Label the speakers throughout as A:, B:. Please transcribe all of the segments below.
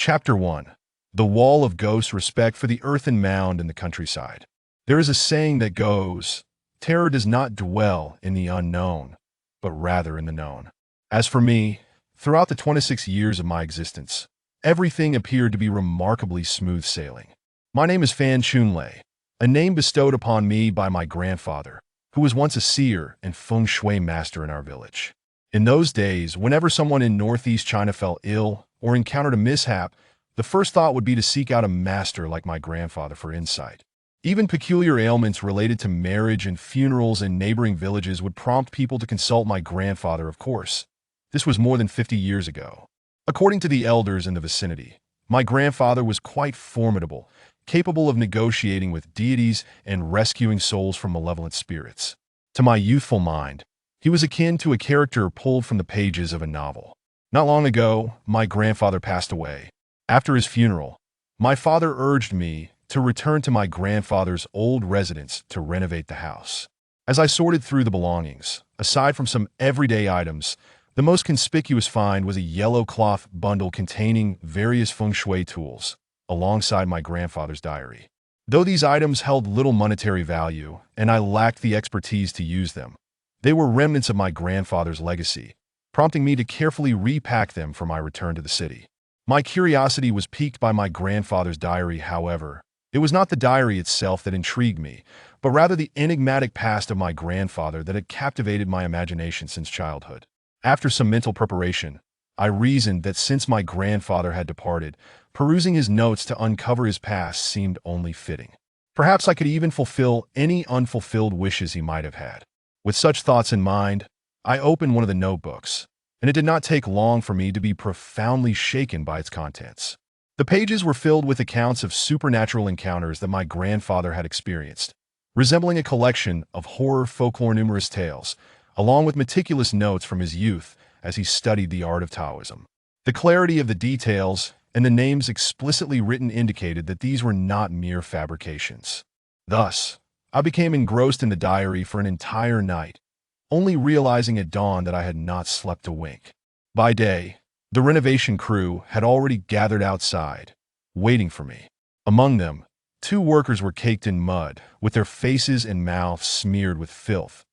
A: Chapter 1. The Wall of Ghosts. Respect for the earthen mound in the countryside. There is a saying that goes, "Terror does not dwell in the unknown, but rather in the known." As for me, throughout the 26 years of my existence, everything appeared to be remarkably smooth sailing. My name is Fan Chunlei, a name bestowed upon me by my grandfather, who was once a seer and feng shui master in our village. In those days, whenever someone in northeast China fell ill or encountered a mishap, the first thought would be to seek out a master like my grandfather for insight. Even peculiar ailments related to marriage and funerals in neighboring villages would prompt people to consult my grandfather, of course. This was more than 50 years ago. According to the elders in the vicinity, my grandfather was quite formidable, capable of negotiating with deities and rescuing souls from malevolent spirits. To my youthful mind, he was akin to a character pulled from the pages of a novel. Not long ago, my grandfather passed away. After his funeral, my father urged me to return to my grandfather's old residence to renovate the house. As I sorted through the belongings, aside from some everyday items, the most conspicuous find was a yellow cloth bundle containing various feng shui tools, alongside my grandfather's diary. Though these items held little monetary value, and I lacked the expertise to use them, they were remnants of my grandfather's legacy, prompting me to carefully repack them for my return to the city. My curiosity was piqued by my grandfather's diary, however. It was not the diary itself that intrigued me, but rather the enigmatic past of my grandfather that had captivated my imagination since childhood. After some mental preparation, I reasoned that since my grandfather had departed, perusing his notes to uncover his past seemed only fitting. Perhaps I could even fulfill any unfulfilled wishes he might have had. With such thoughts in mind, I opened one of the notebooks, and it did not take long for me to be profoundly shaken by its contents. The pages were filled with accounts of supernatural encounters that my grandfather had experienced, resembling a collection of horror folklore numerous tales, along with meticulous notes from his youth as he studied the art of Taoism. The clarity of the details and the names explicitly written indicated that these were not mere fabrications. Thus, I became engrossed in the diary for an entire night, only realizing at dawn that I had not slept a wink. By day, the renovation crew had already gathered outside, waiting for me. Among them, 2 workers were caked in mud, with their faces and mouths smeared with filth,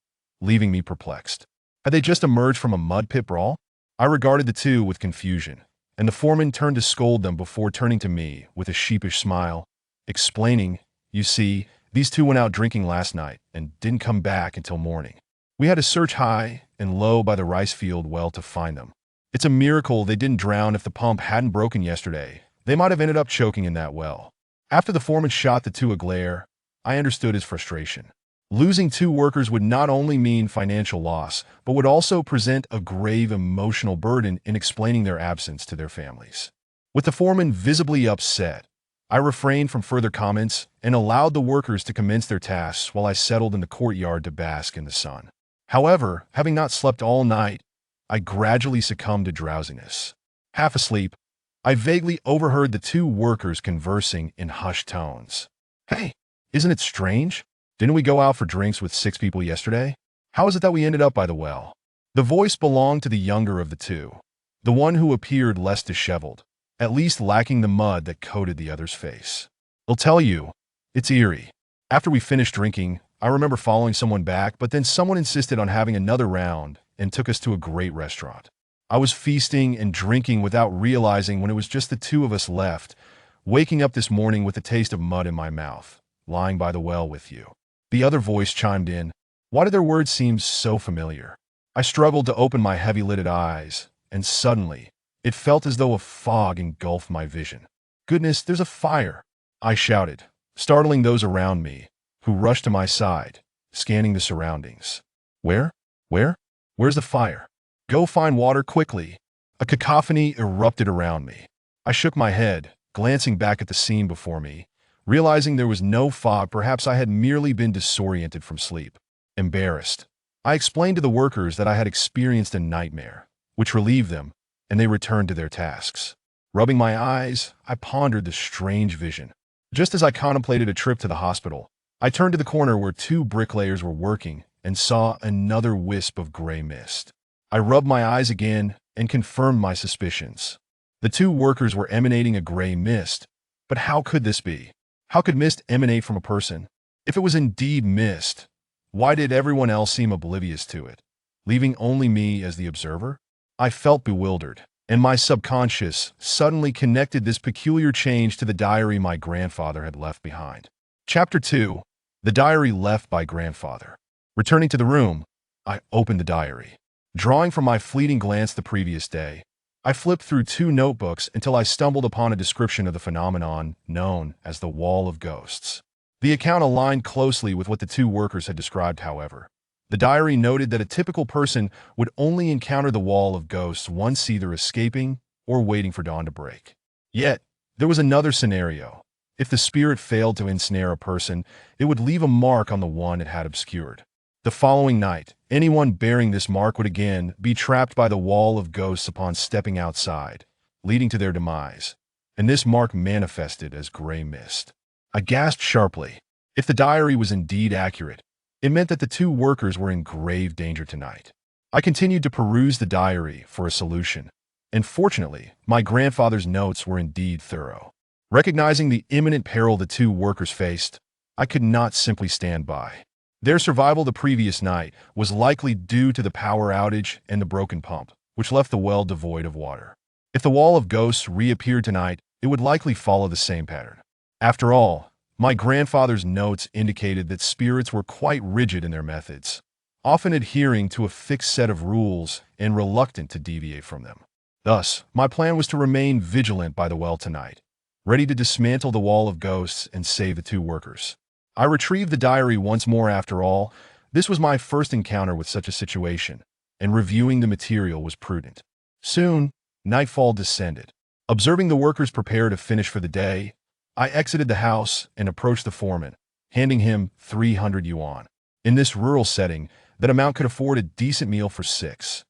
A: leaving me perplexed. Had they just emerged from a mud pit brawl? I regarded the 2 with confusion, and the foreman turned to scold them before turning to me with a sheepish smile, explaining, "You see, these 2 went out drinking last night and didn't come back until morning. We had to search high and low by the rice field well to find them. It's a miracle they didn't drown. If the pump hadn't broken yesterday, they might have ended up choking in that well." After the foreman shot the 2 a glare, I understood his frustration. Losing 2 workers would not only mean financial loss, but would also present a grave emotional burden in explaining their absence to their families. With the foreman visibly upset, I refrained from further comments and allowed the workers to commence their tasks while I settled in the courtyard to bask in the sun. However, having not slept all night, I gradually succumbed to drowsiness. Half asleep, I vaguely overheard the 2 workers conversing in hushed tones. "Hey, isn't it strange? Didn't we go out for drinks with 6 people yesterday? How is it that we ended up by the well?" The voice belonged to the younger of the 2, the one who appeared less disheveled, at least lacking the mud that coated the other's face. "I'll tell you, it's eerie. After we finished drinking, I remember following someone back, but then someone insisted on having another round and took us to a great restaurant. I was feasting and drinking without realizing when it was just the 2 of us left, waking up this morning with the taste of mud in my mouth, lying by the well with you." The other voice chimed in. Why did their words seem so familiar? I struggled to open my heavy-lidded eyes, and suddenly, it felt as though a fog engulfed my vision. "Goodness, there's a fire!" I shouted, startling those around me, who rushed to my side, scanning the surroundings. Where? Where's the fire? Go find water quickly." A cacophony erupted around me. I shook my head, glancing back at the scene before me, realizing there was no fog. Perhaps I had merely been disoriented from sleep. Embarrassed, I explained to the workers that I had experienced a nightmare, which relieved them, and they returned to their tasks. Rubbing my eyes, I pondered the strange vision. Just as I contemplated a trip to the hospital, I turned to the corner where 2 bricklayers were working and saw another wisp of gray mist. I rubbed my eyes again and confirmed my suspicions. The two workers were emanating a gray mist. But how could this be? How could mist emanate from a person? If it was indeed mist, why did everyone else seem oblivious to it, leaving only me as the observer? I felt bewildered, and my subconscious suddenly connected this peculiar change to the diary my grandfather had left behind. Chapter 2. The diary left by grandfather. Returning to the room, I opened the diary. Drawing from my fleeting glance the previous day, I flipped through 2 notebooks until I stumbled upon a description of the phenomenon known as the Wall of Ghosts. The account aligned closely with what the 2 workers had described, however. The diary noted that a typical person would only encounter the Wall of Ghosts once either escaping or waiting for dawn to break. Yet, there was another scenario. If the spirit failed to ensnare a person, it would leave a mark on the one it had obscured. The following night, anyone bearing this mark would again be trapped by the Wall of Ghosts upon stepping outside, leading to their demise, and this mark manifested as gray mist. I gasped sharply. If the diary was indeed accurate, it meant that the 2 workers were in grave danger tonight. I continued to peruse the diary for a solution, and fortunately, my grandfather's notes were indeed thorough. Recognizing the imminent peril the 2 workers faced, I could not simply stand by. Their survival the previous night was likely due to the power outage and the broken pump, which left the well devoid of water. If the Wall of Ghosts reappeared tonight, it would likely follow the same pattern. After all, my grandfather's notes indicated that spirits were quite rigid in their methods, often adhering to a fixed set of rules and reluctant to deviate from them. Thus, my plan was to remain vigilant by the well tonight, ready to dismantle the Wall of Ghosts and save the 2 workers. I retrieved the diary once more. After all, this was my first encounter with such a situation, and reviewing the material was prudent. Soon, nightfall descended. Observing the workers prepare to finish for the day, I exited the house and approached the foreman, handing him 300 yuan. In this rural setting, that amount could afford a decent meal for 6.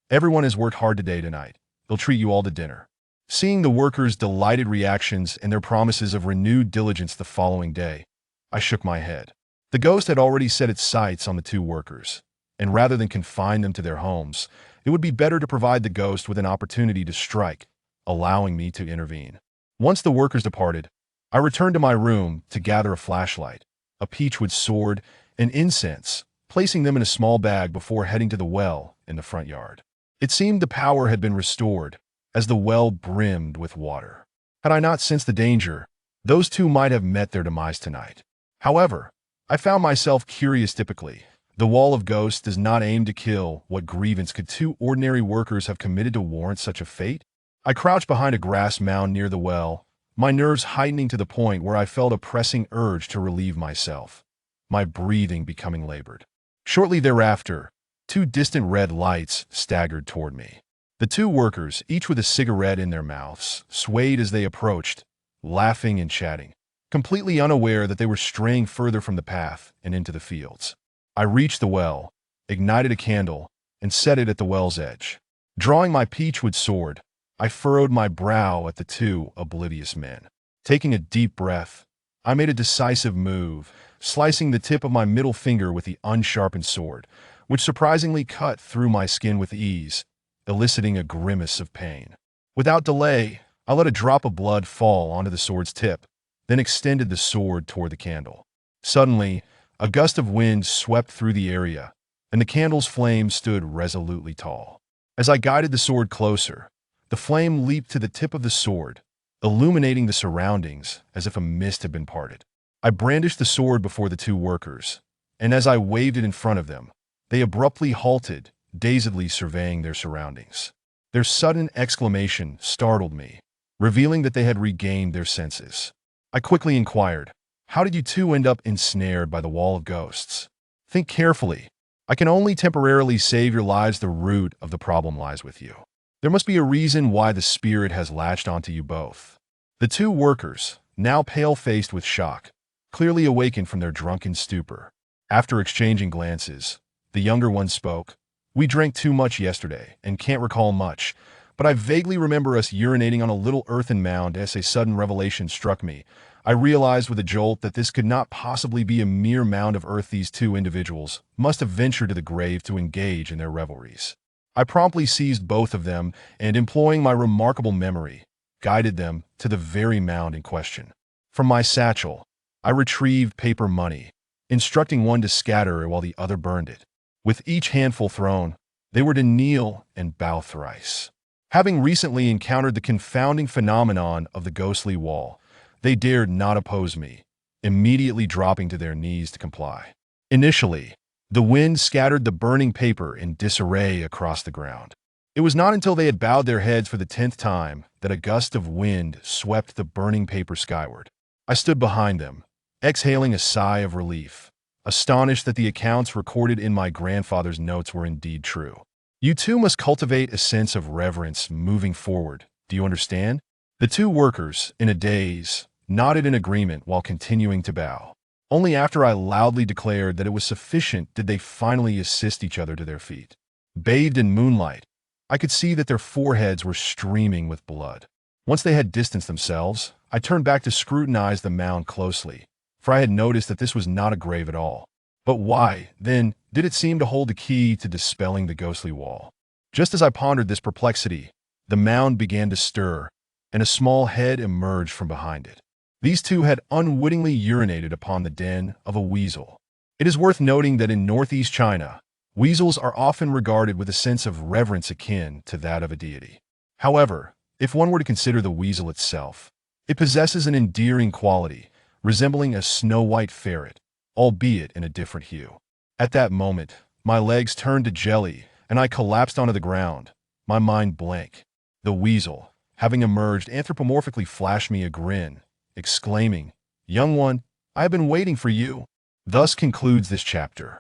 A: Everyone has worked hard today tonight. They'll treat you all to dinner. Seeing the workers' delighted reactions and their promises of renewed diligence the following day, I shook my head. The ghost had already set its sights on the 2 workers, and rather than confine them to their homes, it would be better to provide the ghost with an opportunity to strike, allowing me to intervene. Once the workers departed, I returned to my room to gather a flashlight, a peachwood sword, and incense, placing them in a small bag before heading to the well in the front yard. It seemed the power had been restored, as the well brimmed with water. Had I not sensed the danger, those 2 might have met their demise tonight. However, I found myself curious. Typically, the Wall of Ghosts does not aim to kill. What grievance could 2 ordinary workers have committed to warrant such a fate? I crouched behind a grass mound near the well, my nerves heightening to the point where I felt a pressing urge to relieve myself, my breathing becoming labored. Shortly thereafter, 2 distant red lights staggered toward me. The 2 workers, each with a cigarette in their mouths, swayed as they approached, laughing and chatting, completely unaware that they were straying further from the path and into the fields. I reached the well, ignited a candle, and set it at the well's edge. Drawing my peachwood sword, I furrowed my brow at the 2 oblivious men. Taking a deep breath, I made a decisive move, slicing the tip of my middle finger with the unsharpened sword, which surprisingly cut through my skin with ease, eliciting a grimace of pain. Without delay, I let a drop of blood fall onto the sword's tip, then extended the sword toward the candle. Suddenly, a gust of wind swept through the area, and the candle's flame stood resolutely tall. As I guided the sword closer, the flame leaped to the tip of the sword, illuminating the surroundings as if a mist had been parted. I brandished the sword before the 2 workers, and as I waved it in front of them, they abruptly halted, dazedly surveying their surroundings. Their sudden exclamation startled me, revealing that they had regained their senses. I quickly inquired, "How did you 2 end up ensnared by the Wall of Ghosts?" "Think carefully. I can only temporarily save your lives. The root of the problem lies with you. There must be a reason why the spirit has latched onto you both." The 2 workers, now pale-faced with shock, clearly awakened from their drunken stupor. After exchanging glances, the younger one spoke. "We drank too much yesterday and can't recall much, but I vaguely remember us urinating on a little earthen mound." As a sudden revelation struck me, I realized with a jolt that this could not possibly be a mere mound of earth. These 2 individuals must have ventured to the grave to engage in their revelries. I promptly seized both of them and, employing my remarkable memory, guided them to the very mound in question. From my satchel, I retrieved paper money, instructing one to scatter while the other burned it. With each handful thrown, they were to kneel and bow thrice. Having recently encountered the confounding phenomenon of the ghostly wall, they dared not oppose me, immediately dropping to their knees to comply. Initially, the wind scattered the burning paper in disarray across the ground. It was not until they had bowed their heads for the 10th time that a gust of wind swept the burning paper skyward. I stood behind them, exhaling a sigh of relief, astonished that the accounts recorded in my grandfather's notes were indeed true. You too must cultivate a sense of reverence moving forward. Do you understand? The two workers, in a daze, nodded in agreement while continuing to bow. Only after I loudly declared that it was sufficient did they finally assist each other to their feet. Bathed in moonlight, I could see that their foreheads were streaming with blood. Once they had distanced themselves, I turned back to scrutinize the mound closely, for I had noticed that this was not a grave at all. But why, then, did it seem to hold the key to dispelling the ghostly wall? Just as I pondered this perplexity, the mound began to stir, and a small head emerged from behind it. These two had unwittingly urinated upon the den of a weasel. It is worth noting that in northeast China, weasels are often regarded with a sense of reverence akin to that of a deity. However, if one were to consider the weasel itself, it possesses an endearing quality, resembling a snow-white ferret, albeit in a different hue. At that moment, my legs turned to jelly, and I collapsed onto the ground, my mind blank. The weasel, having emerged anthropomorphically, flashed me a grin, exclaiming, "Young one, I have been waiting for you." Thus concludes this chapter.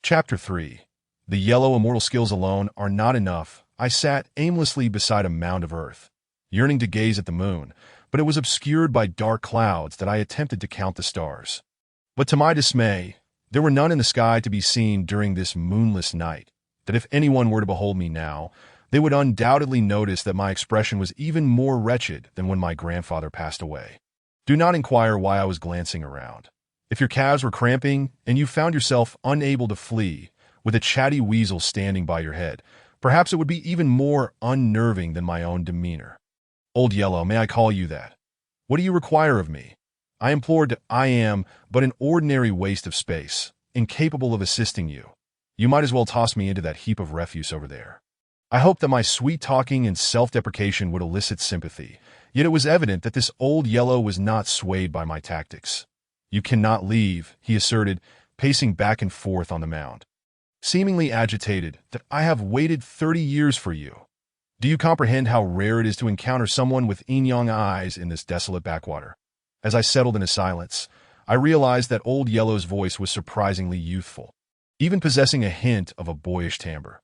A: Chapter 3. The yellow immortal skills alone are not enough. I sat aimlessly beside a mound of earth, yearning to gaze at the moon, but it was obscured by dark clouds that I attempted to count the stars. But to my dismay, there were none in the sky to be seen during this moonless night, that if anyone were to behold me now, they would undoubtedly notice that my expression was even more wretched than when my grandfather passed away. Do not inquire why I was glancing around. If your calves were cramping and you found yourself unable to flee, with a chatty weasel standing by your head, perhaps it would be even more unnerving than my own demeanor. Old Yellow, may I call you that? What do you require of me? I implored. I am but an ordinary waste of space, incapable of assisting you. You might as well toss me into that heap of refuse over there. I hoped that my sweet talking and self-deprecation would elicit sympathy, yet it was evident that this Old Yellow was not swayed by my tactics. You cannot leave, he asserted, pacing back and forth on the mound, seemingly agitated, that I have waited 30 years for you. Do you comprehend how rare it is to encounter someone with yin-yang eyes in this desolate backwater? As I settled into silence, I realized that Old Yellow's voice was surprisingly youthful, even possessing a hint of a boyish timbre.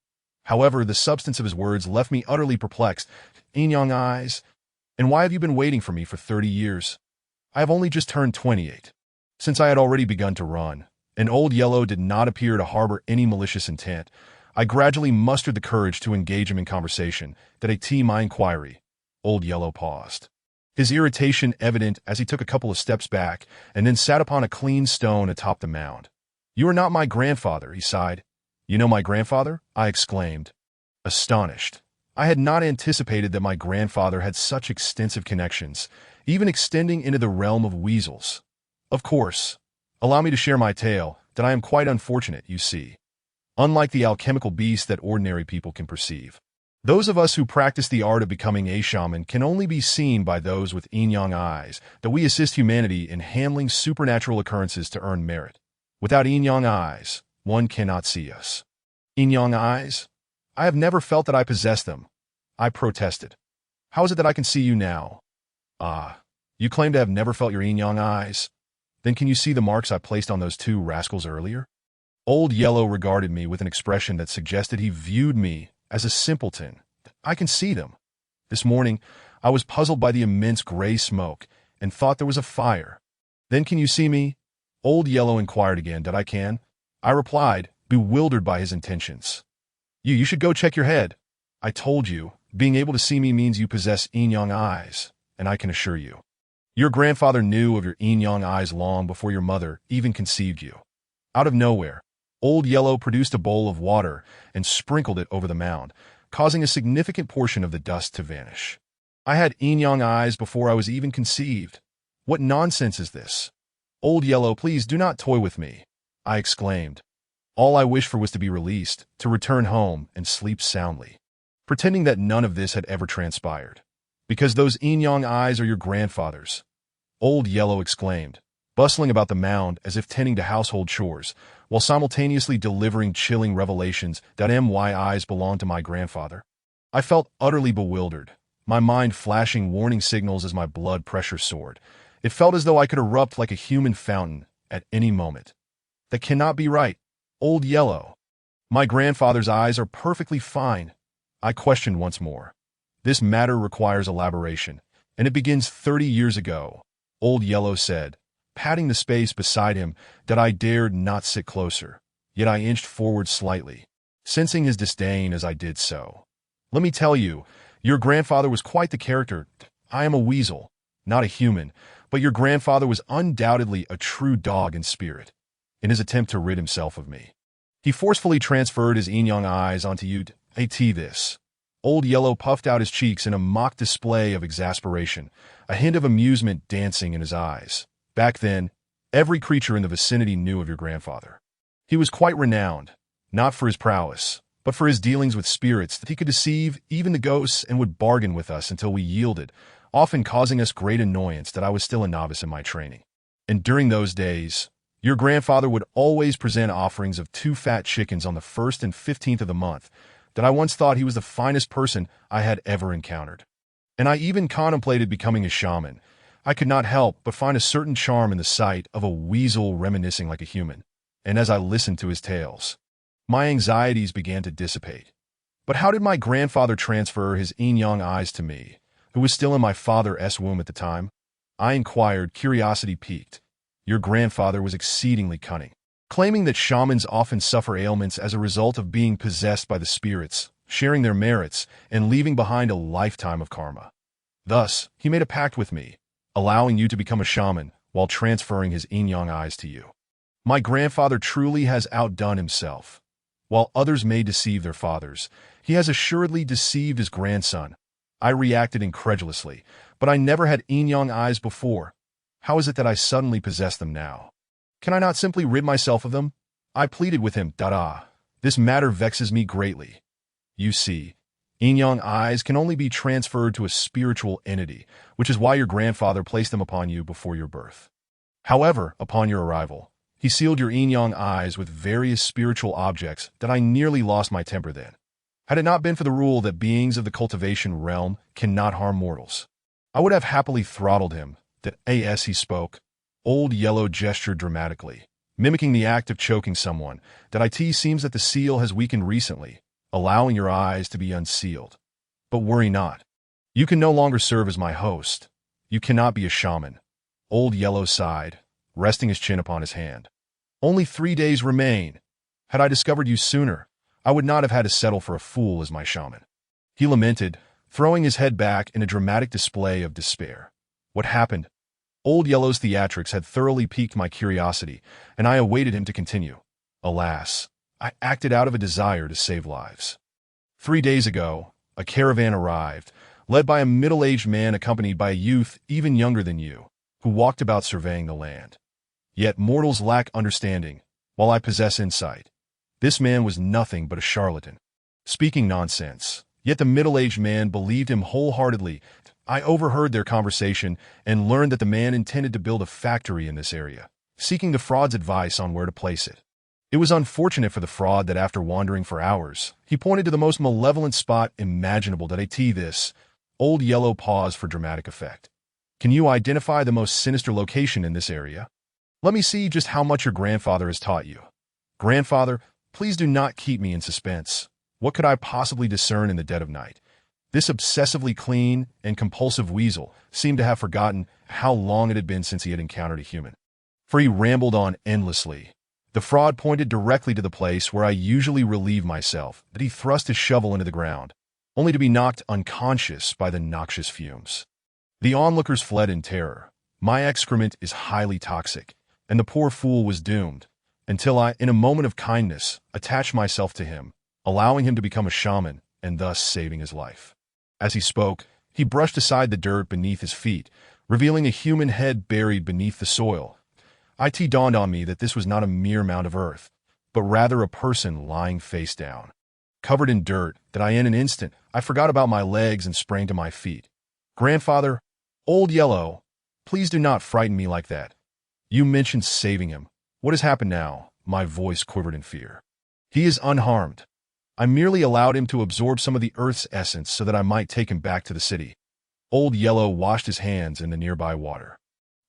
A: However, the substance of his words left me utterly perplexed. Yin-yang eyes? And why have you been waiting for me for 30 years? I have only just turned 28. Since I had already begun to run, and Old Yellow did not appear to harbor any malicious intent, I gradually mustered the courage to engage him in conversation. Did I tee my inquiry? Old Yellow paused, his irritation evident as he took a couple of steps back and then sat upon a clean stone atop the mound. You are not my grandfather, he sighed. You know my grandfather? I exclaimed, astonished. I had not anticipated that my grandfather had such extensive connections, even extending into the realm of weasels. Of course. Allow me to share my tale, that I am quite unfortunate, you see. Unlike the alchemical beast that ordinary people can perceive, those of us who practice the art of becoming a shaman can only be seen by those with yin-yang eyes, that we assist humanity in handling supernatural occurrences to earn merit. Without yin-yang eyes, one cannot see us. Yin-yang eyes? I have never felt that I possess them. I protested. How is it that I can see you now? Ah, you claim to have never felt your yin-yang eyes? Then can you see the marks I placed on those two rascals earlier? Old Yellow regarded me with an expression that suggested he viewed me as a simpleton. I can see them. This morning, I was puzzled by the immense gray smoke and thought there was a fire. Then can you see me? Old Yellow inquired again. Did I can? I replied, bewildered by his intentions. You should go check your head. I told you, being able to see me means you possess yin-yang eyes, and I can assure you, your grandfather knew of your yin-yang eyes long before your mother even conceived you. Out of nowhere, Old Yellow produced a bowl of water and sprinkled it over the mound, causing a significant portion of the dust to vanish. I had yin-yang eyes before I was even conceived. What nonsense is this? Old Yellow, please do not toy with me, I exclaimed. All I wished for was to be released, to return home and sleep soundly, pretending that none of this had ever transpired. Because those yin-yang eyes are your grandfather's, Old Yellow exclaimed, bustling about the mound as if tending to household chores, while simultaneously delivering chilling revelations that my eyes belonged to my grandfather. I felt utterly bewildered, my mind flashing warning signals as my blood pressure soared. It felt as though I could erupt like a human fountain at any moment. That cannot be right. Old Yellow. My grandfather's eyes are perfectly fine. I questioned once more. This matter requires elaboration, and it begins 30 years ago, Old Yellow said, patting the space beside him that I dared not sit closer. Yet I inched forward slightly, sensing his disdain as I did so. Let me tell you, your grandfather was quite the character. I am a weasel, not a human, but your grandfather was undoubtedly a true dog in spirit. In his attempt to rid himself of me, he forcefully transferred his yin-yang eyes onto you. This. Old Yellow puffed out his cheeks in a mock display of exasperation, a hint of amusement dancing in his eyes. Back then, every creature in the vicinity knew of your grandfather. He was quite renowned, not for his prowess, but for his dealings with spirits that he could deceive even the ghosts and would bargain with us until we yielded, often causing us great annoyance that I was still a novice in my training. And during those days, your grandfather would always present offerings of 2 fat chickens on the 1st and 15th of the month, that I once thought he was the finest person I had ever encountered. And I even contemplated becoming a shaman. I could not help but find a certain charm in the sight of a weasel reminiscing like a human. And as I listened to his tales, my anxieties began to dissipate. But how did my grandfather transfer his yin-yang eyes to me, who was still in my father's womb at the time? I inquired, curiosity piqued. Your grandfather was exceedingly cunning, claiming that shamans often suffer ailments as a result of being possessed by the spirits, sharing their merits, and leaving behind a lifetime of karma. Thus, he made a pact with me, allowing you to become a shaman while transferring his yin-yang eyes to you. My grandfather truly has outdone himself. While others may deceive their fathers, he has assuredly deceived his grandson. I reacted incredulously, but I never had yin-yang eyes before. How is it that I suddenly possess them now? Can I not simply rid myself of them? I pleaded with him. This matter vexes me greatly. You see, yin-yang eyes can only be transferred to a spiritual entity, which is why your grandfather placed them upon you before your birth. However, upon your arrival, he sealed your yin-yang eyes with various spiritual objects that I nearly lost my temper then. Had it not been for the rule that beings of the cultivation realm cannot harm mortals, I would have happily throttled him. As he spoke, Old Yellow gestured dramatically, mimicking the act of choking someone. It seems that the seal has weakened recently, allowing your eyes to be unsealed. But worry not. You can no longer serve as my host. You cannot be a shaman. Old Yellow sighed, resting his chin upon his hand. Only 3 days remain. Had I discovered you sooner, I would not have had to settle for a fool as my shaman. He lamented, throwing his head back in a dramatic display of despair. What happened? Old Yellow's theatrics had thoroughly piqued my curiosity, and I awaited him to continue. Alas, I acted out of a desire to save lives. 3 days ago, a caravan arrived, led by a middle-aged man accompanied by a youth even younger than you, who walked about surveying the land. Yet mortals lack understanding, while I possess insight. This man was nothing but a charlatan, speaking nonsense, yet the middle-aged man believed him wholeheartedly. I overheard their conversation and learned that the man intended to build a factory in this area, seeking the fraud's advice on where to place it. It was unfortunate for the fraud that after wandering for hours, he pointed to the most malevolent spot imaginable. This. Old Yellow paused for dramatic effect. Can you identify the most sinister location in this area? Let me see just how much your grandfather has taught you. Grandfather, please do not keep me in suspense. What could I possibly discern in the dead of night? This obsessively clean and compulsive weasel seemed to have forgotten how long it had been since he had encountered a human. For he rambled on endlessly. The fraud pointed directly to the place where I usually relieve myself, but he thrust his shovel into the ground, only to be knocked unconscious by the noxious fumes. The onlookers fled in terror. My excrement is highly toxic, and the poor fool was doomed. until I, in a moment of kindness, attached myself to him, allowing him to become a shaman and thus saving his life. As he spoke, he brushed aside the dirt beneath his feet, revealing a human head buried beneath the soil. It dawned on me that this was not a mere mound of earth, but rather a person lying face down, covered in dirt, that in an instant I forgot about my legs and sprang to my feet. "Grandfather, Old Yellow, please do not frighten me like that. You mentioned saving him. What has happened now?" My voice quivered in fear. "He is unharmed. I merely allowed him to absorb some of the earth's essence so that I might take him back to the city." Old Yellow washed his hands in the nearby water.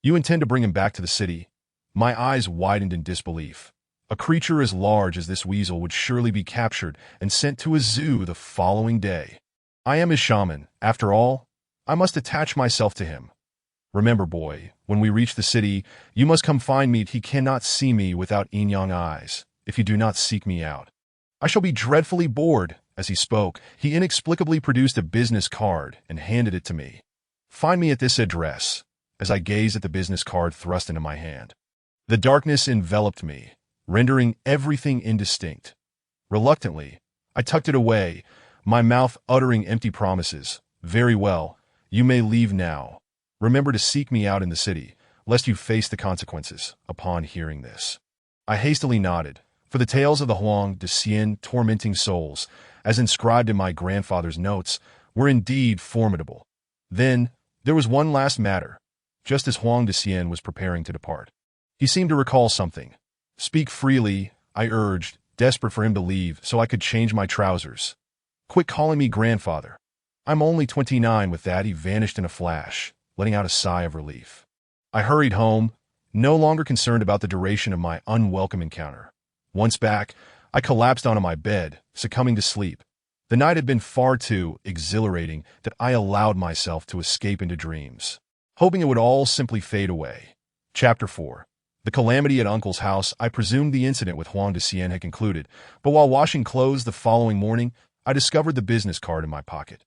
A: "You intend to bring him back to the city?" My eyes widened in disbelief. A creature as large as this weasel would surely be captured and sent to a zoo the following day. "I am his shaman. After all, I must attach myself to him. Remember, boy, when we reach the city, you must come find me. He cannot see me without yin-yang eyes, if you do not seek me out. I shall be dreadfully bored." As he spoke, he inexplicably produced a business card and handed it to me. "Find me at this address," as I gazed at the business card thrust into my hand. The darkness enveloped me, rendering everything indistinct. Reluctantly, I tucked it away, my mouth uttering empty promises. "Very well, you may leave now. Remember to seek me out in the city, lest you face the consequences." Upon hearing this, I hastily nodded, for the tales of the Huang de Cien tormenting souls, as inscribed in my grandfather's notes, were indeed formidable. Then, there was one last matter. Just as Huang de Cien was preparing to depart, he seemed to recall something. "Speak freely," I urged, desperate for him to leave so I could change my trousers. "Quit calling me grandfather. I'm only 29." With that, he vanished in a flash, letting out a sigh of relief. I hurried home, no longer concerned about the duration of my unwelcome encounter. Once back, I collapsed onto my bed, succumbing to sleep. The night had been far too exhilarating that I allowed myself to escape into dreams, hoping it would all simply fade away. Chapter 4. The calamity at Uncle's house. I presumed the incident with Huang de Cien had concluded, but while washing clothes the following morning, I discovered the business card in my pocket.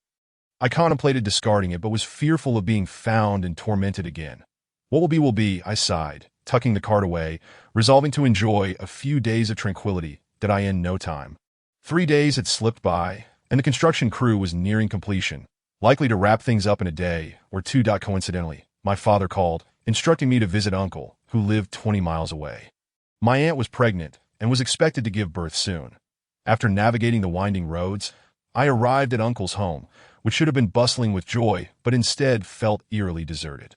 A: I contemplated discarding it, but was fearful of being found and tormented again. What will be, I sighed, tucking the card away, resolving to enjoy a few days of tranquility that in no time. 3 days had slipped by, and the construction crew was nearing completion, likely to wrap things up in a day or two. Coincidentally, my father called, instructing me to visit Uncle, who lived 20 miles away. My aunt was pregnant and was expected to give birth soon. After navigating the winding roads, I arrived at Uncle's home, which should have been bustling with joy, but instead felt eerily deserted.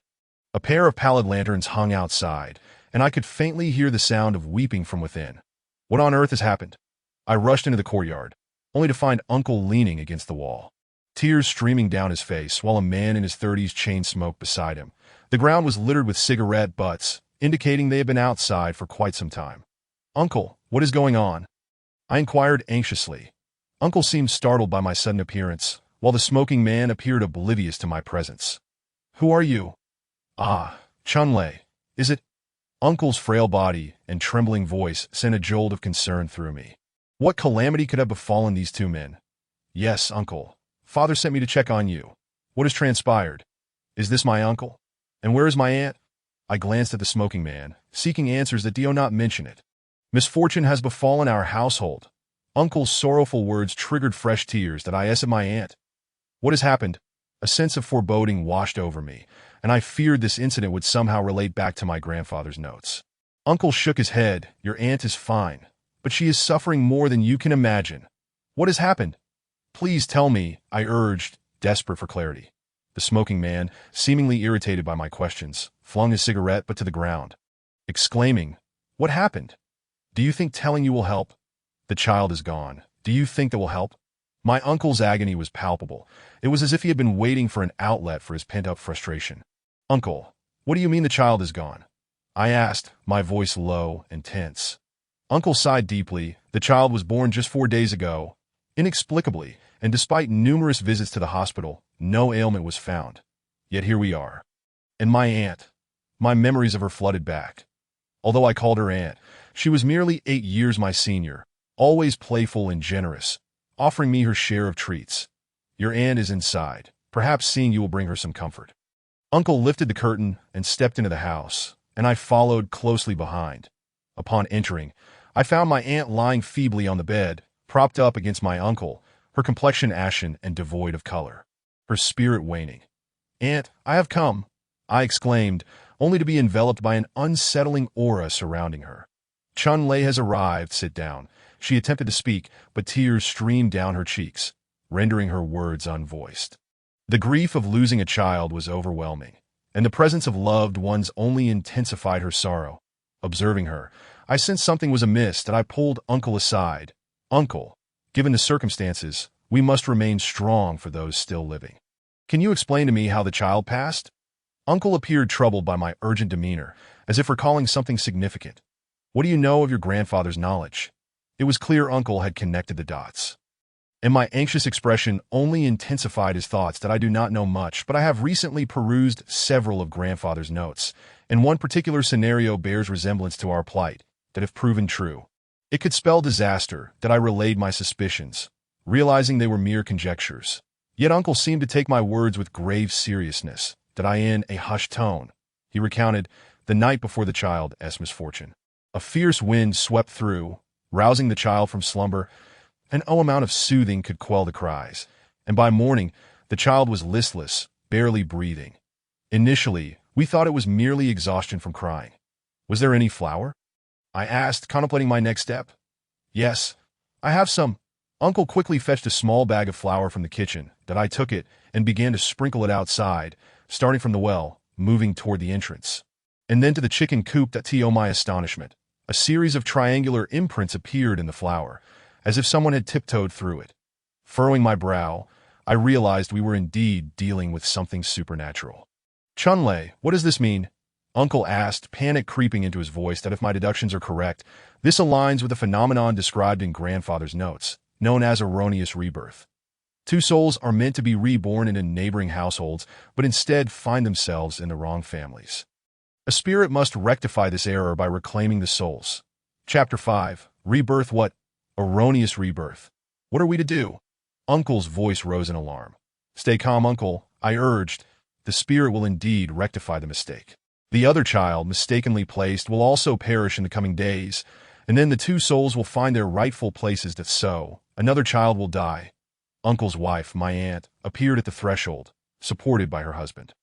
A: A pair of pallid lanterns hung outside, and I could faintly hear the sound of weeping from within. What on earth has happened? I rushed into the courtyard, only to find Uncle leaning against the wall, tears streaming down his face, while a man in his 30s chain smoked beside him. The ground was littered with cigarette butts, indicating they had been outside for quite some time. "Uncle, what is going on?" I inquired anxiously. Uncle seemed startled by my sudden appearance, while the smoking man appeared oblivious to my presence. "Who are you?" "Ah, Chunlei, is it?" Uncle's frail body and trembling voice sent a jolt of concern through me. What calamity could have befallen these two men? "Yes, Uncle. Father sent me to check on you. What has transpired? Is this my uncle? And where is my aunt?" I glanced at the smoking man, seeking answers that do not mention it. "Misfortune has befallen our household." Uncle's sorrowful words triggered fresh tears that I asked my aunt. "What has happened?" A sense of foreboding washed over me, and I feared this incident would somehow relate back to my grandfather's notes. Uncle shook his head. "Your aunt is fine, but she is suffering more than you can imagine." "What has happened? Please tell me," I urged, desperate for clarity. The smoking man, seemingly irritated by my questions, flung his cigarette but to the ground, exclaiming, "What happened? Do you think telling you will help? The child is gone. Do you think that will help?" My uncle's agony was palpable. It was as if he had been waiting for an outlet for his pent-up frustration. "Uncle, what do you mean the child is gone?" I asked, my voice low and tense. Uncle sighed deeply. "The child was born just 4 days ago. Inexplicably, and despite numerous visits to the hospital, no ailment was found. Yet here we are." And my aunt. My memories of her flooded back. Although I called her aunt, she was merely 8 years my senior, always playful and generous, offering me her share of treats. "Your aunt is inside. Perhaps seeing you will bring her some comfort." Uncle lifted the curtain and stepped into the house, and I followed closely behind. Upon entering, I found my aunt lying feebly on the bed, propped up against my uncle, her complexion ashen and devoid of color, her spirit waning. "Aunt, I have come," I exclaimed, only to be enveloped by an unsettling aura surrounding her. "Chun Lei has arrived, sit down." She attempted to speak, but tears streamed down her cheeks, rendering her words unvoiced. The grief of losing a child was overwhelming, and the presence of loved ones only intensified her sorrow. Observing her, I sensed something was amiss and I pulled Uncle aside. "Uncle, given the circumstances, we must remain strong for those still living. Can you explain to me how the child passed?" Uncle appeared troubled by my urgent demeanor, as if recalling something significant. "What do you know of your grandfather's knowledge?" It was clear Uncle had connected the dots. And my anxious expression only intensified his thoughts that I do not know much, but I have recently perused several of grandfather's notes, and one particular scenario bears resemblance to our plight, that if proven true, it could spell disaster. That I relayed my suspicions, realizing they were mere conjectures. Yet Uncle seemed to take my words with grave seriousness, that I in a hushed tone. He recounted the night before the child's misfortune. A fierce wind swept through, rousing the child from slumber. An amount of soothing could quell the cries, and by morning the child was listless, barely breathing. Initially, we thought it was merely exhaustion from crying. "Was there any flour?" I asked, contemplating my next step. "Yes, I have some." Uncle quickly fetched a small bag of flour from the kitchen, that I took it and began to sprinkle it outside, starting from the well, moving toward the entrance. And then to the chicken coop. To my astonishment, a series of triangular imprints appeared in the flour, as if someone had tiptoed through it. Furrowing my brow, I realized we were indeed dealing with something supernatural. "Chun Lei, what does this mean?" Uncle asked, panic creeping into his voice. That if my deductions are correct, this aligns with the phenomenon described in grandfather's notes, known as erroneous rebirth. Two souls are meant to be reborn into neighboring households, but instead find themselves in the wrong families. A spirit must rectify this error by reclaiming the souls. Chapter 5. Rebirth. What? Erroneous rebirth. What are we to do? Uncle's voice rose in alarm. "Stay calm, Uncle," I urged. "The spirit will indeed rectify the mistake. The other child, mistakenly placed, will also perish in the coming days, and then the two souls will find their rightful places. So, another child will die." Uncle's wife, my aunt, appeared at the threshold, supported by her husband.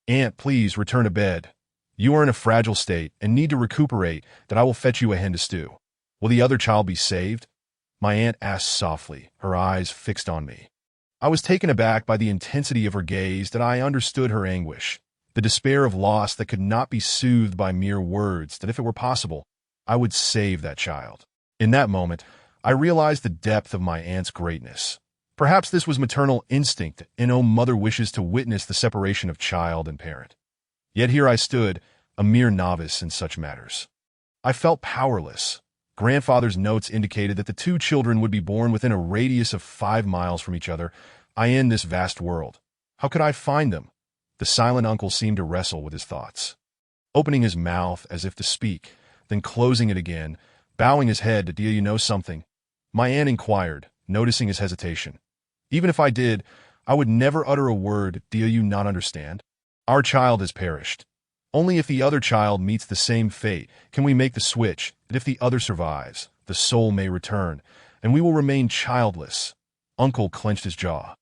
A: "Aunt, please return to bed. You are in a fragile state and need to recuperate. That I will fetch you a hen to stew." "Will the other child be saved?" my aunt asked softly, her eyes fixed on me. I was taken aback by the intensity of her gaze. That I understood her anguish, the despair of loss that could not be soothed by mere words. That if it were possible, I would save that child. In that moment, I realized the depth of my aunt's greatness. Perhaps this was maternal instinct, and mother wishes to witness the separation of child and parent. Yet here I stood, a mere novice in such matters. I felt powerless. Grandfather's notes indicated that the two children would be born within a radius of 5 miles from each other. I in this vast world. How could I find them? The silent uncle seemed to wrestle with his thoughts, opening his mouth as if to speak, then closing it again, bowing his head. "Do you know something?" my aunt inquired, noticing his hesitation. "Even if I did, I would never utter a word. Do you not understand? Our child has perished. Only if the other child meets the same fate can we make the switch. That if the other survives, the soul may return, and we will remain childless." Uncle clenched his jaw.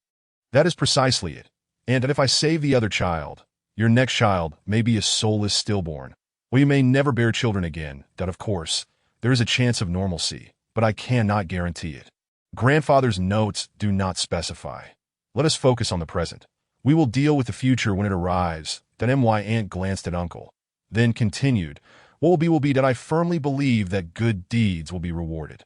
A: "That is precisely it. And that if I save the other child, your next child may be a soulless stillborn. Well, you may never bear children again. That, of course, there is a chance of normalcy, but I cannot guarantee it. Grandfather's notes do not specify. Let us focus on the present. We will deal with the future when it arrives." That my aunt glanced at Uncle, then continued, "What will be that I firmly believe that good deeds will be rewarded."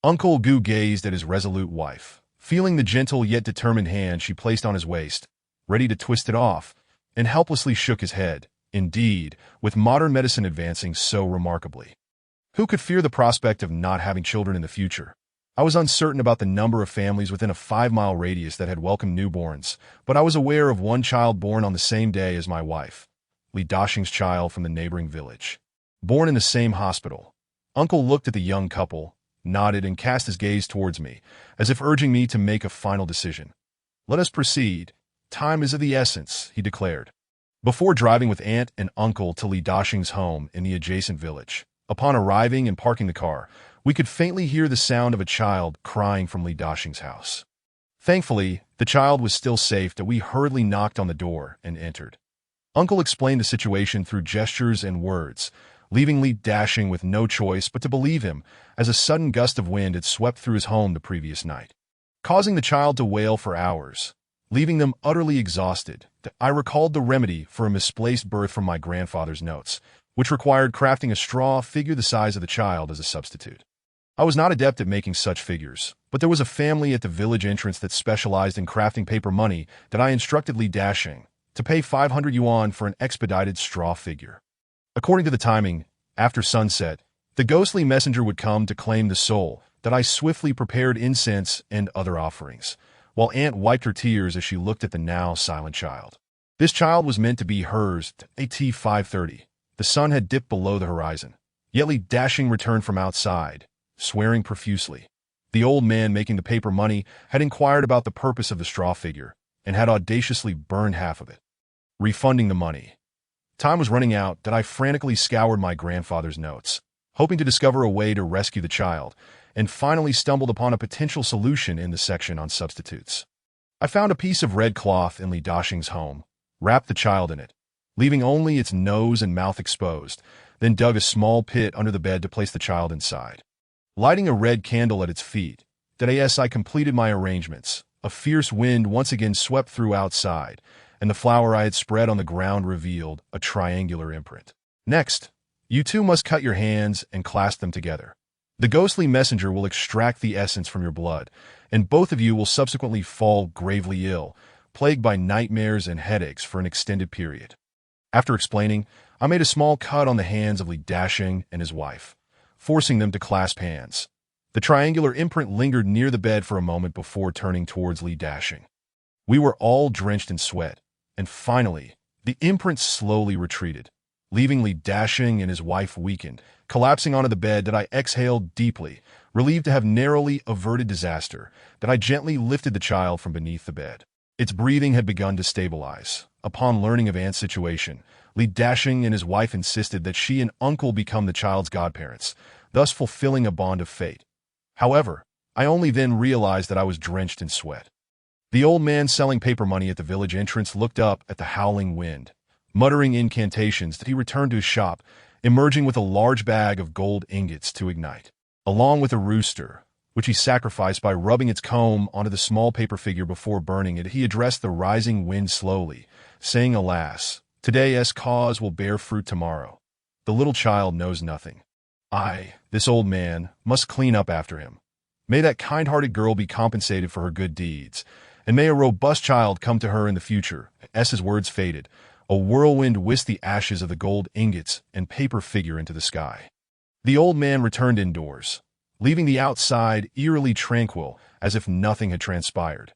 A: Uncle Gu gazed at his resolute wife, feeling the gentle yet determined hand she placed on his waist, ready to twist it off, and helplessly shook his head. Indeed, with modern medicine advancing so remarkably, who could fear the prospect of not having children in the future? I was uncertain about the number of families within a 5-mile radius that had welcomed newborns, but I was aware of one child born on the same day as my wife, Li Daxing's child from the neighboring village. Born in the same hospital. Uncle looked at the young couple, nodded, and cast his gaze towards me, as if urging me to make a final decision. "Let us proceed. Time is of the essence," he declared. Before driving with aunt and uncle to Li Daxing's home in the adjacent village, Upon arriving and parking the car, we could faintly hear the sound of a child crying from Li Dashing's house. Thankfully, the child was still safe, that we hurriedly knocked on the door and entered. Uncle explained the situation through gestures and words, leaving Li Dashing with no choice but to believe him, as a sudden gust of wind had swept through his home the previous night, causing the child to wail for hours, leaving them utterly exhausted. I recalled the remedy for a misplaced birth from my grandfather's notes, which required crafting a straw figure the size of the child as a substitute. I was not adept at making such figures, but there was a family at the village entrance that specialized in crafting paper money that I instructed Li Dashing to pay 500 yuan for an expedited straw figure. According to the timing, after sunset, the ghostly messenger would come to claim the soul, that I swiftly prepared incense and other offerings, while Aunt wiped her tears as she looked at the now silent child. This child was meant to be hers at 5:30. The sun had dipped below the horizon. Yet Li Dashing returned from outside, swearing profusely. The old man making the paper money had inquired about the purpose of the straw figure and had audaciously burned half of it, refunding the money. Time was running out that I frantically scoured my grandfather's notes, hoping to discover a way to rescue the child, and finally stumbled upon a potential solution in the section on substitutes. I found a piece of red cloth in Li Dashing's home, wrapped the child in it, leaving only its nose and mouth exposed, then dug a small pit under the bed to place the child inside. Lighting a red candle at its feet, I completed my arrangements. A fierce wind once again swept through outside, and the flower I had spread on the ground revealed a triangular imprint. Next, you two must cut your hands and clasp them together. The ghostly messenger will extract the essence from your blood, and both of you will subsequently fall gravely ill, plagued by nightmares and headaches for an extended period. After explaining, I made a small cut on the hands of Li Dashing and his wife, forcing them to clasp hands. The triangular imprint lingered near the bed for a moment before turning towards Li Dashing. We were all drenched in sweat, and finally, the imprint slowly retreated, leaving Li Dashing and his wife weakened, collapsing onto the bed. That I exhaled deeply, relieved to have narrowly averted disaster. That I gently lifted the child from beneath the bed. Its breathing had begun to stabilize. Upon learning of Ant's situation, Li Dashing and his wife insisted that she and Uncle become the child's godparents, thus fulfilling a bond of fate. However, I only then realized that I was drenched in sweat. The old man selling paper money at the village entrance looked up at the howling wind, muttering incantations. That he returned to his shop, emerging with a large bag of gold ingots to ignite, along with a rooster, which he sacrificed by rubbing its comb onto the small paper figure before burning it. He addressed the rising wind slowly, saying, "Alas, today's cause will bear fruit tomorrow. The little child knows nothing. I, this old man, must clean up after him. May that kind-hearted girl be compensated for her good deeds, and may a robust child come to her in the future." As his words faded, a whirlwind whisked the ashes of the gold ingots and paper figure into the sky. The old man returned indoors, leaving the outside eerily tranquil, as if nothing had transpired.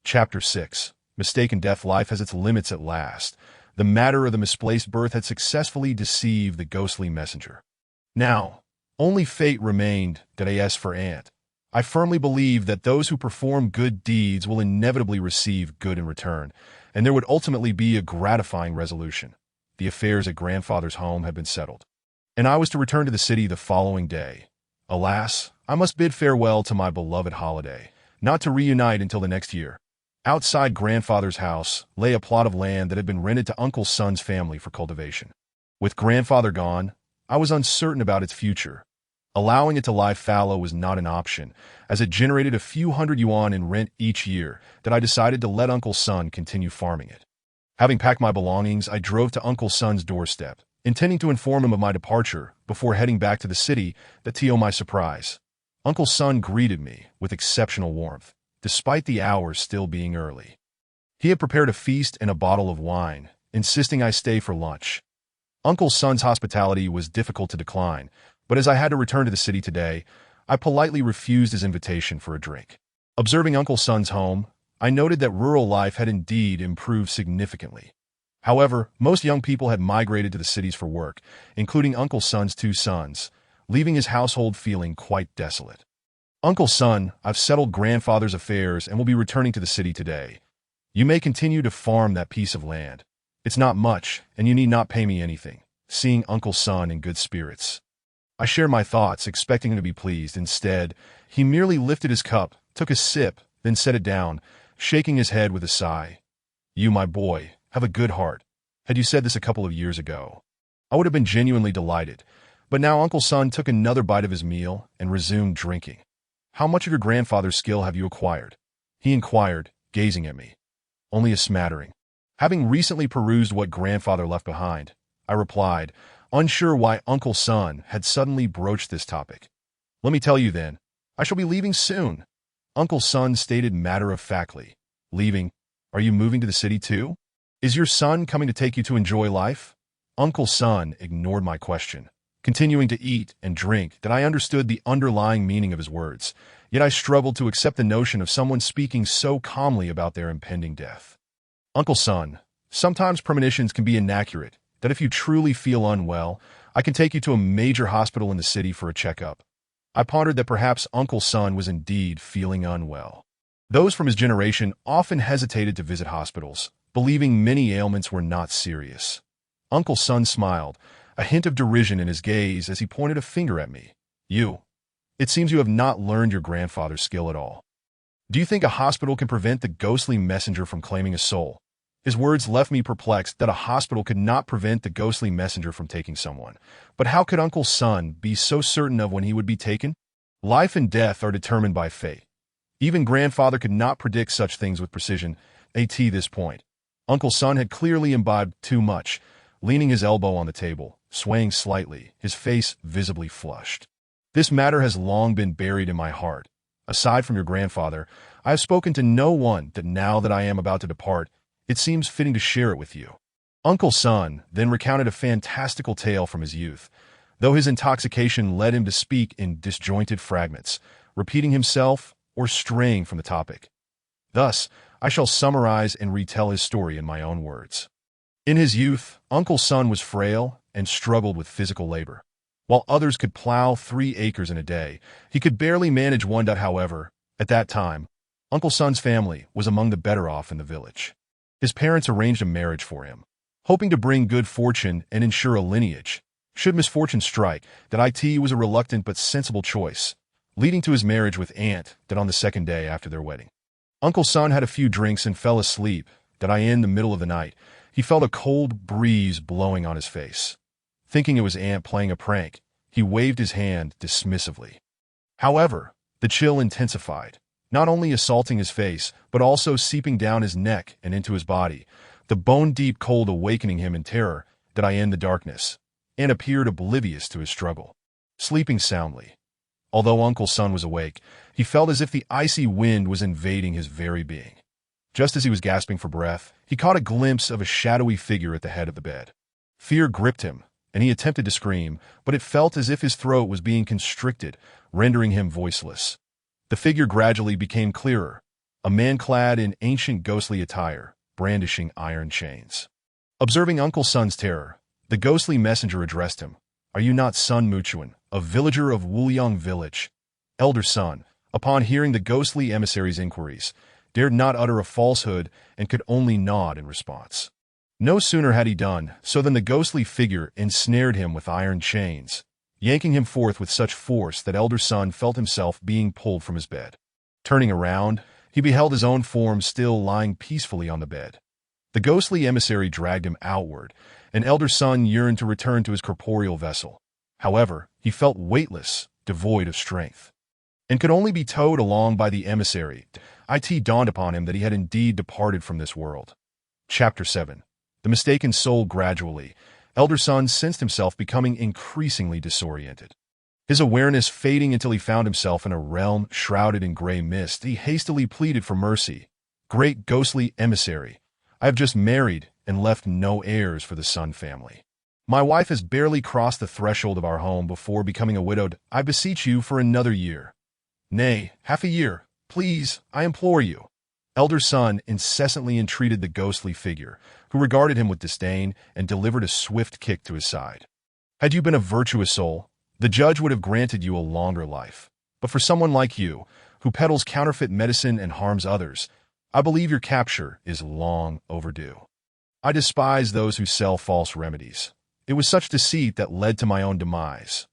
A: Chapter 6. Mistaken death. Life has its limits at last. The matter of the misplaced birth had successfully deceived the ghostly messenger. Now, only fate remained. As for Ant, I firmly believe that those who perform good deeds will inevitably receive good in return, and there would ultimately be a gratifying resolution. The affairs at grandfather's home had been settled, and I was to return to the city the following day. Alas, I must bid farewell to my beloved holiday, not to reunite until the next year. Outside grandfather's house lay a plot of land that had been rented to Uncle Sun's family for cultivation. With grandfather gone, I was uncertain about its future. Allowing it to lie fallow was not an option, as it generated a few hundred yuan in rent each year. That I decided to let Uncle Sun continue farming it. Having packed my belongings, I drove to Uncle Sun's doorstep, intending to inform him of my departure before heading back to the city. To my surprise, Uncle Sun greeted me with exceptional warmth, despite the hours still being early. He had prepared a feast and a bottle of wine, insisting I stay for lunch. Uncle Sun's hospitality was difficult to decline, but as I had to return to the city today, I politely refused his invitation for a drink. Observing Uncle Sun's home, I noted that rural life had indeed improved significantly. However, most young people had migrated to the cities for work, including Uncle Sun's two sons, leaving his household feeling quite desolate. "Uncle Sun, I've settled grandfather's affairs and will be returning to the city today. You may continue to farm that piece of land. It's not much, and you need not pay me anything." Seeing Uncle Sun in good spirits, I shared my thoughts, expecting him to be pleased. Instead, he merely lifted his cup, took a sip, then set it down, shaking his head with a sigh. You, my boy, have a good heart. Had you said this a couple of years ago, I would have been genuinely delighted. But now Uncle Son took another bite of his meal and resumed drinking. How much of your grandfather's skill have you acquired? He inquired, gazing at me. Only a smattering. Having recently perused what grandfather left behind, I replied, unsure why Uncle Son had suddenly broached this topic. Let me tell you then, I shall be leaving soon. Uncle Son stated matter-of-factly. Leaving? Are you moving to the city too? Is your son coming to take you to enjoy life? Uncle Son ignored my question, continuing to eat and drink, that I understood the underlying meaning of his words, yet I struggled to accept the notion of someone speaking so calmly about their impending death. Uncle Son, sometimes premonitions can be inaccurate, that if you truly feel unwell, I can take you to a major hospital in the city for a checkup. I pondered that perhaps Uncle Son was indeed feeling unwell. Those from his generation often hesitated to visit hospitals, believing many ailments were not serious. Uncle Son smiled, a hint of derision in his gaze as he pointed a finger at me. You. It seems you have not learned your grandfather's skill at all. Do you think a hospital can prevent the ghostly messenger from claiming a soul? His words left me perplexed that a hospital could not prevent the ghostly messenger from taking someone. But how could Uncle Son be so certain of when he would be taken? Life and death are determined by fate. Even grandfather could not predict such things with precision. At this point, Uncle Son had clearly imbibed too much, leaning his elbow on the table, swaying slightly, his face visibly flushed. This matter has long been buried in my heart. Aside from your grandfather, I have spoken to no one that now that I am about to depart, it seems fitting to share it with you. Uncle Son then recounted a fantastical tale from his youth, though his intoxication led him to speak in disjointed fragments, repeating himself or straying from the topic. Thus, I shall summarize and retell his story in my own words. In his youth, Uncle Son was frail and struggled with physical labor. While others could plow 3 acres in a day, he could barely manage one. However, at that time, Uncle Son's family was among the better off in the village. His parents arranged a marriage for him, hoping to bring good fortune and ensure a lineage. Should misfortune strike, that it was a reluctant but sensible choice, leading to his marriage with Aunt that on the second day after their wedding. Uncle Son had a few drinks and fell asleep, that in the middle of the night, he felt a cold breeze blowing on his face. Thinking it was Aunt playing a prank, he waved his hand dismissively. However, the chill intensified, not only assaulting his face, but also seeping down his neck and into his body, the bone-deep cold awakening him in terror, that in the darkness, and appeared oblivious to his struggle, sleeping soundly. Although Uncle Son was awake, he felt as if the icy wind was invading his very being. Just as he was gasping for breath, he caught a glimpse of a shadowy figure at the head of the bed. Fear gripped him, and he attempted to scream, but it felt as if his throat was being constricted, rendering him voiceless. The figure gradually became clearer, a man clad in ancient ghostly attire, brandishing iron chains. Observing Uncle Son's terror, the ghostly messenger addressed him. Are you not Sun Muchuan, a villager of Wuliang village? Elder Son, upon hearing the ghostly emissary's inquiries, dared not utter a falsehood and could only nod in response. No sooner had he done so than the ghostly figure ensnared him with iron chains, yanking him forth with such force that Elder Son felt himself being pulled from his bed. Turning around, he beheld his own form still lying peacefully on the bed. The ghostly emissary dragged him outward, and Elder Son yearned to return to his corporeal vessel. However, he felt weightless, devoid of strength, and could only be towed along by the emissary. It dawned upon him that he had indeed departed from this world. Chapter 7. The mistaken soul. Gradually, Elder Son sensed himself becoming increasingly disoriented. His awareness fading until he found himself in a realm shrouded in gray mist. He hastily pleaded for mercy. Great ghostly emissary, I have just married and left no heirs for the Sun family. My wife has barely crossed the threshold of our home before becoming a widowed. I beseech you for another year. Nay, half a year. Please, I implore you. Elder Son incessantly entreated the ghostly figure, who regarded him with disdain and delivered a swift kick to his side. Had you been a virtuous soul, the judge would have granted you a longer life. But for someone like you, who peddles counterfeit medicine and harms others, I believe your capture is long overdue. I despise those who sell false remedies. It was such deceit that led to my own demise.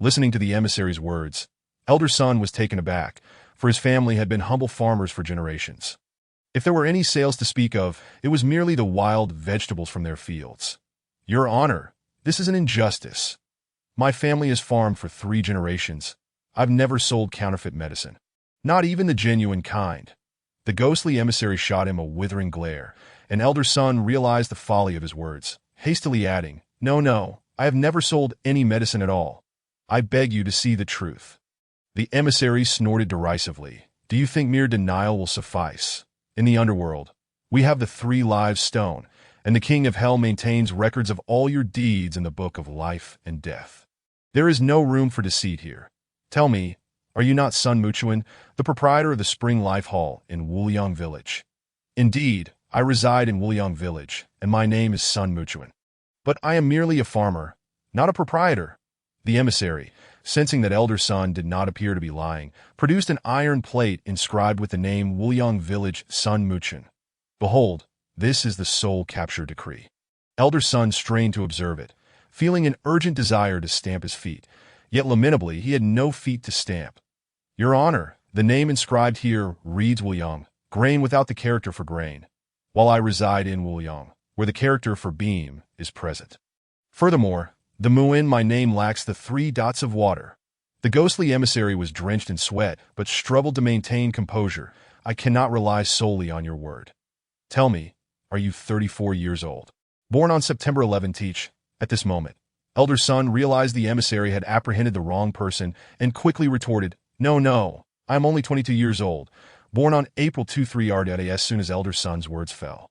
A: Listening to the emissary's words, elder son was taken aback, for his family had been humble farmers for generations. If there were any sales to speak of, it was merely the wild vegetables from their fields. Your Honor, this is an injustice. My family has farmed for 3 generations. I've never sold counterfeit medicine. Not even the genuine kind. The ghostly emissary shot him a withering glare, and elder son realized the folly of his words, hastily adding, No, I have never sold any medicine at all. I beg you to see the truth. The emissary snorted derisively. Do you think mere denial will suffice? In the underworld, we have the 3 live stone, and the king of hell maintains records of all your deeds in the book of life and death. There is no room for deceit here. Tell me, are you not Sun Muchuan, the proprietor of the Spring Life Hall in Wuliang Village? Indeed, I reside in Wuliang Village, and my name is Sun Muchuan. But I am merely a farmer, not a proprietor. The emissary, sensing that elder son did not appear to be lying, produced an iron plate inscribed with the name Wuliang Village Sun Muchuan. Behold, this is the soul capture decree. Elder son strained to observe it, feeling an urgent desire to stamp his feet, yet lamentably he had no feet to stamp. Your Honor, the name inscribed here reads Wuliang, grain without the character for grain, while I reside in Wuliang, where the character for beam is present. Furthermore, the Muin my name lacks the 3 dots of water. The ghostly emissary was drenched in sweat, but struggled to maintain composure. I cannot rely solely on your word. Tell me, are you 34 years old? Born on September 11 teach. At this moment, elder son realized the emissary had apprehended the wrong person and quickly retorted, No, I am only 22 years old, born on April 23 RDA. As soon as elder son's words fell,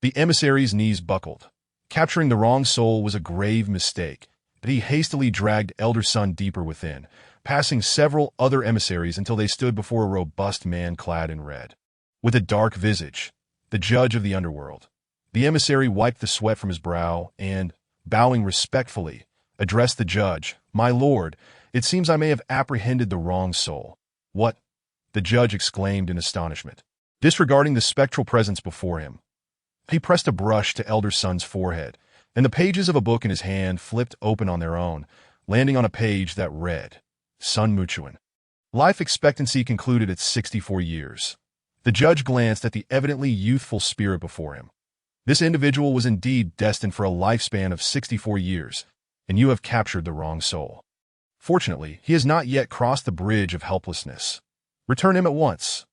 A: the emissary's knees buckled. Capturing the wrong soul was a grave mistake, but he hastily dragged elder son deeper within, passing several other emissaries until they stood before a robust man clad in red. With a dark visage, the judge of the underworld, the emissary wiped the sweat from his brow and, bowing respectfully, addressed the judge, My lord, it seems I may have apprehended the wrong soul. What? The judge exclaimed in astonishment. Disregarding the spectral presence before him, he pressed a brush to elder son's forehead, and the pages of a book in his hand flipped open on their own, landing on a page that read, Sun Muchuan. Life expectancy concluded at 64 years. The judge glanced at the evidently youthful spirit before him. This individual was indeed destined for a lifespan of 64 years, and you have captured the wrong soul. Fortunately, he has not yet crossed the bridge of helplessness. Return him at once.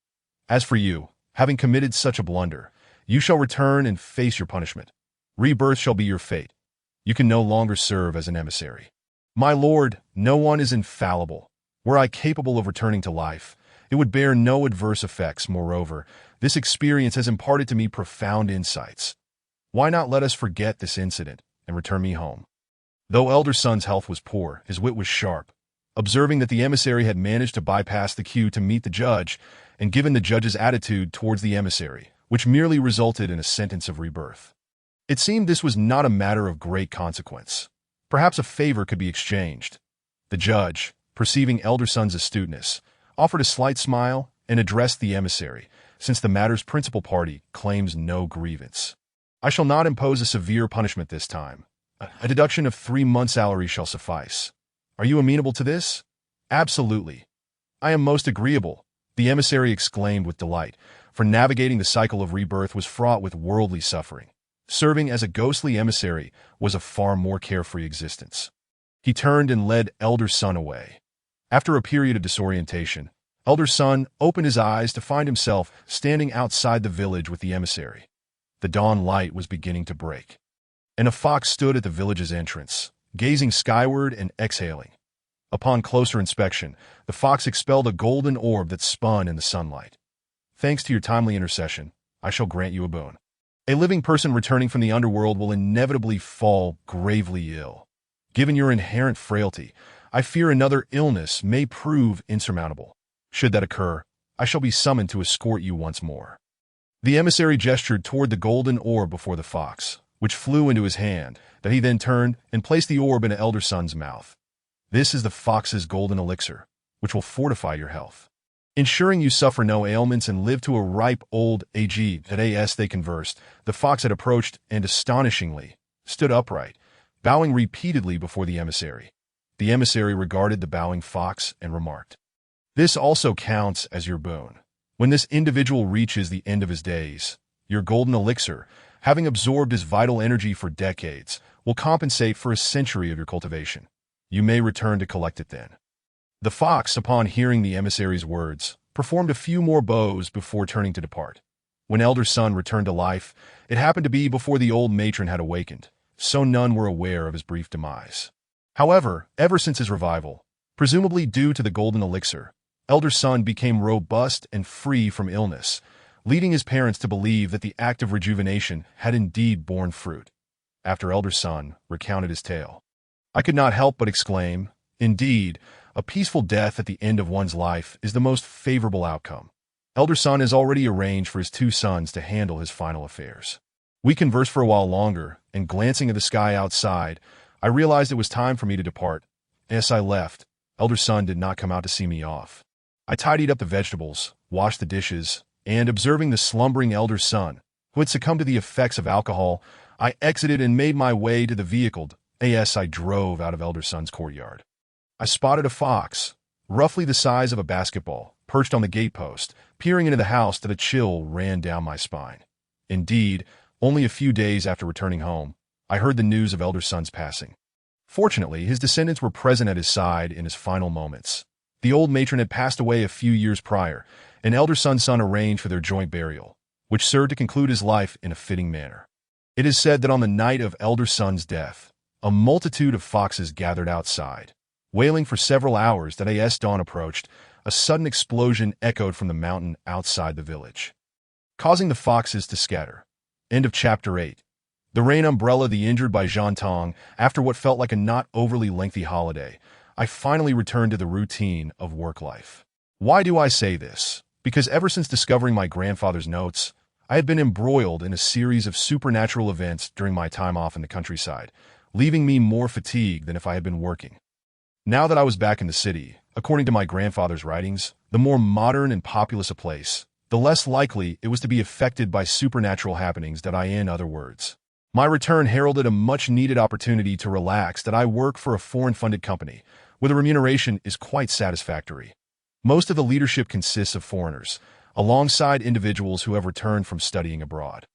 A: As for you, having committed such a blunder, you shall return and face your punishment. Rebirth shall be your fate. You can no longer serve as an emissary. My lord, no one is infallible. Were I capable of returning to life, it would bear no adverse effects. Moreover, this experience has imparted to me profound insights. Why not let us forget this incident and return me home? Though elder son's health was poor, his wit was sharp. Observing that the emissary had managed to bypass the queue to meet the judge, and given the judge's attitude towards the emissary, which merely resulted in a sentence of rebirth, it seemed this was not a matter of great consequence. Perhaps a favor could be exchanged. The judge, perceiving elder son's astuteness, offered a slight smile and addressed the emissary, since the matter's principal party claims no grievance. I shall not impose a severe punishment this time. A deduction of 3 months' salary shall suffice. Are you amenable to this? Absolutely. I am most agreeable, the emissary exclaimed with delight, for navigating the cycle of rebirth was fraught with worldly suffering. Serving as a ghostly emissary was a far more carefree existence. He turned and led elder son away. After a period of disorientation, elder son opened his eyes to find himself standing outside the village with the emissary. The dawn light was beginning to break, and a fox stood at the village's entrance, gazing skyward and exhaling. Upon closer inspection, the fox expelled a golden orb that spun in the sunlight. Thanks to your timely intercession, I shall grant you a boon. A living person returning from the underworld will inevitably fall gravely ill. Given your inherent frailty, I fear another illness may prove insurmountable. Should that occur, I shall be summoned to escort you once more. The emissary gestured toward the golden orb before the fox, which flew into his hand, that he then turned and placed the orb in elder son's mouth. This is the fox's golden elixir, which will fortify your health, ensuring you suffer no ailments and live to a ripe old age. As they conversed, the fox had approached and, astonishingly, stood upright, bowing repeatedly before the emissary. The emissary regarded the bowing fox and remarked, "This also counts as your boon. When this individual reaches the end of his days, your golden elixir, having absorbed his vital energy for decades, will compensate for a century of your cultivation. You may return to collect it then." The fox, upon hearing the emissary's words, performed a few more bows before turning to depart. When Elder Sun returned to life, it happened to be before the old matron had awakened, so none were aware of his brief demise. However, ever since his revival, presumably due to the golden elixir, Elder Sun became robust and free from illness, leading his parents to believe that the act of rejuvenation had indeed borne fruit. After Elder Sun recounted his tale, I could not help but exclaim, "Indeed, a peaceful death at the end of one's life is the most favorable outcome." Elder Sun has already arranged for his two sons to handle his final affairs. We conversed for a while longer, and glancing at the sky outside, I realized it was time for me to depart. As I left, Elder Sun did not come out to see me off. I tidied up the vegetables, washed the dishes, and observing the slumbering Elder Sun, who had succumbed to the effects of alcohol, I exited and made my way to the vehicle as I drove out of Elder Sun's courtyard. I spotted a fox, roughly the size of a basketball, perched on the gatepost, peering into the house that a chill ran down my spine. Indeed, only a few days after returning home, I heard the news of Elder Sun's passing. Fortunately, his descendants were present at his side in his final moments. The old matron had passed away a few years prior, and Elder Sun's son arranged for their joint burial, which served to conclude his life in a fitting manner. It is said that on the night of Elder Sun's death, a multitude of foxes gathered outside. Wailing for several hours that as dawn approached, a sudden explosion echoed from the mountain outside the village, causing the foxes to scatter. End of Chapter 8. The rain umbrella, the injured by Jean Tong. After what felt like a not overly lengthy holiday, I finally returned to the routine of work life. Why do I say this? Because ever since discovering my grandfather's notes, I had been embroiled in a series of supernatural events during my time off in the countryside, leaving me more fatigued than if I had been working. Now that I was back in the city, according to my grandfather's writings, the more modern and populous a place, the less likely it was to be affected by supernatural happenings. In other words, my return heralded a much-needed opportunity to relax. I work for a foreign-funded company, where the remuneration is quite satisfactory. Most of the leadership consists of foreigners, alongside individuals who have returned from studying abroad.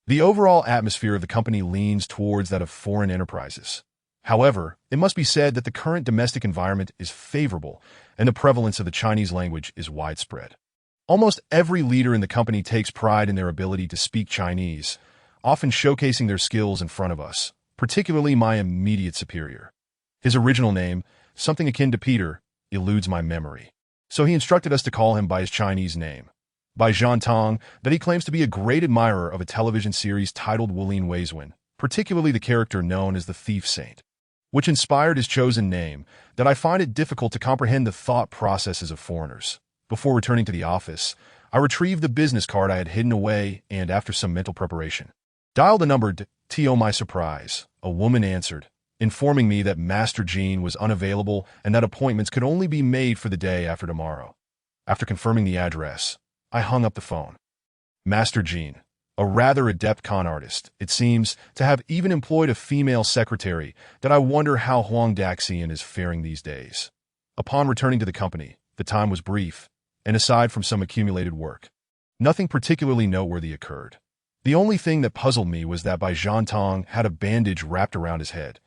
A: The overall atmosphere of the company leans towards that of foreign enterprises. However, it must be said that the current domestic environment is favorable, and the prevalence of the Chinese language is widespread. Almost every leader in the company takes pride in their ability to speak Chinese, often showcasing their skills in front of us, particularly my immediate superior. His original name, something akin to Peter, eludes my memory, so he instructed us to call him by his Chinese name, by Jean Tong, that he claims to be a great admirer of a television series titled Wulin Weizun, particularly the character known as the Thief Saint, which inspired his chosen name. That I find it difficult to comprehend the thought processes of foreigners. Before returning to the office, I retrieved the business card I had hidden away and, after some mental preparation, dialed the number. To my surprise, a woman answered, informing me that Master Jean was unavailable and that appointments could only be made for the day after tomorrow. After confirming the address, I hung up the phone. Master Jean, a rather adept con artist, it seems, to have even employed a female secretary. That I wonder how Huang Daxian is faring these days. Upon returning to the company, the time was brief, and aside from some accumulated work, nothing particularly noteworthy occurred. The only thing that puzzled me was that Bai Jean Tong had a bandage wrapped around his head.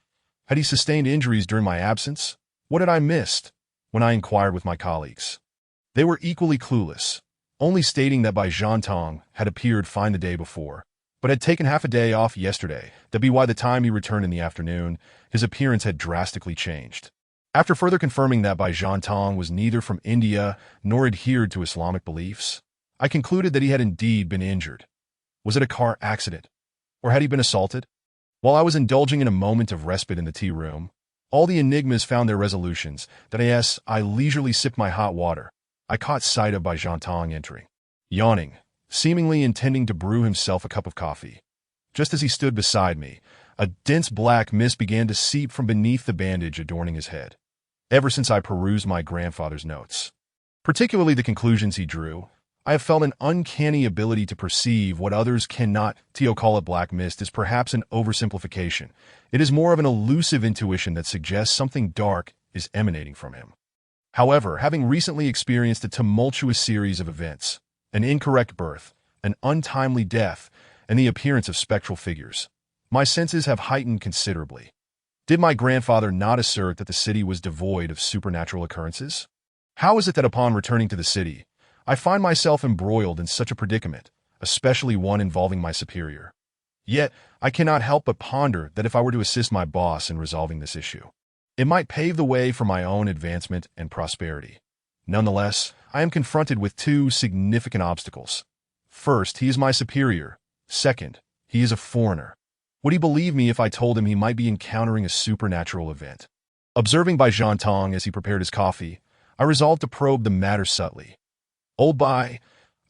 A: Had he sustained injuries during my absence? What had I missed? When I inquired with my colleagues, they were equally clueless, only stating that Bai Jean Tong had appeared fine the day before, but had taken half a day off yesterday. That by the time he returned in the afternoon, his appearance had drastically changed. After further confirming that Bai Jean Tong was neither from India nor adhered to Islamic beliefs, I concluded that he had indeed been injured. Was it a car accident? Or had he been assaulted? While I was indulging in a moment of respite in the tea room, all the enigmas found their resolutions. As I leisurely sipped my hot water, I caught sight of Bai Jean Tong entering, yawning, seemingly intending to brew himself a cup of coffee. Just as he stood beside me, a dense black mist began to seep from beneath the bandage adorning his head. Ever since I perused my grandfather's notes, particularly the conclusions he drew, I have felt an uncanny ability to perceive what others cannot. To call it black mist is perhaps an oversimplification. It is more of an elusive intuition that suggests something dark is emanating from him. However, having recently experienced a tumultuous series of events, an incorrect birth, an untimely death, and the appearance of spectral figures, my senses have heightened considerably. Did my grandfather not assert that the city was devoid of supernatural occurrences? How is it that upon returning to the city, I find myself embroiled in such a predicament, especially one involving my superior? Yet, I cannot help but ponder that if I were to assist my boss in resolving this issue, it might pave the way for my own advancement and prosperity. Nonetheless, I am confronted with two significant obstacles. First, he is my superior. Second, he is a foreigner. Would he believe me if I told him he might be encountering a supernatural event? Observing Bai Tong as he prepared his coffee, I resolved to probe the matter subtly. Old Bai,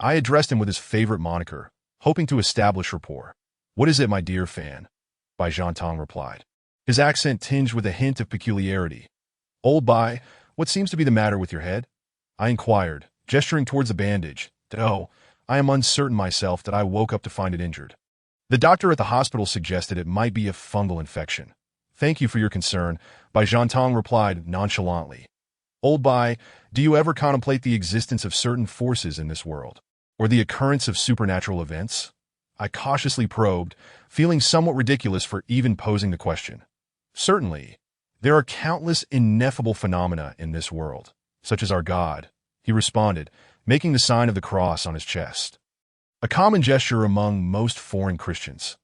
A: I addressed him with his favorite moniker, hoping to establish rapport. What is it, my dear fan? Bai Tong replied, his accent tinged with a hint of peculiarity. Old Bai, what seems to be the matter with your head? I inquired, gesturing towards the bandage. Oh, I am uncertain myself that I woke up to find it injured. The doctor at the hospital suggested it might be a fungal infection. Thank you for your concern, Bai Tong replied nonchalantly. Old Bai, do you ever contemplate the existence of certain forces in this world, or the occurrence of supernatural events? I cautiously probed, feeling somewhat ridiculous for even posing the question. Certainly, there are countless ineffable phenomena in this world, such as our God, he responded, making the sign of the cross on his chest. A common gesture among most foreign Christians.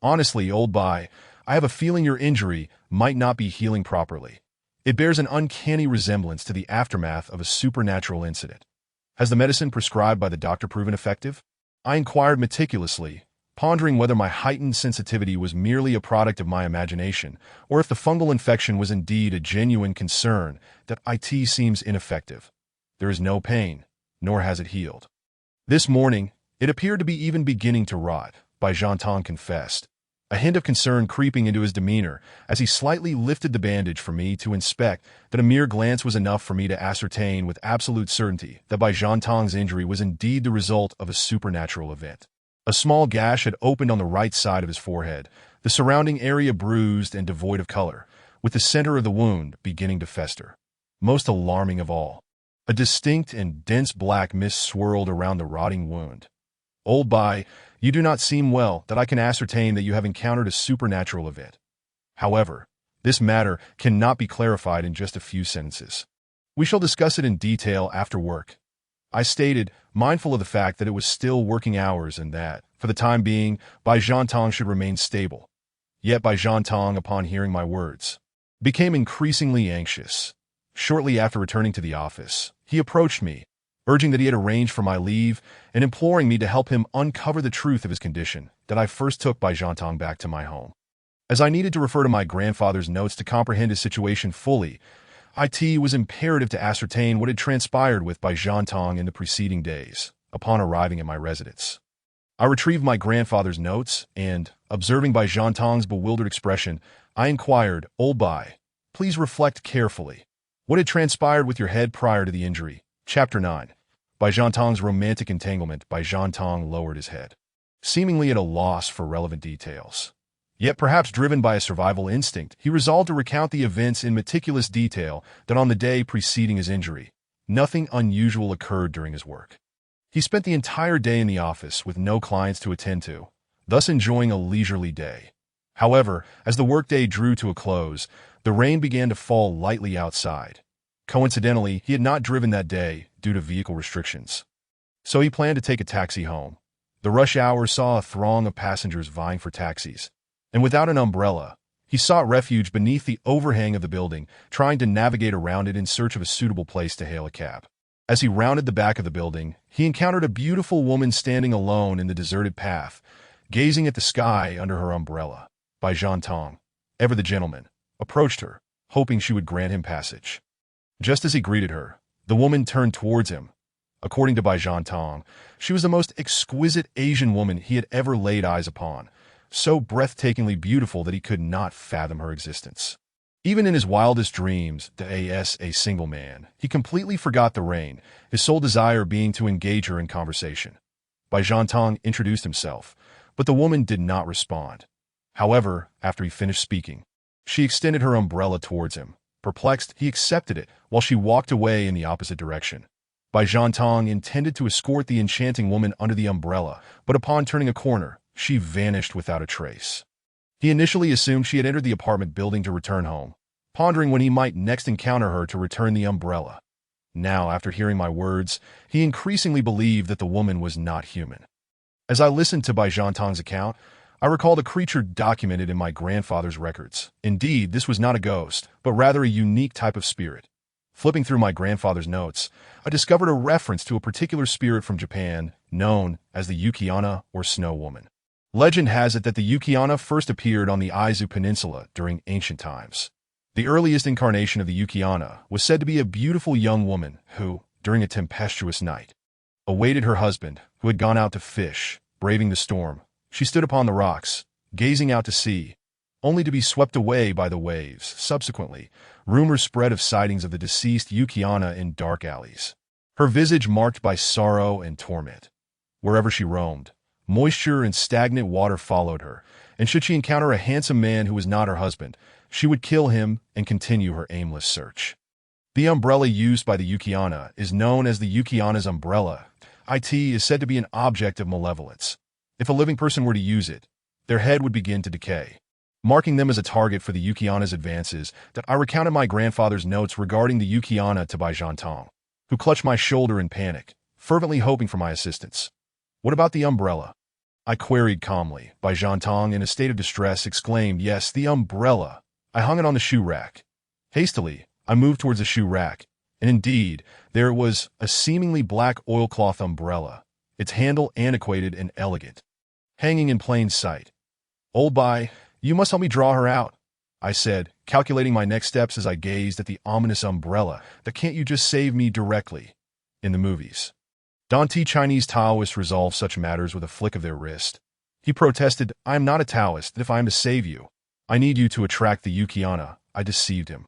A: Honestly, Old Bai, I have a feeling your injury might not be healing properly. It bears an uncanny resemblance to the aftermath of a supernatural incident. Has the medicine prescribed by the doctor proven effective? I inquired meticulously, pondering whether my heightened sensitivity was merely a product of my imagination, or if the fungal infection was indeed a genuine concern that it seems ineffective. There is no pain, nor has it healed. This morning, it appeared to be even beginning to rot, Bai Tong confessed, a hint of concern creeping into his demeanor as he slightly lifted the bandage for me to inspect. That a mere glance was enough for me to ascertain with absolute certainty that Bai Tong's injury was indeed the result of a supernatural event. A small gash had opened on the right side of his forehead, the surrounding area bruised and devoid of color, with the center of the wound beginning to fester. Most alarming of all, a distinct and dense black mist swirled around the rotting wound. Old Bai, you do not seem well, that I can ascertain that you have encountered a supernatural event. However, this matter cannot be clarified in just a few sentences. We shall discuss it in detail after work, I stated, mindful of the fact that it was still working hours and that, for the time being, Bai Tong should remain stable. Yet Bai Tong, upon hearing my words, became increasingly anxious. Shortly after returning to the office, he approached me, urging that he had arranged for my leave and imploring me to help him uncover the truth of his condition. That I first took Bai Tong back to my home, as I needed to refer to my grandfather's notes to comprehend his situation fully. It was imperative to ascertain what had transpired with Bai Tong in the preceding days, upon arriving at my residence. I retrieved my grandfather's notes and, observing Bai Tong's bewildered expression, I inquired, Old Bai, please reflect carefully. What had transpired with your head prior to the injury? Chapter 9. Bai Tong's romantic entanglement. Bai Tong lowered his head, seemingly at a loss for relevant details. Yet perhaps driven by a survival instinct, he resolved to recount the events in meticulous detail. That on the day preceding his injury, nothing unusual occurred during his work. He spent the entire day in the office with no clients to attend to, thus enjoying a leisurely day. However, as the workday drew to a close, the rain began to fall lightly outside. Coincidentally, he had not driven that day due to vehicle restrictions, so he planned to take a taxi home. The rush hour saw a throng of passengers vying for taxis, and without an umbrella, he sought refuge beneath the overhang of the building, trying to navigate around it in search of a suitable place to hail a cab. As he rounded the back of the building, he encountered a beautiful woman standing alone in the deserted path, gazing at the sky under her umbrella. Bai Tong, ever the gentleman, approached her, hoping she would grant him passage. Just as he greeted her, the woman turned towards him. According to Bai Tong, she was the most exquisite Asian woman he had ever laid eyes upon, so breathtakingly beautiful that he could not fathom her existence. Even in his wildest dreams, as a single man, he completely forgot the rain, his sole desire being to engage her in conversation. Bai Tong introduced himself, but the woman did not respond. However, after he finished speaking, she extended her umbrella towards him, Perplexed, he accepted it, while she walked away in the opposite direction. Bai Zhantong intended to escort the enchanting woman under the umbrella, but upon turning a corner, she vanished without a trace. He initially assumed she had entered the apartment building to return home, pondering when he might next encounter her to return the umbrella. Now, after hearing my words, he increasingly believed that the woman was not human. As I listened to Bai Zhantong's account, I recalled a creature documented in my grandfather's records. Indeed, this was not a ghost, but rather a unique type of spirit. Flipping through my grandfather's notes, I discovered a reference to a particular spirit from Japan known as the Yuki-onna or Snow Woman. Legend has it that the Yuki-onna first appeared on the Aizu Peninsula during ancient times. The earliest incarnation of the Yuki-onna was said to be a beautiful young woman who, during a tempestuous night, awaited her husband, who had gone out to fish. Braving the storm, she stood upon the rocks, gazing out to sea, only to be swept away by the waves. Subsequently, rumors spread of sightings of the deceased Yuki-onna in dark alleys, her visage marked by sorrow and torment. Wherever she roamed, moisture and stagnant water followed her, and should she encounter a handsome man who was not her husband, she would kill him and continue her aimless search. The umbrella used by the Yuki-onna is known as the Yuki-onna's umbrella. It is said to be an object of malevolence. If a living person were to use it, their head would begin to decay, marking them as a target for the Yuki-onna's advances. That I recounted my grandfather's notes regarding the Yuki-onna to Bai Zhantong, who clutched my shoulder in panic, fervently hoping for my assistance. "What about the umbrella?" I queried calmly. Bai Zhantong, in a state of distress, exclaimed, "Yes, the umbrella. I hung it on the shoe rack." Hastily, I moved towards the shoe rack, and indeed, there it was, a seemingly black oilcloth umbrella, its handle antiquated and elegant, hanging in plain sight. "Old Bai, you must help me draw her out," I said, calculating my next steps as I gazed at the ominous umbrella. "That can't you just save me directly?" In the movies, Dante Chinese Taoists resolve such matters with a flick of their wrist. He protested, "I am not a Taoist, and if I am to save you, I need you to attract the Yuki-onna." I deceived him.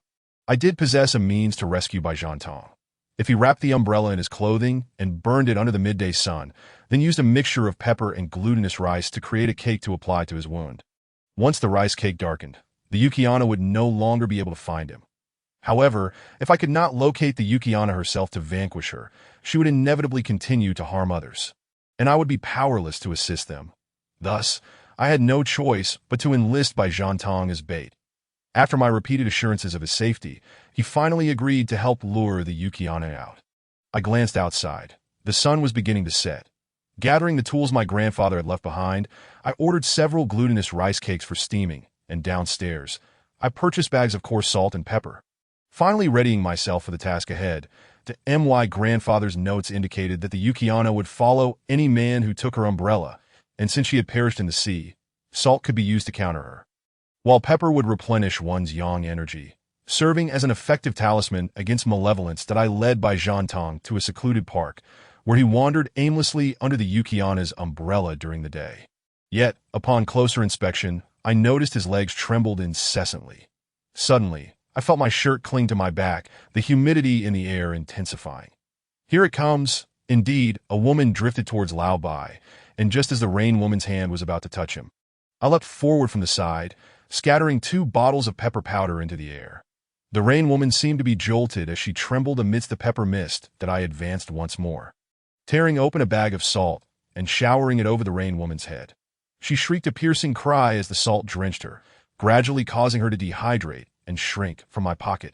A: I did possess a means to rescue Bai Zhantong. If he wrapped the umbrella in his clothing and burned it under the midday sun, then used a mixture of pepper and glutinous rice to create a cake to apply to his wound. Once the rice cake darkened, the Yuki-onna would no longer be able to find him. However, if I could not locate the Yuki-onna herself to vanquish her, she would inevitably continue to harm others, and I would be powerless to assist them. Thus, I had no choice but to enlist Bai Zhantong as bait. After my repeated assurances of his safety, he finally agreed to help lure the Yuki-onna out. I glanced outside. The sun was beginning to set. Gathering the tools my grandfather had left behind, I ordered several glutinous rice cakes for steaming, and downstairs, I purchased bags of coarse salt and pepper. Finally readying myself for the task ahead, my grandfather's notes indicated that the Yuki-onna would follow any man who took her umbrella, and since she had perished in the sea, salt could be used to counter her, while pepper would replenish one's yang energy, serving as an effective talisman against malevolence. That I led Bai Zhantong to a secluded park, where he wandered aimlessly under the Yuki-onna's umbrella during the day. Yet, upon closer inspection, I noticed his legs trembled incessantly. Suddenly, I felt my shirt cling to my back, the humidity in the air intensifying. "Here it comes!" Indeed, a woman drifted towards Lao Bai, and just as the rain woman's hand was about to touch him, I leapt forward from the side, scattering 2 bottles of pepper powder into the air. The rain woman seemed to be jolted as she trembled amidst the pepper mist. That I advanced once more, tearing open a bag of salt and showering it over the rain woman's head. She shrieked a piercing cry as the salt drenched her, gradually causing her to dehydrate and shrink. From my pocket,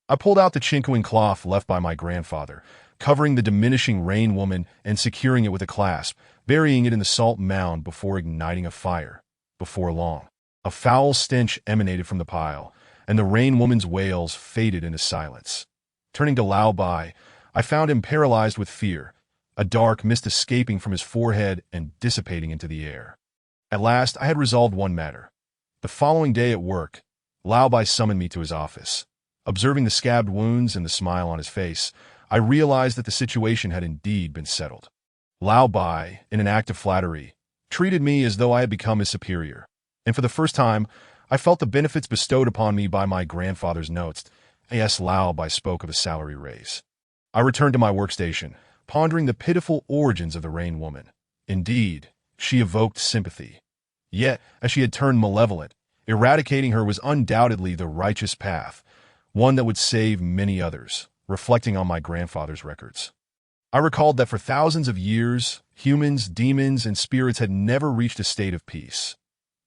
A: I pulled out the chinkoing cloth left by my grandfather, covering the diminishing rain woman and securing it with a clasp, burying it in the salt mound before igniting a fire. Before long, a foul stench emanated from the pile, and the rain woman's wails faded into silence. Turning to Lao Bai, I found him paralyzed with fear, a dark mist escaping from his forehead and dissipating into the air. At last, I had resolved one matter. The following day at work, Lao Bai summoned me to his office. Observing the scabbed wounds and the smile on his face, I realized that the situation had indeed been settled. Lao Bai, in an act of flattery, treated me as though I had become his superior, and for the first time, I felt the benefits bestowed upon me by my grandfather's notes. Yes, Lao Bai spoke of a salary raise. I returned to my workstation, pondering the pitiful origins of the rain woman. Indeed, she evoked sympathy. Yet, as she had turned malevolent, eradicating her was undoubtedly the righteous path. one that would save many others, reflecting on my grandfather's records. I recalled that for thousands of years, humans, demons, and spirits had never reached a state of peace.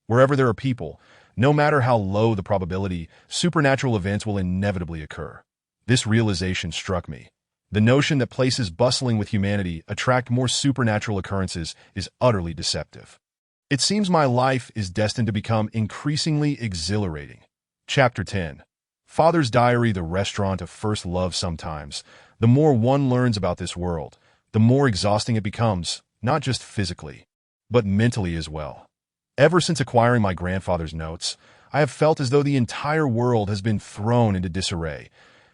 A: Wherever there are people, no matter how low the probability, supernatural events will inevitably occur. This realization struck me. The notion that places bustling with humanity attract more supernatural occurrences is utterly deceptive. It seems my life is destined to become increasingly exhilarating. Chapter 10. Father's Diary, the restaurant of first love. Sometimes, the more one learns about this world, the more exhausting it becomes, not just physically, but mentally as well. Ever since acquiring my grandfather's notes, I have felt as though the entire world has been thrown into disarray.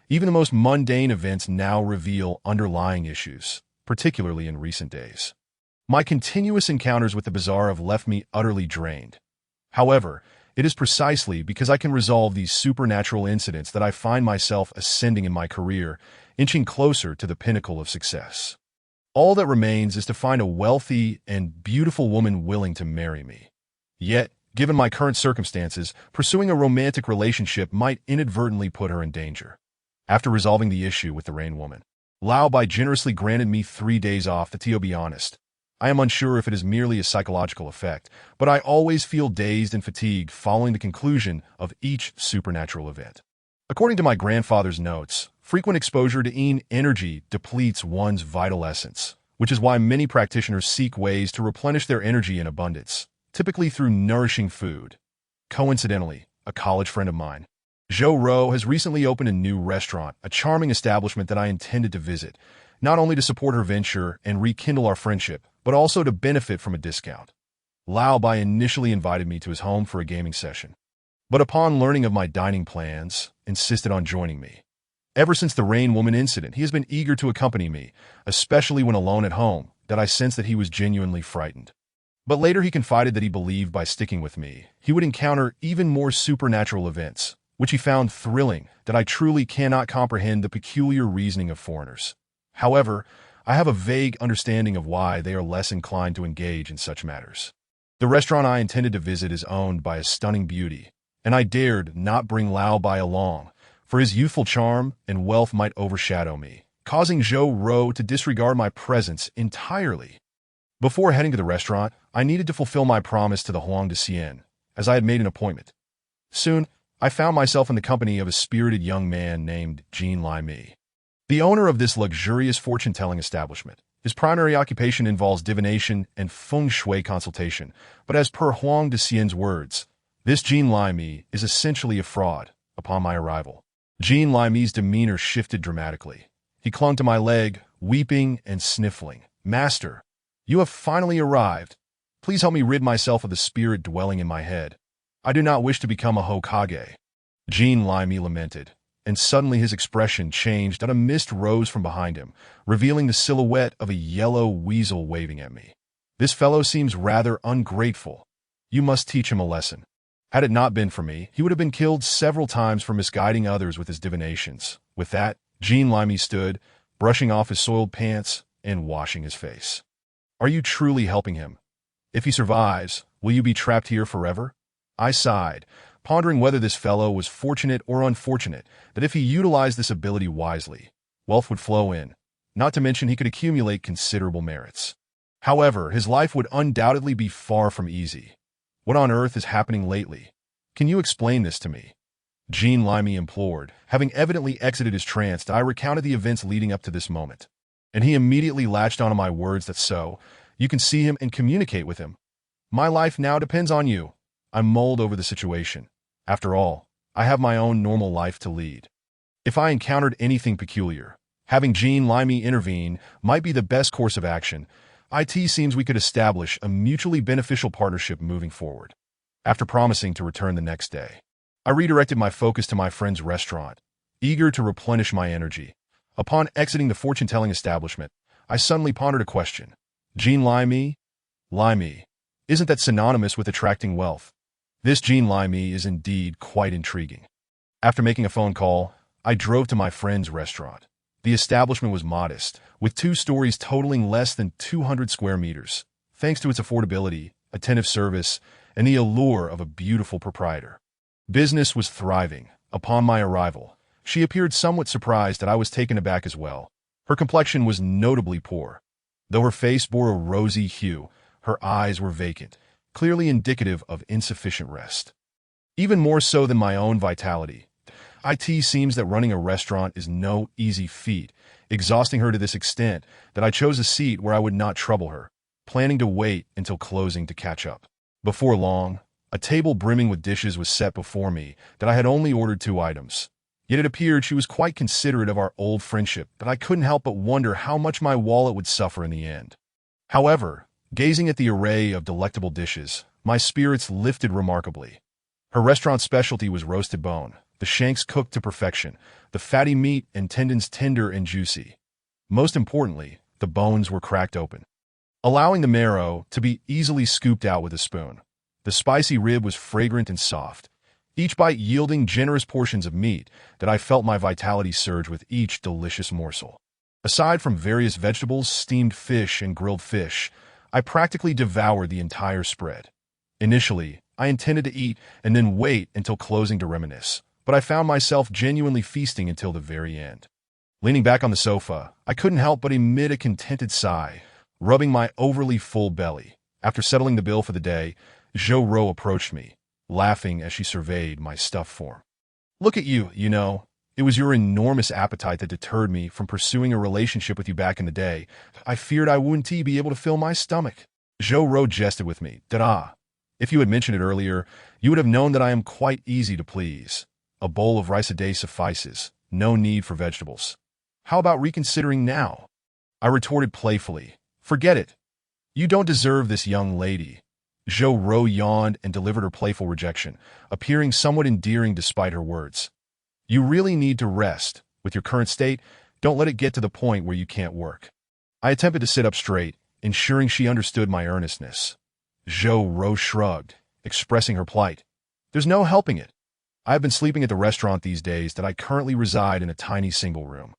A: Even the most mundane events now reveal underlying issues, particularly in recent days. My continuous encounters with the bizarre have left me utterly drained. However, it is precisely because I can resolve these supernatural incidents that I find myself ascending in my career, inching closer to the pinnacle of success. All that remains is to find a wealthy and beautiful woman willing to marry me. Yet, given my current circumstances, pursuing a romantic relationship might inadvertently put her in danger. After resolving the issue with the Rain Woman, Lao Bai generously granted me 3 days off. To be honest, I am unsure if it is merely a psychological effect, but I always feel dazed and fatigued following the conclusion of each supernatural event. According to my grandfather's notes, frequent exposure to yin energy depletes one's vital essence, which is why many practitioners seek ways to replenish their energy in abundance, typically through nourishing food. Coincidentally, a college friend of mine, Zhou Ro, has recently opened a new restaurant, a charming establishment that I intended to visit, not only to support her venture and rekindle our friendship, but also to benefit from a discount. Lao Bai initially invited me to his home for a gaming session, but upon learning of my dining plans, insisted on joining me. Ever since the Rain Woman incident, he has been eager to accompany me, especially when alone at home, that I sensed that he was genuinely frightened. But later he confided that he believed by sticking with me, he would encounter even more supernatural events, which he found thrilling. That I truly cannot comprehend the peculiar reasoning of foreigners. However, I have a vague understanding of why they are less inclined to engage in such matters. The restaurant I intended to visit is owned by a stunning beauty, and I dared not bring Lao Bai along, for his youthful charm and wealth might overshadow me, causing Zhou Ro to disregard my presence entirely. Before heading to the restaurant, I needed to fulfill my promise to the Huang de Xian, as I had made an appointment. Soon, I found myself in the company of a spirited young man named Jean Lai Mi, the owner of this luxurious fortune-telling establishment. His primary occupation involves divination and feng shui consultation, but as per Huang de Xian's words, this Jean Lai Mi is essentially a fraud. Upon my arrival, Jean Lai Mi's demeanor shifted dramatically. He clung to my leg, weeping and sniffling. "Master, you have finally arrived. Please help me rid myself of the spirit dwelling in my head. I do not wish to become a Hokage." Jean Lai Mi lamented, and suddenly his expression changed and a mist rose from behind him, revealing the silhouette of a yellow weasel waving at me. "This fellow seems rather ungrateful. You must teach him a lesson." Had it not been for me, he would have been killed several times for misguiding others with his divinations. With that, Jean Lai Mi stood, brushing off his soiled pants and washing his face. "Are you truly helping him? If he survives, will you be trapped here forever?" I sighed, pondering whether this fellow was fortunate or unfortunate, that if he utilized this ability wisely, wealth would flow in, not to mention he could accumulate considerable merits. However, his life would undoubtedly be far from easy. "What on earth is happening lately? Can you explain this to me?" Jean Lai Mi implored. Having evidently exited his trance, I recounted the events leading up to this moment, and he immediately latched onto my words that so, you can see him and communicate with him. "My life now depends on you." I mulled over the situation. After all, I have my own normal life to lead. If I encountered anything peculiar, having Jean Lai Mi intervene might be the best course of action. It seems we could establish a mutually beneficial partnership moving forward. After promising to return the next day, I redirected my focus to my friend's restaurant, eager to replenish my energy. Upon exiting the fortune-telling establishment, I suddenly pondered a question. Jean Lai Mi? Lai Mi. Isn't that synonymous with attracting wealth? This Jean Lai Mi is indeed quite intriguing. After making a phone call, I drove to my friend's restaurant. The establishment was modest, with 2 stories totaling less than 200 square meters, thanks to its affordability, attentive service, and the allure of a beautiful proprietor. Business was thriving. Upon my arrival, She appeared somewhat surprised that I was taken aback as well. Her complexion was notably poor. Though her face bore a rosy hue, her eyes were vacant, clearly indicative of insufficient rest. Even more so than my own vitality, it seems that running a restaurant is no easy feat, exhausting her to this extent that I chose a seat where I would not trouble her, planning to wait until closing to catch up. Before long, a table brimming with dishes was set before me that I had only ordered 2 items. Yet it appeared she was quite considerate of our old friendship that I couldn't help but wonder how much my wallet would suffer in the end. However, gazing at the array of delectable dishes, my spirits lifted remarkably. Her restaurant specialty was roasted bone, the shanks cooked to perfection, the fatty meat and tendons tender and juicy. Most importantly, the bones were cracked open, allowing the marrow to be easily scooped out with a spoon. The spicy rib was fragrant and soft, each bite yielding generous portions of meat that I felt my vitality surge with each delicious morsel. Aside from various vegetables, steamed fish, and grilled fish, I practically devoured the entire spread. Initially, I intended to eat and then wait until closing to reminisce, but I found myself genuinely feasting until the very end. Leaning back on the sofa, I couldn't help but emit a contented sigh, rubbing my overly full belly. After settling the bill for the day, Zhou Ro approached me, laughing as she surveyed my stuffed form. "Look at you, It was your enormous appetite that deterred me from pursuing a relationship with you back in the day. I feared I wouldn't be able to fill my stomach." Zhou Ro jested with me. "Da-da. If you had mentioned it earlier, you would have known that I am quite easy to please. A bowl of rice a day suffices. No need for vegetables. How about reconsidering now?" I retorted playfully. "Forget it. You don't deserve this young lady." Zhou Ro yawned and delivered her playful rejection, appearing somewhat endearing despite her words. "You really need to rest. With your current state, don't let it get to the point where you can't work." I attempted to sit up straight, ensuring she understood my earnestness. Zhou Ro shrugged, expressing her plight. "There's no helping it. I have been sleeping at the restaurant these days that I currently reside in a tiny single room.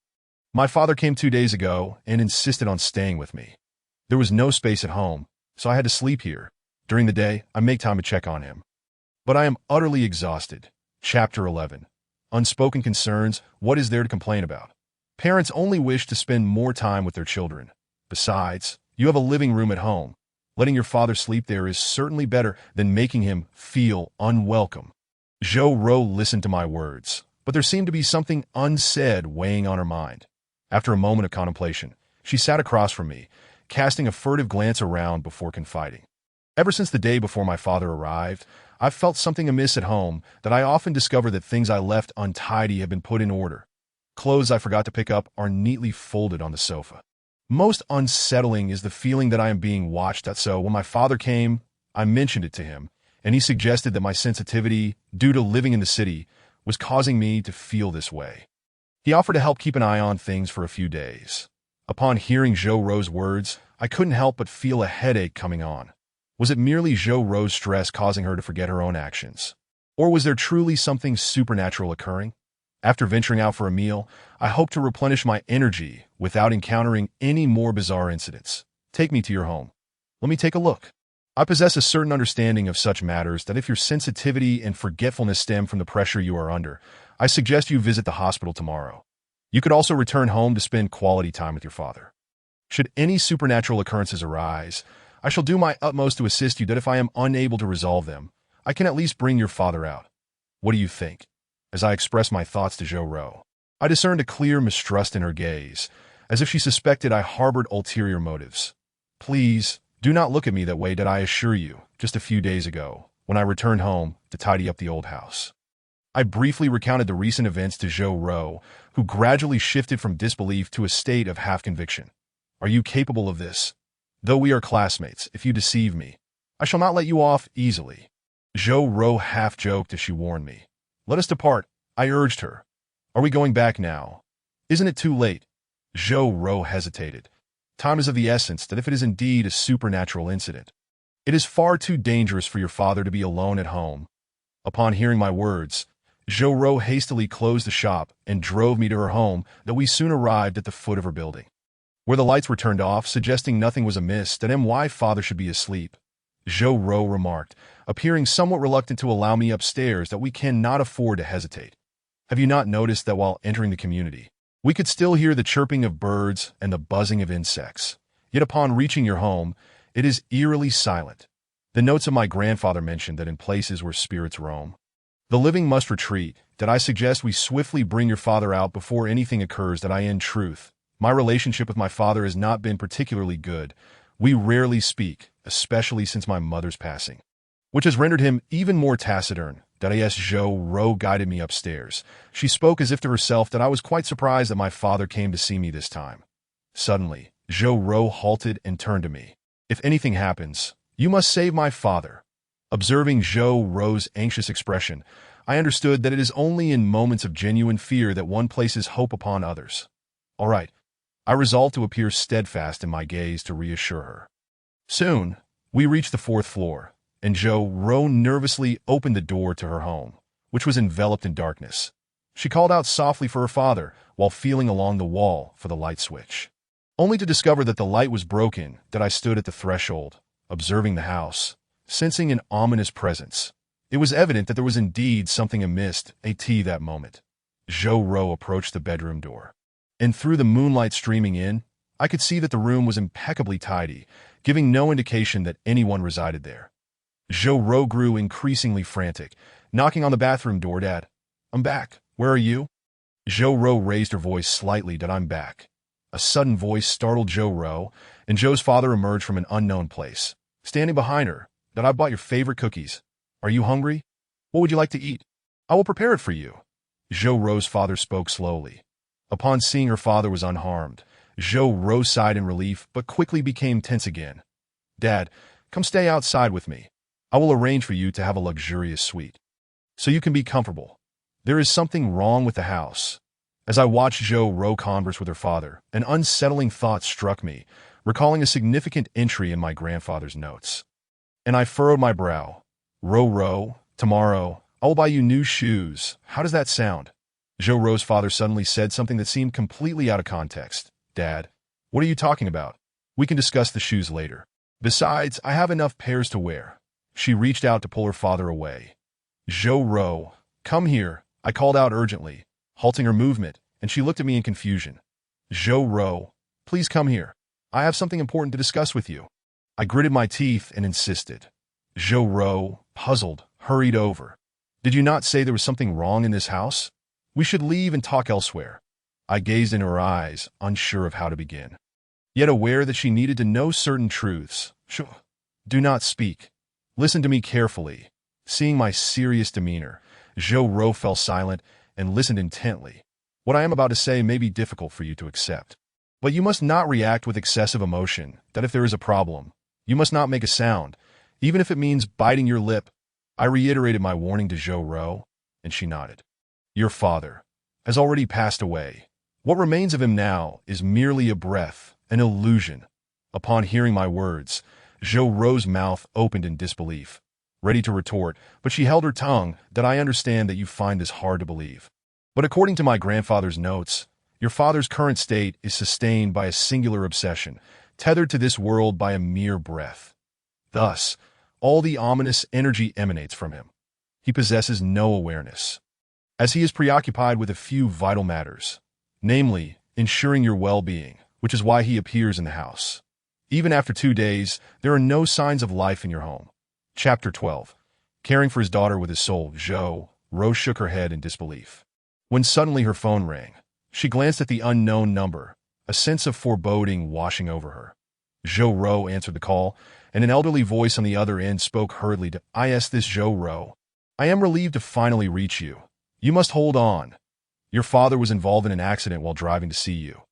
A: My father came 2 days ago and insisted on staying with me. There was no space at home, so I had to sleep here. During the day, I make time to check on him. But I am utterly exhausted." Chapter 11. Unspoken concerns. What is there to complain about? Parents only wish to spend more time with their children. Besides, you have a living room at home. Letting your father sleep there is certainly better than making him feel unwelcome. Zhou Ro listened to my words, but there seemed to be something unsaid weighing on her mind. After a moment of contemplation, she sat across from me, casting a furtive glance around before confiding. "Ever since the day before my father arrived, I've felt something amiss at home that I often discover that things I left untidy have been put in order. Clothes I forgot to pick up are neatly folded on the sofa. Most unsettling is the feeling that I am being watched. So when my father came, I mentioned it to him, and he suggested that my sensitivity, due to living in the city, was causing me to feel this way. He offered to help keep an eye on things for a few days. Upon hearing Zhou Ro's words, I couldn't help but feel a headache coming on. Was it merely Zhou Ro's stress causing her to forget her own actions? Or was there truly something supernatural occurring? After venturing out for a meal, I hoped to replenish my energy without encountering any more bizarre incidents. "Take me to your home. Let me take a look." I possess a certain understanding of such matters that if your sensitivity and forgetfulness stem from the pressure you are under, I suggest you visit the hospital tomorrow. You could also return home to spend quality time with your father. Should any supernatural occurrences arise, I shall do my utmost to assist you that if I am unable to resolve them, I can at least bring your father out. What do you think? As I expressed my thoughts to Zhou Ro, I discerned a clear mistrust in her gaze, as if she suspected I harbored ulterior motives. "Please, do not look at me that way, that I assure you, just a few days ago, when I returned home to tidy up the old house." I briefly recounted the recent events to Zhou Ro, who gradually shifted from disbelief to a state of half-conviction. "Are you capable of this? Though we are classmates, if you deceive me, I shall not let you off easily." Zhou Ro half-joked as she warned me. "Let us depart," I urged her. "Are we going back now? Isn't it too late?" Zhou Ro hesitated. "Time is of the essence that if it is indeed a supernatural incident, it is far too dangerous for your father to be alone at home." Upon hearing my words, Zhou Ro hastily closed the shop and drove me to her home, though we soon arrived at the foot of her building, where the lights were turned off, suggesting nothing was amiss, that why father should be asleep. Zhou Ro remarked, appearing somewhat reluctant to allow me upstairs, that we cannot afford to hesitate. Have you not noticed that while entering the community, we could still hear the chirping of birds and the buzzing of insects? Yet upon reaching your home, it is eerily silent. The notes of my grandfather mentioned that in places where spirits roam, the living must retreat, that I suggest we swiftly bring your father out before anything occurs, that in truth, my relationship with my father has not been particularly good. We rarely speak, especially since my mother's passing, which has rendered him even more taciturn. Yes, Zhou Ro guided me upstairs. She spoke as if to herself that I was quite surprised that my father came to see me this time. Suddenly, Zhou Ro halted and turned to me. If anything happens, you must save my father. Observing Zhou Ro's anxious expression, I understood that it is only in moments of genuine fear that one places hope upon others. All right. I resolved to appear steadfast in my gaze to reassure her. Soon, we reached the 4th floor, and Zhou Ro nervously opened the door to her home, which was enveloped in darkness. She called out softly for her father while feeling along the wall for the light switch, only to discover that the light was broken. That I stood at the threshold, observing the house, sensing an ominous presence. It was evident that there was indeed something amiss that moment. Zhou Ro approached the bedroom door, and through the moonlight streaming in, I could see that the room was impeccably tidy, giving no indication that anyone resided there. Zhou Ro grew increasingly frantic, knocking on the bathroom door. Dad, I'm back. Where are you? Zhou Ro raised her voice slightly. Dad, I'm back. A sudden voice startled Zhou Ro, and Zhou's father emerged from an unknown place, standing behind her. Dad, I bought your favorite cookies. Are you hungry? What would you like to eat? I will prepare it for you. Zhou Ro's father spoke slowly. Upon seeing her father was unharmed, Zhou Ro sighed in relief but quickly became tense again. Dad, come stay outside with me. I will arrange for you to have a luxurious suite, so you can be comfortable. There is something wrong with the house. As I watched Zhou Ro converse with her father, an unsettling thought struck me, recalling a significant entry in my grandfather's notes. And I furrowed my brow. Ro, tomorrow, I will buy you new shoes. How does that sound? Zhou Ro's father suddenly said something that seemed completely out of context. Dad, what are you talking about? We can discuss the shoes later. Besides, I have enough pairs to wear. She reached out to pull her father away. Zhou Ro, come here, I called out urgently, halting her movement, and she looked at me in confusion. Zhou Ro, please come here. I have something important to discuss with you. I gritted my teeth and insisted. Zhou Ro, puzzled, hurried over. Did you not say there was something wrong in this house? We should leave and talk elsewhere. I gazed into her eyes, unsure of how to begin, yet aware that she needed to know certain truths. Do not speak. Listen to me carefully. Seeing my serious demeanor, Zhou Ro fell silent and listened intently. What I am about to say may be difficult for you to accept, but you must not react with excessive emotion. That if there is a problem, you must not make a sound, even if it means biting your lip. I reiterated my warning to Zhou Ro, and she nodded. Your father has already passed away. What remains of him now is merely a breath, an illusion. Upon hearing my words, Zhou Ro's mouth opened in disbelief, ready to retort, but she held her tongue. That I understand that you find this hard to believe. But according to my grandfather's notes, your father's current state is sustained by a singular obsession, tethered to this world by a mere breath. Thus, all the ominous energy emanates from him. He possesses no awareness, as he is preoccupied with a few vital matters, namely, ensuring your well-being, which is why he appears in the house. Even after 2 days, there are no signs of life in your home. Chapter 12. Caring for his daughter with his soul, Zhou Ro shook her head in disbelief. When suddenly her phone rang, she glanced at the unknown number, a sense of foreboding washing over her. Zhou Ro answered the call, and an elderly voice on the other end spoke hurriedly to, "Is this Zhou Ro? I am relieved to finally reach you. You must hold on. Your father was involved in an accident while driving to see you.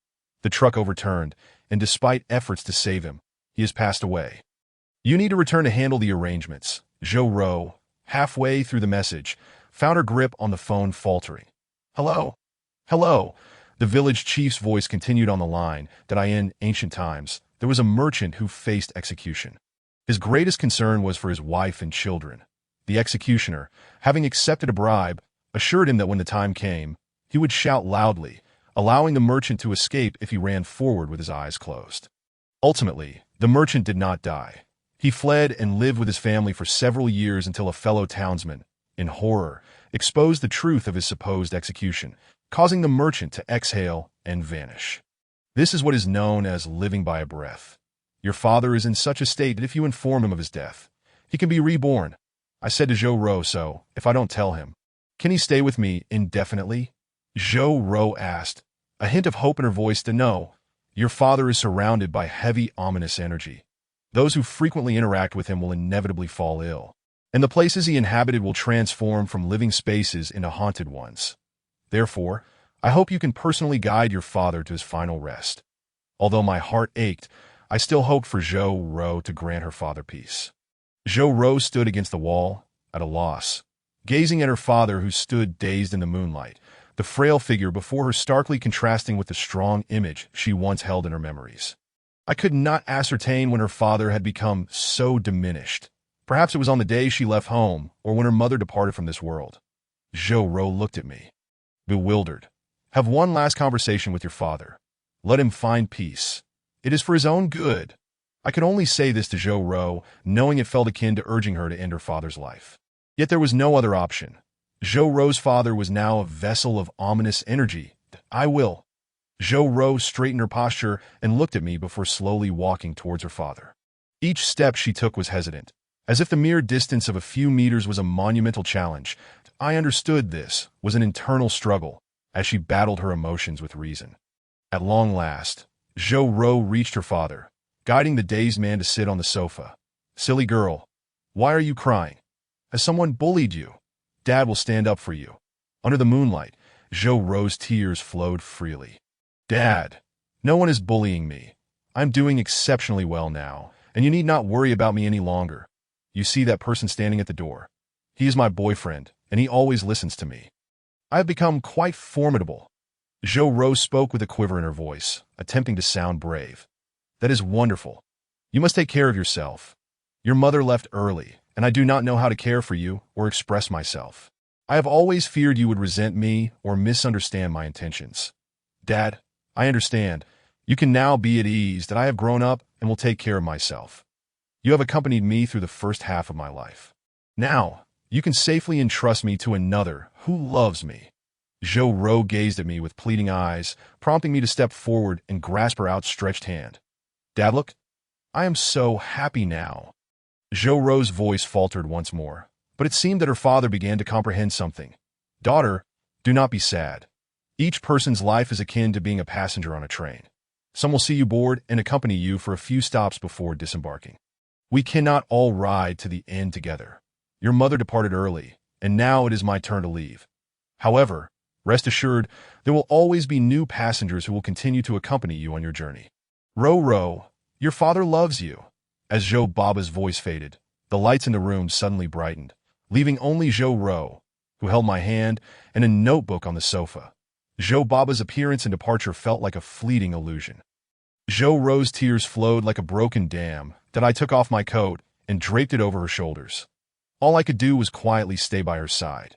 A: The truck overturned, and despite efforts to save him, he has passed away. You need to return to handle the arrangements." Zhou Ro, halfway through the message, found her grip on the phone faltering. "Hello? Hello?" The village chief's voice continued on the line. That in ancient times, there was a merchant who faced execution. His greatest concern was for his wife and children. The executioner, having accepted a bribe, assured him that when the time came, he would shout loudly, allowing the merchant to escape if he ran forward with his eyes closed. Ultimately, the merchant did not die. He fled and lived with his family for several years until a fellow townsman, in horror, exposed the truth of his supposed execution, causing the merchant to exhale and vanish. This is what is known as living by a breath. Your father is in such a state that if you inform him of his death, he can be reborn. I said to Zhou Ro, so, if I don't tell him, can he stay with me indefinitely? Zhou Ro asked, a hint of hope in her voice to know, your father is surrounded by heavy, ominous energy. Those who frequently interact with him will inevitably fall ill, and the places he inhabited will transform from living spaces into haunted ones. Therefore, I hope you can personally guide your father to his final rest. Although my heart ached, I still hoped for Zhou Ro to grant her father peace. Zhou Ro stood against the wall, at a loss, gazing at her father who stood dazed in the moonlight, the frail figure before her starkly contrasting with the strong image she once held in her memories. I could not ascertain when her father had become so diminished. Perhaps it was on the day she left home, or when her mother departed from this world. Zhou Ro looked at me, bewildered. Have one last conversation with your father. Let him find peace. It is for his own good. I could only say this to Zhou Ro, knowing it felt akin to urging her to end her father's life. Yet there was no other option. Zhou Ro's father was now a vessel of ominous energy. I will. Zhou Ro straightened her posture and looked at me before slowly walking towards her father. Each step she took was hesitant, as if the mere distance of a few meters was a monumental challenge. I understood this was an internal struggle, as she battled her emotions with reason. At long last, Zhou Ro reached her father, guiding the dazed man to sit on the sofa. Silly girl, why are you crying? Has someone bullied you? Dad will stand up for you. Under the moonlight, Zhou Ro's tears flowed freely. Dad, no one is bullying me. I'm doing exceptionally well now, and you need not worry about me any longer. You see that person standing at the door? He is my boyfriend, and he always listens to me. I have become quite formidable. Zhou Ro spoke with a quiver in her voice, attempting to sound brave. That is wonderful. You must take care of yourself. Your mother left early, and I do not know how to care for you or express myself. I have always feared you would resent me or misunderstand my intentions. Dad, I understand. You can now be at ease that I have grown up and will take care of myself. You have accompanied me through the first half of my life. Now, you can safely entrust me to another who loves me. Zhou Ro gazed at me with pleading eyes, prompting me to step forward and grasp her outstretched hand. Dad, look, I am so happy now. Zhou Ro's voice faltered once more, but it seemed that her father began to comprehend something. Daughter, do not be sad. Each person's life is akin to being a passenger on a train. Some will see you board and accompany you for a few stops before disembarking. We cannot all ride to the end together. Your mother departed early, and now it is my turn to leave. However, rest assured, there will always be new passengers who will continue to accompany you on your journey. Ro, your father loves you. As Zhou Baba's voice faded, the lights in the room suddenly brightened, leaving only Zhou Ro, who held my hand, and a notebook on the sofa. Zhou Baba's appearance and departure felt like a fleeting illusion. Zhou Ro's tears flowed like a broken dam that I took off my coat and draped it over her shoulders. All I could do was quietly stay by her side,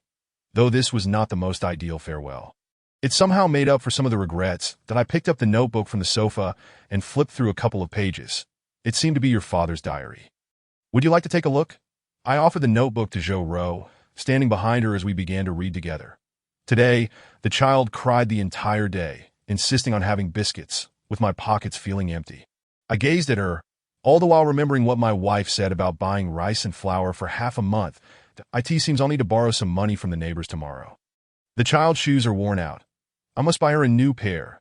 A: though this was not the most ideal farewell. It somehow made up for some of the regrets that I picked up the notebook from the sofa and flipped through a couple of pages. It seemed to be your father's diary. Would you like to take a look? I offered the notebook to Zhou Ro, standing behind her as we began to read together. Today, the child cried the entire day, insisting on having biscuits, with my pockets feeling empty. I gazed at her, all the while remembering what my wife said about buying rice and flour for half a month. It seems I'll need to borrow some money from the neighbors tomorrow. The child's shoes are worn out. I must buy her a new pair.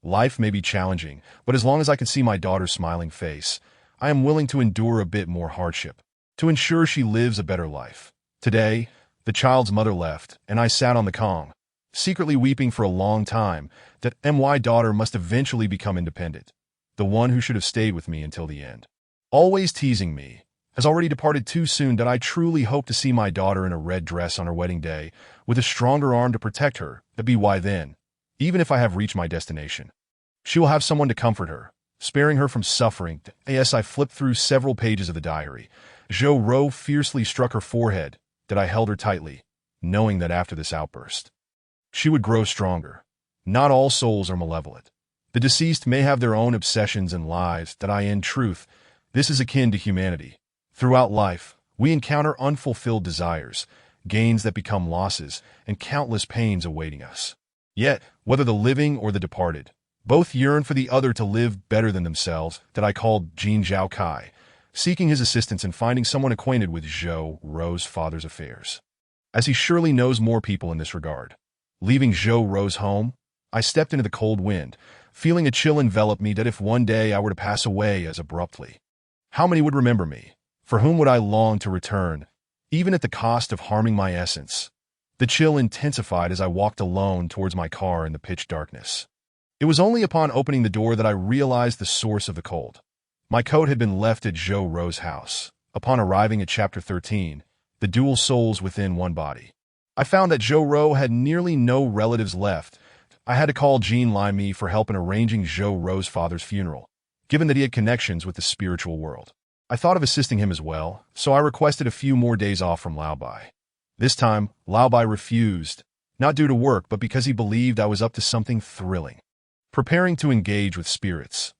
A: Life may be challenging, but as long as I can see my daughter's smiling face, I am willing to endure a bit more hardship, to ensure she lives a better life. Today, the child's mother left, and I sat on the Kong, secretly weeping for a long time that my daughter must eventually become independent, the one who should have stayed with me until the end. Always teasing me, has already departed too soon that I truly hope to see my daughter in a red dress on her wedding day, with a stronger arm to protect her, why then, even if I have reached my destination, she will have someone to comfort her, sparing her from suffering. As I flipped through several pages of the diary, Zhou Ro fiercely struck her forehead, that I held her tightly, knowing that after this outburst, she would grow stronger. Not all souls are malevolent. The deceased may have their own obsessions and lives in truth, this is akin to humanity. Throughout life, we encounter unfulfilled desires, gains that become losses, and countless pains awaiting us. Yet, whether the living or the departed, both yearn for the other to live better than themselves, that I called Jean Zhao Kai, seeking his assistance in finding someone acquainted with Zhou Rou's father's affairs, as he surely knows more people in this regard. Leaving Zhou Rou's home, I stepped into the cold wind, feeling a chill envelop me that if one day I were to pass away as abruptly, how many would remember me? For whom would I long to return, even at the cost of harming my essence? The chill intensified as I walked alone towards my car in the pitch darkness. It was only upon opening the door that I realized the source of the cold. My coat had been left at Zhou Rou's house. Upon arriving at Chapter 13, the dual souls within one body, I found that Zhou Rou had nearly no relatives left. I had to call Jean Lime for help in arranging Zhou Rou's father's funeral, given that he had connections with the spiritual world. I thought of assisting him as well, so I requested a few more days off from Lao Bai. This time, Lao Bai refused, not due to work but because he believed I was up to something thrilling, preparing to engage with spirits.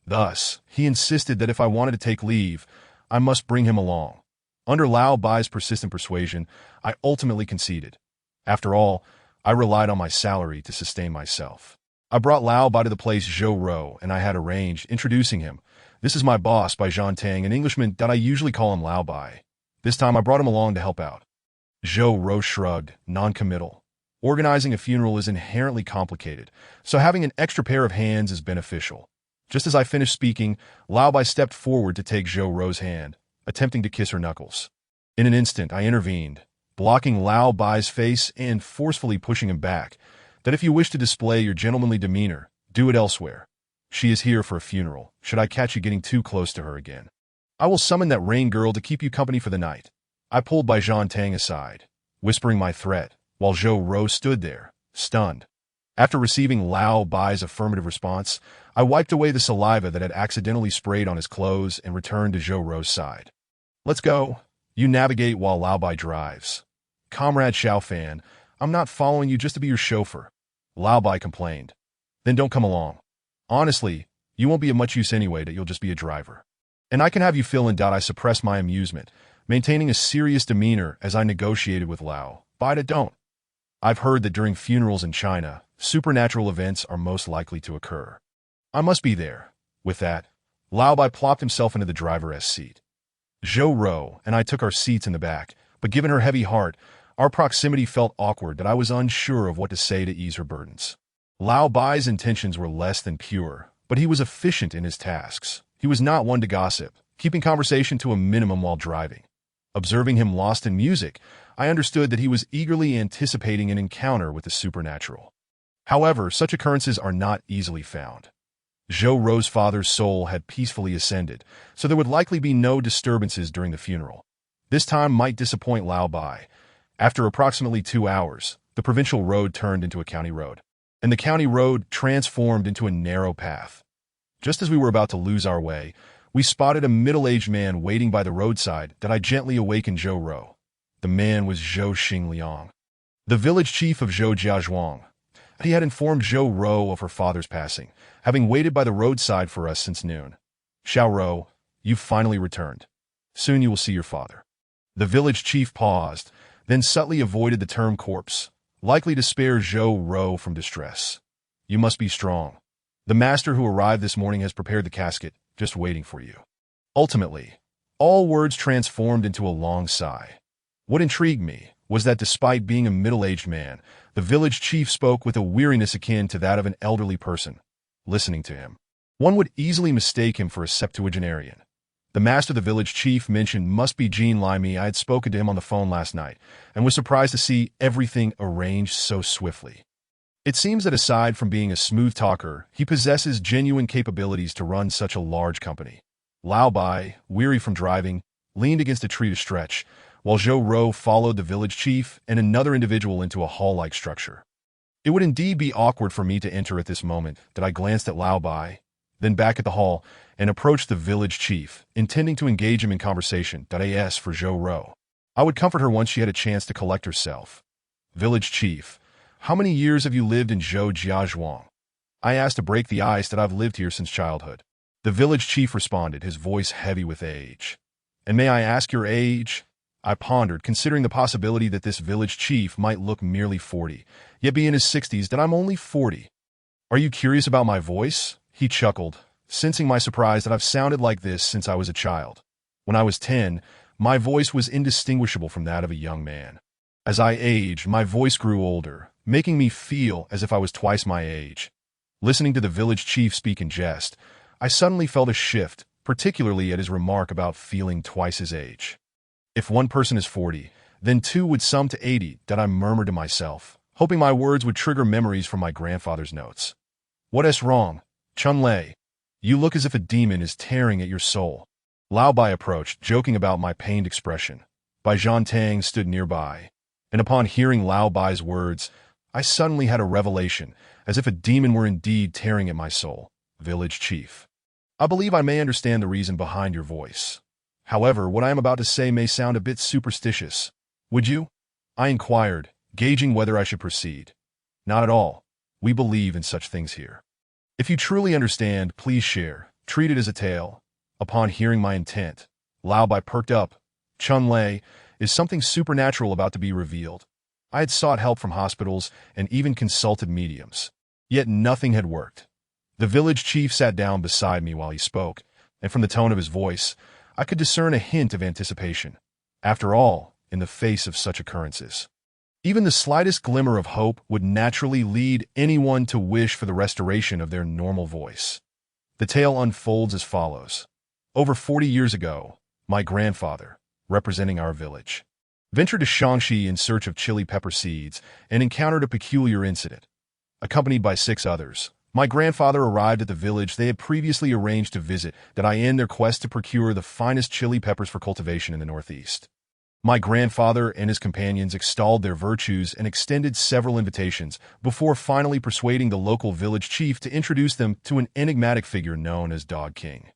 A: Thus, he insisted that if I wanted to take leave, I must bring him along. Under Lao Bai's persistent persuasion, I ultimately conceded. After all, I relied on my salary to sustain myself. I brought Lao Bai to the place Zhou Rou, and I had arranged introducing him. This is my boss, Bai Zhan Tang, an Englishman that I usually call him Lao Bai. This time I brought him along to help out. Zhou Rou shrugged, non-committal. Organizing a funeral is inherently complicated, so having an extra pair of hands is beneficial. Just as I finished speaking, Lao Bai stepped forward to take Zhou Rou's hand, attempting to kiss her knuckles. In an instant, I intervened, blocking Lao Bai's face and forcefully pushing him back, that if you wish to display your gentlemanly demeanor, do it elsewhere. She is here for a funeral, should I catch you getting too close to her again. I will summon that rain girl to keep you company for the night. I pulled Bai Zhan Tang aside, whispering my threat, while Zhou Rou stood there, stunned. After receiving Lao Bai's affirmative response, I wiped away the saliva that had accidentally sprayed on his clothes and returned to Zhou Rou's side. Let's go. You navigate while Lao Bai drives. Comrade Xiao Fan, I'm not following you just to be your chauffeur. Lao Bai complained. Then don't come along. Honestly, you won't be of much use anyway, that you'll just be a driver. And I can have you feel in doubt I suppressed my amusement, maintaining a serious demeanor as I negotiated with Lao Bai to don't. I've heard that during funerals in China, supernatural events are most likely to occur. I must be there. With that, Lao Bai plopped himself into the driver's seat. Zhou Rou and I took our seats in the back, but given her heavy heart, our proximity felt awkward that I was unsure of what to say to ease her burdens. Lao Bai's intentions were less than pure, but he was efficient in his tasks. He was not one to gossip, keeping conversation to a minimum while driving. Observing him lost in music, I understood that he was eagerly anticipating an encounter with the supernatural. However, such occurrences are not easily found. Zhou Rou's father's soul had peacefully ascended, so there would likely be no disturbances during the funeral. This time might disappoint Lao Bai. After approximately 2 hours, the provincial road turned into a county road, and the county road transformed into a narrow path. Just as we were about to lose our way, we spotted a middle-aged man waiting by the roadside that I gently awakened Zhou Rou. The man was Zhou Xingliang, the village chief of Zhou Jiazhuang. He had informed Zhou Rou of her father's passing, having waited by the roadside for us since noon. Xiao Rou, you've finally returned. Soon you will see your father. The village chief paused, then subtly avoided the term corpse, likely to spare Zhou Rou from distress. You must be strong. The master who arrived this morning has prepared the casket, just waiting for you. Ultimately, all words transformed into a long sigh. What intrigued me was that despite being a middle-aged man, the village chief spoke with a weariness akin to that of an elderly person. Listening to him, one would easily mistake him for a septuagenarian. The master the village chief mentioned must be Jean Lime. I had spoken to him on the phone last night, and was surprised to see everything arranged so swiftly. It seems that aside from being a smooth talker, he possesses genuine capabilities to run such a large company. Lao Bai, weary from driving, leaned against a tree to stretch, while Zhou Rou followed the village chief and another individual into a hall-like structure. It would indeed be awkward for me to enter at this moment that I glanced at Lao Bai, then back at the hall, and approached the village chief, intending to engage him in conversation. As for Zhou Rou, I would comfort her once she had a chance to collect herself. Village chief, how many years have you lived in Zhou Jiazhuang? I asked to break the ice that I've lived here since childhood. The village chief responded, his voice heavy with age. And may I ask your age? I pondered, considering the possibility that this village chief might look merely 40, yet be in his 60s, that I'm only 40. Are you curious about my voice? He chuckled, sensing my surprise that I've sounded like this since I was a child. When I was 10, my voice was indistinguishable from that of a young man. As I aged, my voice grew older, making me feel as if I was twice my age. Listening to the village chief speak in jest, I suddenly felt a shift, particularly at his remark about feeling twice his age. If one person is 40, then two would sum to 80, that I murmured to myself, hoping my words would trigger memories from my grandfather's notes. What is wrong, Chun-Lei? You look as if a demon is tearing at your soul. Lao Bai approached, joking about my pained expression. Bai Zhantang stood nearby, and upon hearing Lao Bai's words, I suddenly had a revelation, as if a demon were indeed tearing at my soul. Village chief. I believe I may understand the reason behind your voice. However, what I am about to say may sound a bit superstitious. Would you? I inquired, gauging whether I should proceed. Not at all. We believe in such things here. If you truly understand, please share. Treat it as a tale. Upon hearing my intent, Lao Bai perked up. Chun-Lei, is something supernatural about to be revealed? I had sought help from hospitals and even consulted mediums. Yet nothing had worked. The village chief sat down beside me while he spoke, and from the tone of his voice, I could discern a hint of anticipation. After all, in the face of such occurrences, even the slightest glimmer of hope would naturally lead anyone to wish for the restoration of their normal voice. The tale unfolds as follows. Over 40 years ago, my grandfather, representing our village, ventured to Shaanxi in search of chili pepper seeds and encountered a peculiar incident. Accompanied by 6 others, my grandfather arrived at the village they had previously arranged to visit that I end their quest to procure the finest chili peppers for cultivation in the Northeast. My grandfather and his companions extolled their virtues and extended several invitations before finally persuading the local village chief to introduce them to an enigmatic figure known as Dog King.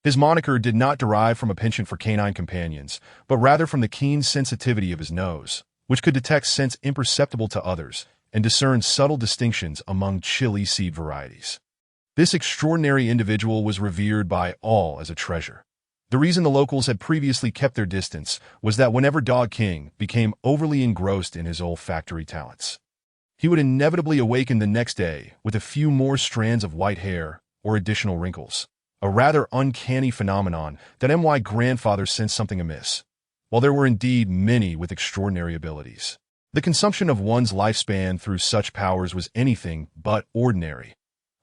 A: His moniker did not derive from a penchant for canine companions, but rather from the keen sensitivity of his nose, which could detect scents imperceptible to others and discern subtle distinctions among chili seed varieties. This extraordinary individual was revered by all as a treasure. The reason the locals had previously kept their distance was that whenever Dog King became overly engrossed in his olfactory talents, he would inevitably awaken the next day with a few more strands of white hair or additional wrinkles, a rather uncanny phenomenon that my grandfather sensed something amiss. While there were indeed many with extraordinary abilities, the consumption of one's lifespan through such powers was anything but ordinary.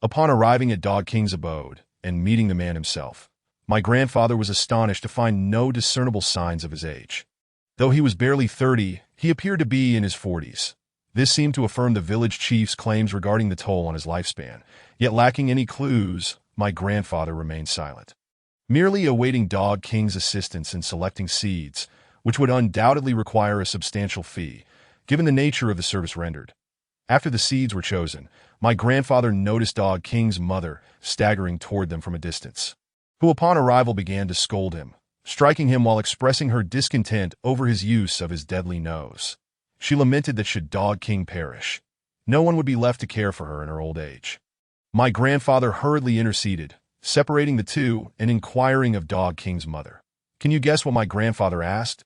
A: Upon arriving at Dog King's abode and meeting the man himself, my grandfather was astonished to find no discernible signs of his age. Though he was barely 30, he appeared to be in his 40s. This seemed to affirm the village chief's claims regarding the toll on his lifespan, yet lacking any clues, my grandfather remained silent, merely awaiting Dog King's assistance in selecting seeds, which would undoubtedly require a substantial fee, given the nature of the service rendered. After the seeds were chosen, my grandfather noticed Dog King's mother staggering toward them from a distance, who upon arrival began to scold him, striking him while expressing her discontent over his use of his deadly nose. She lamented that should Dog King perish, no one would be left to care for her in her old age. My grandfather hurriedly interceded, separating the two and inquiring of Dog King's mother. Can you guess what my grandfather asked?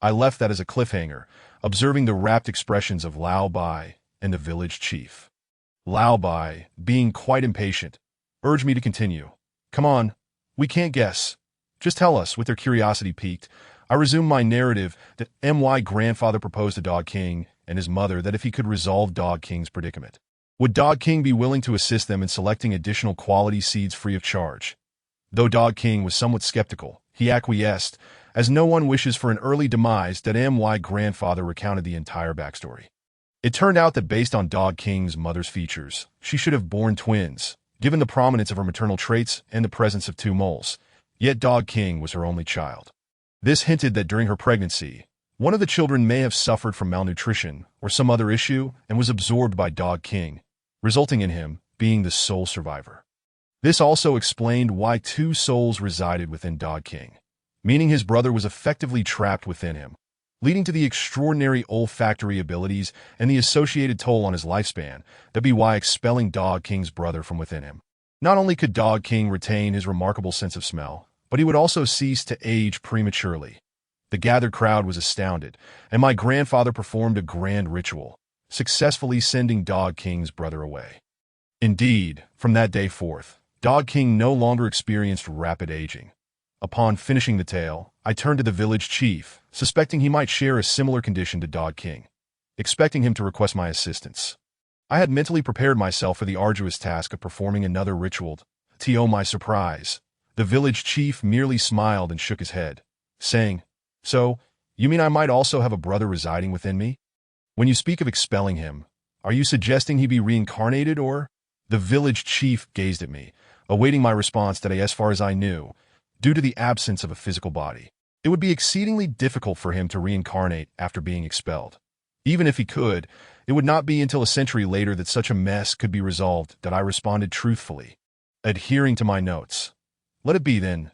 A: I left that as a cliffhanger, observing the rapt expressions of Lao Bai and the village chief. Lao Bai, being quite impatient, urged me to continue. Come on, we can't guess. Just tell us, with their curiosity piqued. I resumed my narrative that my grandfather proposed to Dog King and his mother that if he could resolve Dog King's predicament, would Dog King be willing to assist them in selecting additional quality seeds free of charge? Though Dog King was somewhat skeptical, he acquiesced, as no one wishes for an early demise. That my grandfather recounted the entire backstory. It turned out that based on Dog King's mother's features, she should have borne twins, given the prominence of her maternal traits and the presence of 2 moles. Yet Dog King was her only child. This hinted that during her pregnancy, one of the children may have suffered from malnutrition or some other issue and was absorbed by Dog King, resulting in him being the sole survivor. This also explained why 2 souls resided within Dog King, meaning his brother was effectively trapped within him, leading to the extraordinary olfactory abilities and the associated toll on his lifespan. That be why expelling Dog King's brother from within him. Not only could Dog King retain his remarkable sense of smell, but he would also cease to age prematurely. The gathered crowd was astounded, and my grandfather performed a grand ritual, successfully sending Dog King's brother away. Indeed, from that day forth, Dog King no longer experienced rapid aging. Upon finishing the tale, I turned to the village chief, suspecting he might share a similar condition to Dog King, expecting him to request my assistance. I had mentally prepared myself for the arduous task of performing another ritual. To my surprise, the village chief merely smiled and shook his head, saying, "So, you mean I might also have a brother residing within me? When you speak of expelling him, are you suggesting he be reincarnated or?" The village chief gazed at me, awaiting my response that as far as I knew, due to the absence of a physical body, it would be exceedingly difficult for him to reincarnate after being expelled. Even if he could, it would not be until a century later that such a mess could be resolved. That I responded truthfully, adhering to my notes. "Let it be then.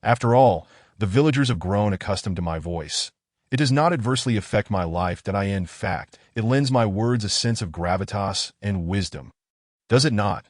A: After all, the villagers have grown accustomed to my voice. It does not adversely affect my life that in fact, it lends my words a sense of gravitas and wisdom. Does it not?"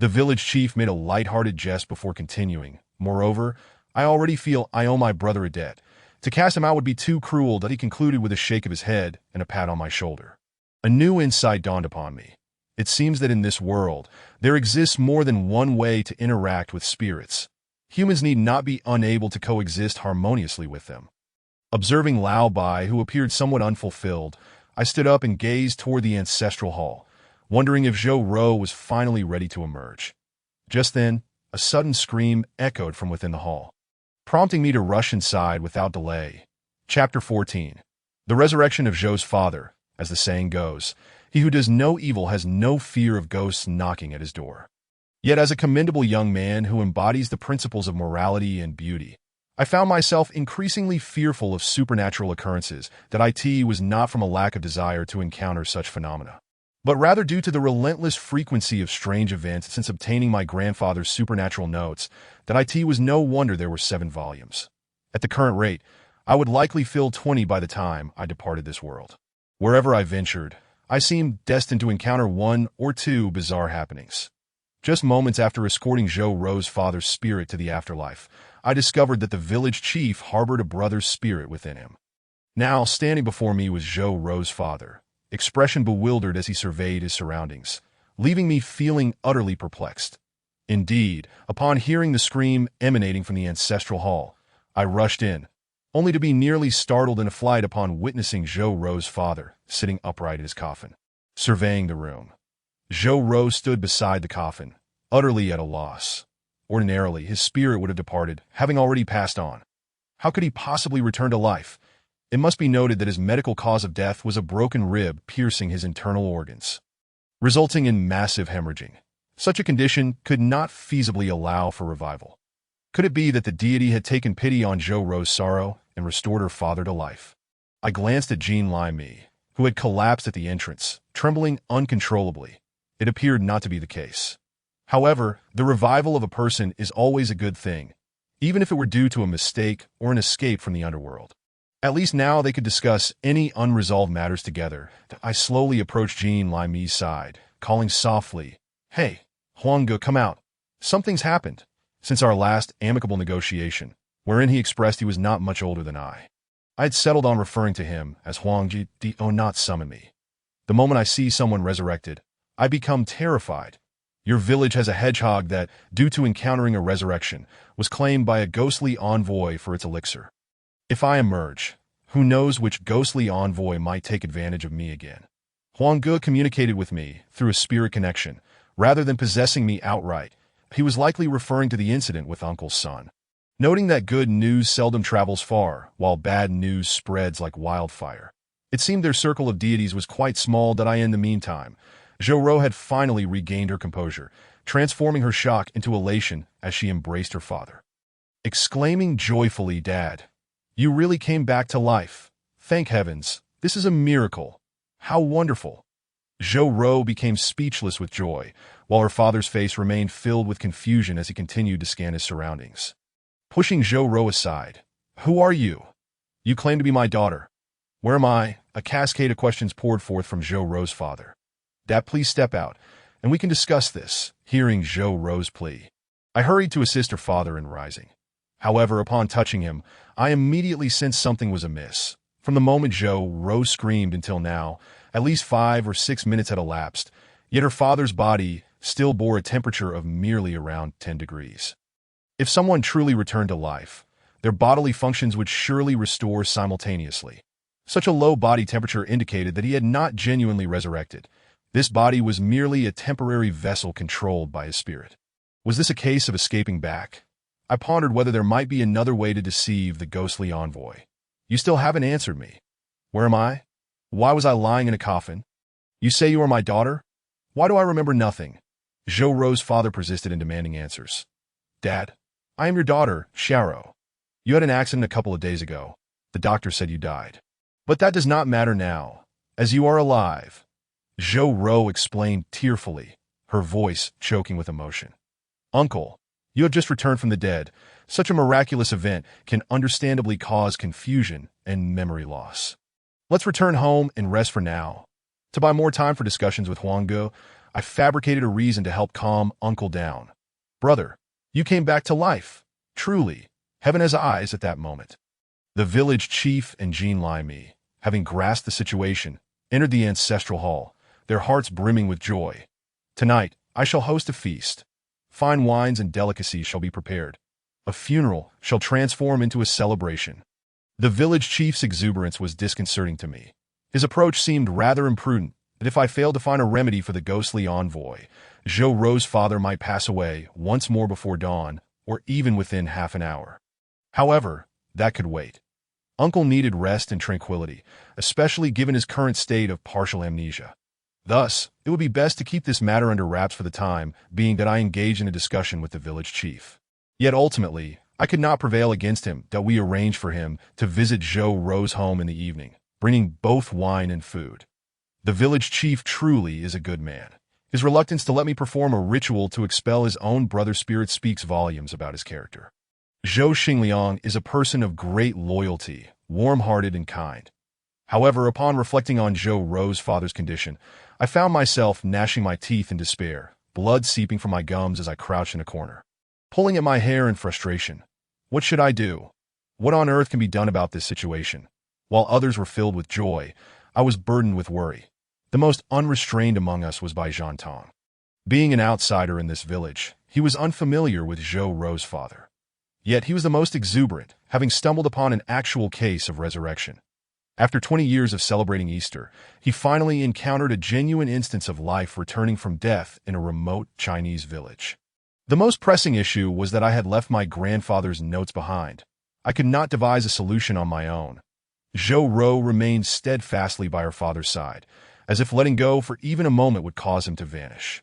A: The village chief made a light-hearted jest before continuing. "Moreover, I already feel I owe my brother a debt. To cast him out would be too cruel," that he concluded with a shake of his head and a pat on my shoulder. A new insight dawned upon me. It seems that in this world, there exists more than one way to interact with spirits. Humans need not be unable to coexist harmoniously with them. Observing Lao Bai, who appeared somewhat unfulfilled, I stood up and gazed toward the ancestral hall, wondering if Zhou Ro was finally ready to emerge. Just then, a sudden scream echoed from within the hall, prompting me to rush inside without delay. Chapter 14. The Resurrection of Zhou's Father. As the saying goes, he who does no evil has no fear of ghosts knocking at his door. Yet as a commendable young man who embodies the principles of morality and beauty, I found myself increasingly fearful of supernatural occurrences. That it was not from a lack of desire to encounter such phenomena, but rather due to the relentless frequency of strange events since obtaining my grandfather's supernatural notes. That it was no wonder there were 7 volumes. At the current rate, I would likely fill 20 by the time I departed this world. Wherever I ventured, I seemed destined to encounter 1 or 2 bizarre happenings. Just moments after escorting Zhou Ro's father's spirit to the afterlife, I discovered that the village chief harbored a brother's spirit within him. Now, standing before me was Zhou Ro's father, expression bewildered as he surveyed his surroundings, leaving me feeling utterly perplexed. Indeed, upon hearing the scream emanating from the ancestral hall, I rushed in, only to be nearly startled in a flight upon witnessing Zhou Ro's father sitting upright in his coffin, surveying the room. Zhou Ro stood beside the coffin, utterly at a loss. Ordinarily, his spirit would have departed, having already passed on. How could he possibly return to life? It must be noted that his medical cause of death was a broken rib piercing his internal organs, resulting in massive hemorrhaging. Such a condition could not feasibly allow for revival. Could it be that the deity had taken pity on Zhou Ro's sorrow and restored her father to life? I glanced at Jean Lai Mi, who had collapsed at the entrance, trembling uncontrollably. It appeared not to be the case. However, the revival of a person is always a good thing, even if it were due to a mistake or an escape from the underworld. At least now they could discuss any unresolved matters together. I slowly approached Jean Lai Mi's side, calling softly, "Hey, Huangge, come out. Something's happened since our last amicable negotiation," wherein he expressed he was not much older than I. I had settled on referring to him as Huangji. Do not summon me. The moment I see someone resurrected, I become terrified. Your village has a hedgehog that, due to encountering a resurrection, was claimed by a ghostly envoy for its elixir. If I emerge, who knows which ghostly envoy might take advantage of me again. Huangge communicated with me through a spirit connection, rather than possessing me outright. He was likely referring to the incident with Uncle's son. Noting that good news seldom travels far, while bad news spreads like wildfire. It seemed their circle of deities was quite small. In the meantime, Zhou Ro had finally regained her composure, transforming her shock into elation as she embraced her father, exclaiming joyfully, "Dad, you really came back to life. Thank heavens, this is a miracle. How wonderful." Zhou Ro became speechless with joy, while her father's face remained filled with confusion as he continued to scan his surroundings. Pushing Zhou Ro aside, "Who are you? You claim to be my daughter. Where am I?" A cascade of questions poured forth from Zhou Ro's father. "Dad, please step out, and we can discuss this." Hearing Zhou Ro's plea, I hurried to assist her father in rising. However, upon touching him, I immediately sensed something was amiss. From the moment Zhou Rose screamed until now, at least 5 or 6 minutes had elapsed, yet her father's body still bore a temperature of merely around 10 degrees. If someone truly returned to life, their bodily functions would surely restore simultaneously. Such a low body temperature indicated that he had not genuinely resurrected. This body was merely a temporary vessel controlled by his spirit. Was this a case of escaping back? I pondered whether there might be another way to deceive the ghostly envoy. You still haven't answered me. Where am I? Why was I lying in a coffin? You say you are my daughter? Why do I remember nothing? Zhou Rou's father persisted in demanding answers. Dad, I am your daughter, Xiao. You had an accident a couple of days ago. The doctor said you died. But that does not matter now, as you are alive. Zhou Rou explained tearfully, her voice choking with emotion. Uncle, you have just returned from the dead. Such a miraculous event can understandably cause confusion and memory loss. Let's return home and rest for now. To buy more time for discussions with Huangge, I fabricated a reason to help calm Uncle down. Brother, you came back to life. Truly, heaven has eyes at that moment. The village chief and Jean Lai Mi, having grasped the situation, entered the ancestral hall, their hearts brimming with joy. Tonight, I shall host a feast. Fine wines and delicacies shall be prepared. A funeral shall transform into a celebration. The village chief's exuberance was disconcerting to me. His approach seemed rather imprudent, that if I failed to find a remedy for the ghostly envoy, Zhou Rou's father might pass away once more before dawn, or even within half an hour. However, that could wait. Uncle needed rest and tranquility, especially given his current state of partial amnesia. Thus, it would be best to keep this matter under wraps for the time being that I engage in a discussion with the village chief. Yet ultimately, I could not prevail against him that we arrange for him to visit Zhou Rou's home in the evening, bringing both wine and food. The village chief truly is a good man. His reluctance to let me perform a ritual to expel his own brother's spirit speaks volumes about his character. Zhou Xingliang is a person of great loyalty, warm-hearted and kind. However, upon reflecting on Zhou Rou's father's condition, I found myself gnashing my teeth in despair, blood seeping from my gums as I crouched in a corner. Pulling at my hair in frustration. What should I do? What on earth can be done about this situation? While others were filled with joy, I was burdened with worry. The most unrestrained among us was Bai Zhantong. Being an outsider in this village, he was unfamiliar with Zhou Rou's father. Yet he was the most exuberant, having stumbled upon an actual case of resurrection. After 20 years of celebrating Easter, he finally encountered a genuine instance of life returning from death in a remote Chinese village. The most pressing issue was that I had left my grandfather's notes behind. I could not devise a solution on my own. Zhou Rou remained steadfastly by her father's side, as if letting go for even a moment would cause him to vanish.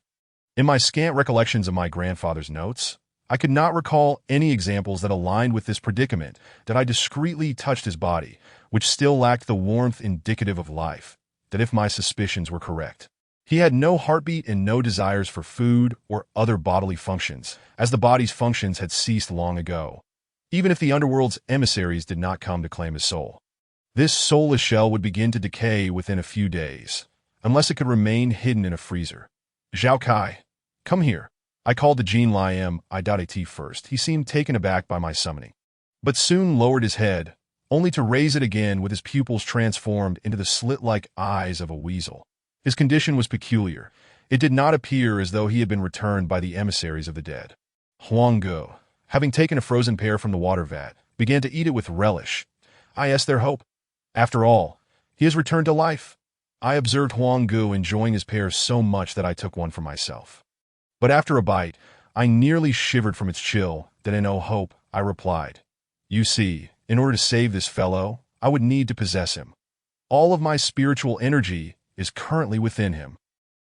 A: In my scant recollections of my grandfather's notes, I could not recall any examples that aligned with this predicament that I discreetly touched his body, which still lacked the warmth indicative of life, that if my suspicions were correct. He had no heartbeat and no desires for food or other bodily functions, as the body's functions had ceased long ago, even if the underworld's emissaries did not come to claim his soul. This soulless shell would begin to decay within a few days, unless it could remain hidden in a freezer. Zhao Kai, come here. I called to Jean Liam I.T first. He seemed taken aback by my summoning, but soon lowered his head, only to raise it again with his pupils transformed into the slit-like eyes of a weasel. His condition was peculiar. It did not appear as though he had been returned by the emissaries of the dead. Huangge, having taken a frozen pear from the water vat, began to eat it with relish. I asked their hope. After all, he has returned to life. I observed Huangge enjoying his pear so much that I took one for myself. But after a bite, I nearly shivered from its chill, that in no hope, I replied, You see, in order to save this fellow, I would need to possess him. All of my spiritual energy is currently within him.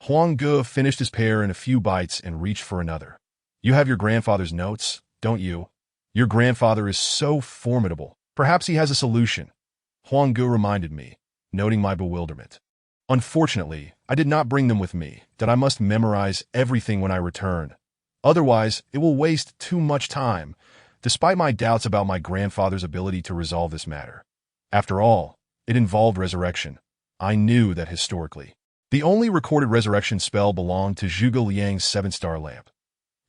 A: Huangge finished his pear in a few bites and reached for another. You have your grandfather's notes, don't you? Your grandfather is so formidable. Perhaps he has a solution. Huangge reminded me, noting my bewilderment. Unfortunately, I did not bring them with me, that I must memorize everything when I return. Otherwise, it will waste too much time, despite my doubts about my grandfather's ability to resolve this matter. After all, it involved resurrection. I knew that historically. The only recorded resurrection spell belonged to Zhuge Liang's 7-star lamp.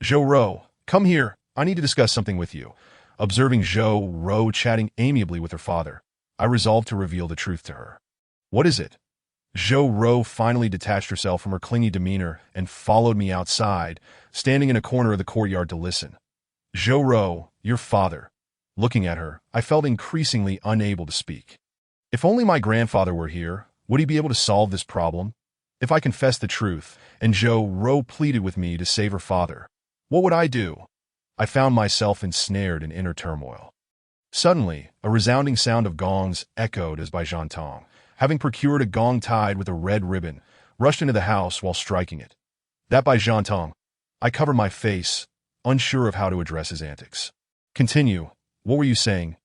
A: Zhou Rou, come here. I need to discuss something with you. Observing Zhou Ro chatting amiably with her father, I resolved to reveal the truth to her. What is it? Zhou Ro finally detached herself from her clingy demeanor and followed me outside, standing in a corner of the courtyard to listen. Zhou Ro, your father. Looking at her, I felt increasingly unable to speak. If only my grandfather were here, would he be able to solve this problem? If I confessed the truth, and Zhou Ro pleaded with me to save her father, what would I do? I found myself ensnared in inner turmoil. Suddenly, a resounding sound of gongs echoed as Bai Tong, having procured a gong tied with a red ribbon, rushed into the house while striking it. That Bai Tong. I covered my face, unsure of how to address his antics. Continue. What were you saying?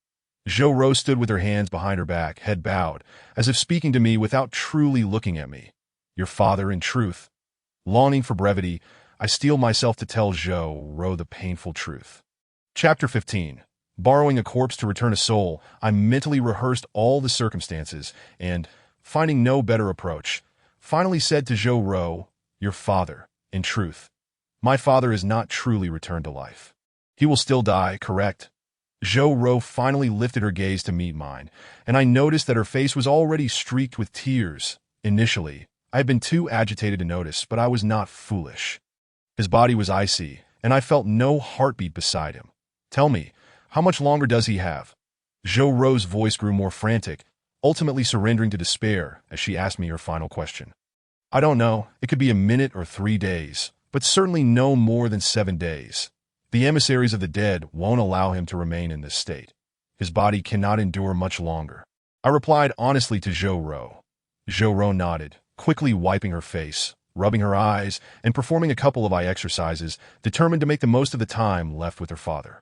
A: Zhou Ro stood with her hands behind her back, head bowed, as if speaking to me without truly looking at me. Your father, in truth. Longing for brevity, I steel myself to tell Zhou Ro the painful truth. Chapter 15. Borrowing a corpse to return a soul, I mentally rehearsed all the circumstances and, finding no better approach, finally said to Zhou Ro, your father, in truth. My father is not truly returned to life. He will still die, correct? Zhou Ro finally lifted her gaze to meet mine, and I noticed that her face was already streaked with tears. Initially, I had been too agitated to notice, but I was not foolish. His body was icy, and I felt no heartbeat beside him. Tell me, how much longer does he have? Zhou Ro's voice grew more frantic, ultimately surrendering to despair as she asked me her final question. I don't know, it could be a minute or 3 days, but certainly no more than 7 days. The emissaries of the dead won't allow him to remain in this state. His body cannot endure much longer. I replied honestly to Zhou Ro. Zhou Ro nodded, quickly wiping her face, rubbing her eyes, and performing a couple of eye exercises, determined to make the most of the time left with her father.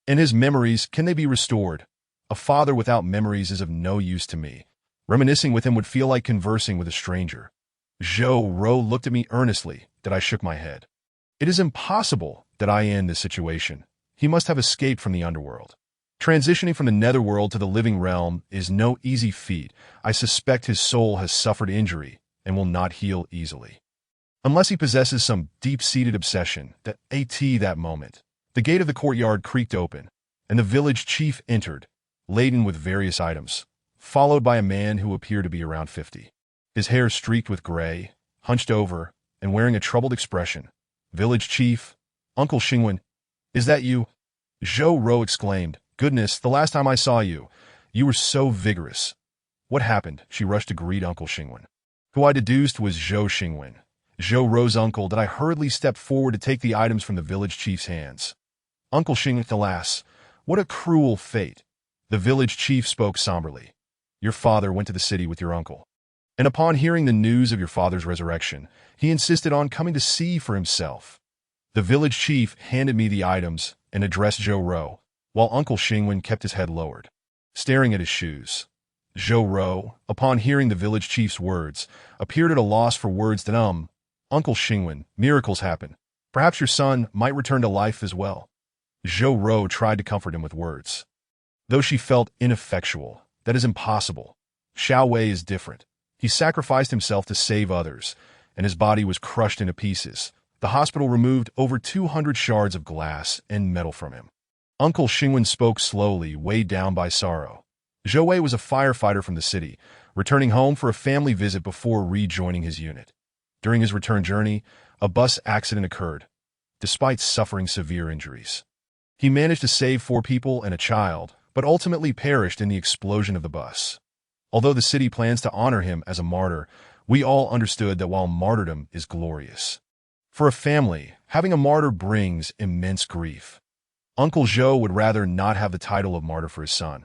A: And his memories, can they be restored? A father without memories is of no use to me. Reminiscing with him would feel like conversing with a stranger. Zhou Ro looked at me earnestly, that I shook my head. It is impossible that I end this situation. He must have escaped from the underworld. Transitioning from the netherworld to the living realm is no easy feat. I suspect his soul has suffered injury and will not heal easily. Unless he possesses some deep-seated obsession, that moment. The gate of the courtyard creaked open, and the village chief entered, laden with various items, followed by a man who appeared to be around 50. His hair streaked with gray, hunched over, and wearing a troubled expression. Village chief, Uncle Xingwen, is that you? Zhou Ro exclaimed, goodness, the last time I saw you, you were so vigorous. What happened? She rushed to greet Uncle Xingwen, who I deduced was Zhou Xingwen, Zhou Ro's uncle, that I hurriedly stepped forward to take the items from the village chief's hands. Uncle Xingwen, alas, what a cruel fate. The village chief spoke somberly. Your father went to the city with your uncle, and upon hearing the news of your father's resurrection, he insisted on coming to see for himself. The village chief handed me the items and addressed Zhou Ro, while Uncle Xingwen kept his head lowered, staring at his shoes. Zhou Ro, upon hearing the village chief's words, appeared at a loss for words that, Uncle Xingwen, miracles happen. Perhaps your son might return to life as well. Zhou Ro tried to comfort him with words. Though she felt ineffectual, that is impossible. Xiao Wei is different. He sacrificed himself to save others, and his body was crushed into pieces. The hospital removed over 200 shards of glass and metal from him. Uncle Xingwen spoke slowly, weighed down by sorrow. Zhou Wei was a firefighter from the city, returning home for a family visit before rejoining his unit. During his return journey, a bus accident occurred, despite suffering severe injuries. He managed to save 4 people and a child, but ultimately perished in the explosion of the bus. Although the city plans to honor him as a martyr, we all understood that while martyrdom is glorious, for a family, having a martyr brings immense grief. Uncle Zhou would rather not have the title of martyr for his son.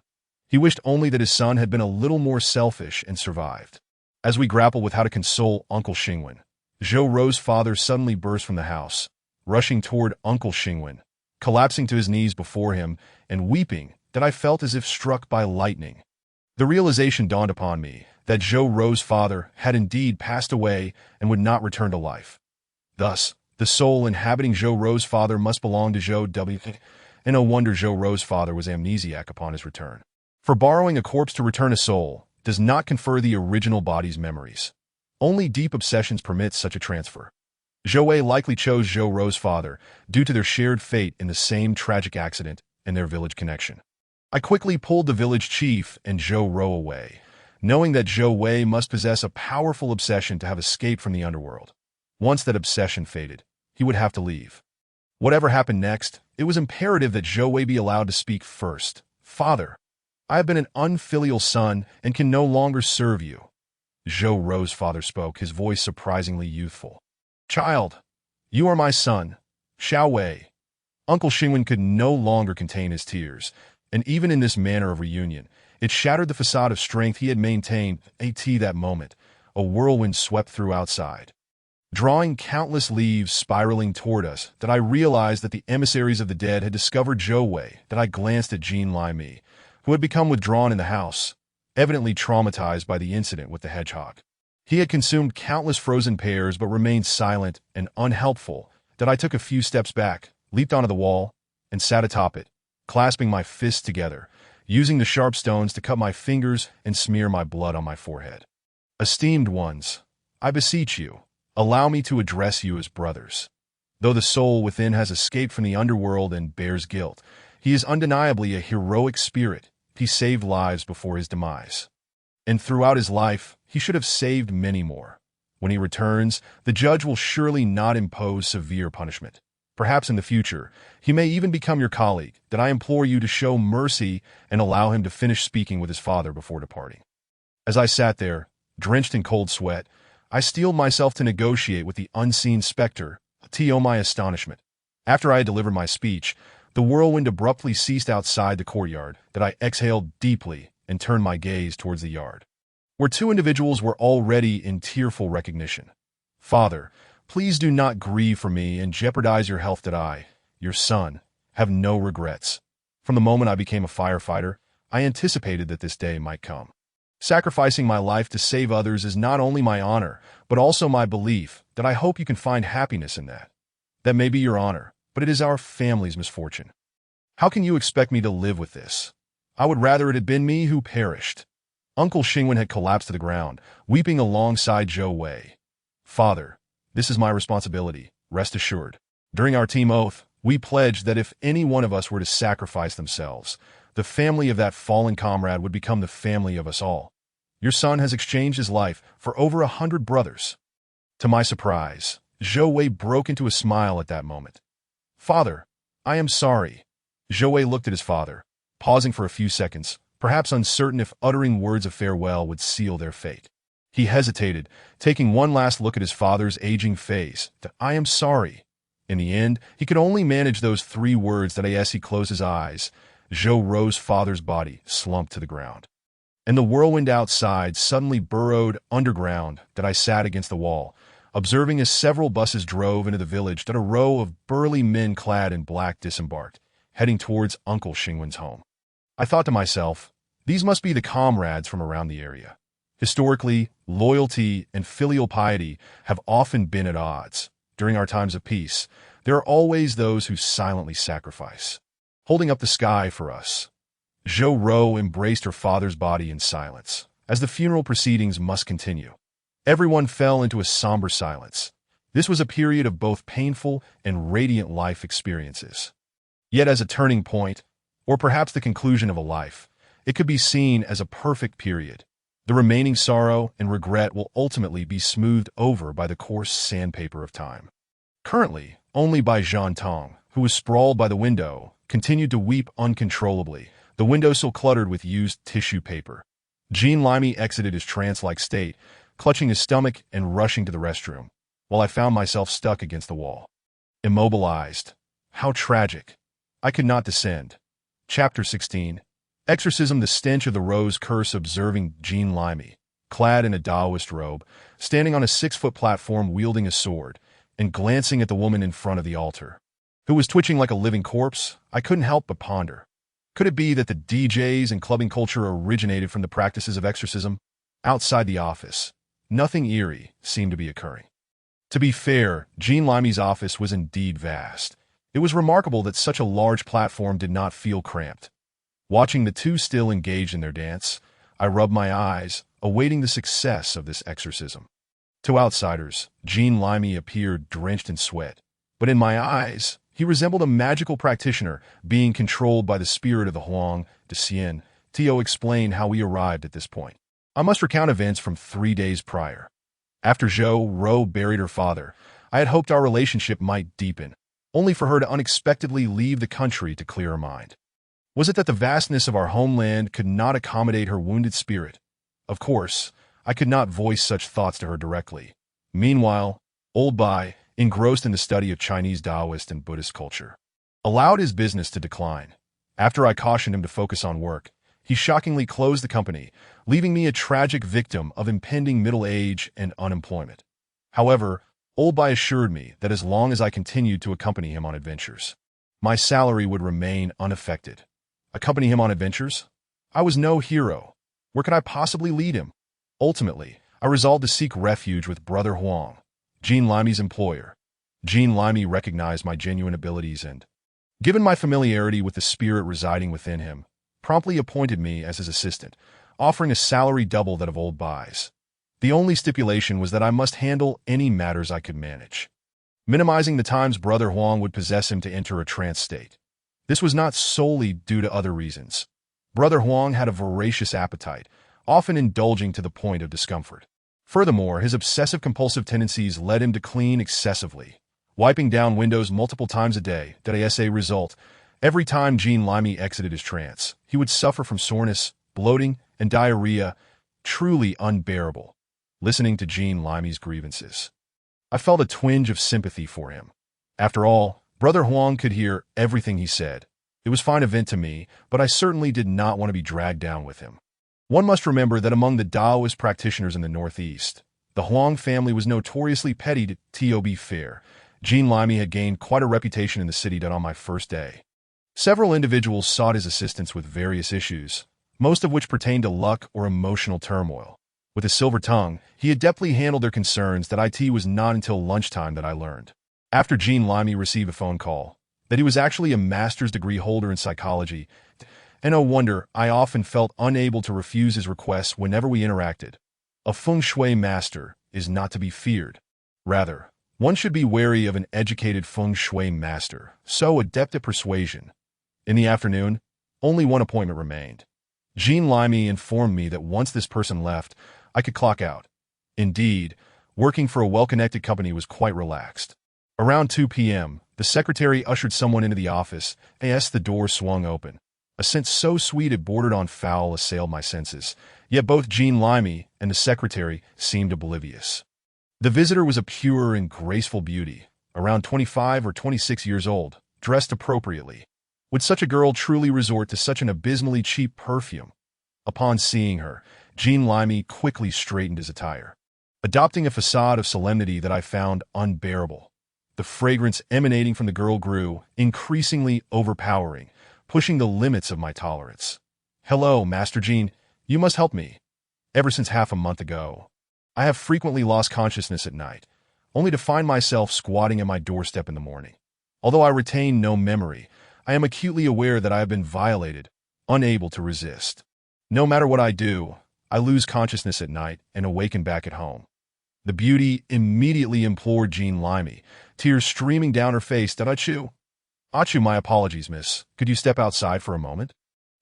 A: He wished only that his son had been a little more selfish and survived. As we grappled with how to console Uncle Xingwen, Zhou Ro's father suddenly burst from the house, rushing toward Uncle Xingwen, collapsing to his knees before him and weeping that I felt as if struck by lightning. The realization dawned upon me that Zhou Ro's father had indeed passed away and would not return to life. Thus, the soul inhabiting Zhou Ro's father must belong to Zhou W. And no wonder Zhou Ro's father was amnesiac upon his return. For borrowing a corpse to return a soul does not confer the original body's memories. Only deep obsessions permit such a transfer. Zhou Wei likely chose Zhou Ro's father due to their shared fate in the same tragic accident and their village connection. I quickly pulled the village chief and Zhou Rou away, knowing that Zhou Wei must possess a powerful obsession to have escaped from the underworld. Once that obsession faded, he would have to leave. Whatever happened next, it was imperative that Zhou Wei be allowed to speak first. "Father, I have been an unfilial son and can no longer serve you." Zhou Rou's father spoke, his voice surprisingly youthful. "Child, you are my son, Xiao Wei." Uncle Xingwen could no longer contain his tears, and even in this manner of reunion, it shattered the facade of strength he had maintained. That moment, a whirlwind swept through outside, drawing countless leaves spiraling toward us, that I realized that the emissaries of the dead had discovered Zhou Wei, that I glanced at Jean Lai, who had become withdrawn in the house, evidently traumatized by the incident with the hedgehog. He had consumed countless frozen pears but remained silent and unhelpful, that I took a few steps back, leaped onto the wall, and sat atop it, clasping my fists together, using the sharp stones to cut my fingers and smear my blood on my forehead. "Esteemed ones, I beseech you, allow me to address you as brothers. Though the soul within has escaped from the underworld and bears guilt, he is undeniably a heroic spirit. He saved lives before his demise. And throughout his life, he should have saved many more. When he returns, the judge will surely not impose severe punishment. Perhaps in the future, he may even become your colleague, that I implore you to show mercy and allow him to finish speaking with his father before departing." As I sat there, drenched in cold sweat, I steeled myself to negotiate with the unseen specter, to my astonishment. After I had delivered my speech, the whirlwind abruptly ceased outside the courtyard, that I exhaled deeply and turned my gaze towards the yard, where two individuals were already in tearful recognition. "Father, please do not grieve for me and jeopardize your health, that I, your son, have no regrets. From the moment I became a firefighter, I anticipated that this day might come. Sacrificing my life to save others is not only my honor, but also my belief, that I hope you can find happiness in that. That may be your honor, but it is our family's misfortune. How can you expect me to live with this? I would rather it had been me who perished." Uncle Xingwen had collapsed to the ground, weeping alongside Zhou Wei. "Father, this is my responsibility, rest assured. During our team oath, we pledged that if any one of us were to sacrifice themselves, the family of that fallen comrade would become the family of us all. Your son has exchanged his life for over 100 brothers." To my surprise, Zhou Wei broke into a smile at that moment. "Father, I am sorry." Zhou Wei looked at his father, pausing for a few seconds, perhaps uncertain if uttering words of farewell would seal their fate. He hesitated, taking one last look at his father's aging face, that "I am sorry." In the end, he could only manage those 3 words, that as he closed his eyes, Zhou Rou's father's body slumped to the ground. And the whirlwind outside suddenly burrowed underground, that I sat against the wall, observing as several buses drove into the village, that a row of burly men clad in black disembarked, heading towards Uncle Xingwen's home. I thought to myself, these must be the comrades from around the area. Historically, loyalty and filial piety have often been at odds. During our times of peace, there are always those who silently sacrifice, holding up the sky for us. Zhou Rou embraced her father's body in silence, as the funeral proceedings must continue. Everyone fell into a somber silence. This was a period of both painful and radiant life experiences. Yet as a turning point, or perhaps the conclusion of a life, it could be seen as a perfect period. The remaining sorrow and regret will ultimately be smoothed over by the coarse sandpaper of time. Currently, only by Jean Tong, who was sprawled by the window, continued to weep uncontrollably, the window still cluttered with used tissue paper. Jean Limey exited his trance-like state, clutching his stomach and rushing to the restroom, while I found myself stuck against the wall. Immobilized. How tragic. I could not descend. Chapter 16. Exorcism. The stench of the rose curse. Observing Jean Limey, clad in a Taoist robe, standing on a 6-foot platform wielding a sword, and glancing at the woman in front of the altar, who was twitching like a living corpse, I couldn't help but ponder. Could it be that the DJs and clubbing culture originated from the practices of exorcism? Outside the office, nothing eerie seemed to be occurring. To be fair, Jean Limey's office was indeed vast. It was remarkable that such a large platform did not feel cramped. Watching the two still engaged in their dance, I rubbed my eyes, awaiting the success of this exorcism. To outsiders, Jean Limey appeared drenched in sweat, but in my eyes, he He resembled a magical practitioner, being controlled by the spirit of the Huang de Xian. Tio explained how we arrived at this point. I must recount events from 3 days prior. After Zhou Ro buried her father, I had hoped our relationship might deepen, only for her to unexpectedly leave the country to clear her mind. Was it that the vastness of our homeland could not accommodate her wounded spirit? Of course, I could not voice such thoughts to her directly. Meanwhile, Old Bai, engrossed in the study of Chinese Taoist and Buddhist culture, allowed his business to decline. After I cautioned him to focus on work, he shockingly closed the company, leaving me a tragic victim of impending middle age and unemployment. However, Old Bai assured me that as long as I continued to accompany him on adventures, my salary would remain unaffected. Accompany him on adventures? I was no hero. Where could I possibly lead him? Ultimately, I resolved to seek refuge with Brother Huang, Jean Limey's employer. Jean Limey recognized my genuine abilities and, given my familiarity with the spirit residing within him, promptly appointed me as his assistant, offering a salary double that of Old Bai's. The only stipulation was that I must handle any matters I could manage, minimizing the times Brother Huang would possess him to enter a trance state. This was not solely due to other reasons. Brother Huang had a voracious appetite, often indulging to the point of discomfort. Furthermore, his obsessive-compulsive tendencies led him to clean excessively, wiping down windows multiple times a day. As a result, every time Jean Limey exited his trance, he would suffer from soreness, bloating, and diarrhea, truly unbearable. Listening to Jean Limey's grievances, I felt a twinge of sympathy for him. After all, Brother Huang could hear everything he said. It was fine event to me, but I certainly did not want to be dragged down with him. One must remember that among the Taoist practitioners in the Northeast, the Huang family was notoriously petty. To be fair, Jean Limey had gained quite a reputation in the city on my first day. Several individuals sought his assistance with various issues, most of which pertained to luck or emotional turmoil. With a silver tongue, he adeptly handled their concerns. That it was not until lunchtime that I learned, after Jean Limey received a phone call, that he was actually a master's degree holder in psychology, and no wonder I often felt unable to refuse his requests whenever we interacted. A feng shui master is not to be feared. Rather, one should be wary of an educated feng shui master, so adept at persuasion. In the afternoon, only one appointment remained. Jean Limey informed me that once this person left, I could clock out. Indeed, working for a well-connected company was quite relaxed. Around 2 p.m., the secretary ushered someone into the office, as the door swung open. A scent so sweet it bordered on foul assailed my senses, yet both Jean Limey and the secretary seemed oblivious. The visitor was a pure and graceful beauty, around 25 or 26 years old, dressed appropriately. Would such a girl truly resort to such an abysmally cheap perfume? Upon seeing her, Jean Limey quickly straightened his attire, adopting a facade of solemnity that I found unbearable. The fragrance emanating from the girl grew, increasingly overpowering, pushing the limits of my tolerance. "Hello, Master Jean. You must help me. Ever since half a month ago, I have frequently lost consciousness at night, only to find myself squatting at my doorstep in the morning. Although I retain no memory, I am acutely aware that I have been violated, unable to resist. No matter what I do, I lose consciousness at night and awaken back at home." The beauty immediately implored Jean Limey, tears streaming down her face. "Achu, my apologies, miss. Could you step outside for a moment?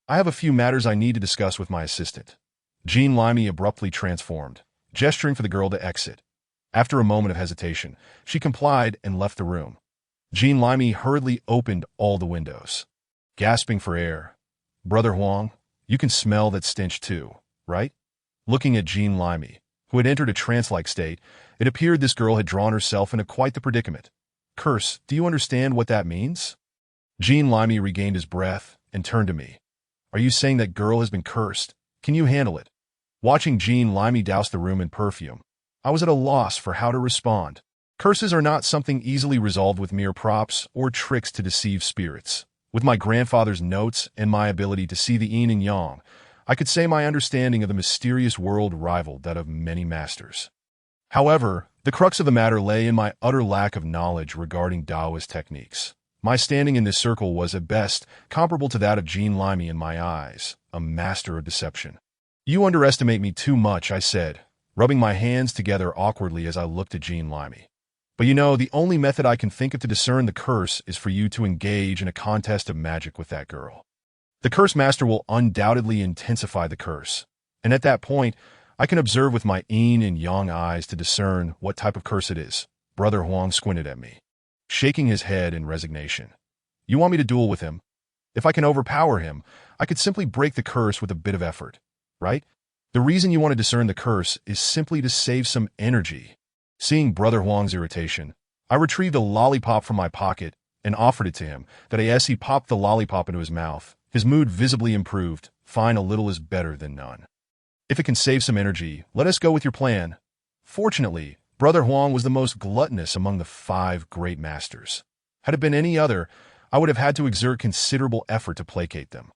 A: I have a few matters I need to discuss with my assistant." Jean Limey abruptly transformed, gesturing for the girl to exit. After a moment of hesitation, she complied and left the room. Jean Limey hurriedly opened all the windows, gasping for air. "Brother Huang, you can smell that stench too, right?" Looking at Jean Limey, who had entered a trance-like state, it appeared this girl had drawn herself into quite the predicament. "Curse, do you understand what that means?" Jean Limey regained his breath and turned to me. "Are you saying that girl has been cursed? Can you handle it?" Watching Jean Limey douse the room in perfume, I was at a loss for how to respond. Curses are not something easily resolved with mere props or tricks to deceive spirits. With my grandfather's notes and my ability to see the yin and yang, I could say my understanding of the mysterious world rivaled that of many masters. However, the crux of the matter lay in my utter lack of knowledge regarding Taoist techniques. My standing in this circle was, at best, comparable to that of Jean Limey in my eyes, a master of deception. "You underestimate me too much," I said, rubbing my hands together awkwardly as I looked at Jean Limey. But you know, the only method I can think of to discern the curse is for you to engage in a contest of magic with that girl. The curse master will undoubtedly intensify the curse, and at that point, I can observe with my yin and yang eyes to discern what type of curse it is. Brother Huang squinted at me, shaking his head in resignation. You want me to duel with him? If I can overpower him, I could simply break the curse with a bit of effort, right? The reason you want to discern the curse is simply to save some energy. Seeing Brother Huang's irritation, I retrieved a lollipop from my pocket and offered it to him. That as he popped the lollipop into his mouth, his mood visibly improved. Fine, a little is better than none. If it can save some energy, let us go with your plan. Fortunately, Brother Huang was the most gluttonous among the 5 great masters. Had it been any other, I would have had to exert considerable effort to placate them.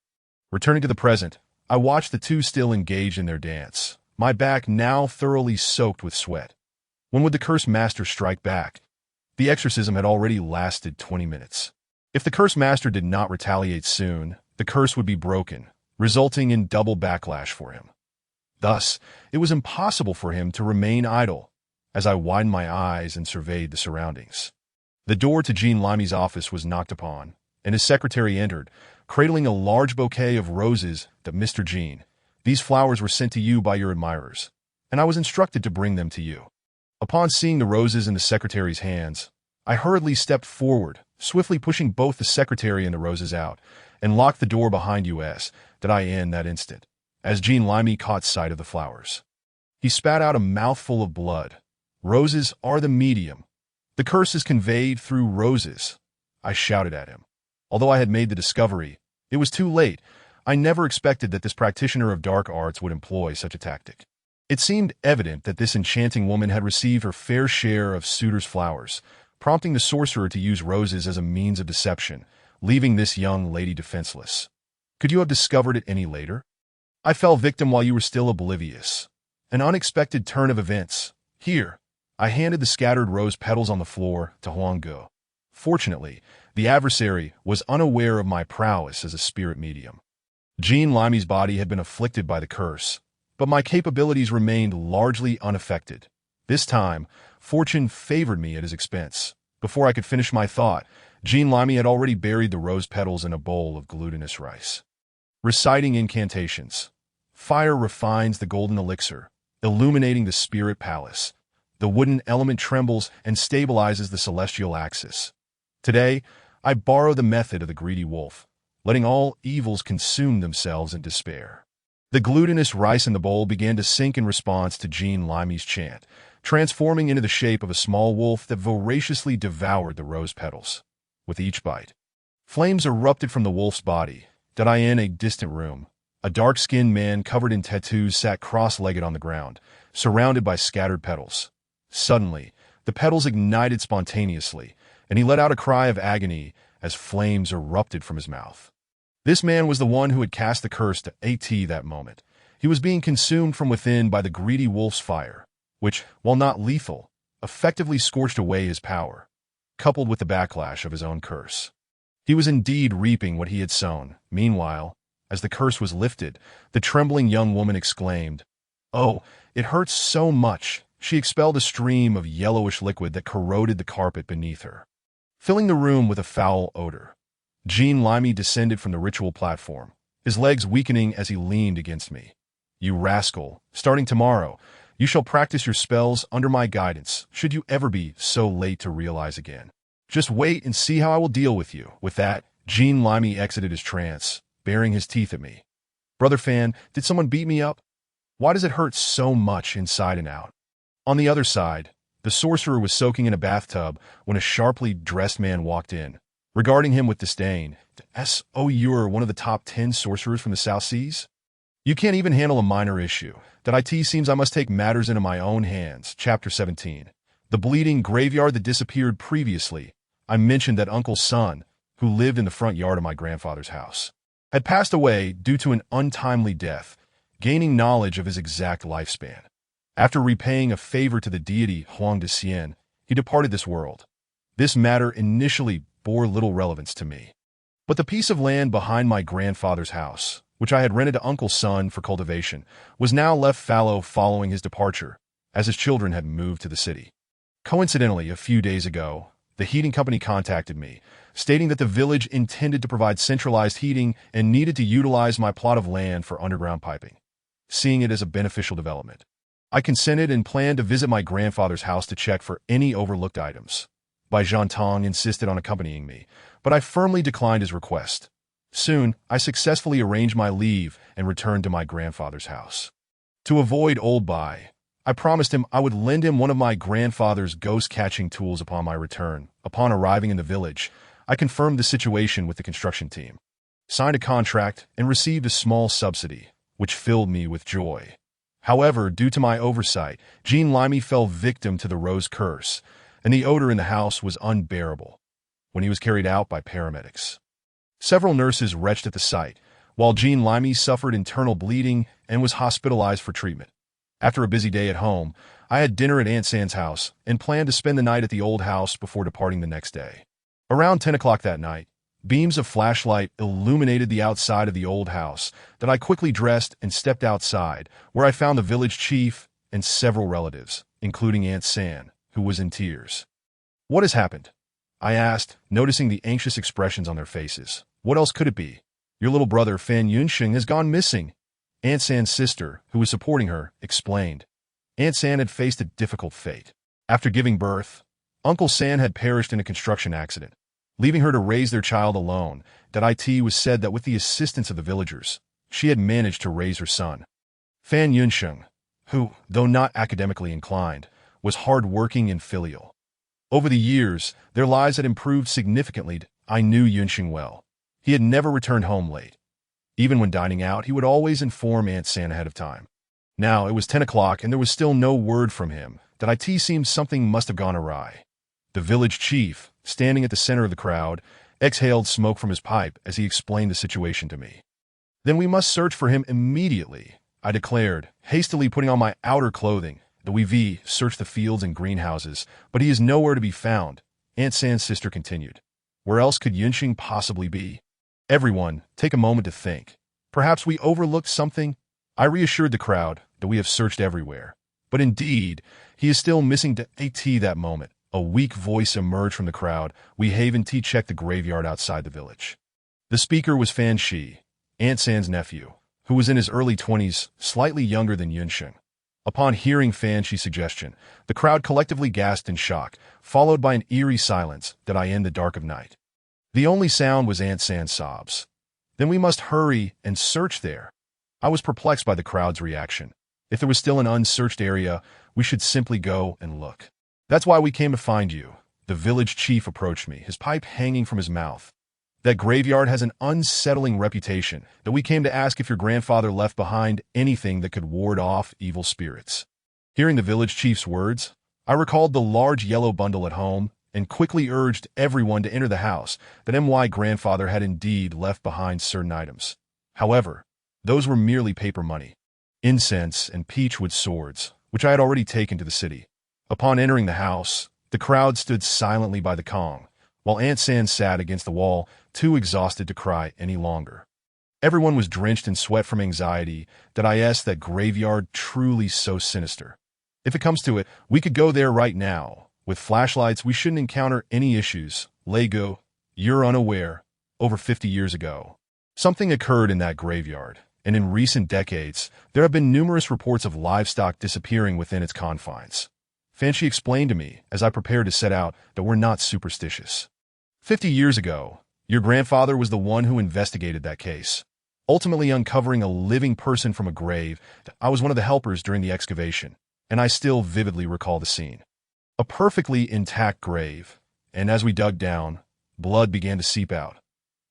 A: Returning to the present, I watched the two still engaged in their dance, my back now thoroughly soaked with sweat. When would the cursed master strike back? The exorcism had already lasted 20 minutes. If the cursed master did not retaliate soon, the curse would be broken, resulting in double backlash for him. Thus, it was impossible for him to remain idle, as I widened my eyes and surveyed the surroundings. The door to Jean Limey's office was knocked upon, and his secretary entered, cradling a large bouquet of roses. That Mr. Jean, these flowers were sent to you by your admirers, and I was instructed to bring them to you. Upon seeing the roses in the secretary's hands, I hurriedly stepped forward, swiftly pushing both the secretary and the roses out, and locked the door behind us. Did I in that instant, as Jean Limey caught sight of the flowers. He spat out a mouthful of blood. Roses are the medium. The curse is conveyed through roses, I shouted at him. Although I had made the discovery, it was too late. I never expected that this practitioner of dark arts would employ such a tactic. It seemed evident that this enchanting woman had received her fair share of suitors' flowers, prompting the sorcerer to use roses as a means of deception, leaving this young lady defenseless. Could you have discovered it any later? I fell victim while you were still oblivious. An unexpected turn of events. Here, I handed the scattered rose petals on the floor to Huang Ge. Fortunately, the adversary was unaware of my prowess as a spirit medium. Jean Limey's body had been afflicted by the curse, but my capabilities remained largely unaffected. This time, fortune favored me at his expense. Before I could finish my thought, Jean Limey had already buried the rose petals in a bowl of glutinous rice. Reciting incantations. Fire refines the golden elixir, illuminating the spirit palace. The wooden element trembles and stabilizes the celestial axis. Today, I borrow the method of the greedy wolf, letting all evils consume themselves in despair. The glutinous rice in the bowl began to sink in response to Jean Limey's chant, transforming into the shape of a small wolf that voraciously devoured the rose petals. With each bite, flames erupted from the wolf's body. In a distant room, a dark-skinned man covered in tattoos sat cross-legged on the ground, surrounded by scattered petals. Suddenly, the petals ignited spontaneously, and he let out a cry of agony as flames erupted from his mouth. This man was the one who had cast the curse to AT that moment. He was being consumed from within by the greedy wolf's fire, which, while not lethal, effectively scorched away his power, coupled with the backlash of his own curse. He was indeed reaping what he had sown. Meanwhile, as the curse was lifted, the trembling young woman exclaimed, "Oh, it hurts so much." She expelled a stream of yellowish liquid that corroded the carpet beneath her, filling the room with a foul odor. Jean Limey descended from the ritual platform, his legs weakening as he leaned against me. "You rascal, starting tomorrow, you shall practice your spells under my guidance, should you ever be so late to realize again. Just wait and see how I will deal with you." With that, Jean Limey exited his trance, baring his teeth at me. "Brother Fan, did someone beat me up? Why does it hurt so much inside and out?" On the other side, the sorcerer was soaking in a bathtub when a sharply dressed man walked in, regarding him with disdain. "So you're one of the top 10 sorcerers from the South Seas? You can't even handle a minor issue. It seems I must take matters into my own hands." Chapter 17. The bleeding graveyard that disappeared previously. I mentioned that Uncle's son, who lived in the front yard of my grandfather's house, had passed away due to an untimely death, gaining knowledge of his exact lifespan. After repaying a favor to the deity Huang de Xian, he departed this world. This matter initially bore little relevance to me. But the piece of land behind my grandfather's house, which I had rented to Uncle's son for cultivation, was now left fallow following his departure, as his children had moved to the city. Coincidentally, a few days ago, the heating company contacted me, stating that the village intended to provide centralized heating and needed to utilize my plot of land for underground piping, seeing it as a beneficial development. I consented and planned to visit my grandfather's house to check for any overlooked items. Bai Zhantong insisted on accompanying me, but I firmly declined his request. Soon, I successfully arranged my leave and returned to my grandfather's house. To avoid old Bai, I promised him I would lend him one of my grandfather's ghost-catching tools upon my return. Upon arriving in the village, I confirmed the situation with the construction team, signed a contract, and received a small subsidy, which filled me with joy. However, due to my oversight, Jean Limey fell victim to the rose curse, and the odor in the house was unbearable when he was carried out by paramedics. Several nurses retched at the sight, while Jean Limey suffered internal bleeding and was hospitalized for treatment. After a busy day at home, I had dinner at Aunt San's house and planned to spend the night at the old house before departing the next day. Around 10 o'clock that night, beams of flashlight illuminated the outside of the old house that I quickly dressed and stepped outside, where I found the village chief and several relatives, including Aunt San, who was in tears. "What has happened?" I asked, noticing the anxious expressions on their faces. "What else could it be? Your little brother, Fan Yunxing, has gone missing." Aunt San's sister, who was supporting her, explained. Aunt San had faced a difficult fate. After giving birth, Uncle San had perished in a construction accident, leaving her to raise their child alone. It was said that with the assistance of the villagers, she had managed to raise her son. Fan Yunxing, who, though not academically inclined, was hard-working and filial. Over the years, their lives had improved significantly. I knew Yunxing well. He had never returned home late. Even when dining out, he would always inform Aunt San ahead of time. Now, it was 10 o'clock and there was still no word from him. It seemed something must have gone awry. The village chief, standing at the center of the crowd, exhaled smoke from his pipe as he explained the situation to me. "Then we must search for him immediately," I declared, hastily putting on my outer clothing. We searched the fields and greenhouses, but he is nowhere to be found. Aunt San's sister continued. "Where else could Yunxing possibly be? Everyone, take a moment to think. Perhaps we overlooked something." I reassured the crowd that we have searched everywhere. But indeed, he is still missing. At that moment, a weak voice emerged from the crowd. We haven't checked the graveyard outside the village. The speaker was Fan Shi, Aunt San's nephew, who was in his early 20s, slightly younger than Yunxing. Upon hearing Fan Shi's suggestion, the crowd collectively gasped in shock, followed by an eerie silence that I in the dark of night. The only sound was Aunt San's sobs. "Then we must hurry and search there." I was perplexed by the crowd's reaction. If there was still an unsearched area, we should simply go and look. "That's why we came to find you." The village chief approached me, his pipe hanging from his mouth. "That graveyard has an unsettling reputation, that we came to ask if your grandfather left behind anything that could ward off evil spirits." Hearing the village chief's words, I recalled the large yellow bundle at home and quickly urged everyone to enter the house. That my grandfather had indeed left behind certain items. However, those were merely paper money, incense, and peachwood swords, which I had already taken to the city. Upon entering the house, the crowd stood silently by the Kong, while Aunt San sat against the wall, too exhausted to cry any longer. Everyone was drenched in sweat from anxiety. That graveyard truly so sinister. If it comes to it, we could go there right now. With flashlights, we shouldn't encounter any issues. Lego, you're unaware. Over 50 years ago, something occurred in that graveyard, and in recent decades, there have been numerous reports of livestock disappearing within its confines. Fan Shi explained to me as I prepared to set out that we're not superstitious. 50 years ago, your grandfather was the one who investigated that case, ultimately uncovering a living person from a grave. I was one of the helpers during the excavation, and I still vividly recall the scene. A perfectly intact grave, and as we dug down, blood began to seep out.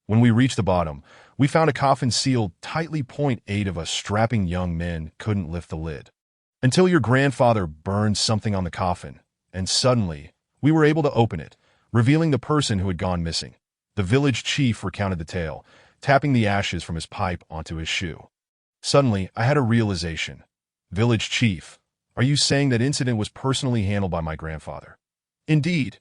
A: When we reached the bottom, we found a coffin sealed tightly. 8 of us strapping young men couldn't lift the lid. Until your grandfather burned something on the coffin, and suddenly, we were able to open it, revealing the person who had gone missing. The village chief recounted the tale, tapping the ashes from his pipe onto his shoe. Suddenly, I had a realization. "Village chief, are you saying that incident was personally handled by my grandfather?" "Indeed."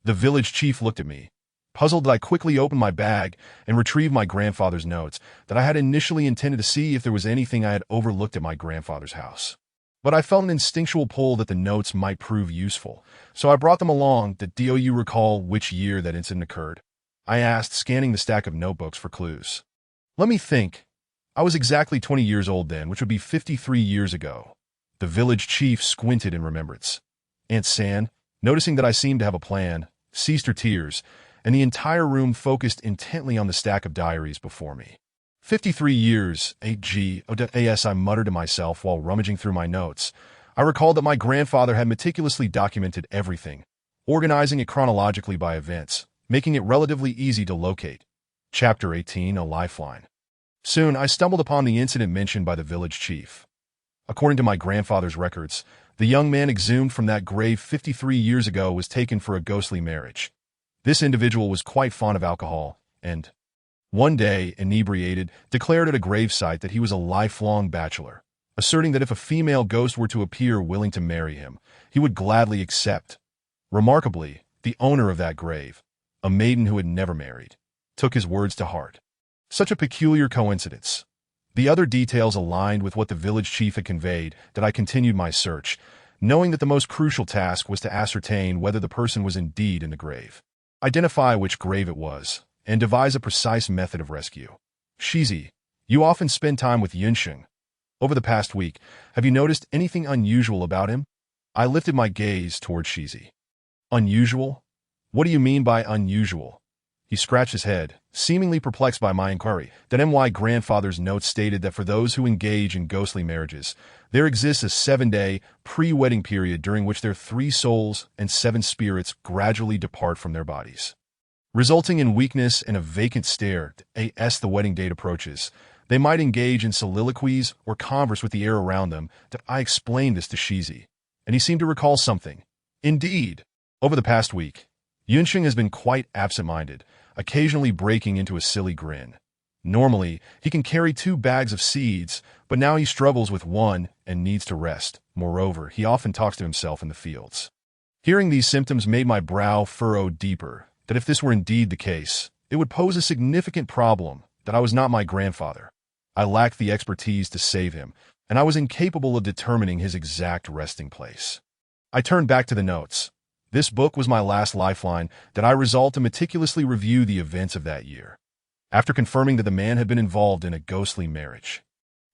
A: The village chief looked at me. Puzzled, I quickly opened my bag and retrieved my grandfather's notes that I had initially intended to see if there was anything I had overlooked at my grandfather's house. but I felt an instinctual pull that the notes might prove useful, so I brought them along. Do you recall which year that incident occurred? I asked, scanning the stack of notebooks for clues. Let me think. I was exactly 20 years old then, which would be 53 years ago. The village chief squinted in remembrance. Aunt San, noticing that I seemed to have a plan, ceased her tears, and the entire room focused intently on the stack of diaries before me. 53 years, 8G, I muttered to myself while rummaging through my notes. I recalled that my grandfather had meticulously documented everything, organizing it chronologically by events, making it relatively easy to locate. Chapter 18, A Lifeline. Soon, I stumbled upon the incident mentioned by the village chief. According to my grandfather's records, the young man exhumed from that grave 53 years ago was taken for a ghostly marriage. This individual was quite fond of alcohol, and one day, inebriated, declared at a gravesite that he was a lifelong bachelor, asserting that if a female ghost were to appear willing to marry him, he would gladly accept. Remarkably, the owner of that grave, a maiden who had never married, took his words to heart. Such a peculiar coincidence. The other details aligned with what the village chief had conveyed that I continued my search, knowing that the most crucial task was to ascertain whether the person was indeed in the grave, identify which grave it was, and devise a precise method of rescue. Shizi, you often spend time with Yunsheng. Over the past week, have you noticed anything unusual about him? I lifted my gaze toward Shizi. Unusual? What do you mean by unusual? He scratched his head, seemingly perplexed by my inquiry. That my grandfather's notes stated that for those who engage in ghostly marriages, there exists a 7-day pre-wedding period during which their 3 souls and 7 spirits gradually depart from their bodies, resulting in weakness and a vacant stare. As the wedding date approaches, they might engage in soliloquies or converse with the air around them. I explained this to Shizi, and he seemed to recall something. Indeed, over the past week, Yunsheng has been quite absent-minded, occasionally breaking into a silly grin. Normally, he can carry 2 bags of seeds, but now he struggles with 1 and needs to rest. Moreover, he often talks to himself in the fields. Hearing these symptoms made my brow furrow deeper, that if this were indeed the case, it would pose a significant problem, that I was not my grandfather. I lacked the expertise to save him, and I was incapable of determining his exact resting place. I turned back to the notes. This book was my last lifeline that I resolved to meticulously review the events of that year. After confirming that the man had been involved in a ghostly marriage,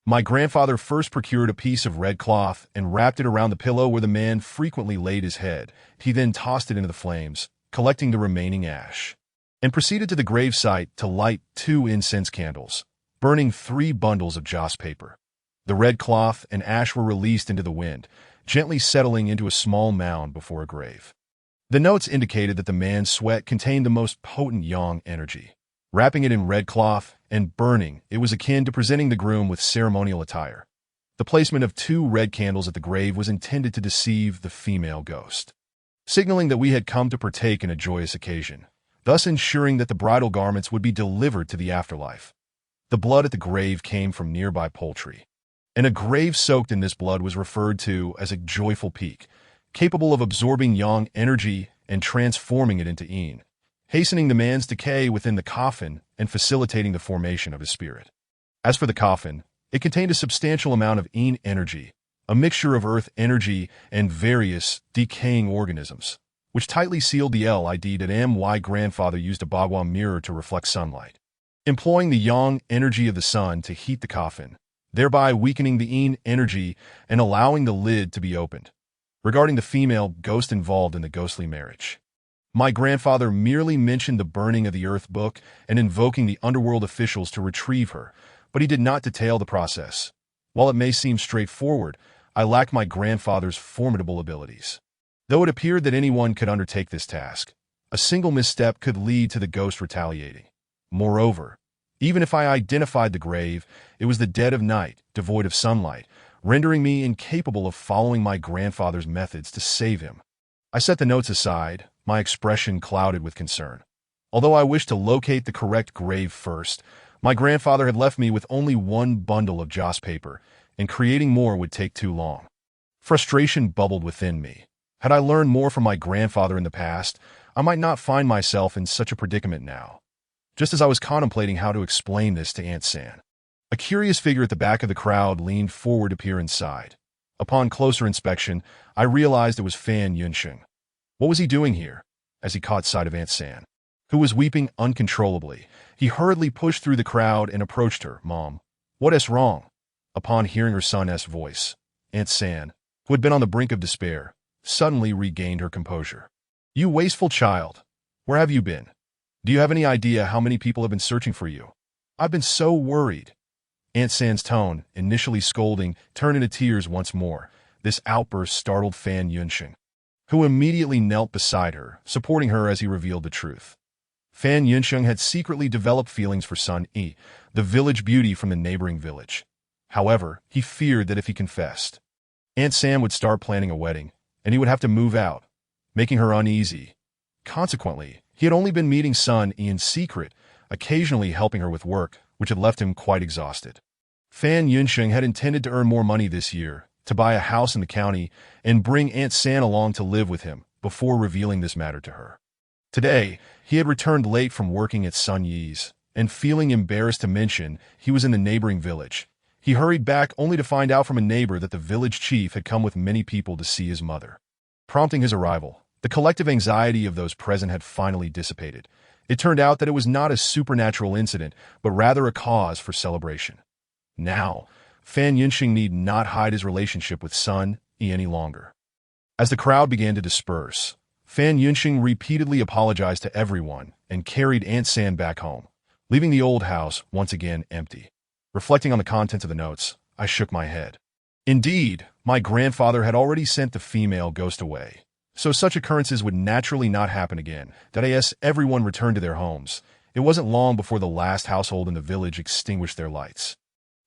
A: my grandfather first procured a piece of red cloth and wrapped it around the pillow where the man frequently laid his head. He then tossed it into the flames, collecting the remaining ash, and proceeded to the gravesite to light 2 incense candles, burning 3 bundles of joss paper. The red cloth and ash were released into the wind, gently settling into a small mound before a grave. The notes indicated that the man's sweat contained the most potent yang energy. Wrapping it in red cloth and burning, it was akin to presenting the groom with ceremonial attire. The placement of 2 red candles at the grave was intended to deceive the female ghost, signaling that we had come to partake in a joyous occasion, thus ensuring that the bridal garments would be delivered to the afterlife. The blood at the grave came from nearby poultry, and a grave soaked in this blood was referred to as a joyful peak, capable of absorbing yang energy and transforming it into yin, hastening the man's decay within the coffin and facilitating the formation of his spirit. As for the coffin, it contained a substantial amount of yin energy, a mixture of earth energy and various decaying organisms, which tightly sealed the lid that my grandfather used a bagua mirror to reflect sunlight, employing the yang energy of the sun to heat the coffin, thereby weakening the yin energy and allowing the lid to be opened. Regarding the female ghost involved in the ghostly marriage, my grandfather merely mentioned the burning of the earth book and invoking the underworld officials to retrieve her, but he did not detail the process. While it may seem straightforward, I lacked my grandfather's formidable abilities. Though it appeared that anyone could undertake this task, a single misstep could lead to the ghost retaliating. Moreover, even if I identified the grave, it was the dead of night, devoid of sunlight, rendering me incapable of following my grandfather's methods to save him. I set the notes aside, my expression clouded with concern. Although I wished to locate the correct grave first, my grandfather had left me with only 1 bundle of joss paper, and creating more would take too long. Frustration bubbled within me. Had I learned more from my grandfather in the past, I might not find myself in such a predicament now. Just as I was contemplating how to explain this to Aunt San, a curious figure at the back of the crowd leaned forward to peer inside. Upon closer inspection, I realized it was Fan Yunsheng. What was he doing here? As he caught sight of Aunt San, who was weeping uncontrollably, he hurriedly pushed through the crowd and approached her. Mom, what is wrong? Upon hearing her son's voice, Aunt San, who had been on the brink of despair, suddenly regained her composure. You wasteful child, where have you been? Do you have any idea how many people have been searching for you? I've been so worried. Aunt San's tone, initially scolding, turned into tears once more. This outburst startled Fan Yunsheng, who immediately knelt beside her, supporting her as he revealed the truth. Fan Yunsheng had secretly developed feelings for Sun Yi, the village beauty from the neighboring village. However, he feared that if he confessed, Aunt San would start planning a wedding, and he would have to move out, making her uneasy. Consequently, he had only been meeting Sun Yi in secret, occasionally helping her with work, which had left him quite exhausted. Fan Yunsheng had intended to earn more money this year, to buy a house in the county, and bring Aunt San along to live with him, before revealing this matter to her. Today, he had returned late from working at Sun Yi's, and feeling embarrassed to mention he was in the neighboring village. He hurried back only to find out from a neighbor that the village chief had come with many people to see his mother. Prompting his arrival, the collective anxiety of those present had finally dissipated. It turned out that it was not a supernatural incident, but rather a cause for celebration. Now, Fan Yunsheng need not hide his relationship with Sun Yi any longer. As the crowd began to disperse, Fan Yunsheng repeatedly apologized to everyone and carried Aunt San back home, leaving the old house once again empty. Reflecting on the contents of the notes, I shook my head. Indeed, my grandfather had already sent the female ghost away, so such occurrences would naturally not happen again. That as everyone returned to their homes, it wasn't long before the last household in the village extinguished their lights,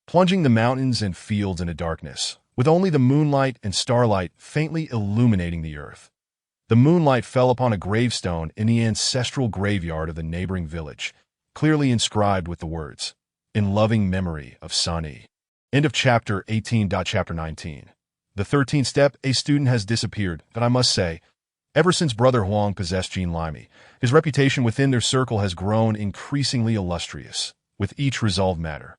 A: plunging the mountains and fields into darkness, with only the moonlight and starlight faintly illuminating the earth. The moonlight fell upon a gravestone in the ancestral graveyard of the neighboring village, clearly inscribed with the words, "In loving memory of Sun Yi." End of chapter 18. Chapter 19. The 13th step, a student has disappeared, but I must say, ever since Brother Huang possessed Jean Limey, his reputation within their circle has grown increasingly illustrious, with each resolved matter.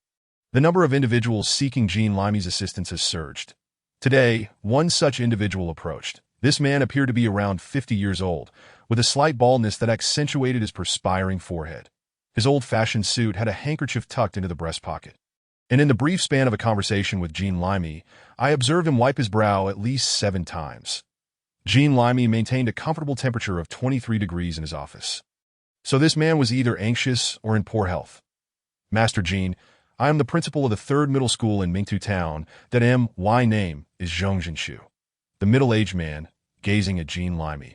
A: The number of individuals seeking Jean Limey's assistance has surged. Today, one such individual approached. This man appeared to be around 50 years old, with a slight baldness that accentuated his perspiring forehead. His old-fashioned suit had a handkerchief tucked into the breast pocket. And in the brief span of a conversation with Jean Limey, I observed him wipe his brow at least 7 times. Jean Limey maintained a comfortable temperature of 23 degrees in his office. So this man was either anxious or in poor health. Master Jean, I am the principal of the 3rd middle school in Mingtu town. That my name is Zhong Jinshu. The middle-aged man, gazing at Jean Limey,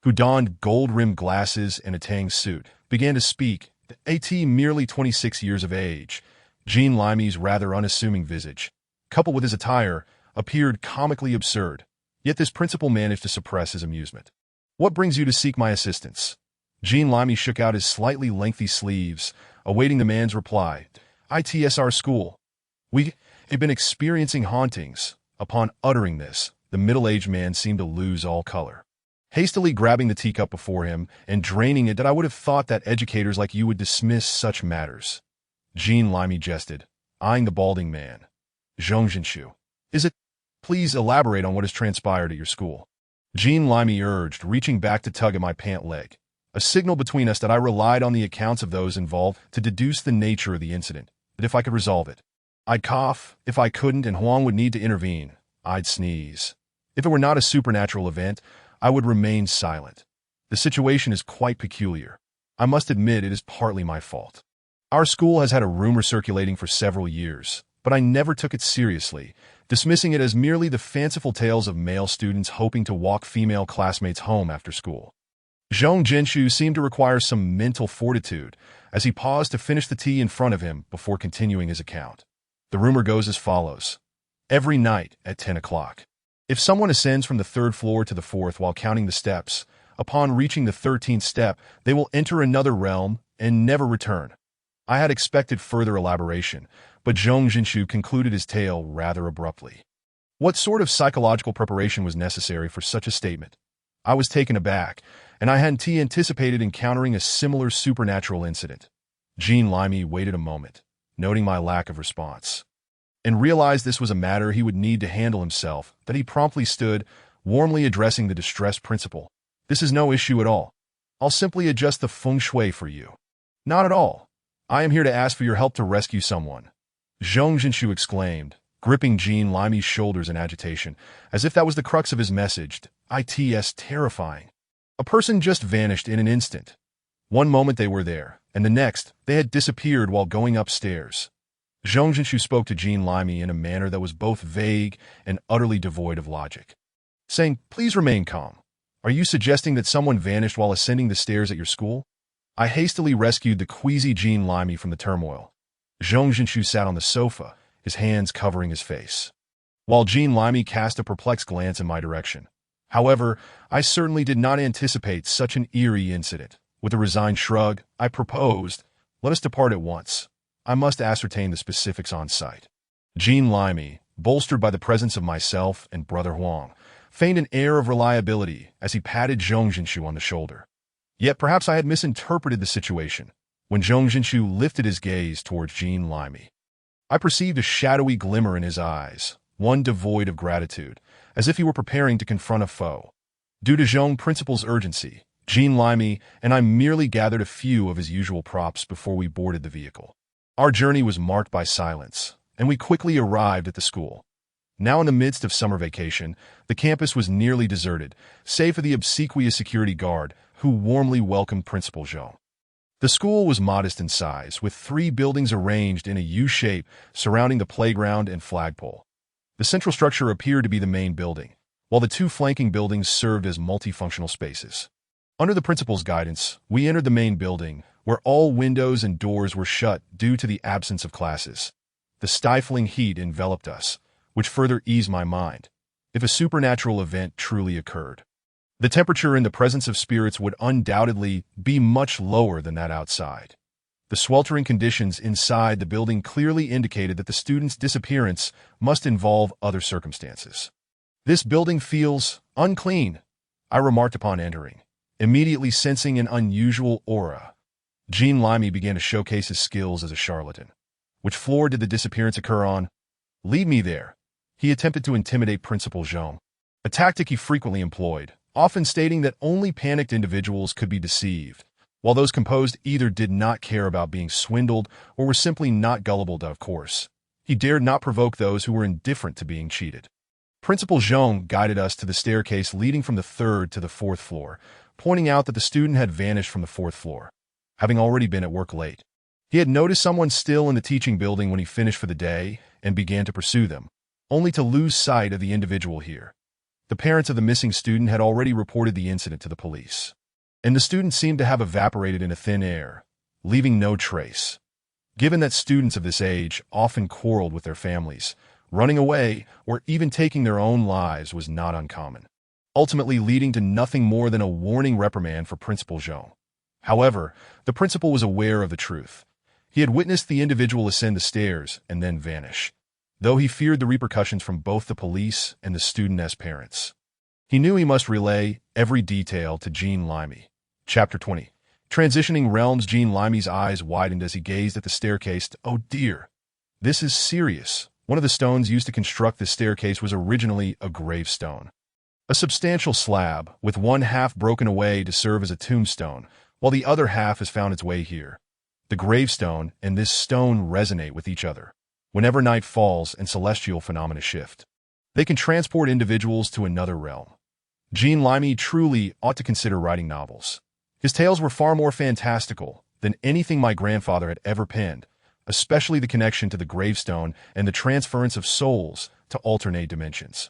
A: who donned gold-rimmed glasses and a tang suit, began to speak. At merely 26 years of age, Jean Limey's rather unassuming visage, coupled with his attire, appeared comically absurd, yet this principal managed to suppress his amusement. What brings you to seek my assistance? Jean Limey shook out his slightly lengthy sleeves, awaiting the man's reply. ITSR school. We have been experiencing hauntings. Upon uttering this, the middle-aged man seemed to lose all color. Hastily grabbing the teacup before him and draining it, that I would have thought that educators like you would dismiss such matters. Jean Limey jested, eyeing the balding man. Zhong Jinshu. Is it? Please elaborate on what has transpired at your school. Jean Limey urged, reaching back to tug at my pant leg, a signal between us that I relied on the accounts of those involved to deduce the nature of the incident, that if I could resolve it, I'd cough. If I couldn't and Huang would need to intervene, I'd sneeze. If it were not a supernatural event, I would remain silent. The situation is quite peculiar. I must admit it is partly my fault. Our school has had a rumor circulating for several years, but I never took it seriously, dismissing it as merely the fanciful tales of male students hoping to walk female classmates home after school. Zhong Jinshu seemed to require some mental fortitude as he paused to finish the tea in front of him before continuing his account. The rumor goes as follows. Every night at 10 o'clock, if someone ascends from the 3rd floor to the 4th while counting the steps, upon reaching the 13th step, they will enter another realm and never return. I had expected further elaboration, but Zhong Jinshu concluded his tale rather abruptly. What sort of psychological preparation was necessary for such a statement? I was taken aback, and I hadn't anticipated encountering a similar supernatural incident. Jean Limey waited a moment, noting my lack of response. and realized this was a matter he would need to handle himself, that he promptly stood, warmly addressing the distressed principal. "This is no issue at all. I'll simply adjust the feng shui for you." "Not at all. I am here to ask for your help to rescue someone," Zhong Jinshu exclaimed, gripping Jean Limey's shoulders in agitation, as if that was the crux of his message. It's terrifying. A person just vanished in an instant. One moment they were there, and the next, they had disappeared while going upstairs. Zhong Jinshu spoke to Jean Limey in a manner that was both vague and utterly devoid of logic, saying, "Please remain calm. Are you suggesting that someone vanished while ascending the stairs at your school?" I hastily rescued the queasy Jean Limey from the turmoil. Zhong Jinshu sat on the sofa, his hands covering his face, while Jean Limey cast a perplexed glance in my direction. However, I certainly did not anticipate such an eerie incident. With a resigned shrug, I proposed, "Let us depart at once. I must ascertain the specifics on site." Jean Limey, bolstered by the presence of myself and Brother Huang, feigned an air of reliability as he patted Zhong Jinshu on the shoulder. Yet perhaps I had misinterpreted the situation. When Zhong Jinshu lifted his gaze towards Jean Limey, I perceived a shadowy glimmer in his eyes, one devoid of gratitude, as if he were preparing to confront a foe. Due to Zhong Principal's urgency, Jean Limey and I merely gathered a few of his usual props before we boarded the vehicle. Our journey was marked by silence, and we quickly arrived at the school. Now in the midst of summer vacation, the campus was nearly deserted, save for the obsequious security guard who warmly welcomed Principal Zhong. The school was modest in size, with 3 buildings arranged in a U shape surrounding the playground and flagpole. The central structure appeared to be the main building, while the 2 flanking buildings served as multifunctional spaces. Under the principal's guidance, we entered the main building, where all windows and doors were shut due to the absence of classes. The stifling heat enveloped us, which further eased my mind, if a supernatural event truly occurred. The temperature in the presence of spirits would undoubtedly be much lower than that outside. The sweltering conditions inside the building clearly indicated that the student's disappearance must involve other circumstances. "This building feels unclean," I remarked upon entering, immediately sensing an unusual aura. Jean Limey began to showcase his skills as a charlatan. "Which floor did the disappearance occur on?" "Leave me there." He attempted to intimidate Principal Zhong, a tactic he frequently employed, often stating that only panicked individuals could be deceived, while those composed either did not care about being swindled or were simply not gullible of course. He dared not provoke those who were indifferent to being cheated. Principal Zhong guided us to the staircase leading from the 3rd to the 4th floor, pointing out that the student had vanished from the 4th floor, having already been at work late. He had noticed someone still in the teaching building when he finished for the day and began to pursue them, only to lose sight of the individual here. The parents of the missing student had already reported the incident to the police, and the student seemed to have evaporated into thin air, leaving no trace. Given that students of this age often quarreled with their families, running away or even taking their own lives was not uncommon, ultimately leading to nothing more than a warning reprimand for Principal Zhong. However, the principal was aware of the truth. He had witnessed the individual ascend the stairs and then vanish, though he feared the repercussions from both the police and the student as parents. He knew he must relay every detail to Jean Limey. Chapter 20. Transitioning realms. Jean Limey's eyes widened as he gazed at the staircase. "Oh dear. This is serious." One of the stones used to construct this staircase was originally a gravestone. A substantial slab, with one half broken away to serve as a tombstone, while the other half has found its way here. The gravestone and this stone resonate with each other. Whenever night falls and celestial phenomena shift, they can transport individuals to another realm. Jean Limey truly ought to consider writing novels. His tales were far more fantastical than anything my grandfather had ever penned, especially the connection to the gravestone and the transference of souls to alternate dimensions.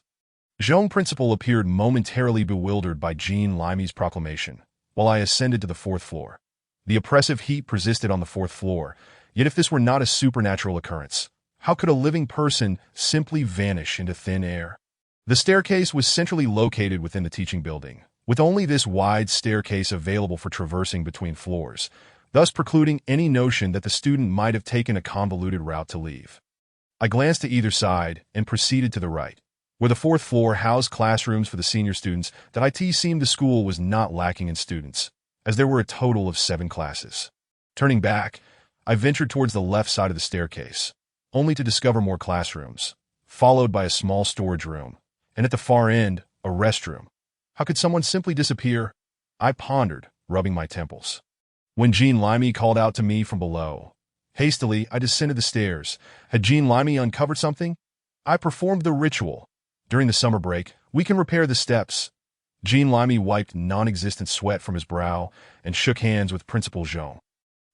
A: Zhong Principal appeared momentarily bewildered by Jean Limey's proclamation, while I ascended to the 4th floor. The oppressive heat persisted on the 4th floor, yet if this were not a supernatural occurrence, how could a living person simply vanish into thin air? The staircase was centrally located within the teaching building, with only this wide staircase available for traversing between floors, thus precluding any notion that the student might have taken a convoluted route to leave. I glanced to either side and proceeded to the right, where the 4th floor housed classrooms for the senior students. That IT seemed the school was not lacking in students, as there were a total of 7 classes. Turning back, I ventured towards the left side of the staircase. only to discover more classrooms, followed by a small storage room, and at the far end, a restroom. How could someone simply disappear? I pondered, rubbing my temples. When Jean Limey called out to me from below. Hastily, I descended the stairs. Had Jean Limey uncovered something? I performed the ritual. During the summer break, we can repair the steps. Jean Limey wiped non-existent sweat from his brow and shook hands with Principal Jean.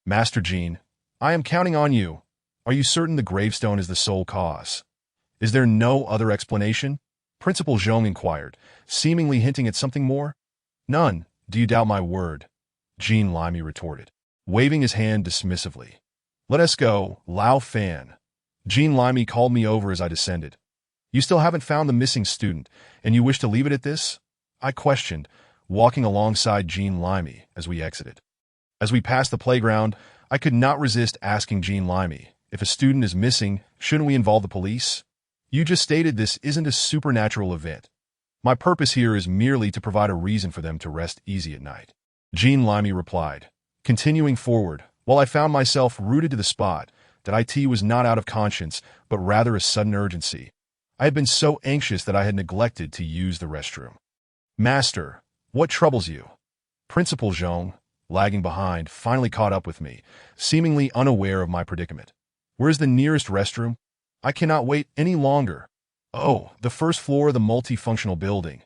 A: Master Jean, I am counting on you. Are you certain the gravestone is the sole cause? Is there no other explanation? Principal Jean inquired, seemingly hinting at something more. None. Do you doubt my word? Jean Limey retorted, waving his hand dismissively. Let us go, Lao Fan. Jean Limey called me over as I descended. You still haven't found the missing student, and you wish to leave it at this? I questioned, walking alongside Jean Limey as we exited. As we passed the playground, I could not resist asking Jean Limey, if a student is missing, shouldn't we involve the police? You just stated this isn't a supernatural event. My purpose here is merely to provide a reason for them to rest easy at night. Jean Limey replied, continuing forward, while I found myself rooted to the spot, that it was not out of conscience, but rather a sudden urgency. I had been so anxious that I had neglected to use the restroom. Master, what troubles you? Principal Jean, lagging behind, finally caught up with me, seemingly unaware of my predicament. Where is the nearest restroom? I cannot wait any longer. Oh, the first floor of the multifunctional building.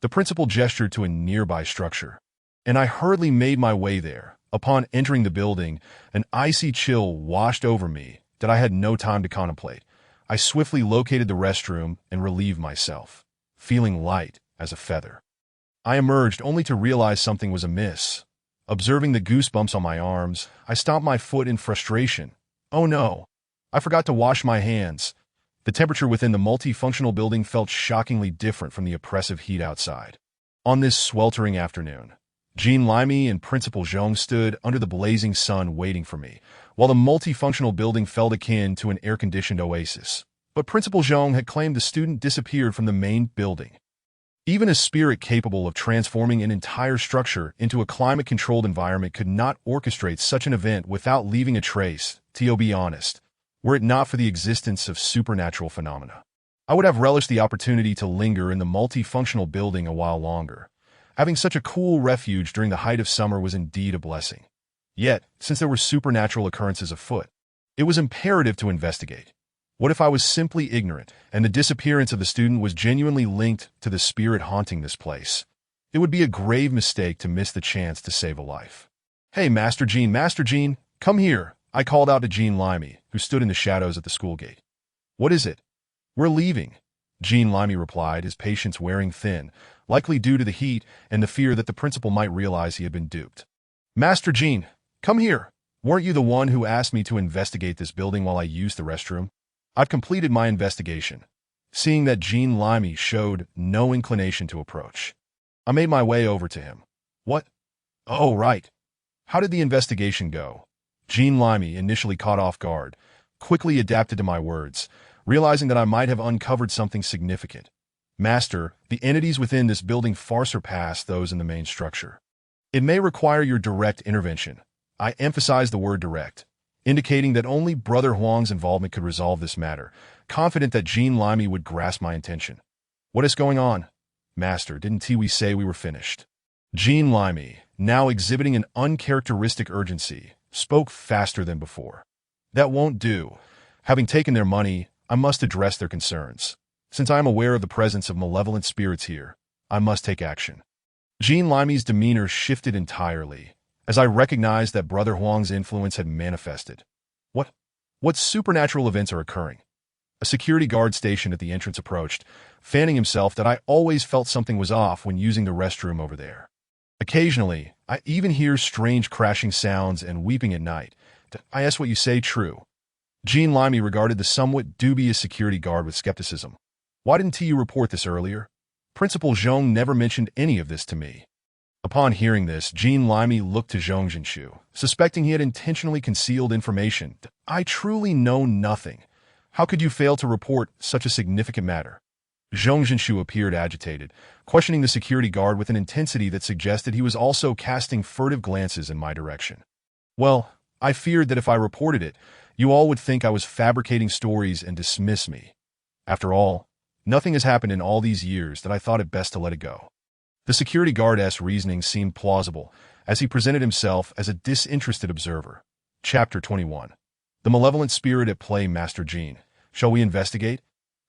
A: The principal gestured to a nearby structure, and I hurriedly made my way there. Upon entering the building, an icy chill washed over me that I had no time to contemplate. I swiftly located the restroom and relieved myself, feeling light as a feather. I emerged only to realize something was amiss. Observing the goosebumps on my arms, I stomped my foot in frustration. Oh no, I forgot to wash my hands. The temperature within the multifunctional building felt shockingly different from the oppressive heat outside. On this sweltering afternoon, Jean Limey and Principal Jean stood under the blazing sun waiting for me, while the multifunctional building felt akin to an air-conditioned oasis. But Principal Jean had claimed the student disappeared from the main building. Even a spirit capable of transforming an entire structure into a climate-controlled environment could not orchestrate such an event without leaving a trace, to be honest, were it not for the existence of supernatural phenomena. I would have relished the opportunity to linger in the multifunctional building a while longer. Having such a cool refuge during the height of summer was indeed a blessing. Yet, since there were supernatural occurrences afoot, it was imperative to investigate. What if I was simply ignorant, and the disappearance of the student was genuinely linked to the spirit haunting this place? It would be a grave mistake to miss the chance to save a life. Hey, Master Jean, come here, I called out to Jean Limey, who stood in the shadows at the school gate. What is it? We're leaving, Jean Limey replied, his patience wearing thin, likely due to the heat and the fear that the principal might realize he had been duped. Master Jean, come here. Weren't you the one who asked me to investigate this building while I used the restroom? I've completed my investigation. Seeing that Jean Limey showed no inclination to approach, I made my way over to him. What? Oh, right. How did the investigation go? Jean Limey, initially caught off guard, quickly adapted to my words, realizing that I might have uncovered something significant. Master, the entities within this building far surpass those in the main structure. It may require your direct intervention. I emphasize the word direct, indicating that only Brother Huang's involvement could resolve this matter, confident that Jean Limey would grasp my intention. What is going on? Master, didn't we say we were finished? Jean Limey, now exhibiting an uncharacteristic urgency, spoke faster than before. That won't do. Having taken their money, I must address their concerns. Since I am aware of the presence of malevolent spirits here, I must take action. Jean Limey's demeanor shifted entirely, as I recognized that Brother Huang's influence had manifested. What supernatural events are occurring? A security guard stationed at the entrance approached, fanning himself that I always felt something was off when using the restroom over there. Occasionally, I even hear strange crashing sounds and weeping at night. I ask what you say true. Jean Limey regarded the somewhat dubious security guard with skepticism. Why didn't you report this earlier? Principal Zhong never mentioned any of this to me. Upon hearing this, Jean Limey looked to Zhong Jinshu, suspecting he had intentionally concealed information. I truly know nothing. How could you fail to report such a significant matter? Zhong Jinshu appeared agitated, questioning the security guard with an intensity that suggested he was also casting furtive glances in my direction. Well, I feared that if I reported it, you all would think I was fabricating stories and dismiss me. After all, nothing has happened in all these years that I thought it best to let it go. The security guard's reasoning seemed plausible as he presented himself as a disinterested observer. Chapter 21. The malevolent spirit at play, Master Jean. Shall we investigate?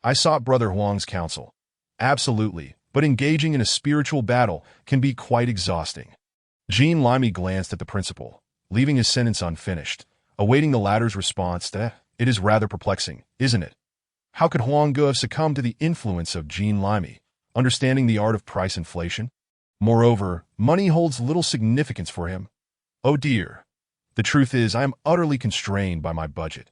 A: I sought Brother Huang's counsel. Absolutely, but engaging in a spiritual battle can be quite exhausting. Jean Limey glanced at the principal, leaving his sentence unfinished, awaiting the latter's response to, "It is rather perplexing, isn't it? How could Huang Ge have succumbed to the influence of Jean Limey, understanding the art of price inflation? Moreover, money holds little significance for him. Oh dear. The truth is, I am utterly constrained by my budget.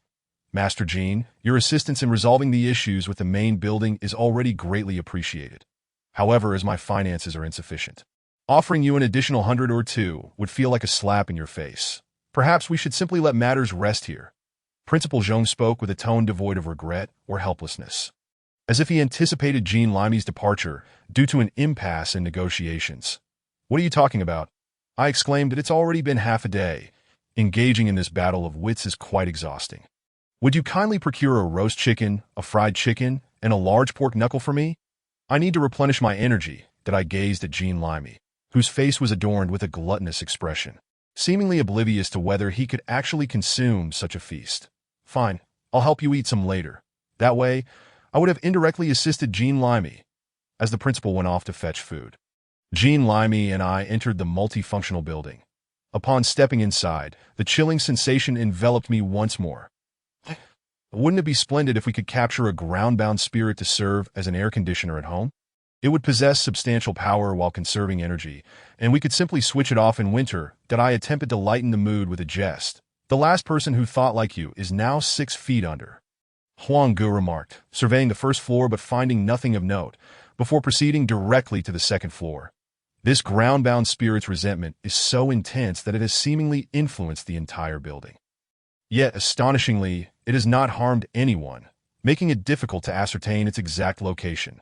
A: Master Jean, your assistance in resolving the issues with the main building is already greatly appreciated. However, as my finances are insufficient, offering you an additional 100 or two would feel like a slap in your face. Perhaps we should simply let matters rest here." Principal Zhong spoke with a tone devoid of regret or helplessness, as if he anticipated Jean Limey's departure due to an impasse in negotiations. "What are you talking about?" I exclaimed. "It's already been half a day. Engaging in this battle of wits is quite exhausting. Would you kindly procure a roast chicken, a fried chicken, and a large pork knuckle for me? I need to replenish my energy." That I gazed at Jean Limey, whose face was adorned with a gluttonous expression, seemingly oblivious to whether he could actually consume such a feast. "Fine, I'll help you eat some later." That way, I would have indirectly assisted Jean Limey, as the principal went off to fetch food. Jean Limey and I entered the multifunctional building. Upon stepping inside, the chilling sensation enveloped me once more. Wouldn't it be splendid if we could capture a ground-bound spirit to serve as an air conditioner at home? It would possess substantial power while conserving energy, and we could simply switch it off in winter. That I attempted to lighten the mood with a jest. "The last person who thought like you is now 6 feet under," Huang Ge remarked, surveying the first floor but finding nothing of note, before proceeding directly to the second floor. This ground-bound spirit's resentment is so intense that it has seemingly influenced the entire building. Yet, astonishingly, it has not harmed anyone, making it difficult to ascertain its exact location.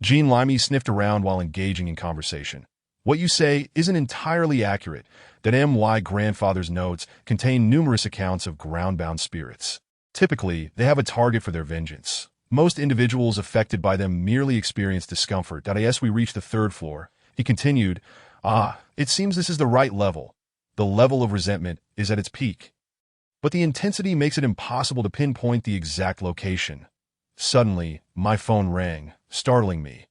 A: Jean Limey sniffed around while engaging in conversation. "What you say isn't entirely accurate. That my grandfather's notes contain numerous accounts of ground-bound spirits. Typically, they have a target for their vengeance. Most individuals affected by them merely experience discomfort." As we reached the 3rd floor, he continued, "It seems this is the right level. The level of resentment is at its peak, but the intensity makes it impossible to pinpoint the exact location." Suddenly, my phone rang, startling me.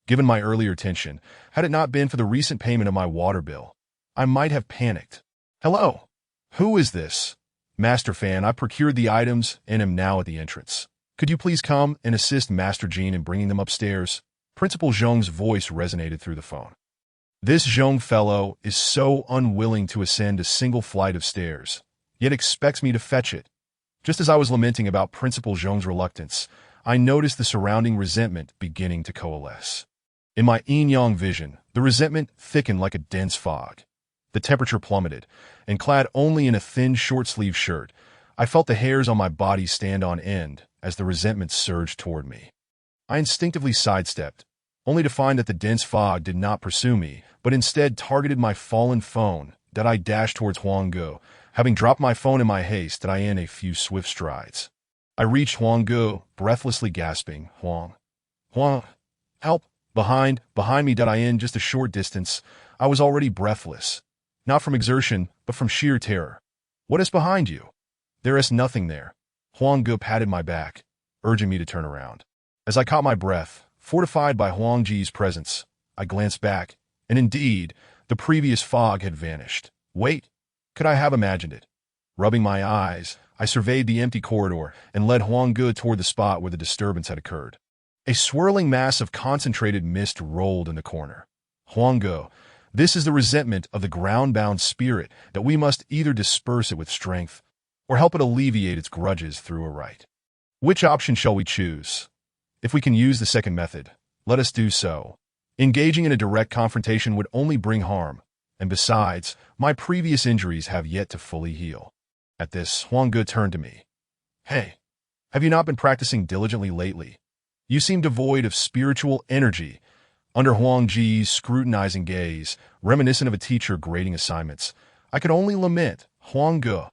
A: Given my earlier tension, had it not been for the recent payment of my water bill, I might have panicked. "Hello? Who is this?" "Master Fan, I procured the items and am now at the entrance. Could you please come and assist Master Jean in bringing them upstairs?" Principal Zhong's voice resonated through the phone. This Zhong fellow is so unwilling to ascend a single flight of stairs, yet expects me to fetch it. Just as I was lamenting about Principal Zhong's reluctance, I noticed the surrounding resentment beginning to coalesce. In my yin-yang vision, the resentment thickened like a dense fog. The temperature plummeted, and clad only in a thin short-sleeved shirt, I felt the hairs on my body stand on end as the resentment surged toward me. I instinctively sidestepped, only to find that the dense fog did not pursue me, but instead targeted my fallen phone. That I dashed towards Huang Ge, having dropped my phone in my haste. In a few swift strides, I reached Huang Ge, breathlessly gasping, Huang, help! Behind me. In just a short distance, I was already breathless, not from exertion, but from sheer terror. "What is behind you?" "There is nothing there." Huang Ge patted my back, urging me to turn around. As I caught my breath, fortified by Huang Ji's presence, I glanced back, and indeed, the previous fog had vanished. Wait, could I have imagined it? Rubbing my eyes, I surveyed the empty corridor and led Huang Ge toward the spot where the disturbance had occurred. A swirling mass of concentrated mist rolled in the corner. "Huang Ge, this is the resentment of the ground-bound spirit. That we must either disperse it with strength or help it alleviate its grudges through a rite. Which option shall we choose? If we can use the second method, let us do so. Engaging in a direct confrontation would only bring harm, and besides, my previous injuries have yet to fully heal." At this, Huang Ge turned to me. "Hey, have you not been practicing diligently lately? You seem devoid of spiritual energy." Under Huang Ji's scrutinizing gaze, reminiscent of a teacher grading assignments, I could only lament, "Huang Ge,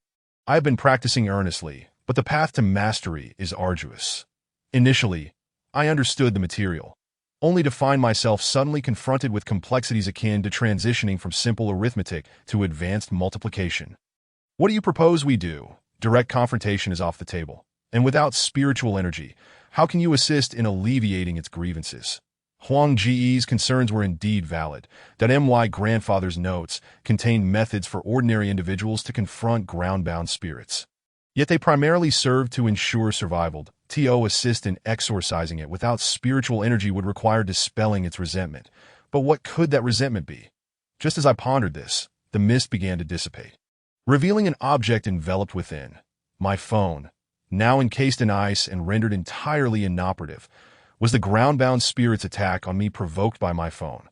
A: I have been practicing earnestly, but the path to mastery is arduous. Initially, I understood the material, only to find myself suddenly confronted with complexities akin to transitioning from simple arithmetic to advanced multiplication. What do you propose we do? Direct confrontation is off the table. And without spiritual energy, how can you assist in alleviating its grievances? Huang Ji's concerns were indeed valid. My grandfather's notes contained methods for ordinary individuals to confront ground-bound spirits. Yet they primarily served to ensure survival. To assist in exorcising it without spiritual energy would require dispelling its resentment. But what could that resentment be? Just as I pondered this, the mist began to dissipate, revealing an object enveloped within. My phone, now encased in ice and rendered entirely inoperative, was the ground-bound spirit's attack on me provoked by my phone.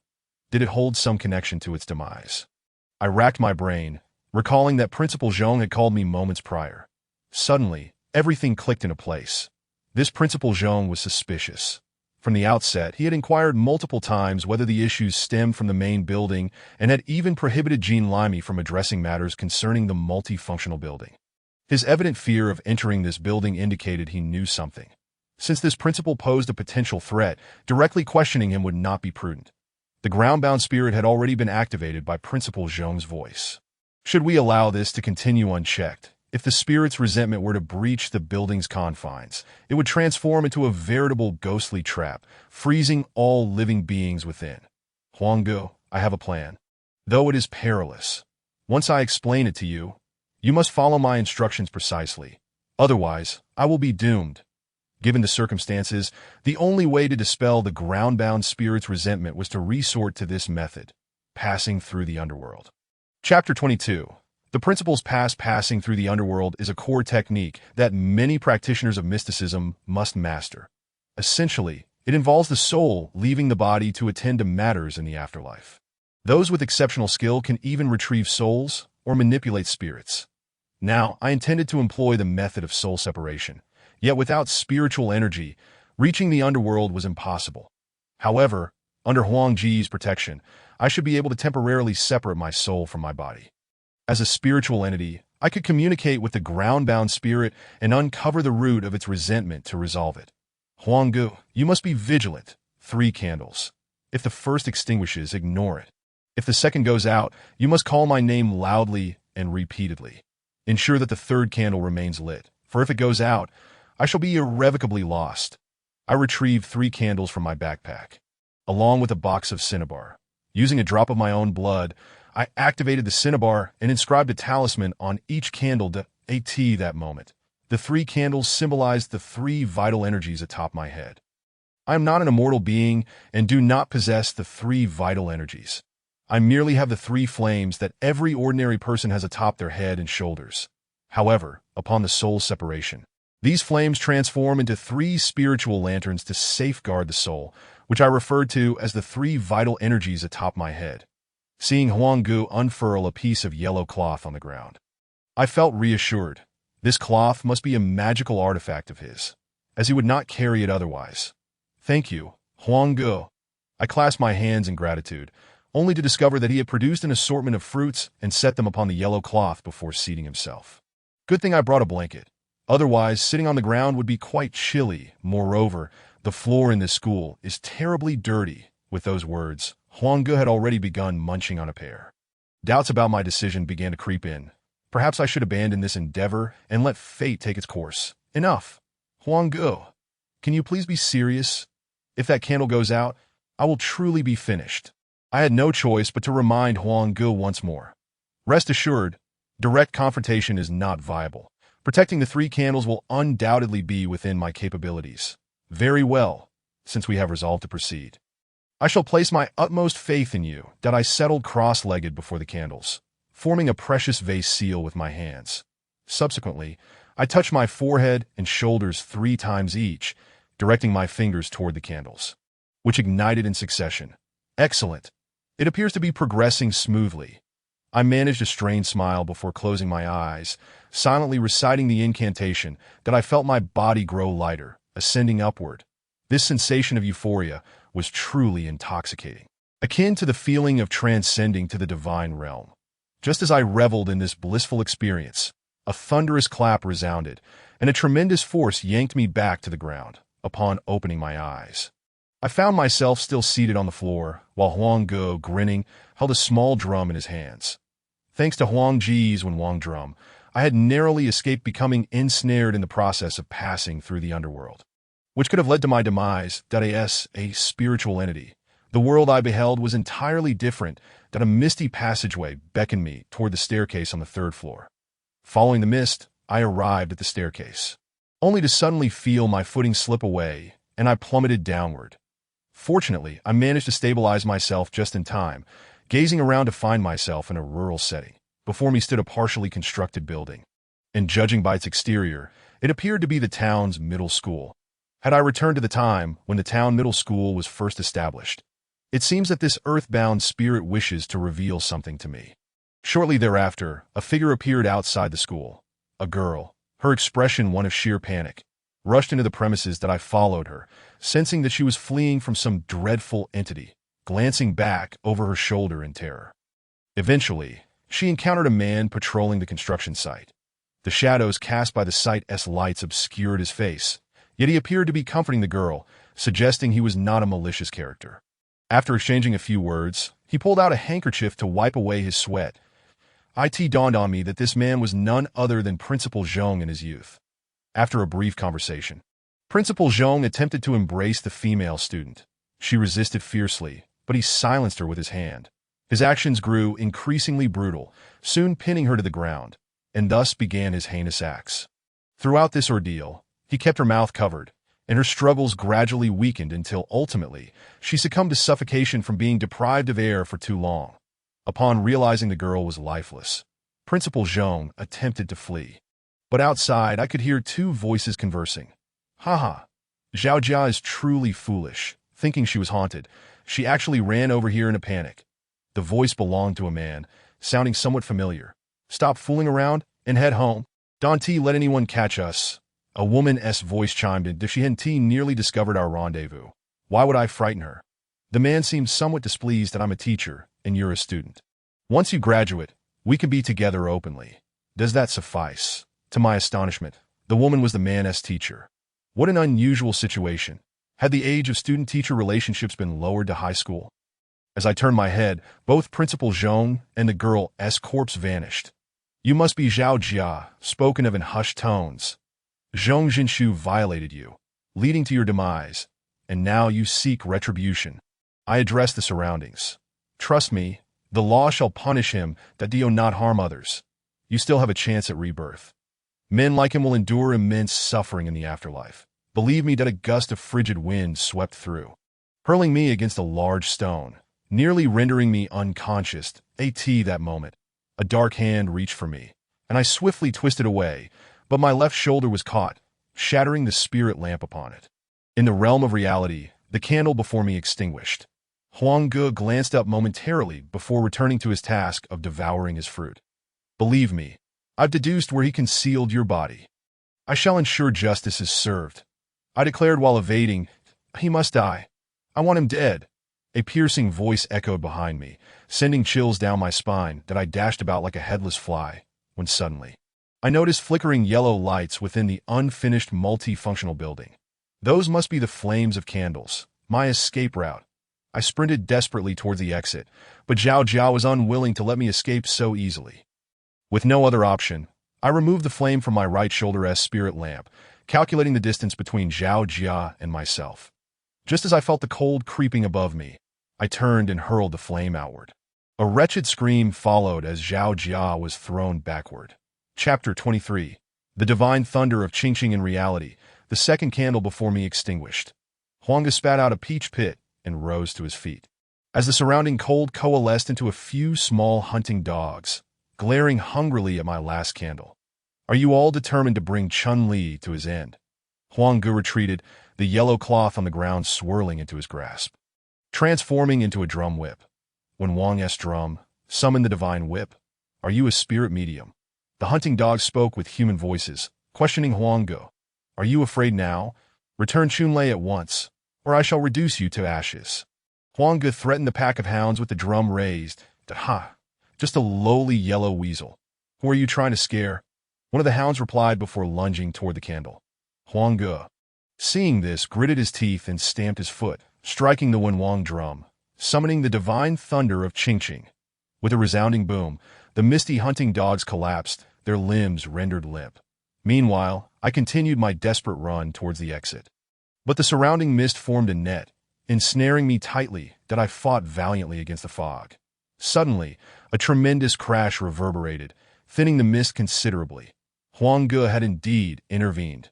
A: Did it hold some connection to its demise? I racked my brain, recalling that Principal Zhong had called me moments prior. Suddenly, everything clicked into place. This Principal Zhong was suspicious. From the outset, he had inquired multiple times whether the issues stemmed from the main building and had even prohibited Jean Limey from addressing matters concerning the multifunctional building. His evident fear of entering this building indicated he knew something. Since this principal posed a potential threat, directly questioning him would not be prudent. The ground-bound spirit had already been activated by Principal Zhong's voice. Should we allow this to continue unchecked? If the spirit's resentment were to breach the building's confines, it would transform into a veritable ghostly trap, freezing all living beings within. Huanggu, I have a plan. Though it is perilous. Once I explain it to you, you must follow my instructions precisely. Otherwise, I will be doomed. Given the circumstances, the only way to dispel the ground-bound spirit's resentment was to resort to this method, passing through the underworld. Chapter 22. The principle's passing through the underworld is a core technique that many practitioners of mysticism must master. Essentially, it involves the soul leaving the body to attend to matters in the afterlife. Those with exceptional skill can even retrieve souls or manipulate spirits. Now, I intended to employ the method of soul separation. Yet without spiritual energy, reaching the underworld was impossible. However, under Huang Ji's protection, I should be able to temporarily separate my soul from my body. As a spiritual entity, I could communicate with the ground-bound spirit and uncover the root of its resentment to resolve it. Huanggu, you must be vigilant. 3 candles. If the first extinguishes, ignore it. If the second goes out, you must call my name loudly and repeatedly. Ensure that the 3rd candle remains lit, for if it goes out, I shall be irrevocably lost. I retrieved 3 candles from my backpack, along with a box of cinnabar. Using a drop of my own blood, I activated the cinnabar and inscribed a talisman on each candle to AT that moment. The 3 candles symbolized the 3 vital energies atop my head. I am not an immortal being and do not possess the 3 vital energies. I merely have the 3 flames that every ordinary person has atop their head and shoulders. However, upon the soul separation, these flames transform into 3 spiritual lanterns to safeguard the soul, which I referred to as the 3 vital energies atop my head. Seeing Huanggu unfurl a piece of yellow cloth on the ground, I felt reassured. This cloth must be a magical artifact of his, as he would not carry it otherwise. Thank you, Huanggu. I clasped my hands in gratitude, only to discover that he had produced an assortment of fruits and set them upon the yellow cloth before seating himself. Good thing I brought a blanket. Otherwise, sitting on the ground would be quite chilly. Moreover, the floor in this school is terribly dirty. With those words, Huanggu had already begun munching on a pear. Doubts about my decision began to creep in. Perhaps I should abandon this endeavor and let fate take its course. Enough. Huanggu, can you please be serious? If that candle goes out, I will truly be finished. I had no choice but to remind Huanggu once more. Rest assured, direct confrontation is not viable. Protecting the 3 candles will undoubtedly be within my capabilities. Very well, since we have resolved to proceed. I shall place my utmost faith in you. That I settled cross-legged before the candles, forming a precious vase seal with my hands. Subsequently, I touched my forehead and shoulders 3 times each, directing my fingers toward the candles, which ignited in succession. Excellent. It appears to be progressing smoothly. I managed a strained smile before closing my eyes, silently reciting the incantation that I felt my body grow lighter, ascending upward. This sensation of euphoria was truly intoxicating, akin to the feeling of transcending to the divine realm. Just as I reveled in this blissful experience, a thunderous clap resounded, and a tremendous force yanked me back to the ground. Upon opening my eyes, I found myself still seated on the floor, while Huang Ge, grinning, held a small drum in his hands. Thanks to Huang Ji's Wang drum, I had narrowly escaped becoming ensnared in the process of passing through the underworld, which could have led to my demise. As a spiritual entity, the world I beheld was entirely different. That a misty passageway beckoned me toward the staircase on the third floor. Following the mist, I arrived at the staircase, only to suddenly feel my footing slip away, and I plummeted downward. Fortunately, I managed to stabilize myself just in time, gazing around to find myself in a rural setting. Before me stood a partially constructed building, and judging by its exterior, it appeared to be the town's middle school. Had I returned to the time when the town middle school was first established, it seems that this earthbound spirit wishes to reveal something to me. Shortly thereafter, a figure appeared outside the school. A girl, her expression one of sheer panic, rushed into the premises. That I followed her, sensing that she was fleeing from some dreadful entity, glancing back over her shoulder in terror. Eventually, she encountered a man patrolling the construction site. The shadows cast by the site's lights obscured his face, yet he appeared to be comforting the girl, suggesting he was not a malicious character. After exchanging a few words, he pulled out a handkerchief to wipe away his sweat. It dawned on me that this man was none other than Principal Zhong in his youth. After a brief conversation, Principal Zhong attempted to embrace the female student. She resisted fiercely, but he silenced her with his hand. His actions grew increasingly brutal, soon pinning her to the ground, and thus began his heinous acts. Throughout this ordeal, he kept her mouth covered, and her struggles gradually weakened until ultimately she succumbed to suffocation from being deprived of air for too long. Upon realizing the girl was lifeless, Principal Zhong attempted to flee. But outside I could hear two voices conversing. Haha, Zhao Jia is truly foolish. Thinking she was haunted, she actually ran over here in a panic. The voice belonged to a man, sounding somewhat familiar. Stop fooling around and head home. Don't let anyone catch us. A woman's voice chimed in. She hadn't nearly discovered our rendezvous. Why would I frighten her? The man seemed somewhat displeased that I'm a teacher and you're a student. Once you graduate, we can be together openly. Does that suffice? To my astonishment, the woman was the man's teacher. What an unusual situation. Had the age of student-teacher relationships been lowered to high school? As I turned my head, both Principal Zhong and the girl's corpse vanished. You must be Zhao Jia, spoken of in hushed tones. Zhong Jinshu violated you, leading to your demise, and now you seek retribution. I addressed the surroundings. Trust me, the law shall punish him that do not harm others. You still have a chance at rebirth. Men like him will endure immense suffering in the afterlife. Believe me that a gust of frigid wind swept through, hurling me against a large stone, nearly rendering me unconscious. That moment, a dark hand reached for me, and I swiftly twisted away, but my left shoulder was caught, shattering the spirit lamp upon it. In the realm of reality, the candle before me extinguished. Huang Ge glanced up momentarily before returning to his task of devouring his fruit. Believe me, I've deduced where he concealed your body. I shall ensure justice is served. I declared while evading, he must die. I want him dead. A piercing voice echoed behind me, sending chills down my spine that I dashed about like a headless fly, when suddenly, I noticed flickering yellow lights within the unfinished multifunctional building. Those must be the flames of candles, my escape route. I sprinted desperately towards the exit, but Zhao Jiao was unwilling to let me escape so easily. With no other option, I removed the flame from my right shoulder's spirit lamp, calculating the distance between Zhao Jia and myself. Just as I felt the cold creeping above me, I turned and hurled the flame outward. A wretched scream followed as Zhao Jia was thrown backward. Chapter 23. The Divine Thunder of Qingqing in Reality, the second candle before me extinguished. Huanga spat out a peach pit and rose to his feet. As the surrounding cold coalesced into a few small hunting dogs, glaring hungrily at my last candle. Are you all determined to bring Chun-Li to his end? Huanga retreated, the yellow cloth on the ground swirling into his grasp, transforming into a drum whip. When Wang's drum summoned the divine whip, are you a spirit medium? The hunting dogs spoke with human voices, questioning Huanga. Are you afraid now? Return Chun-Li at once, or I shall reduce you to ashes. Huanga threatened the pack of hounds with the drum raised. Ha! Just a lowly yellow weasel. Who are you trying to scare? One of the hounds replied before lunging toward the candle. Huang Ge, seeing this, gritted his teeth and stamped his foot, striking the Wenwang drum, summoning the divine thunder of Qingqing. With a resounding boom, the misty hunting dogs collapsed, their limbs rendered limp. Meanwhile, I continued my desperate run towards the exit. But the surrounding mist formed a net, ensnaring me tightly that I fought valiantly against the fog. Suddenly, a tremendous crash reverberated, thinning the mist considerably. Huang Ge had indeed intervened.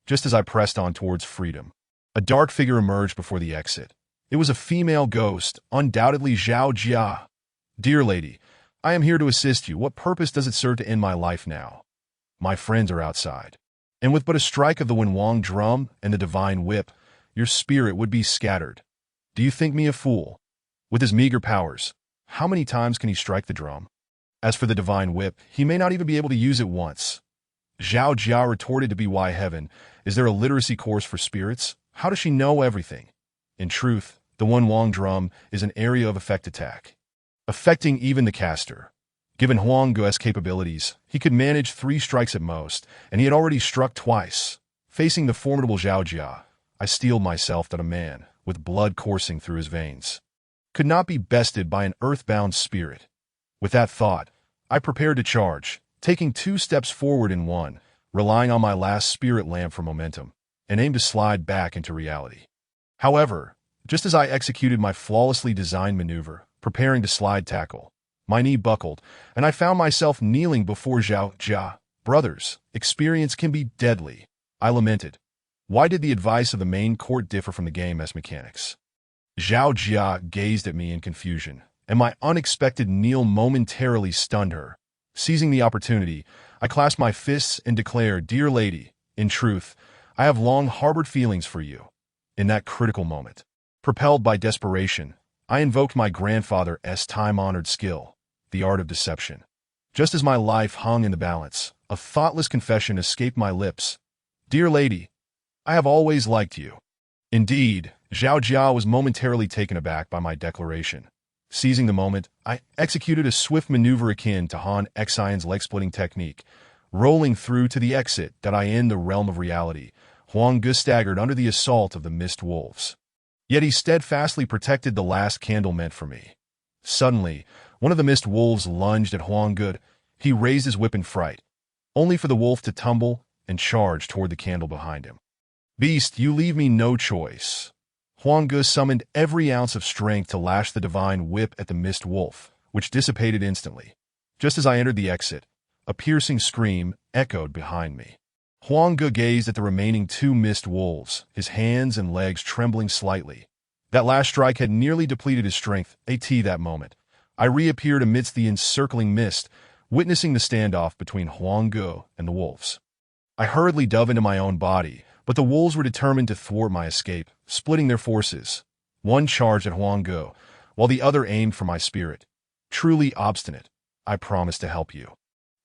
A: Just as I pressed on towards freedom, a dark figure emerged before the exit. It was a female ghost, undoubtedly Zhao Jia. Dear lady, I am here to assist you. What purpose does it serve to end my life now? My friends are outside, and with but a strike of the Wenwang drum and the divine whip, your spirit would be scattered. Do you think me a fool? With his meager powers, how many times can he strike the drum? As for the divine whip, he may not even be able to use it once. Zhao Jia retorted to be why heaven. Is there a literacy course for spirits? How does she know everything? In truth, the Wenwang drum is an area of effect attack, affecting even the caster. Given Huang Ge's capabilities, he could manage 3 strikes at most, and he had already struck twice. Facing the formidable Zhao Jia, I steeled myself that a man, with blood coursing through his veins, could not be bested by an earthbound spirit. With that thought, I prepared to charge, taking 2 steps forward in one, relying on my last spirit lamp for momentum, and aimed to slide back into reality. However, just as I executed my flawlessly designed maneuver, preparing to slide tackle, my knee buckled, and I found myself kneeling before Zhao Jia. Brothers, experience can be deadly, I lamented. Why did the advice of the main court differ from the game's mechanics? Zhao Jia gazed at me in confusion, and my unexpected kneel momentarily stunned her. Seizing the opportunity, I clasped my fists and declared, Dear lady, in truth, I have long harbored feelings for you. In that critical moment, propelled by desperation, I invoked my grandfather's time-honored skill, the art of deception. Just as my life hung in the balance, a thoughtless confession escaped my lips. Dear lady, I have always liked you. Indeed, Zhao Jia was momentarily taken aback by my declaration. Seizing the moment, I executed a swift maneuver akin to Han Xion's leg-splitting technique, rolling through to the exit that I in the realm of reality. Huang Ge staggered under the assault of the mist wolves. Yet he steadfastly protected the last candle meant for me. Suddenly, one of the mist wolves lunged at Huang Ge. He raised his whip in fright, only for the wolf to tumble and charge toward the candle behind him. Beast, you leave me no choice. Huang Ge summoned every ounce of strength to lash the divine whip at the mist wolf, which dissipated instantly. Just as I entered the exit, a piercing scream echoed behind me. Huang Ge gazed at the remaining 2 mist wolves, his hands and legs trembling slightly. That last strike had nearly depleted his strength. That moment, I reappeared amidst the encircling mist, witnessing the standoff between Huang Ge and the wolves. I hurriedly dove into my own body, but the wolves were determined to thwart my escape, splitting their forces. One charged at Huang Ge, while the other aimed for my spirit. Truly obstinate, I promised to help you.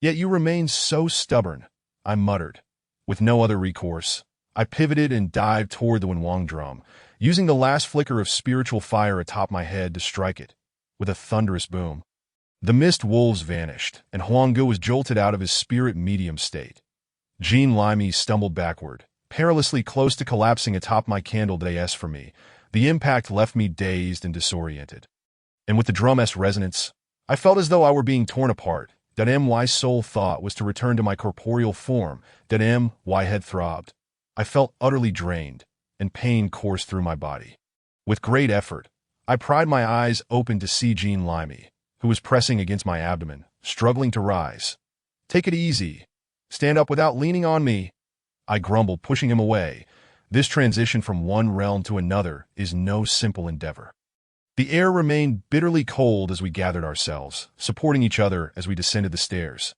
A: Yet you remain so stubborn, I muttered. With no other recourse, I pivoted and dived toward the Wenwang drum, using the last flicker of spiritual fire atop my head to strike it. With a thunderous boom, the mist wolves vanished, and Huang Ge was jolted out of his spirit medium state. Jean Limey stumbled backward, perilously close to collapsing atop my candle dais for me. The impact left me dazed and disoriented. And with the drum's resonance, I felt as though I were being torn apart. My sole thought was to return to my corporeal form. My head throbbed. I felt utterly drained, and pain coursed through my body. With great effort, I pried my eyes open to see Jean Limey, who was pressing against my abdomen, struggling to rise. Take it easy. Stand up without leaning on me, I grumbled, pushing him away. This transition from one realm to another is no simple endeavor. The air remained bitterly cold as we gathered ourselves, supporting each other as we descended the stairs.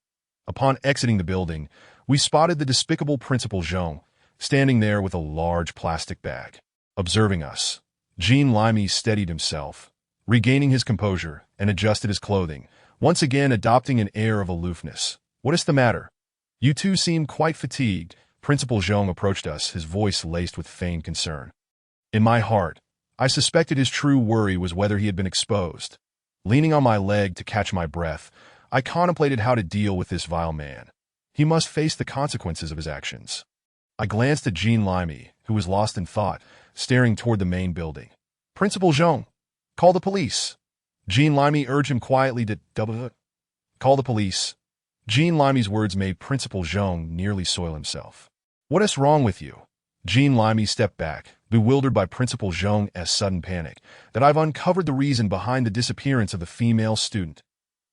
A: Upon exiting the building, we spotted the despicable Principal Zhong, standing there with a large plastic bag. Observing us, Jean Limey steadied himself, regaining his composure, and adjusted his clothing, once again adopting an air of aloofness. What is the matter? You two seem quite fatigued. Principal Zhong approached us, his voice laced with feigned concern. In my heart, I suspected his true worry was whether he had been exposed. Leaning on my leg to catch my breath, I contemplated how to deal with this vile man. He must face the consequences of his actions. I glanced at Jean Limey, who was lost in thought, staring toward the main building. Principal Jean, call the police. Jean Limey urged him quietly to call the police. Jean Limey's words made Principal Jean nearly soil himself. What is wrong with you? Jean Limey stepped back, bewildered by Principal Jean's sudden panic, that I've uncovered the reason behind the disappearance of the female student.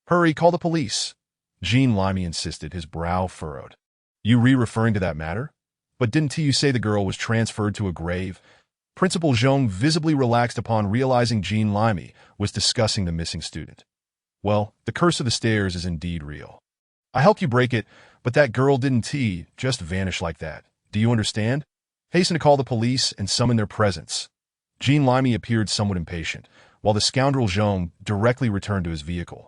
A: Hurry, call the police. Jean Limey insisted, his brow furrowed. You referring to that matter? But didn't you say the girl was transferred to a grave? Principal Jean visibly relaxed upon realizing Jean Limey was discussing the missing student. Well, the curse of the stairs is indeed real. I helped you break it, but that girl didn't just vanish like that. Do you understand? Hasten to call the police and summon their presence. Jean Limey appeared somewhat impatient, while the scoundrel Jean directly returned to his vehicle,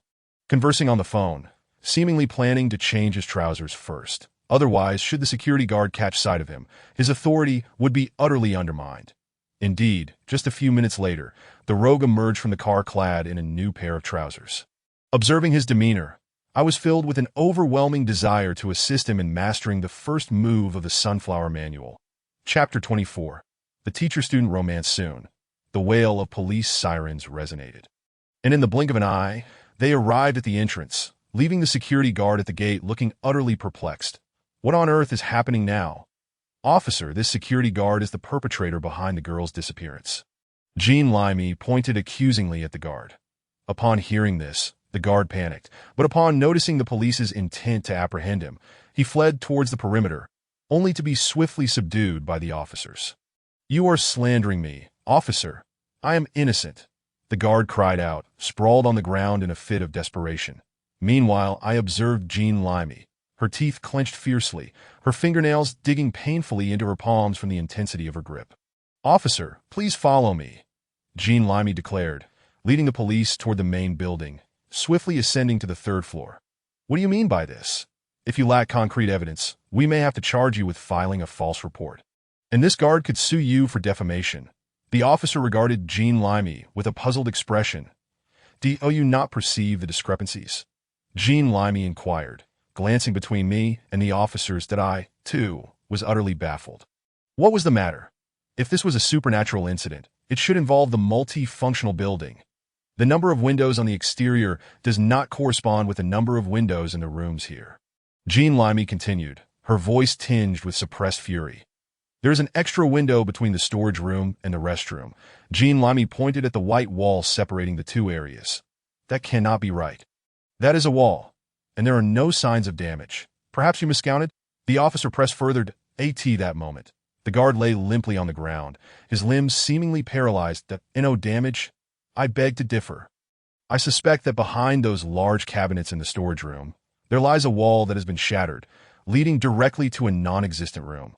A: conversing on the phone, seemingly planning to change his trousers first. Otherwise, should the security guard catch sight of him, his authority would be utterly undermined. Indeed, just a few minutes later, the rogue emerged from the car clad in a new pair of trousers. Observing his demeanor, I was filled with an overwhelming desire to assist him in mastering the first move of the Sunflower Manual. Chapter 24. The teacher-student romance soon. The wail of police sirens resonated. And in the blink of an eye, they arrived at the entrance, leaving the security guard at the gate looking utterly perplexed. What on earth is happening now? Officer, this security guard is the perpetrator behind the girl's disappearance. Jean Limey pointed accusingly at the guard. Upon hearing this, the guard panicked, but upon noticing the police's intent to apprehend him, he fled towards the perimeter, only to be swiftly subdued by the officers. You are slandering me, officer. I am innocent, the guard cried out, sprawled on the ground in a fit of desperation. Meanwhile, I observed Jean Limey, her teeth clenched fiercely, her fingernails digging painfully into her palms from the intensity of her grip. Officer, please follow me, Jean Limey declared, leading the police toward the main building, swiftly ascending to the third floor. What do you mean by this? If you lack concrete evidence, we may have to charge you with filing a false report. And this guard could sue you for defamation. The officer regarded Jean Limey with a puzzled expression. Do you not perceive the discrepancies? Jean Limey inquired, glancing between me and the officers that I, too, was utterly baffled. What was the matter? If this was a supernatural incident, it should involve the multi-functional building. The number of windows on the exterior does not correspond with the number of windows in the rooms here. Jean Limey continued, her voice tinged with suppressed fury. There is an extra window between the storage room and the restroom. Jean Limey pointed at the white wall separating the two areas. That cannot be right. That is a wall, and there are no signs of damage. Perhaps you miscounted? The officer pressed further that moment. The guard lay limply on the ground, his limbs seemingly paralyzed. No damage? I beg to differ. I suspect that behind those large cabinets in the storage room, there lies a wall that has been shattered, leading directly to a non-existent room.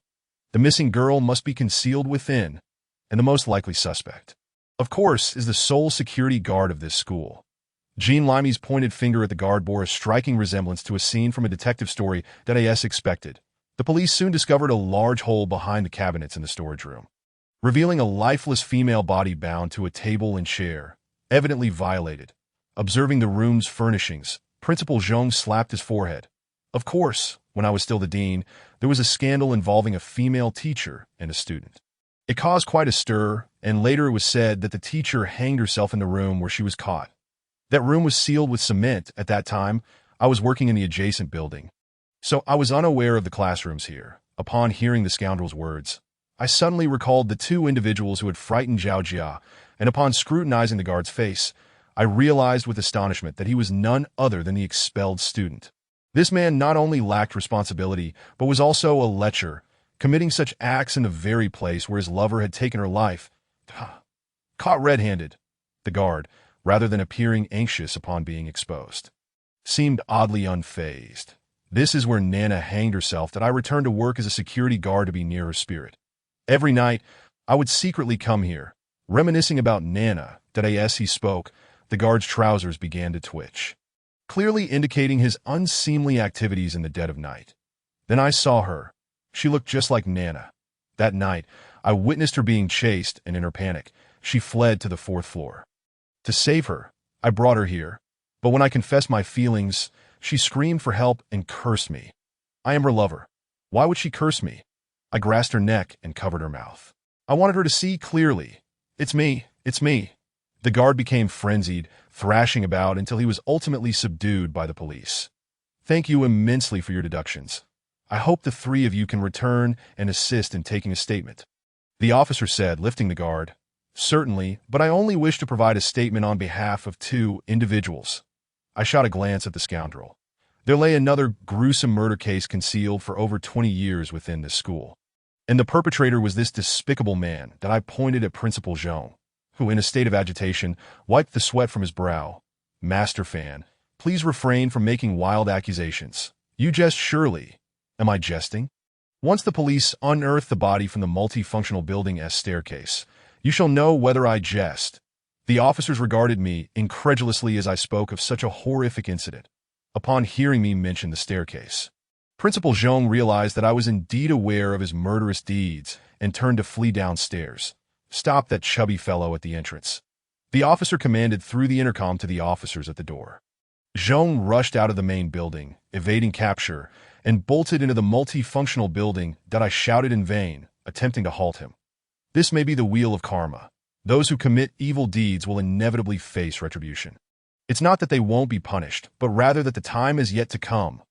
A: The missing girl must be concealed within, and the most likely suspect, of course, is the sole security guard of this school. Jean Limey's pointed finger at the guard bore a striking resemblance to a scene from a detective story that I expected. The police soon discovered a large hole behind the cabinets in the storage room, revealing a lifeless female body bound to a table and chair, evidently violated. Observing the room's furnishings, Principal Jean slapped his forehead. Of course, when I was still the dean, there was a scandal involving a female teacher and a student. It caused quite a stir, and later it was said that the teacher hanged herself in the room where she was caught. That room was sealed with cement. At that time, I was working in the adjacent building, so I was unaware of the classrooms here. Upon hearing the scoundrel's words, I suddenly recalled the two individuals who had frightened Zhao Jia, and upon scrutinizing the guard's face, I realized with astonishment that he was none other than the expelled student. This man not only lacked responsibility, but was also a lecher, committing such acts in the very place where his lover had taken her life. Caught red-handed, the guard, rather than appearing anxious upon being exposed, seemed oddly unfazed. This is where Nana hanged herself that I returned to work as a security guard to be near her spirit. Every night, I would secretly come here, reminiscing about Nana, that as he spoke, the guard's trousers began to twitch, clearly indicating his unseemly activities in the dead of night. Then I saw her. She looked just like Nana. That night, I witnessed her being chased, and in her panic, she fled to the fourth floor. To save her, I brought her here, but when I confessed my feelings, she screamed for help and cursed me. I am her lover. Why would she curse me? I grasped her neck and covered her mouth. I wanted her to see clearly. It's me. It's me. The guard became frenzied, thrashing about until he was ultimately subdued by the police. Thank you immensely for your deductions. I hope the three of you can return and assist in taking a statement. The officer said, lifting the guard. Certainly, but I only wish to provide a statement on behalf of two individuals. I shot a glance at the scoundrel. There lay another gruesome murder case concealed for over 20 years within this school. And the perpetrator was this despicable man that I pointed at Principal Jean, who, in a state of agitation, wiped the sweat from his brow. Master Fan, please refrain from making wild accusations. You jest surely. Am I jesting? Once the police unearth the body from the multifunctional building S staircase, you shall know whether I jest. The officers regarded me incredulously as I spoke of such a horrific incident. Upon hearing me mention the staircase, Principal Jean realized that I was indeed aware of his murderous deeds and turned to flee downstairs. Stop that chubby fellow at the entrance. The officer commanded through the intercom to the officers at the door. Jean rushed out of the main building, evading capture, and bolted into the multifunctional building that I shouted in vain, attempting to halt him. This may be the wheel of karma. Those who commit evil deeds will inevitably face retribution. It's not that they won't be punished, but rather that the time is yet to come.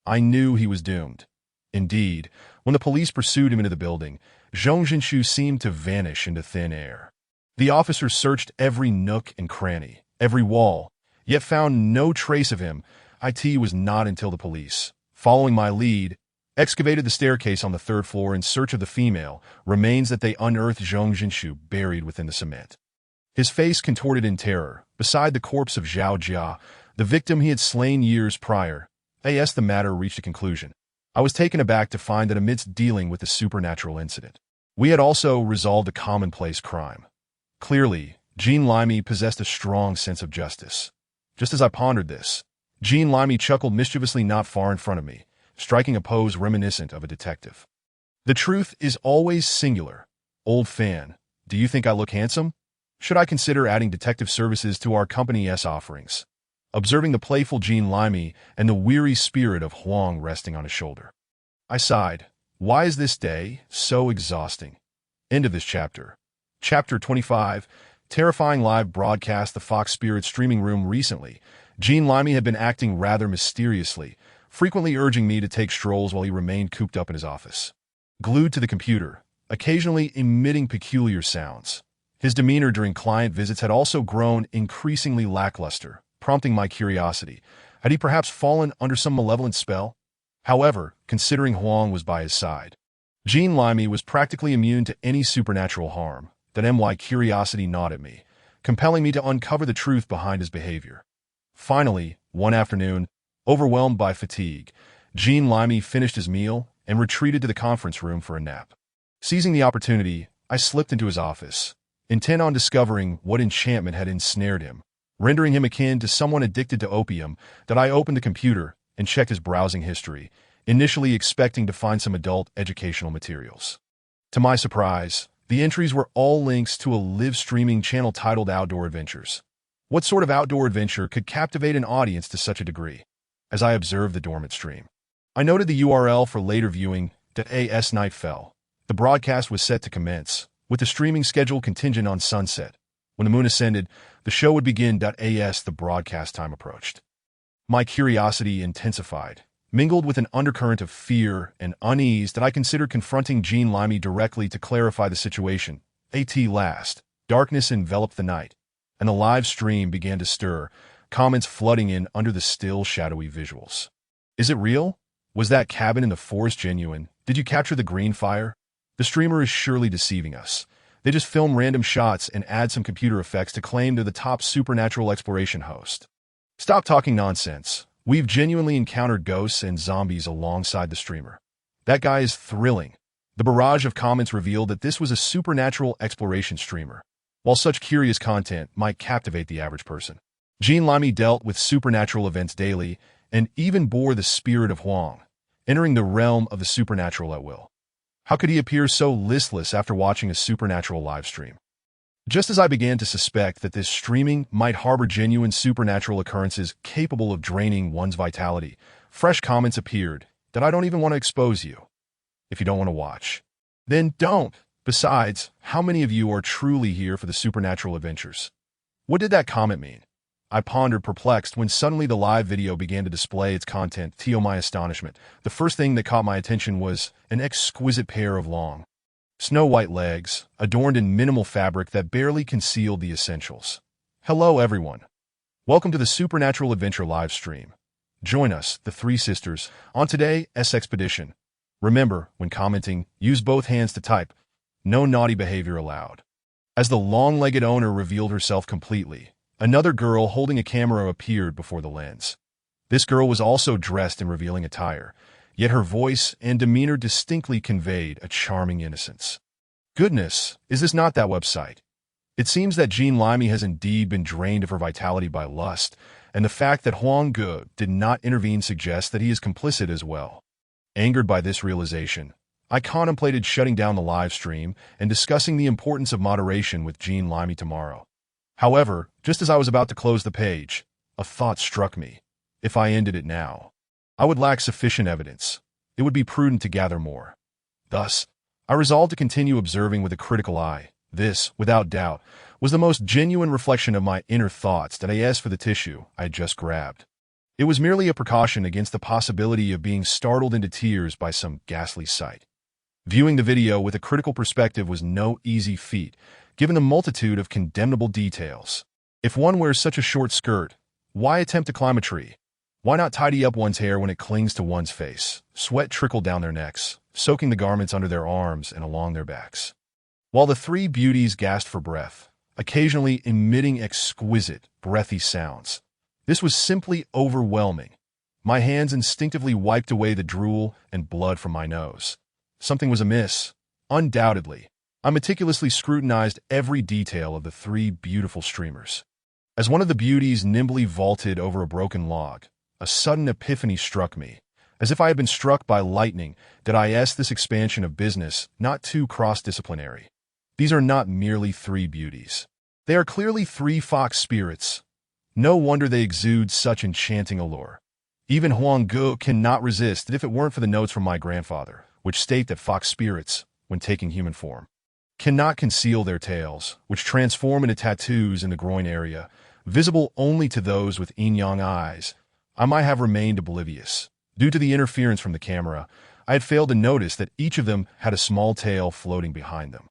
A: I knew he was doomed. Indeed, when the police pursued him into the building, Zhong Jinshu seemed to vanish into thin air. The officers searched every nook and cranny, every wall, yet found no trace of him. It was not until the police, following my lead, excavated the staircase on the third floor in search of the female remains that they unearthed Zhong Jinshu buried within the cement. His face contorted in terror, beside the corpse of Zhao Jia, the victim he had slain years prior. As the matter reached a conclusion, I was taken aback to find that amidst dealing with the supernatural incident, we had also resolved a commonplace crime. Clearly, Jean Limey possessed a strong sense of justice. Just as I pondered this, Jean Limey chuckled mischievously not far in front of me, striking a pose reminiscent of a detective. The truth is always singular. Old fan, do you think I look handsome? Should I consider adding detective services to our company's offerings? Observing the playful Jean Limey and the weary spirit of Huang resting on his shoulder, I sighed. Why is this day so exhausting? End of this chapter. Chapter 25. Terrifying live broadcast. The Fox Spirit streaming room. Recently, Jean Limey had been acting rather mysteriously, frequently urging me to take strolls while he remained cooped up in his office, glued to the computer, occasionally emitting peculiar sounds. His demeanor during client visits had also grown increasingly lackluster, prompting my curiosity. Had he perhaps fallen under some malevolent spell? However, considering Huang was by his side, Jean Limey was practically immune to any supernatural harm. That my curiosity gnawed at me, compelling me to uncover the truth behind his behavior. Finally, one afternoon, overwhelmed by fatigue, Jean Limey finished his meal and retreated to the conference room for a nap. Seizing the opportunity, I slipped into his office, intent on discovering what enchantment had ensnared him, rendering him akin to someone addicted to opium. That I opened the computer and checked his browsing history, initially expecting to find some adult educational materials. To my surprise, the entries were all links to a live streaming channel titled Outdoor Adventures. What sort of outdoor adventure could captivate an audience to such a degree? As I observed the dormant stream, I noted the URL for later viewing. As night fell, the broadcast was set to commence, with the streaming schedule contingent on sunset. When the moon ascended, the show would begin. As the broadcast time approached, my curiosity intensified, mingled with an undercurrent of fear and unease that I considered confronting Jean Limey directly to clarify the situation. At last, darkness enveloped the night, and the live stream began to stir, comments flooding in under the still, shadowy visuals. Is it real? Was that cabin in the forest genuine? Did you capture the green fire? The streamer is surely deceiving us. They just film random shots and add some computer effects to claim they're the top supernatural exploration host. Stop talking nonsense. We've genuinely encountered ghosts and zombies alongside the streamer. That guy is thrilling. The barrage of comments revealed that this was a supernatural exploration streamer. While such curious content might captivate the average person, Jean Limey dealt with supernatural events daily and even bore the spirit of Huang, entering the realm of the supernatural at will. How could he appear so listless after watching a supernatural live stream? Just as I began to suspect that this streaming might harbor genuine supernatural occurrences capable of draining one's vitality, fresh comments appeared. that I don't even want to expose you. If you don't want to watch, then don't. Besides, how many of you are truly here for the supernatural adventures? What did that comment mean? I pondered, perplexed, when suddenly the live video began to display its content. To my astonishment, the first thing that caught my attention was an exquisite pair of long, snow-white legs, adorned in minimal fabric that barely concealed the essentials. Hello, everyone. Welcome to the Supernatural Adventure live stream. Join us, the three sisters, on today's expedition. Remember, when commenting, use both hands to type. No naughty behavior allowed. As the long-legged owner revealed herself completely, another girl holding a camera appeared before the lens. This girl was also dressed in revealing attire, yet her voice and demeanor distinctly conveyed a charming innocence. Goodness, is this not that website? It seems that Jean Limey has indeed been drained of her vitality by lust, and the fact that Huang Ge did not intervene suggests that he is complicit as well. Angered by this realization, I contemplated shutting down the live stream and discussing the importance of moderation with Jean Limey tomorrow. However, just as I was about to close the page, a thought struck me. If I ended it now, I would lack sufficient evidence. It would be prudent to gather more. Thus, I resolved to continue observing with a critical eye. This, without doubt, was the most genuine reflection of my inner thoughts that I asked for the tissue I had just grabbed. It was merely a precaution against the possibility of being startled into tears by some ghastly sight. Viewing the video with a critical perspective was no easy feat, given the multitude of condemnable details. If one wears such a short skirt, why attempt to climb a tree? Why not tidy up one's hair when it clings to one's face? Sweat trickled down their necks, soaking the garments under their arms and along their backs. While the three beauties gasped for breath, occasionally emitting exquisite, breathy sounds, this was simply overwhelming. My hands instinctively wiped away the drool and blood from my nose. Something was amiss, undoubtedly. I meticulously scrutinized every detail of the three beautiful streamers. As one of the beauties nimbly vaulted over a broken log, a sudden epiphany struck me. As if I had been struck by lightning, did I ask this expansion of business not too cross-disciplinary. These are not merely three beauties. They are clearly three fox spirits. No wonder they exude such enchanting allure. Even Huang Ge cannot resist it if it weren't for the notes from my grandfather, which state that fox spirits, when taking human form, cannot conceal their tails, which transform into tattoos in the groin area, visible only to those with yin-yang eyes. I might have remained oblivious. Due to the interference from the camera, I had failed to notice that each of them had a small tail floating behind them,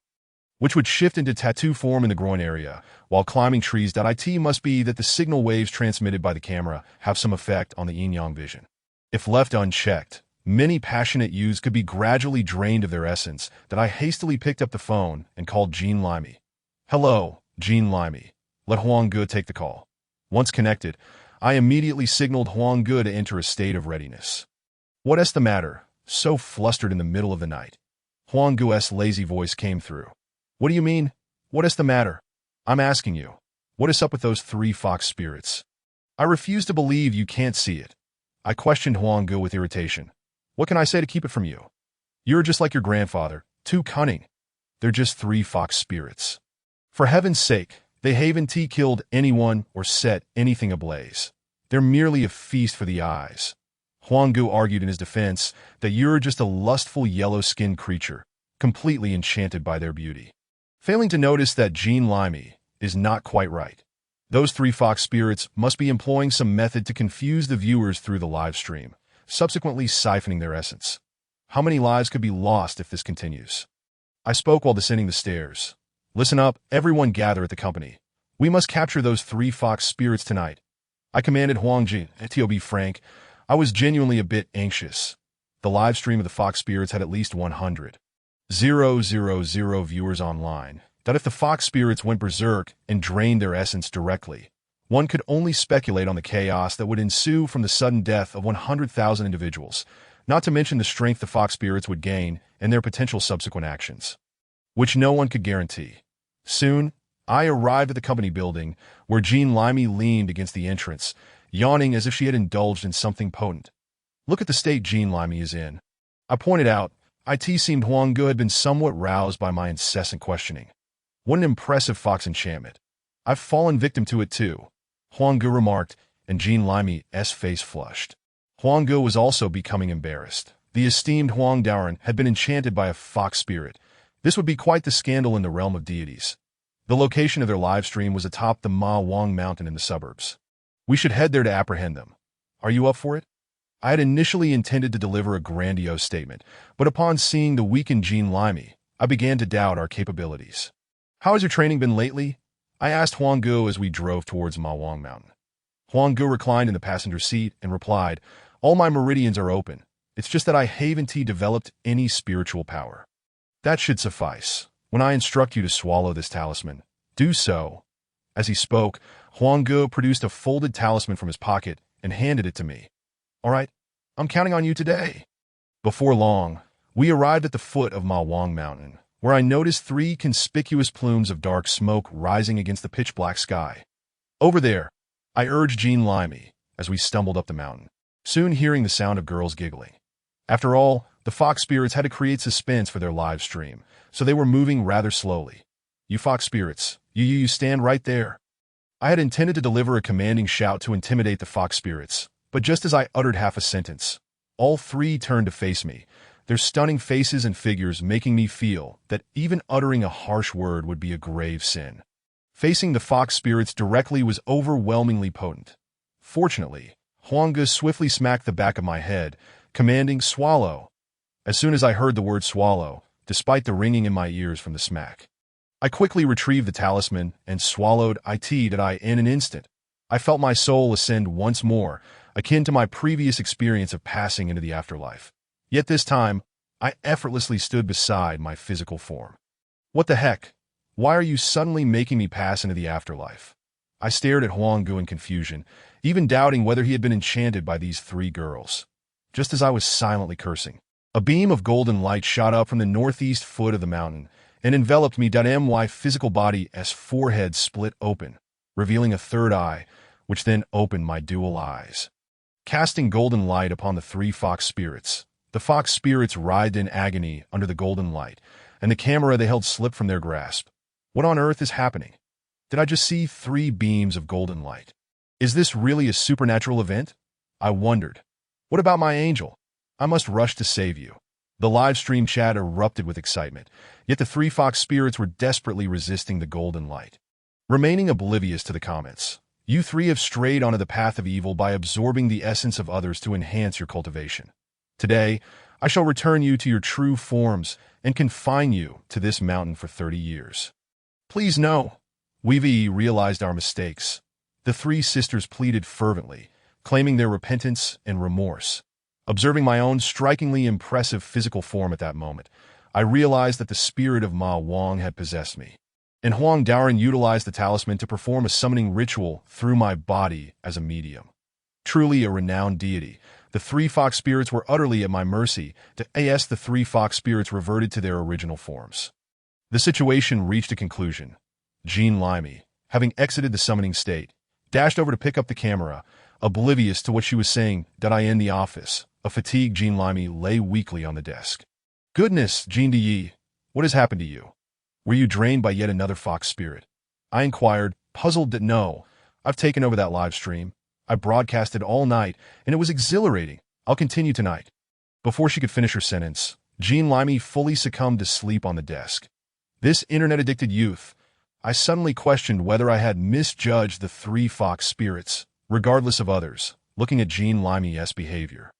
A: which would shift into tattoo form in the groin area, while climbing trees. It must be that the signal waves transmitted by the camera have some effect on the yin-yang vision. If left unchecked, many passionate youths could be gradually drained of their essence. That I hastily picked up the phone and called Jean Limey. Hello, Jean Limey. Let Huang Ge take the call. Once connected, I immediately signaled Huang Ge to enter a state of readiness. What's the matter? So flustered in the middle of the night. Huang Ge's lazy voice came through. What do you mean? What's the matter? I'm asking you. What is up with those three fox spirits? I refuse to believe you can't see it. I questioned Huang Ge with irritation. What can I say to keep it from you? You're just like your grandfather, too cunning. They're just three fox spirits. For heaven's sake, they haven't killed anyone or set anything ablaze. They're merely a feast for the eyes. Huang Ge argued in his defense that you're just a lustful yellow-skinned creature, completely enchanted by their beauty. Failing to notice that Jean Limey is not quite right. Those three fox spirits must be employing some method to confuse the viewers through the live stream, subsequently siphoning their essence. How many lives could be lost if this continues? I spoke while descending the stairs. Listen up, everyone gather at the company. We must capture those three fox spirits tonight. I commanded Huang Ge. To be frank, I was genuinely a bit anxious. The live stream of the fox spirits had at least 100,000 viewers online. That if the fox spirits went berserk and drained their essence directly, one could only speculate on the chaos that would ensue from the sudden death of 100,000 individuals, not to mention the strength the fox spirits would gain and their potential subsequent actions, which no one could guarantee. Soon, I arrived at the company building, where Jean Limey leaned against the entrance, yawning as if she had indulged in something potent. Look at the state Jean Limey is in. I pointed out. It seemed Huang Ge had been somewhat roused by my incessant questioning. What an impressive fox enchantment. I've fallen victim to it too, Huang Ge remarked, and Jean Limey's face flushed. Huang Ge was also becoming embarrassed. The esteemed Huang Daoren had been enchanted by a fox spirit. This would be quite the scandal in the realm of deities. The location of their live stream was atop the Ma Wang mountain in the suburbs. We should head there to apprehend them. Are you up for it? I had initially intended to deliver a grandiose statement, but upon seeing the weakened Jean Limey, I began to doubt our capabilities. How has your training been lately? I asked Huang Gu as we drove towards Ma Wang mountain. Huang Gu reclined in the passenger seat and replied, all my meridians are open. It's just that I haven't developed any spiritual power. That should suffice. When I instruct you to swallow this talisman, do so. As he spoke, Huang Gu produced a folded talisman from his pocket and handed it to me. All right, I'm counting on you today. Before long, we arrived at the foot of Ma Wang mountain, where I noticed 3 conspicuous plumes of dark smoke rising against the pitch-black sky. Over there, I urged Jean Limey as we stumbled up the mountain, soon hearing the sound of girls giggling. After all, the fox spirits had to create suspense for their live stream, so they were moving rather slowly. You fox spirits, you stand right there. I had intended to deliver a commanding shout to intimidate the fox spirits, but just as I uttered half a sentence, all 3 turned to face me, their stunning faces and figures making me feel that even uttering a harsh word would be a grave sin. Facing the fox spirits directly was overwhelmingly potent. Fortunately, Huang Gu swiftly smacked the back of my head, commanding, swallow. As soon as I heard the word swallow, despite the ringing in my ears from the smack, I quickly retrieved the talisman and swallowed it in an instant. I felt my soul ascend once more, akin to my previous experience of passing into the afterlife. Yet this time, I effortlessly stood beside my physical form. What the heck? Why are you suddenly making me pass into the afterlife? I stared at Huang Gu in confusion, even doubting whether he had been enchanted by these 3 girls. Just as I was silently cursing, a beam of golden light shot up from the northeast foot of the mountain and enveloped me. My physical body as forehead split open, revealing a third eye, which then opened my dual eyes. Casting golden light upon the 3 fox spirits, the fox spirits writhed in agony under the golden light, and the camera they held slipped from their grasp. What on earth is happening? Did I just see 3 beams of golden light? Is this really a supernatural event? I wondered. What about my angel? I must rush to save you. The live stream chat erupted with excitement, yet the 3 fox spirits were desperately resisting the golden light. Remaining oblivious to the comments, you 3 have strayed onto the path of evil by absorbing the essence of others to enhance your cultivation. Today, I shall return you to your true forms and confine you to this mountain for 30 years. Please no. We realized our mistakes. The 3 sisters pleaded fervently, claiming their repentance and remorse. Observing my own strikingly impressive physical form at that moment, I realized that the spirit of Ma Wang had possessed me, and Huang Daoren utilized the talisman to perform a summoning ritual through my body as a medium. Truly a renowned deity, the 3 fox spirits were utterly at my mercy. The 3 fox spirits reverted to their original forms. The situation reached a conclusion. Jean Limey, having exited the summoning state, dashed over to pick up the camera, oblivious to what she was saying. In the office, a fatigued Jean Limey lay weakly on the desk. Goodness, Jean Yi, what has happened to you? Were you drained by yet another fox spirit? I inquired, puzzled that no, I've taken over that live stream. I broadcasted all night, and it was exhilarating. I'll continue tonight. Before she could finish her sentence, Jean Limey fully succumbed to sleep on the desk. This internet-addicted youth, I suddenly questioned whether I had misjudged the 3 fox spirits, regardless of others, looking at Jean Limey's behavior.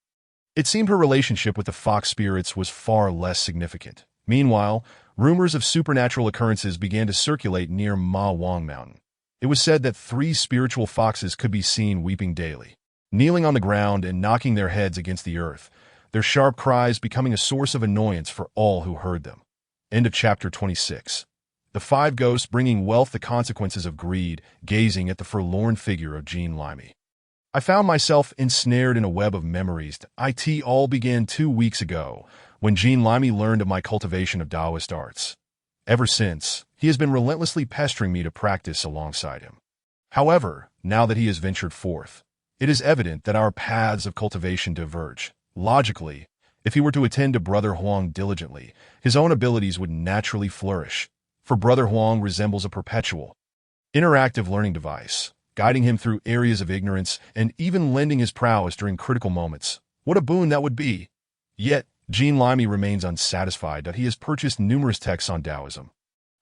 A: It seemed her relationship with the fox spirits was far less significant. Meanwhile, rumors of supernatural occurrences began to circulate near Ma Wang mountain. It was said that 3 spiritual foxes could be seen weeping daily, kneeling on the ground and knocking their heads against the earth, their sharp cries becoming a source of annoyance for all who heard them. End of chapter 26. The 5 ghosts bringing wealth, the consequences of greed, gazing at the forlorn figure of Jean Limey. I found myself ensnared in a web of memories. It all began 2 weeks ago, when Jean Limey learned of my cultivation of Taoist arts. Ever since, he has been relentlessly pestering me to practice alongside him. However, now that he has ventured forth, it is evident that our paths of cultivation diverge. Logically, if he were to attend to Brother Huang diligently, his own abilities would naturally flourish, for Brother Huang resembles a perpetual, interactive learning device, guiding him through areas of ignorance and even lending his prowess during critical moments. What a boon that would be! Yet, Jean Limey remains unsatisfied that he has purchased numerous texts on Taoism,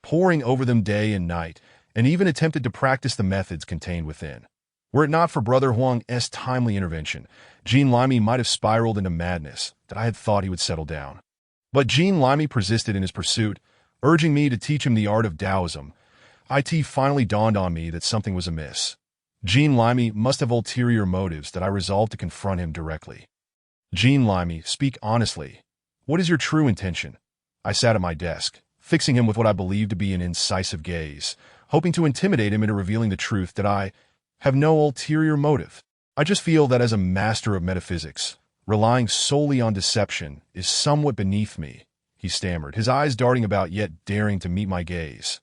A: poring over them day and night, and even attempted to practice the methods contained within. Were it not for Brother Huang's timely intervention, Jean Limey might have spiraled into madness that I had thought he would settle down. But Jean Limey persisted in his pursuit, urging me to teach him the art of Taoism. It finally dawned on me that something was amiss. Jean Limey must have ulterior motives that I resolved to confront him directly. Jean Limey, speak honestly. What is your true intention? I sat at my desk, fixing him with what I believed to be an incisive gaze, hoping to intimidate him into revealing the truth that I have no ulterior motive. I just feel that as a master of metaphysics, relying solely on deception is somewhat beneath me, he stammered, his eyes darting about yet daring to meet my gaze.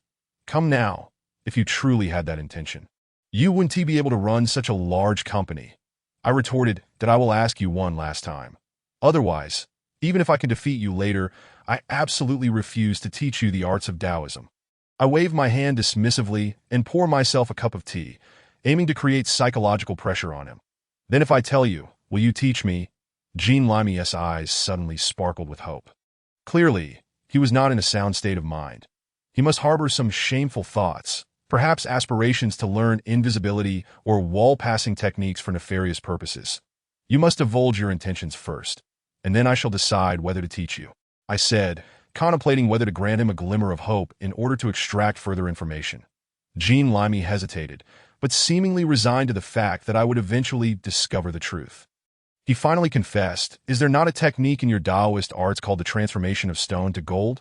A: Come now, if you truly had that intention. You wouldn't be able to run such a large company. I retorted that I will ask you one last time. Otherwise, even if I can defeat you later, I absolutely refuse to teach you the arts of Taoism. I wave my hand dismissively and pour myself a cup of tea, aiming to create psychological pressure on him. Then if I tell you, will you teach me? Jean Limey's eyes suddenly sparkled with hope. Clearly, he was not in a sound state of mind. He must harbor some shameful thoughts, perhaps aspirations to learn invisibility or wall-passing techniques for nefarious purposes. You must divulge your intentions first, and then I shall decide whether to teach you, I said, contemplating whether to grant him a glimmer of hope in order to extract further information. Jean Limey hesitated, but seemingly resigned to the fact that I would eventually discover the truth. He finally confessed, is there not a technique in your Taoist arts called the transformation of stone to gold?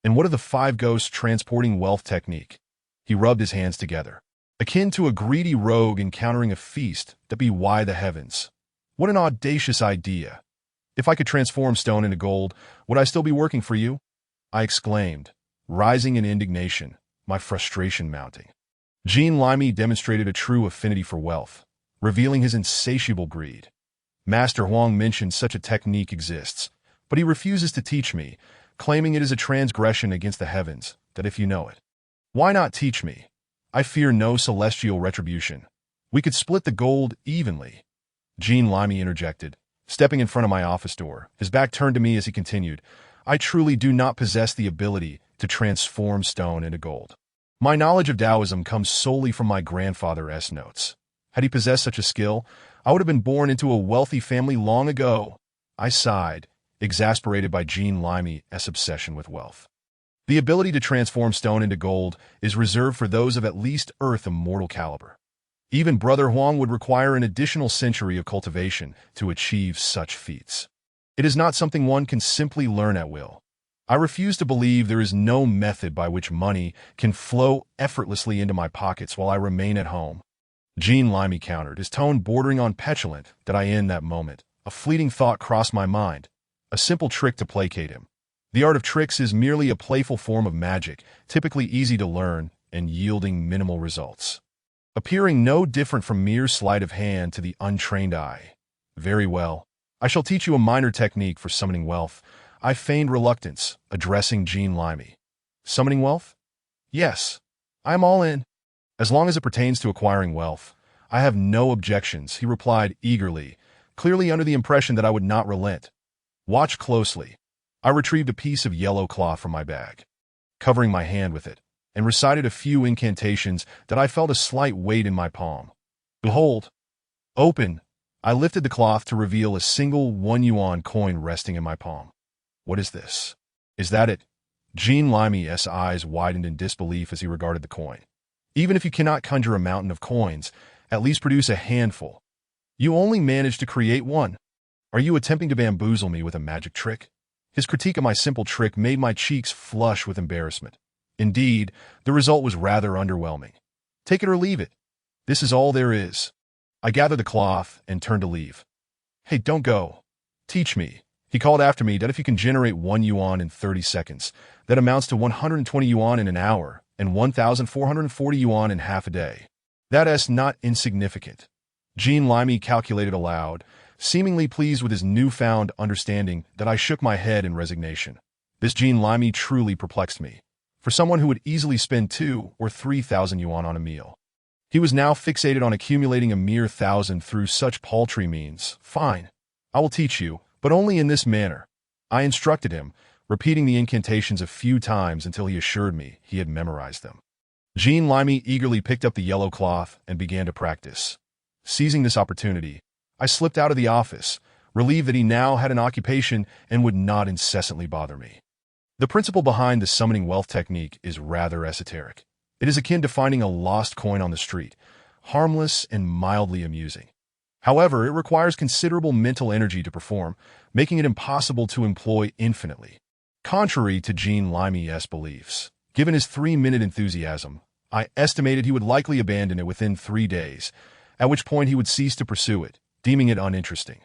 A: And what of the 5 ghosts transporting wealth technique? He rubbed his hands together. Akin to a greedy rogue encountering a feast that be why the heavens. What an audacious idea. If I could transform stone into gold, would I still be working for you? I exclaimed, rising in indignation, my frustration mounting. Jean Limey demonstrated a true affinity for wealth, revealing his insatiable greed. Master Huang mentioned such a technique exists, but he refuses to teach me, claiming it is a transgression against the heavens, that if you know it. Why not teach me? I fear no celestial retribution. We could split the gold evenly. Jean Limey interjected, stepping in front of my office door, his back turned to me as he continued, I truly do not possess the ability to transform stone into gold. My knowledge of Taoism comes solely from my grandfather's notes. Had he possessed such a skill, I would have been born into a wealthy family long ago. I sighed, exasperated by Jean Limey's obsession with wealth. The ability to transform stone into gold is reserved for those of at least earth immortal caliber. Even Brother Huang would require an additional century of cultivation to achieve such feats. It is not something one can simply learn at will. I refuse to believe there is no method by which money can flow effortlessly into my pockets while I remain at home. Jean Limey countered, his tone bordering on petulant, that in that moment, a fleeting thought crossed my mind, a simple trick to placate him. The art of tricks is merely a playful form of magic, typically easy to learn and yielding minimal results. Appearing no different from mere sleight of hand to the untrained eye. Very well. I shall teach you a minor technique for summoning wealth. I feigned reluctance, addressing Jean Limey. Summoning wealth? Yes. I am all in. As long as it pertains to acquiring wealth, I have no objections, he replied eagerly, clearly under the impression that I would not relent. Watch closely. I retrieved a piece of yellow cloth from my bag, covering my hand with it, and recited a few incantations that I felt a slight weight in my palm. Behold! Open! I lifted the cloth to reveal a single 1 yuan coin resting in my palm. What is this? Is that it? Jean Limey's eyes widened in disbelief as he regarded the coin. Even if you cannot conjure a mountain of coins, at least produce a handful. You only managed to create one. Are you attempting to bamboozle me with a magic trick? His critique of my simple trick made my cheeks flush with embarrassment. Indeed, the result was rather underwhelming. Take it or leave it. This is all there is. I gathered the cloth and turned to leave. Hey, don't go. Teach me. He called after me that if you can generate 1 yuan in 30 seconds, that amounts to 120 yuan in an hour and 1,440 yuan in half a day. That is not insignificant. Jean Limey calculated aloud, seemingly pleased with his newfound understanding that I shook my head in resignation. This Jean Limey truly perplexed me, for someone who would easily spend 2,000 or 3,000 yuan on a meal. He was now fixated on accumulating a mere 1,000 through such paltry means. Fine. I will teach you, but only in this manner. I instructed him, repeating the incantations a few times until he assured me he had memorized them. Jean Limey eagerly picked up the yellow cloth and began to practice. Seizing this opportunity, I slipped out of the office, relieved that he now had an occupation and would not incessantly bother me. The principle behind the summoning wealth technique is rather esoteric. It is akin to finding a lost coin on the street, harmless and mildly amusing. However, it requires considerable mental energy to perform, making it impossible to employ infinitely. Contrary to Jean Limey's beliefs, given his 3-minute enthusiasm, I estimated he would likely abandon it within 3 days, at which point he would cease to pursue it, deeming it uninteresting.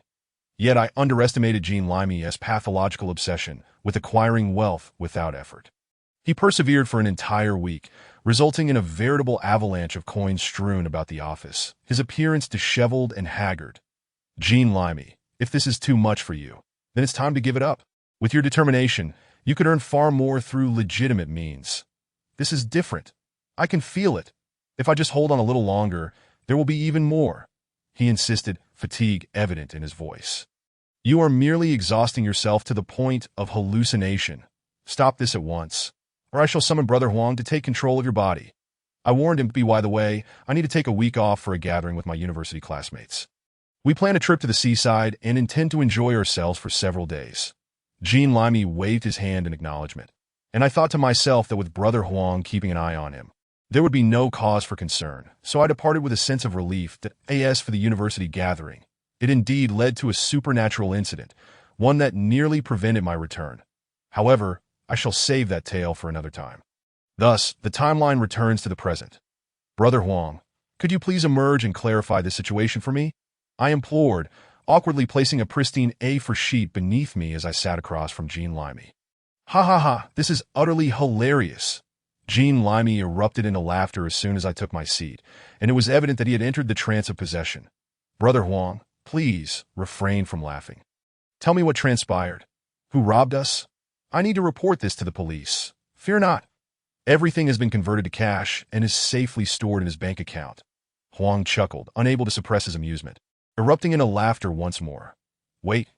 A: Yet I underestimated Jean Limey's pathological obsession with acquiring wealth without effort. He persevered for an entire week, resulting in a veritable avalanche of coins strewn about the office, his appearance disheveled and haggard. Jean Limey, if this is too much for you, then it's time to give it up. With your determination, you could earn far more through legitimate means. This is different. I can feel it. If I just hold on a little longer, there will be even more, he insisted, fatigue evident in his voice. You are merely exhausting yourself to the point of hallucination. Stop this at once, or I shall summon Brother Huang to take control of your body. I warned him, by the way, I need to take a week off for a gathering with my university classmates. We plan a trip to the seaside and intend to enjoy ourselves for several days. Jean Limey waved his hand in acknowledgement, and I thought to myself that with Brother Huang keeping an eye on him, there would be no cause for concern, so I departed with a sense of relief that as for the university gathering, it indeed led to a supernatural incident, one that nearly prevented my return. However, I shall save that tale for another time. Thus, the timeline returns to the present. Brother Huang, could you please emerge and clarify this situation for me? I implored, awkwardly placing a pristine A4 sheet beneath me as I sat across from Jean Limey. Ha ha ha, this is utterly hilarious. Jean Limey erupted into laughter as soon as I took my seat, and it was evident that he had entered the trance of possession. Brother Huang, please refrain from laughing. Tell me what transpired. Who robbed us? I need to report this to the police. Fear not. Everything has been converted to cash and is safely stored in his bank account. Huang chuckled, unable to suppress his amusement, erupting into laughter once more. Wait,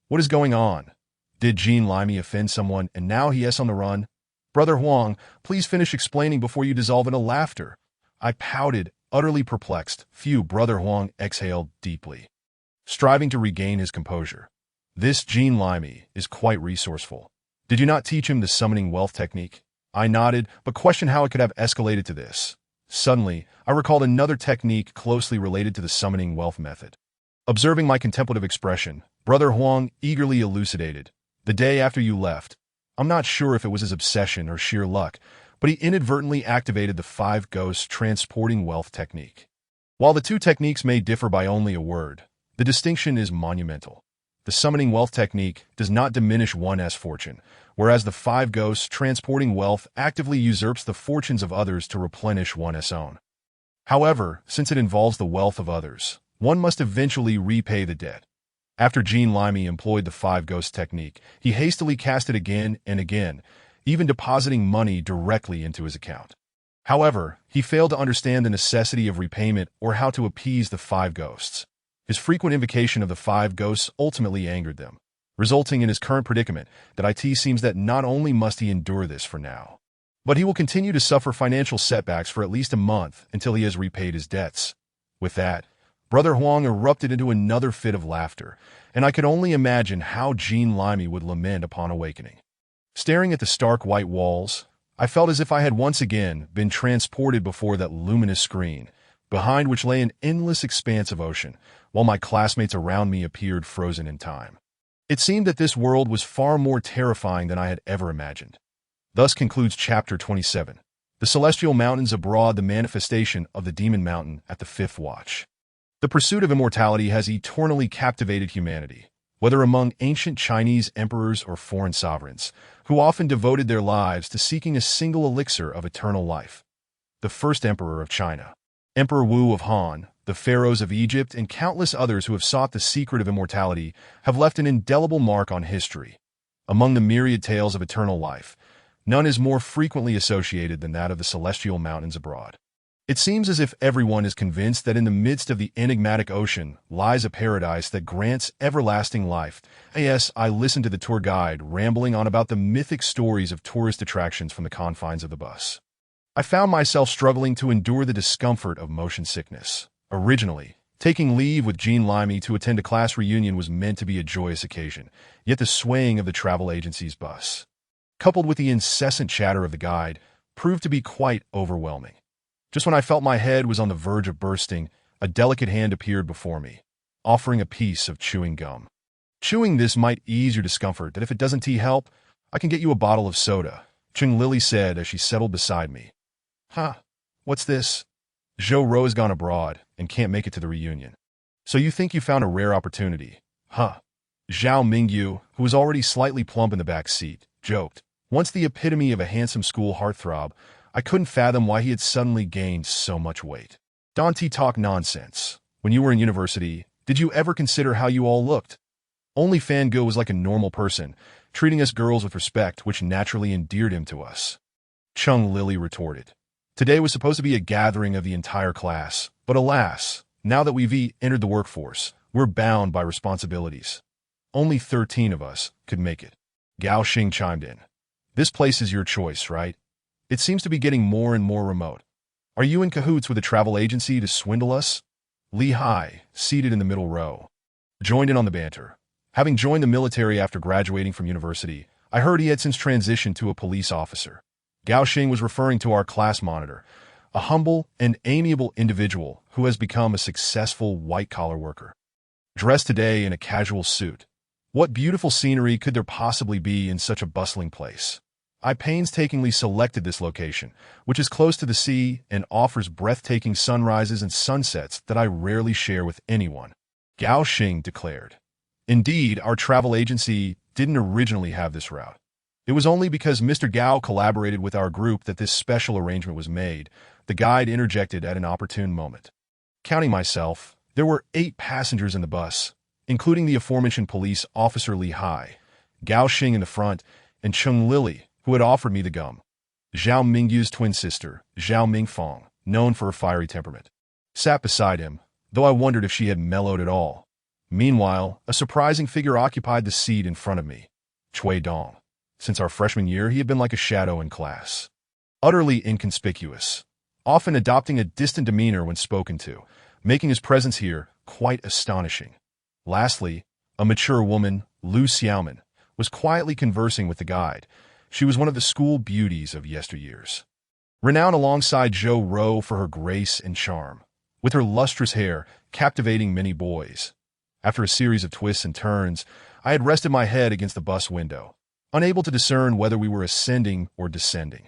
A: what is going on? Did Jean Limey offend someone and now he is on the run? Brother Huang, please finish explaining before you dissolve into laughter. I pouted, utterly perplexed. Phew, Brother Huang exhaled deeply, striving to regain his composure. This Jean Limey is quite resourceful. Did you not teach him the summoning wealth technique? I nodded, but questioned how it could have escalated to this. Suddenly, I recalled another technique closely related to the summoning wealth method. Observing my contemplative expression, Brother Huang eagerly elucidated. The day after you left, I'm not sure if it was his obsession or sheer luck, but he inadvertently activated the 5 ghosts transporting wealth technique. While the two techniques may differ by only a word, the distinction is monumental. The summoning wealth technique does not diminish one's fortune, whereas the 5 ghosts transporting wealth actively usurps the fortunes of others to replenish one's own. However, since it involves the wealth of others, one must eventually repay the debt. After Jean Limey employed the 5 ghosts technique, he hastily cast it again and again, even depositing money directly into his account. However, he failed to understand the necessity of repayment or how to appease the 5 ghosts. His frequent invocation of the 5 ghosts ultimately angered them, resulting in his current predicament that it seems that not only must he endure this for now, but he will continue to suffer financial setbacks for at least a month until he has repaid his debts. With that, Brother Huang erupted into another fit of laughter, and I could only imagine how Jean Limey would lament upon awakening. Staring at the stark white walls, I felt as if I had once again been transported before that luminous screen, behind which lay an endless expanse of ocean, while my classmates around me appeared frozen in time. It seemed that this world was far more terrifying than I had ever imagined. Thus concludes Chapter 27, The Celestial Mountains Abroad, the manifestation of the Demon Mountain at the 5th watch. The pursuit of immortality has eternally captivated humanity, whether among ancient Chinese emperors or foreign sovereigns, who often devoted their lives to seeking a single elixir of eternal life. The first emperor of China, Emperor Wu of Han, the pharaohs of Egypt, and countless others who have sought the secret of immortality have left an indelible mark on history. Among the myriad tales of eternal life, none is more frequently associated than that of the celestial mountains abroad. It seems as if everyone is convinced that in the midst of the enigmatic ocean lies a paradise that grants everlasting life. Yes, I listened to the tour guide rambling on about the mythic stories of tourist attractions from the confines of the bus. I found myself struggling to endure the discomfort of motion sickness. Originally, taking leave with Jean Limey to attend a class reunion was meant to be a joyous occasion, yet the swaying of the travel agency's bus, coupled with the incessant chatter of the guide, proved to be quite overwhelming. Just when I felt my head was on the verge of bursting, a delicate hand appeared before me, offering a piece of chewing gum. Chewing this might ease your discomfort, and if it doesn't help, I can get you a bottle of soda, Chung Lily said as she settled beside me. Huh, what's this? Zhou Ro has gone abroad and can't make it to the reunion. So you think you found a rare opportunity, huh? Zhao Mingyu, who was already slightly plump in the back seat, joked. Once the epitome of a handsome school heartthrob, I couldn't fathom why he had suddenly gained so much weight. Dante talk nonsense. When you were in university, did you ever consider how you all looked? Only Fangirl was like a normal person, treating us girls with respect, which naturally endeared him to us. Chung Lily retorted. Today was supposed to be a gathering of the entire class, but alas, now that we've entered the workforce, we're bound by responsibilities. Only 13 of us could make it. Gao Xing chimed in. This place is your choice, right? It seems to be getting more and more remote. Are you in cahoots with a travel agency to swindle us? Li Hai, seated in the middle row, joined in on the banter. Having joined the military after graduating from university, I heard he had since transitioned to a police officer. Gao Xing was referring to our class monitor, a humble and amiable individual who has become a successful white-collar worker. Dressed today in a casual suit. What beautiful scenery could there possibly be in such a bustling place? I painstakingly selected this location, which is close to the sea and offers breathtaking sunrises and sunsets that I rarely share with anyone, Gao Xing declared. Indeed, our travel agency didn't originally have this route. It was only because Mr. Gao collaborated with our group that this special arrangement was made, the guide interjected at an opportune moment. Counting myself, there were 8 passengers in the bus, including the aforementioned police officer Li Hai, Gao Xing in the front, and Chung Lily, who had offered me the gum. Zhao Mingyu's twin sister, Zhao Mingfang, known for her fiery temperament, sat beside him, though I wondered if she had mellowed at all. Meanwhile, a surprising figure occupied the seat in front of me, Cui Dong. Since our freshman year, he had been like a shadow in class. Utterly inconspicuous, often adopting a distant demeanor when spoken to, making his presence here quite astonishing. Lastly, a mature woman, Lu Xiaoman, was quietly conversing with the guide. She was one of the school beauties of yesteryears, renowned alongside Zhou Ro for her grace and charm, with her lustrous hair captivating many boys. After a series of twists and turns, I had rested my head against the bus window, unable to discern whether we were ascending or descending.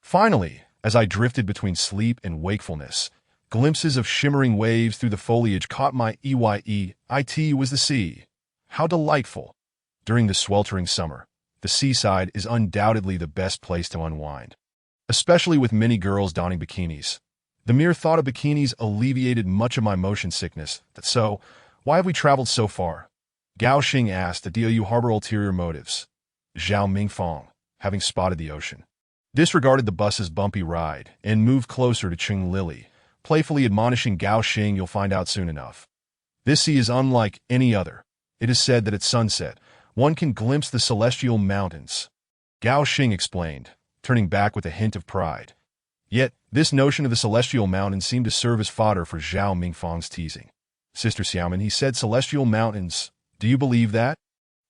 A: Finally, as I drifted between sleep and wakefulness, glimpses of shimmering waves through the foliage caught my eye. It was the sea. How delightful! During the sweltering summer, the seaside is undoubtedly the best place to unwind, especially with many girls donning bikinis. The mere thought of bikinis alleviated much of my motion sickness. So, why have we traveled so far? Gao Xing asked. Do you harbor ulterior motives? Zhao Mingfang, having spotted the ocean, disregarded the bus's bumpy ride and moved closer to Chung Lily, playfully admonishing Gao Xing, you'll find out soon enough. This sea is unlike any other. It is said that at sunset, one can glimpse the celestial mountains. Gao Xing explained, turning back with a hint of pride. Yet, this notion of the celestial mountains seemed to serve as fodder for Zhao Mingfang's teasing. Sister Xiaoman, he said celestial mountains. Do you believe that?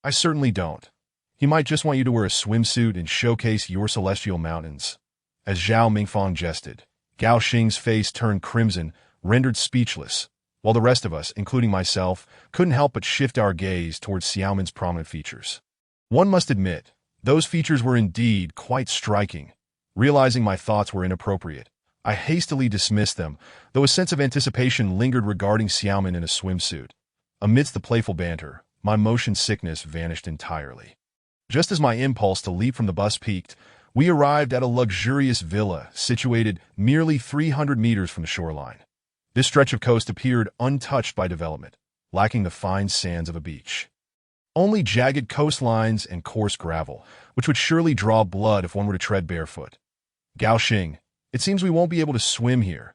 A: I certainly don't. He might just want you to wear a swimsuit and showcase your celestial mountains. As Zhao Mingfang jested, Gao Xing's face turned crimson, rendered speechless, while the rest of us, including myself, couldn't help but shift our gaze towards Xiaoman's prominent features. One must admit, those features were indeed quite striking. Realizing my thoughts were inappropriate, I hastily dismissed them, though a sense of anticipation lingered regarding Xiaoman in a swimsuit. Amidst the playful banter, my motion sickness vanished entirely. Just as my impulse to leap from the bus peaked, we arrived at a luxurious villa situated merely 300 meters from the shoreline. This stretch of coast appeared untouched by development, lacking the fine sands of a beach. Only jagged coastlines and coarse gravel, which would surely draw blood if one were to tread barefoot. Gao Xing, it seems we won't be able to swim here,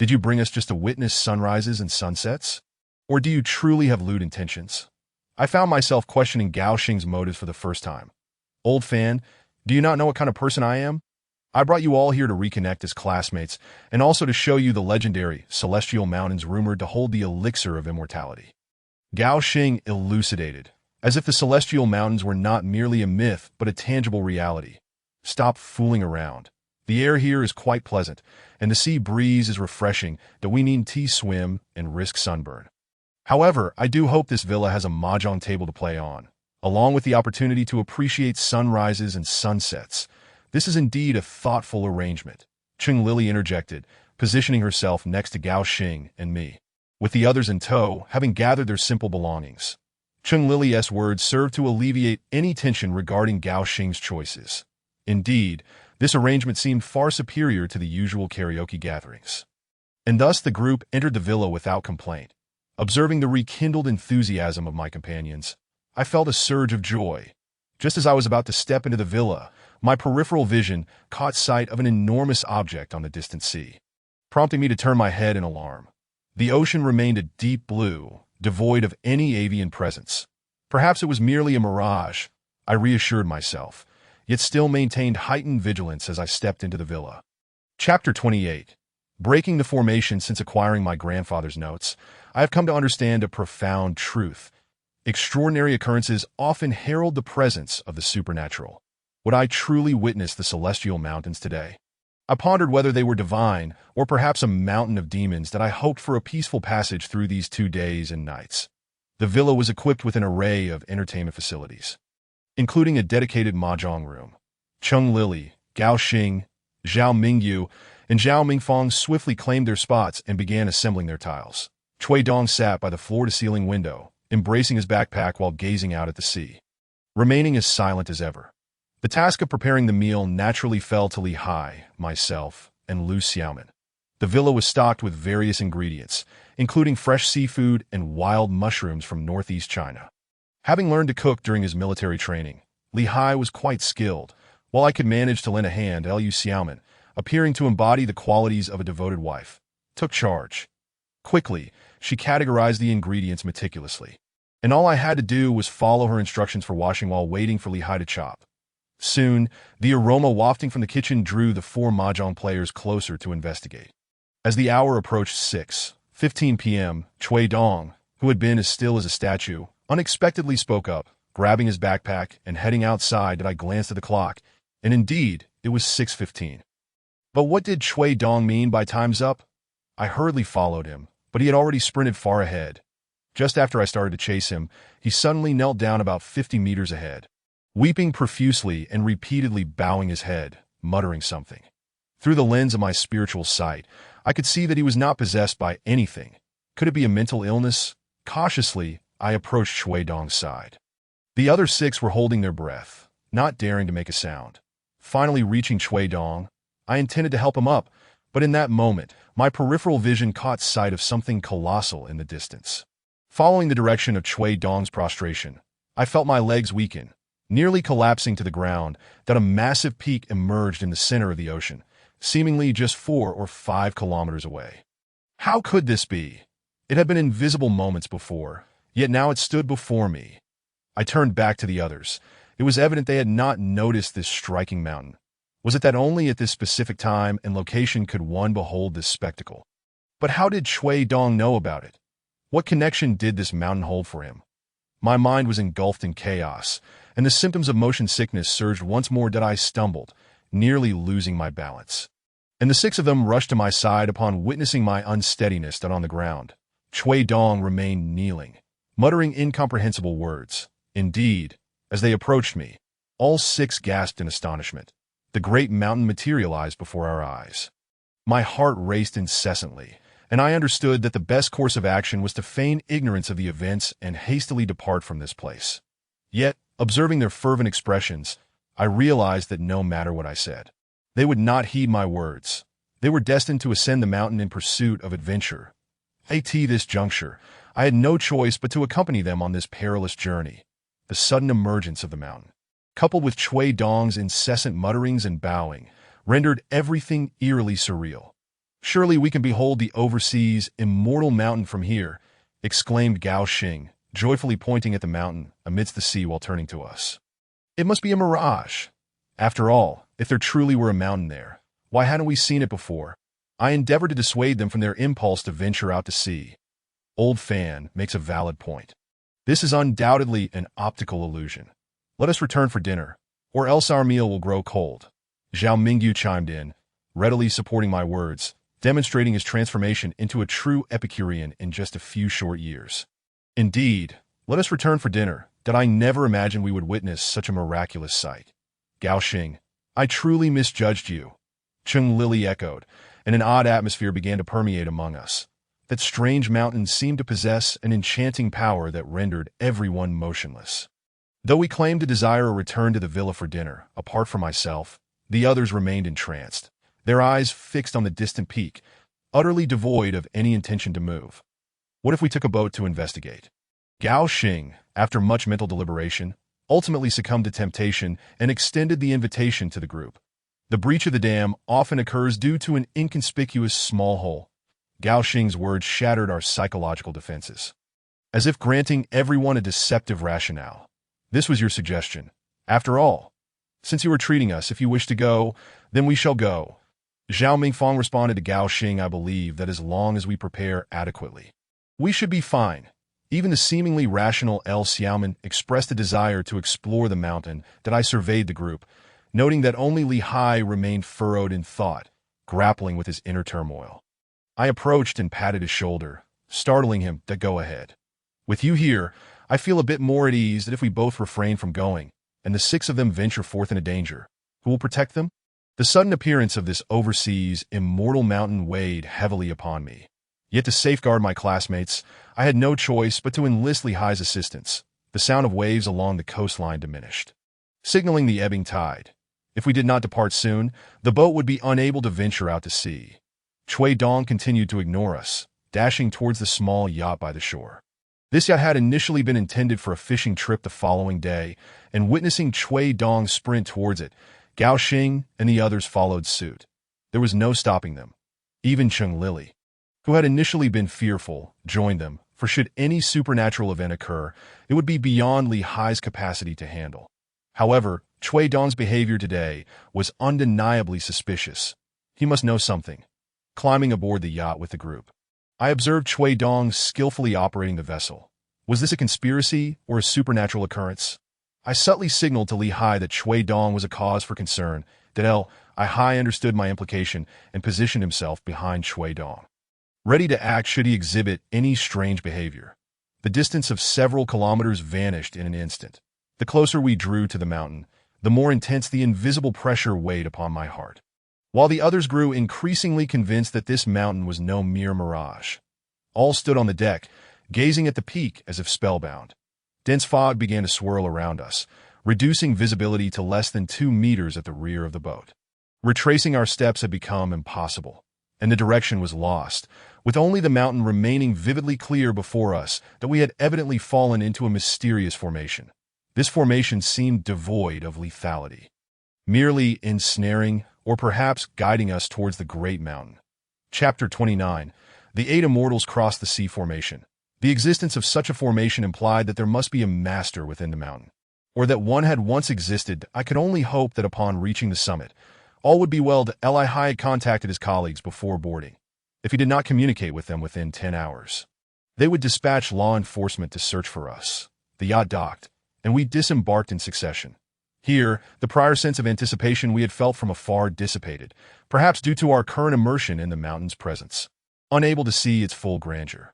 A: Did you bring us just to witness sunrises and sunsets? Or do you truly have lewd intentions? I found myself questioning Gao Xing's motives for the first time. Old fan, do you not know what kind of person I am? I brought you all here to reconnect as classmates, and also to show you the legendary celestial mountains rumored to hold the elixir of immortality. Gao Xing elucidated, as if the celestial mountains were not merely a myth but a tangible reality. Stop fooling around. The air here is quite pleasant, and the sea breeze is refreshing, though we need tea swim and risk sunburn. However, I do hope this villa has a mahjong table to play on, along with the opportunity to appreciate sunrises and sunsets. This is indeed a thoughtful arrangement, Chung Lily interjected, positioning herself next to Gao Xing and me. With the others in tow, having gathered their simple belongings, Chung Lily's words served to alleviate any tension regarding Gao Xing's choices. Indeed, this arrangement seemed far superior to the usual karaoke gatherings. And thus the group entered the villa without complaint. Observing the rekindled enthusiasm of my companions, I felt a surge of joy. Just as I was about to step into the villa, my peripheral vision caught sight of an enormous object on the distant sea, prompting me to turn my head in alarm. The ocean remained a deep blue, devoid of any avian presence. Perhaps it was merely a mirage, I reassured myself, yet still maintained heightened vigilance as I stepped into the villa. Chapter 28. Breaking the formation since acquiring my grandfather's notes, I have come to understand a profound truth. Extraordinary occurrences often herald the presence of the supernatural. Would I truly witness the celestial mountains today? I pondered whether they were divine, or perhaps a mountain of demons that I hoped for a peaceful passage through these 2 days and nights. The villa was equipped with an array of entertainment facilities, including a dedicated mahjong room. Chung Lily, Gao Xing, Zhao Mingyu, and Zhao Mingfang swiftly claimed their spots and began assembling their tiles. Cui Dong sat by the floor-to-ceiling window, embracing his backpack while gazing out at the sea, remaining as silent as ever. The task of preparing the meal naturally fell to Li Hai, myself, and Lu Xiaomin. The villa was stocked with various ingredients, including fresh seafood and wild mushrooms from northeast China. Having learned to cook during his military training, Li Hai was quite skilled, while I could manage to lend a hand. Lu Xiaomin, appearing to embody the qualities of a devoted wife, took charge. Quickly, she categorized the ingredients meticulously, and all I had to do was follow her instructions for washing while waiting for Li Hai to chop. Soon, the aroma wafting from the kitchen drew the 4 mahjong players closer to investigate. As the hour approached 6:15 p.m., Cui Dong, who had been as still as a statue, unexpectedly spoke up, grabbing his backpack and heading outside. I glanced at the clock, and indeed, it was 6:15. But what did Cui Dong mean by time's up? I hurriedly followed him, but he had already sprinted far ahead. Just after I started to chase him, he suddenly knelt down about 50 meters ahead, weeping profusely and repeatedly bowing his head, muttering something. Through the lens of my spiritual sight, I could see that he was not possessed by anything. Could it be a mental illness? Cautiously, I approached Cui Dong's side. The other 6 were holding their breath, not daring to make a sound. Finally reaching Cui Dong, I intended to help him up, but in that moment, my peripheral vision caught sight of something colossal in the distance. Following the direction of Cui Dong's prostration, I felt my legs weaken. Nearly collapsing to the ground, that a massive peak emerged in the center of the ocean, seemingly just 4 or 5 kilometers away. How could this be? It had been invisible moments before, yet now it stood before me. I turned back to the others. It was evident they had not noticed this striking mountain. Was it that only at this specific time and location could one behold this spectacle? But how did Cui Dong know about it? What connection did this mountain hold for him? My mind was engulfed in chaos, and the symptoms of motion sickness surged once more. I stumbled, nearly losing my balance. And the 6 of them rushed to my side upon witnessing my unsteadiness down on the ground. Cui Dong remained kneeling, muttering incomprehensible words. Indeed, as they approached me, all 6 gasped in astonishment. The great mountain materialized before our eyes. My heart raced incessantly, and I understood that the best course of action was to feign ignorance of the events and hastily depart from this place. Yet, observing their fervent expressions, I realized that no matter what I said, they would not heed my words. They were destined to ascend the mountain in pursuit of adventure. At this juncture, I had no choice but to accompany them on this perilous journey. The sudden emergence of the mountain, coupled with Cui Dong's incessant mutterings and bowing, rendered everything eerily surreal. Surely we can behold the overseas immortal mountain from here, exclaimed Gao Xing, joyfully pointing at the mountain amidst the sea while turning to us. It must be a mirage. After all, if there truly were a mountain there, why hadn't we seen it before? I endeavored to dissuade them from their impulse to venture out to sea. Old Fan makes a valid point. This is undoubtedly an optical illusion. Let us return for dinner, or else our meal will grow cold. Zhao Mingyu chimed in, readily supporting my words, demonstrating his transformation into a true Epicurean in just a few short years. Indeed, let us return for dinner. Did I never imagine we would witness such a miraculous sight? Gao Xing, I truly misjudged you. Chung Lily echoed, and an odd atmosphere began to permeate among us. That strange mountain seemed to possess an enchanting power that rendered everyone motionless. Though we claimed to desire a return to the villa for dinner, apart from myself, the others remained entranced, their eyes fixed on the distant peak, utterly devoid of any intention to move. What if we took a boat to investigate? Gao Xing, after much mental deliberation, ultimately succumbed to temptation and extended the invitation to the group. The breach of the dam often occurs due to an inconspicuous small hole. Gao Xing's words shattered our psychological defenses. As if granting everyone a deceptive rationale. This was your suggestion. After all, since you are treating us, if you wish to go, then we shall go. Zhao Mingfang responded to Gao Xing, I believe that as long as we prepare adequately, we should be fine. Even the seemingly rational L. Xiaoman expressed a desire to explore the mountain that I surveyed the group, noting that only Li Hai remained furrowed in thought, grappling with his inner turmoil. I approached and patted his shoulder, startling him to go ahead. With you here, I feel a bit more at ease that if we both refrain from going, and the 6 of them venture forth into danger, who will protect them? The sudden appearance of this overseas immortal mountain weighed heavily upon me. Yet to safeguard my classmates, I had no choice but to enlist Li Hai's assistance. The sound of waves along the coastline diminished, signaling the ebbing tide. If we did not depart soon, the boat would be unable to venture out to sea. Cui Dong continued to ignore us, dashing towards the small yacht by the shore. This yacht had initially been intended for a fishing trip the following day, and witnessing Cui Dong sprint towards it, Gao Xing and the others followed suit. There was no stopping them. Even Chung Lily, who had initially been fearful, joined them, for should any supernatural event occur, it would be beyond Li Hai's capacity to handle. However, Cui Dong's behavior today was undeniably suspicious. He must know something. Climbing aboard the yacht with the group, I observed Cui Dong skillfully operating the vessel. Was this a conspiracy or a supernatural occurrence? I subtly signaled to Li Hai that Cui Dong was a cause for concern, that Li Hai understood my implication and positioned himself behind Cui Dong, ready to act should he exhibit any strange behavior. The distance of several kilometers vanished in an instant. The closer we drew to the mountain, the more intense the invisible pressure weighed upon my heart, while the others grew increasingly convinced that this mountain was no mere mirage. All stood on the deck, gazing at the peak as if spellbound. Dense fog began to swirl around us, reducing visibility to less than 2 meters at the rear of the boat. Retracing our steps had become impossible, and the direction was lost, with only the mountain remaining vividly clear before us that we had evidently fallen into a mysterious formation. This formation seemed devoid of lethality, merely ensnaring or perhaps guiding us towards the great mountain. Chapter 29. The 8 Immortals crossed the sea formation. The existence of such a formation implied that there must be a master within the mountain, or that one had once existed. I could only hope that upon reaching the summit, all would be well. Li Hai had contacted his colleagues before boarding. If he did not communicate with them within 10 hours, they would dispatch law enforcement to search for us. The yacht docked, and we disembarked in succession. Here, the prior sense of anticipation we had felt from afar dissipated, perhaps due to our current immersion in the mountain's presence, unable to see its full grandeur.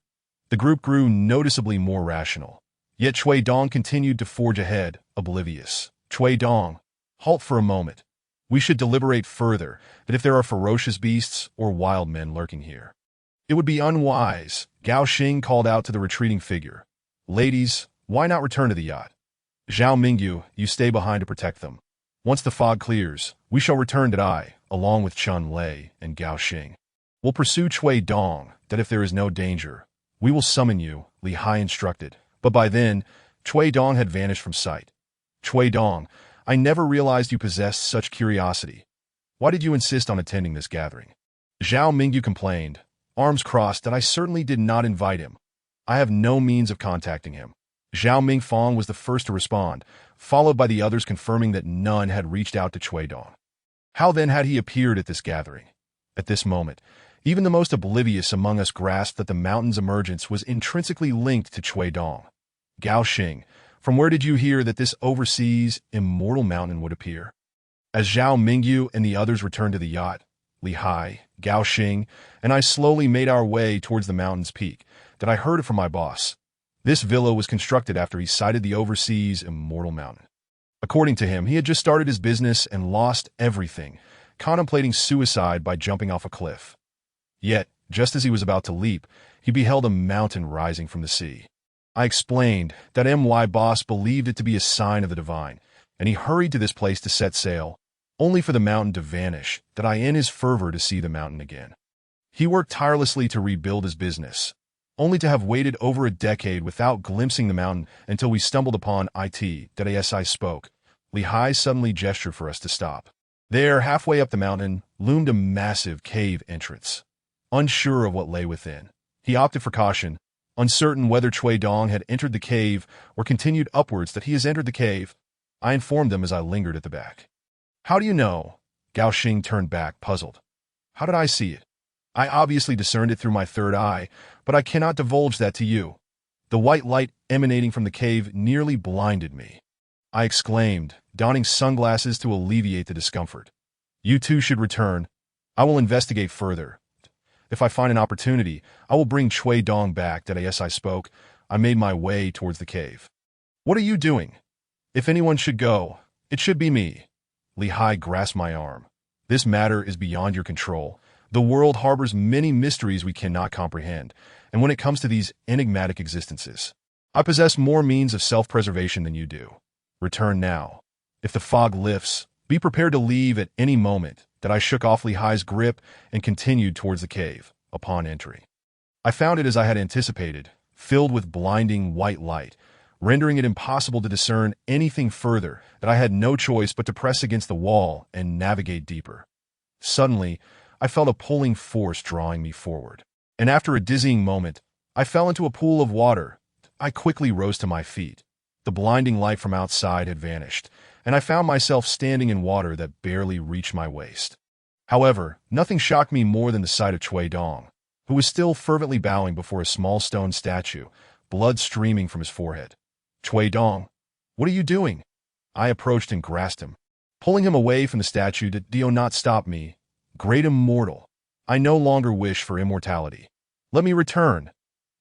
A: The group grew noticeably more rational, yet Cui Dong continued to forge ahead, oblivious. Cui Dong, halt for a moment. We should deliberate further that if there are ferocious beasts or wild men lurking here, it would be unwise. Gao Xing called out to the retreating figure. Ladies, why not return to the yacht? Zhao Mingyu, you stay behind to protect them. Once the fog clears, we shall return to I, along with Chun Lei and Gao Xing. We'll pursue Cui Dong, that if there is no danger, we will summon you, Li Hai instructed. But by then, Cui Dong had vanished from sight. Cui Dong, I never realized you possessed such curiosity. Why did you insist on attending this gathering? Zhao Mingyu complained, arms crossed, that I certainly did not invite him. I have no means of contacting him. Zhao Mingfang was the first to respond, followed by the others confirming that none had reached out to Cui Dong. How then had he appeared at this gathering? At this moment, even the most oblivious among us grasped that the mountain's emergence was intrinsically linked to Cui Dong. Gao Xing, from where did you hear that this overseas, immortal mountain would appear? As Zhao Mingyu and the others returned to the yacht, Li Hai, Gao Xing, and I slowly made our way towards the mountain's peak, that I heard it from my boss. This villa was constructed after he sighted the overseas, immortal mountain. According to him, he had just started his business and lost everything, contemplating suicide by jumping off a cliff. Yet, just as he was about to leap, he beheld a mountain rising from the sea. I explained that MY boss believed it to be a sign of the divine, and he hurried to this place to set sail, only for the mountain to vanish, that I in his fervor to see the mountain again. He worked tirelessly to rebuild his business, only to have waited over a decade without glimpsing the mountain until we stumbled upon it that as I spoke. Li Hai suddenly gestured for us to stop. There, halfway up the mountain, loomed a massive cave entrance. Unsure of what lay within, he opted for caution, uncertain whether Cui Dong had entered the cave or continued upwards that he has entered the cave. I informed them as I lingered at the back. How do you know? Gao Xing turned back, puzzled. How did I see it? I obviously discerned it through my third eye, but I cannot divulge that to you. The white light emanating from the cave nearly blinded me. I exclaimed, donning sunglasses to alleviate the discomfort. You two should return. I will investigate further. If I find an opportunity, I will bring Cui Dong back. That as I spoke, I made my way towards the cave. What are you doing? If anyone should go, it should be me. Li Hai grasped my arm. This matter is beyond your control. The world harbors many mysteries we cannot comprehend, and when it comes to these enigmatic existences, I possess more means of self-preservation than you do. Return now. If the fog lifts, be prepared to leave at any moment. That I shook off Li Hai's grip and continued towards the cave. Upon entry, I found it as I had anticipated, filled with blinding white light, rendering it impossible to discern anything further. That I had no choice but to press against the wall and navigate deeper. Suddenly, I felt a pulling force drawing me forward, and after a dizzying moment, I fell into a pool of water. I quickly rose to my feet. The blinding light from outside had vanished, and I found myself standing in water that barely reached my waist. However, nothing shocked me more than the sight of Cui Dong, who was still fervently bowing before a small stone statue, blood streaming from his forehead. Cui Dong, what are you doing? I approached and grasped him, pulling him away from the statue. Do not stop me. Great immortal, I no longer wish for immortality. Let me return,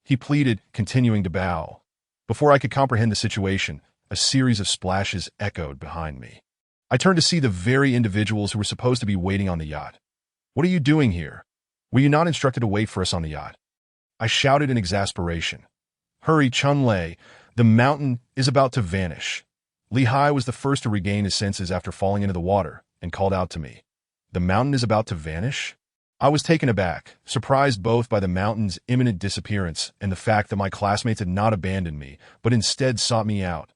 A: he pleaded, continuing to bow. Before I could comprehend the situation, a series of splashes echoed behind me. I turned to see the very individuals who were supposed to be waiting on the yacht. What are you doing here? Were you not instructed to wait for us on the yacht? I shouted in exasperation. Hurry, Chun-Lei, the mountain is about to vanish. Li Hai was the first to regain his senses after falling into the water and called out to me. The mountain is about to vanish? I was taken aback, surprised both by the mountain's imminent disappearance and the fact that my classmates had not abandoned me, but instead sought me out.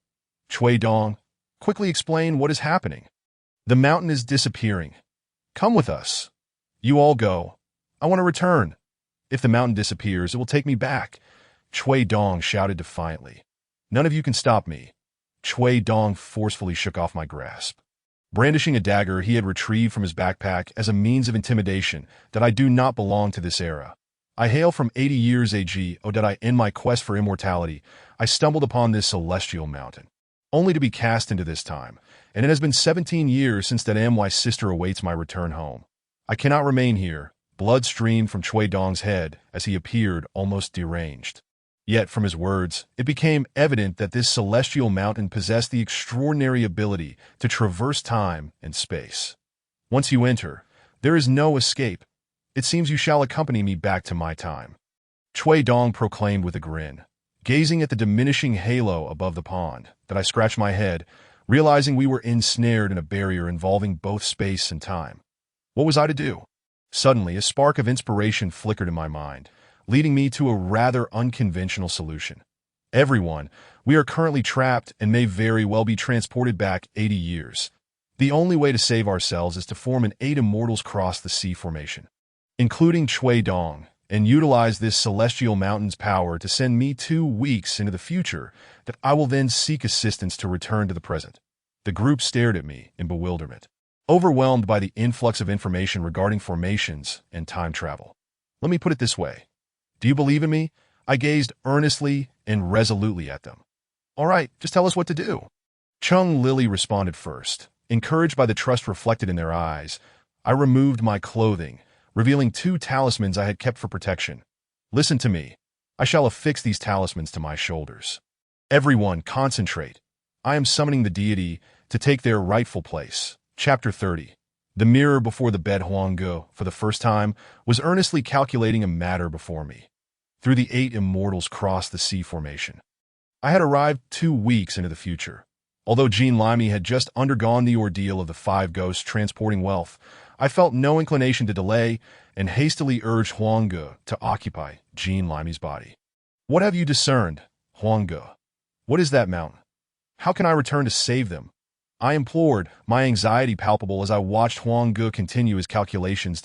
A: Cui Dong, quickly explain what is happening. The mountain is disappearing. Come with us. You all go. I want to return. If the mountain disappears, it will take me back. Cui Dong shouted defiantly. None of you can stop me. Cui Dong forcefully shook off my grasp. Brandishing a dagger he had retrieved from his backpack as a means of intimidation, that I do not belong to this era. I hail from 80 years ago that I, in my quest for immortality, I stumbled upon this celestial mountain, only to be cast into this time, and it has been 17 years since that my sister awaits my return home. I cannot remain here. Blood streamed from Cui Dong's head as he appeared almost deranged. Yet from his words, it became evident that this celestial mountain possessed the extraordinary ability to traverse time and space. Once you enter, there is no escape. It seems you shall accompany me back to my time. Cui Dong proclaimed with a grin, gazing at the diminishing halo above the pond, that I scratched my head, realizing we were ensnared in a barrier involving both space and time. What was I to do? Suddenly, a spark of inspiration flickered in my mind, leading me to a rather unconventional solution. Everyone, we are currently trapped and may very well be transported back 80 years. The only way to save ourselves is to form an 8 Immortals Cross the Sea formation. including Chui Dong, and utilize this celestial mountain's power to send me 2 weeks into the future that I will then seek assistance to return to the present. The group stared at me in bewilderment, overwhelmed by the influx of information regarding formations and time travel. Let me put it this way. Do you believe in me? I gazed earnestly and resolutely at them. All right, just tell us what to do. Chung Lily responded first. Encouraged by the trust reflected in their eyes, I removed my clothing, revealing 2 talismans I had kept for protection. Listen to me. I shall affix these talismans to my shoulders. Everyone, concentrate. I am summoning the deity to take their rightful place. Chapter 30. The mirror before the bed. Huangge, for the first time, was earnestly calculating a matter before me. Through the 8 immortals crossed the C formation. I had arrived 2 weeks into the future. Although Jean Limey had just undergone the ordeal of the 5 ghosts transporting wealth, I felt no inclination to delay and hastily urged Huangge to occupy Jean Limey's body. What have you discerned, Huangge? What is that mountain? How can I return to save them? I implored, my anxiety palpable as I watched Huangge continue his calculations.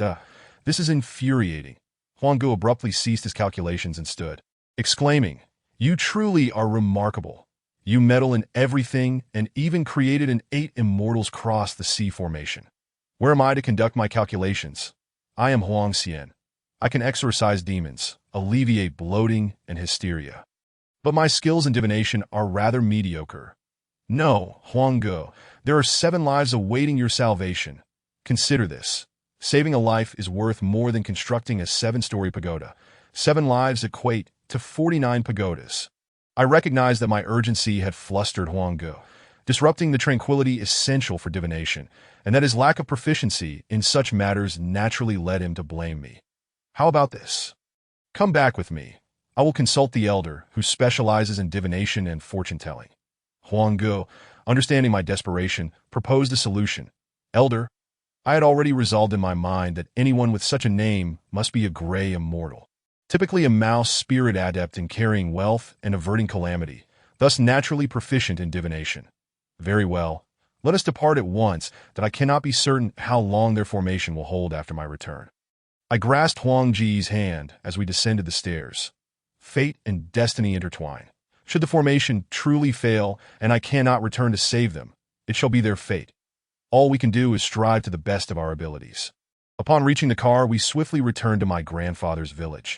A: This is infuriating. Huangge abruptly ceased his calculations and stood, exclaiming, You truly are remarkable. You meddle in everything and even created an 8 immortals cross the C formation. Where am I to conduct my calculations? I am Huang Xian. I can exorcise demons, alleviate bloating and hysteria. But my skills in divination are rather mediocre. No, Huangge, there are 7 lives awaiting your salvation. Consider this. Saving a life is worth more than constructing a 7-story pagoda. 7 lives equate to 49 pagodas. I recognized that my urgency had flustered Huangge. Disrupting the tranquility essential for divination, and that his lack of proficiency in such matters naturally led him to blame me. How about this? Come back with me. I will consult the elder, who specializes in divination and fortune-telling. Huangge, understanding my desperation, proposed a solution. Elder, I had already resolved in my mind that anyone with such a name must be a gray immortal. Typically a mouse spirit adept in carrying wealth and averting calamity, thus naturally proficient in divination. Very well. Let us depart at once, that I cannot be certain how long their formation will hold after my return. I grasped Huang Ji's hand as we descended the stairs. Fate and destiny intertwine. Should the formation truly fail, and I cannot return to save them, it shall be their fate. All we can do is strive to the best of our abilities. Upon reaching the car, we swiftly returned to my grandfather's village.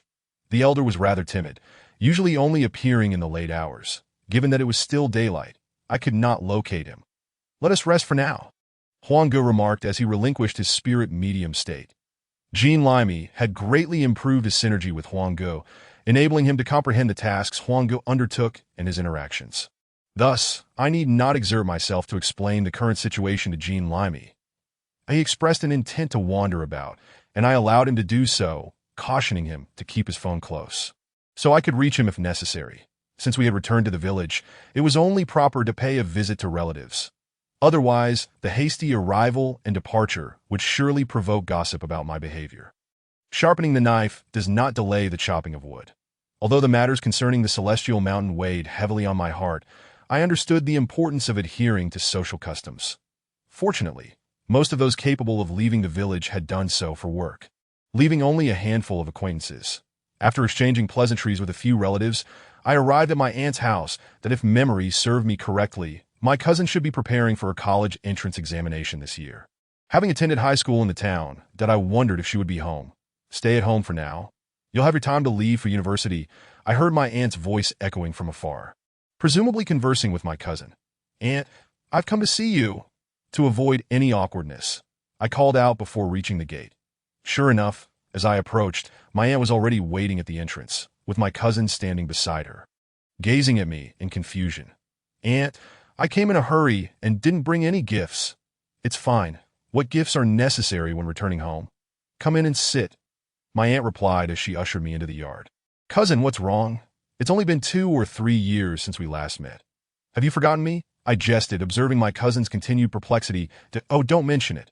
A: The elder was rather timid, usually only appearing in the late hours. Given that it was still daylight, I could not locate him. Let us rest for now, Huangge remarked as he relinquished his spirit medium state. Jean Limey had greatly improved his synergy with Huangge, enabling him to comprehend the tasks Huangge undertook and his interactions. Thus, I need not exert myself to explain the current situation to Jean Limey. He expressed an intent to wander about, and I allowed him to do so, cautioning him to keep his phone close, so I could reach him if necessary. Since we had returned to the village, it was only proper to pay a visit to relatives. Otherwise, the hasty arrival and departure would surely provoke gossip about my behavior. Sharpening the knife does not delay the chopping of wood. Although the matters concerning the celestial mountain weighed heavily on my heart, I understood the importance of adhering to social customs. Fortunately, most of those capable of leaving the village had done so for work, leaving only a handful of acquaintances. After exchanging pleasantries with a few relatives, I arrived at my aunt's house that, if memory served me correctly, my cousin should be preparing for a college entrance examination this year. Having attended high school in the town, that I wondered if she would be home. Stay at home for now. You'll have your time to leave for university, I heard my aunt's voice echoing from afar, presumably conversing with my cousin. Aunt, I've come to see you. To avoid any awkwardness, I called out before reaching the gate. Sure enough, as I approached, my aunt was already waiting at the entrance, with my cousin standing beside her, gazing at me in confusion. Aunt, I came in a hurry and didn't bring any gifts. It's fine. What gifts are necessary when returning home? Come in and sit, my aunt replied as she ushered me into the yard. Cousin, what's wrong? It's only been 2 or 3 years since we last met. Have you forgotten me? I jested, observing my cousin's continued perplexity. Oh, don't mention it.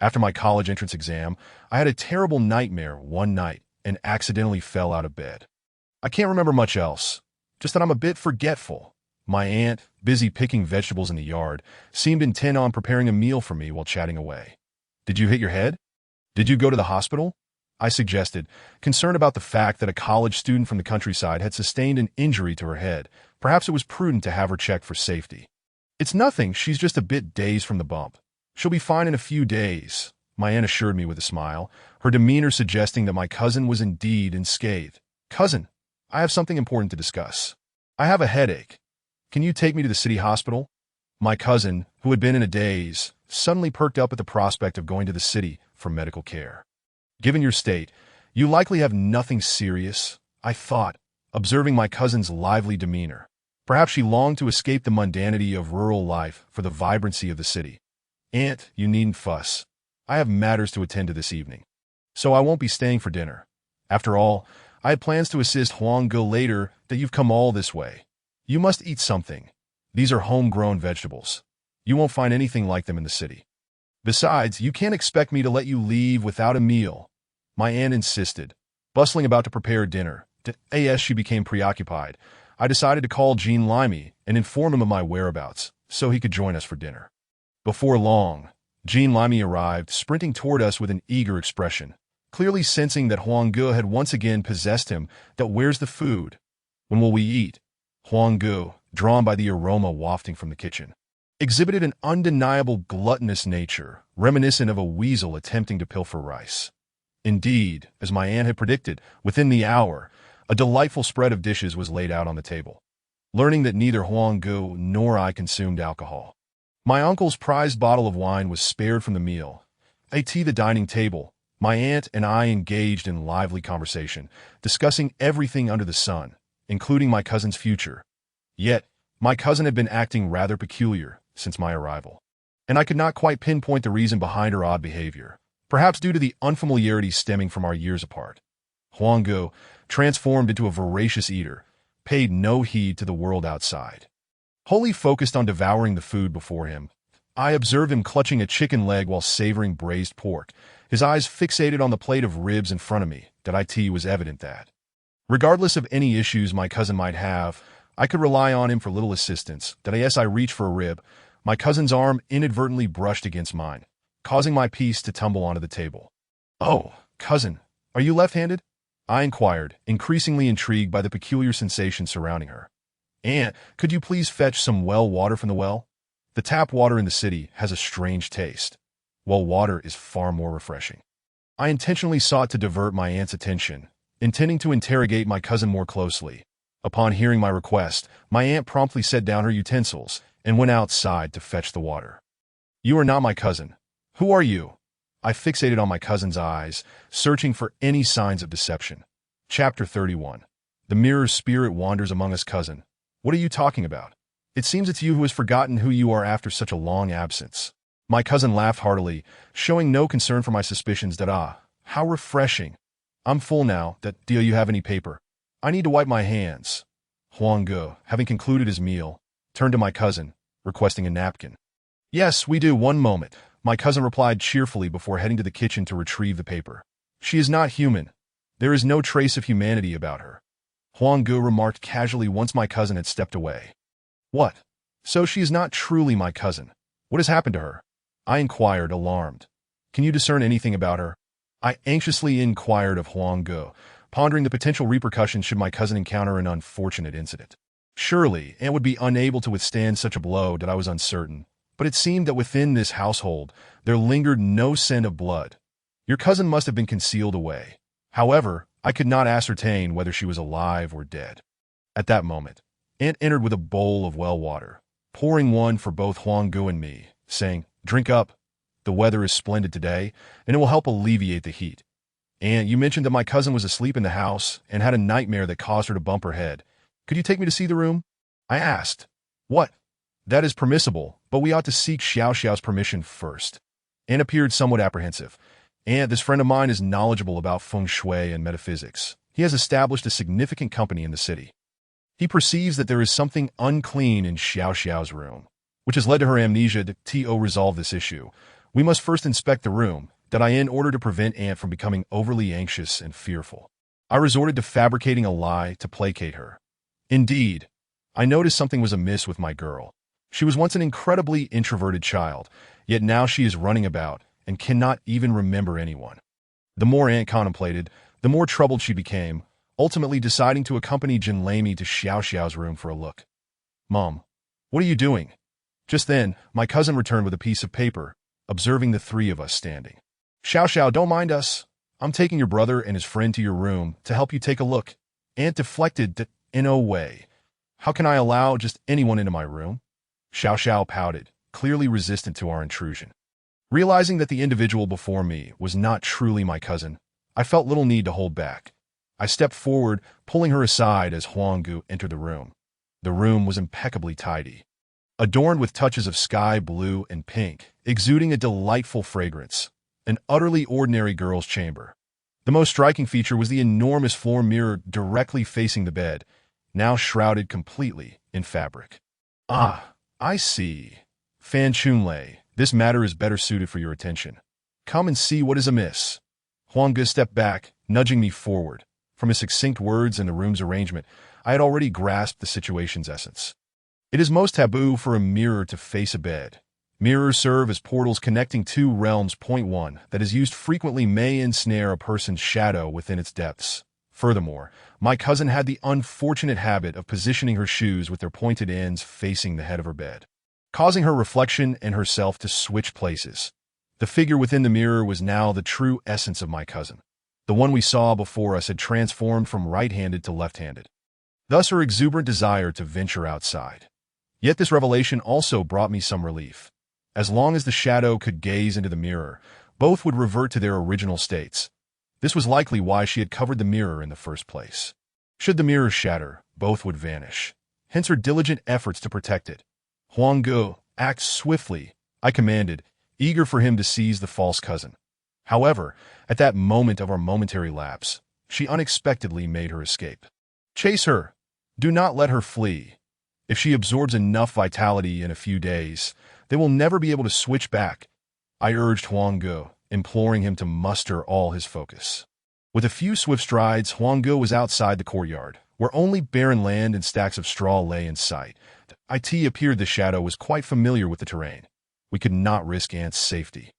A: After my college entrance exam, I had a terrible nightmare one night and accidentally fell out of bed. I can't remember much else, just that I'm a bit forgetful. My aunt, busy picking vegetables in the yard, seemed intent on preparing a meal for me while chatting away. Did you hit your head? Did you go to the hospital? I suggested, concerned about the fact that a college student from the countryside had sustained an injury to her head. Perhaps it was prudent to have her checked for safety. It's nothing, she's just a bit dazed from the bump. She'll be fine in a few days, my aunt assured me with a smile, her demeanor suggesting that my cousin was indeed unscathed. Cousin, I have something important to discuss. I have a headache. Can you take me to the city hospital? My cousin, who had been in a daze, suddenly perked up at the prospect of going to the city for medical care. Given your state, you likely have nothing serious, I thought, observing my cousin's lively demeanor. Perhaps she longed to escape the mundanity of rural life for the vibrancy of the city. Aunt, you needn't fuss. I have matters to attend to this evening, so I won't be staying for dinner. After all, I had plans to assist Huang Ge later that you've come all this way. You must eat something. These are homegrown vegetables. You won't find anything like them in the city. Besides, you can't expect me to let you leave without a meal. My aunt insisted, bustling about to prepare dinner. As she became preoccupied, I decided to call Jean Limey and inform him of my whereabouts so he could join us for dinner. Before long, Jean Limey arrived, sprinting toward us with an eager expression, clearly sensing that Huang Ge had once again possessed him. That where's the food? When will we eat? Huang Ge, drawn by the aroma wafting from the kitchen, exhibited an undeniable gluttonous nature, reminiscent of a weasel attempting to pilfer rice. Indeed, as my aunt had predicted, within the hour, a delightful spread of dishes was laid out on the table. Learning that neither Huang Ge nor I consumed alcohol, my uncle's prized bottle of wine was spared from the meal. At the dining table, my aunt and I engaged in lively conversation, discussing everything under the sun, including my cousin's future. Yet, my cousin had been acting rather peculiar since my arrival, and I could not quite pinpoint the reason behind her odd behavior, perhaps due to the unfamiliarity stemming from our years apart. Huang Ge, transformed into a voracious eater, paid no heed to the world outside. Wholly focused on devouring the food before him, I observed him clutching a chicken leg while savoring braised pork, his eyes fixated on the plate of ribs in front of me. It was evident that, regardless of any issues my cousin might have, I could rely on him for little assistance. As I reached for a rib, my cousin's arm inadvertently brushed against mine, causing my piece to tumble onto the table. "Oh, cousin, are you left-handed?" I inquired, increasingly intrigued by the peculiar sensation surrounding her. "Aunt, could you please fetch some well water from the well? The tap water in the city has a strange taste. Well water is far more refreshing." I intentionally sought to divert my aunt's attention, intending to interrogate my cousin more closely. Upon hearing my request, my aunt promptly set down her utensils and went outside to fetch the water. "You are not my cousin. Who are you?" I fixated on my cousin's eyes, searching for any signs of deception. Chapter 31. The mirror's spirit wanders among us, cousin. What are you talking about? It seems it's you who has forgotten who you are after such a long absence. My cousin laughed heartily, showing no concern for my suspicions. How refreshing. I'm full now. Do you have any paper? I need to wipe my hands. Huang Ge, having concluded his meal, turned to my cousin, requesting a napkin. "Yes, we do. One moment," my cousin replied cheerfully before heading to the kitchen to retrieve the paper. "She is not human. There is no trace of humanity about her," Huang Ge remarked casually once my cousin had stepped away. "What? So she is not truly my cousin? What has happened to her?" I inquired, alarmed. "Can you discern anything about her?" I anxiously inquired of Huang Ge, pondering the potential repercussions should my cousin encounter an unfortunate incident. Surely, Aunt would be unable to withstand such a blow. I was uncertain, but it seemed that within this household there lingered no scent of blood. Your cousin must have been concealed away. However, I could not ascertain whether she was alive or dead. At that moment, Aunt entered with a bowl of well water, pouring one for both Huang Ge and me, saying, "Drink up. The weather is splendid today, and it will help alleviate the heat. Aunt, you mentioned that my cousin was asleep in the house and had a nightmare that caused her to bump her head. Could you take me to see the room?" I asked. "What? That is permissible, but we ought to seek Xiao Xiao's permission first." Aunt appeared somewhat apprehensive. "Aunt, this friend of mine is knowledgeable about feng shui and metaphysics. He has established a significant company in the city. He perceives that there is something unclean in Xiao Xiao's room, which has led to her amnesia. To resolve this issue, we must first inspect the room, in order to prevent Aunt from becoming overly anxious and fearful. I resorted to fabricating a lie to placate her. Indeed, I noticed something was amiss with my girl. She was once an incredibly introverted child, yet now she is running about and cannot even remember anyone. The more Aunt contemplated, the more troubled she became, ultimately deciding to accompany Jin Lamy to Xiao Xiao's room for a look. "Mom, what are you doing?" Just then, my cousin returned with a piece of paper, observing the three of us standing. "Xiao Xiao, don't mind us. I'm taking your brother and his friend to your room to help you take a look." Aunt deflected in a way. "How can I allow just anyone into my room?" Xiao Xiao pouted, clearly resistant to our intrusion. Realizing that the individual before me was not truly my cousin, I felt little need to hold back. I stepped forward, pulling her aside as Huanggu entered the room. The room was impeccably tidy, adorned with touches of sky blue and pink, exuding a delightful fragrance. An utterly ordinary girl's chamber. The most striking feature was the enormous floor mirror directly facing the bed, now shrouded completely in fabric. "Ah, I see. Fan Chunlei, this matter is better suited for your attention. Come and see what is amiss." Huangge stepped back, nudging me forward. From his succinct words and the room's arrangement, I had already grasped the situation's essence. It is most taboo for a mirror to face a bed. Mirrors serve as portals connecting two realms. Point 1 that is used frequently may ensnare a person's shadow within its depths. Furthermore, my cousin had the unfortunate habit of positioning her shoes with their pointed ends facing the head of her bed, causing her reflection and herself to switch places. The figure within the mirror was now the true essence of my cousin. The one we saw before us had transformed from right-handed to left-handed. Thus her exuberant desire to venture outside. Yet this revelation also brought me some relief. As long as the shadow could gaze into the mirror, both would revert to their original states. This was likely why she had covered the mirror in the first place. Should the mirror shatter, both would vanish. Hence her diligent efforts to protect it. "Huanggu, act swiftly," I commanded, eager for him to seize the false cousin. However, at that moment of our momentary lapse, she unexpectedly made her escape. "Chase her. Do not let her flee. If she absorbs enough vitality in a few days, they will never be able to switch back," I urged Huanggu, imploring him to muster all his focus. With a few swift strides, Huanggu was outside the courtyard, where only barren land and stacks of straw lay in sight. It appeared the shadow was quite familiar with the terrain. We could not risk Aunt's safety.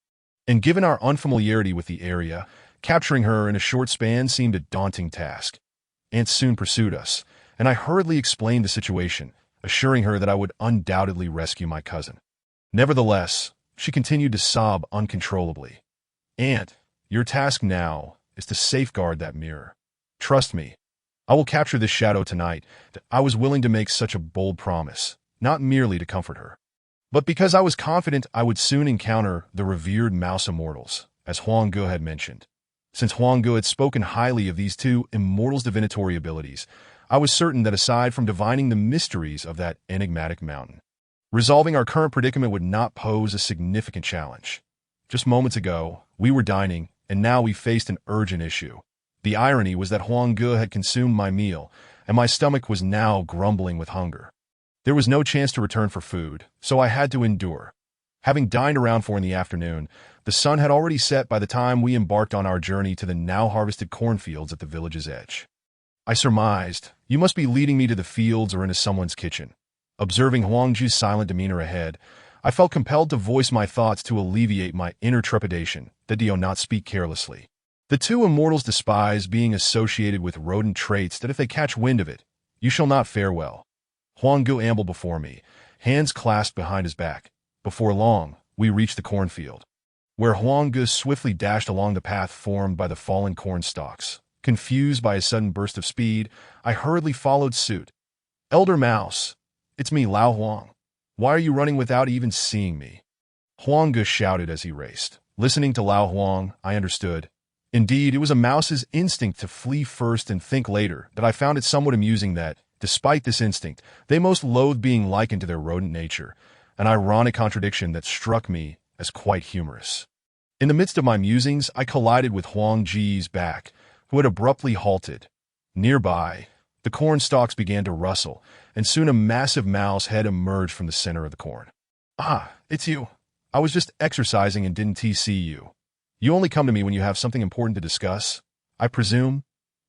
A: And given our unfamiliarity with the area, capturing her in a short span seemed a daunting task. Aunt soon pursued us, and I hurriedly explained the situation, assuring her that I would undoubtedly rescue my cousin. Nevertheless, she continued to sob uncontrollably. "Aunt, your task now is to safeguard that mirror. Trust me, I will capture this shadow tonight." I was willing to make such a bold promise, not merely to comfort her, but because I was confident I would soon encounter the revered mouse immortals, as Huanggu had mentioned. Since Huanggu had spoken highly of these two immortals' divinatory abilities, I was certain that aside from divining the mysteries of that enigmatic mountain, resolving our current predicament would not pose a significant challenge. Just moments ago, we were dining, and now we faced an urgent issue. The irony was that Huanggu had consumed my meal, and my stomach was now grumbling with hunger. There was no chance to return for food, so I had to endure. Having dined around 4 in the afternoon, the sun had already set by the time we embarked on our journey to the now-harvested cornfields at the village's edge. I surmised, "You must be leading me to the fields or into someone's kitchen." Observing Huangju's silent demeanor ahead, I felt compelled to voice my thoughts to alleviate my inner trepidation that do not speak carelessly. The two immortals despise being associated with rodent traits that if they catch wind of it, you shall not fare well. Huanggu ambled before me, hands clasped behind his back. Before long, we reached the cornfield, where Huanggu swiftly dashed along the path formed by the fallen corn stalks. Confused by a sudden burst of speed, I hurriedly followed suit. "Elder Mouse, it's me, Lao Huang. Why are you running without even seeing me?" Huanggu shouted as he raced. Listening to Lao Huang, I understood. Indeed, it was a mouse's instinct to flee first and think later, that I found it somewhat amusing that, despite this instinct, they most loathed being likened to their rodent nature, an ironic contradiction that struck me as quite humorous. In the midst of my musings, I collided with Huang Ji's back, who had abruptly halted. Nearby, the corn stalks began to rustle, and soon a massive mouse head emerged from the center of the corn. "Ah, it's you. I was just exercising and didn't see you. You only come to me when you have something important to discuss, I presume?"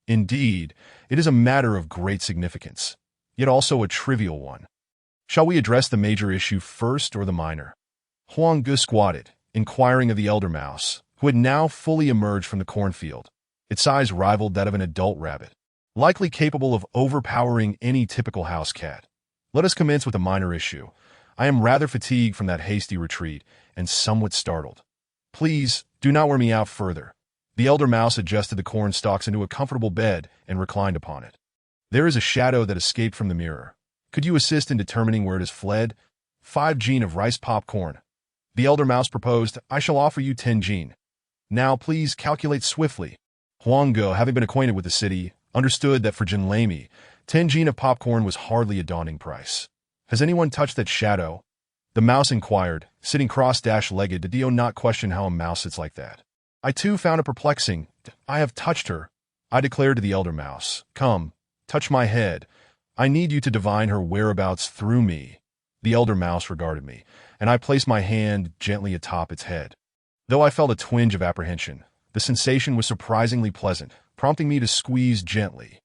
A: Indeed, it is a matter of great significance, yet also a trivial one. Shall we address the major issue first or the minor? Huanggu squatted, inquiring of the elder mouse, who had now fully emerged from the cornfield. Its size rivaled that of an adult rabbit, likely capable of overpowering any typical house cat. Let us commence with a minor issue. I am rather fatigued from that hasty retreat and somewhat startled. Please, do not wear me out further. The elder mouse adjusted the corn stalks into a comfortable bed and reclined upon it. There is a shadow that escaped from the mirror. Could you assist in determining where it has fled? 5 gene of rice popcorn. The elder mouse proposed. I shall offer you 10 gene. Now please calculate swiftly. Huang Ge, having been acquainted with the city, understood that for Jin Lamy, 10 gene of popcorn was hardly a daunting price. Has anyone touched that shadow? The mouse inquired, sitting cross-legged. Did Dio not question how a mouse sits like that? I too found it perplexing. I have touched her, I declared to the elder mouse. Come, touch my head. I need you to divine her whereabouts through me. The elder mouse regarded me, and I placed my hand gently atop its head. Though I felt a twinge of apprehension, the sensation was surprisingly pleasant, prompting me to squeeze gently.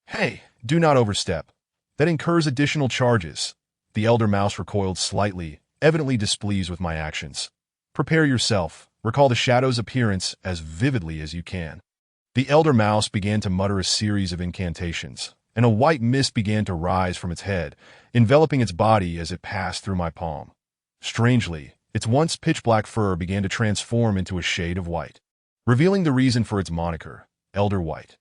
A: Hey, do not overstep. That incurs additional charges. The elder mouse recoiled slightly, evidently displeased with my actions. Prepare yourself. Recall the shadow's appearance as vividly as you can. The elder mouse began to mutter a series of incantations, and a white mist began to rise from its head, enveloping its body as it passed through my palm. Strangely, its once pitch-black fur began to transform into a shade of white, revealing the reason for its moniker, Elder White.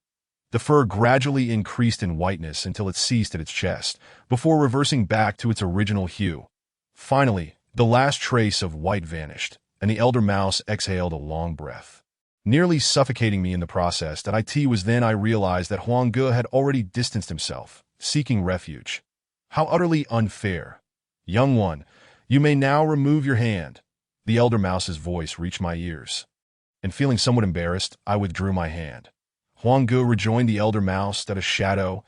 A: The fur gradually increased in whiteness until it ceased at its chest, before reversing back to its original hue. Finally, the last trace of white vanished, and the elder mouse exhaled a long breath, nearly suffocating me in the process. I realized that Huang Ge had already distanced himself, seeking refuge. How utterly unfair. Young one, you may now remove your hand. The elder mouse's voice reached my ears, and feeling somewhat embarrassed, I withdrew my hand. Huang Ge rejoined the elder mouse that a shadow.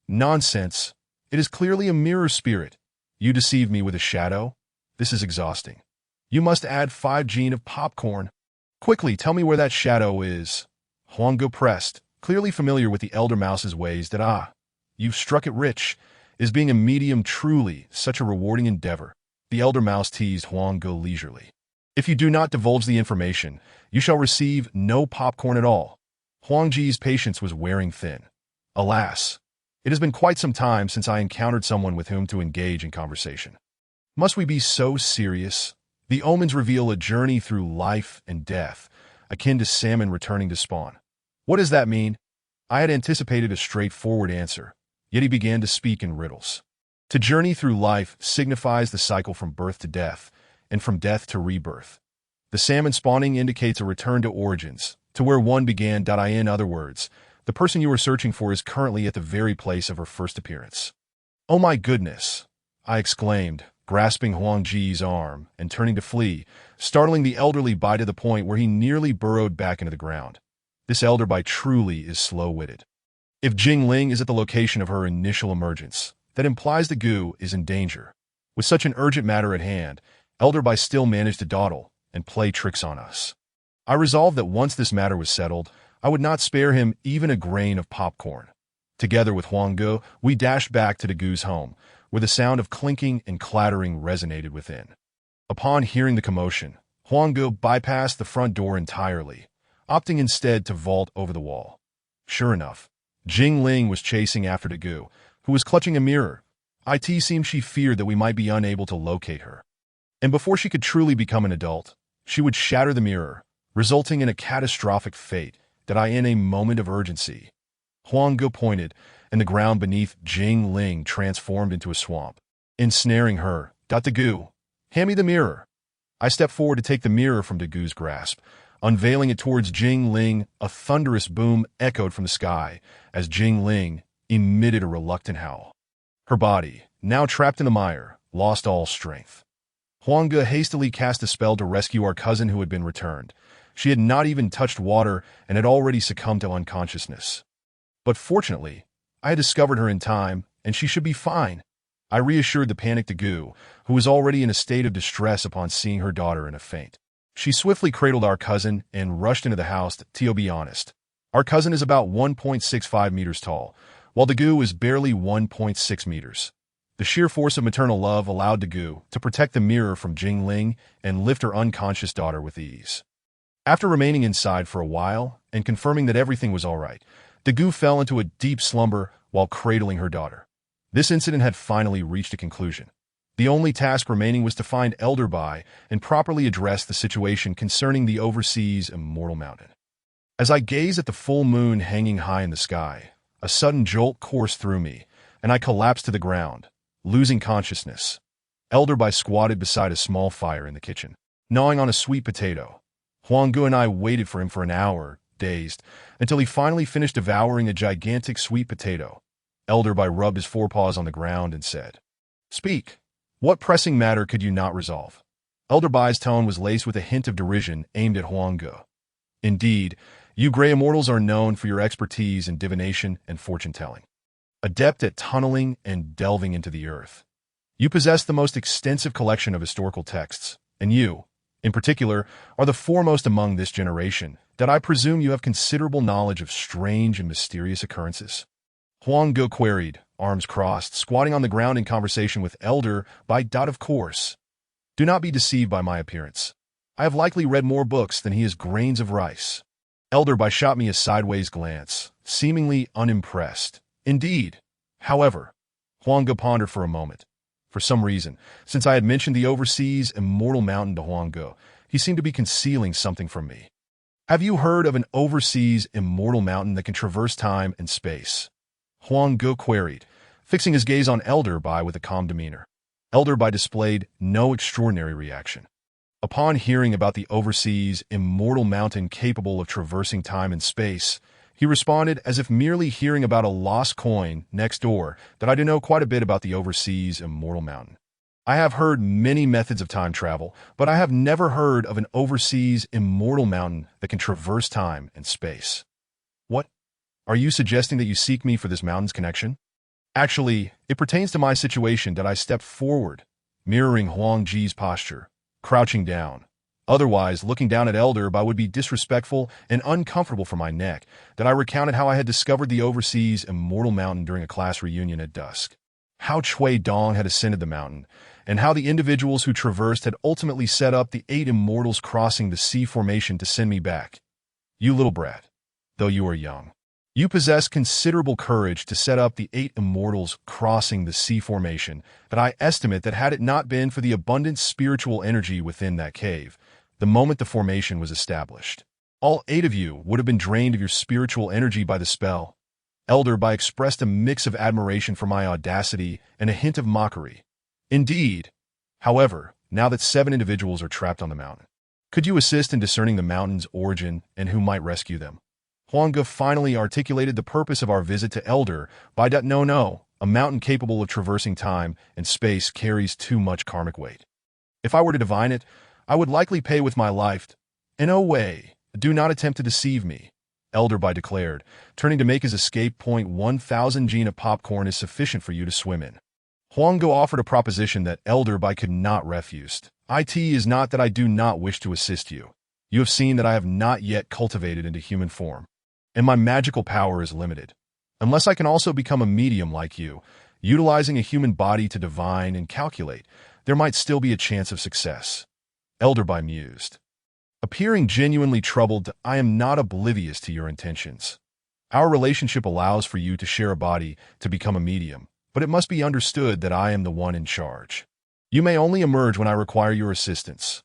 A: Nonsense. It is clearly a mirror spirit. You deceived me with a shadow? This is exhausting. You must add 5 gene of popcorn. Quickly, tell me where that shadow is. Huang Ge pressed, clearly familiar with the elder mouse's ways. You've struck it rich. Is being a medium truly such a rewarding endeavor? The elder mouse teased Huang Ge leisurely. If you do not divulge the information, you shall receive no popcorn at all. Huang Ji's patience was wearing thin. Alas, it has been quite some time since I encountered someone with whom to engage in conversation. Must we be so serious? The omens reveal a journey through life and death, akin to salmon returning to spawn. What does that mean? I had anticipated a straightforward answer, yet he began to speak in riddles. To journey through life signifies the cycle from birth to death, and from death to rebirth. The salmon spawning indicates a return to origins, to where one began. In other words, the person you are searching for is currently at the very place of her first appearance. Oh my goodness, I exclaimed, grasping Huang Ji's arm and turning to flee, startling the elderly by to the point where he nearly burrowed back into the ground. This elder by truly is slow-witted. If Jingling is at the location of her initial emergence, that implies the goo is in danger. With such an urgent matter at hand, Elder Bai still managed to dawdle and play tricks on us. I resolved that once this matter was settled, I would not spare him even a grain of popcorn. Together with Huang Ge, we dashed back to the Gu's home, where the sound of clinking and clattering resonated within. Upon hearing the commotion, Huang Ge bypassed the front door entirely, opting instead to vault over the wall. Sure enough, Jing Ling was chasing after the Gu, who was clutching a mirror. It seemed she feared that we might be unable to locate her. And before she could truly become an adult, she would shatter the mirror, resulting in a catastrophic fate. In a moment of urgency, Huang Ge pointed, and the ground beneath Jing Ling transformed into a swamp, ensnaring her. Gu, hand me the mirror. I stepped forward to take the mirror from Gu's grasp, unveiling it towards Jing Ling. A thunderous boom echoed from the sky as Jing Ling emitted a reluctant howl. Her body, now trapped in the mire, lost all strength. Huang Ge hastily cast a spell to rescue our cousin who had been returned. She had not even touched water and had already succumbed to unconsciousness. But fortunately, I had discovered her in time, and she should be fine. I reassured the panicked Gu, who was already in a state of distress upon seeing her daughter in a faint. She swiftly cradled our cousin and rushed into the house. To be honest, our cousin is about 1.65 meters tall, while the Gu is barely 1.6 meters. The sheer force of maternal love allowed the Gu to protect the mirror from Jing Ling and lift her unconscious daughter with ease. After remaining inside for a while and confirming that everything was all right, Dagu fell into a deep slumber while cradling her daughter. This incident had finally reached a conclusion. The only task remaining was to find Elder Bai and properly address the situation concerning the overseas immortal mountain. As I gazed at the full moon hanging high in the sky, a sudden jolt coursed through me, and I collapsed to the ground, losing consciousness. Elder Bai squatted beside a small fire in the kitchen, gnawing on a sweet potato. Huanggu and I waited for him for an hour, dazed, until he finally finished devouring a gigantic sweet potato. Elder Bai rubbed his forepaws on the ground and said, "Speak. What pressing matter could you not resolve?" Elder Bai's tone was laced with a hint of derision aimed at Huanggu. "Indeed, you gray immortals are known for your expertise in divination and fortune-telling. Adept at tunneling and delving into the earth. You possess the most extensive collection of historical texts, and you, in particular, are the foremost among this generation, that I presume you have considerable knowledge of strange and mysterious occurrences." Huanggu queried, arms crossed, squatting on the ground in conversation with Elder Bai. "Of course. Do not be deceived by my appearance. I have likely read more books than he has grains of rice." Elder Bai shot me a sideways glance, seemingly unimpressed. "Indeed. However," Huanggu pondered for a moment. For some reason, since I had mentioned the overseas immortal mountain to Huanggu, he seemed to be concealing something from me. "Have you heard of an overseas immortal mountain that can traverse time and space?" Huanggu queried, fixing his gaze on Elder Bai with a calm demeanor. Elder Bai displayed no extraordinary reaction. Upon hearing about the overseas immortal mountain capable of traversing time and space, he responded as if merely hearing about a lost coin next door that I do know quite a bit about the overseas immortal mountain. I have heard many methods of time travel, but I have never heard of an overseas immortal mountain that can traverse time and space. What? Are you suggesting that you seek me for this mountain's connection? Actually, it pertains to my situation that I stepped forward, mirroring Huang Ji's posture, crouching down. Otherwise, looking down at Elder Bai would be disrespectful and uncomfortable for my neck, that I recounted how I had discovered the overseas immortal mountain during a class reunion at dusk, how Chui Dong had ascended the mountain, and how the individuals who traversed had ultimately set up the 8 immortals crossing the sea formation to send me back. You little brat, though you are young, you possess considerable courage to set up the 8 immortals crossing the sea formation, but I estimate that had it not been for the abundant spiritual energy within that cave, the moment the formation was established, all 8 of you would have been drained of your spiritual energy by the spell. Elder Bai expressed a mix of admiration for my audacity and a hint of mockery. Indeed. However, now that 7 individuals are trapped on the mountain, could you assist in discerning the mountain's origin and who might rescue them? Huanggu finally articulated the purpose of our visit to Elder Bai. No, a mountain capable of traversing time and space carries too much karmic weight. If I were to divine it, I would likely pay with my life. In no way, do not attempt to deceive me, Elder Bai declared, turning to make his escape. 1,000 gene of popcorn is sufficient for you to swim in. Huanggu offered a proposition that Elder Bai could not refuse. It is not that I do not wish to assist you. You have seen that I have not yet cultivated into human form, and my magical power is limited. Unless I can also become a medium like you, utilizing a human body to divine and calculate, there might still be a chance of success. Elder Bai mused. Appearing genuinely troubled, I am not oblivious to your intentions. Our relationship allows for you to share a body to become a medium, but it must be understood that I am the one in charge. You may only emerge when I require your assistance.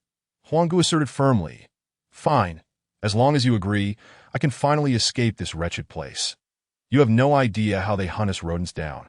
A: Huanggu asserted firmly. Fine. As long as you agree, I can finally escape this wretched place. You have no idea how they hunt us rodents down,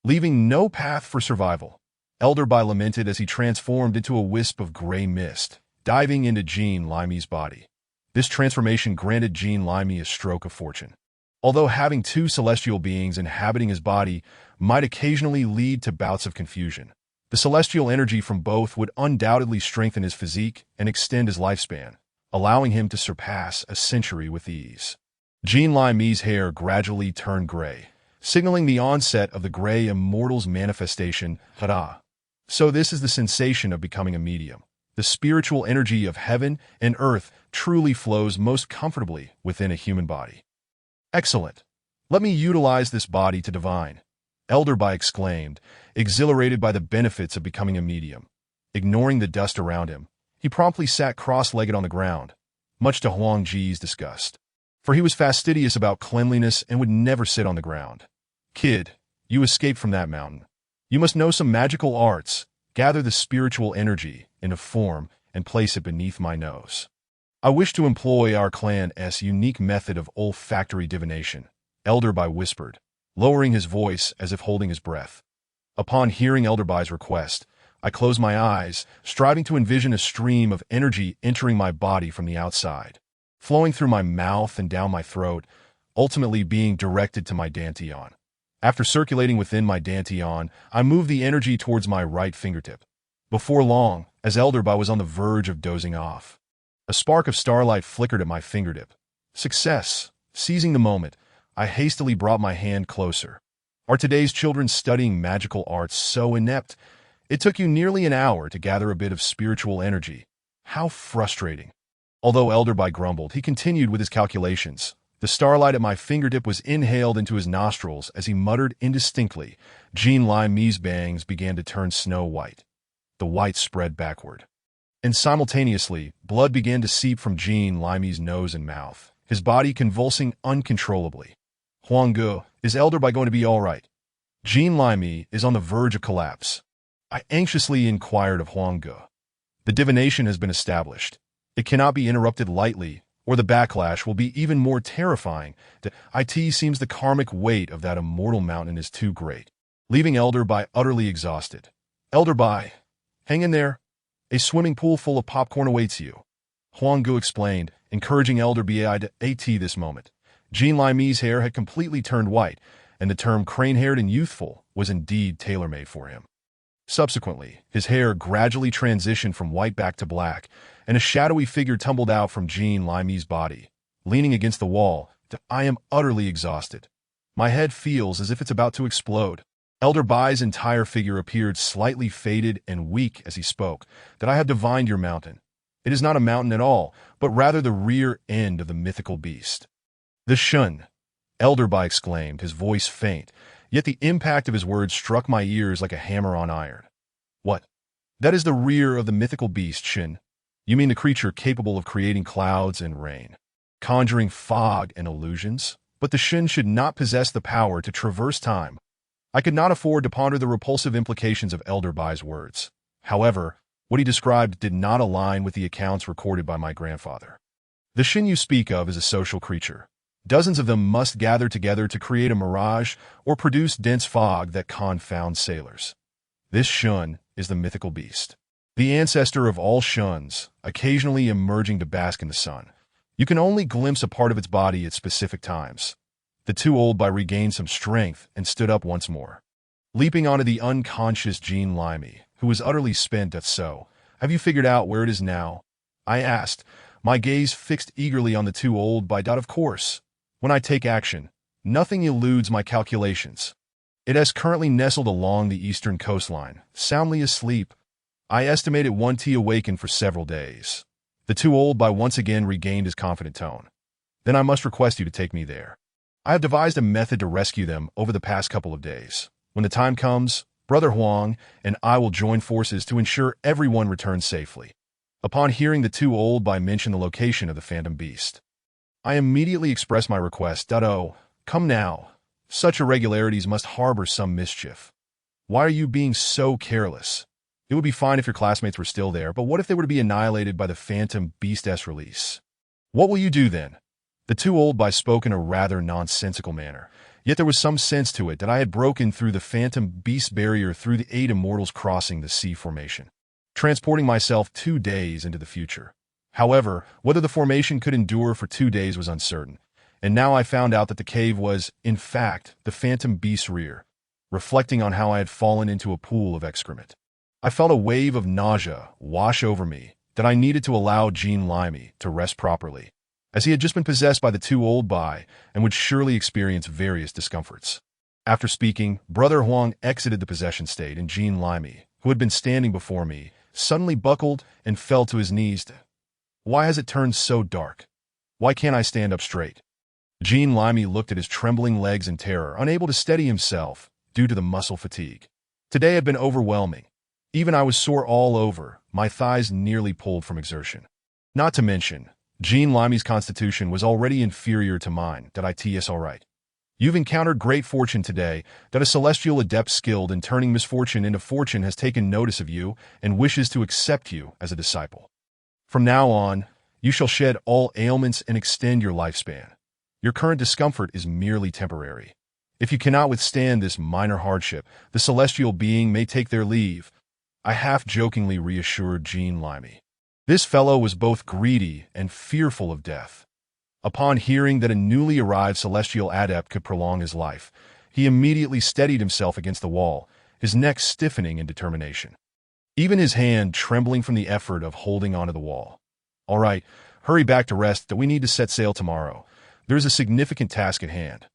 A: leaving no path for survival. Elder Bai lamented as he transformed into a wisp of gray mist, diving into Jean Limey's body. This transformation granted Jean Limey a stroke of fortune. Although having 2 celestial beings inhabiting his body might occasionally lead to bouts of confusion, the celestial energy from both would undoubtedly strengthen his physique and extend his lifespan, allowing him to surpass a century with ease. Jean Limey's hair gradually turned gray, signaling the onset of the gray immortal's manifestation. Hada. So this is the sensation of becoming a medium. The spiritual energy of heaven and earth truly flows most comfortably within a human body. Excellent. Let me utilize this body to divine, Elder Bai exclaimed, exhilarated by the benefits of becoming a medium. Ignoring the dust around him, he promptly sat cross-legged on the ground. much to Huang Ji's disgust. For he was fastidious about cleanliness and would never sit on the ground. Kid, you escaped from that mountain. You must know some magical arts, gather the spiritual energy in a form, and place it beneath my nose. I wish to employ our clan's unique method of olfactory divination, Elderby whispered, lowering his voice as if holding his breath. Upon hearing Elderby's request, I closed my eyes, striving to envision a stream of energy entering my body from the outside, flowing through my mouth and down my throat, ultimately being directed to my dantian. After circulating within my dantian, I moved the energy towards my right fingertip. Before long, as Elderby was on the verge of dozing off, a spark of starlight flickered at my fingertip. Success! Seizing the moment, I hastily brought my hand closer. Are today's children studying magical arts so inept? It took you nearly an hour to gather a bit of spiritual energy. How frustrating. Although Elderby grumbled, he continued with his calculations. The starlight at my fingertip was inhaled into his nostrils as he muttered indistinctly. Jean Lime's bangs began to turn snow white. The white spread backward. And simultaneously, blood began to seep from Jean Lime's nose and mouth, his body convulsing uncontrollably. Huanggu, is Elderby going to be all right? Jean Lime is on the verge of collapse. I anxiously inquired of Huanggu. The divination has been established. It cannot be interrupted lightly, or the backlash will be even more terrifying. It seems the karmic weight of that immortal mountain is too great, leaving Elderby utterly exhausted. Elderby, hang in there. A swimming pool full of popcorn awaits you. Huanggu explained, encouraging Elderby to at this moment. Jean Lime's hair had completely turned white, and the term crane-haired and youthful was indeed tailor-made for him. Subsequently, his hair gradually transitioned from white back to black, and a shadowy figure tumbled out from Jean Lime's body. Leaning against the wall, I am utterly exhausted. My head feels as if it's about to explode. Elderby's entire figure appeared slightly faded and weak as he spoke. I have divined your mountain. It is not a mountain at all, but rather the rear end of the mythical beast. The Shun, Elderby exclaimed, his voice faint, yet the impact of his words struck my ears like a hammer on iron. What? That is the rear of the mythical beast, Shin. You mean the creature capable of creating clouds and rain, conjuring fog and illusions? But the Shin should not possess the power to traverse time. I could not afford to ponder the repulsive implications of Elderby's words. However, what he described did not align with the accounts recorded by my grandfather. The Shin you speak of is a social creature. Dozens of them must gather together to create a mirage or produce dense fog that confounds sailors. This Shun is the mythical beast, the ancestor of all Shuns, occasionally emerging to bask in the sun. You can only glimpse a part of its body at specific times. The two old by regained some strength and stood up once more, leaping onto the unconscious Jean Lime, who was utterly spent. So, have you figured out where it is now? I asked, my gaze fixed eagerly on the two old by. Of course. When I take action, nothing eludes my calculations. It has currently nestled along the eastern coastline, soundly asleep. I estimate it won't awaken for several days. The two old by once again regained his confident tone. Then I must request you to take me there. I have devised a method to rescue them over the past couple of days. When the time comes, Brother Huang and I will join forces to ensure everyone returns safely. Upon hearing the two old by mention the location of the phantom beast, I immediately expressed my request. Oh, come now. Such irregularities must harbor some mischief. Why are you being so careless? It would be fine if your classmates were still there, but what if they were to be annihilated by the phantom beast's release? What will you do then? The two old by spoke in a rather nonsensical manner, yet there was some sense to it that I had broken through the phantom beast barrier through the 8 immortals crossing the sea formation, transporting myself 2 days into the future. However, whether the formation could endure for 2 days was uncertain, and now I found out that the cave was, in fact, the phantom beast's rear. Reflecting on how I had fallen into a pool of excrement, I felt a wave of nausea wash over me that I needed to allow Jean Lime to rest properly, as he had just been possessed by the two old by and would surely experience various discomforts. After speaking, Brother Huang exited the possession state, and Jean Lime, who had been standing before me, suddenly buckled and fell to his knees. Why has it turned so dark? Why can't I stand up straight? Jean Lime looked at his trembling legs in terror, unable to steady himself due to the muscle fatigue. Today had been overwhelming. Even I was sore all over, my thighs nearly pulled from exertion. Not to mention, Jean Limey's constitution was already inferior to mine. It's all right. You've encountered great fortune today, that a celestial adept skilled in turning misfortune into fortune has taken notice of you and wishes to accept you as a disciple. From now on, you shall shed all ailments and extend your lifespan. Your current discomfort is merely temporary. If you cannot withstand this minor hardship, the celestial being may take their leave, I half-jokingly reassured Jean Limey. This fellow was both greedy and fearful of death. Upon hearing that a newly arrived celestial adept could prolong his life, he immediately steadied himself against the wall, his neck stiffening in determination. Even his hand trembling from the effort of holding onto the wall. All right, hurry back to rest, that we need to set sail tomorrow. There is a significant task at hand.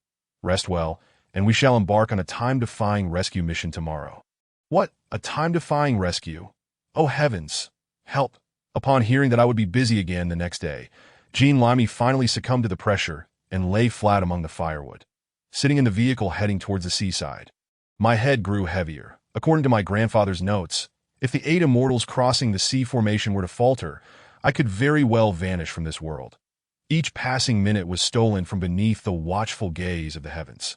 A: Rest well, and we shall embark on a time-defying rescue mission tomorrow. What? A time-defying rescue? Oh heavens! Help! Upon hearing that I would be busy again the next day, Jean Limey finally succumbed to the pressure and lay flat among the firewood, sitting in the vehicle heading towards the seaside. My head grew heavier. According to my grandfather's notes, if the 8 immortals crossing the sea formation were to falter, I could very well vanish from this world. Each passing minute was stolen from beneath the watchful gaze of the heavens.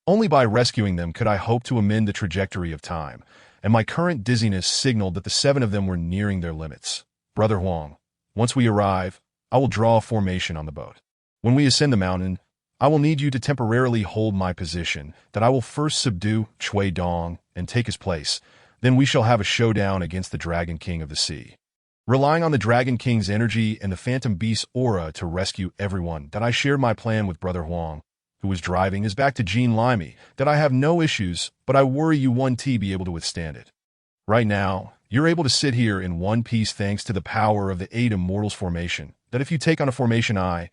A: Only by rescuing them could I hope to amend the trajectory of time, and my current dizziness signaled that the 7 of them were nearing their limits. Brother Huang, once we arrive, I will draw a formation on the boat. When we ascend the mountain, I will need you to temporarily hold my position, that I will first subdue Chui Dong and take his place. Then we shall have a showdown against the Dragon King of the Sea. Relying on the Dragon King's energy and the Phantom Beast's aura to rescue everyone, that I shared my plan with Brother Huang, who was driving his back to Jean Limey, that I have no issues, but I worry you 1T be able to withstand it. Right now, you're able to sit here in one piece thanks to the power of the 8 Immortals formation, that if you take on a formation I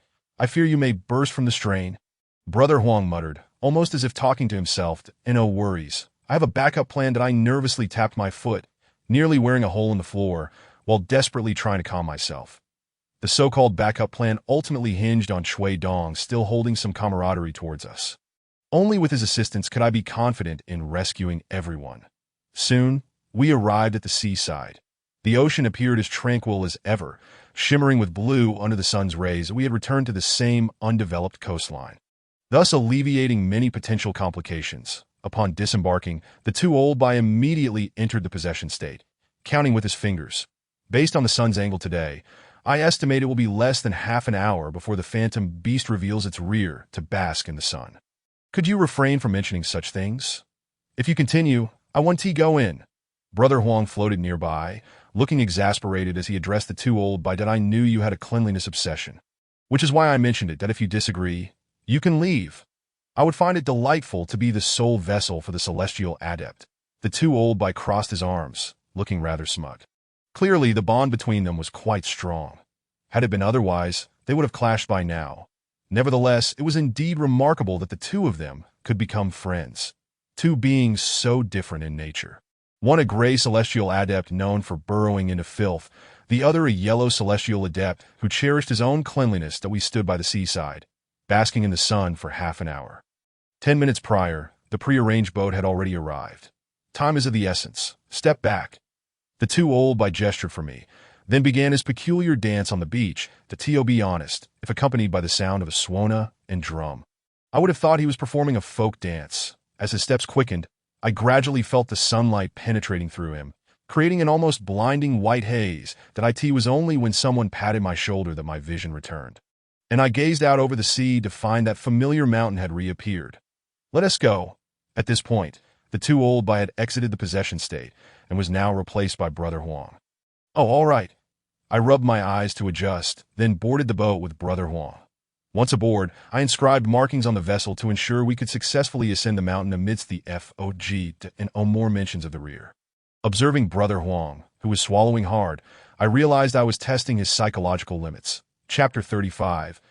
A: fear you may burst from the strain. Brother Huang muttered, almost as if talking to himself, no worries. I have a backup plan. That I nervously tapped my foot, nearly wearing a hole in the floor, while desperately trying to calm myself. The so-called backup plan ultimately hinged on Chui Dong still holding some camaraderie towards us. Only with his assistance could I be confident in rescuing everyone. Soon, we arrived at the seaside. The ocean appeared as tranquil as ever, shimmering with blue under the sun's rays. We had returned to the same undeveloped coastline, thus alleviating many potential complications. Upon disembarking, the 2 old by immediately entered the possession state, counting with his fingers. Based on the sun's angle today, I estimate it will be less than half an hour before the Phantom Beast reveals its rear to bask in the sun. Could you refrain from mentioning such things? If you continue, I want to go in. Brother Huang floated nearby, looking exasperated as he addressed the 2 old by that I knew you had a cleanliness obsession. Which is why I mentioned it, that if you disagree, you can leave. I would find it delightful to be the sole vessel for the celestial adept. The 2 old by crossed his arms, looking rather smug. Clearly, the bond between them was quite strong. Had it been otherwise, they would have clashed by now. Nevertheless, it was indeed remarkable that the 2 of them could become friends. 2 beings so different in nature. One a gray celestial adept known for burrowing into filth, the other a yellow celestial adept who cherished his own cleanliness. That we stood by the seaside, basking in the sun for half an hour. 10 minutes prior, the prearranged boat had already arrived. Time is of the essence. Step back. The 2 old by gestured for me, then began his peculiar dance on the beach, to be honest, if accompanied by the sound of a swona and drum. I would have thought he was performing a folk dance. As his steps quickened, I gradually felt the sunlight penetrating through him, creating an almost blinding white haze. That it was only when someone patted my shoulder that my vision returned, and I gazed out over the sea to find that familiar mountain had reappeared. Let us go. At this point, the 2 old by had exited the possession state and was now replaced by Brother Huang. Oh, all right. I rubbed my eyes to adjust, then boarded the boat with Brother Huang. Once aboard, I inscribed markings on the vessel to ensure we could successfully ascend the mountain amidst the FOG and more mentions of the rear. Observing Brother Huang, who was swallowing hard, I realized I was testing his psychological limits. Chapter 35.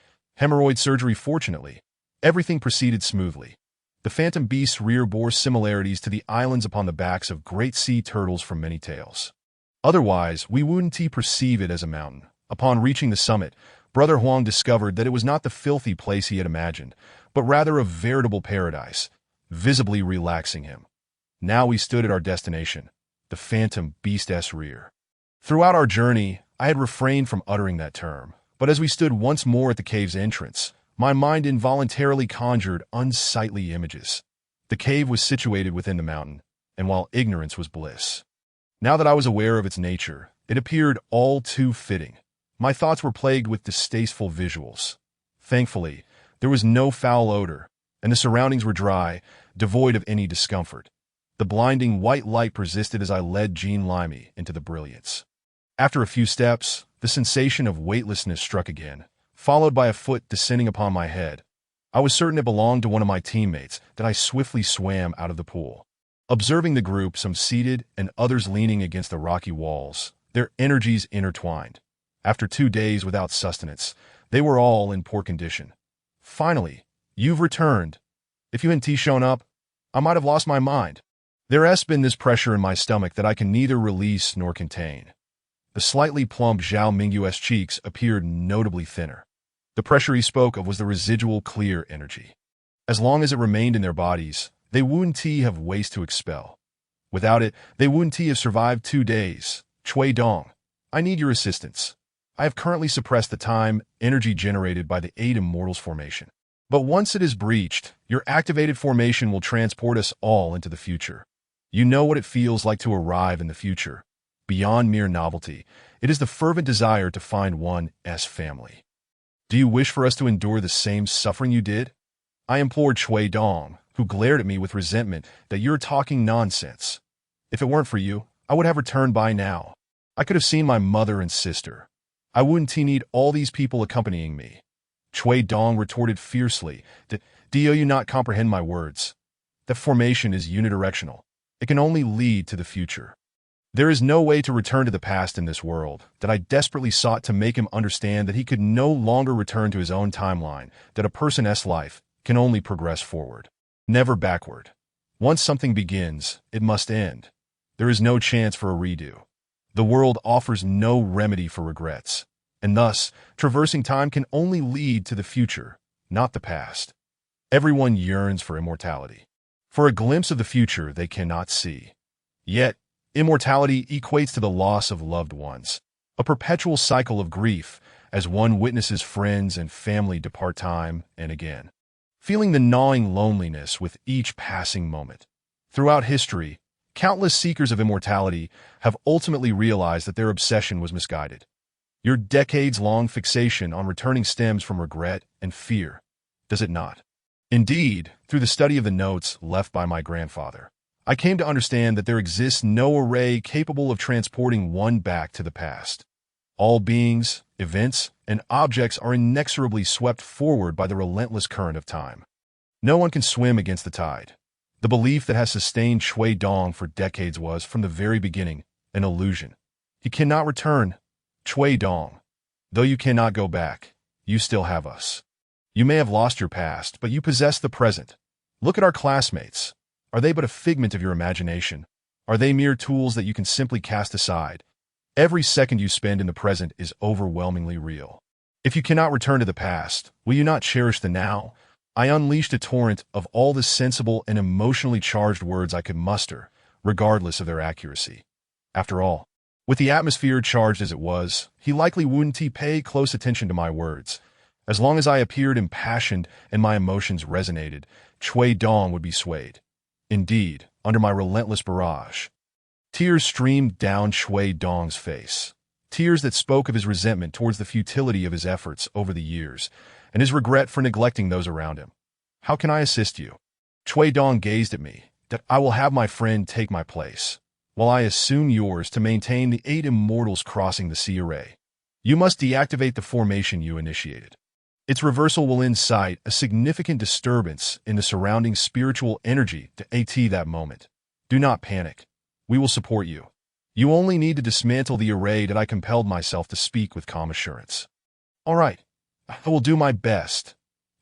A: Hemorrhoid surgery. Fortunately, everything proceeded smoothly. The Phantom Beast's rear bore similarities to the islands upon the backs of great sea turtles from many tales. Otherwise, we wouldn't perceive it as a mountain. Upon reaching the summit, Brother Huang discovered that it was not the filthy place he had imagined, but rather a veritable paradise, visibly relaxing him. Now we stood at our destination, the Phantom Beast's rear. Throughout our journey, I had refrained from uttering that term, But as we stood once more at the cave's entrance, my mind involuntarily conjured unsightly images. The cave was situated within the mountain, and while ignorance was bliss, now that I was aware of its nature, it appeared all too fitting. My thoughts were plagued with distasteful visuals. Thankfully, there was no foul odor, and the surroundings were dry, devoid of any discomfort. The blinding white light persisted as I led Jean Limey into the brilliance. After a few steps, the sensation of weightlessness struck again, followed by a foot descending upon my head. I was certain it belonged to one of my teammates that I swiftly swam out of the pool. Observing the group, some seated and others leaning against the rocky walls, their energies intertwined. After 2 days without sustenance, they were all in poor condition. Finally, you've returned. If you hadn't shown up, I might have lost my mind. There has been this pressure in my stomach that I can neither release nor contain. The slightly plump Zhao Mingyu's cheeks appeared notably thinner. The pressure he spoke of was the residual clear energy. As long as it remained in their bodies, they wouldn't have waste to expel. Without it, they wouldn't have survived 2 days. Chui Dong, I need your assistance. I have currently suppressed the time energy generated by the 8 Immortals formation. But once it is breached, your activated formation will transport us all into the future. You know what it feels like to arrive in the future. Beyond mere novelty, it is the fervent desire to find one's family. Do you wish for us to endure the same suffering you did? I implored Chui Dong, who glared at me with resentment that you're talking nonsense. If it weren't for you, I would have returned by now. I could have seen my mother and sister. I wouldn't need all these people accompanying me. Chui Dong retorted fiercely that, do you not comprehend my words? That formation is unidirectional. It can only lead to the future. There is no way to return to the past in this world, that I desperately sought to make him understand that he could no longer return to his own timeline, that a person's life can only progress forward, never backward. Once something begins, it must end. There is no chance for a redo. The world offers no remedy for regrets, and thus, traversing time can only lead to the future, not the past. Everyone yearns for immortality, for a glimpse of the future they cannot see. Yet, immortality equates to the loss of loved ones, a perpetual cycle of grief as one witnesses friends and family depart time and again, feeling the gnawing loneliness with each passing moment. Throughout history, countless seekers of immortality have ultimately realized that their obsession was misguided. Your decades-long fixation on returning stems from regret and fear, does it not? Indeed, through the study of the notes left by my grandfather, I came to understand that there exists no array capable of transporting one back to the past. All beings, events, and objects are inexorably swept forward by the relentless current of time. No one can swim against the tide. The belief that has sustained Chui Dong for decades was, from the very beginning, an illusion. He cannot return. Chui Dong, though you cannot go back, you still have us. You may have lost your past, but you possess the present. Look at our classmates. Are they but a figment of your imagination? Are they mere tools that you can simply cast aside? Every second you spend in the present is overwhelmingly real. If you cannot return to the past, will you not cherish the now? I unleashed a torrent of all the sensible and emotionally charged words I could muster, regardless of their accuracy. After all, with the atmosphere charged as it was, he likely wouldn't pay close attention to my words. As long as I appeared impassioned and my emotions resonated, Chui Dong would be swayed. Indeed, under my relentless barrage, tears streamed down Chui Dong's face. Tears that spoke of his resentment towards the futility of his efforts over the years, and his regret for neglecting those around him. How can I assist you? Chui Dong gazed at me, that I will have my friend take my place, while I assume yours to maintain the 8 Immortals crossing the sea array. You must deactivate the formation you initiated. Its reversal will incite a significant disturbance in the surrounding spiritual energy to AT that moment. Do not panic. We will support you. You only need to dismantle the array that I compelled myself to speak with calm assurance. All right. I will do my best.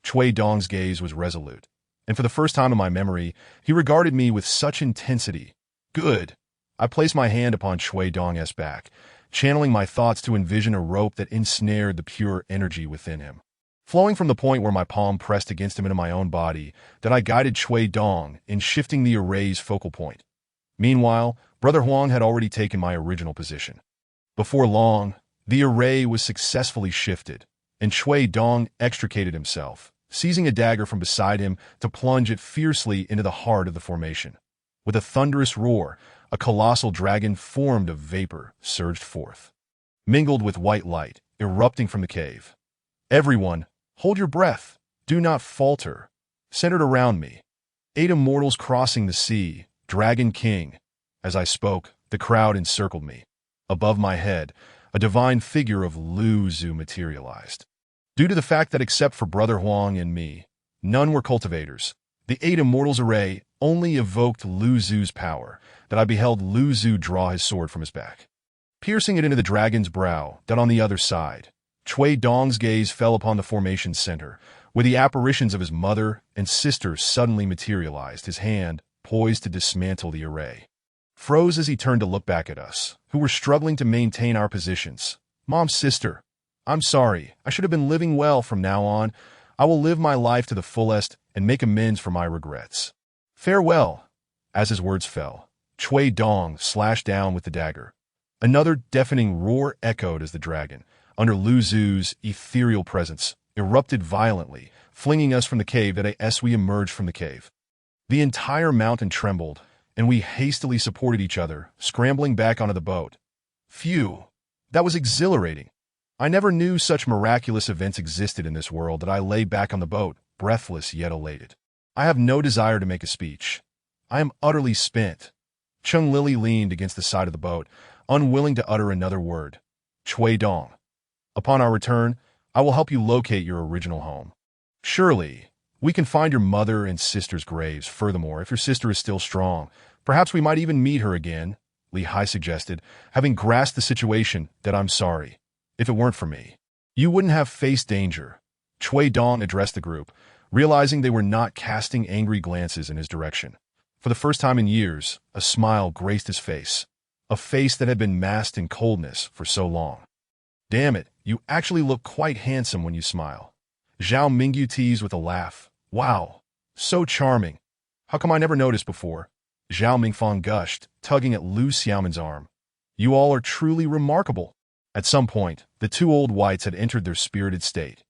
A: Chui Dong's gaze was resolute, and for the first time in my memory, he regarded me with such intensity. Good. I placed my hand upon Chui Dong's back, channeling my thoughts to envision a rope that ensnared the pure energy within him. Flowing from the point where my palm pressed against him into my own body, that I guided Chui Dong in shifting the array's focal point. Meanwhile, Brother Huang had already taken my original position. Before long, The array was successfully shifted, and Chui Dong extricated himself, seizing a dagger from beside him to plunge it fiercely into the heart of the formation. With a thunderous roar, a colossal dragon formed of vapor surged forth, mingled with white light, erupting from the cave. Everyone, hold your breath. Do not falter. Centered around me, 8 immortals crossing the sea, Dragon King. As I spoke, the crowd encircled me. Above my head, a divine figure of Lu Zhu materialized. Due to the fact that except for Brother Huang and me, none were cultivators, the 8 immortals array only evoked Lu Zhu's power, that I beheld Lu Zhu draw his sword from his back, piercing it into the dragon's brow. That on the other side, Chui Dong's gaze fell upon the formation's center, where the apparitions of his mother and sister suddenly materialized, his hand, poised to dismantle the array. Froze as he turned to look back at us, who were struggling to maintain our positions. Mom, sister, I'm sorry. I should have been living well from now on. I will live my life to the fullest and make amends for my regrets. Farewell. As his words fell, Chui Dong slashed down with the dagger. Another deafening roar echoed as the dragon, under Lu Zhu's ethereal presence, erupted violently, flinging us from the cave as we emerged from the cave. The entire mountain trembled, and we hastily supported each other, scrambling back onto the boat. Phew, that was exhilarating. I never knew such miraculous events existed in this world that I lay back on the boat, breathless yet elated. I have no desire to make a speech. I am utterly spent. Chung Lily leaned against the side of the boat, unwilling to utter another word. Chui Dong. Upon our return, I will help you locate your original home. Surely, we can find your mother and sister's graves. Furthermore, if your sister is still strong, perhaps we might even meet her again, Li Hai suggested, having grasped the situation. That I'm sorry. If it weren't for me, you wouldn't have faced danger. Chui Dong addressed the group, realizing they were not casting angry glances in his direction. For the first time in years, a smile graced his face, a face that had been masked in coldness for so long. Damn it, you actually look quite handsome when you smile. Zhao Mingyu teased with a laugh. Wow, so charming. How come I never noticed before? Zhao Mingfang gushed, tugging at Lu Xiaoman's arm. You all are truly remarkable. At some point, the 2 old whites had entered their spirited state.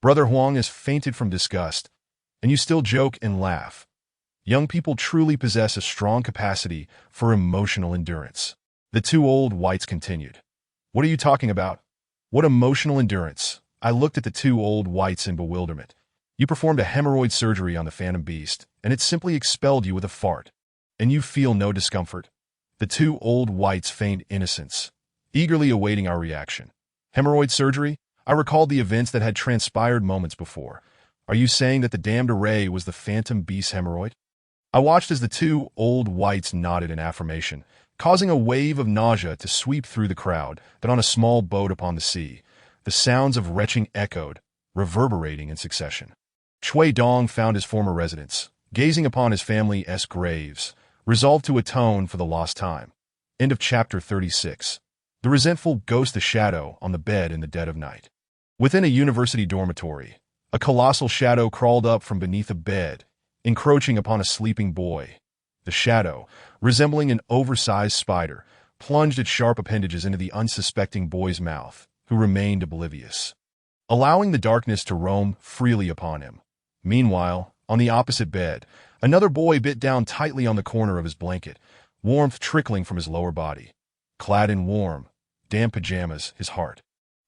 A: Brother Huang has fainted from disgust, and you still joke and laugh. Young people truly possess a strong capacity for emotional endurance. The 2 old whites continued. What are you talking about? What emotional endurance? I looked at the 2 old whites in bewilderment. You performed a hemorrhoid surgery on the phantom beast, and it simply expelled you with a fart. And you feel no discomfort. The 2 old whites feigned innocence, eagerly awaiting our reaction. Hemorrhoid surgery? I recalled the events that had transpired moments before. Are you saying that the damned array was the phantom beast's hemorrhoid? I watched as the 2 old whites nodded in affirmation, causing a wave of nausea to sweep through the crowd. That on a small boat upon the sea, the sounds of retching echoed, reverberating in succession. Chui Dong found his former residence, gazing upon his family's graves, resolved to atone for the lost time. End of chapter 36. The resentful ghost, the shadow on the bed in the dead of night. Within a university dormitory, a colossal shadow crawled up from beneath a bed, encroaching upon a sleeping boy. The shadow, resembling an oversized spider, plunged its sharp appendages into the unsuspecting boy's mouth, who remained oblivious, allowing the darkness to roam freely upon him. Meanwhile, on the opposite bed, another boy bit down tightly on the corner of his blanket, warmth trickling from his lower body. Clad in warm, damp pajamas, his heart,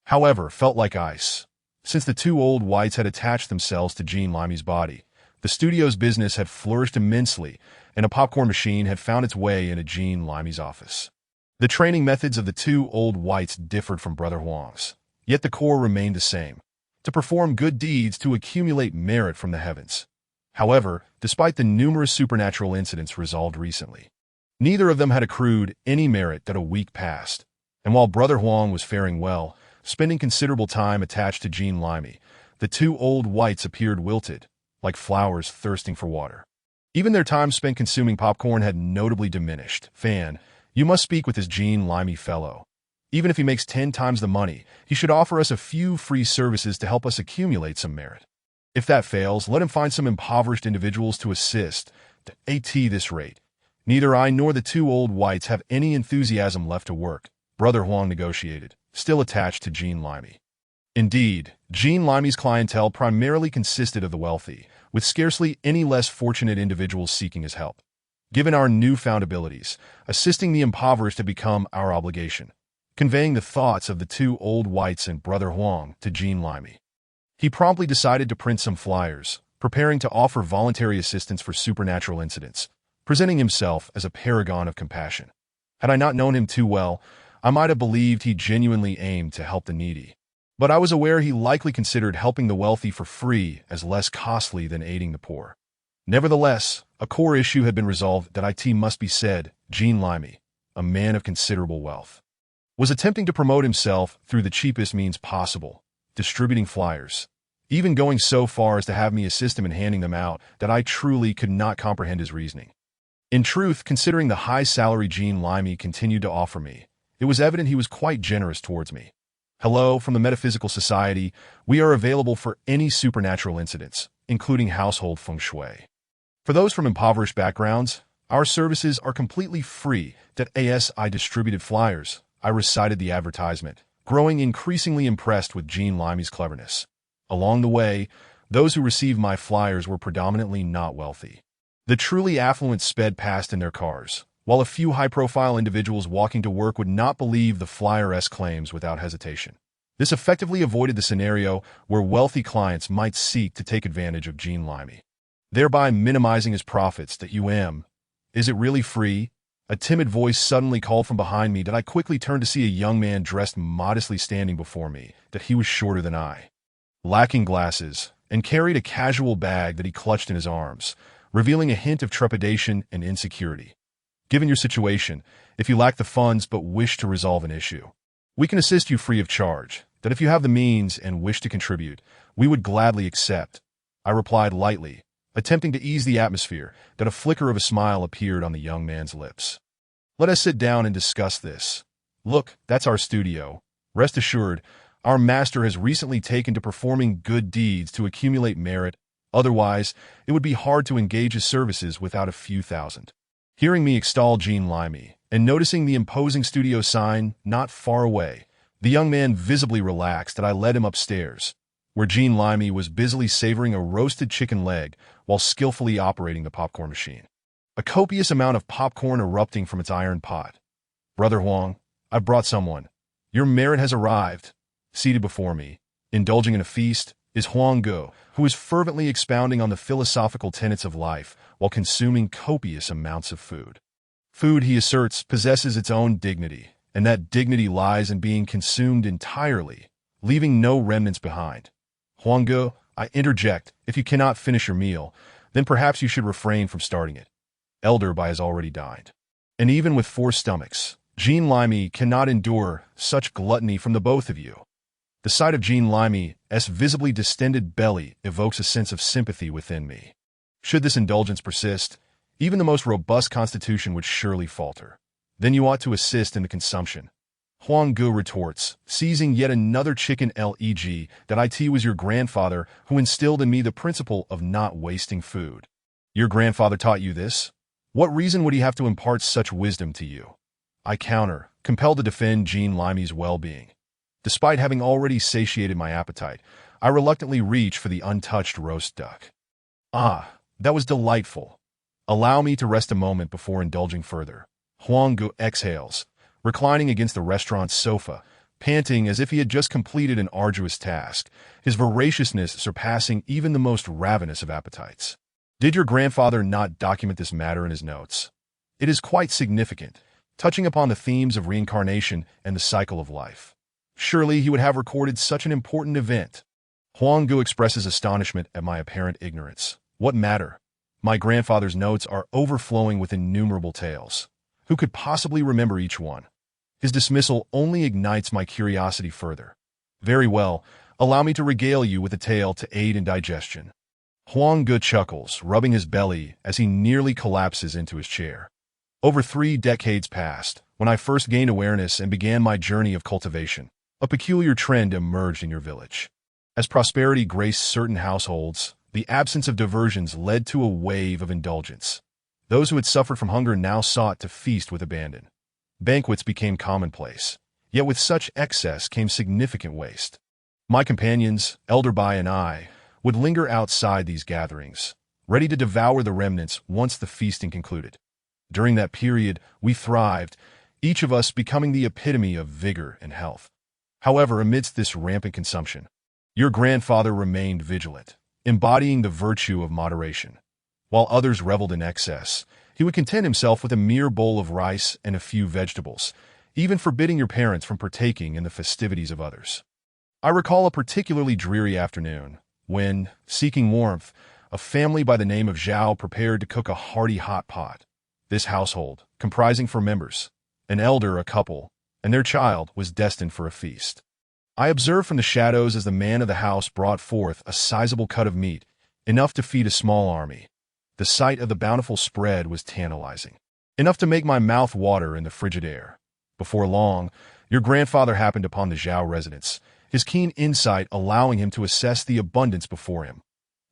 A: however, felt like ice. Since the 2 old whites had attached themselves to Jean Limey's body, the studio's business had flourished immensely, and a popcorn machine had found its way into Jean Limey's office. The training methods of the 2 old whites differed from Brother Huang's, yet the core remained the same: to perform good deeds to accumulate merit from the heavens. However, despite the numerous supernatural incidents resolved recently, neither of them had accrued any merit that a week passed, and while Brother Huang was faring well, spending considerable time attached to Jean Limey, the 2 old whites appeared wilted, like flowers thirsting for water. Even their time spent consuming popcorn had notably diminished. Fan, you must speak with this Jean Limey fellow. Even if he makes 10 times the money, he should offer us a few free services to help us accumulate some merit. If that fails, let him find some impoverished individuals to assist. At this rate, neither I nor the 2 old whites have any enthusiasm left to work, Brother Huang negotiated, still attached to Jean Limey. Indeed, Jean Limey's clientele primarily consisted of the wealthy, with scarcely any less fortunate individuals seeking his help. Given our newfound abilities, assisting the impoverished had become our obligation, conveying the thoughts of the two old whites and Brother Huang to Jean Limey. He promptly decided to print some flyers, preparing to offer voluntary assistance for supernatural incidents, presenting himself as a paragon of compassion. Had I not known him too well, I might have believed he genuinely aimed to help the needy. But I was aware he likely considered helping the wealthy for free as less costly than aiding the poor. Nevertheless, a core issue had been resolved that it must be said, Jean Limey, a man of considerable wealth, was attempting to promote himself through the cheapest means possible, distributing flyers, even going so far as to have me assist him in handing them out. That I truly could not comprehend his reasoning. In truth, considering the high salary Jean Limey continued to offer me, it was evident he was quite generous towards me. Hello, from the Metaphysical Society, we are available for any supernatural incidents, including household feng shui. For those from impoverished backgrounds, our services are completely free. I distributed flyers. I recited the advertisement, growing increasingly impressed with Jean Limey's cleverness. Along the way, those who received my flyers were predominantly not wealthy. The truly affluent sped past in their cars, while a few high-profile individuals walking to work would not believe the flyer-esque claims without hesitation. This effectively avoided the scenario where wealthy clients might seek to take advantage of Jean Limey, thereby minimizing his profits. Is it really free? A timid voice suddenly called from behind me. I quickly turned to see a young man dressed modestly standing before me. He was shorter than I, lacking glasses, and carried a casual bag that he clutched in his arms, revealing a hint of trepidation and insecurity. Given your situation, if you lack the funds but wish to resolve an issue, we can assist you free of charge. If you have the means and wish to contribute, we would gladly accept, I replied lightly, attempting to ease the atmosphere. A flicker of a smile appeared on the young man's lips. Let us sit down and discuss this. Look, that's our studio. Rest assured, our master has recently taken to performing good deeds to accumulate merit. Otherwise, it would be hard to engage his services without a few thousand. Hearing me extol Jean Limey, and noticing the imposing studio sign not far away, the young man visibly relaxed. I led him upstairs, where Jean Limey was busily savoring a roasted chicken leg while skillfully operating the popcorn machine, a copious amount of popcorn erupting from its iron pot. Brother Huang, I've brought someone. Your merit has arrived. Seated before me, indulging in a feast, is Huang Go, who is fervently expounding on the philosophical tenets of life while consuming copious amounts of food. Food, he asserts, possesses its own dignity, and that dignity lies in being consumed entirely, leaving no remnants behind. Huang Go, I interject, if you cannot finish your meal, then perhaps you should refrain from starting it. Elder Bai has already dined. And even with 4 stomachs, Jean Limey cannot endure such gluttony from the both of you. The sight of Jean Limey's visibly distended belly evokes a sense of sympathy within me. Should this indulgence persist, even the most robust constitution would surely falter. Then you ought to assist in the consumption. Huang Gu retorts, seizing yet another chicken leg, that it was your grandfather who instilled in me the principle of not wasting food. Your grandfather taught you this? What reason would he have to impart such wisdom to you? I counter, compelled to defend Jean Limey's well-being. Despite having already satiated my appetite, I reluctantly reach for the untouched roast duck. Ah, that was delightful. Allow me to rest a moment before indulging further. Huang Gu exhales, reclining against the restaurant's sofa, panting as if he had just completed an arduous task, his voraciousness surpassing even the most ravenous of appetites. Did your grandfather not document this matter in his notes? It is quite significant, touching upon the themes of reincarnation and the cycle of life. Surely he would have recorded such an important event. Huang Gu expresses astonishment at my apparent ignorance. What matter? My grandfather's notes are overflowing with innumerable tales. Who could possibly remember each one? His dismissal only ignites my curiosity further. Very well, allow me to regale you with a tale to aid in digestion. Huang Gu chuckles, rubbing his belly as he nearly collapses into his chair. Over 3 decades past, when I first gained awareness and began my journey of cultivation, a peculiar trend emerged in your village. As prosperity graced certain households, the absence of diversions led to a wave of indulgence. Those who had suffered from hunger now sought to feast with abandon. Banquets became commonplace, Yet with such excess came significant waste. My companions, Elder Bai and I, would linger outside these gatherings, ready to devour the remnants once the feasting concluded. During that period, we thrived, each of us becoming the epitome of vigor and health. However, amidst this rampant consumption, your grandfather remained vigilant, embodying the virtue of moderation. While others reveled in excess, he would content himself with a mere bowl of rice and a few vegetables, even forbidding your parents from partaking in the festivities of others. I recall a particularly dreary afternoon when, seeking warmth, a family by the name of Zhao prepared to cook a hearty hot pot. This household, comprising 4 members, an elder, a couple, and their child, was destined for a feast. I observed from the shadows as the man of the house brought forth a sizable cut of meat, enough to feed a small army. The sight of the bountiful spread was tantalizing, enough to make my mouth water in the frigid air. Before long, your grandfather happened upon the Zhao residence, his keen insight allowing him to assess the abundance before him.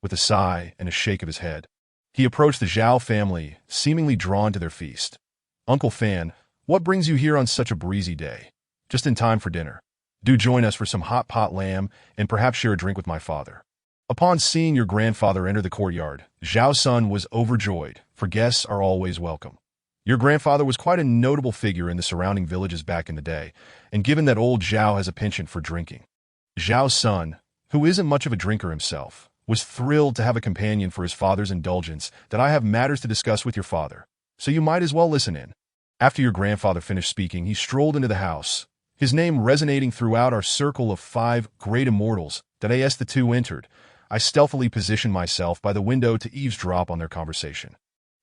A: With a sigh and a shake of his head, he approached the Zhao family, seemingly drawn to their feast. "Uncle Fan, what brings you here on such a breezy day? Just in time for dinner. Do join us for some hot pot lamb and perhaps share a drink with my father." Upon seeing your grandfather enter the courtyard, Zhao's son was overjoyed, for guests are always welcome. Your grandfather was quite a notable figure in the surrounding villages back in the day, and given that old Zhao has a penchant for drinking, Zhao's son, who isn't much of a drinker himself, was thrilled to have a companion for his father's indulgence. "That I have matters to discuss with your father, so you might as well listen in." After your grandfather finished speaking, he strolled into the house, his name resonating throughout our circle of 5 great immortals. That as the 2 entered, I stealthily positioned myself by the window to eavesdrop on their conversation.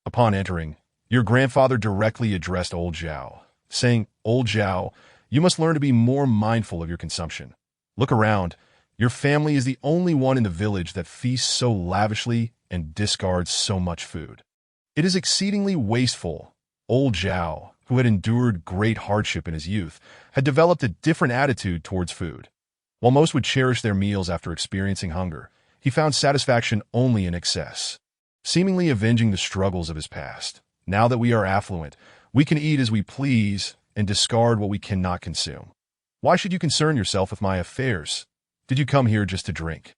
A: Upon entering, your grandfather directly addressed old Zhao, saying, "Old Zhao, you must learn to be more mindful of your consumption. Look around. Your family is the only one in the village that feasts so lavishly and discards so much food. It is exceedingly wasteful." Old Zhao, who had endured great hardship in his youth, had developed a different attitude towards food. While most would cherish their meals after experiencing hunger, he found satisfaction only in excess, seemingly avenging the struggles of his past. "Now that we are affluent, we can eat as we please and discard what we cannot consume. Why should you concern yourself with my affairs? Did you come here just to drink?"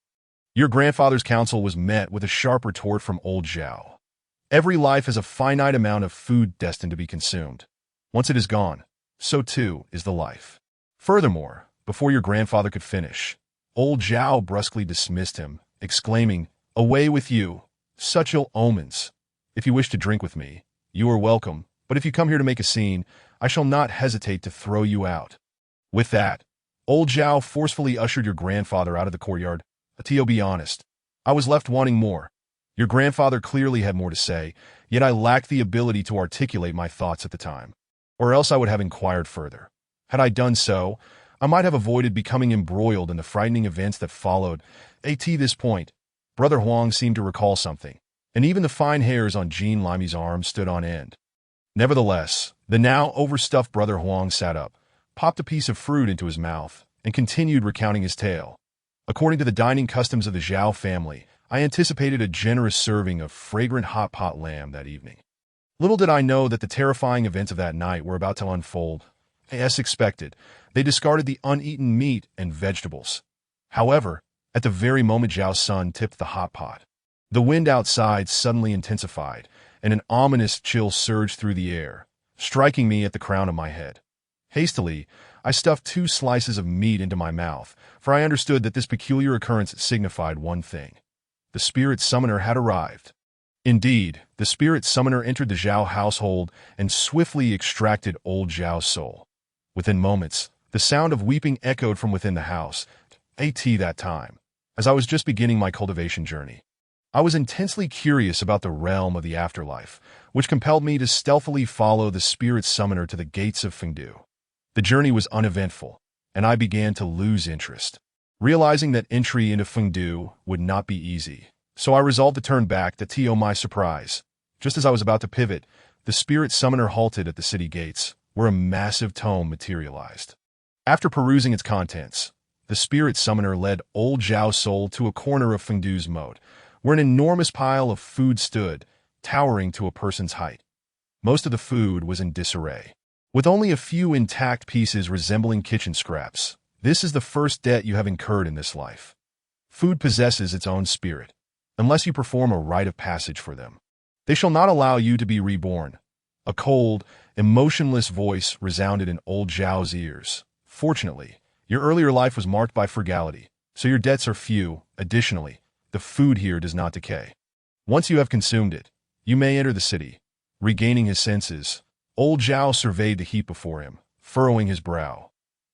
A: Your grandfather's counsel was met with a sharp retort from old Zhao. "Every life has a finite amount of food destined to be consumed. Once it is gone, so too is the life." Furthermore, before your grandfather could finish, old Zhao brusquely dismissed him, exclaiming, "Away with you, such ill omens. If you wish to drink with me, you are welcome, but if you come here to make a scene, I shall not hesitate to throw you out." With that, old Zhao forcefully ushered your grandfather out of the courtyard. To be honest, I was left wanting more. Your grandfather clearly had more to say, yet I lacked the ability to articulate my thoughts at the time, or else I would have inquired further. Had I done so, I might have avoided becoming embroiled in the frightening events that followed. At this point, Brother Huang seemed to recall something, and even the fine hairs on Jean Limey's arm stood on end. Nevertheless, the now overstuffed Brother Huang sat up, popped a piece of fruit into his mouth, and continued recounting his tale. According to the dining customs of the Zhao family, I anticipated a generous serving of fragrant hot pot lamb that evening. Little did I know that the terrifying events of that night were about to unfold. As expected, they discarded the uneaten meat and vegetables. However, at the very moment Zhao's son tipped the hot pot, the wind outside suddenly intensified, and an ominous chill surged through the air, striking me at the crown of my head. Hastily, I stuffed 2 slices of meat into my mouth, for I understood that this peculiar occurrence signified one thing. The spirit summoner had arrived. Indeed, the spirit summoner entered the Zhao household and swiftly extracted old Zhao's soul. Within moments, the sound of weeping echoed from within the house. At that time, as I was just beginning my cultivation journey, I was intensely curious about the realm of the afterlife, which compelled me to stealthily follow the spirit summoner to the gates of Fengdu. The journey was uneventful, and I began to lose interest, realizing that entry into Fengdu would not be easy. So I resolved to turn back. To my surprise, just as I was about to pivot, the spirit summoner halted at the city gates, where a massive tome materialized. After perusing its contents, the spirit summoner led old Zhao's soul to a corner of Fengdu's moat, where an enormous pile of food stood, towering to a person's height. Most of the food was in disarray. With only a few intact pieces resembling kitchen scraps, this is the first debt you have incurred in this life. Food possesses its own spirit, unless you perform a rite of passage for them. They shall not allow you to be reborn. A cold, emotionless voice resounded in old Zhao's ears. Fortunately, your earlier life was marked by frugality, so your debts are few. Additionally, the food here does not decay. Once you have consumed it, you may enter the city. Regaining his senses, old Zhao surveyed the heap before him, furrowing his brow.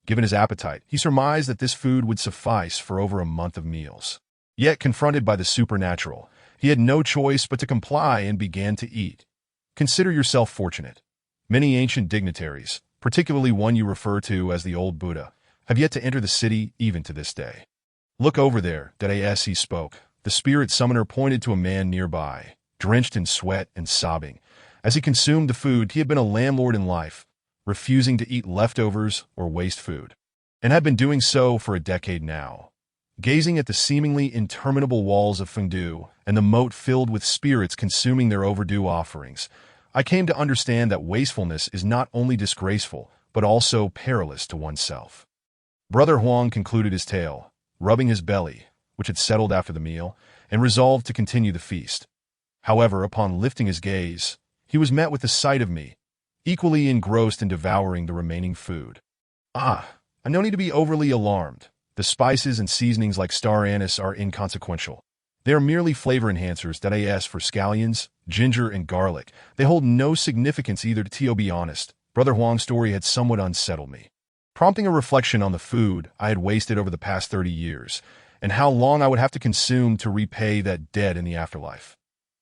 A: Given his appetite, he surmised that this food would suffice for over a month of meals. Yet, confronted by the supernatural, he had no choice but to comply and began to eat. Consider yourself fortunate. Many ancient dignitaries, particularly one you refer to as the old Buddha, have yet to enter the city even to this day. Look over there, as he spoke. The spirit summoner pointed to a man nearby, drenched in sweat and sobbing. As he consumed the food, he had been a landlord in life, refusing to eat leftovers or waste food, and had been doing so for a decade now. Gazing at the seemingly interminable walls of Fengdu and the moat filled with spirits consuming their overdue offerings, I came to understand that wastefulness is not only disgraceful, but also perilous to oneself. Brother Huang concluded his tale, rubbing his belly, which had settled after the meal, and resolved to continue the feast. However, upon lifting his gaze, he was met with the sight of me, equally engrossed in devouring the remaining food. I no need to be overly alarmed. The spices and seasonings like star anise are inconsequential. They are merely flavor enhancers that for scallions, ginger, and garlic. They hold no significance either. To be honest, Brother Huang's story had somewhat unsettled me, prompting a reflection on the food I had wasted over the past 30 years, and how long I would have to consume to repay that debt in the afterlife.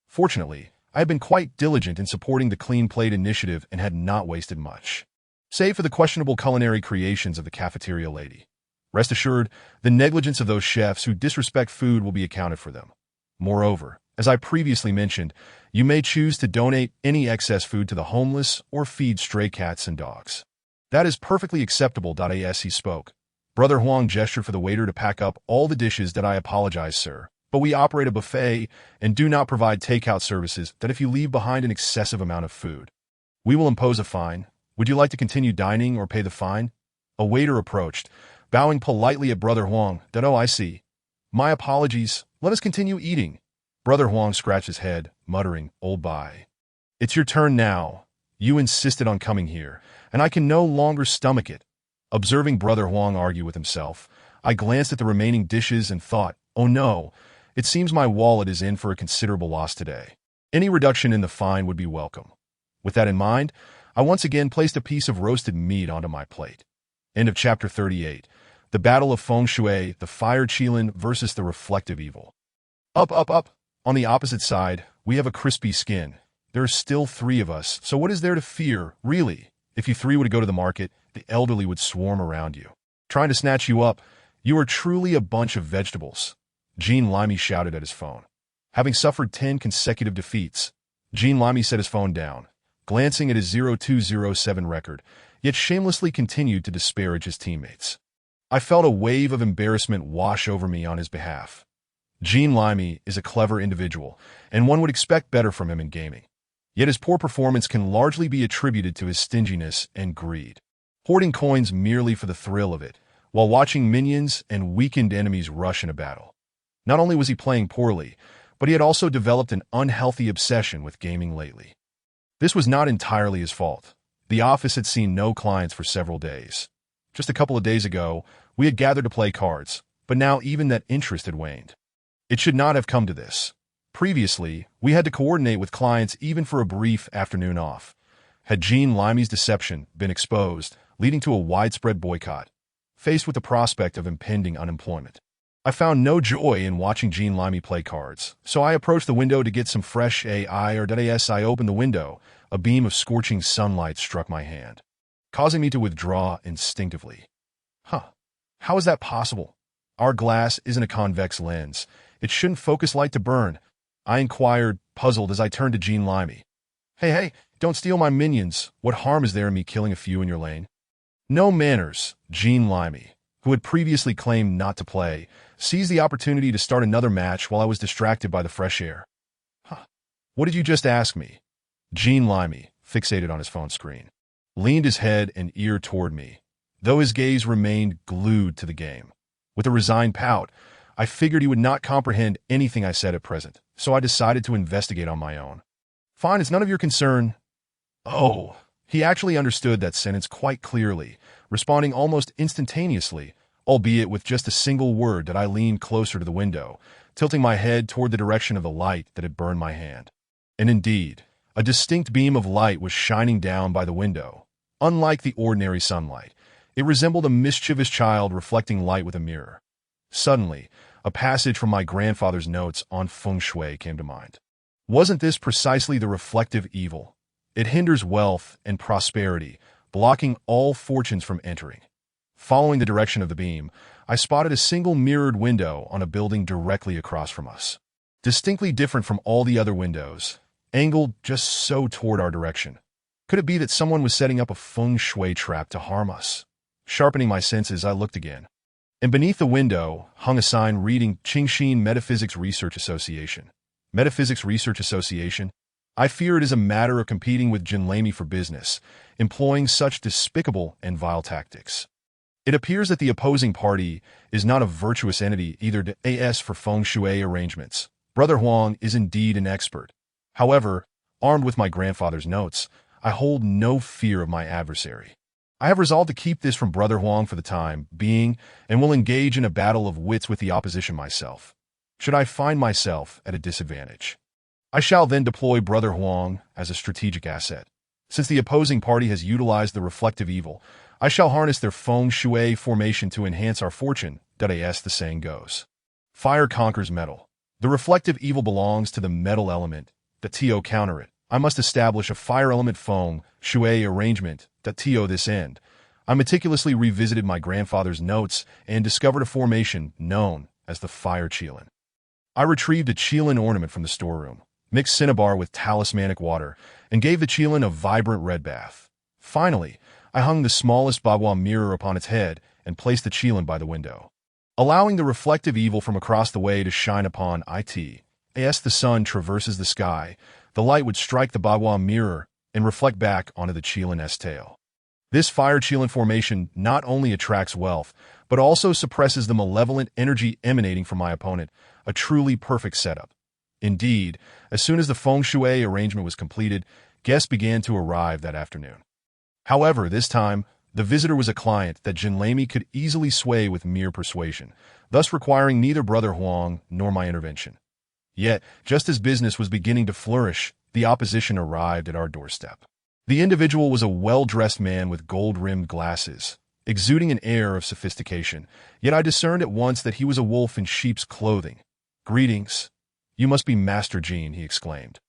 A: Fortunately, I had been quite diligent in supporting the Clean Plate initiative and had not wasted much, save for the questionable culinary creations of the cafeteria lady. Rest assured, the negligence of those chefs who disrespect food will be accounted for them. Moreover, as I previously mentioned, you may choose to donate any excess food to the homeless or feed stray cats and dogs. That is perfectly acceptable. He spoke. Brother Huang gestured for the waiter to pack up all the dishes. I apologize, sir, but we operate a buffet and do not provide takeout services. If you leave behind an excessive amount of food, we will impose a fine. Would you like to continue dining or pay the fine? A waiter approached, bowing politely at Brother Huang. I see. My apologies. Let us continue eating. Brother Huang scratched his head, muttering, "Old bye. It's your turn now. You insisted on coming here, and I can no longer stomach it." Observing Brother Huang argue with himself, I glanced at the remaining dishes and thought, oh no, it seems my wallet is in for a considerable loss today. Any reduction in the fine would be welcome. With that in mind, I once again placed a piece of roasted meat onto my plate. End of chapter 38. The Battle of Feng Shui, the Fire Qilin versus the Reflective Evil. Up, up, up. On the opposite side, we have a crispy skin. There are still 3 of us, so what is there to fear, really? If you 3 were to go to the market, the elderly would swarm around you, trying to snatch you up. You are truly a bunch of vegetables. Jean Limey shouted at his phone. Having suffered 10 consecutive defeats, Jean Limey set his phone down, glancing at his 0207 record, yet shamelessly continued to disparage his teammates. I felt a wave of embarrassment wash over me on his behalf. Jean Limey is a clever individual, and one would expect better from him in gaming. Yet his poor performance can largely be attributed to his stinginess and greed, hoarding coins merely for the thrill of it, while watching minions and weakened enemies rush in a battle. Not only was he playing poorly, but he had also developed an unhealthy obsession with gaming lately. This was not entirely his fault. The office had seen no clients for several days. Just a couple of days ago, we had gathered to play cards, but now even that interest had waned. It should not have come to this. Previously, we had to coordinate with clients even for a brief afternoon off. Had Jean Limey's deception been exposed, leading to a widespread boycott, faced with the prospect of impending unemployment, I found no joy in watching Jean Limey play cards, so I approached the window to get some fresh air. As I opened the window, a beam of scorching sunlight struck my hand, causing me to withdraw instinctively. How is that possible? Our glass isn't a convex lens. It shouldn't focus light to burn. I inquired, puzzled as I turned to Jean Limey. Hey, don't steal my minions. What harm is there in me killing a few in your lane? No manners. Jean Limey, who had previously claimed not to play, seized the opportunity to start another match while I was distracted by the fresh air. What did you just ask me? Jean Limey, fixated on his phone screen. leaned his head and ear toward me, though his gaze remained glued to the game. With a resigned pout, I figured he would not comprehend anything I said at present, so I decided to investigate on my own. Fine, it's none of your concern. Oh, he actually understood that sentence quite clearly, responding almost instantaneously, albeit with just a single word that I leaned closer to the window, tilting my head toward the direction of the light that had burned my hand. And indeed, a distinct beam of light was shining down by the window. Unlike the ordinary sunlight, it resembled a mischievous child reflecting light with a mirror. Suddenly, a passage from my grandfather's notes on feng shui came to mind. Wasn't this precisely the reflective evil? It hinders wealth and prosperity, blocking all fortunes from entering. Following the direction of the beam, I spotted a single mirrored window on a building directly across from us. Distinctly different from all the other windows, angled just so toward our direction. Could it be that someone was setting up a feng shui trap to harm us? Sharpening my senses, I looked again. And beneath the window hung a sign reading Qingxin Metaphysics Research Association. Metaphysics Research Association? I fear it is a matter of competing with Jinlami for business, employing such despicable and vile tactics. It appears that the opposing party is not a virtuous entity either to as for feng shui arrangements. Brother Huang is indeed an expert. However, armed with my grandfather's notes, I hold no fear of my adversary. I have resolved to keep this from Brother Huang for the time being and will engage in a battle of wits with the opposition myself. Should I find myself at a disadvantage, I shall then deploy Brother Huang as a strategic asset. Since the opposing party has utilized the reflective evil, I shall harness their feng shui formation to enhance our fortune, as the saying goes. Fire conquers metal. The reflective evil belongs to the metal element, to counter it. I must establish a fire element feng shui arrangement, to this end. I meticulously revisited my grandfather's notes and discovered a formation known as the fire qilin. I retrieved a qilin ornament from the storeroom, mixed cinnabar with talismanic water, and gave the qilin a vibrant red bath. Finally, I hung the smallest bagua mirror upon its head and placed the qilin by the window. Allowing the reflective evil from across the way to shine upon it, as the sun traverses the sky, the light would strike the bagua mirror and reflect back onto the qilin's tail. This fire qilin formation not only attracts wealth, but also suppresses the malevolent energy emanating from my opponent, a truly perfect setup. Indeed, as soon as the feng shui arrangement was completed, guests began to arrive that afternoon. However, this time, the visitor was a client that Jinlami could easily sway with mere persuasion, thus requiring neither Brother Huang nor my intervention. Yet, just as business was beginning to flourish, the opposition arrived at our doorstep. The individual was a well-dressed man with gold-rimmed glasses, exuding an air of sophistication, yet I discerned at once that he was a wolf in sheep's clothing. "Greetings. You must be Master Jean," he exclaimed.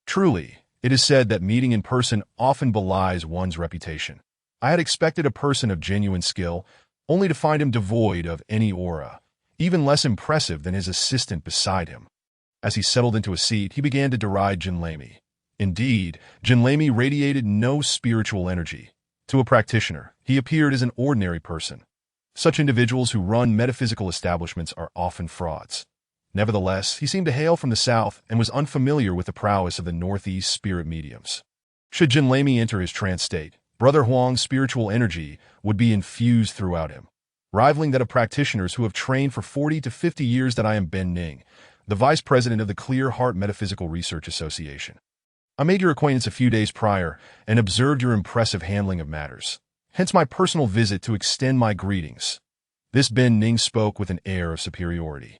A: Truly, it is said that meeting in person often belies one's reputation. I had expected a person of genuine skill, only to find him devoid of any aura, even less impressive than his assistant beside him. As he settled into a seat, he began to deride Jinlami. Indeed, Jinlami radiated no spiritual energy. To a practitioner, he appeared as an ordinary person. Such individuals who run metaphysical establishments are often frauds. Nevertheless, he seemed to hail from the south and was unfamiliar with the prowess of the northeast spirit mediums. Should Jinlami enter his trance state, Brother Huang's spiritual energy would be infused throughout him, rivaling that of practitioners who have trained for 40 to 50 years. That I am Ben Ning, the vice president of the Clear Heart Metaphysical Research Association. I made your acquaintance a few days prior and observed your impressive handling of matters. Hence my personal visit to extend my greetings. This Ben Ning spoke with an air of superiority.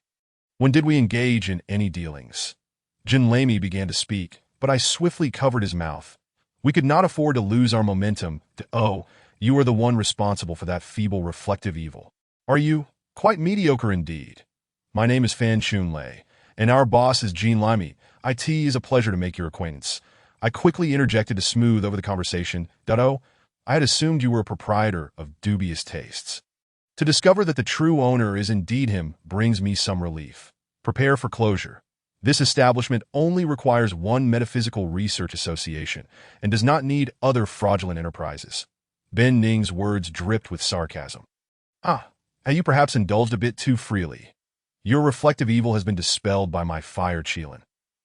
A: When did we engage in any dealings? Jinlami began to speak, but I swiftly covered his mouth. We could not afford to lose our momentum. You are the one responsible for that feeble reflective evil. Are you? Quite mediocre indeed. My name is Fan Chunlei, and our boss is Jean Lamy. It is a pleasure to make your acquaintance. I quickly interjected to smooth over the conversation. I had assumed you were a proprietor of dubious tastes. To discover that the true owner is indeed him brings me some relief. Prepare for closure. This establishment only requires one metaphysical research association and does not need other fraudulent enterprises. Ben Ning's words dripped with sarcasm. Have you perhaps indulged a bit too freely? Your reflective evil has been dispelled by my fire qilin.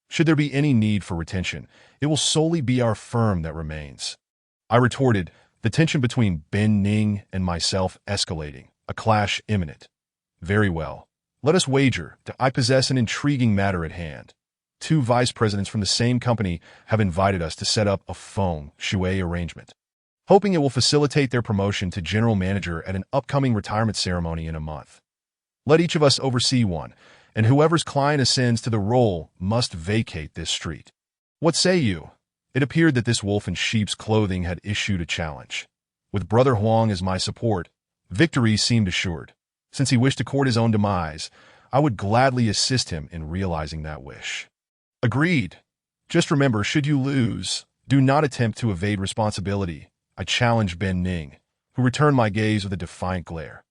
A: Should there be any need for retention, it will solely be our firm that remains. I retorted, The tension between Ben Ning and myself escalating, a clash imminent. Very well. Let us wager that I possess an intriguing matter at hand. Two vice presidents from the same company have invited us to set up a feng shui arrangement, hoping it will facilitate their promotion to general manager at an upcoming retirement ceremony in a month. Let each of us oversee one, and whoever's client ascends to the role must vacate this street. What say you? It appeared that this wolf in sheep's clothing had issued a challenge. With Brother Huang as my support, victory seemed assured. Since he wished to court his own demise, I would gladly assist him in realizing that wish. Agreed. Just remember, should you lose, do not attempt to evade responsibility. I challenged Ben Ning, who returned my gaze with a defiant glare.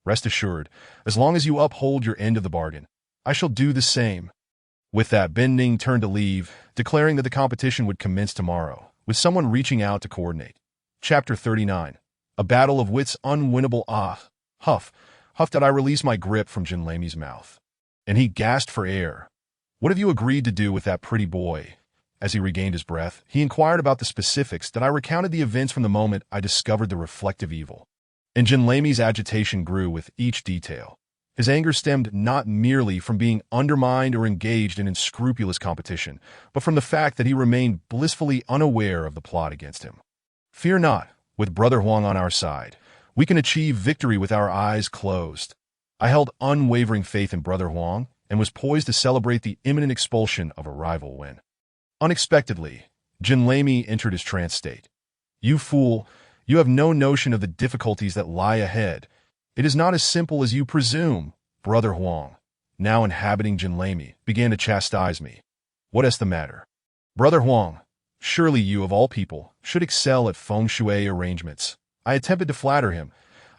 A: Rest assured, as long as you uphold your end of the bargain, I shall do the same. With that, Ben Ning turned to leave, declaring that the competition would commence tomorrow, with someone reaching out to coordinate. Chapter 39. A battle of wits unwinnable. Huff did I release my grip from Jin Lamy's mouth, and he gasped for air. What have you agreed to do with that pretty boy? As he regained his breath, he inquired about the specifics that I recounted the events from the moment I discovered the reflective evil. And Jin Lamy's agitation grew with each detail. His anger stemmed not merely from being undermined or engaged in unscrupulous competition, but from the fact that he remained blissfully unaware of the plot against him. Fear not, with Brother Huang on our side, we can achieve victory with our eyes closed. I held unwavering faith in Brother Huang and was poised to celebrate the imminent expulsion of a rival win. Unexpectedly, Jin Lamy entered his trance state. You fool, you have no notion of the difficulties that lie ahead. It is not as simple as you presume. Brother Huang, now inhabiting Jin Lamy, began to chastise me. What is the matter? Brother Huang, surely you, of all people, should excel at feng shui arrangements. I attempted to flatter him.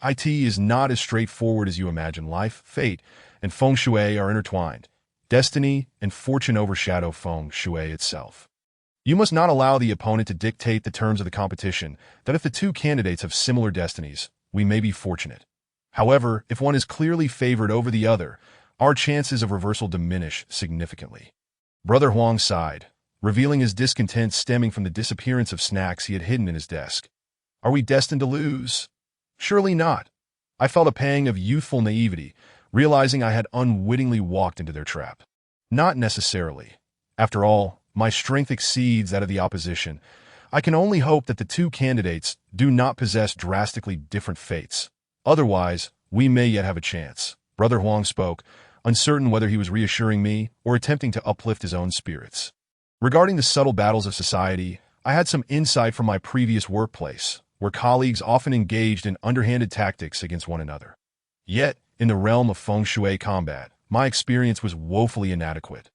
A: It is not as straightforward as you imagine. Life, fate, and feng shui are intertwined. Destiny and fortune overshadow feng shui itself. You must not allow the opponent to dictate the terms of the competition, that if the two candidates have similar destinies, we may be fortunate. However, if one is clearly favored over the other, our chances of reversal diminish significantly. Brother Huang sighed, revealing his discontent stemming from the disappearance of snacks he had hidden in his desk. Are we destined to lose? Surely not. I felt a pang of youthful naivety, realizing I had unwittingly walked into their trap. Not necessarily. After all, my strength exceeds that of the opposition. I can only hope that the two candidates do not possess drastically different fates. Otherwise, we may yet have a chance. Brother Huang spoke, uncertain whether he was reassuring me or attempting to uplift his own spirits. Regarding the subtle battles of society, I had some insight from my previous workplace, where colleagues often engaged in underhanded tactics against one another. Yet, in the realm of feng shui combat, my experience was woefully inadequate,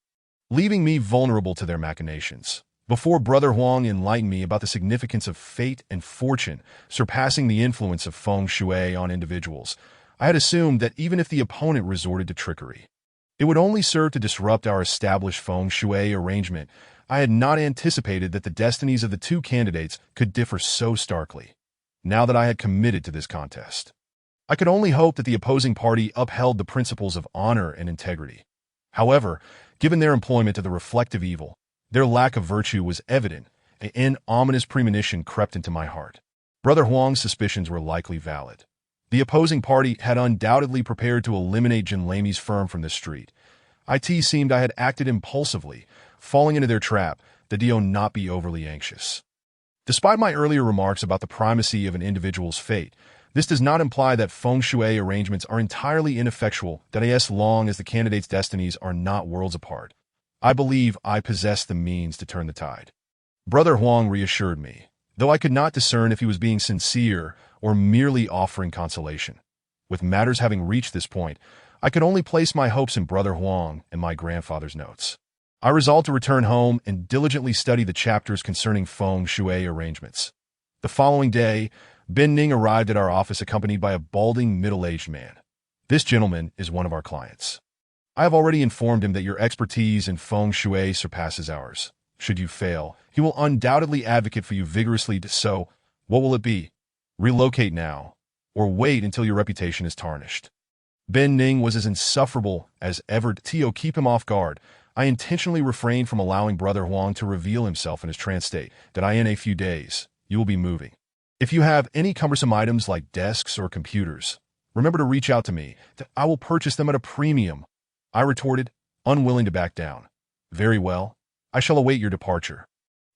A: leaving me vulnerable to their machinations. Before Brother Huang enlightened me about the significance of fate and fortune surpassing the influence of feng shui on individuals, I had assumed that even if the opponent resorted to trickery, it would only serve to disrupt our established feng shui arrangement. I had not anticipated that the destinies of the two candidates could differ so starkly. Now that I had committed to this contest, I could only hope that the opposing party upheld the principles of honor and integrity. However, given their employment of the reflective evil, their lack of virtue was evident, and an ominous premonition crept into my heart. Brother Huang's suspicions were likely valid. The opposing party had undoubtedly prepared to eliminate Jin Lamy's firm from the street. It seemed I had acted impulsively, falling into their trap, that Dio not be overly anxious. Despite my earlier remarks about the primacy of an individual's fate, this does not imply that feng shui arrangements are entirely ineffectual, that as long as the candidates' destinies are not worlds apart. I believe I possess the means to turn the tide. Brother Huang reassured me, though I could not discern if he was being sincere or merely offering consolation. With matters having reached this point, I could only place my hopes in Brother Huang and my grandfather's notes. I resolved to return home and diligently study the chapters concerning feng shui arrangements. The following day, Ben Ning arrived at our office accompanied by a balding, middle-aged man. This gentleman is one of our clients. I have already informed him that your expertise in feng shui surpasses ours. Should you fail, he will undoubtedly advocate for you vigorously. So, what will it be? Relocate now, or wait until your reputation is tarnished. Ben Ning was as insufferable as ever. To keep him off guard, I intentionally refrained from allowing Brother Huang to reveal himself in his trance state, that in a few days, you will be moving. If you have any cumbersome items like desks or computers, remember to reach out to me. I will purchase them at a premium. I retorted, unwilling to back down. Very well. I shall await your departure.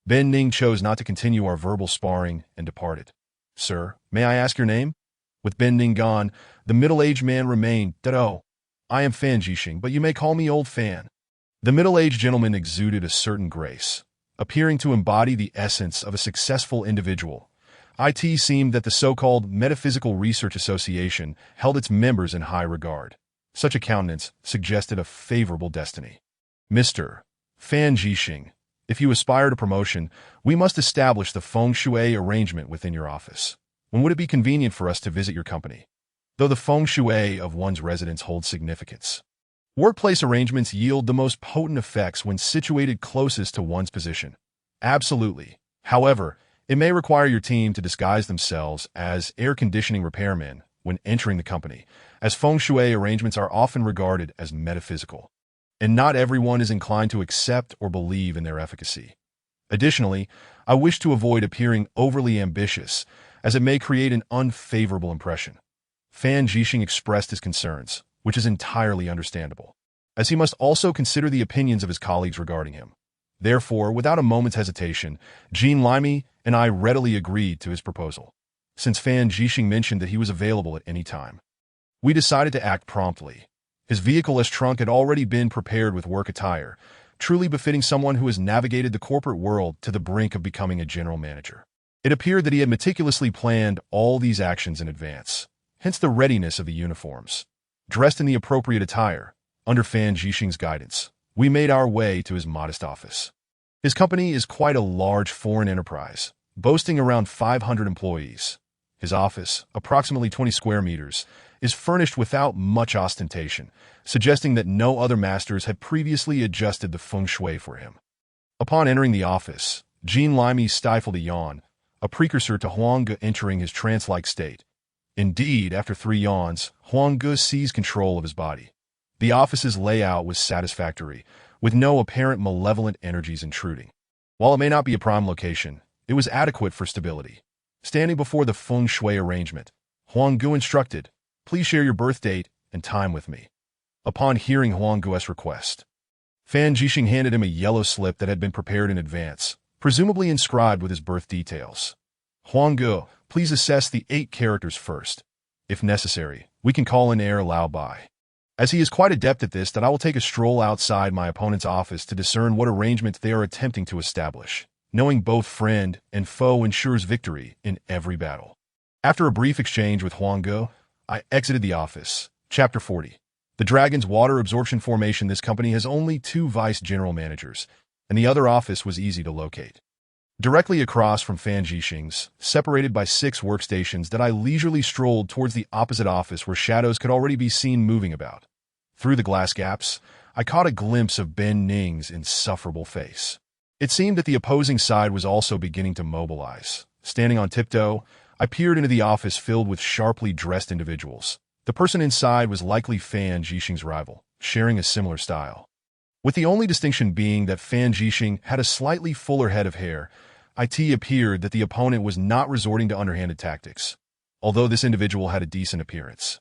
A: Ben Ning chose not to continue our verbal sparring and departed. Sir, may I ask your name? With Ben Ning gone, the middle-aged man remained. Oh, I am Fan Jixing, but you may call me Old Fan. The middle-aged gentleman exuded a certain grace, appearing to embody the essence of a successful individual. It seemed that the so-called Metaphysical Research Association held its members in high regard. Such a countenance suggested a favorable destiny. Mr. Fan Jixing, if you aspire to promotion, we must establish the feng shui arrangement within your office. When would it be convenient for us to visit your company? Though the feng shui of one's residence holds significance, workplace arrangements yield the most potent effects when situated closest to one's position. Absolutely. However, it may require your team to disguise themselves as air conditioning repairmen when entering the company, as feng shui arrangements are often regarded as metaphysical, and not everyone is inclined to accept or believe in their efficacy. Additionally, I wish to avoid appearing overly ambitious, as it may create an unfavorable impression. Fan Jixing expressed his concerns, which is entirely understandable, as he must also consider the opinions of his colleagues regarding him. Therefore, without a moment's hesitation, Jean Limey and I readily agreed to his proposal, since Fan Jixing mentioned that he was available at any time. We decided to act promptly. His vehicle-less trunk had already been prepared with work attire, truly befitting someone who has navigated the corporate world to the brink of becoming a general manager. It appeared that he had meticulously planned all these actions in advance, hence the readiness of the uniforms. Dressed in the appropriate attire, under Fan Jixing's guidance, we made our way to his modest office. His company is quite a large foreign enterprise, boasting around 500 employees. His office, approximately 20 square meters, is furnished without much ostentation, suggesting that no other masters had previously adjusted the feng shui for him. Upon entering the office, Jean Limey stifled a yawn, a precursor to Huang entering his trance-like state. Indeed, after 3 yawns, Huang seized control of his body. The office's layout was satisfactory, with no apparent malevolent energies intruding. While it may not be a prime location, it was adequate for stability. Standing before the feng shui arrangement, Huang instructed, "Please share your birth date and time with me." Upon hearing Huang's request, Fan Jixing handed him a yellow slip that had been prepared in advance, presumably inscribed with his birth details. "Huang, please assess the 8 characters first. If necessary, we can call in air Lao Bai. As he is quite adept at this, that I will take a stroll outside my opponent's office to discern what arrangement they are attempting to establish. Knowing both friend and foe ensures victory in every battle." After a brief exchange with Huang, I exited the office. Chapter 40. The Dragon's Water Absorption Formation. This company has only 2 vice general managers, and the other office was easy to locate. Directly across from Fan Jixing's, separated by 6 workstations, that I leisurely strolled towards the opposite office where shadows could already be seen moving about. Through the glass gaps, I caught a glimpse of Ben Ning's insufferable face. It seemed that the opposing side was also beginning to mobilize. Standing on tiptoe, I peered into the office filled with sharply dressed individuals. The person inside was likely Fan Jixing's rival, sharing a similar style, with the only distinction being that Fan Jixing had a slightly fuller head of hair. It appeared that the opponent was not resorting to underhanded tactics, although this individual had a decent appearance.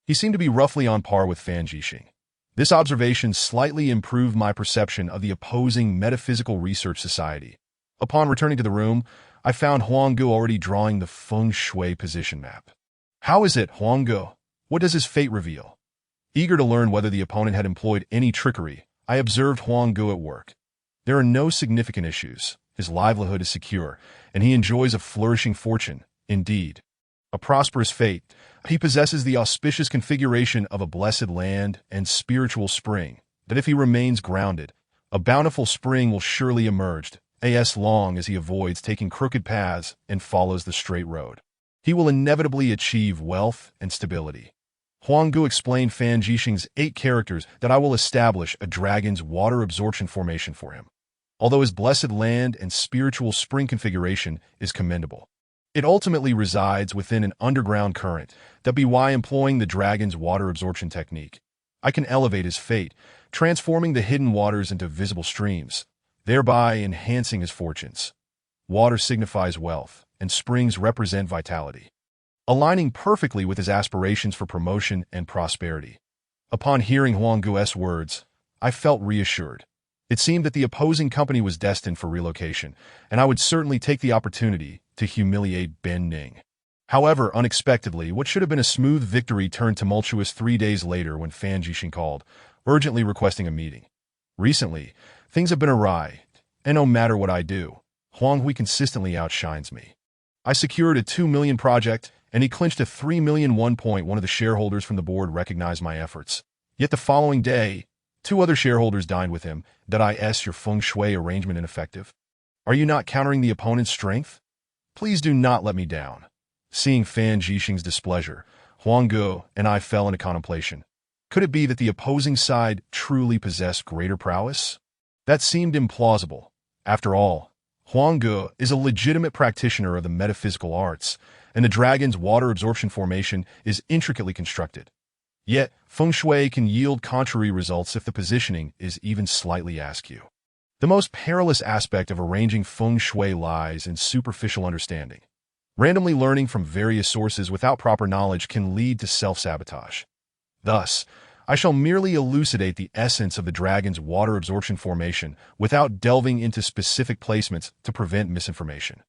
A: He seemed to be roughly on par with Fan Jixing. This observation slightly improved my perception of the opposing Metaphysical Research Society. Upon returning to the room, I found Huang already drawing the feng shui position map. "How is it, Huang? What does his fate reveal?" Eager to learn whether the opponent had employed any trickery, I observed Huang at work. There are no significant issues. His livelihood is secure, and he enjoys a flourishing fortune. Indeed, a prosperous fate. He possesses the auspicious configuration of a blessed land and spiritual spring, that if he remains grounded, a bountiful spring will surely emerge, as long as he avoids taking crooked paths and follows the straight road. He will inevitably achieve wealth and stability. Huang explained Fan Jixing's 8 characters that I will establish a dragon's water absorption formation for him. Although his blessed land and spiritual spring configuration is commendable, it ultimately resides within an underground current, that be why employing the dragon's water absorption technique, I can elevate his fate, transforming the hidden waters into visible streams, thereby enhancing his fortunes. Water signifies wealth, and springs represent vitality, aligning perfectly with his aspirations for promotion and prosperity. Upon hearing Huang Guo's words, I felt reassured. It seemed that the opposing company was destined for relocation, and I would certainly take the opportunity to humiliate Ben Ning. However, unexpectedly, what should have been a smooth victory turned tumultuous 3 days later when Fan Jixing called, urgently requesting a meeting. Recently, things have been awry, and no matter what I do, Huang Hui consistently outshines me. I secured a 2 million project, and he clinched a 3 million. One of the shareholders from the board recognized my efforts. Yet the following day, 2 other shareholders dined with him. Did I your feng shui arrangement ineffective? Are you not countering the opponent's strength? Please do not let me down. Seeing Fan Jixing's displeasure, Huang Guo and I fell into contemplation. Could it be that the opposing side truly possessed greater prowess? That seemed implausible. After all, Huang Guo is a legitimate practitioner of the metaphysical arts, and the dragon's water absorption formation is intricately constructed. Yet, feng shui can yield contrary results if the positioning is even slightly askew. The most perilous aspect of arranging feng shui lies in superficial understanding. Randomly learning from various sources without proper knowledge can lead to self-sabotage. Thus, I shall merely elucidate the essence of the dragon's water absorption formation without delving into specific placements to prevent misinformation.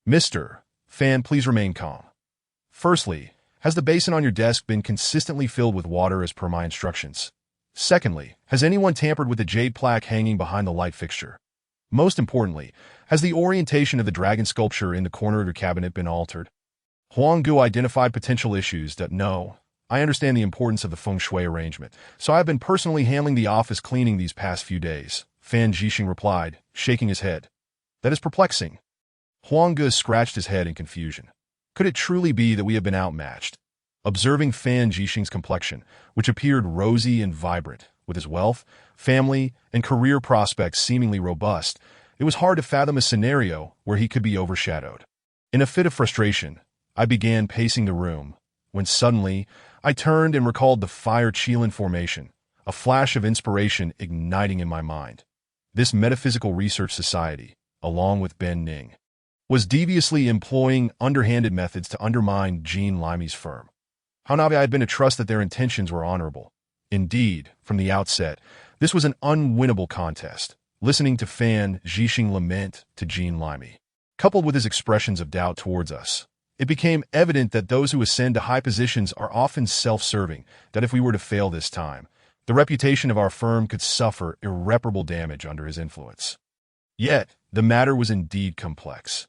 A: Mr. Fan, please remain calm. Firstly, has the basin on your desk been consistently filled with water as per my instructions? Secondly, has anyone tampered with the jade plaque hanging behind the light fixture? Most importantly, has the orientation of the dragon sculpture in the corner of your cabinet been altered? Huang Guo identified potential issues that no, I understand the importance of the feng shui arrangement, so I have been personally handling the office cleaning these past few days, Fan Jixing replied, shaking his head. That is perplexing. Huang Guo scratched his head in confusion. Could it truly be that we have been outmatched? Observing Fan Jixing's complexion, which appeared rosy and vibrant, with his wealth, family, and career prospects seemingly robust, it was hard to fathom a scenario where he could be overshadowed. In a fit of frustration, I began pacing the room, when suddenly, I turned and recalled the Fire Qilin formation, a flash of inspiration igniting in my mind. This metaphysical research society, along with Ben Ning, was deviously employing underhanded methods to undermine Jean Limey's firm. How naive I had been to trust that their intentions were honorable. Indeed, from the outset, this was an unwinnable contest, listening to Fan Jixing lament to Jean Limey. Coupled with his expressions of doubt towards us, it became evident that those who ascend to high positions are often self-serving, that if we were to fail this time, the reputation of our firm could suffer irreparable damage under his influence. Yet, the matter was indeed complex.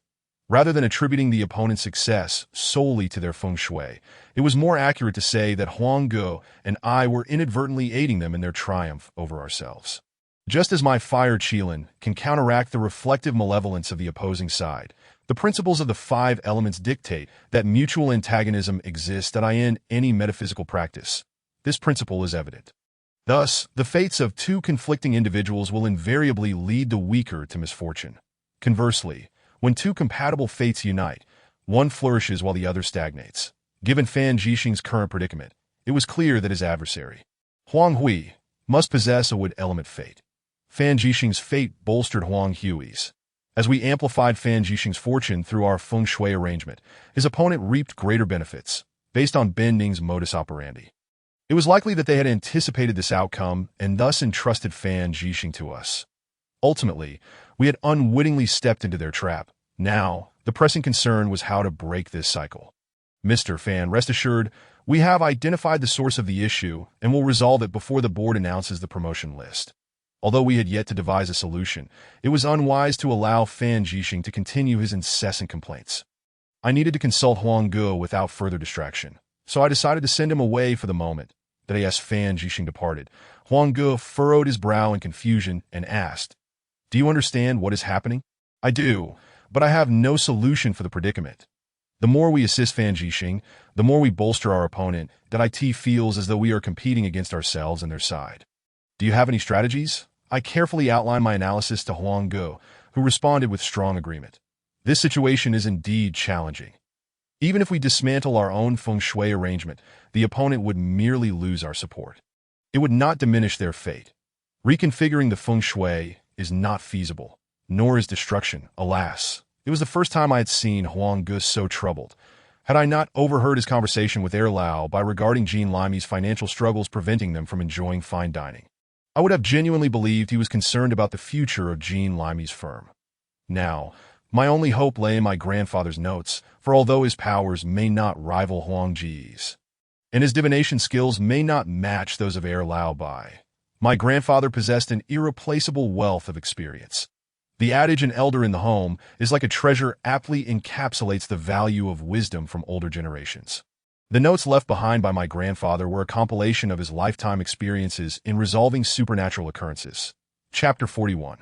A: Rather than attributing the opponent's success solely to their feng shui, it was more accurate to say that Huang Guo and I were inadvertently aiding them in their triumph over ourselves. Just as my Fire Qilin can counteract the reflective malevolence of the opposing side, the principles of the 5 elements dictate that mutual antagonism exists in any metaphysical practice. This principle is evident. Thus, the fates of 2 conflicting individuals will invariably lead the weaker to misfortune. Conversely, when 2 compatible fates unite, one flourishes while the other stagnates. Given Fan Jixing's current predicament, it was clear that his adversary, Huang Hui, must possess a wood element fate. Fan Jixing's fate bolstered Huang Hui's. As we amplified Fan Jixing's fortune through our feng shui arrangement, his opponent reaped greater benefits, based on Ben Ning's modus operandi. It was likely that they had anticipated this outcome and thus entrusted Fan Jixing to us. Ultimately, we had unwittingly stepped into their trap. Now, the pressing concern was how to break this cycle. Mr. Fan, rest assured, we have identified the source of the issue and will resolve it before the board announces the promotion list. Although we had yet to devise a solution, it was unwise to allow Fan Jixing to continue his incessant complaints. I needed to consult Huang Guo without further distraction, so I decided to send him away for the moment. As Fan Jixing departed, Huang Guo furrowed his brow in confusion and asked, "Do you understand what is happening?" "I do, but I have no solution for the predicament. The more we assist Fan Jixing, the more we bolster our opponent. It feels as though we are competing against ourselves and their side. Do you have any strategies?" I carefully outlined my analysis to Huang Guo, who responded with strong agreement. This situation is indeed challenging. Even if we dismantle our own feng shui arrangement, the opponent would merely lose our support. It would not diminish their fate. Reconfiguring the feng shui is not feasible, nor is destruction, alas, It was the first time I had seen Huang Gus so troubled. Had I not overheard his conversation with Lao by regarding Jean Limey's financial struggles preventing them from enjoying fine dining, I would have genuinely believed he was concerned about the future of Jean Limey's firm. Now, my only hope lay in my grandfather's notes, for although his powers may not rival Huang Ji's, and his divination skills may not match those of Lao Bai, my grandfather possessed an irreplaceable wealth of experience. The adage "an elder in the home" is like a treasure aptly encapsulates the value of wisdom from older generations. The notes left behind by my grandfather were a compilation of his lifetime experiences in resolving supernatural occurrences. Chapter 41.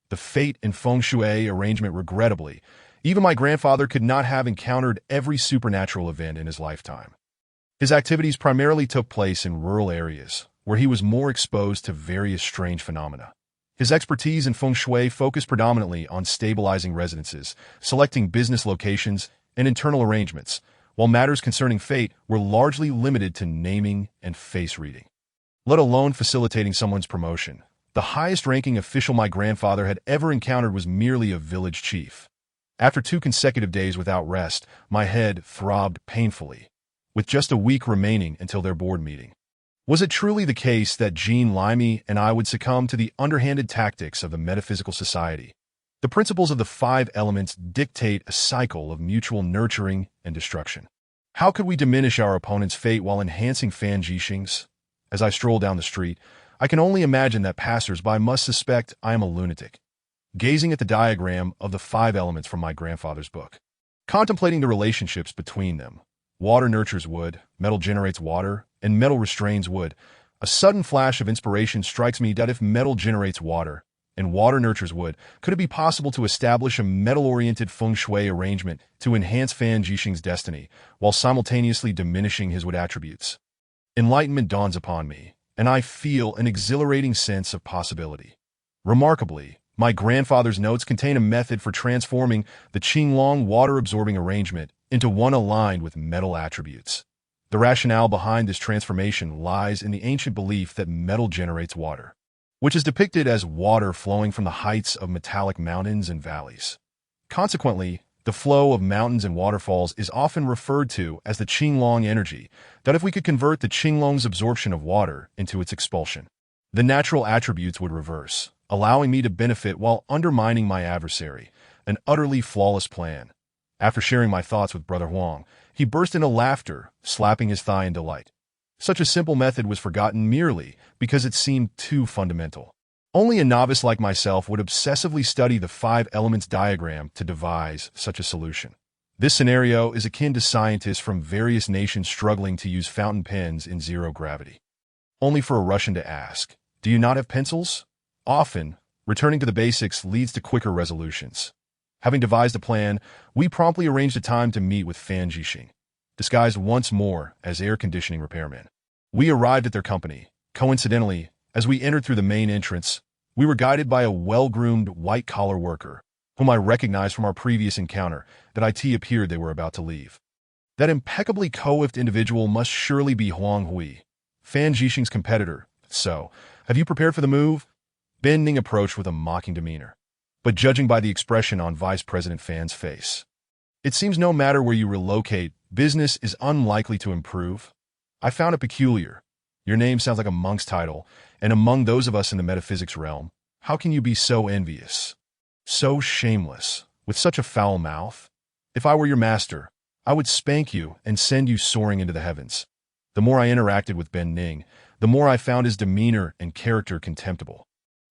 A: The fate and feng shui arrangement. Regrettably, even my grandfather could not have encountered every supernatural event in his lifetime. His activities primarily took place in rural areas, where he was more exposed to various strange phenomena. His expertise in feng shui focused predominantly on stabilizing residences, selecting business locations, and internal arrangements, while matters concerning fate were largely limited to naming and face reading. Let alone facilitating someone's promotion, the highest-ranking official my grandfather had ever encountered was merely a village chief. After 2 consecutive days without rest, my head throbbed painfully, with just a week remaining until their board meeting. Was it truly the case that Jean Limey and I would succumb to the underhanded tactics of the Metaphysical Society? The principles of the 5 elements dictate a cycle of mutual nurturing and destruction. How could we diminish our opponent's fate while enhancing Fan Jixing's? As I stroll down the street, I can only imagine that passers-by must suspect I am a lunatic, gazing at the diagram of the 5 elements from my grandfather's book, contemplating the relationships between them. Water nurtures wood, metal generates water, and metal restrains wood. A sudden flash of inspiration strikes me that if metal generates water, and water nurtures wood, could it be possible to establish a metal-oriented feng shui arrangement to enhance Fan Jixing's destiny, while simultaneously diminishing his wood attributes? Enlightenment dawns upon me, and I feel an exhilarating sense of possibility. Remarkably, my grandfather's notes contain a method for transforming the Qinglong water-absorbing arrangement into one aligned with metal attributes. The rationale behind this transformation lies in the ancient belief that metal generates water, which is depicted as water flowing from the heights of metallic mountains and valleys. Consequently, the flow of mountains and waterfalls is often referred to as the Qinglong energy, that if we could convert the Qinglong's absorption of water into its expulsion, the natural attributes would reverse, allowing me to benefit while undermining my adversary, an utterly flawless plan. After sharing my thoughts with Brother Huang, he burst into laughter, slapping his thigh in delight. Such a simple method was forgotten merely because it seemed too fundamental. Only a novice like myself would obsessively study the 5 elements diagram to devise such a solution. This scenario is akin to scientists from various nations struggling to use fountain pens in zero gravity, only for a Russian to ask, "Do you not have pencils?" Often, returning to the basics leads to quicker resolutions. Having devised a plan, we promptly arranged a time to meet with Fan Jixing, disguised once more as air conditioning repairmen. We arrived at their company. Coincidentally, as we entered through the main entrance, we were guided by a well-groomed white-collar worker, whom I recognized from our previous encounter. That IT appeared they were about to leave. That impeccably coiffed individual must surely be Huang Hui, Fan Jixing's competitor. "So, have you prepared for the move?" Ben Ning approached with a mocking demeanor. But judging by the expression on Vice President Fan's face, it seems no matter where you relocate, business is unlikely to improve. I found it peculiar. Your name sounds like a monk's title, and among those of us in the metaphysics realm, how can you be so envious, so shameless, with such a foul mouth? If I were your master, I would spank you and send you soaring into the heavens. The more I interacted with Ben Ning, the more I found his demeanor and character contemptible.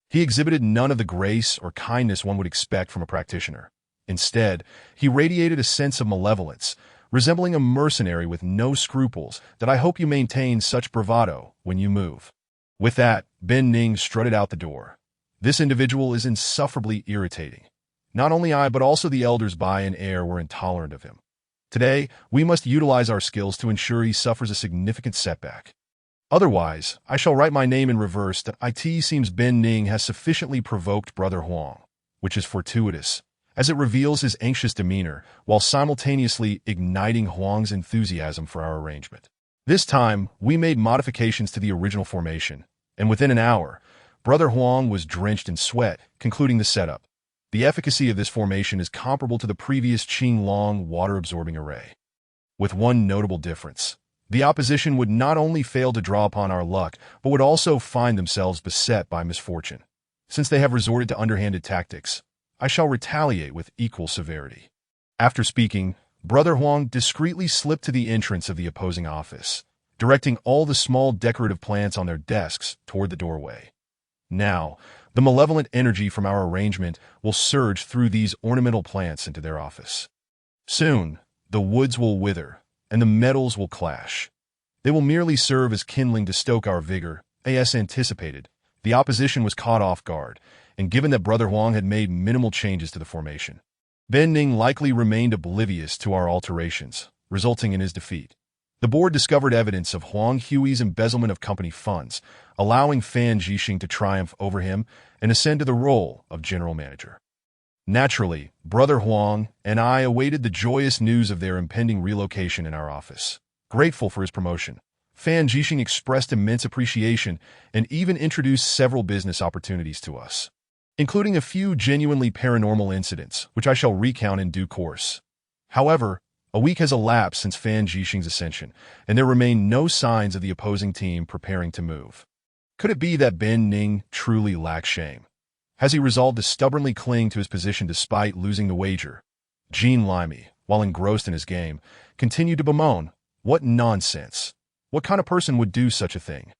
A: He exhibited none of the grace or kindness one would expect from a practitioner. Instead, he radiated a sense of malevolence, resembling a mercenary with no scruples. That I hope you maintain such bravado when you move. With that, Ben Ning strutted out the door. This individual is insufferably irritating. Not only I but also the elders Bai and Air were intolerant of him. Today, we must utilize our skills to ensure he suffers a significant setback. Otherwise, I shall write my name in reverse. That it seems Ben Ning has sufficiently provoked Brother Huang, which is fortuitous, as it reveals his anxious demeanor, while simultaneously igniting Huang's enthusiasm for our arrangement. This time, we made modifications to the original formation, and within an hour, Brother Huang was drenched in sweat, concluding the setup. The efficacy of this formation is comparable to the previous Qinglong water-absorbing array. With one notable difference. The opposition would not only fail to draw upon our luck, but would also find themselves beset by misfortune. Since they have resorted to underhanded tactics, I shall retaliate with equal severity. After speaking, Brother Huang discreetly slipped to the entrance of the opposing office, directing all the small decorative plants on their desks toward the doorway. Now, the malevolent energy from our arrangement will surge through these ornamental plants into their office. Soon, the woods will wither, and the metals will clash. They will merely serve as kindling to stoke our vigor. As anticipated, the opposition was caught off guard, and given that Brother Huang had made minimal changes to the formation, Ben Ning likely remained oblivious to our alterations, resulting in his defeat. The board discovered evidence of Huang Hui's embezzlement of company funds, allowing Fan Jixing to triumph over him and ascend to the role of general manager. Naturally, Brother Huang and I awaited the joyous news of their impending relocation in our office. Grateful for his promotion, Fan Jixing expressed immense appreciation and even introduced several business opportunities to us, including a few genuinely paranormal incidents, which I shall recount in due course. However, a week has elapsed since Fan Jixing's ascension, and there remain no signs of the opposing team preparing to move. Could it be that Ben Ning truly lacks shame? Has he resolved to stubbornly cling to his position despite losing the wager? Jean Limey, while engrossed in his game, continued to bemoan, "What nonsense! What kind of person would do such a thing?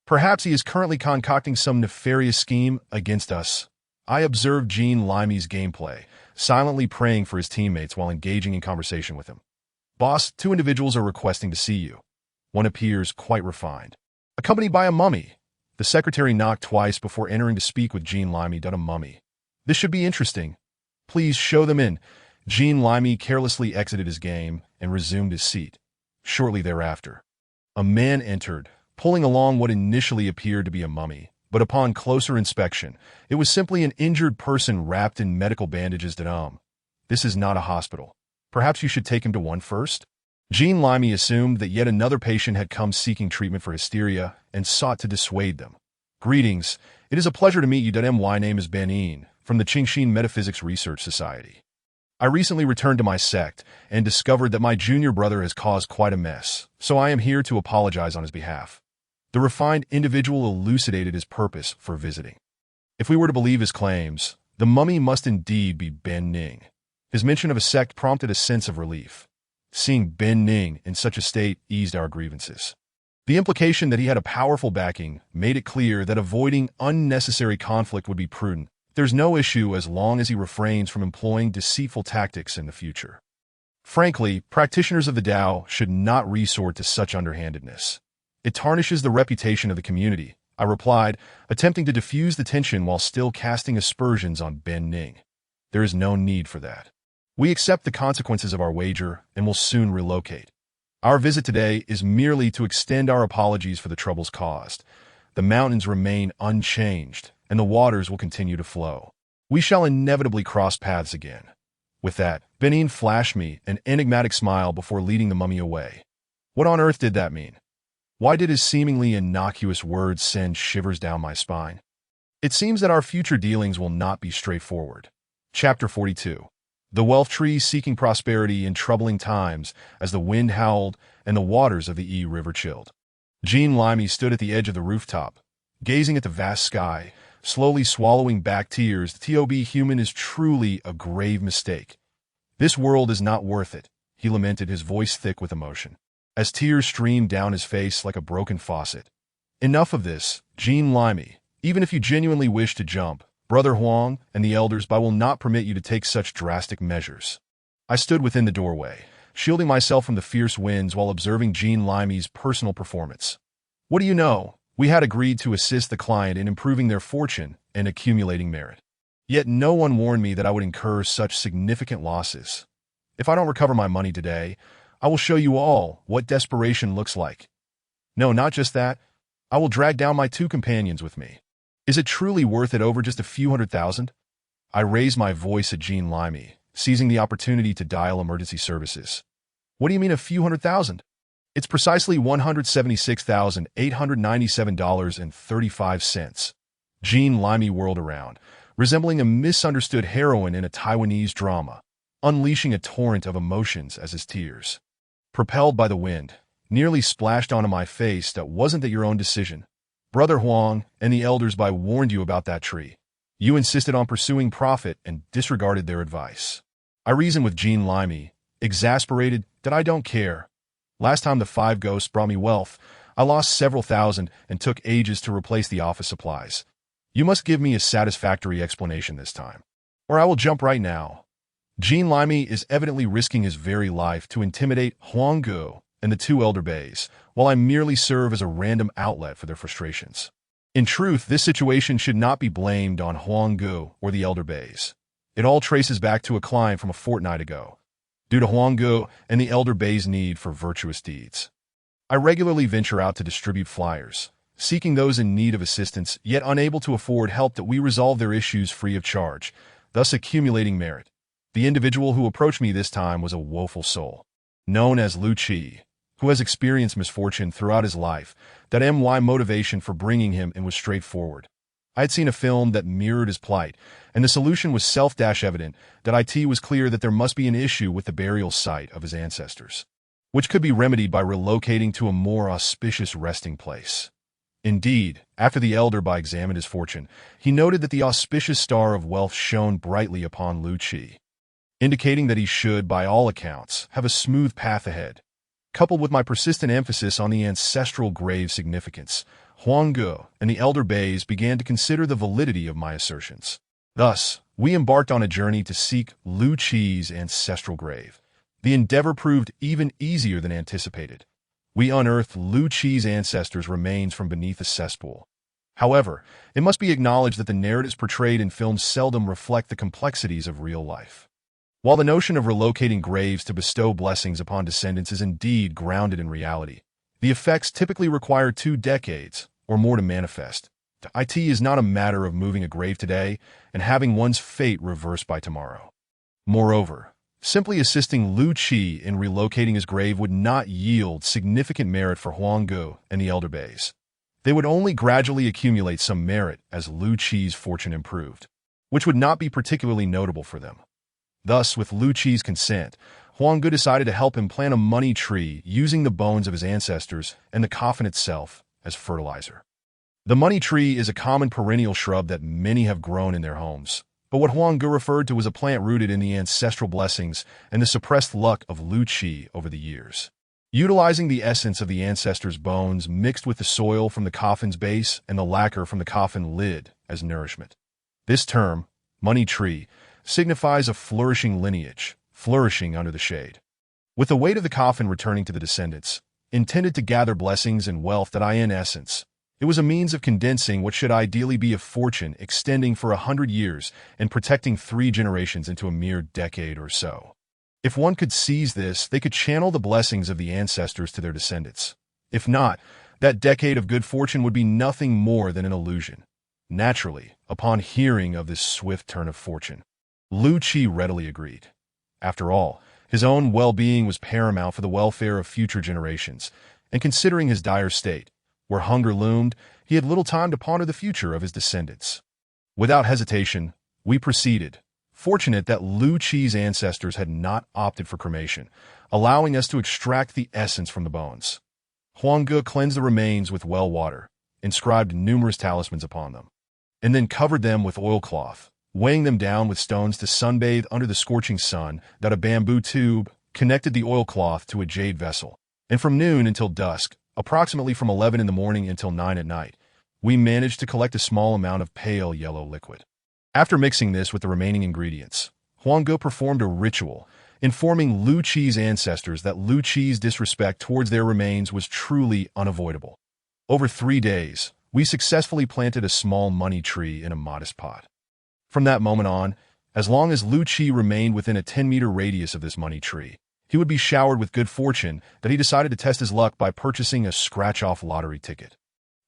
A: Perhaps he is currently concocting some nefarious scheme against us." I observed Jean Limey's gameplay, silently praying for his teammates while engaging in conversation with him. "Boss, 2 individuals are requesting to see you." One appears quite refined, accompanied by a mummy. The secretary knocked twice before entering to speak with Jean Limey. A mummy. "This should be interesting. Please show them in." Jean Limey carelessly exited his game and resumed his seat. Shortly thereafter, a man entered, pulling along what initially appeared to be a mummy, but upon closer inspection, it was simply an injured person wrapped in medical bandages. This is not a hospital. Perhaps you should take him to one first? Jean Limey assumed that yet another patient had come seeking treatment for hysteria and sought to dissuade them. "Greetings. It is a pleasure to meet you. My name is Ben Yin, from the Qingxin Metaphysics Research Society. I recently returned to my sect and discovered that my junior brother has caused quite a mess, so I am here to apologize on his behalf." The refined individual elucidated his purpose for visiting. If we were to believe his claims, the mummy must indeed be Ben Ning. His mention of a sect prompted a sense of relief. Seeing Ben Ning in such a state eased our grievances. The implication that he had a powerful backing made it clear that avoiding unnecessary conflict would be prudent. There's no issue as long as he refrains from employing deceitful tactics in the future. Frankly, practitioners of the Tao should not resort to such underhandedness. It tarnishes the reputation of the community, I replied, attempting to diffuse the tension while still casting aspersions on Ben Ning. There is no need for that. We accept the consequences of our wager and will soon relocate. Our visit today is merely to extend our apologies for the troubles caused. The mountains remain unchanged, and the waters will continue to flow. We shall inevitably cross paths again. With that, Benin flashed me an enigmatic smile before leading the mummy away. What on earth did that mean? Why did his seemingly innocuous words send shivers down my spine? It seems that our future dealings will not be straightforward. Chapter 42. The wealth tree seeking prosperity in troubling times as the wind howled and the waters of the E River chilled. Jean Limey stood at the edge of the rooftop, gazing at the vast sky, slowly swallowing back tears. The human is truly a grave mistake. This world is not worth it, he lamented, his voice thick with emotion, as tears streamed down his face like a broken faucet. Enough of this, Jean Limey. Even if you genuinely wish to jump, Brother Huang and the elders will not permit you to take such drastic measures. I stood within the doorway, shielding myself from the fierce winds while observing Jean Limey's personal performance. What do you know? We had agreed to assist the client in improving their fortune and accumulating merit. Yet no one warned me that I would incur such significant losses. If I don't recover my money today, I will show you all what desperation looks like. No, not just that. I will drag down my 2 companions with me. Is it truly worth it over just a few $100,000? I raised my voice at Jean Limey, seizing the opportunity to dial emergency services. What do you mean a few $100,000? It's precisely $176,897.35. Jean Limey whirled around, resembling a misunderstood heroine in a Taiwanese drama, unleashing a torrent of emotions as his tears, propelled by the wind, nearly splashed onto my face. That wasn't your own decision. Brother Huang and the elders by warned you about that tree. You insisted on pursuing profit and disregarded their advice. I reasoned with Jean Limey, exasperated that I don't care. Last time the 5 ghosts brought me wealth, I lost several thousand and took ages to replace the office supplies. You must give me a satisfactory explanation this time, or I will jump right now. Jean Limey is evidently risking his very life to intimidate Huang Gu and the 2 elder bays, while I merely serve as a random outlet for their frustrations. In truth, this situation should not be blamed on Huang Gu or the elder bays. It all traces back to a climb from a fortnight ago, due to Huang Gu and the elder bays' need for virtuous deeds. I regularly venture out to distribute flyers, seeking those in need of assistance, yet unable to afford help, that we resolve their issues free of charge, thus accumulating merit. The individual who approached me this time was a woeful soul, known as Lu Qi, who has experienced misfortune throughout his life. That my motivation for bringing him in was straightforward. I had seen a film that mirrored his plight, and the solution was self-evident. That it was clear that there must be an issue with the burial site of his ancestors, which could be remedied by relocating to a more auspicious resting place. Indeed, after the elder by examined his fortune, he noted that the auspicious star of wealth shone brightly upon Lu Qi, indicating that he should, by all accounts, have a smooth path ahead. Coupled with my persistent emphasis on the ancestral grave significance, Huang Gu and the elder bays began to consider the validity of my assertions. Thus, we embarked on a journey to seek Lu Qi's ancestral grave. The endeavor proved even easier than anticipated. We unearthed Lu Qi's ancestors' remains from beneath a cesspool. However, it must be acknowledged that the narratives portrayed in films seldom reflect the complexities of real life. While the notion of relocating graves to bestow blessings upon descendants is indeed grounded in reality, the effects typically require 2 decades or more to manifest. It is not a matter of moving a grave today and having one's fate reversed by tomorrow. Moreover, simply assisting Lu Qi in relocating his grave would not yield significant merit for Huang Gu and the elder bays. They would only gradually accumulate some merit as Lu Qi's fortune improved, which would not be particularly notable for them. Thus, with Lu Qi's consent, Huang Gu decided to help him plant a money tree using the bones of his ancestors and the coffin itself as fertilizer. The money tree is a common perennial shrub that many have grown in their homes, but what Huang Gu referred to was a plant rooted in the ancestral blessings and the suppressed luck of Lu Qi over the years. Utilizing the essence of the ancestors' bones mixed with the soil from the coffin's base and the lacquer from the coffin lid as nourishment. This term, money tree, signifies a flourishing lineage, flourishing under the shade. With the weight of the coffin returning to the descendants, intended to gather blessings and wealth, in essence, it was a means of condensing what should ideally be a fortune extending for 100 years and protecting 3 generations into a mere decade or so. If one could seize this, they could channel the blessings of the ancestors to their descendants. If not, that decade of good fortune would be nothing more than an illusion. Naturally, upon hearing of this swift turn of fortune, Lu Qi readily agreed. After all, his own well-being was paramount for the welfare of future generations, and considering his dire state, where hunger loomed, he had little time to ponder the future of his descendants. Without hesitation, we proceeded, fortunate that Lu Qi's ancestors had not opted for cremation, allowing us to extract the essence from the bones. Huang Gu cleansed the remains with well water, inscribed numerous talismans upon them, and then covered them with oilcloth, weighing them down with stones to sunbathe under the scorching sun. That a bamboo tube connected the oilcloth to a jade vessel, and from noon until dusk, approximately from 11 in the morning until 9 at night, we managed to collect a small amount of pale yellow liquid. After mixing this with the remaining ingredients, Huang Gu performed a ritual, informing Lu Qi's ancestors that Lu Qi's disrespect towards their remains was truly unavoidable. Over 3 days, we successfully planted a small money tree in a modest pot. From that moment on, as long as Lu Qi remained within a 10-meter radius of this money tree, he would be showered with good fortune. That he decided to test his luck by purchasing a scratch-off lottery ticket.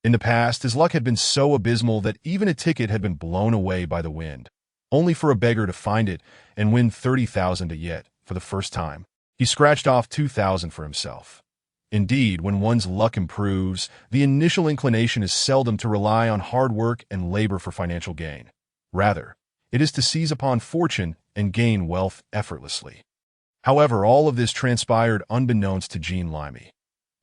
A: In the past, his luck had been so abysmal that even a ticket had been blown away by the wind, only for a beggar to find it and win 30,000. Yet, for the first time, he scratched off 2,000 for himself. Indeed, when one's luck improves, the initial inclination is seldom to rely on hard work and labor for financial gain. Rather, It is to seize upon fortune and gain wealth effortlessly. However, all of this transpired unbeknownst to Jean Limey.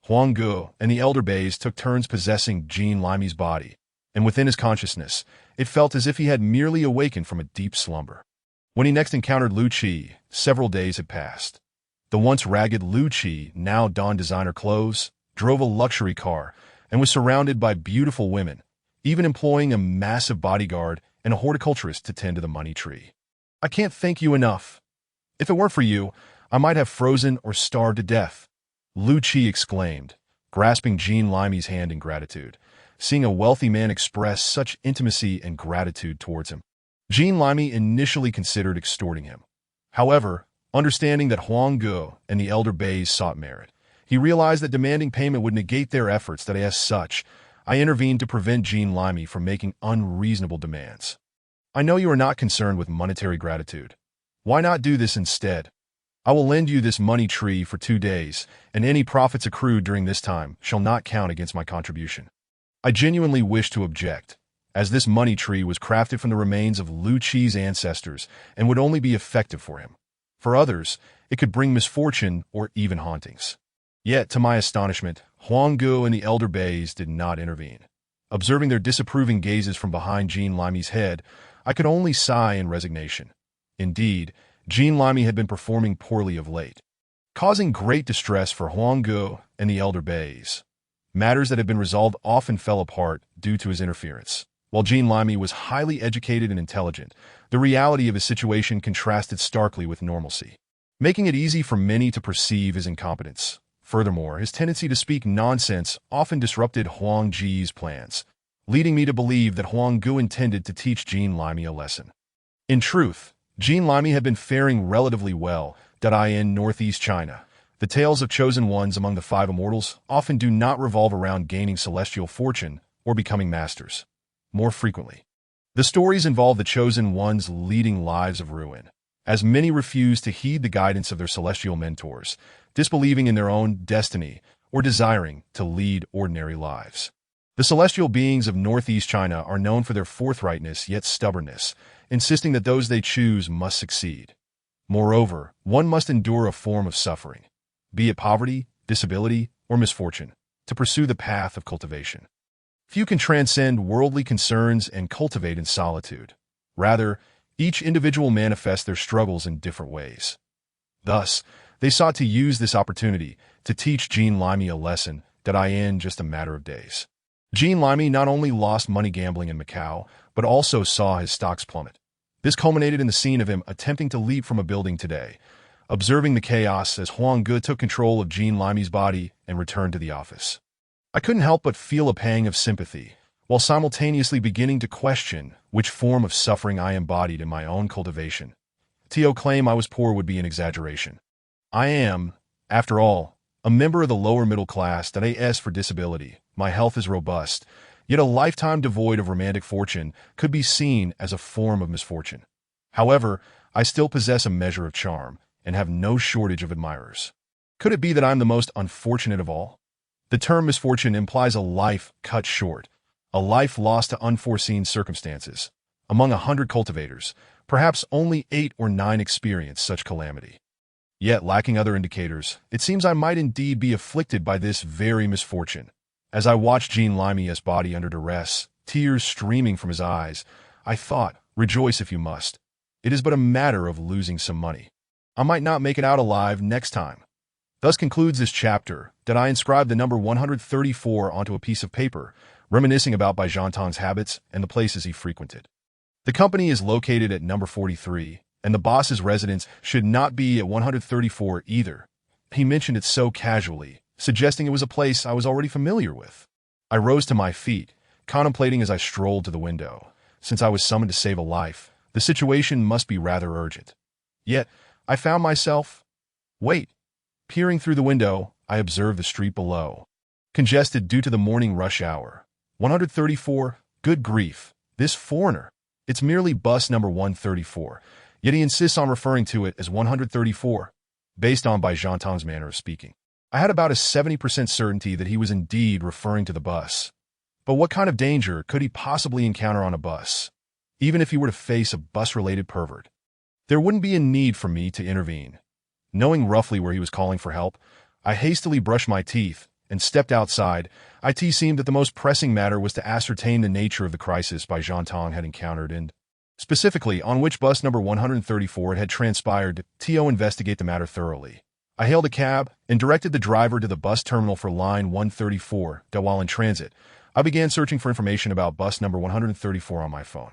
A: Huang Gu and the elder Bays took turns possessing Jean Limey's body, and within his consciousness, it felt as if he had merely awakened from a deep slumber. When he next encountered Lu Qi, several days had passed. The once ragged Lu Qi now donned designer clothes, drove a luxury car, and was surrounded by beautiful women, even employing a massive bodyguard and a horticulturist to tend to the money tree. "I can't thank you enough. If it weren't for you, I might have frozen or starved to death," Lu Qi exclaimed, grasping Jean Limey's hand in gratitude, seeing a wealthy man express such intimacy and gratitude towards him. Jean Limey initially considered extorting him. However, understanding that Huang Gu and the elder Bays sought merit, he realized that demanding payment would negate their efforts. That as such, I intervened to prevent Jean Limey from making unreasonable demands. "I know you are not concerned with monetary gratitude. Why not do this instead? I will lend you this money tree for 2 days, and any profits accrued during this time shall not count against my contribution." I genuinely wished to object, as this money tree was crafted from the remains of Lu Qi's ancestors and would only be effective for him. For others, it could bring misfortune or even hauntings. Yet, to my astonishment, Huang Gu and the elder Bays did not intervene. Observing their disapproving gazes from behind Jean Limey's head, I could only sigh in resignation. Indeed, Jean Limey had been performing poorly of late, causing great distress for Huang Gu and the elder Bays. Matters that had been resolved often fell apart due to his interference. While Jean Limey was highly educated and intelligent, the reality of his situation contrasted starkly with normalcy, making it easy for many to perceive his incompetence. Furthermore, his tendency to speak nonsense often disrupted Huang Ji's plans, leading me to believe that Huang Gu intended to teach Jean Limey a lesson. In truth, Jean Limey had been faring relatively well in northeast China. The tales of chosen ones among the 5 immortals often do not revolve around gaining celestial fortune or becoming masters. More frequently, the stories involve the chosen ones leading lives of ruin, as many refuse to heed the guidance of their celestial mentors, disbelieving in their own destiny or desiring to lead ordinary lives. The celestial beings of northeast China are known for their forthrightness yet stubbornness, insisting that those they choose must succeed. Moreover, one must endure a form of suffering, be it poverty, disability, or misfortune, to pursue the path of cultivation. Few can transcend worldly concerns and cultivate in solitude. Rather, each individual manifests their struggles in different ways. Thus, they sought to use this opportunity to teach Jean Limey a lesson in just a matter of days. Jean Limey not only lost money gambling in Macau, but also saw his stocks plummet. This culminated in the scene of him attempting to leap from a building today, observing the chaos as Huang Gu took control of Jean Limey's body and returned to the office. I couldn't help but feel a pang of sympathy, while simultaneously beginning to question which form of suffering I embodied in my own cultivation. To claim I was poor would be an exaggeration. I am, after all, a member of the lower middle class as for disability. My health is robust, yet a lifetime devoid of romantic fortune could be seen as a form of misfortune. However, I still possess a measure of charm and have no shortage of admirers. Could it be that I'm the most unfortunate of all? The term misfortune implies a life cut short, a life lost to unforeseen circumstances. Among 100 cultivators, perhaps only 8 or 9 experience such calamity. Yet, lacking other indicators, it seems I might indeed be afflicted by this very misfortune. As I watched Jean Limey's body under duress, tears streaming from his eyes, I thought, rejoice if you must. It is but a matter of losing some money. I might not make it out alive next time. Thus concludes this chapter that I inscribed the number 134 onto a piece of paper, reminiscing about Baijiantong's habits and the places he frequented. The company is located at number 43, and the boss's residence should not be at 134 either. He mentioned it so casually, suggesting it was a place I was already familiar with. I rose to my feet, contemplating as I strolled to the window. Since I was summoned to save a life, the situation must be rather urgent. Yet, I found myself... Peering through the window, I observed the street below, congested due to the morning rush hour. 134, good grief, this foreigner. It's merely bus number 134, yet he insists on referring to it as 134, based on Baijiantong's manner of speaking. I had about a 70% certainty that he was indeed referring to the bus. But what kind of danger could he possibly encounter on a bus? even if he were to face a bus-related pervert. There wouldn't be a need for me to intervene. Knowing roughly where he was calling for help, I hastily brushed my teeth and stepped outside. It seemed that the most pressing matter was to ascertain the nature of the crisis Bai Zhantong had encountered and, specifically, on which bus number 134 it had transpired. To investigate the matter thoroughly, I hailed a cab and directed the driver to the bus terminal for line 134. While in transit, I began searching for information about bus number 134 on my phone.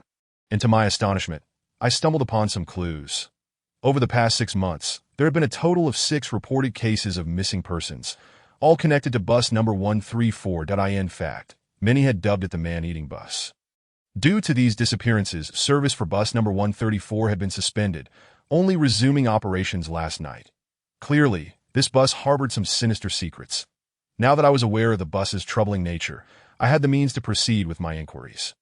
A: And to my astonishment, I stumbled upon some clues. Over the past 6 months, there have been a total of 6 reported cases of missing persons, all connected to bus number 134. In fact, many had dubbed it the man-eating bus. Due to these disappearances, service for bus number 134 had been suspended, only resuming operations last night. Clearly, this bus harbored some sinister secrets. Now that I was aware of the bus's troubling nature, I had the means to proceed with my inquiries.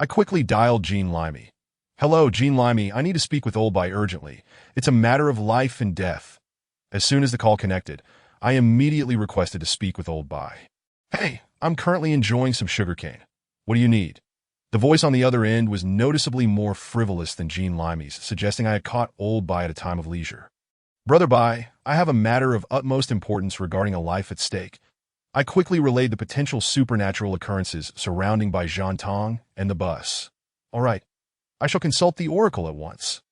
A: I quickly dialed Jean Limey. "Hello, Jean Limey, I need to speak with Old Bai urgently. It's a matter of life and death." As soon as the call connected, I immediately requested to speak with Old Bai. "Hey, I'm currently enjoying some sugarcane. What do you need?" The voice on the other end was noticeably more frivolous than Jean Limey's, suggesting I had caught Old Bai at a time of leisure. "Brother Bai, I have a matter of utmost importance regarding a life at stake." I quickly relayed the potential supernatural occurrences surrounding Bai Zhantong and the bus. "All right, I shall consult the oracle at once."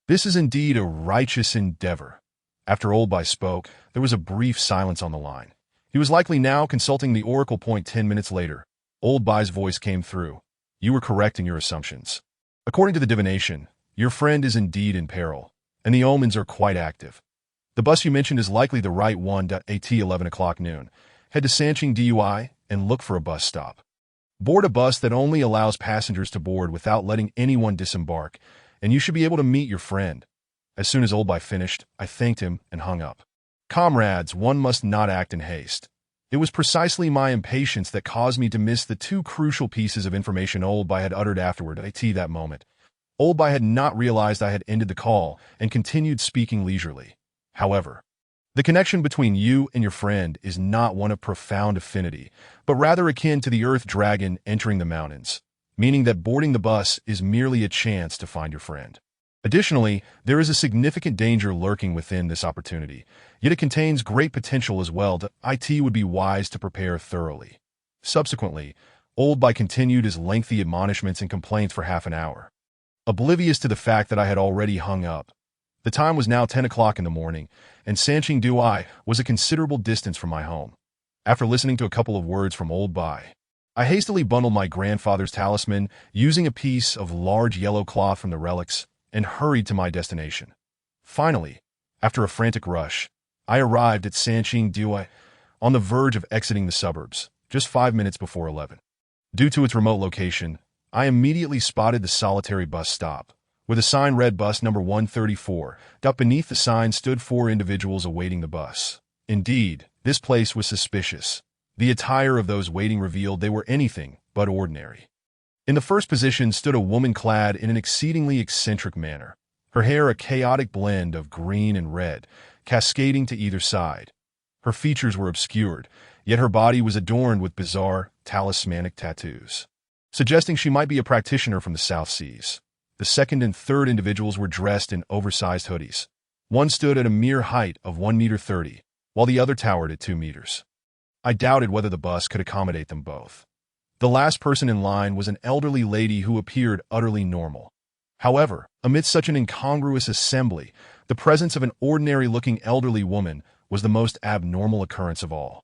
A: This is indeed a righteous endeavor. After Old Bai spoke, there was a brief silence on the line. He was likely now consulting the oracle. 10 minutes later, Old Bai's voice came through. "You were correct in your assumptions. According to the divination, your friend is indeed in peril, and the omens are quite active. The bus you mentioned is likely the right one. At 11 o'clock noon, head to Sanqing Dui and look for a bus stop. Board a bus that only allows passengers to board without letting anyone disembark, and you should be able to meet your friend." As soon as Old Bai finished, I thanked him and hung up. Comrades, one must not act in haste. It was precisely my impatience that caused me to miss the 2 crucial pieces of information Old Bai had uttered afterward. At that moment, Old Bai had not realized I had ended the call and continued speaking leisurely. "However, the connection between you and your friend is not one of profound affinity, but rather akin to the earth dragon entering the mountains, meaning that boarding the bus is merely a chance to find your friend. Additionally, there is a significant danger lurking within this opportunity, yet it contains great potential as well. It would be wise to prepare thoroughly." Subsequently, Old Bai continued his lengthy admonishments and complaints for half an hour. Oblivious to the fact that I had already hung up. The time was now 10 o'clock in the morning, and Sanqing Dui was a considerable distance from my home. After listening to a couple of words from Old Bai, I hastily bundled my grandfather's talisman using a piece of large yellow cloth from the relics and hurried to my destination. Finally, after a frantic rush, I arrived at Sanqing Dui on the verge of exiting the suburbs, just 5 minutes before 11. Due to its remote location, I immediately spotted the solitary bus stop, with a sign read bus number 134. Beneath the sign stood 4 individuals awaiting the bus. Indeed, this place was suspicious. The attire of those waiting revealed they were anything but ordinary. In the first position stood a woman clad in an exceedingly eccentric manner, her hair a chaotic blend of green and red, cascading to either side. Her features were obscured, yet her body was adorned with bizarre, talismanic tattoos, suggesting she might be a practitioner from the South Seas. The second and third individuals were dressed in oversized hoodies. One stood at a mere height of 1.30 meters, while the other towered at 2 meters. I doubted whether the bus could accommodate them both. The last person in line was an elderly lady who appeared utterly normal. However, amidst such an incongruous assembly, the presence of an ordinary-looking elderly woman was the most abnormal occurrence of all.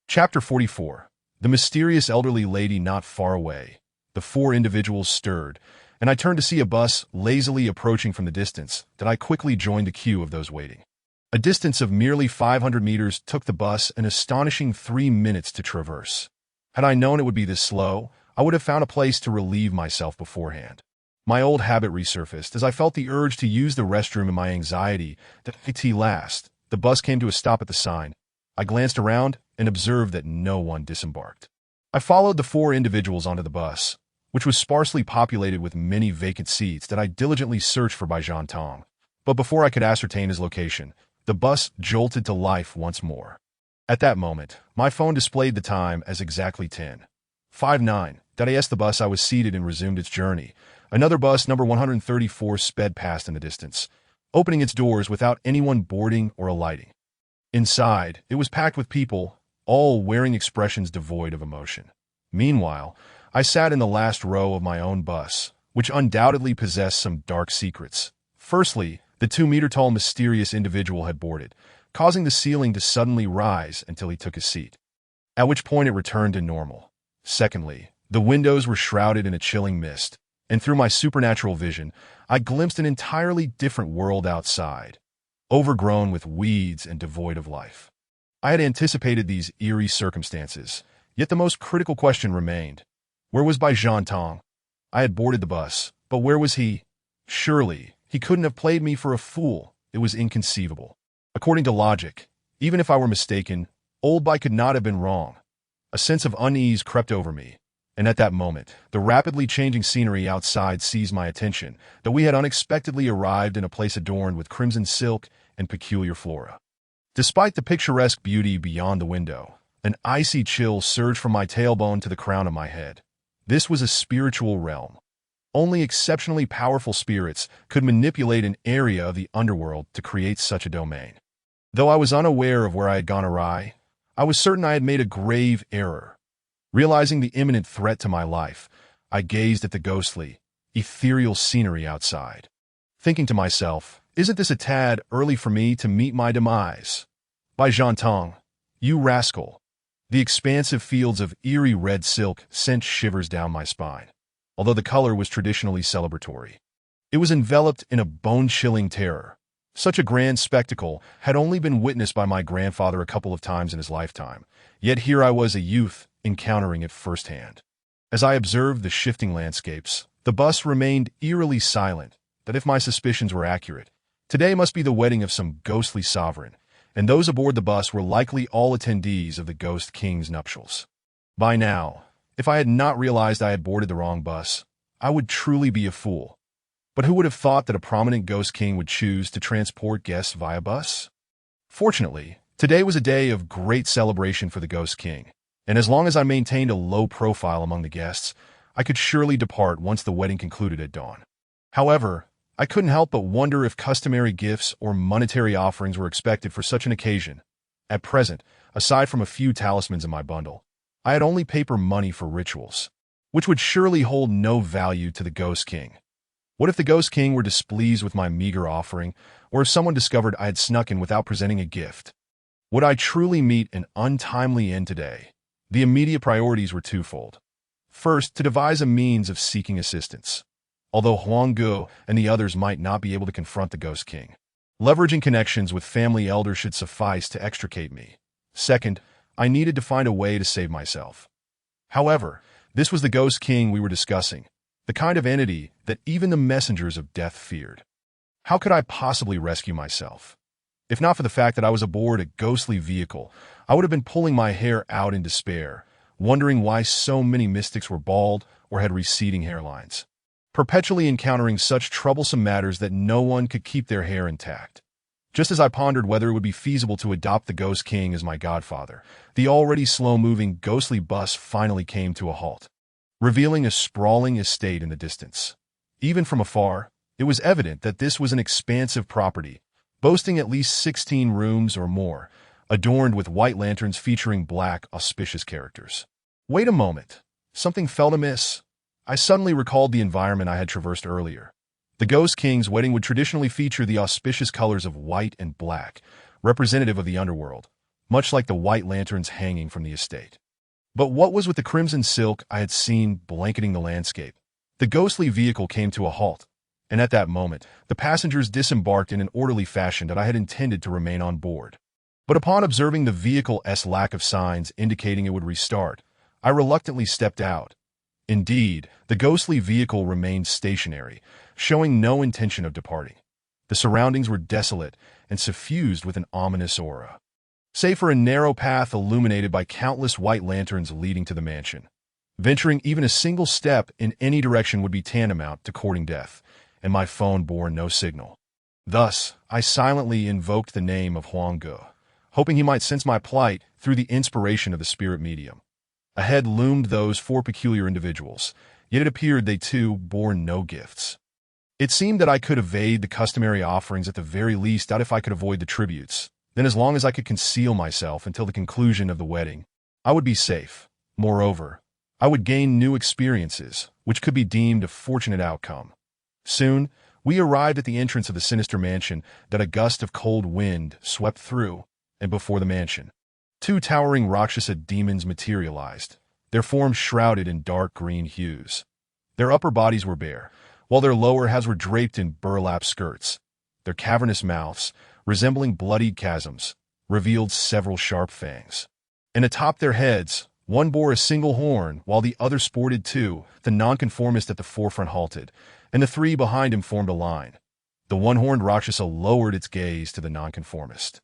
A: Chapter 44. The mysterious elderly lady not far away. The 4 individuals stirred, and I turned to see a bus lazily approaching from the distance. I quickly joined the queue of those waiting. A distance of merely 500 meters took the bus an astonishing 3 minutes to traverse. Had I known it would be this slow, I would have found a place to relieve myself beforehand. My old habit resurfaced as I felt the urge to use the restroom in my anxiety. Last, the bus came to a stop at the sign. I glanced around and observed that no one disembarked. I followed the 4 individuals onto the bus, which was sparsely populated with many vacant seats. I diligently searched for Bai Zhantong, but before I could ascertain his location, the bus jolted to life once more. At that moment, my phone displayed the time as exactly 10:59. As the bus I was seated in resumed its journey, Another bus, number 134, sped past in the distance, opening its doors without anyone boarding or alighting. Inside, it was packed with people, all wearing expressions devoid of emotion. Meanwhile, I sat in the last row of my own bus, which undoubtedly possessed some dark secrets. Firstly, the 2-meter-tall mysterious individual had boarded, causing the ceiling to suddenly rise until he took his seat, at which point it returned to normal. Secondly, the windows were shrouded in a chilling mist, and through my supernatural vision, I glimpsed an entirely different world outside, overgrown with weeds and devoid of life. I had anticipated these eerie circumstances, yet the most critical question remained. Where was Bai Tong? I had boarded the bus, but where was he? Surely, he couldn't have played me for a fool. It was inconceivable. According to logic, even if I were mistaken, old Bai could not have been wrong. A sense of unease crept over me, and at that moment, the rapidly changing scenery outside seized my attention, that we had unexpectedly arrived in a place adorned with crimson silk and peculiar flora. Despite the picturesque beauty beyond the window, an icy chill surged from my tailbone to the crown of my head. This was a spiritual realm. Only exceptionally powerful spirits could manipulate an area of the underworld to create such a domain. Though I was unaware of where I had gone awry, I was certain I had made a grave error. Realizing the imminent threat to my life, I gazed at the ghostly, ethereal scenery outside, thinking to myself, isn't this a tad early for me to meet my demise? Bai Tong, you rascal. The expansive fields of eerie red silk sent shivers down my spine, although the color was traditionally celebratory. It was enveloped in a bone-chilling terror. Such a grand spectacle had only been witnessed by my grandfather a couple of times in his lifetime, yet here I was a youth encountering it firsthand. As I observed the shifting landscapes, the bus remained eerily silent, that if my suspicions were accurate, today must be the wedding of some ghostly sovereign, and those aboard the bus were likely all attendees of the Ghost King's nuptials. By now, if I had not realized I had boarded the wrong bus, I would truly be a fool. But who would have thought that a prominent Ghost King would choose to transport guests via bus? Fortunately, today was a day of great celebration for the Ghost King, and as long as I maintained a low profile among the guests, I could surely depart once the wedding concluded at dawn. However, I couldn't help but wonder if customary gifts or monetary offerings were expected for such an occasion. At present, aside from a few talismans in my bundle, I had only paper money for rituals, which would surely hold no value to the Ghost King. What if the Ghost King were displeased with my meager offering, or if someone discovered I had snuck in without presenting a gift? Would I truly meet an untimely end today? The immediate priorities were twofold. First, to devise a means of seeking assistance, although Huang Gu and the others might not be able to confront the Ghost King. Leveraging connections with family elders should suffice to extricate me. Second, I needed to find a way to save myself. However, this was the Ghost King we were discussing, the kind of entity that even the messengers of death feared. How could I possibly rescue myself? If not for the fact that I was aboard a ghostly vehicle, I would have been pulling my hair out in despair, wondering why so many mystics were bald or had receding hairlines, perpetually encountering such troublesome matters that no one could keep their hair intact. Just as I pondered whether it would be feasible to adopt the Ghost King as my godfather, the already slow-moving ghostly bus finally came to a halt, revealing a sprawling estate in the distance. Even from afar, it was evident that this was an expansive property, boasting at least 16 rooms or more, adorned with white lanterns featuring black, auspicious characters. Wait a moment. Something felt amiss. I suddenly recalled the environment I had traversed earlier. The Ghost King's wedding would traditionally feature the auspicious colors of white and black, representative of the underworld, much like the white lanterns hanging from the estate. But what was with the crimson silk I had seen blanketing the landscape? The ghostly vehicle came to a halt, and at that moment, the passengers disembarked in an orderly fashion that I had intended to remain on board. But upon observing the vehicle's lack of signs indicating it would restart, I reluctantly stepped out. Indeed, the ghostly vehicle remained stationary, showing no intention of departing. The surroundings were desolate and suffused with an ominous aura, save for a narrow path illuminated by countless white lanterns leading to the mansion. Venturing even a single step in any direction would be tantamount to courting death, and my phone bore no signal. Thus, I silently invoked the name of Huang Gu, hoping he might sense my plight through the inspiration of the spirit medium. Ahead loomed those four peculiar individuals, yet it appeared they too bore no gifts. It seemed that I could evade the customary offerings at the very least, out if I could avoid the tributes. Then as long as I could conceal myself until the conclusion of the wedding, I would be safe. Moreover, I would gain new experiences, which could be deemed a fortunate outcome. Soon, we arrived at the entrance of the sinister mansion that a gust of cold wind swept through, and before the mansion, two towering Rakshasa demons materialized, their forms shrouded in dark green hues. Their upper bodies were bare, while their lower halves were draped in burlap skirts. Their cavernous mouths, resembling bloodied chasms, revealed several sharp fangs. And atop their heads, one bore a single horn, while the other sported two. The nonconformist at the forefront halted, and the three behind him formed a line. The one-horned Rakshasa lowered its gaze to the nonconformist,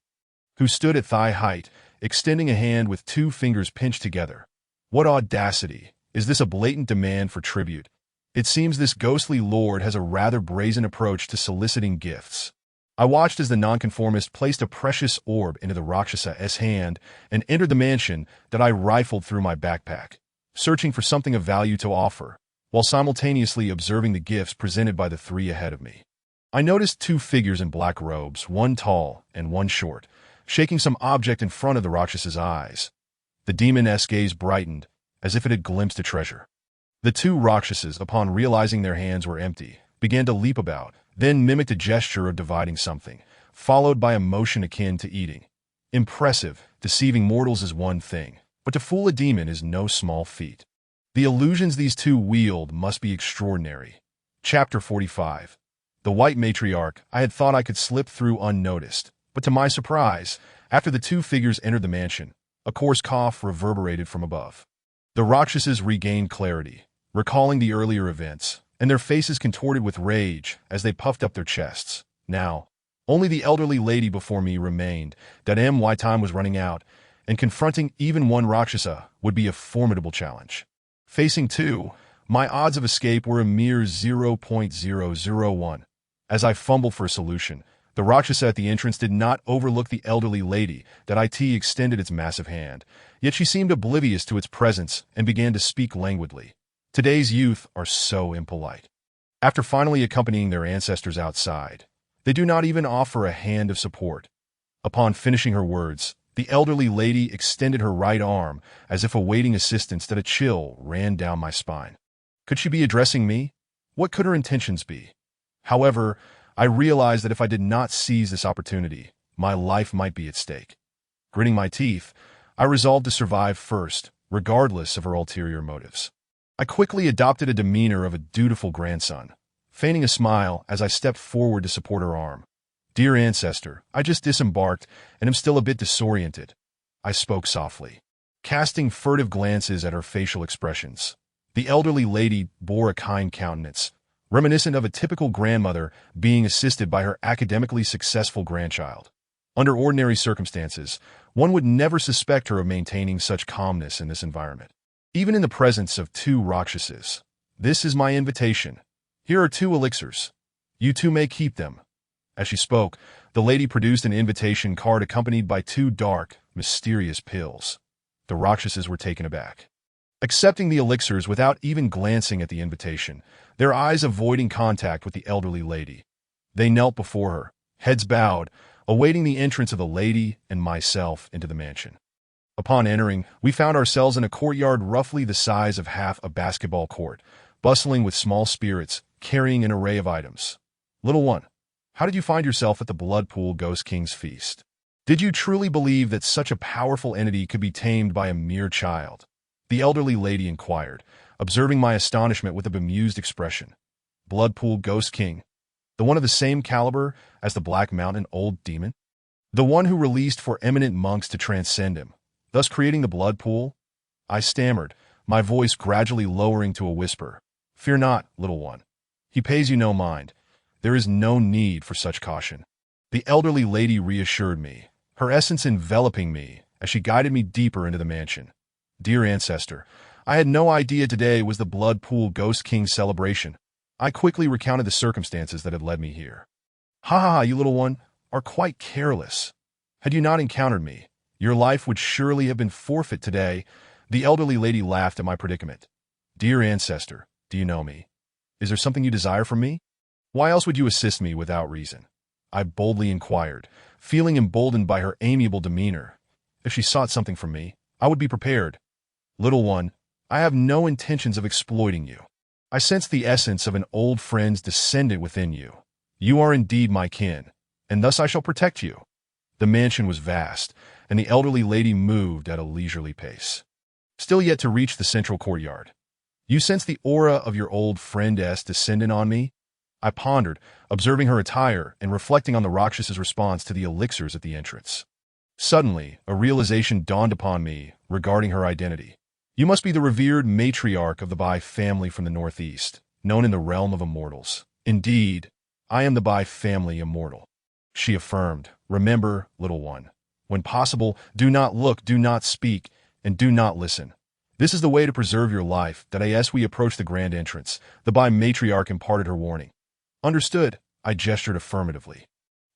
A: who stood at thigh height, extending a hand with two fingers pinched together. What audacity! Is this a blatant demand for tribute? It seems this ghostly lord has a rather brazen approach to soliciting gifts. I watched as the nonconformist placed a precious orb into the Rakshasa's hand and entered the mansion that I rifled through my backpack, searching for something of value to offer, while simultaneously observing the gifts presented by the three ahead of me. I noticed two figures in black robes, one tall and one short, shaking some object in front of the Rakshasa's eyes. The demon's gaze brightened, as if it had glimpsed a treasure. The two Rakshasas, upon realizing their hands were empty, began to leap about, then mimicked a gesture of dividing something, followed by a motion akin to eating. Impressive, deceiving mortals is one thing, but to fool a demon is no small feat. The illusions these two wield must be extraordinary. Chapter 45. The White Matriarch. I had thought I could slip through unnoticed, but to my surprise, after the two figures entered the mansion, a coarse cough reverberated from above. The Rakshasas regained clarity, recalling the earlier events, and their faces contorted with rage as they puffed up their chests. Now, only the elderly lady before me remained. That my time was running out, and confronting even one Rakshasa would be a formidable challenge. Facing two, my odds of escape were a mere 0.001. As I fumbled for a solution, the Rakshasa at the entrance did not overlook the elderly lady. That extended its massive hand, yet she seemed oblivious to its presence and began to speak languidly. Today's youth are so impolite. After finally accompanying their ancestors outside, they do not even offer a hand of support. Upon finishing her words, the elderly lady extended her right arm as if awaiting assistance. That a chill ran down my spine. Could she be addressing me? What could her intentions be? However, I realized that if I did not seize this opportunity, my life might be at stake. Gritting my teeth, I resolved to survive first, regardless of her ulterior motives. I quickly adopted a demeanor of a dutiful grandson, feigning a smile as I stepped forward to support her arm. "Dear ancestor, I just disembarked and am still a bit disoriented," I spoke softly, casting furtive glances at her facial expressions. The elderly lady bore a kind countenance, reminiscent of a typical grandmother being assisted by her academically successful grandchild. Under ordinary circumstances, one would never suspect her of maintaining such calmness in this environment, even in the presence of two Rakshasas. "This is my invitation. Here are 2 elixirs. You two may keep them." As she spoke, the lady produced an invitation card accompanied by 2 dark, mysterious pills. The Rakshasas were taken aback, accepting the elixirs without even glancing at the invitation, their eyes avoiding contact with the elderly lady. They knelt before her, heads bowed, awaiting the entrance of the lady and myself into the mansion. Upon entering, we found ourselves in a courtyard roughly the size of half a basketball court, bustling with small spirits, carrying an array of items. "Little one, how did you find yourself at the Blood Pool Ghost King's feast? Did you truly believe that such a powerful entity could be tamed by a mere child?" The elderly lady inquired, observing my astonishment with a bemused expression. "Blood Pool Ghost King? The one of the same caliber as the Black Mountain Old Demon? The one who released 4 eminent monks to transcend him, thus creating the Blood Pool?" I stammered, my voice gradually lowering to a whisper. "Fear not, little one. He pays you no mind. There is no need for such caution." The elderly lady reassured me, her essence enveloping me as she guided me deeper into the mansion. "Dear ancestor, I had no idea today was the Blood Pool Ghost King celebration." I quickly recounted the circumstances that had led me here. "Ha ha ha, you little one are quite careless. Had you not encountered me, your life would surely have been forfeit today." The elderly lady laughed at my predicament. "Dear ancestor, Do you know me? Is there something you desire from me? Why else would you assist me without reason? I boldly inquired, feeling emboldened by her amiable demeanor. If she sought something from me, I would be prepared. Little one, I have no intentions of exploiting you. I sense the essence of an old friend's descendant within you. You are indeed my kin, and thus I shall protect you. The mansion was vast, and the elderly lady moved at a leisurely pace. Still yet to reach the central courtyard. You sense the aura of your old friend's descendant on me? I pondered, observing her attire and reflecting on the Rakshas's response to the elixirs at the entrance. Suddenly, a realization dawned upon me regarding her identity. You must be the revered matriarch of the Bai family from the northeast, known in the realm of immortals. Indeed, I am the Bai family immortal. She affirmed, remember, little one, when possible, do not look, do not speak, and do not listen. This is the way to preserve your life, that as we approach the grand entrance, the Bai matriarch imparted her warning. Understood, I gestured affirmatively.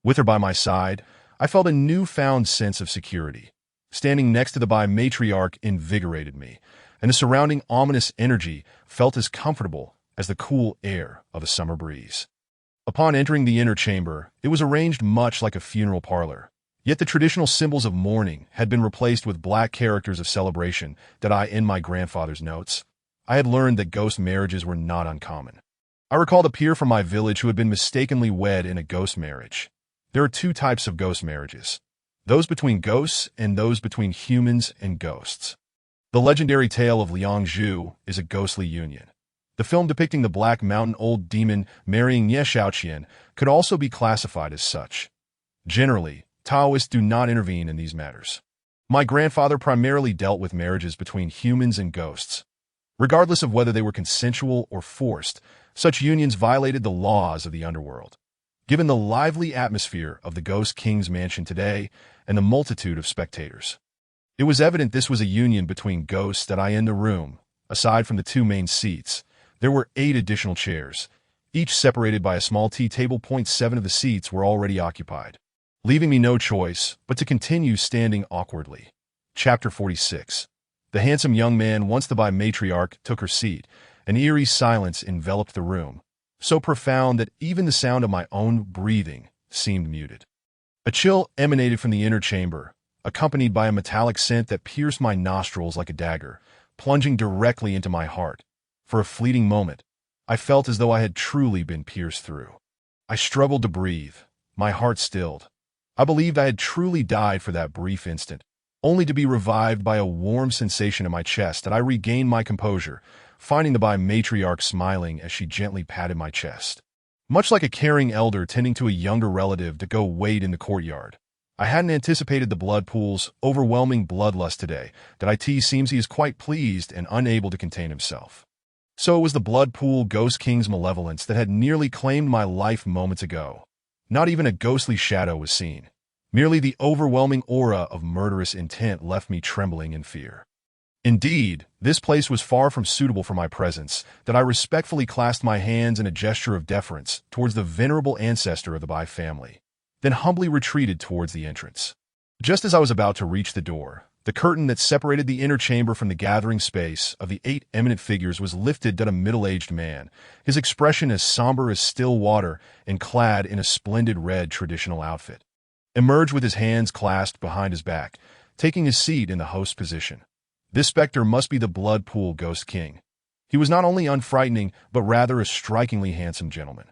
A: With her by my side, I felt a newfound sense of security. Standing next to the Bai matriarch invigorated me, and the surrounding ominous energy felt as comfortable as the cool air of a summer breeze. Upon entering the inner chamber, it was arranged much like a funeral parlor, yet the traditional symbols of mourning had been replaced with black characters of celebration that in my grandfather's notes, I had learned that ghost marriages were not uncommon. I recalled a peer from my village who had been mistakenly wed in a ghost marriage. There are two types of ghost marriages, those between ghosts and those between humans and ghosts. The legendary tale of Liang Zhu is a ghostly union. The film depicting the Black Mountain Old Demon marrying Ye Shaoqian could also be classified as such. Generally, Taoists do not intervene in these matters. My grandfather primarily dealt with marriages between humans and ghosts. Regardless of whether they were consensual or forced, such unions violated the laws of the underworld. Given the lively atmosphere of the Ghost King's mansion today and the multitude of spectators, it was evident this was a union between ghosts that in the room. Aside from the two main seats, there were 8 additional chairs, each separated by a small tea table. 7 of the seats were already occupied, leaving me no choice but to continue standing awkwardly. Chapter 46. The handsome young man, once the Bai matriarch, took her seat. An eerie silence enveloped the room, so profound that even the sound of my own breathing seemed muted. A chill emanated from the inner chamber, accompanied by a metallic scent that pierced my nostrils like a dagger, plunging directly into my heart. For a fleeting moment, I felt as though I had truly been pierced through. I struggled to breathe, my heart stilled. I believed I had truly died for that brief instant, only to be revived by a warm sensation in my chest that I regained my composure, finding the Bai matriarch smiling as she gently patted my chest. Much like a caring elder tending to a younger relative to go wade in the courtyard, I hadn't anticipated the blood pool's overwhelming bloodlust today, that seems he is quite pleased and unable to contain himself. So it was the blood pool Ghost King's malevolence that had nearly claimed my life moments ago. Not even a ghostly shadow was seen. Merely the overwhelming aura of murderous intent left me trembling in fear. Indeed, this place was far from suitable for my presence, that I respectfully clasped my hands in a gesture of deference towards the venerable ancestor of the Bai family, then humbly retreated towards the entrance. Just as I was about to reach the door, the curtain that separated the inner chamber from the gathering space of the 8 eminent figures was lifted. A middle-aged man, his expression as somber as still water and clad in a splendid red traditional outfit, emerged with his hands clasped behind his back, taking his seat in the host position. This specter must be the Blood Pool Ghost King. He was not only unfrightening, but rather a strikingly handsome gentleman.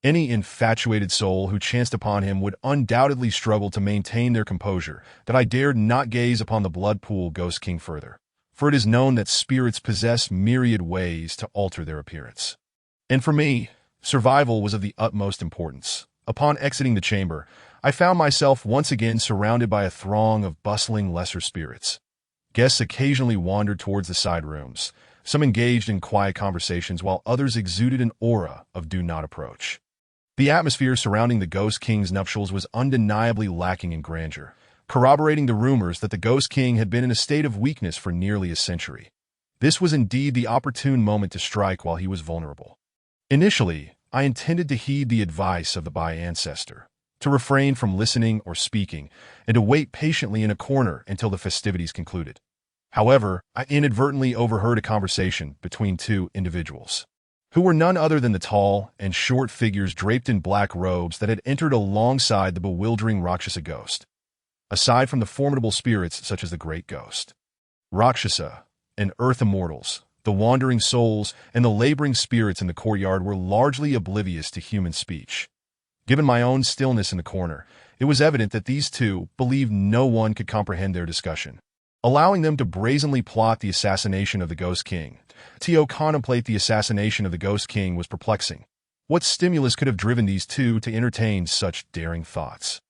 A: Any infatuated soul who chanced upon him would undoubtedly struggle to maintain their composure, that I dared not gaze upon the Blood Pool Ghost King further, for it is known that spirits possess myriad ways to alter their appearance. And for me, survival was of the utmost importance. Upon exiting the chamber, I found myself once again surrounded by a throng of bustling lesser spirits. Guests occasionally wandered towards the side rooms, some engaged in quiet conversations while others exuded an aura of do not approach. The atmosphere surrounding the Ghost King's nuptials was undeniably lacking in grandeur, corroborating the rumors that the Ghost King had been in a state of weakness for nearly a century. This was indeed the opportune moment to strike while he was vulnerable. Initially, I intended to heed the advice of the Bai ancestor, to refrain from listening or speaking, and to wait patiently in a corner until the festivities concluded. However, I inadvertently overheard a conversation between 2 individuals. who were none other than the tall and short figures draped in black robes that had entered alongside the bewildering Rakshasa ghost. Aside from the formidable spirits such as the Great Ghost, Rakshasa, and earth immortals, the wandering souls, and the laboring spirits in the courtyard were largely oblivious to human speech. Given my own stillness in the corner, it was evident that these two believed no one could comprehend their discussion. Allowing them to brazenly plot the assassination of the Ghost King, to contemplate the assassination of the Ghost King was perplexing. What stimulus could have driven these two to entertain such daring thoughts?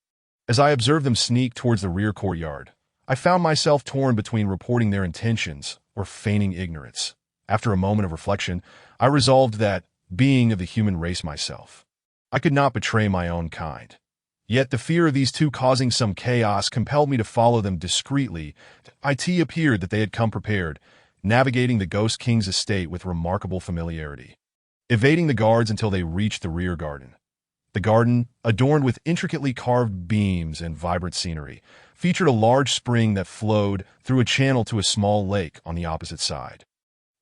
A: As I observed them sneak towards the rear courtyard, I found myself torn between reporting their intentions or feigning ignorance. After a moment of reflection, I resolved that, being of the human race myself, I could not betray my own kind. Yet the fear of these two causing some chaos compelled me to follow them discreetly. It appeared that they had come prepared, navigating the Ghost King's estate with remarkable familiarity, evading the guards until they reached the rear garden. The garden, adorned with intricately carved beams and vibrant scenery, featured a large spring that flowed through a channel to a small lake on the opposite side,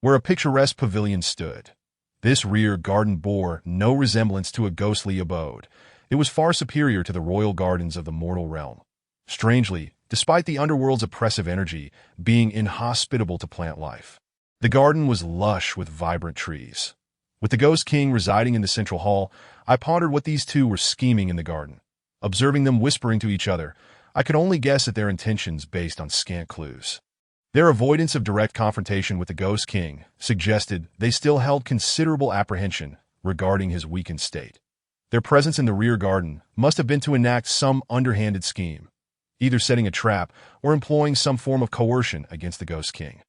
A: where a picturesque pavilion stood. This rear garden bore no resemblance to a ghostly abode. It was far superior to the royal gardens of the mortal realm. Strangely, despite the underworld's oppressive energy being inhospitable to plant life, the garden was lush with vibrant trees. With the Ghost King residing in the central hall, I pondered what these two were scheming in the garden. Observing them whispering to each other, I could only guess at their intentions based on scant clues. Their avoidance of direct confrontation with the Ghost King suggested they still held considerable apprehension regarding his weakened state. Their presence in the rear garden must have been to enact some underhanded scheme, either setting a trap or employing some form of coercion against the Ghost King.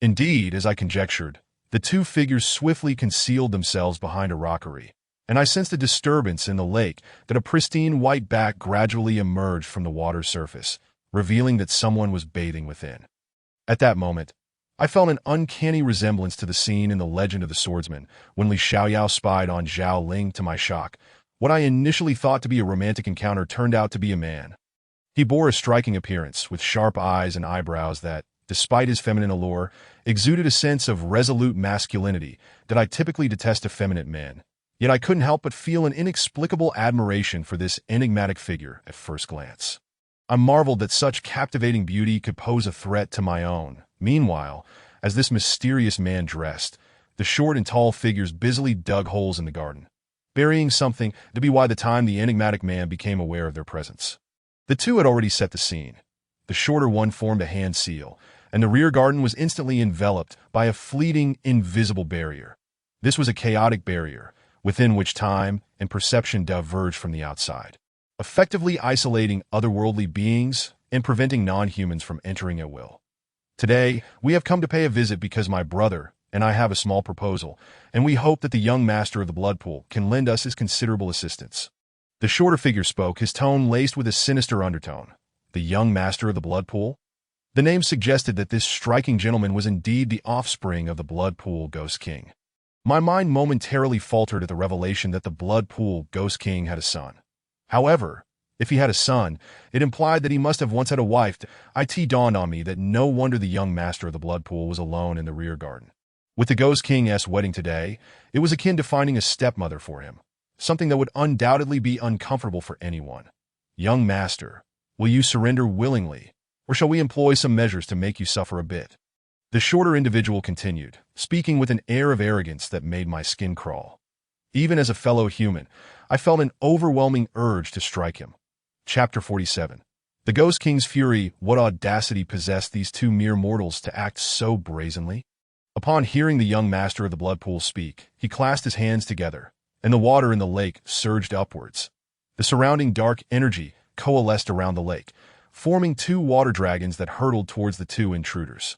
A: Indeed, as I conjectured, the two figures swiftly concealed themselves behind a rockery, and I sensed a disturbance in the lake that a pristine white back gradually emerged from the water's surface, revealing that someone was bathing within. At that moment, I felt an uncanny resemblance to the scene in The Legend of the Swordsman when Li Xiaoyao spied on Zhao Ling. To my shock, what I initially thought to be a romantic encounter turned out to be a man. He bore a striking appearance, with sharp eyes and eyebrows that, despite his feminine allure, exuded a sense of resolute masculinity that I typically detest effeminate men. Yet I couldn't help but feel an inexplicable admiration for this enigmatic figure at first glance. I marveled that such captivating beauty could pose a threat to my own. Meanwhile, as this mysterious man dressed, the short and tall figures busily dug holes in the garden, burying something to be by the time the enigmatic man became aware of their presence. The two had already set the scene. The shorter one formed a hand seal, and the rear garden was instantly enveloped by a fleeting, invisible barrier. This was a chaotic barrier, within which time and perception diverged from the outside, effectively isolating otherworldly beings and preventing non-humans from entering at will. Today, we have come to pay a visit because my brother and I have a small proposal, and we hope that the young master of the blood pool can lend us his considerable assistance. The shorter figure spoke, his tone laced with a sinister undertone. The young master of the blood pool? The name suggested that this striking gentleman was indeed the offspring of the blood pool Ghost King. My mind momentarily faltered at the revelation that the blood pool Ghost King had a son. However, if he had a son, it implied that he must have once had a wife. It dawned on me that no wonder the young master of the blood pool was alone in the rear garden. With the Ghost King's wedding today, it was akin to finding a stepmother for him, something that would undoubtedly be uncomfortable for anyone. Young master, will you surrender willingly, or shall we employ some measures to make you suffer a bit? The shorter individual continued, speaking with an air of arrogance that made my skin crawl. Even as a fellow human, I felt an overwhelming urge to strike him. Chapter 47. The Ghost King's fury. What audacity possessed these two mere mortals to act so brazenly? Upon hearing the young master of the blood pool speak, he clasped his hands together, and the water in the lake surged upwards. The surrounding dark energy coalesced around the lake, forming two water dragons that hurtled towards the two intruders.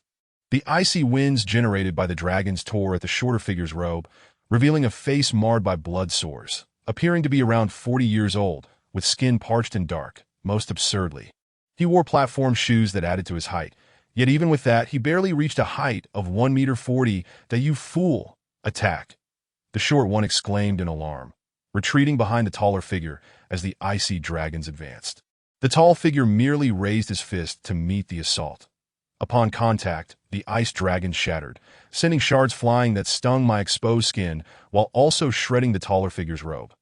A: The icy winds generated by the dragons tore at the shorter figure's robe, revealing a face marred by blood sores, appearing to be around 40 years old, with skin parched and dark. Most absurdly, he wore platform shoes that added to his height, yet even with that, he barely reached a height of 1.40 meters. That you fool! Attack! The short one exclaimed in alarm, retreating behind the taller figure as the icy dragons advanced. The tall figure merely raised his fist to meet the assault. Upon contact, The ice dragon shattered, sending shards flying that stung my exposed skin while also shredding the taller figure's robe.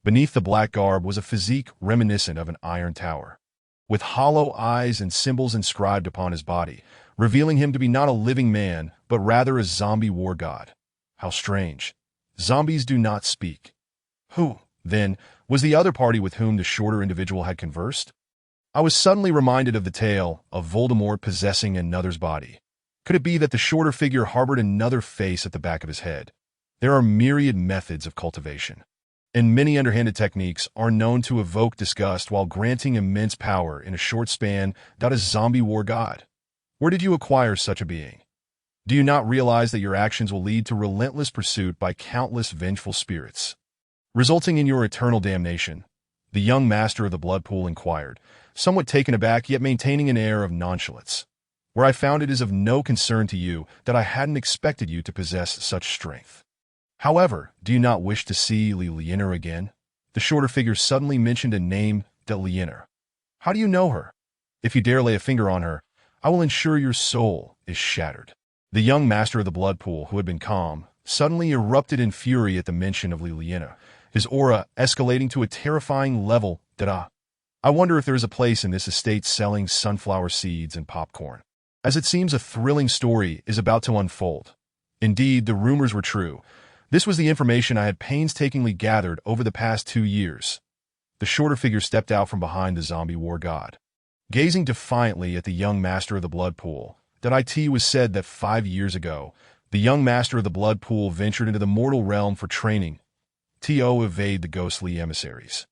A: Beneath the black garb was a physique reminiscent of an iron tower, with hollow eyes and symbols inscribed upon his body, revealing him to be not a living man, but rather a zombie war god. How strange. Zombies do not speak. Who, then, was the other party with whom the shorter individual had conversed? I was suddenly reminded of the tale of Voldemort possessing another's body. Could it be that the shorter figure harbored another face at the back of his head? There are myriad methods of cultivation, and many underhanded techniques are known to evoke disgust while granting immense power in a short span. A zombie war god. Where did you acquire such a being? Do you not realize that your actions will lead to relentless pursuit by countless vengeful spirits, resulting in your eternal damnation? The young master of the blood pool inquired, somewhat taken aback yet maintaining an air of nonchalance. Where I found it is of no concern to you that I hadn't expected you to possess such strength. However, do you not wish to see Lienor again? The shorter figure suddenly mentioned a name, Lienor. How do you know her? If you dare lay a finger on her, I will ensure your soul is shattered. The young master of the blood pool, who had been calm, suddenly erupted in fury at the mention of Lienor, his aura escalating to a terrifying level. I wonder if there is a place in this estate selling sunflower seeds and popcorn, as it seems a thrilling story is about to unfold. Indeed, the rumors were true. This was the information I had painstakingly gathered over the past 2 years. The shorter figure stepped out from behind the zombie war god. Gazing defiantly at the young master of the blood pool, it was said that 5 years ago, the young master of the blood pool ventured into the mortal realm for training to evade the ghostly emissaries.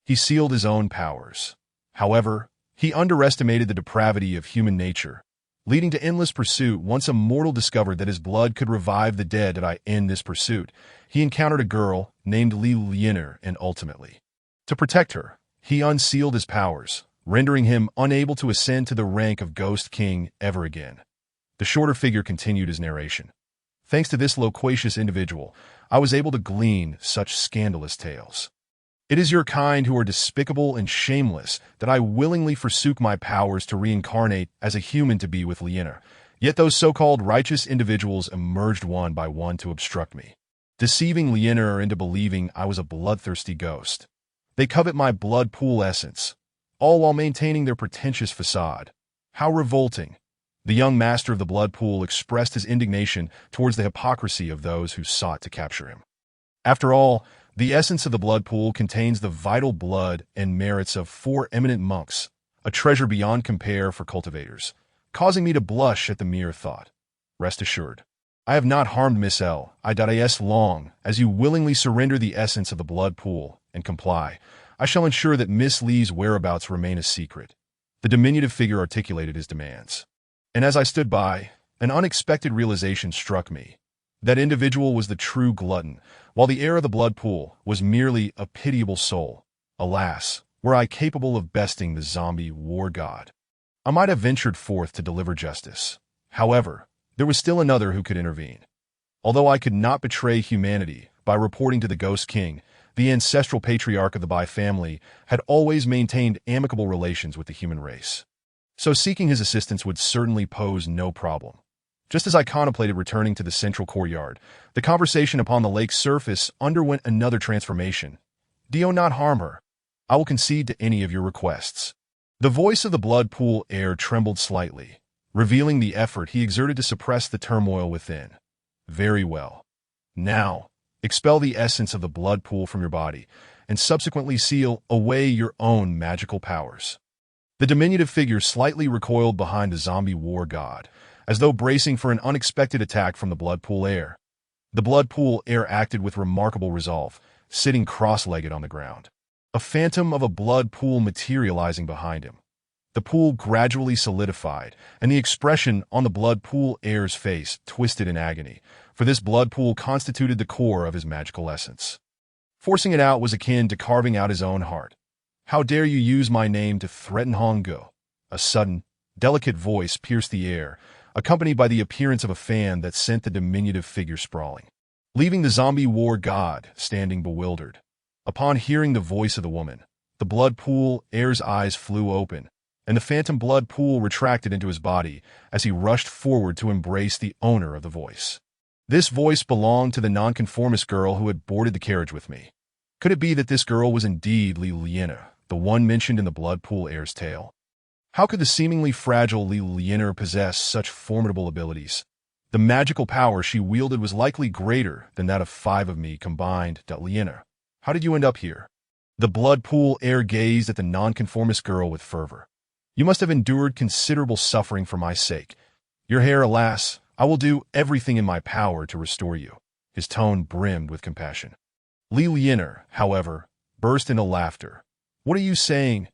A: He sealed his own powers. However, he underestimated the depravity of human nature, leading to endless pursuit. Once a mortal discovered that his blood could revive the dead, in this pursuit, he encountered a girl named Lienor, and ultimately, to protect her, he unsealed his powers, rendering him unable to ascend to the rank of Ghost King ever again. The shorter figure continued his narration. Thanks to this loquacious individual, I was able to glean such scandalous tales. It is your kind who are despicable and shameless that I willingly forsook my powers to reincarnate as a human to be with Lienor. Yet those so-called righteous individuals emerged one by one to obstruct me, deceiving Lienor into believing I was a bloodthirsty ghost. They covet my blood pool essence, all while maintaining their pretentious facade. How revolting! The young master of the blood pool expressed his indignation towards the hypocrisy of those who sought to capture him. After all, the essence of the blood pool contains the vital blood and merits of 4 eminent monks, a treasure beyond compare for cultivators, causing me to blush at the mere thought. Rest assured, I have not harmed Miss L. As long as you willingly surrender the essence of the blood pool and comply, I shall ensure that Miss Lee's whereabouts remain a secret. The diminutive figure articulated his demands. And as I stood by, an unexpected realization struck me. That individual was the true glutton, while the heir of the blood pool was merely a pitiable soul. Alas, were I capable of besting the zombie war god, I might have ventured forth to deliver justice. However, there was still another who could intervene. Although I could not betray humanity by reporting to the Ghost King, the ancestral patriarch of the Bai family had always maintained amicable relations with the human race. So seeking his assistance would certainly pose no problem. Just as I contemplated returning to the central courtyard, the conversation upon the lake's surface underwent another transformation. Do not harm her. I will concede to any of your requests. The voice of the blood pool heir trembled slightly, revealing the effort he exerted to suppress the turmoil within. Very well. Now, expel the essence of the blood pool from your body, and subsequently seal away your own magical powers. The diminutive figure slightly recoiled behind the zombie war god, as though bracing for an unexpected attack from the blood pool heir. The blood pool heir acted with remarkable resolve, sitting cross-legged on the ground, a phantom of a blood pool materializing behind him. The pool gradually solidified, and the expression on the blood pool heir's face twisted in agony, for this blood pool constituted the core of his magical essence. Forcing it out was akin to carving out his own heart. How dare you use my name to threaten Hongo? A sudden, delicate voice pierced the air, accompanied by the appearance of a fan that sent the diminutive figure sprawling, leaving the zombie war god standing bewildered. Upon hearing the voice of the woman, the blood pool heir's eyes flew open, and the phantom blood pool retracted into his body as he rushed forward to embrace the owner of the voice. This voice belonged to the nonconformist girl who had boarded the carriage with me. Could it be that this girl was indeed Liliana, the one mentioned in the blood pool heir's tale? How could the seemingly fragile Liliana possess such formidable abilities? The magical power she wielded was likely greater than that of 5 of me combined. Liliana, how did you end up here? The blood pool heir gazed at the nonconformist girl with fervor. You must have endured considerable suffering for my sake. Your hair, alas, I will do everything in my power to restore you. His tone brimmed with compassion. Liliana, however, burst into laughter. What are you saying?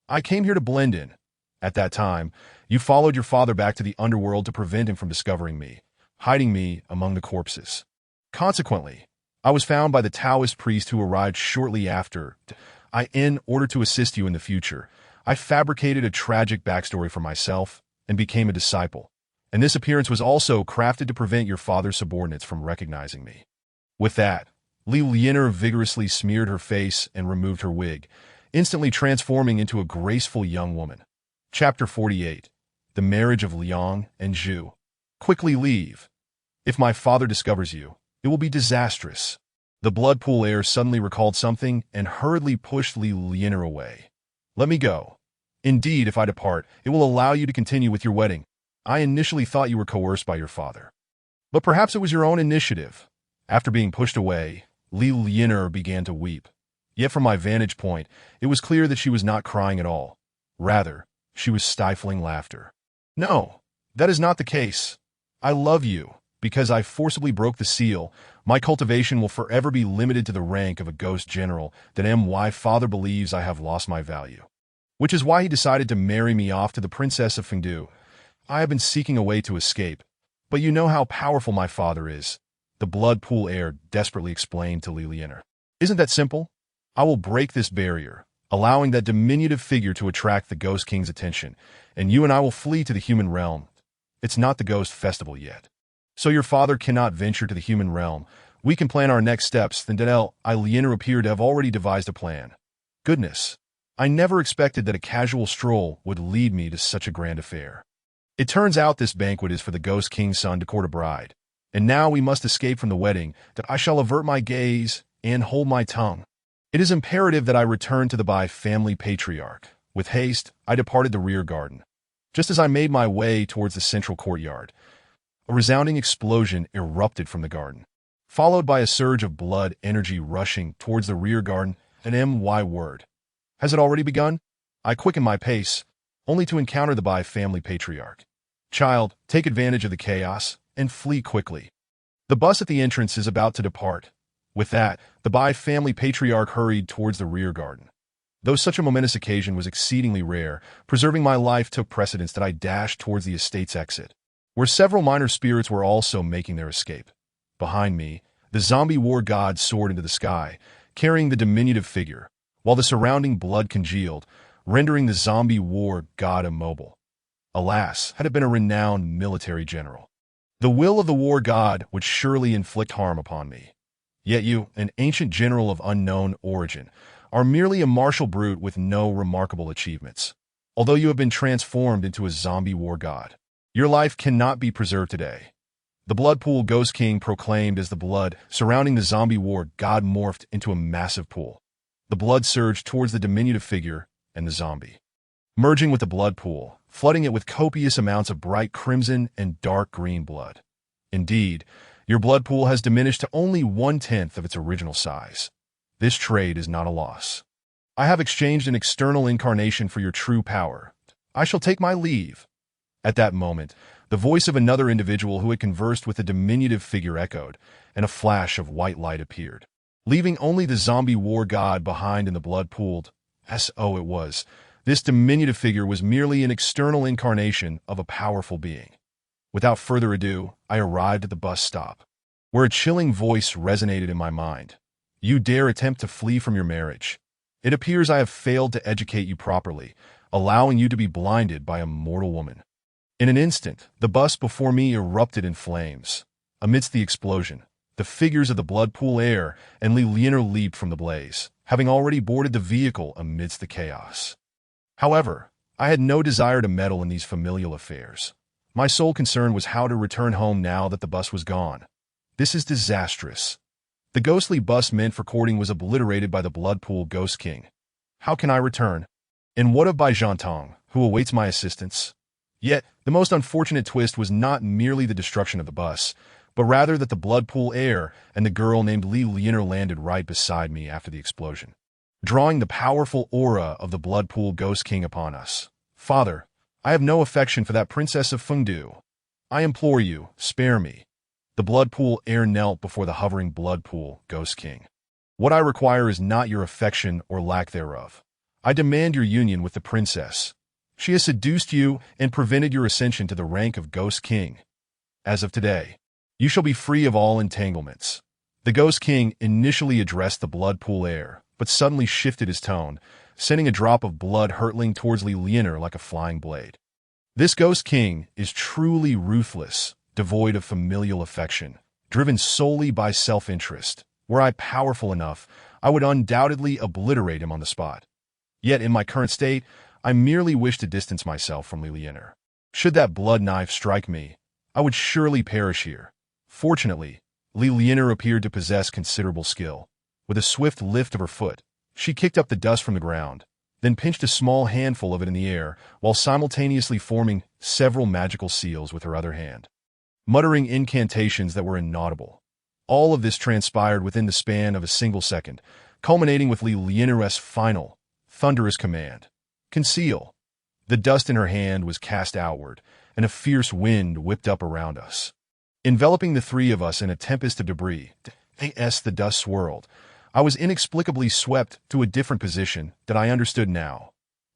A: I came here to blend in. At that time, you followed your father back to the underworld to prevent him from discovering me, hiding me among the corpses. Consequently, I was found by the Taoist priest who arrived shortly after. In order to assist you in the future, I fabricated a tragic backstory for myself and became a disciple, and this appearance was also crafted to prevent your father's subordinates from recognizing me. With that, Liliana vigorously smeared her face and removed her wig, instantly transforming into a graceful young woman. Chapter 48. The Marriage of Liang and Zhu. Quickly leave. If my father discovers you, it will be disastrous. The blood pool heir suddenly recalled something and hurriedly pushed Liliana away. Let me go. Indeed, if I depart, it will allow you to continue with your wedding. I initially thought you were coerced by your father. But perhaps it was your own initiative. After being pushed away, Liliana began to weep. Yet from my vantage point, it was clear that she was not crying at all. Rather, she was stifling laughter. No, that is not the case. I love you. Because I forcibly broke the seal, my cultivation will forever be limited to the rank of a ghost general. My father believes I have lost my value. Which is why he decided to marry me off to the princess of Fengdu. I have been seeking a way to escape, but you know how powerful my father is. The blood pool heir desperately explained to Liliana. Isn't that simple? I will break this barrier, allowing that diminutive figure to attract the Ghost King's attention, and you and I will flee to the human realm. It's not the Ghost Festival yet. So your father cannot venture to the human realm. We can plan our next steps. Then Liliana appeared to have already devised a plan. Goodness, I never expected that a casual stroll would lead me to such a grand affair. It turns out this banquet is for the Ghost King's son to court a bride, and now we must escape from the wedding. That I shall avert my gaze and hold my tongue. It is imperative that I return to the Bai family patriarch. With haste, I departed the rear garden. Just as I made my way towards the central courtyard, a resounding explosion erupted from the garden, followed by a surge of blood energy rushing towards the rear garden. An word. Has it already begun? I quickened my pace, only to encounter the Bai family patriarch. Child, take advantage of the chaos and flee quickly. The bus at the entrance is about to depart. With that, the Bai family patriarch hurried towards the rear garden. Though such a momentous occasion was exceedingly rare, preserving my life took precedence that I dashed towards the estate's exit, where several minor spirits were also making their escape. Behind me, the zombie war god soared into the sky, carrying the diminutive figure, while the surrounding blood congealed, rendering the zombie war god immobile. Alas, had it been a renowned military general, the will of the war god would surely inflict harm upon me. Yet you, an ancient general of unknown origin, are merely a martial brute with no remarkable achievements. Although you have been transformed into a zombie war god, your life cannot be preserved today. The blood pool Ghost King proclaimed as the blood surrounding the zombie war god morphed into a massive pool. The blood surged towards the diminutive figure and the zombie, merging with the blood pool, flooding it with copious amounts of bright crimson and dark green blood. Indeed, your blood pool has diminished to only 1/10 of its original size. This trade is not a loss. I have exchanged an external incarnation for your true power. I shall take my leave. At that moment, the voice of another individual who had conversed with the diminutive figure echoed, and a flash of white light appeared, leaving only the zombie war god behind in the blood-pooled. So it was. This diminutive figure was merely an external incarnation of a powerful being. Without further ado, I arrived at the bus stop, where a chilling voice resonated in my mind. You dare attempt to flee from your marriage. It appears I have failed to educate you properly, allowing you to be blinded by a mortal woman. In an instant, the bus before me erupted in flames. Amidst the explosion, the figures of the blood pool heir and Liliana leaped from the blaze, having already boarded the vehicle amidst the chaos. However, I had no desire to meddle in these familial affairs. My sole concern was how to return home now that the bus was gone. This is disastrous. The ghostly bus meant for courting was obliterated by the blood pool Ghost King. How can I return? And what of Bai Zhantong, who awaits my assistance? Yet, the most unfortunate twist was not merely the destruction of the bus, but rather that the blood pool heir and the girl named Li Lianer landed right beside me after the explosion, drawing the powerful aura of the blood pool Ghost King upon us. Father, I have no affection for that princess of Fengdu. I implore you, spare me. The blood pool heir knelt before the hovering blood pool Ghost King. What I require is not your affection or lack thereof. I demand your union with the princess. She has seduced you and prevented your ascension to the rank of Ghost King. As of today, you shall be free of all entanglements. The Ghost King initially addressed the blood pool heir, but suddenly shifted his tone, sending a drop of blood hurtling towards Li Lianer like a flying blade. This Ghost King is truly ruthless, devoid of familial affection, driven solely by self-interest. Were I powerful enough, I would undoubtedly obliterate him on the spot. Yet in my current state, I merely wish to distance myself from Li Lianer. Should that blood knife strike me, I would surely perish here. Fortunately, Li Lianer appeared to possess considerable skill. With a swift lift of her foot, she kicked up the dust from the ground, then pinched a small handful of it in the air while simultaneously forming several magical seals with her other hand, muttering incantations that were inaudible. All of this transpired within the span of a single second, culminating with Li Lianer's final, thunderous command. Conceal. The dust in her hand was cast outward, and a fierce wind whipped up around us, enveloping the three of us in a tempest of debris. As the dust swirled, I was inexplicably swept to a different position that I understood now.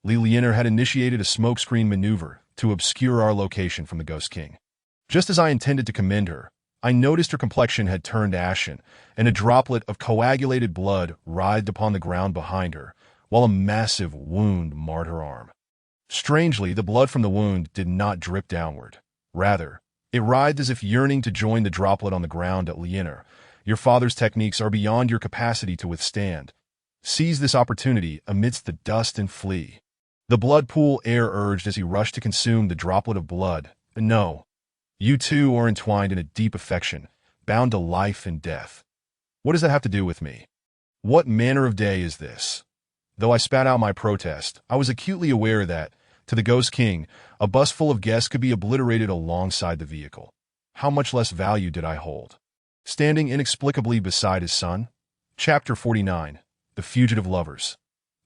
A: Li Lianer had initiated a smokescreen maneuver to obscure our location from the Ghost King. Just as I intended to commend her, I noticed her complexion had turned ashen, and a droplet of coagulated blood writhed upon the ground behind her, while a massive wound marred her arm. Strangely, the blood from the wound did not drip downward. Rather, it writhed as if yearning to join the droplet on the ground at Lianer. Your father's techniques are beyond your capacity to withstand. Seize this opportunity amidst the dust and flee. The blood pool heir urged as he rushed to consume the droplet of blood. No. You two are entwined in a deep affection, bound to life and death. What does that have to do with me? What manner of day is this? Though I spat out my protest, I was acutely aware that, to the Ghost King, a bus full of guests could be obliterated alongside the vehicle. How much less value did I hold? Standing inexplicably beside his son? Chapter 49. The Fugitive Lovers.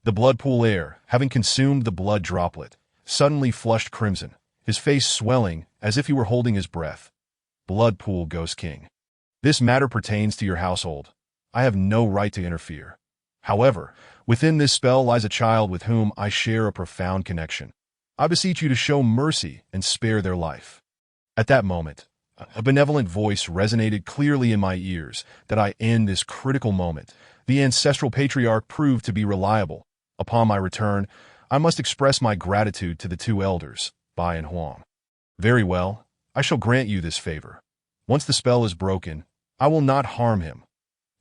A: The blood pool heir, having consumed the blood droplet, suddenly flushed crimson, his face swelling as if he were holding his breath. Blood pool Ghost King. This matter pertains to your household. I have no right to interfere. However, within this spell lies a child with whom I share a profound connection. I beseech you to show mercy and spare their life. At that moment, a benevolent voice resonated clearly in my ears that I end this critical moment. The ancestral patriarch proved to be reliable. Upon my return, I must express my gratitude to the two elders, Bai and Huang. Very well, I shall grant you this favor. Once the spell is broken, I will not harm him.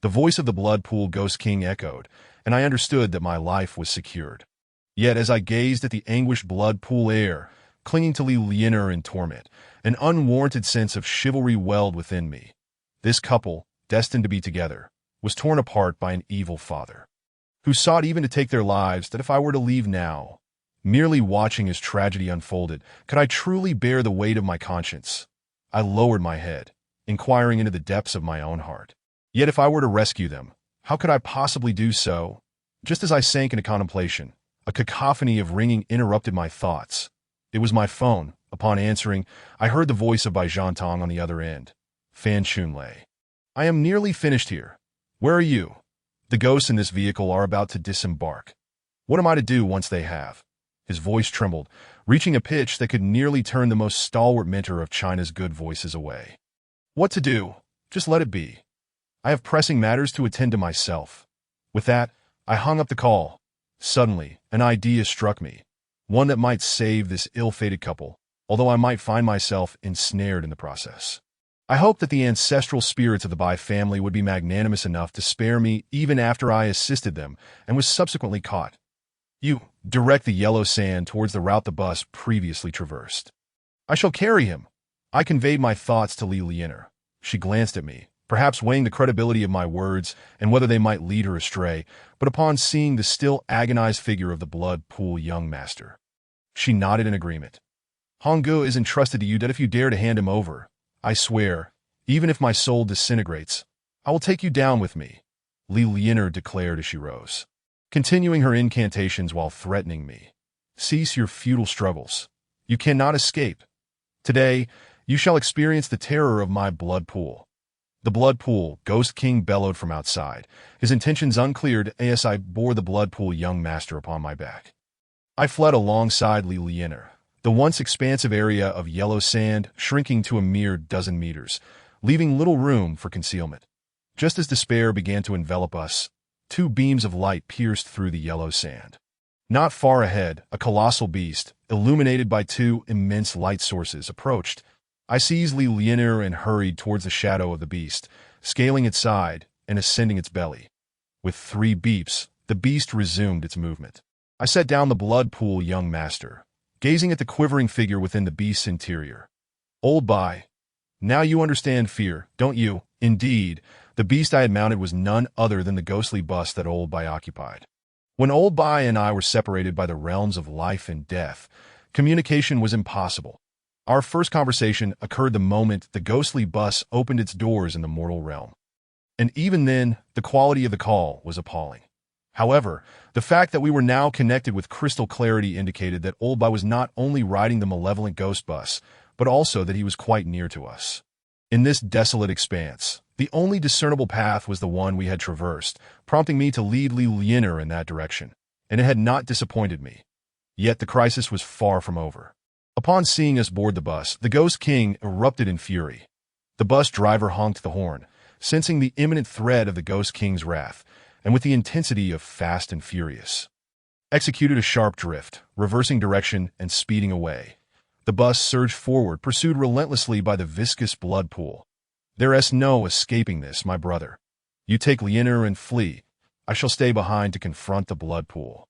A: The voice of the blood pool Ghost King echoed, and I understood that my life was secured. Yet as I gazed at the anguished blood pool heir, clinging to Li Lianer in torment, an unwarranted sense of chivalry welled within me. This couple, destined to be together, was torn apart by an evil father, who sought even to take their lives. That if I were to leave now, merely watching as tragedy unfolded, could I truly bear the weight of my conscience? I lowered my head, inquiring into the depths of my own heart. Yet if I were to rescue them, how could I possibly do so? Just as I sank into contemplation, a cacophony of ringing interrupted my thoughts. It was my phone. Upon answering, I heard the voice of Bai Zhantong on the other end. Fan Chunlei. I am nearly finished here. Where are you? The ghosts in this vehicle are about to disembark. What am I to do once they have? His voice trembled, reaching a pitch that could nearly turn the most stalwart mentor of China's good voices away. What to do? Just let it be. I have pressing matters to attend to myself. With that, I hung up the call. Suddenly, an idea struck me, one that might save this ill-fated couple, although I might find myself ensnared in the process. I hoped that the ancestral spirits of the Bai family would be magnanimous enough to spare me even after I assisted them and was subsequently caught. You, direct the yellow sand towards the route the bus previously traversed. I shall carry him. I conveyed my thoughts to Li Lianer. She glanced at me, perhaps weighing the credibility of my words and whether they might lead her astray, but upon seeing the still agonized figure of the blood pool young master, she nodded in agreement. Honggu is entrusted to you that if you dare to hand him over, I swear, even if my soul disintegrates, I will take you down with me, Li Lianer declared as she rose, continuing her incantations while threatening me. Cease your futile struggles. You cannot escape. Today, you shall experience the terror of my blood pool. The blood pool, Ghost King bellowed from outside, his intentions uncleared as I bore the blood pool young master upon my back. I fled alongside Li Lianer, the once expansive area of yellow sand shrinking to a mere dozen meters, leaving little room for concealment. Just as despair began to envelop us, two beams of light pierced through the yellow sand. Not far ahead, a colossal beast, illuminated by two immense light sources, approached. I seized Li Lianer and hurried towards the shadow of the beast, scaling its side and ascending its belly. With 3 beeps, the beast resumed its movement. I set down the blood pool young master, gazing at the quivering figure within the beast's interior. Old Bai, now you understand fear, don't you? Indeed, the beast I had mounted was none other than the ghostly bus that Old Bai occupied. When Old Bai and I were separated by the realms of life and death, communication was impossible. Our first conversation occurred the moment the ghostly bus opened its doors in the mortal realm. And even then, the quality of the call was appalling. However, the fact that we were now connected with crystal clarity indicated that Old Bai was not only riding the malevolent ghost bus, but also that he was quite near to us. In this desolate expanse, the only discernible path was the one we had traversed, prompting me to lead Li Lianer in that direction, and it had not disappointed me. Yet the crisis was far from over. Upon seeing us board the bus, the Ghost King erupted in fury. The bus driver honked the horn, sensing the imminent threat of the Ghost King's wrath, and with the intensity of Fast and Furious, executed a sharp drift, reversing direction and speeding away. The bus surged forward, pursued relentlessly by the viscous blood pool. There's no escaping this, my brother. You take Lianer and flee. I shall stay behind to confront the blood pool.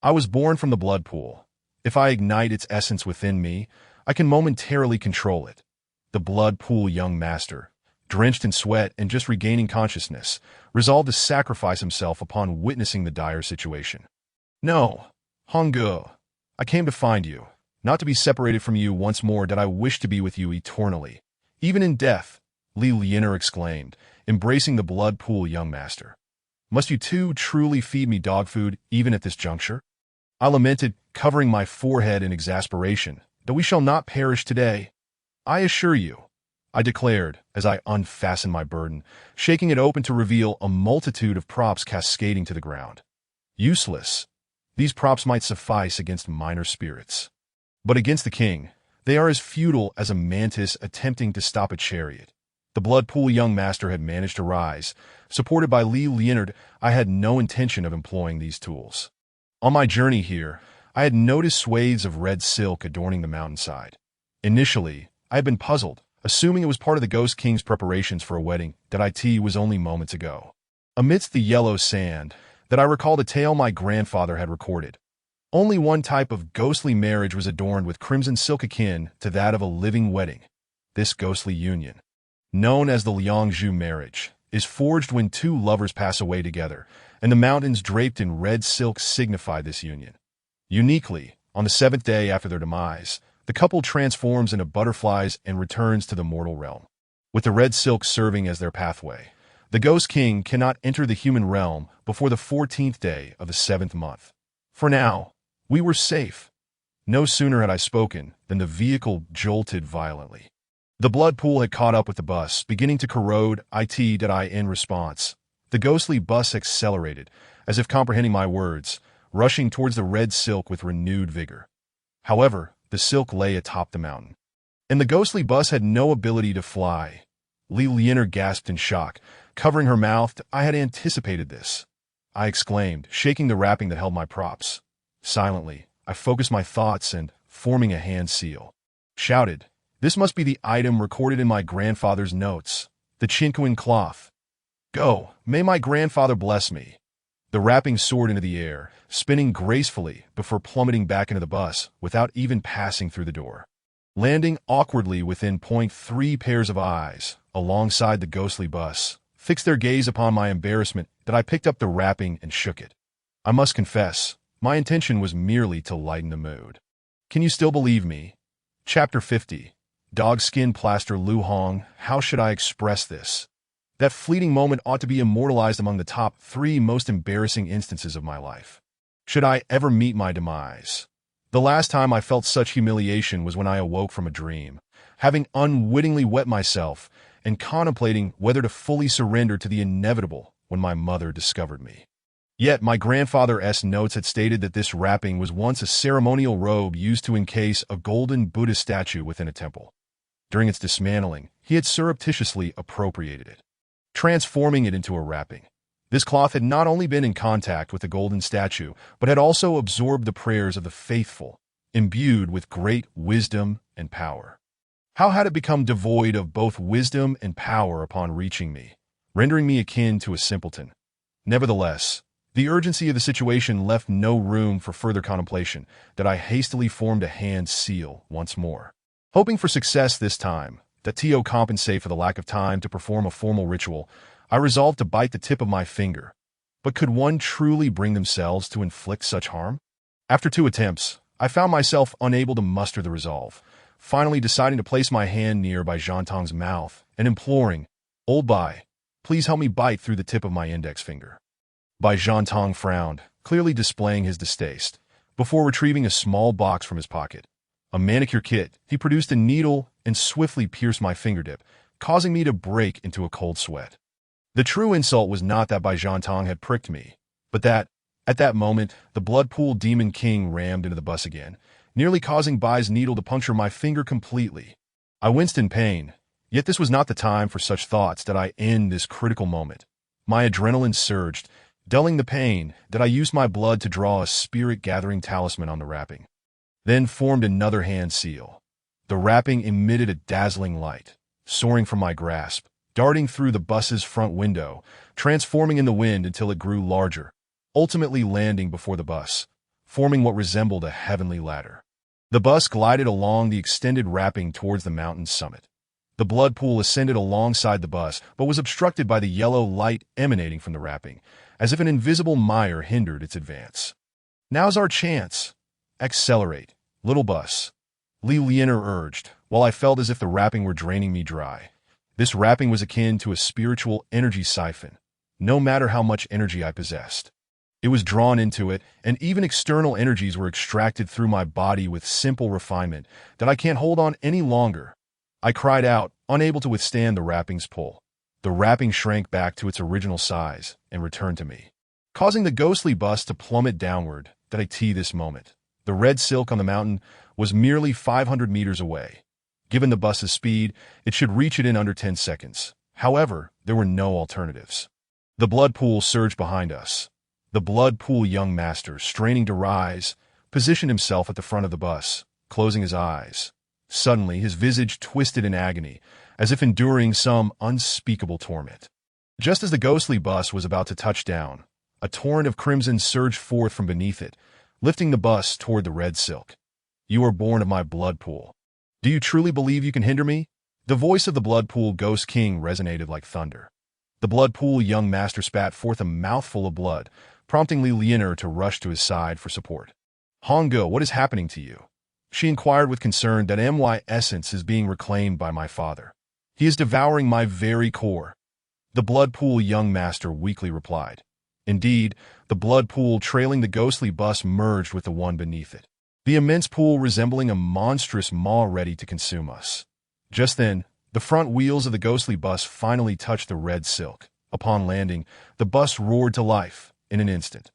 A: I was born from the blood pool. If I ignite its essence within me, I can momentarily control it. The blood pool young master, drenched in sweat and just regaining consciousness, resolved to sacrifice himself upon witnessing the dire situation. No, Honggu, I came to find you, not to be separated from you once more, that I wish to be with you eternally. Even in death, Li Lianer exclaimed, embracing the blood pool young master. Must you too truly feed me dog food even at this juncture? I lamented, covering my forehead in exasperation, that we shall not perish today. I assure you, I declared as I unfastened my burden, shaking it open to reveal a multitude of props cascading to the ground. Useless. These props might suffice against minor spirits. But against the king, they are as futile as a mantis attempting to stop a chariot. The blood pool young master had managed to rise. Supported by Li Lianer, I had no intention of employing these tools. On my journey here, I had noticed swathes of red silk adorning the mountainside. Initially, I had been puzzled, assuming it was part of the Ghost King's preparations for a wedding that was only moments ago. Amidst the yellow sand, that I recalled a tale my grandfather had recorded. Only one type of ghostly marriage was adorned with crimson silk akin to that of a living wedding. This ghostly union, known as the Liangzhu marriage, is forged when two lovers pass away together, and the mountains draped in red silk signify this union. Uniquely, on the 7th day after their demise, the couple transforms into butterflies and returns to the mortal realm. With the red silk serving as their pathway, the Ghost King cannot enter the human realm before the 14th day of the 7th month. For now, we were safe. No sooner had I spoken than the vehicle jolted violently. The blood pool had caught up with the bus, beginning to corrode in response. The ghostly bus accelerated, as if comprehending my words, rushing towards the red silk with renewed vigor. However, the silk lay atop the mountain, and the ghostly bus had no ability to fly. Li Lianer gasped in shock, covering her mouth. I had anticipated this, I exclaimed, shaking the wrapping that held my props. Silently, I focused my thoughts and, forming a hand seal, shouted, "This must be the item recorded in my grandfather's notes, the Chinquan cloth. Go, may my grandfather bless me." The wrapping soared into the air, spinning gracefully before plummeting back into the bus without even passing through the door. Landing awkwardly within .3 pairs of eyes, alongside the ghostly bus, fixed their gaze upon my embarrassment that I picked up the wrapping and shook it. I must confess, my intention was merely to lighten the mood. Can you still believe me? Chapter 50. Dogskin Plaster Lu Hong, how should I express this? That fleeting moment ought to be immortalized among the top 3 most embarrassing instances of my life. Should I ever meet my demise? The last time I felt such humiliation was when I awoke from a dream, having unwittingly wet myself and contemplating whether to fully surrender to the inevitable when my mother discovered me. Yet my grandfather's notes had stated that this wrapping was once a ceremonial robe used to encase a golden Buddhist statue within a temple. During its dismantling, he had surreptitiously appropriated it, transforming it into a wrapping. This cloth had not only been in contact with the golden statue, but had also absorbed the prayers of the faithful, imbued with great wisdom and power. How had it become devoid of both wisdom and power upon reaching me, rendering me akin to a simpleton? Nevertheless, the urgency of the situation left no room for further contemplation, that I hastily formed a hand seal once more. Hoping for success this time, that to compensate for the lack of time to perform a formal ritual, I resolved to bite the tip of my finger. But could one truly bring themselves to inflict such harm? After 2 attempts, I found myself unable to muster the resolve, finally deciding to place my hand near Bai Zhantong's mouth and imploring, "Old Bai, please help me bite through the tip of my index finger." Bai Zhantong frowned, clearly displaying his distaste. Before retrieving a small box from his pocket, a manicure kit, he produced a needle and swiftly pierced my fingertip, causing me to break into a cold sweat. The true insult was not that Bai Zhantong had pricked me, but that, at that moment, the blood pool demon king rammed into the bus again, nearly causing Bai's needle to puncture my finger completely. I winced in pain, yet this was not the time for such thoughts that I end this critical moment. My adrenaline surged, dulling the pain, that I used my blood to draw a spirit-gathering talisman on the wrapping. Then formed another hand seal. The wrapping emitted a dazzling light, soaring from my grasp, darting through the bus's front window, transforming in the wind until it grew larger, ultimately landing before the bus, forming what resembled a heavenly ladder. The bus glided along the extended wrapping towards the mountain's summit. The blood pool ascended alongside the bus, but was obstructed by the yellow light emanating from the wrapping, as if an invisible mire hindered its advance. "Now's our chance. Accelerate, little bus," Li Lianer urged, while I felt as if the wrapping were draining me dry. This wrapping was akin to a spiritual energy siphon, no matter how much energy I possessed. It was drawn into it, and even external energies were extracted through my body with simple refinement that I can't hold on any longer. I cried out, unable to withstand the wrapping's pull. The wrapping shrank back to its original size and returned to me, causing the ghostly bus to plummet downward. That I T this moment. The red silk on the mountain was merely 500 meters away. Given the bus's speed, it should reach it in under 10 seconds. However, there were no alternatives. The blood pool surged behind us. The blood pool young master, straining to rise, positioned himself at the front of the bus, closing his eyes. Suddenly, his visage twisted in agony, as if enduring some unspeakable torment. Just as the ghostly bus was about to touch down, a torrent of crimson surged forth from beneath it, lifting the bus toward the red silk. "You are born of my blood pool. Do you truly believe you can hinder me?" The voice of the blood pool ghost king resonated like thunder. The blood pool young master spat forth a mouthful of blood, prompting Li Lianer to rush to his side for support. "Honggo, what is happening to you?" She inquired with concern. "That my essence is being reclaimed by my father. He is devouring my very core." The blood pool young master weakly replied. Indeed, the blood pool trailing the ghostly bus merged with the one beneath it, the immense pool resembling a monstrous maw ready to consume us. Just then, the front wheels of the ghostly bus finally touched the red silk. Upon landing, the bus roared to life in an instant.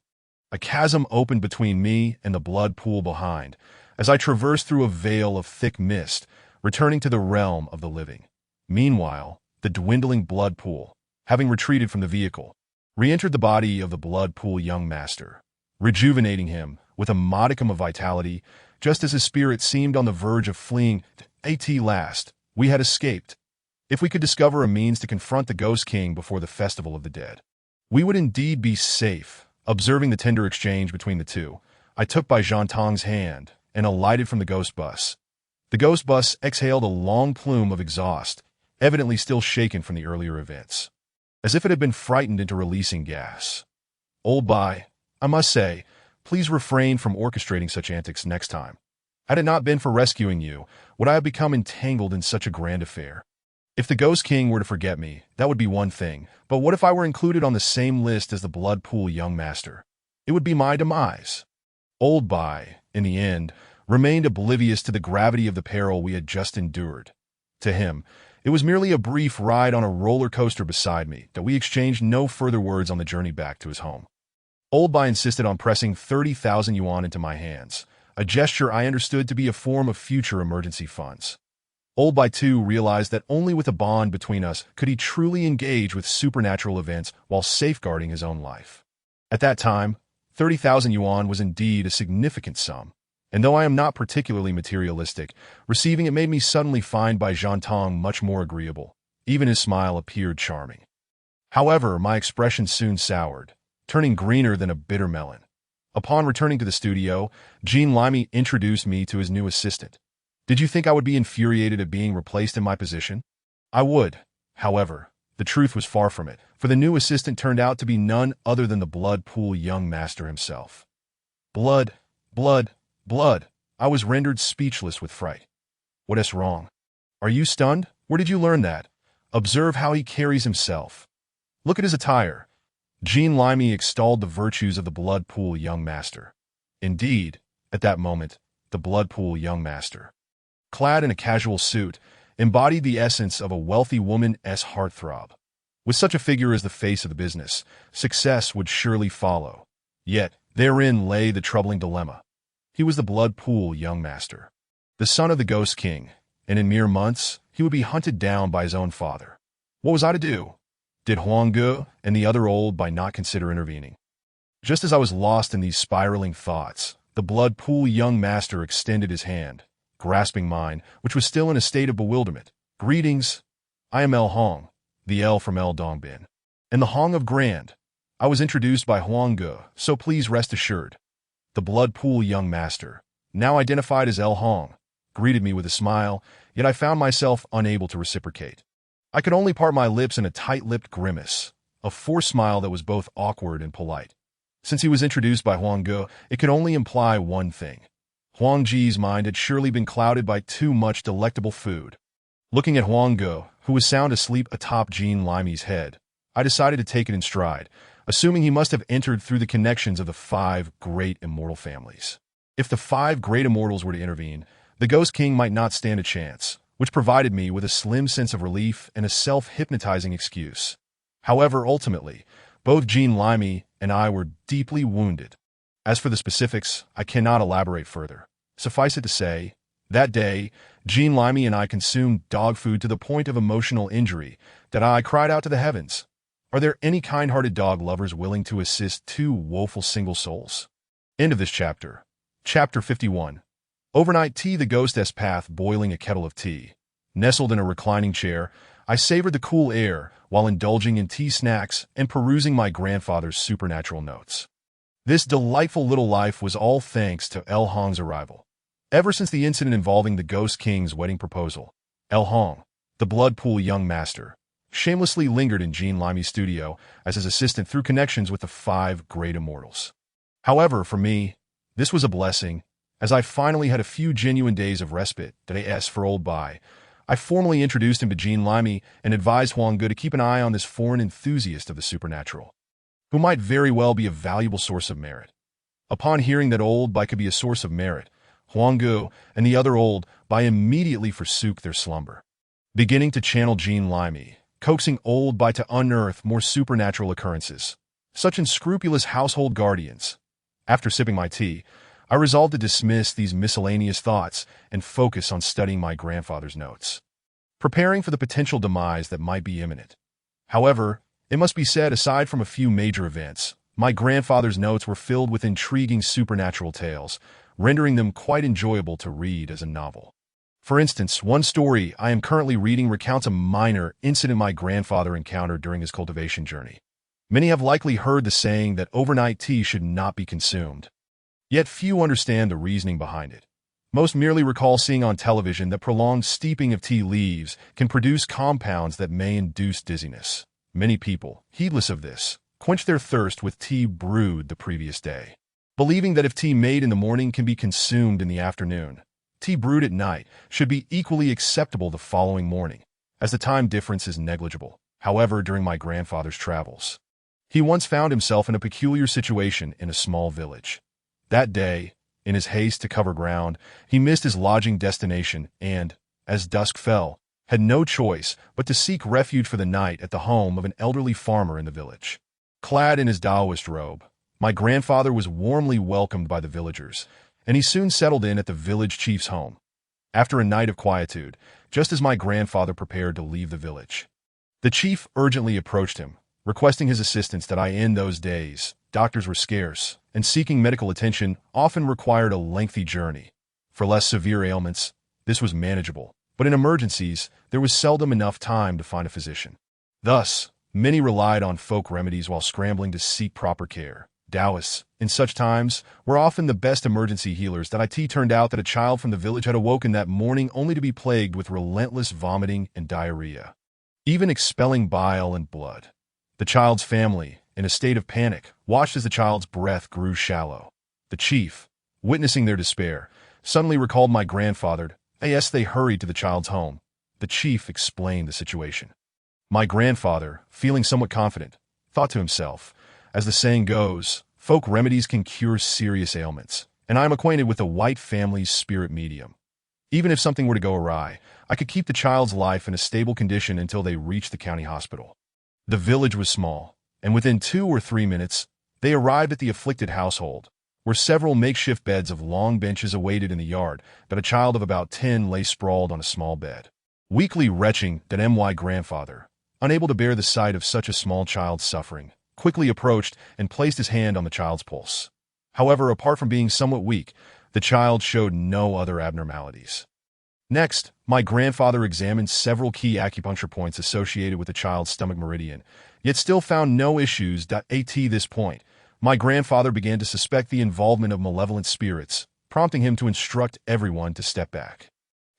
A: A chasm opened between me and the blood pool behind, as I traversed through a veil of thick mist, returning to the realm of the living. Meanwhile, the dwindling blood pool, having retreated from the vehicle, re-entered the body of the blood pool young master, rejuvenating him with a modicum of vitality, just as his spirit seemed on the verge of fleeing. At last, we had escaped. If we could discover a means to confront the Ghost King before the Festival of the Dead, we would indeed be safe Observing the tender exchange between the two, I took by Jean Tong's hand and alighted from the ghost bus. The ghost bus exhaled a long plume of exhaust, evidently still shaken from the earlier events, as if it had been frightened into releasing gas. Old Bai, I must say, please refrain from orchestrating such antics next time. Had it not been for rescuing you, would I have become entangled in such a grand affair? If the Ghost King were to forget me, that would be one thing, but what if I were included on the same list as the Blood Pool young master? It would be my demise. Old Bai, in the end, remained oblivious to the gravity of the peril we had just endured. To him, it was merely a brief ride on a roller coaster beside me that we exchanged no further words on the journey back to his home. Old Bai insisted on pressing 30,000 yuan into my hands, a gesture I understood to be a form of future emergency funds. Old Bai too realized that only with a bond between us could he truly engage with supernatural events while safeguarding his own life. At that time, 30,000 yuan was indeed a significant sum, and though I am not particularly materialistic, receiving it made me suddenly find Bai Zhantong much more agreeable. Even his smile appeared charming. However, my expression soon soured, turning greener than a bitter melon. Upon returning to the studio, Jean Limey introduced me to his new assistant. Did you think I would be infuriated at being replaced in my position? I would. However, the truth was far from it, for the new assistant turned out to be none other than the Blood Pool young master himself. Blood, blood, blood. I was rendered speechless with fright. What is wrong? Are you stunned? Where did you learn that? Observe how he carries himself. Look at his attire. Jean Limey extolled the virtues of the Blood Pool young master. Indeed, at that moment, the Blood Pool young master, clad in a casual suit, embodied the essence of a wealthy woman's heartthrob. With such a figure as the face of the business, success would surely follow. Yet, therein lay the troubling dilemma. He was the Blood Pool young master, the son of the Ghost King, and in mere months, he would be hunted down by his own father. What was I to do? Did Huang Ge and the other Old Bai not consider intervening? Just as I was lost in these spiraling thoughts, the Blood Pool young master extended his hand, grasping mine, which was still in a state of bewilderment. Greetings. I am El Hong, the El from El Dongbin, and the Hong of Grand. I was introduced by Huang Ge, so please rest assured. The Blood Pool young master, now identified as El Hong, greeted me with a smile, yet I found myself unable to reciprocate. I could only part my lips in a tight-lipped grimace, a forced smile that was both awkward and polite. Since he was introduced by Huang Ge, it could only imply one thing. Huang Ji's mind had surely been clouded by too much delectable food. Looking at Huang Ge, who was sound asleep atop Jean Limey's head, I decided to take it in stride, assuming he must have entered through the connections of the 5 great immortal families. If the 5 great immortals were to intervene, the Ghost King might not stand a chance, which provided me with a slim sense of relief and a self-hypnotizing excuse. However, ultimately, both Jean Limey and I were deeply wounded. As for the specifics, I cannot elaborate further. Suffice it to say, that day, Jean Limey and I consumed dog food to the point of emotional injury that I cried out to the heavens. Are there any kind-hearted dog lovers willing to assist 2 woeful single souls? End of this chapter. Chapter 51. Overnight tea. The ghost's path boiling a kettle of tea. Nestled in a reclining chair, I savored the cool air while indulging in tea snacks and perusing my grandfather's supernatural notes. This delightful little life was all thanks to El Hong's arrival. Ever since the incident involving the Ghost King's wedding proposal, El Hong, the Blood Pool young master, shamelessly lingered in Jean Limey's studio as his assistant through connections with the 5 great immortals. However, for me, this was a blessing, as I finally had a few genuine days of respite that as for Old Bai. I formally introduced him to Jean Limey and advised Huang Ge to keep an eye on this foreign enthusiast of the supernatural, who might very well be a valuable source of merit. Upon hearing that Old Bai could be a source of merit, Huang Ge and the other Old Bai immediately forsook their slumber, beginning to channel Jean Limey, coaxing Old Bai to unearth more supernatural occurrences, such unscrupulous household guardians. After sipping my tea, I resolved to dismiss these miscellaneous thoughts and focus on studying my grandfather's notes, preparing for the potential demise that might be imminent. However, it must be said, aside from a few major events, my grandfather's notes were filled with intriguing supernatural tales, rendering them quite enjoyable to read as a novel. For instance, one story I am currently reading recounts a minor incident my grandfather encountered during his cultivation journey. Many have likely heard the saying that overnight tea should not be consumed. Yet few understand the reasoning behind it. Most merely recall seeing on television that prolonged steeping of tea leaves can produce compounds that may induce dizziness. Many people, heedless of this, quench their thirst with tea brewed the previous day, believing that if tea made in the morning can be consumed in the afternoon, tea brewed at night should be equally acceptable the following morning, as the time difference is negligible. However, during my grandfather's travels, he once found himself in a peculiar situation in a small village. That day, in his haste to cover ground, he missed his lodging destination and, as dusk fell, had no choice but to seek refuge for the night at the home of an elderly farmer in the village. Clad in his Taoist robe, my grandfather was warmly welcomed by the villagers, and he soon settled in at the village chief's home. After a night of quietude, just as my grandfather prepared to leave the village, the chief urgently approached him, requesting his assistance that in those days, doctors were scarce, and seeking medical attention often required a lengthy journey. For less severe ailments, this was manageable, but in emergencies, there was seldom enough time to find a physician. Thus, many relied on folk remedies while scrambling to seek proper care. Taoists, in such times, were often the best emergency healers. It turned out that a child from the village had awoken that morning only to be plagued with relentless vomiting and diarrhea, even expelling bile and blood. The child's family, in a state of panic, watched as the child's breath grew shallow. The chief, witnessing their despair, suddenly recalled my grandfather. As they hurried to the child's home, the chief explained the situation. My grandfather, feeling somewhat confident, thought to himself, as the saying goes, folk remedies can cure serious ailments, and I am acquainted with the White family's spirit medium. Even if something were to go awry, I could keep the child's life in a stable condition until they reached the county hospital. The village was small, and within 2 or 3 minutes, they arrived at the afflicted household, where several makeshift beds of long benches awaited in the yard, but a child of about 10 lay sprawled on a small bed. Weakly retching that my grandfather, unable to bear the sight of such a small child's suffering, quickly approached and placed his hand on the child's pulse. However, apart from being somewhat weak, the child showed no other abnormalities. Next, my grandfather examined several key acupuncture points associated with the child's stomach meridian, yet still found no issues. At this point, my grandfather began to suspect the involvement of malevolent spirits, prompting him to instruct everyone to step back.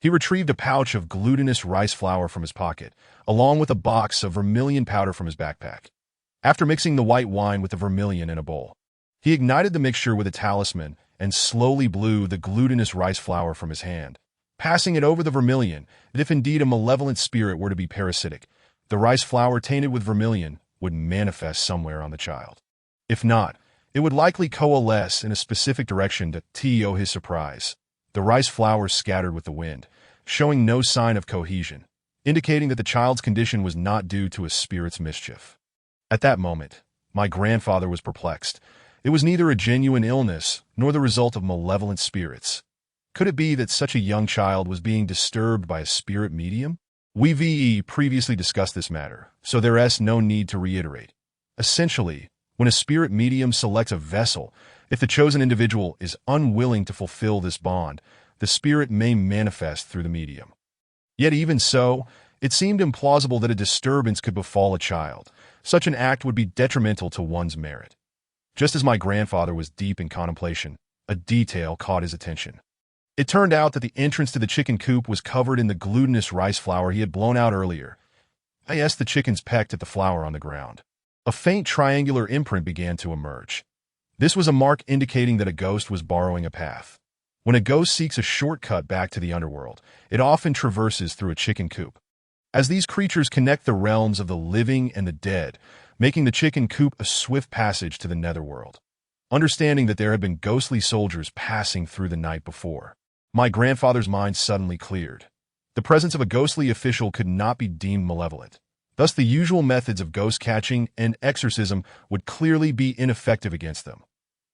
A: He retrieved a pouch of glutinous rice flour from his pocket, along with a box of vermilion powder from his backpack. After mixing the white wine with the vermilion in a bowl, he ignited the mixture with a talisman and slowly blew the glutinous rice flour from his hand, passing it over the vermilion, that if indeed a malevolent spirit were to be parasitic, the rice flour tainted with vermilion would manifest somewhere on the child. If not, it would likely coalesce in a specific direction. To his surprise, the rice flour scattered with the wind, showing no sign of cohesion, indicating that the child's condition was not due to a spirit's mischief. At that moment, my grandfather was perplexed. It was neither a genuine illness nor the result of malevolent spirits. Could it be that such a young child was being disturbed by a spirit medium? We've previously discussed this matter, so there's no need to reiterate. Essentially, when a spirit medium selects a vessel, if the chosen individual is unwilling to fulfill this bond, the spirit may manifest through the medium. Yet even so, it seemed implausible that a disturbance could befall a child. Such an act would be detrimental to one's merit. Just as my grandfather was deep in contemplation, a detail caught his attention. It turned out that the entrance to the chicken coop was covered in the glutinous rice flour he had blown out earlier. The chickens pecked at the flour on the ground. A faint triangular imprint began to emerge. This was a mark indicating that a ghost was borrowing a path. When a ghost seeks a shortcut back to the underworld, it often traverses through a chicken coop, as these creatures connect the realms of the living and the dead, making the chicken coop a swift passage to the netherworld. Understanding that there had been ghostly soldiers passing through the night before, my grandfather's mind suddenly cleared. The presence of a ghostly official could not be deemed malevolent. Thus, the usual methods of ghost catching and exorcism would clearly be ineffective against them.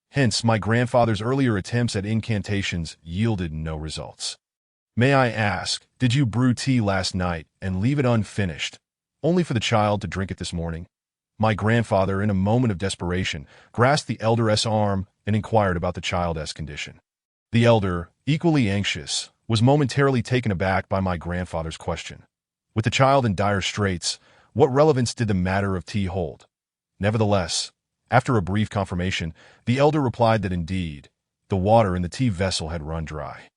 A: Hence, my grandfather's earlier attempts at incantations yielded no results. May I ask, did you brew tea last night and leave it unfinished, only for the child to drink it this morning? My grandfather, in a moment of desperation, grasped the elder's arm and inquired about the child's condition. The elder, equally anxious, was momentarily taken aback by my grandfather's question. With the child in dire straits, what relevance did the matter of tea hold? Nevertheless, after a brief confirmation, the elder replied that indeed, the water in the tea vessel had run dry.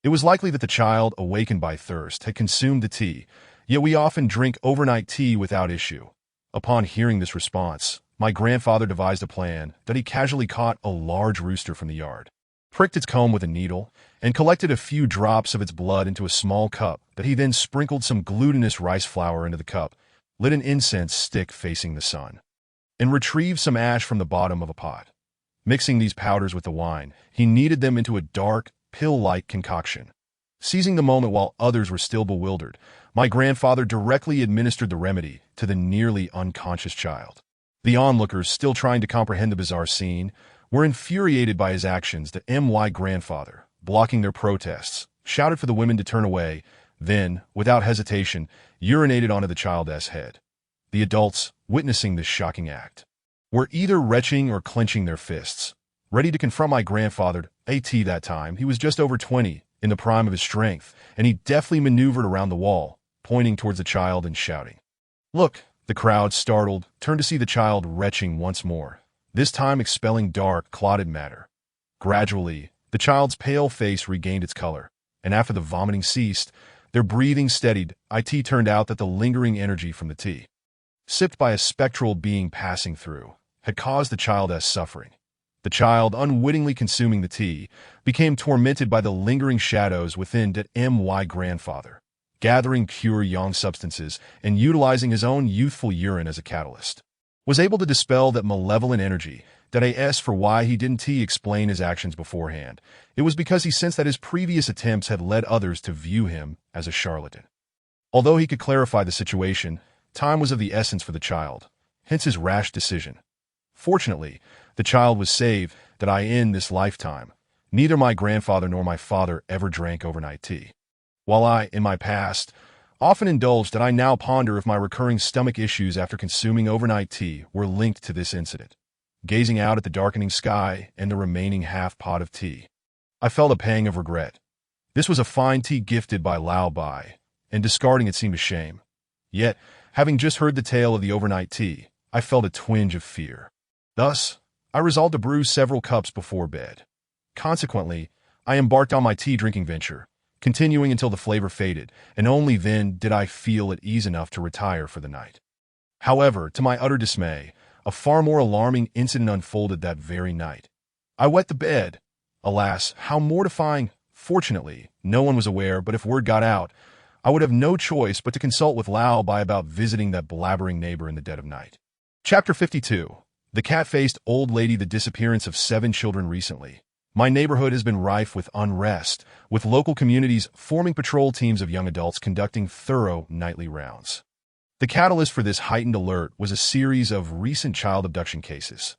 A: It was likely that the child, awakened by thirst, had consumed the tea, yet we often drink overnight tea without issue. Upon hearing this response, my grandfather devised a plan that he casually caught a large rooster from the yard, pricked its comb with a needle, and collected a few drops of its blood into a small cup that he then sprinkled some glutinous rice flour into the cup, lit an incense stick facing the sun, and retrieved some ash from the bottom of a pot. Mixing these powders with the wine, he kneaded them into a dark, pill-like concoction. Seizing the moment while others were still bewildered, my grandfather directly administered the remedy to the nearly unconscious child. The onlookers, still trying to comprehend the bizarre scene, were infuriated by his actions. My grandfather, blocking their protests, shouted for the women to turn away, then, without hesitation, urinated onto the child's head. The adults, witnessing this shocking act, were either retching or clenching their fists, ready to confront my grandfather. That time, he was just over 20, in the prime of his strength, and he deftly maneuvered around the wall, pointing towards the child and shouting, "Look!" The crowd, startled, turned to see the child retching once more, this time expelling dark, clotted matter. Gradually, the child's pale face regained its color, and after the vomiting ceased, their breathing steadied. It turned out that the lingering energy from the tea, sipped by a spectral being passing through, had caused the child's suffering. The child, unwittingly consuming the tea, became tormented by the lingering shadows within. My grandfather, gathering pure yang substances and utilizing his own youthful urine as a catalyst, was able to dispel that malevolent energy. As for why he didn't explain his actions beforehand, it was because he sensed that his previous attempts had led others to view him as a charlatan. Although he could clarify the situation, time was of the essence for the child, hence his rash decision. Fortunately, the child was saved. In this lifetime, neither my grandfather nor my father ever drank overnight tea. While I, in my past, often indulged, I now ponder if my recurring stomach issues after consuming overnight tea were linked to this incident. Gazing out at the darkening sky and the remaining half-pot of tea, I felt a pang of regret. This was a fine tea gifted by Lao Bai, and discarding it seemed a shame. Yet, having just heard the tale of the overnight tea, I felt a twinge of fear. Thus, I resolved to brew several cups before bed. Consequently, I embarked on my tea-drinking venture, continuing until the flavor faded, and only then did I feel at ease enough to retire for the night. However, to my utter dismay, a far more alarming incident unfolded that very night. I wet the bed. Alas, how mortifying! Fortunately, no one was aware, but if word got out, I would have no choice but to consult with Lao Bai about visiting that blabbering neighbor in the dead of night. Chapter 52. The Cat-Faced Old Lady. The disappearance of 7 children recently. My neighborhood has been rife with unrest, with local communities forming patrol teams of young adults conducting thorough nightly rounds. The catalyst for this heightened alert was a series of recent child abduction cases.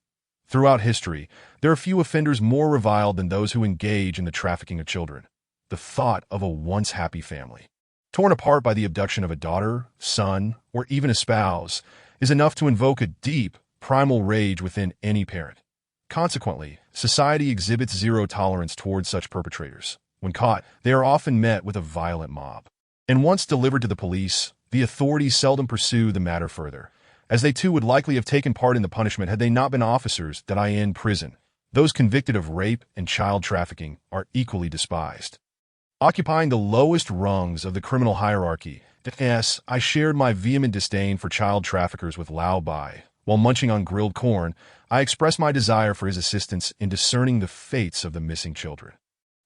A: Throughout history, there are few offenders more reviled than those who engage in the trafficking of children. The thought of a once happy family, torn apart by the abduction of a daughter, son, or even a spouse, is enough to invoke a deep, primal rage within any parent. Consequently, society exhibits zero tolerance towards such perpetrators. When caught, they are often met with a violent mob. And once delivered to the police, the authorities seldom pursue the matter further, as they too would likely have taken part in the punishment had they not been officers. In prison, those convicted of rape and child trafficking are equally despised. Occupying the lowest rungs of the criminal hierarchy, I shared my vehement disdain for child traffickers with Lao Bai. While munching on grilled corn, I expressed my desire for his assistance in discerning the fates of the missing children.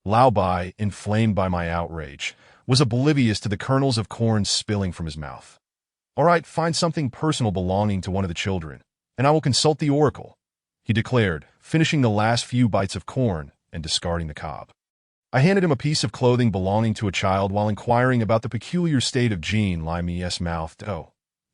A: Lao Bai, inflamed by my outrage, was oblivious to the kernels of corn spilling from his mouth. "All right, find something personal belonging to one of the children, and I will consult the oracle," he declared, finishing the last few bites of corn and discarding the cob. I handed him a piece of clothing belonging to a child while inquiring about the peculiar state of Jean Limey's mouth.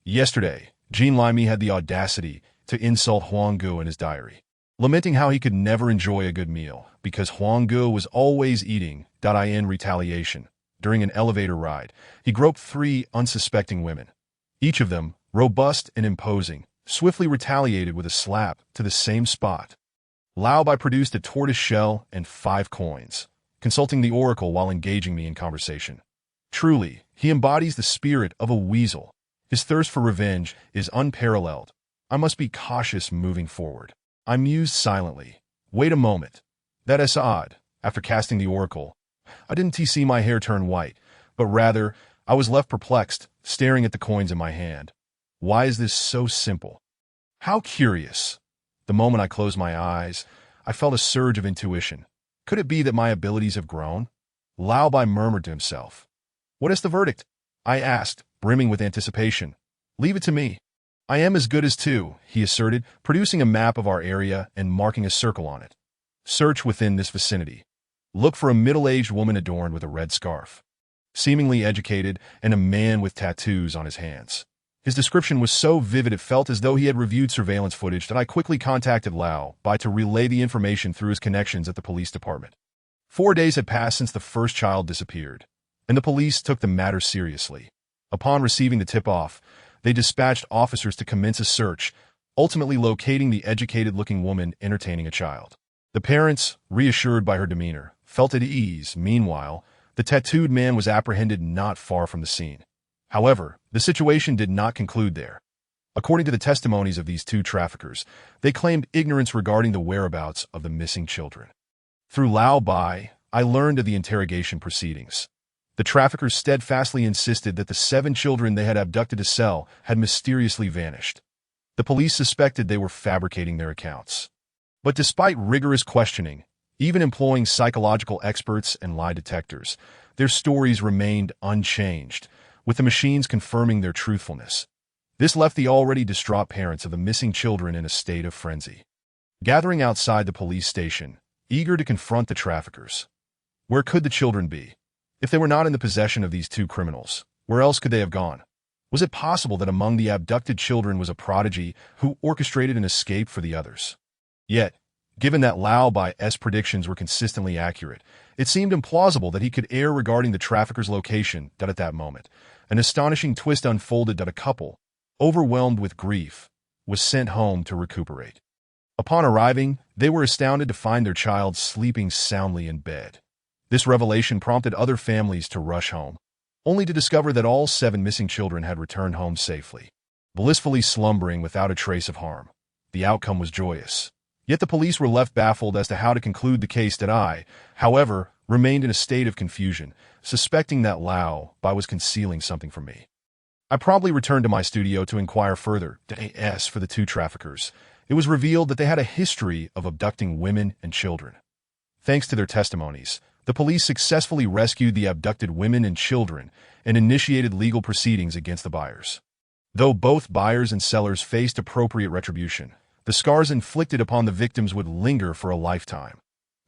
A: Yesterday, Jean Limey had the audacity to insult Huang Gu in his diary, lamenting how he could never enjoy a good meal because Huang Gu was always eating. In retaliation, during an elevator ride, he groped 3 unsuspecting women. Each of them, robust and imposing, swiftly retaliated with a slap to the same spot. Lao Bai produced a tortoise shell and 5 coins, consulting the oracle while engaging me in conversation. Truly, he embodies the spirit of a weasel. His thirst for revenge is unparalleled. I must be cautious moving forward. I mused silently. Wait a moment. That is odd. After casting the oracle, I didn't see my hair turn white, but rather, I was left perplexed, staring at the coins in my hand. Why is this so simple? How curious. The moment I closed my eyes, I felt a surge of intuition. Could it be that my abilities have grown? Lao Bai murmured to himself. What is the verdict? I asked, brimming with anticipation. Leave it to me. I am as good as two, he asserted, producing a map of our area and marking a circle on it. Search within this vicinity. Look for a middle-aged woman adorned with a red scarf, seemingly educated, and a man with tattoos on his hands. His description was so vivid it felt as though he had reviewed surveillance footage that I quickly contacted Lao Bai to relay the information through his connections at the police department. 4 days had passed since the first child disappeared, and the police took the matter seriously. Upon receiving the tip-off, they dispatched officers to commence a search, ultimately locating the educated-looking woman entertaining a child. The parents, reassured by her demeanor, felt at ease. Meanwhile, the tattooed man was apprehended not far from the scene. However, the situation did not conclude there. According to the testimonies of these two traffickers, they claimed ignorance regarding the whereabouts of the missing children. Through Lao Bai, I learned of the interrogation proceedings. The traffickers steadfastly insisted that the 7 children they had abducted to sell had mysteriously vanished. The police suspected they were fabricating their accounts. But despite rigorous questioning, even employing psychological experts and lie detectors, their stories remained unchanged, with the machines confirming their truthfulness. This left the already distraught parents of the missing children in a state of frenzy. Gathering outside the police station, eager to confront the traffickers. Where could the children be? If they were not in the possession of these 2 criminals, where else could they have gone? Was it possible that among the abducted children was a prodigy who orchestrated an escape for the others? Yet, given that Lao Bai's predictions were consistently accurate, it seemed implausible that he could err regarding the trafficker's location. At that moment, an astonishing twist unfolded that a couple, overwhelmed with grief, was sent home to recuperate. Upon arriving, they were astounded to find their child sleeping soundly in bed. This revelation prompted other families to rush home, only to discover that all 7 missing children had returned home safely, blissfully slumbering without a trace of harm. The outcome was joyous. Yet the police were left baffled as to how to conclude the case. That I, however, remained in a state of confusion, suspecting that Lao Bai was concealing something from me. I promptly returned to my studio to inquire further. As for the 2 traffickers, it was revealed that they had a history of abducting women and children. Thanks to their testimonies, the police successfully rescued the abducted women and children and initiated legal proceedings against the buyers. Though both buyers and sellers faced appropriate retribution, the scars inflicted upon the victims would linger for a lifetime.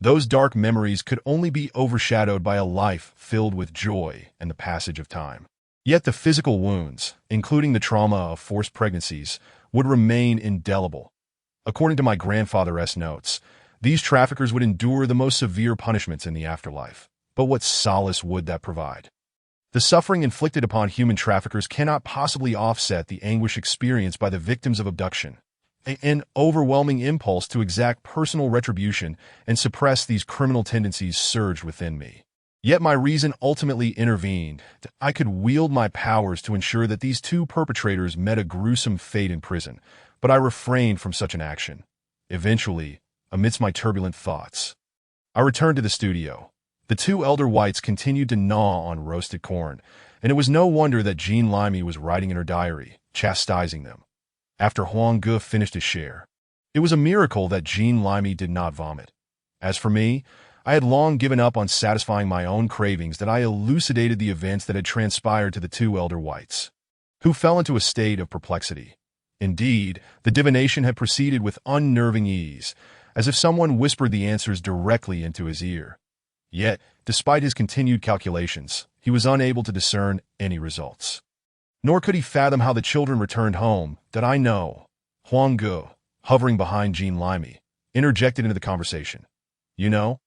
A: Those dark memories could only be overshadowed by a life filled with joy and the passage of time. Yet the physical wounds, including the trauma of forced pregnancies, would remain indelible. According to my grandfather's notes, these traffickers would endure the most severe punishments in the afterlife. But what solace would that provide? The suffering inflicted upon human traffickers cannot possibly offset the anguish experienced by the victims of abduction. An overwhelming impulse to exact personal retribution and suppress these criminal tendencies surged within me. Yet my reason ultimately intervened. I could wield my powers to ensure that these 2 perpetrators met a gruesome fate in prison, but I refrained from such an action. Eventually, amidst my turbulent thoughts, I returned to the studio. The 2 elder whites continued to gnaw on roasted corn, and it was no wonder that Jean Limey was writing in her diary, chastising them. After Huang Ge finished his share, it was a miracle that Jean Limey did not vomit. As for me, I had long given up on satisfying my own cravings that I elucidated the events that had transpired to the 2 elder whites, who fell into a state of perplexity. Indeed, the divination had proceeded with unnerving ease, as if someone whispered the answers directly into his ear. Yet, despite his continued calculations, he was unable to discern any results. Nor could he fathom how the children returned home. That I know. Huang Ge, hovering behind Jean Limey, interjected into the conversation. You know?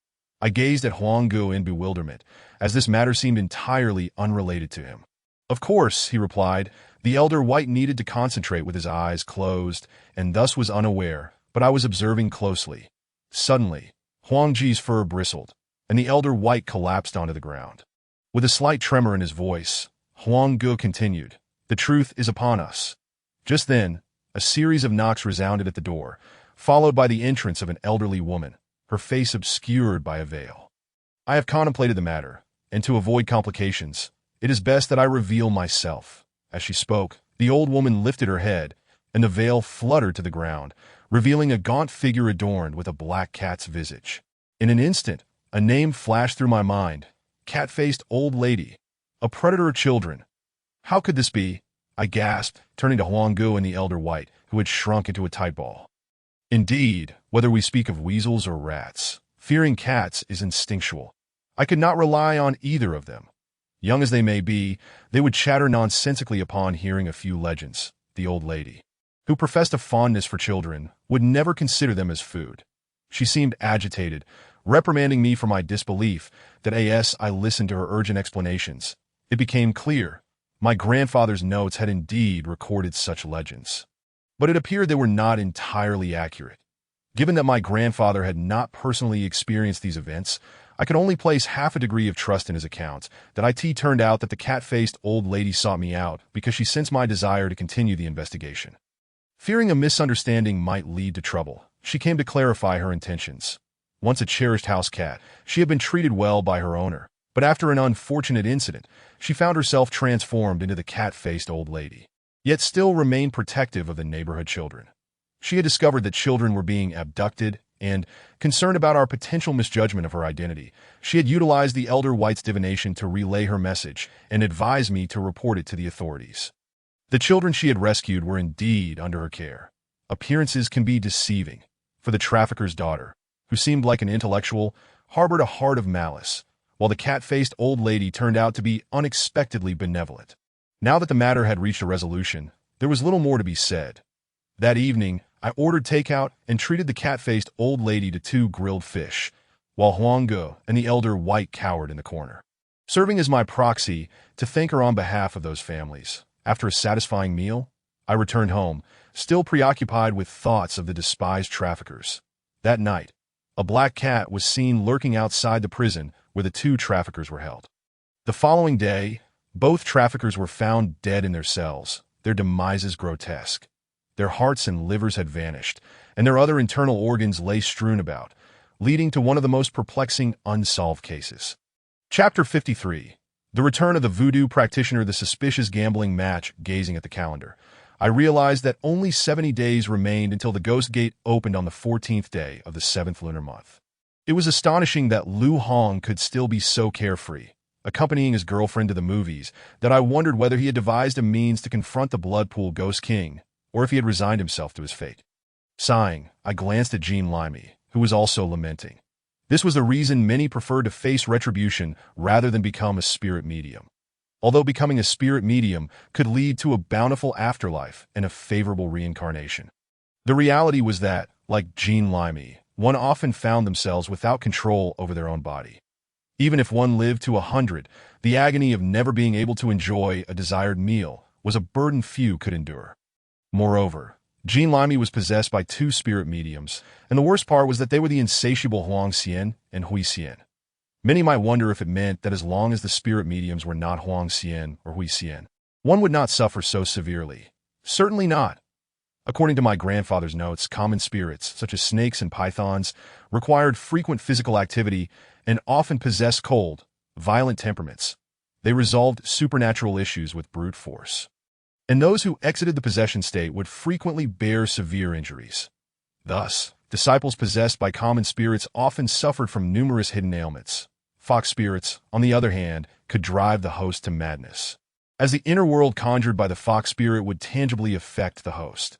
A: I gazed at Huang Ge in bewilderment, as this matter seemed entirely unrelated to him. Of course, he replied. The elder white needed to concentrate with his eyes closed, and thus was unaware, but I was observing closely. Suddenly, Huang Ji's fur bristled, and the elder white collapsed onto the ground. With a slight tremor in his voice, Huang Ge continued, The truth is upon us. Just then, A series of knocks resounded at the door, followed by the entrance of an elderly woman, her face obscured by a veil. I have contemplated the matter, and to avoid complications, it is best that I reveal myself. As she spoke, the old woman lifted her head, and the veil fluttered to the ground, revealing a gaunt figure adorned with a black cat's visage. In an instant, a name flashed through my mind: cat-faced old lady, a predator of children. How could this be? I gasped, turning to Huanggu and the elder White, who had shrunk into a tight ball. Indeed, whether we speak of weasels or rats, fearing cats is instinctual. I could not rely on either of them. Young as they may be, they would chatter nonsensically upon hearing a few legends. The old lady, who professed a fondness for children, would never consider them as food. She seemed agitated, reprimanding me for my disbelief that I listened to her urgent explanations. It became clear. My grandfather's notes had indeed recorded such legends. But it appeared they were not entirely accurate. Given that my grandfather had not personally experienced these events, I could only place half a degree of trust in his accounts. That it turned out that the cat-faced old lady sought me out because she sensed my desire to continue the investigation. Fearing a misunderstanding might lead to trouble, she came to clarify her intentions. Once a cherished house cat, she had been treated well by her owner, but after an unfortunate incident, she found herself transformed into the cat-faced old lady, yet still remained protective of the neighborhood children. She had discovered that children were being abducted, and, concerned about our potential misjudgment of her identity, she had utilized the elder White's divination to relay her message and advise me to report it to the authorities. The children she had rescued were indeed under her care. Appearances can be deceiving, for the trafficker's daughter, who seemed like an intellectual, harbored a heart of malice, while the cat-faced old lady turned out to be unexpectedly benevolent. Now that the matter had reached a resolution, there was little more to be said. That evening, I ordered takeout and treated the cat-faced old lady to 2 grilled fish, while Huanggu and the elder White cowered in the corner, serving as my proxy to thank her on behalf of those families. After a satisfying meal, I returned home, still preoccupied with thoughts of the despised traffickers. That night, a black cat was seen lurking outside the prison where the 2 traffickers were held. The following day, both traffickers were found dead in their cells, their demises grotesque. Their hearts and livers had vanished, and their other internal organs lay strewn about, leading to one of the most perplexing unsolved cases. Chapter 53. The return of the voodoo practitioner. The suspicious gambling match. Gazing at the calendar, I realized that only 70 days remained until the Ghost Gate opened on the 14th day of the 7th lunar month. It was astonishing that Lu Hong could still be so carefree, accompanying his girlfriend to the movies, that I wondered whether he had devised a means to confront the Bloodpool Ghost King, or if he had resigned himself to his fate. Sighing, I glanced at Jean Limey, who was also lamenting. This was the reason many preferred to face retribution rather than become a spirit medium. Although becoming a spirit medium could lead to a bountiful afterlife and a favorable reincarnation, the reality was that, like Jean Limey, one often found themselves without control over their own body. Even if one lived to 100, the agony of never being able to enjoy a desired meal was a burden few could endure. Moreover, Jean Limey was possessed by 2 spirit mediums, and the worst part was that they were the insatiable Huang Xian and Hui Xian. Many might wonder if it meant that as long as the spirit mediums were not Huang Xian or Hui Xian, one would not suffer so severely. Certainly not. According to my grandfather's notes, common spirits, such as snakes and pythons, required frequent physical activity and often possessed cold, violent temperaments. They resolved supernatural issues with brute force. And those who exited the possession state would frequently bear severe injuries. Thus, disciples possessed by common spirits often suffered from numerous hidden ailments. Fox spirits, on the other hand, could drive the host to madness, as the inner world conjured by the fox spirit would tangibly affect the host.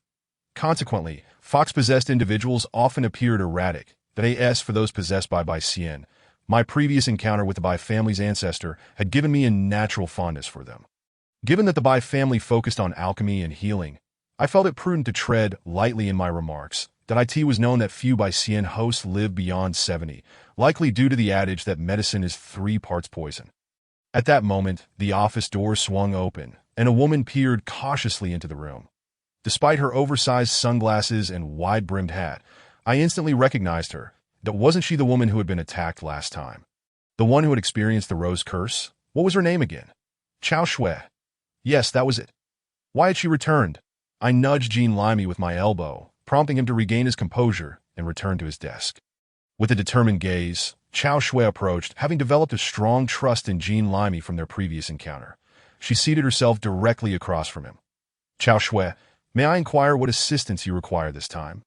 A: Consequently, fox-possessed individuals often appeared erratic. That for those possessed by Xian, my previous encounter with the Bai family's ancestor had given me a natural fondness for them. Given that the Bai family focused on alchemy and healing, I felt it prudent to tread lightly in my remarks. That it was known that few Bai Xian hosts live beyond 70, likely due to the adage that medicine is 3 parts poison. At that moment, the office door swung open, and a woman peered cautiously into the room. Despite her oversized sunglasses and wide-brimmed hat, I instantly recognized her. That wasn't she the woman who had been attacked last time? The one who had experienced the Rose Curse? What was her name again? Chao Shui. Yes, that was it. Why had she returned? I nudged Jean Limey with my elbow, prompting him to regain his composure and return to his desk. With a determined gaze, Chao Shui approached, having developed a strong trust in Jean Limey from their previous encounter. She seated herself directly across from him. Chao Shui, may I inquire what assistance you require this time?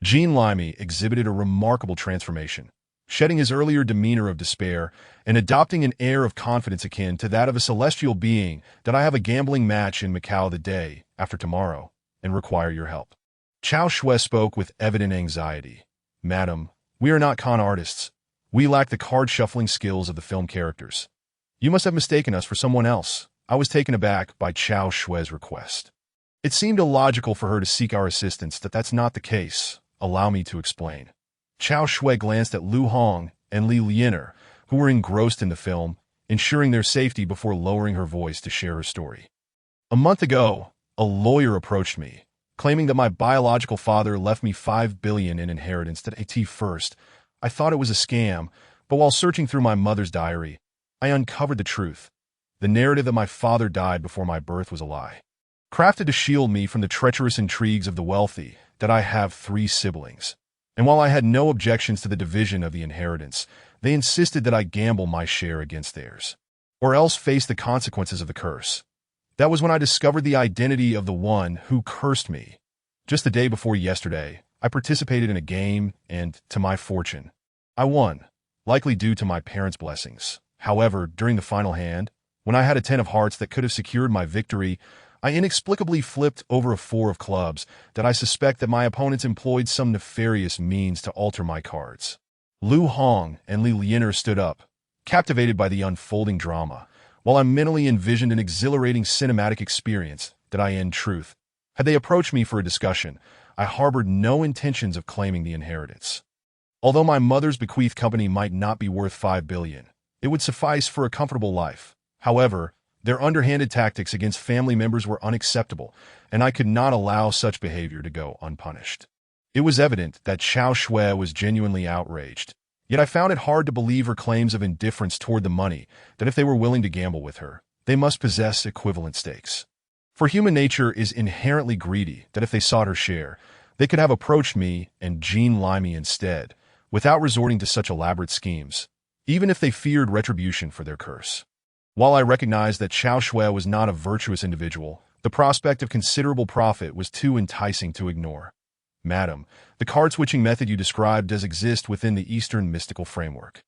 A: Jean Limey exhibited a remarkable transformation, shedding his earlier demeanor of despair and adopting an air of confidence akin to that of a celestial being. That I have a gambling match in Macau the day after tomorrow and require your help. Chao Shui spoke with evident anxiety. Madam, we are not con artists. We lack the card-shuffling skills of the film characters. You must have mistaken us for someone else. I was taken aback by Chao Shui's request. It seemed illogical for her to seek our assistance. That's not the case. Allow me to explain. Chao Shui glanced at Lu Hong and Li Lianer, who were engrossed in the film, ensuring their safety before lowering her voice to share her story. A month ago, a lawyer approached me, claiming that my biological father left me $5 billion in inheritance. At first, I thought it was a scam, but while searching through my mother's diary, I uncovered the truth. The narrative that my father died before my birth was a lie, crafted to shield me from the treacherous intrigues of the wealthy. That I have 3 siblings. And while I had no objections to the division of the inheritance, they insisted that I gamble my share against theirs, or else face the consequences of the curse. That was when I discovered the identity of the one who cursed me. Just the day before yesterday, I participated in a game, and, to my fortune, I won, likely due to my parents' blessings. However, during the final hand, when I had a 10 of hearts that could have secured my victory, I inexplicably flipped over a 4 of clubs. That I suspect that my opponents employed some nefarious means to alter my cards. Lu Hong and Li Lianer stood up, captivated by the unfolding drama, while I mentally envisioned an exhilarating cinematic experience. That I, in truth, had they approached me for a discussion, I harbored no intentions of claiming the inheritance. Although my mother's bequeathed company might not be worth $5 billion, it would suffice for a comfortable life. However, their underhanded tactics against family members were unacceptable, and I could not allow such behavior to go unpunished. It was evident that Chao Shui was genuinely outraged, yet I found it hard to believe her claims of indifference toward the money. That if they were willing to gamble with her, they must possess equivalent stakes. For human nature is inherently greedy. That if they sought her share, they could have approached me and Jean Limey instead, without resorting to such elaborate schemes, even if they feared retribution for their curse. While I recognized that Chao Shui was not a virtuous individual, the prospect of considerable profit was too enticing to ignore. Madam, the card-switching method you described does exist within the Eastern mystical framework.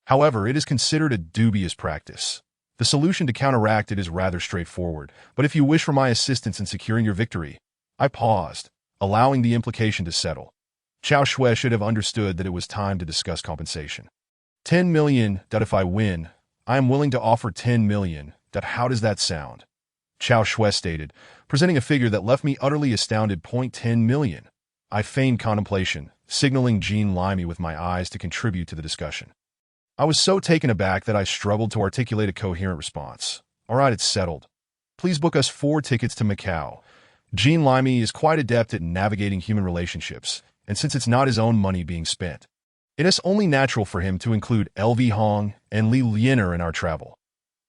A: However, it is considered a dubious practice. The solution to counteract it is rather straightforward, but if you wish for my assistance in securing your victory, I paused, allowing the implication to settle. Chao Shui should have understood that it was time to discuss compensation. 10 million. That if I win, I am willing to offer 10 million. That how does that sound? Chao Shui stated, presenting a figure that left me utterly astounded. 10 million. I feigned contemplation, signaling Jean Limey with my eyes to contribute to the discussion. I was so taken aback that I struggled to articulate a coherent response. All right, it's settled. Please book us 4 tickets to Macau. Jean Limey is quite adept at navigating human relationships, and since it's not his own money being spent, it is only natural for him to include LV Hong and Li Lianer in our travel.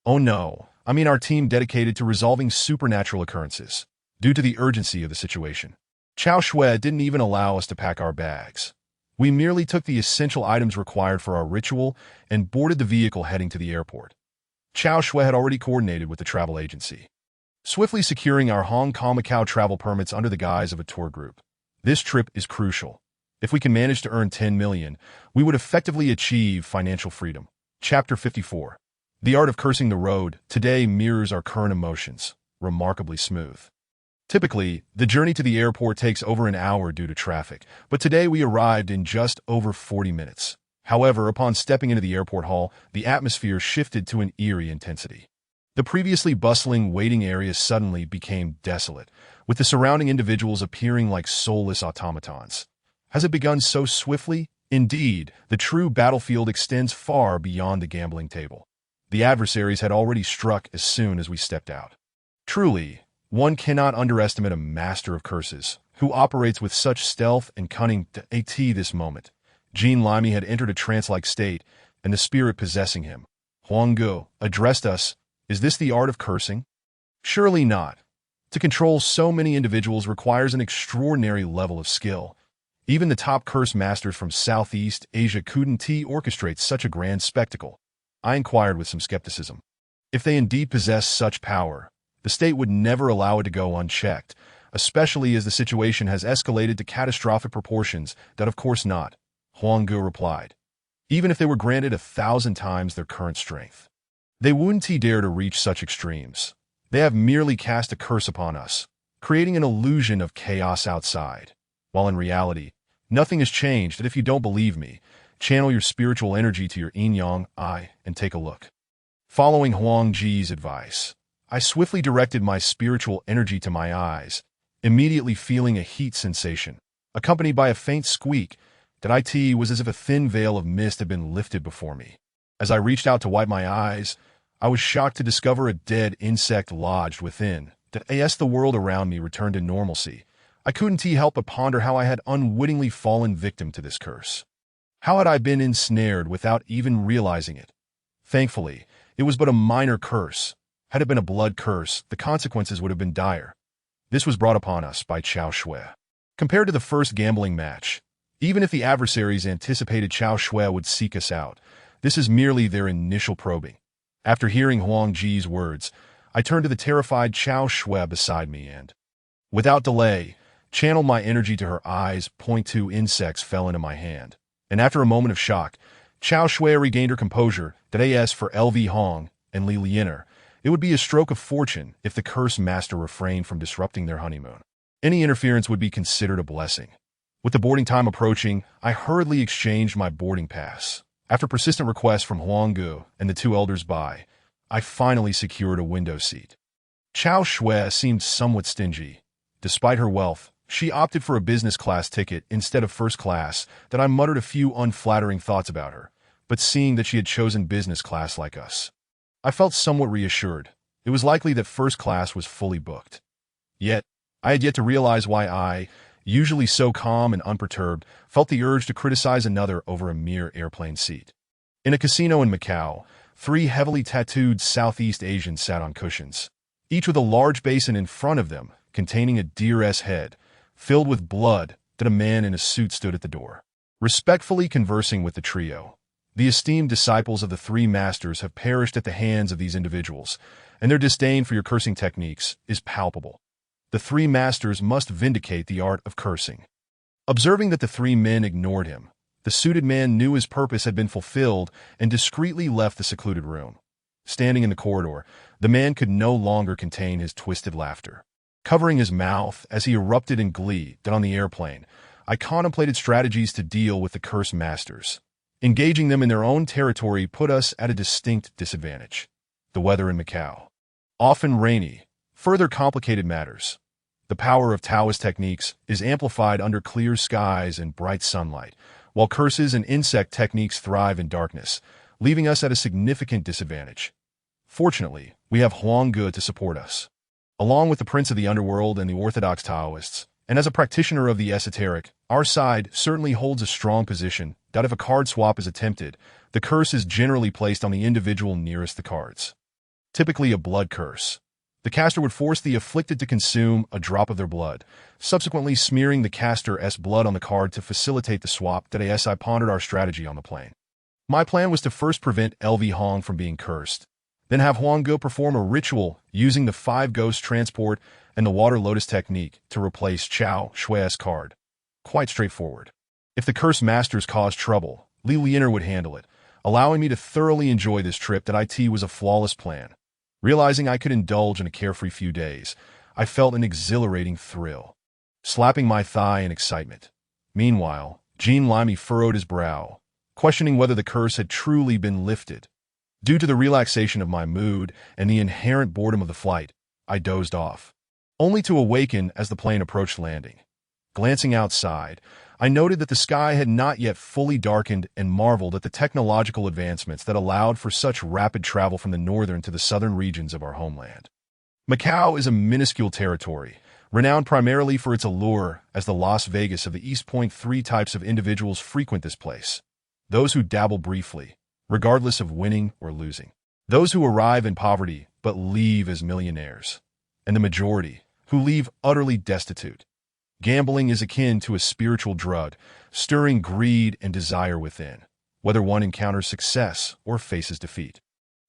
A: Oh no, I mean our team dedicated to resolving supernatural occurrences, due to the urgency of the situation. Chao Shui didn't even allow us to pack our bags. We merely took the essential items required for our ritual and boarded the vehicle heading to the airport. Chao Shui had already coordinated with the travel agency, swiftly securing our Hong Kong-Macau travel permits under the guise of a tour group. This trip is crucial. If we can manage to earn 10 million, we would effectively achieve financial freedom. Chapter 54. The Art of Cursing the Road today mirrors our current emotions, remarkably smooth. Typically, the journey to the airport takes over an hour due to traffic, but today we arrived in just over 40 minutes. However, upon stepping into the airport hall, the atmosphere shifted to an eerie intensity. The previously bustling waiting area suddenly became desolate, with the surrounding individuals appearing like soulless automatons. Has it begun so swiftly? Indeed, the true battlefield extends far beyond the gambling table. The adversaries had already struck as soon as we stepped out. Truly, one cannot underestimate a master of curses, who operates with such stealth and cunning. At this moment, Jean Limey had entered a trance-like state, and the spirit possessing him, Huang Gu, addressed us. Is this the art of cursing? Surely not. To control so many individuals requires an extraordinary level of skill. Even the top curse masters from Southeast Asia couldn't orchestrate such a grand spectacle. I inquired with some skepticism. If they indeed possess such power, the state would never allow it to go unchecked, especially as the situation has escalated to catastrophic proportions. That of course not, Huang Gu replied. Even if they were granted 1,000 times their current strength, they wouldn't dare to reach such extremes. They have merely cast a curse upon us, creating an illusion of chaos outside, while in reality, nothing has changed. And if you don't believe me, channel your spiritual energy to your yin-yang eye and take a look. Following Huang Ji's advice, I swiftly directed my spiritual energy to my eyes, immediately feeling a heat sensation, accompanied by a faint squeak. That it was as if a thin veil of mist had been lifted before me. As I reached out to wipe my eyes, I was shocked to discover a dead insect lodged within. That as the world around me returned to normalcy, I couldn't help but ponder how I had unwittingly fallen victim to this curse. How had I been ensnared without even realizing it? Thankfully, it was but a minor curse. Had it been a blood curse, the consequences would have been dire. This was brought upon us by Chao Shui. Compared to the first gambling match, even if the adversaries anticipated Chao Shui would seek us out, this is merely their initial probing. After hearing Huang Ji's words, I turned to the terrified Chao Shui beside me and, without delay, channeled my energy to her eyes. 2 insects fell into my hand, and after a moment of shock, Chao Shui regained her composure. That as for LV Hong and Li Lianer, it would be a stroke of fortune if the curse master refrained from disrupting their honeymoon. Any interference would be considered a blessing. With the boarding time approaching, I hurriedly exchanged my boarding pass. After persistent requests from Huang Gu and the 2 elders by, I finally secured a window seat. Chao Shui seemed somewhat stingy. Despite her wealth, she opted for a business class ticket instead of first class. That I muttered a few unflattering thoughts about her, but seeing that she had chosen business class like us, I felt somewhat reassured. It was likely that first class was fully booked. Yet, I had yet to realize why I, usually so calm and unperturbed, felt the urge to criticize another over a mere airplane seat. In a casino in Macau, 3 heavily tattooed Southeast Asians sat on cushions, each with a large basin in front of them containing a deer's head, filled with blood. That a man in a suit stood at the door, respectfully conversing with the trio. The esteemed disciples of the 3 masters have perished at the hands of these individuals, and their disdain for your cursing techniques is palpable. The 3 masters must vindicate the art of cursing. Observing that the 3 men ignored him, the suited man knew his purpose had been fulfilled and discreetly left the secluded room. Standing in the corridor, the man could no longer contain his twisted laughter, covering his mouth as he erupted in glee. That on the airplane, I contemplated strategies to deal with the curse masters. Engaging them in their own territory put us at a distinct disadvantage. The weather in Macau, often rainy, further complicated matters. The power of Taoist techniques is amplified under clear skies and bright sunlight, while curses and insect techniques thrive in darkness, leaving us at a significant disadvantage. Fortunately, we have Huang Gu to support us. Along with the prince of the underworld and the orthodox Taoists, and as a practitioner of the esoteric, our side certainly holds a strong position. That if a card swap is attempted, the curse is generally placed on the individual nearest the cards. Typically a blood curse. The caster would force the afflicted to consume a drop of their blood, subsequently smearing the caster's blood on the card to facilitate the swap. That as I pondered our strategy on the plane, my plan was to first prevent LV Hong from being cursed, then have Huang Gu perform a ritual using the 5 ghost transport and the water lotus technique to replace Chao Shui's card. Quite straightforward. If the curse masters caused trouble, Li Lianer would handle it, allowing me to thoroughly enjoy this trip. That it was a flawless plan. Realizing I could indulge in a carefree few days, I felt an exhilarating thrill, slapping my thigh in excitement. Meanwhile, Jean Limey furrowed his brow, questioning whether the curse had truly been lifted. Due to the relaxation of my mood and the inherent boredom of the flight, I dozed off, only to awaken as the plane approached landing. Glancing outside, I noted that the sky had not yet fully darkened and marveled at the technological advancements that allowed for such rapid travel from the northern to the southern regions of our homeland. Macau is a minuscule territory, renowned primarily for its allure as the Las Vegas of the East. 3 types of individuals frequent this place. Those who dabble briefly, regardless of winning or losing. Those who arrive in poverty but leave as millionaires. And the majority, who leave utterly destitute. Gambling is akin to a spiritual drug, stirring greed and desire within, whether one encounters success or faces defeat.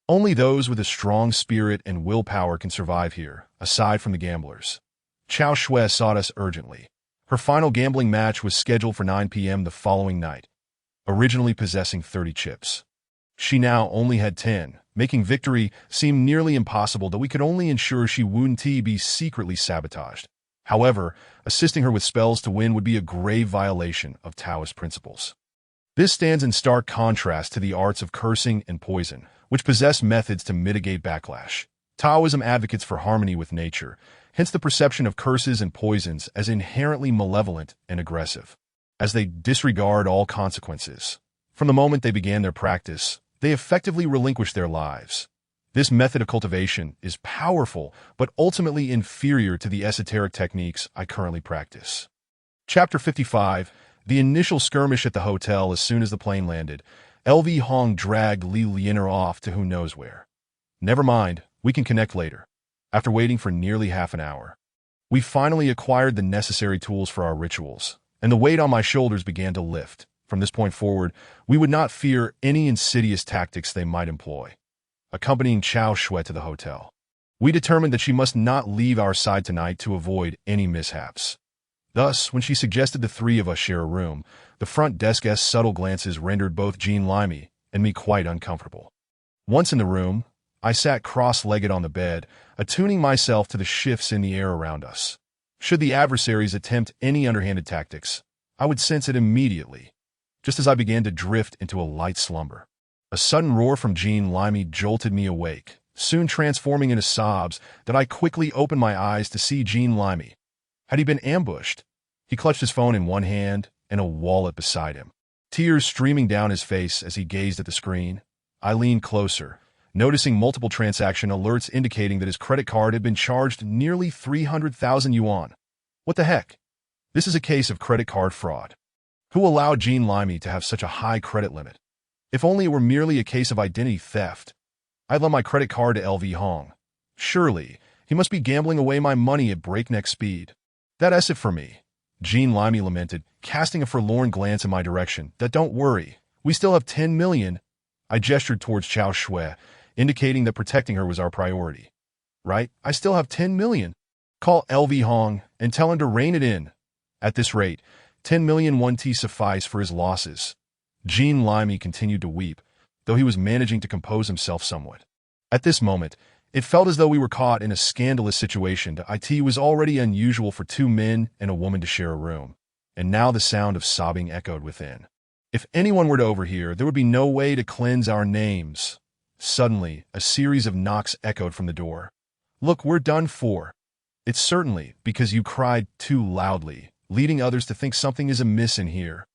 A: Only those with a strong spirit and willpower can survive here, aside from the gamblers. Chao Shui sought us urgently. Her final gambling match was scheduled for 9 p.m. the following night, originally possessing 30 chips. She now only had 10, making victory seem nearly impossible, though we could only ensure she wouldn't be secretly sabotaged. However, assisting her with spells to win would be a grave violation of Taoist principles. This stands in stark contrast to the arts of cursing and poison, which possess methods to mitigate backlash. Taoism advocates for harmony with nature, hence the perception of curses and poisons as inherently malevolent and aggressive, as they disregard all consequences. From the moment they began their practice, they effectively relinquish their lives. This method of cultivation is powerful, but ultimately inferior to the esoteric techniques I currently practice. Chapter 55. The initial skirmish at the hotel. As soon as the plane landed, LV Hong dragged Li Lianer off to who knows where. Never mind, we can connect later. After waiting for nearly half an hour, we finally acquired the necessary tools for our rituals, and the weight on my shoulders began to lift. From this point forward, we would not fear any insidious tactics they might employ. Accompanying Chao Shui to the hotel, we determined that she must not leave our side tonight to avoid any mishaps. Thus, when she suggested the three of us share a room, the front desk's subtle glances rendered both Jean Limey and me quite uncomfortable. Once in the room, I sat cross-legged on the bed, attuning myself to the shifts in the air around us. Should the adversaries attempt any underhanded tactics, I would sense it immediately, just as I began to drift into a light slumber. A sudden roar from Jean Limey jolted me awake, soon transforming into sobs that I quickly opened my eyes to see Jean Limey. Had he been ambushed? He clutched his phone in one hand and a wallet beside him, tears streaming down his face as he gazed at the screen. I leaned closer, noticing multiple transaction alerts indicating that his credit card had been charged nearly 300,000 yuan. What the heck? This is a case of credit card fraud. Who allowed Jean Limey to have such a high credit limit? If only it were merely a case of identity theft. I lent my credit card to LV Hong. Surely, he must be gambling away my money at breakneck speed. That's it for me, Jean Limey lamented, casting a forlorn glance in my direction. That don't worry, we still have 10 million. I gestured towards Chao Shui, indicating that protecting her was our priority. Right, I still have 10 million. Call LV Hong and tell him to rein it in. At this rate, 10 million won suffice for his losses. Jean Limey continued to weep, though he was managing to compose himself somewhat. At this moment, it felt as though we were caught in a scandalous situation. It was already unusual for two men and a woman to share a room, and now the sound of sobbing echoed within. If anyone were to overhear, there would be no way to cleanse our names. Suddenly, a series of knocks echoed from the door. Look, we're done for. It's certainly because you cried too loudly, leading others to think something is amiss in here.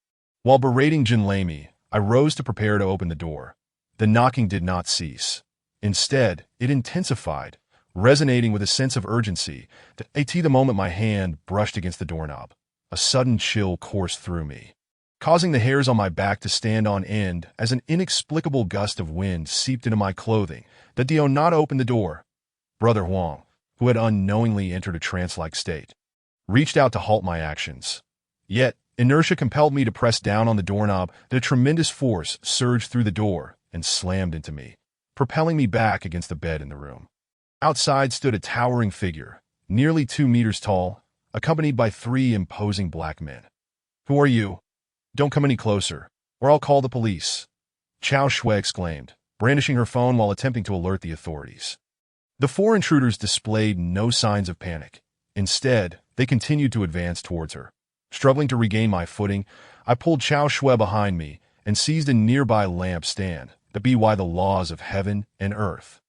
A: While berating Jean Limey, I rose to prepare to open the door. The knocking did not cease. Instead, it intensified, resonating with a sense of urgency. The moment my hand brushed against the doorknob, a sudden chill coursed through me, causing the hairs on my back to stand on end as an inexplicable gust of wind seeped into my clothing. The Dio not opened the door. Brother Huang, who had unknowingly entered a trance-like state, reached out to halt my actions. Yet, inertia compelled me to press down on the doorknob. A tremendous force surged through the door and slammed into me, propelling me back against the bed in the room. Outside stood a towering figure, nearly 2 meters tall, accompanied by 3 imposing black men. Who are you? Don't come any closer, or I'll call the police, Chao Shui exclaimed, brandishing her phone while attempting to alert the authorities. The 4 intruders displayed no signs of panic. Instead, they continued to advance towards her. Struggling to regain my footing, I pulled Chao Shui behind me and seized a nearby lamp stand. By the laws of heaven and earth,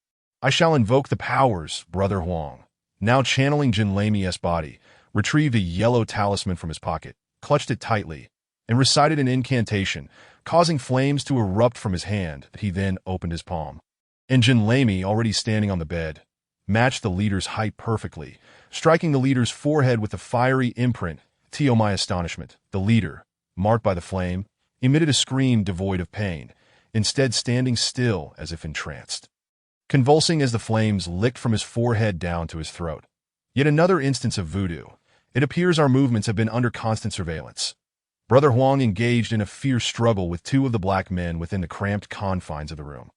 A: I shall invoke the powers. Brother Huang, now channeling Jean Limey's body, retrieved a yellow talisman from his pocket, clutched it tightly, and recited an incantation, causing flames to erupt from his hand. He then opened his palm. And Jean Limey, already standing on the bed, matched the leader's height perfectly, striking the leader's forehead with a fiery imprint. To my astonishment, the leader, marked by the flame, emitted a scream devoid of pain, instead standing still as if entranced, convulsing as the flames licked from his forehead down to his throat. Yet another instance of voodoo. It appears our movements have been under constant surveillance. Brother Huang engaged in a fierce struggle with two of the black men within the cramped confines of the room.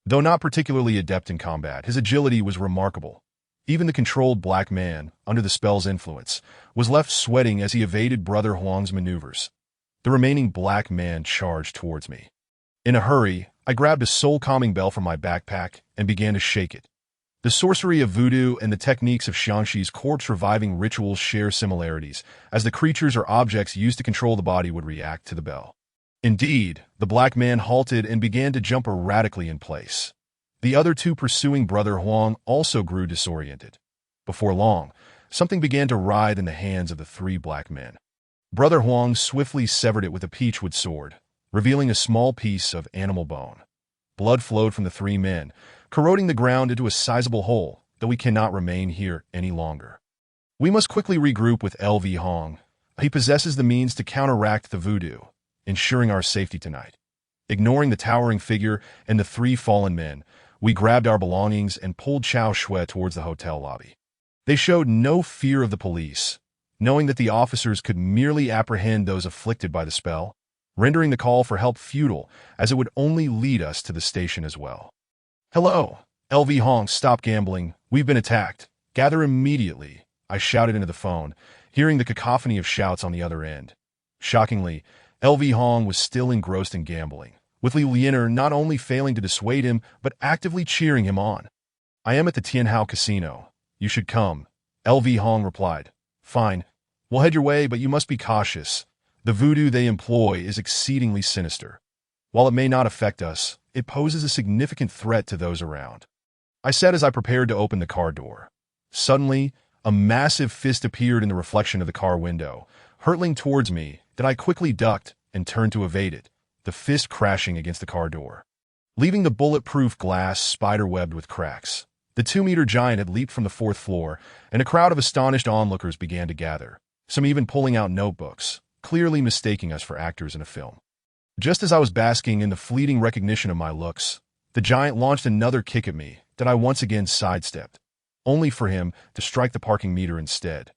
A: Though not particularly adept in combat, his agility was remarkable. Even the controlled black man, under the spell's influence, was left sweating as he evaded Brother Huang's maneuvers. The remaining black man charged towards me. In a hurry, I grabbed a soul-calming bell from my backpack and began to shake it. The sorcery of voodoo and the techniques of Xiangxi's corpse-reviving rituals share similarities, as the creatures or objects used to control the body would react to the bell. Indeed, the black man halted and began to jump erratically in place. The other two pursuing Brother Huang also grew disoriented. Before long, something began to writhe in the hands of the three black men. Brother Huang swiftly severed it with a peachwood sword, revealing a small piece of animal bone. Blood flowed from the three men, corroding the ground into a sizable hole, though we cannot remain here any longer. We must quickly regroup with L.V. Hong. He possesses the means to counteract the voodoo, ensuring our safety tonight. Ignoring the towering figure and the three fallen men, we grabbed our belongings and pulled Chao Shui towards the hotel lobby. They showed no fear of the police, knowing that the officers could merely apprehend those afflicted by the spell, rendering the call for help futile, as it would only lead us to the station as well. "Hello, L.V. Hong, stop gambling. We've been attacked. Gather immediately," I shouted into the phone, hearing the cacophony of shouts on the other end. Shockingly, L.V. Hong was still engrossed in gambling, with Li Lianer not only failing to dissuade him, but actively cheering him on. "I am at the Tianhao Casino. You should come," L.V. Hong replied. "Fine. We'll head your way, but you must be cautious. The voodoo they employ is exceedingly sinister. While it may not affect us, it poses a significant threat to those around," I said as I prepared to open the car door. Suddenly, a massive fist appeared in the reflection of the car window, hurtling towards me, that I quickly ducked and turned to evade it, the fist crashing against the car door, leaving the bulletproof glass spider-webbed with cracks. The 2-meter giant had leaped from the 4th floor, and a crowd of astonished onlookers began to gather, some even pulling out notebooks, clearly mistaking us for actors in a film. Just as I was basking in the fleeting recognition of my looks, the giant launched another kick at me that I once again sidestepped, only for him to strike the parking meter instead.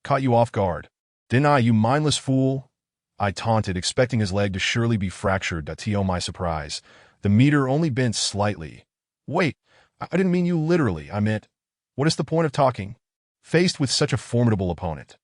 A: "Caught you off guard, didn't I, you mindless fool?" I taunted, expecting his leg to surely be fractured. To my surprise, the meter only bent slightly. "Wait, I didn't mean you literally. I meant, what is the point of talking?" Faced with such a formidable opponent,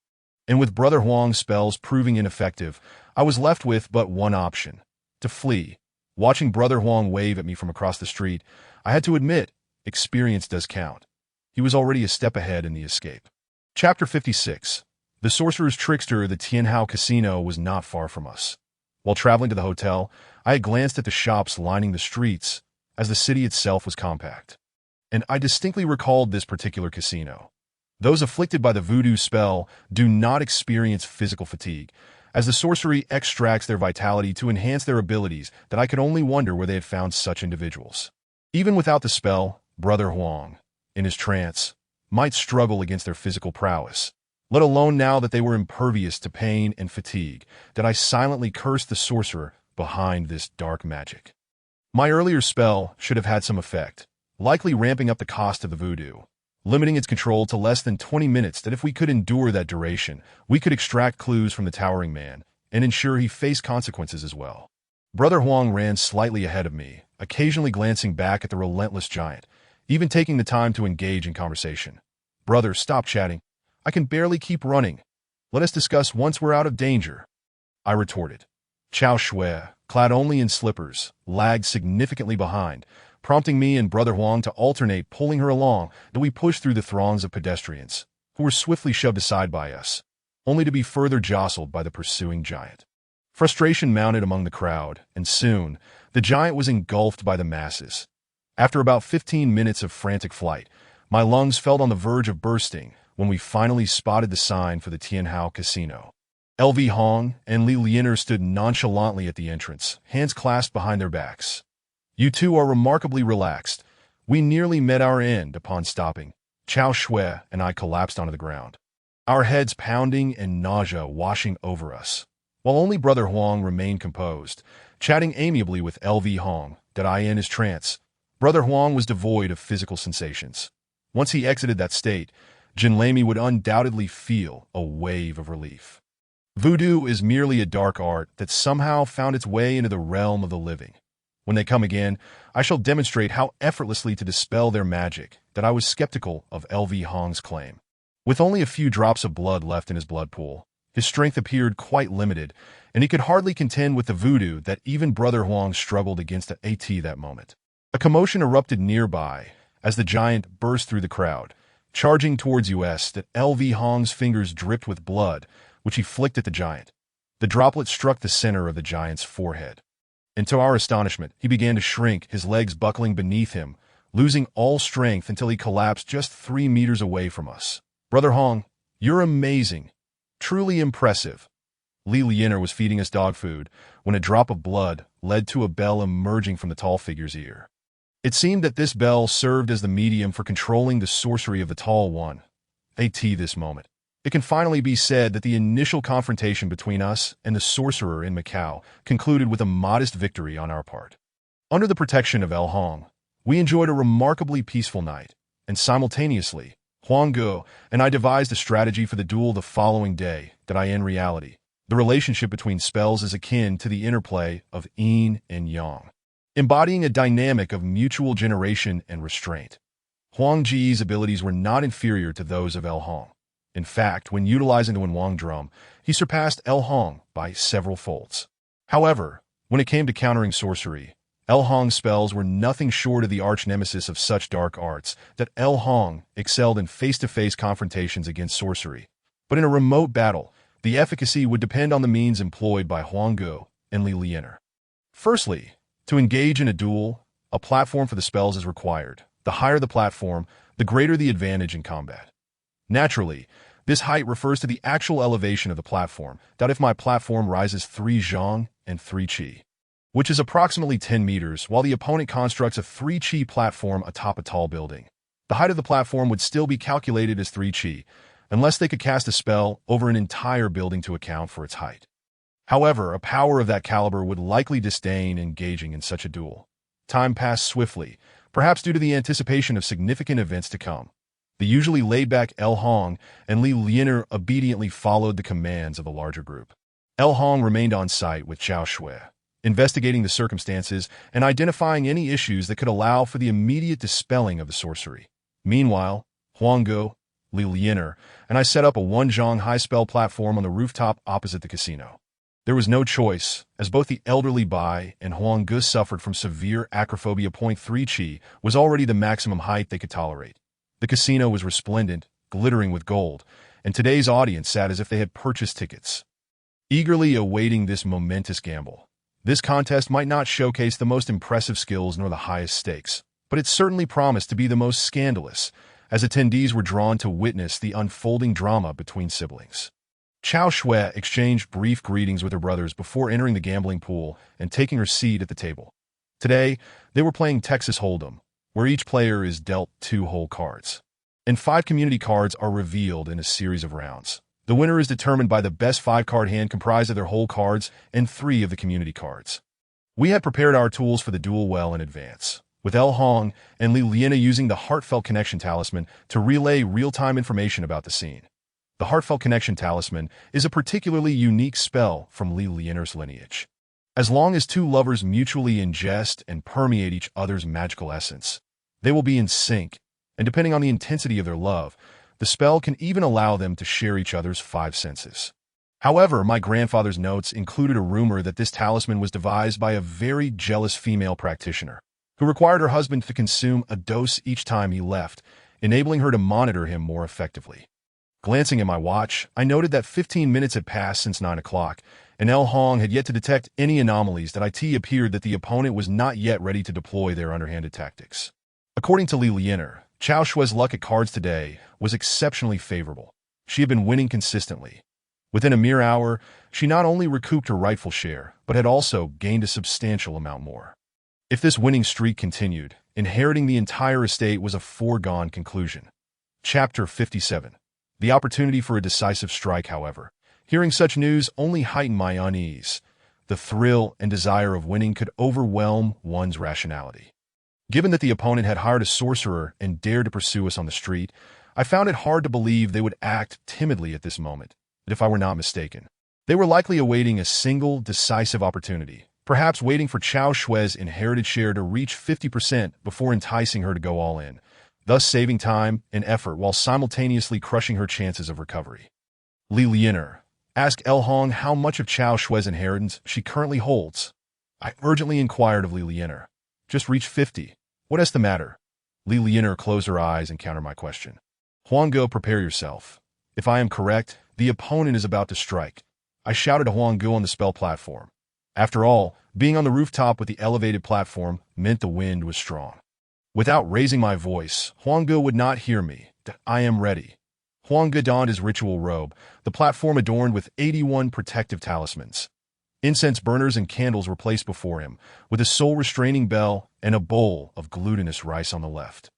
A: and with Brother Huang's spells proving ineffective, I was left with but one option: to flee. Watching Brother Huang wave at me from across the street, I had to admit, experience does count. He was already a step ahead in the escape. Chapter 56. The Sorcerer's Trickster. The Tianhao Casino was not far from us. While traveling to the hotel, I had glanced at the shops lining the streets, as the city itself was compact. And I distinctly recalled this particular casino. Those afflicted by the voodoo spell do not experience physical fatigue, as the sorcery extracts their vitality to enhance their abilities, that I could only wonder where they had found such individuals. Even without the spell, Brother Huang, in his trance, might struggle against their physical prowess, let alone now that they were impervious to pain and fatigue, that I silently cursed the sorcerer behind this dark magic. My earlier spell should have had some effect, likely ramping up the cost of the voodoo, limiting its control to less than 20 minutes, that if we could endure that duration, we could extract clues from the towering man and ensure he faced consequences as well. Brother Huang ran slightly ahead of me, occasionally glancing back at the relentless giant, even taking the time to engage in conversation. "Brother, stop chatting. I can barely keep running. Let us discuss once we're out of danger," I retorted. Chao Shui, clad only in slippers, lagged significantly behind, prompting me and Brother Huang to alternate pulling her along, though we pushed through the throngs of pedestrians, who were swiftly shoved aside by us, only to be further jostled by the pursuing giant. Frustration mounted among the crowd, and soon, the giant was engulfed by the masses. After about 15 minutes of frantic flight, my lungs felt on the verge of bursting when we finally spotted the sign for the Tianhao Casino. L.V. Hong and Li Lianer stood nonchalantly at the entrance, hands clasped behind their backs. "You two are remarkably relaxed. We nearly met our end upon stopping." Chao Shui and I collapsed onto the ground, our heads pounding and nausea washing over us, while only Brother Huang remained composed, chatting amiably with L.V. Hong, that I in his trance. Brother Huang was devoid of physical sensations. Once he exited that state, Jinlami would undoubtedly feel a wave of relief. Voodoo is merely a dark art that somehow found its way into the realm of the living. When they come again, I shall demonstrate how effortlessly to dispel their magic that I was skeptical of LV Hong's claim. With only a few drops of blood left in his blood pool, his strength appeared quite limited, and he could hardly contend with the voodoo that even Brother Huang struggled against at that moment. A commotion erupted nearby as the giant burst through the crowd, charging towards us that LV Hong's fingers dripped with blood, which he flicked at the giant. The droplet struck the center of the giant's forehead. And to our astonishment, he began to shrink, his legs buckling beneath him, losing all strength until he collapsed just 3 meters away from us. Brother Hong, you're amazing. Truly impressive. Li Lianer was feeding us dog food when a drop of blood led to a bell emerging from the tall figure's ear. It seemed that this bell served as the medium for controlling the sorcery of the tall one. At this moment, it can finally be said that the initial confrontation between us and the sorcerer in Macau concluded with a modest victory on our part. Under the protection of El Hong, we enjoyed a remarkably peaceful night, and simultaneously, Huang Ge and I devised a strategy for the duel the following day that in reality, the relationship between spells is akin to the interplay of yin and yang, embodying a dynamic of mutual generation and restraint. Huang Ji's abilities were not inferior to those of El Hong. In fact, when utilizing the Wenwang drum, he surpassed El Hong by several folds. However, when it came to countering sorcery, El Hong's spells were nothing short of the arch-nemesis of such dark arts that El Hong excelled in face-to-face confrontations against sorcery. But in a remote battle, the efficacy would depend on the means employed by Huang Ge and Li Lianer. Firstly, to engage in a duel, a platform for the spells is required. The higher the platform, the greater the advantage in combat. Naturally, this height refers to the actual elevation of the platform, that if my platform rises 3 zhang and 3 qi, which is approximately 10 meters, while the opponent constructs a 3 qi platform atop a tall building. The height of the platform would still be calculated as 3 qi, unless they could cast a spell over an entire building to account for its height. However, a power of that caliber would likely disdain engaging in such a duel. Time passed swiftly, perhaps due to the anticipation of significant events to come. The usually laid-back El Hong and Li Lianer obediently followed the commands of the larger group. El Hong remained on site with Chao Shui, investigating the circumstances and identifying any issues that could allow for the immediate dispelling of the sorcery. Meanwhile, Huang Ge, Li Lianer, and I set up a 1 zhang high spell platform on the rooftop opposite the casino. There was no choice, as both the elderly Bai and Huang Ge suffered from severe acrophobia. 3 qi was already the maximum height they could tolerate. The casino was resplendent, glittering with gold, and today's audience sat as if they had purchased tickets, eagerly awaiting this momentous gamble. This contest might not showcase the most impressive skills nor the highest stakes, but it certainly promised to be the most scandalous, as attendees were drawn to witness the unfolding drama between siblings. Chao Shui exchanged brief greetings with her brothers before entering the gambling pool and taking her seat at the table. Today, they were playing Texas Hold'em, where each player is dealt 2 whole cards, and 5 community cards are revealed in a series of rounds. The winner is determined by the best 5-card hand comprised of their whole cards and 3 of the community cards. We had prepared our tools for the duel well in advance, with El Hong and Li Lianer using the Heartfelt Connection Talisman to relay real-time information about the scene. The Heartfelt Connection Talisman is a particularly unique spell from Li Lianer's lineage. As long as 2 lovers mutually ingest and permeate each other's magical essence, they will be in sync, and depending on the intensity of their love, the spell can even allow them to share each other's 5 senses. However, my grandfather's notes included a rumor that this talisman was devised by a very jealous female practitioner, who required her husband to consume a dose each time he left, enabling her to monitor him more effectively. Glancing at my watch, I noted that 15 minutes had passed since 9 o'clock, and El Hong had yet to detect any anomalies that it appeared that the opponent was not yet ready to deploy their underhanded tactics. According to Li Lianer, Chao Shui's luck at cards today was exceptionally favorable. She had been winning consistently. Within a mere hour, she not only recouped her rightful share, but had also gained a substantial amount more. If this winning streak continued, inheriting the entire estate was a foregone conclusion. Chapter 57. The opportunity for a decisive strike, however. Hearing such news only heightened my unease. The thrill and desire of winning could overwhelm one's rationality. Given that the opponent had hired a sorcerer and dared to pursue us on the street, I found it hard to believe they would act timidly at this moment, but if I were not mistaken. They were likely awaiting a single, decisive opportunity, perhaps waiting for Chao Shue's inherited share to reach 50% before enticing her to go all in, thus saving time and effort while simultaneously crushing her chances of recovery. Li Lianer, ask El Hong how much of Chao Shue's inheritance she currently holds. I urgently inquired of Li Lianer. Just reached 50. What is the matter? Li Lianer closed her eyes and countered my question. Huangge, prepare yourself. If I am correct, the opponent is about to strike. I shouted to Huangge on the spell platform. After all, being on the rooftop with the elevated platform meant the wind was strong. Without raising my voice, Huangge would not hear me. I am ready. Huangge donned his ritual robe, the platform adorned with 81 protective talismans. Incense burners and candles were placed before him, with a soul-restraining bell and a bowl of glutinous rice on the left,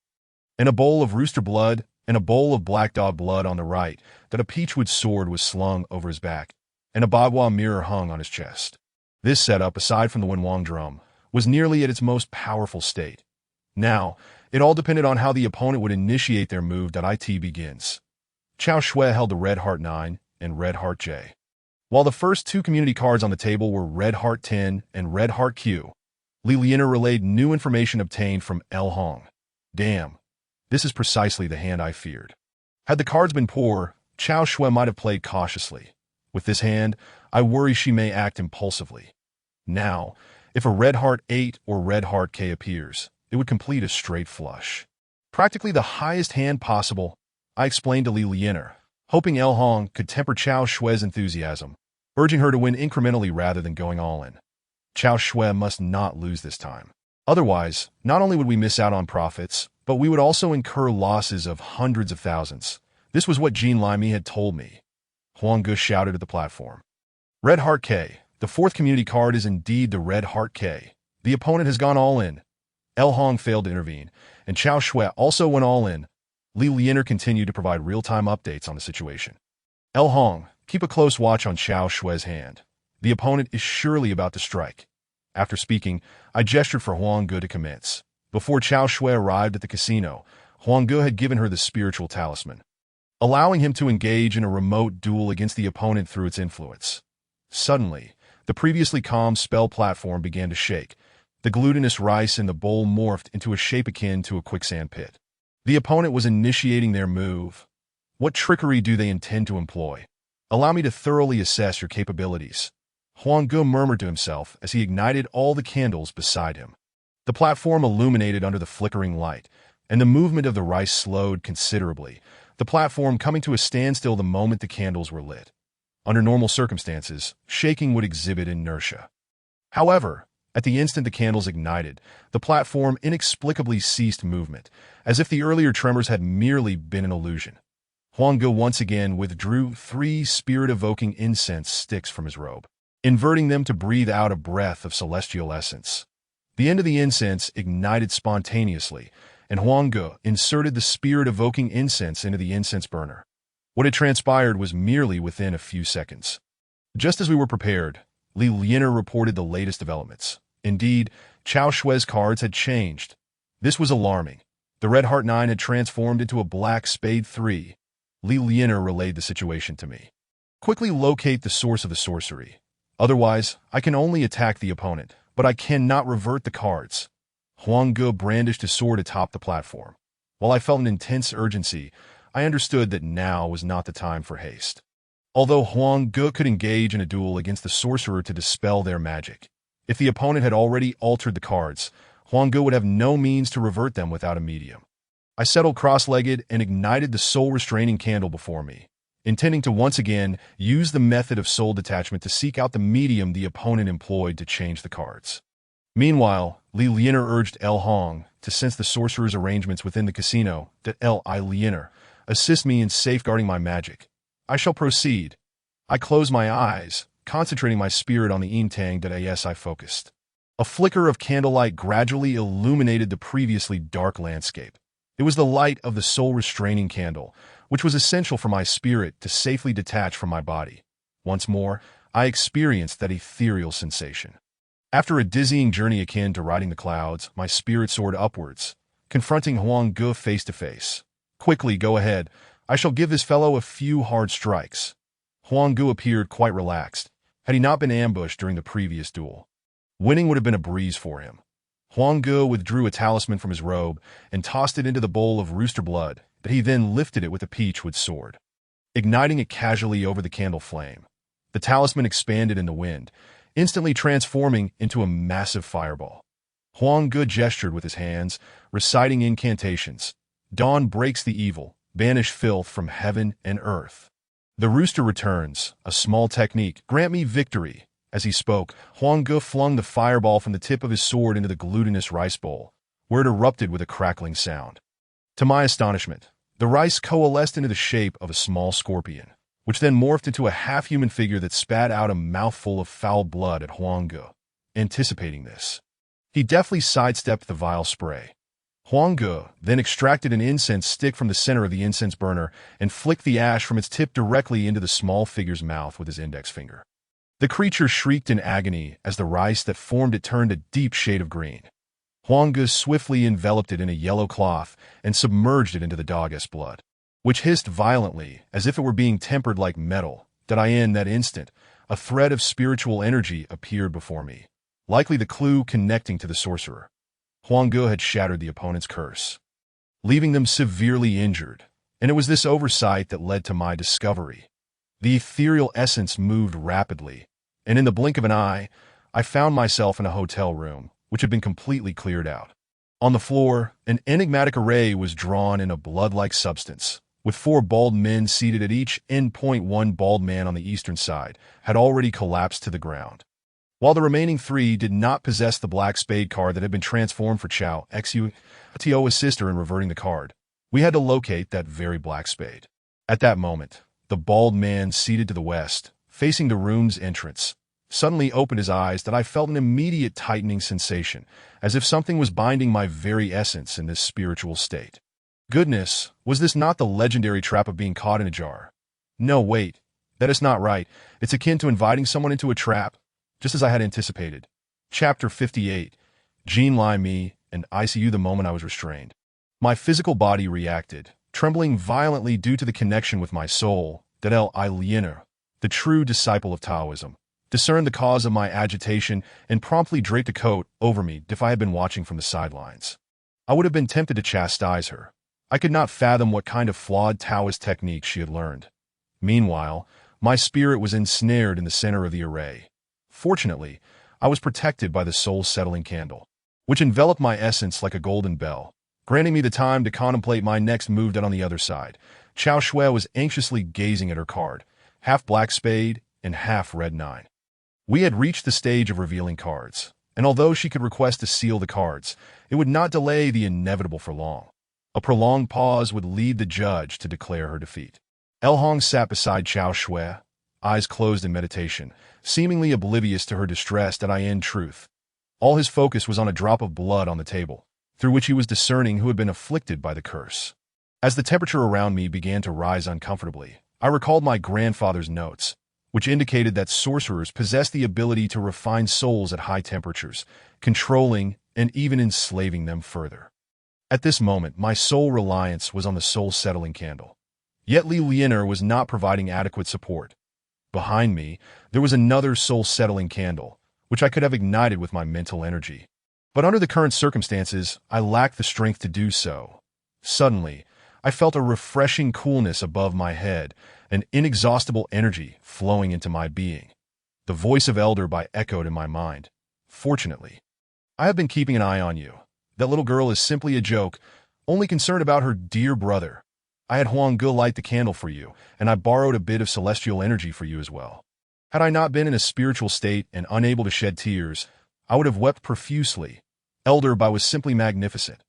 A: and a bowl of rooster blood and a bowl of black dog blood on the right, that a peachwood sword was slung over his back, and a bagua mirror hung on his chest. This setup, aside from the Wenwang drum, was nearly at its most powerful state. Now, it all depended on how the opponent would initiate their move. It begins. Chao Shui held the Red Heart 9 and Red Heart J. While the first two community cards on the table were Red Heart 10 and Red Heart Q, Li Lianer relayed new information obtained from El Hong. Damn, this is precisely the hand I feared. Had the cards been poor, Chao Shui might have played cautiously. With this hand, I worry she may act impulsively. Now, if a Red Heart 8 or Red Heart K appears, it would complete a straight flush. Practically the highest hand possible, I explained to Li Lianer, hoping El Hong could temper Chao Shui's enthusiasm, urging her to win incrementally rather than going all in. Chao Shui must not lose this time. Otherwise, not only would we miss out on profits, but we would also incur losses of hundreds of thousands. This was what Jean Limy had told me. Huangge shouted at the platform. Red Heart K. The fourth community card is indeed the Red Heart K. The opponent has gone all in. El Hong failed to intervene, and Chao Shui also went all in. Li Lianer continued to provide real-time updates on the situation. El Hong, keep a close watch on Chao Shui's hand. The opponent is surely about to strike. After speaking, I gestured for Huangge to commence. Before Chao Shui arrived at the casino, Huangge had given her the spiritual talisman, allowing him to engage in a remote duel against the opponent through its influence. Suddenly, the previously calm spell platform began to shake. The glutinous rice in the bowl morphed into a shape akin to a quicksand pit. The opponent was initiating their move. What trickery do they intend to employ? Allow me to thoroughly assess your capabilities. Huangge murmured to himself as he ignited all the candles beside him. The platform illuminated under the flickering light, and the movement of the rice slowed considerably, the platform coming to a standstill the moment the candles were lit. Under normal circumstances, shaking would exhibit inertia. However, at the instant the candles ignited, the platform inexplicably ceased movement, as if the earlier tremors had merely been an illusion. Huangge once again withdrew 3 spirit-evoking incense sticks from his robe, inverting them to breathe out a breath of celestial essence. The end of the incense ignited spontaneously, and Huangge inserted the spirit-evoking incense into the incense burner. What had transpired was merely within a few seconds. Just as we were prepared, Li Lianer reported the latest developments. Indeed, Chao Shui's cards had changed. This was alarming. The Red Heart 9 had transformed into a Black Spade 3. Li Lianer relayed the situation to me. Quickly locate the source of the sorcery. Otherwise, I can only attack the opponent, but I cannot revert the cards. Huangge brandished his sword atop the platform. While I felt an intense urgency, I understood that now was not the time for haste. Although Huangge could engage in a duel against the sorcerer to dispel their magic, if the opponent had already altered the cards, Huangge would have no means to revert them without a medium. I settled cross-legged and ignited the soul-restraining candle before me, intending to once again use the method of soul detachment to seek out the medium the opponent employed to change the cards. Meanwhile, Li Lianer urged El Hong to sense the sorcerer's arrangements within the casino, that Li Lianer assist me in safeguarding my magic. I shall proceed. I closed my eyes, concentrating my spirit on the Intang. As I focused, a flicker of candlelight gradually illuminated the previously dark landscape. It was the light of the soul-restraining candle, which was essential for my spirit to safely detach from my body. Once more, I experienced that ethereal sensation. After a dizzying journey akin to riding the clouds, my spirit soared upwards, confronting Huangge face to face. Quickly, go ahead. I shall give this fellow a few hard strikes. Huang Gu appeared quite relaxed, had he not been ambushed during the previous duel. Winning would have been a breeze for him. Huang Gu withdrew a talisman from his robe and tossed it into the bowl of rooster blood, that he then lifted it with a peachwood sword, igniting it casually over the candle flame. The talisman expanded in the wind, instantly transforming into a massive fireball. Huang Gu gestured with his hands, reciting incantations. Dawn breaks the evil, banish filth from heaven and earth. The rooster returns, a small technique, grant me victory. As he spoke, Huang Gu flung the fireball from the tip of his sword into the glutinous rice bowl, where it erupted with a crackling sound. To my astonishment, the rice coalesced into the shape of a small scorpion, which then morphed into a half-human figure that spat out a mouthful of foul blood at Huang Gu. Anticipating this, he deftly sidestepped the vile spray. Huang Gu then extracted an incense stick from the center of the incense burner and flicked the ash from its tip directly into the small figure's mouth with his index finger. The creature shrieked in agony as the rice that formed it turned a deep shade of green. Huang Gu swiftly enveloped it in a yellow cloth and submerged it into the dog's blood, which hissed violently as if it were being tempered like metal. In that instant, a thread of spiritual energy appeared before me, likely the clue connecting to the sorcerer. Huang Gu had shattered the opponent's curse, leaving them severely injured, and it was this oversight that led to my discovery. The ethereal essence moved rapidly, and in the blink of an eye, I found myself in a hotel room, which had been completely cleared out. On the floor, an enigmatic array was drawn in a blood-like substance, with 4 bald men seated at each end. One bald man on the eastern side had already collapsed to the ground, while the remaining 3 did not possess the black spade card that had been transformed for Chao Xu's sister in reverting the card. We had to locate that very black spade. At that moment, the bald man seated to the west, facing the room's entrance, suddenly opened his eyes that I felt an immediate tightening sensation, as if something was binding my very essence in this spiritual state. Goodness, was this not the legendary trap of being caught in a jar? No, wait, that is not right. It's akin to inviting someone into a trap, just as I had anticipated. Chapter 58. Jean Lai Me and ICU. The moment I was restrained, my physical body reacted, trembling violently due to the connection with my soul. I Liener, the true disciple of Taoism, discerned the cause of my agitation and promptly draped a coat over me. If I had been watching from the sidelines, I would have been tempted to chastise her. I could not fathom what kind of flawed Taoist technique she had learned. Meanwhile, my spirit was ensnared in the center of the array. Fortunately, I was protected by the soul-settling candle, which enveloped my essence like a golden bell, granting me the time to contemplate my next move. On the other side, Chao Shui was anxiously gazing at her card, half black spade and half red 9. We had reached the stage of revealing cards, and although she could request to seal the cards, it would not delay the inevitable for long. A prolonged pause would lead the judge to declare her defeat. El Hong sat beside Chao Shui, eyes closed in meditation, seemingly oblivious to her distress. In truth, all his focus was on a drop of blood on the table, through which he was discerning who had been afflicted by the curse. As the temperature around me began to rise uncomfortably, I recalled my grandfather's notes, which indicated that sorcerers possess the ability to refine souls at high temperatures, controlling and even enslaving them further. At this moment, my sole reliance was on the soul-settling candle. Yet Li Liener was not providing adequate support. Behind me, there was another soul-settling candle, which I could have ignited with my mental energy. But under the current circumstances, I lacked the strength to do so. Suddenly, I felt a refreshing coolness above my head, an inexhaustible energy flowing into my being. The voice of Elder Bai echoed in my mind. Fortunately, I have been keeping an eye on you. That little girl is simply a joke, only concerned about her dear brother. I had Huang Gu light the candle for you, and I borrowed a bit of celestial energy for you as well. Had I not been in a spiritual state and unable to shed tears, I would have wept profusely. Elder Bai was simply magnificent.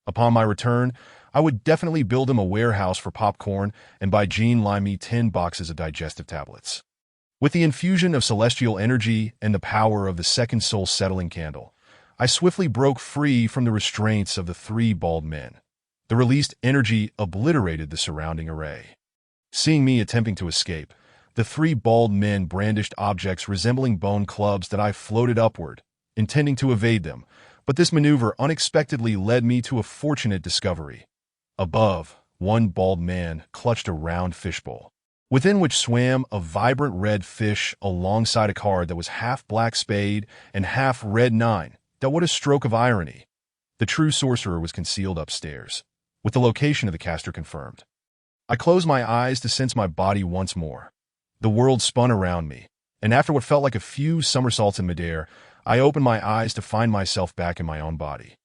A: Upon my return, I would definitely build him a warehouse for popcorn and buy Jean Lai Me 10 boxes of digestive tablets. With the infusion of celestial energy and the power of the second soul-settling candle, I swiftly broke free from the restraints of the 3 bald men. The released energy obliterated the surrounding array. Seeing me attempting to escape, the 3 bald men brandished objects resembling bone clubs that I floated upward, intending to evade them, but this maneuver unexpectedly led me to a fortunate discovery. Above, one bald man clutched a round fishbowl, within which swam a vibrant red fish alongside a card that was half black spade and half red nine. That what a stroke of irony. The true sorcerer was concealed upstairs, with the location of the caster confirmed. I closed my eyes to sense my body once more. The world spun around me, and after what felt like a few somersaults in midair, I opened my eyes to find myself back in my own body.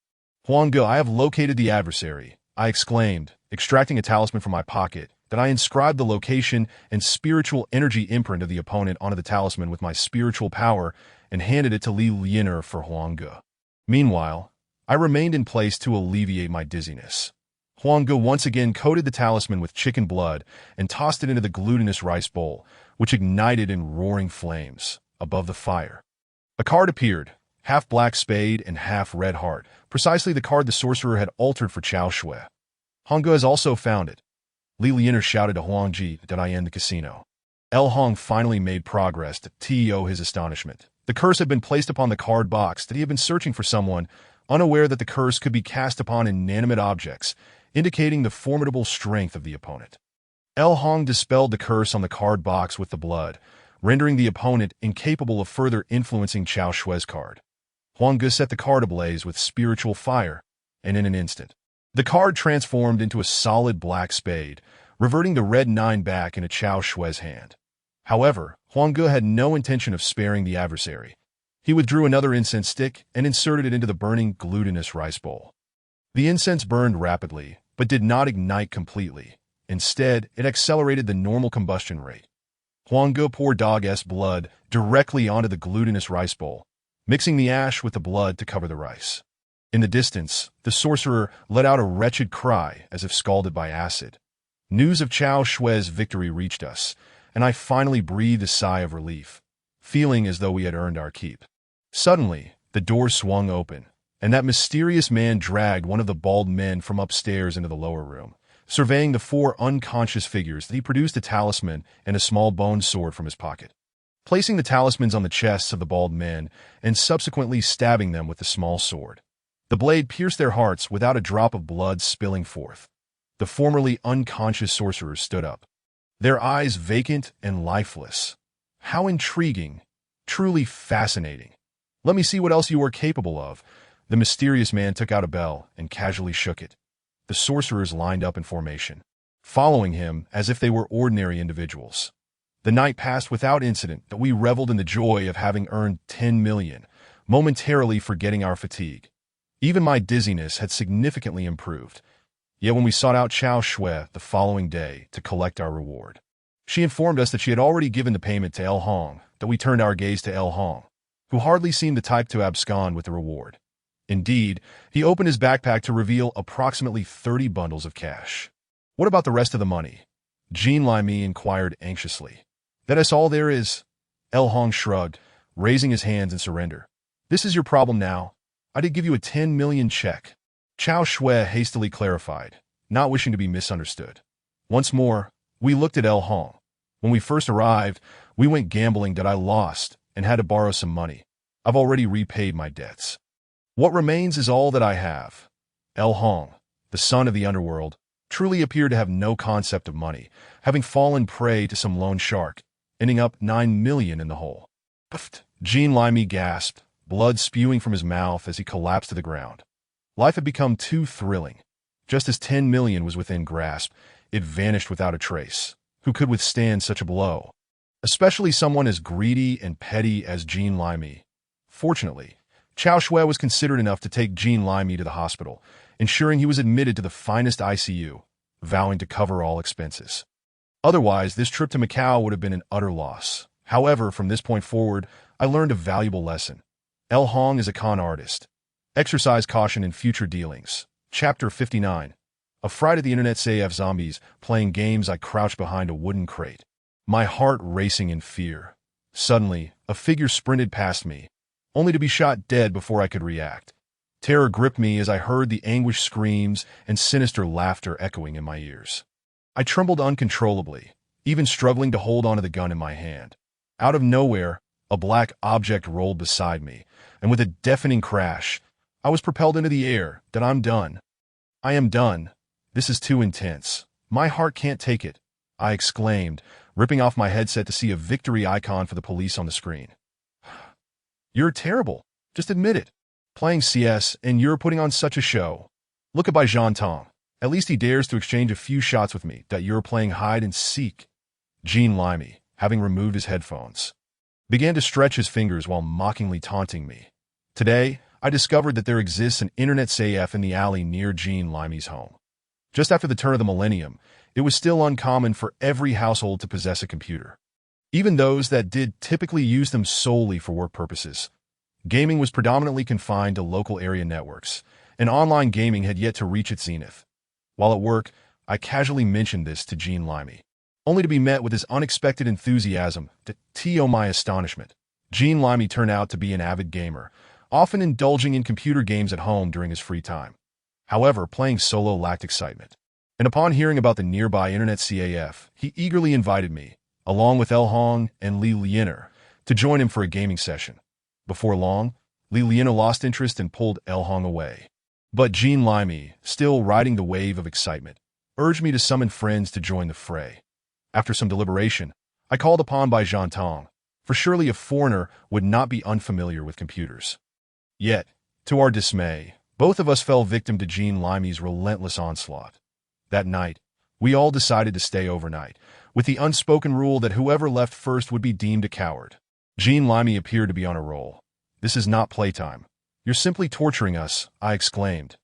A: Huang Ge, I have located the adversary, I exclaimed, extracting a talisman from my pocket. Then I inscribed the location and spiritual energy imprint of the opponent onto the talisman with my spiritual power and handed it to Li Liner for Huang Ge. Meanwhile, I remained in place to alleviate my dizziness. Huang Ge once again coated the talisman with chicken blood and tossed it into the glutinous rice bowl, which ignited in roaring flames. Above the fire, a card appeared, half black spade and half red heart, precisely the card the sorcerer had altered for Chao Shui. Huang Ge has also found it. Li Liner shouted to Huang Ji that I end the casino. El Hong finally made progress to his astonishment. The curse had been placed upon the card box that he had been searching for someone, unaware that the curse could be cast upon inanimate objects, indicating the formidable strength of the opponent. El Hong dispelled the curse on the card box with the blood, rendering the opponent incapable of further influencing Chao Shui's card. Huang Ge set the card ablaze with spiritual fire, and in an instant, the card transformed into a solid black spade, reverting the red 9 back into Chao Shui's hand. However, Huang Ge had no intention of sparing the adversary. He withdrew another incense stick and inserted it into the burning glutinous rice bowl. The incense burned rapidly, but did not ignite completely. Instead, it accelerated the normal combustion rate. Huang Ge poured dog's blood directly onto the glutinous rice bowl, mixing the ash with the blood to cover the rice. In the distance, the sorcerer let out a wretched cry as if scalded by acid. News of Chao Shui's victory reached us, and I finally breathed a sigh of relief, feeling as though we had earned our keep. Suddenly, the door swung open, and that mysterious man dragged one of the bald men from upstairs into the lower room. Surveying the 4 unconscious figures, he produced a talisman and a small bone sword from his pocket. Placing the talismans on the chests of the bald men and subsequently stabbing them with the small sword, the blade pierced their hearts without a drop of blood spilling forth. The formerly unconscious sorcerers stood up, their eyes vacant and lifeless. How intriguing, truly fascinating. Let me see what else you are capable of. The mysterious man took out a bell and casually shook it. The sorcerers lined up in formation, following him as if they were ordinary individuals. The night passed without incident, but we reveled in the joy of having earned 10 million, momentarily forgetting our fatigue. Even my dizziness had significantly improved. Yet when we sought out Chao Shui the following day to collect our reward, she informed us that she had already given the payment to El Hong. That we turned our gaze to El Hong, who hardly seemed the type to abscond with the reward. Indeed, he opened his backpack to reveal approximately 30 bundles of cash. What about the rest of the money? Jean Limy inquired anxiously. That is all there is. El Hong shrugged, raising his hands in surrender. This is your problem now. I did give you a 10 million check. Chao Shui hastily clarified, not wishing to be misunderstood. Once more, we looked at El Hong. When we first arrived, we went gambling that I lost and had to borrow some money. I've already repaid my debts. What remains is all that I have. El Hong, the son of the underworld, truly appeared to have no concept of money, having fallen prey to some loan shark, ending up 9 million in the hole. Puffed. Jean Limy gasped, blood spewing from his mouth as he collapsed to the ground. Life had become too thrilling. Just as 10 million was within grasp, it vanished without a trace. Who could withstand such a blow? Especially someone as greedy and petty as Jean Limy. Fortunately, Chao Shui was considerate enough to take Jean Limy to the hospital, ensuring he was admitted to the finest ICU, vowing to cover all expenses. Otherwise, this trip to Macau would have been an utter loss. However, from this point forward, I learned a valuable lesson. El Hong is a con artist. Exercise caution in future dealings. Chapter 59. A fright at the internet CF zombies, playing games. I crouched behind a wooden crate, my heart racing in fear. Suddenly, a figure sprinted past me, only to be shot dead before I could react. Terror gripped me as I heard the anguished screams and sinister laughter echoing in my ears. I trembled uncontrollably, even struggling to hold onto the gun in my hand. Out of nowhere, a black object rolled beside me, and with a deafening crash, I was propelled into the air. That I'm done. I am done. This is too intense. My heart can't take it, I exclaimed, ripping off my headset to see a victory icon for the police on the screen. You're terrible. Just admit it. Playing CS, and you're putting on such a show. Look at by Jean Tong. At least he dares to exchange a few shots with me, that you're playing hide and seek. Jean Limey, having removed his headphones, began to stretch his fingers while mockingly taunting me. Today, I discovered that there exists an internet CAF in the alley near Jean Limey's home. Just after the turn of the millennium, it was still uncommon for every household to possess a computer. Even those that did typically use them solely for work purposes. Gaming was predominantly confined to local area networks, and online gaming had yet to reach its zenith. While at work, I casually mentioned this to Jean Limey, only to be met with his unexpected enthusiasm. To my astonishment, Jean Limey turned out to be an avid gamer, often indulging in computer games at home during his free time. However, playing solo lacked excitement. And upon hearing about the nearby internet CAF, he eagerly invited me, along with El Hong and Li Lianer, to join him for a gaming session. Before long, Li Lianer lost interest and pulled El Hong away. But Jean Limey, still riding the wave of excitement, urged me to summon friends to join the fray. After some deliberation, I called upon by Jean Tong, for surely a foreigner would not be unfamiliar with computers. Yet, to our dismay, both of us fell victim to Jean Limey's relentless onslaught. That night, we all decided to stay overnight, with the unspoken rule that whoever left first would be deemed a coward. Jean Limey appeared to be on a roll. This is not playtime. You're simply torturing us, I exclaimed.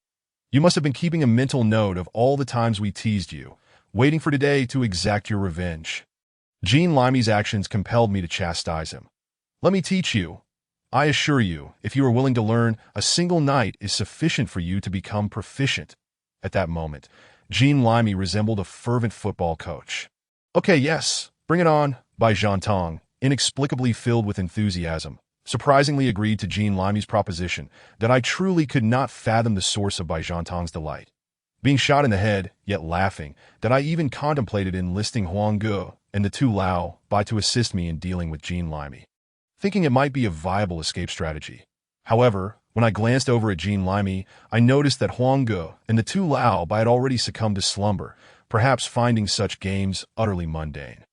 A: You must have been keeping a mental note of all the times we teased you, waiting for today to exact your revenge. Jean Limey's actions compelled me to chastise him. Let me teach you. I assure you, if you are willing to learn, a single night is sufficient for you to become proficient. At that moment, Jean Limey resembled a fervent football coach. Okay, yes, bring it on, by Jean Tong, inexplicably filled with enthusiasm, surprisingly agreed to Jean Limey's proposition that I truly could not fathom the source of Bai Jean Tong's delight. Being shot in the head, yet laughing, that I even contemplated enlisting Huang Ge and the two Lao Bai to assist me in dealing with Jean Limey, thinking it might be a viable escape strategy. However, when I glanced over at Jean Limey, I noticed that Huang Ge and the two Lao Bai had already succumbed to slumber, perhaps finding such games utterly mundane.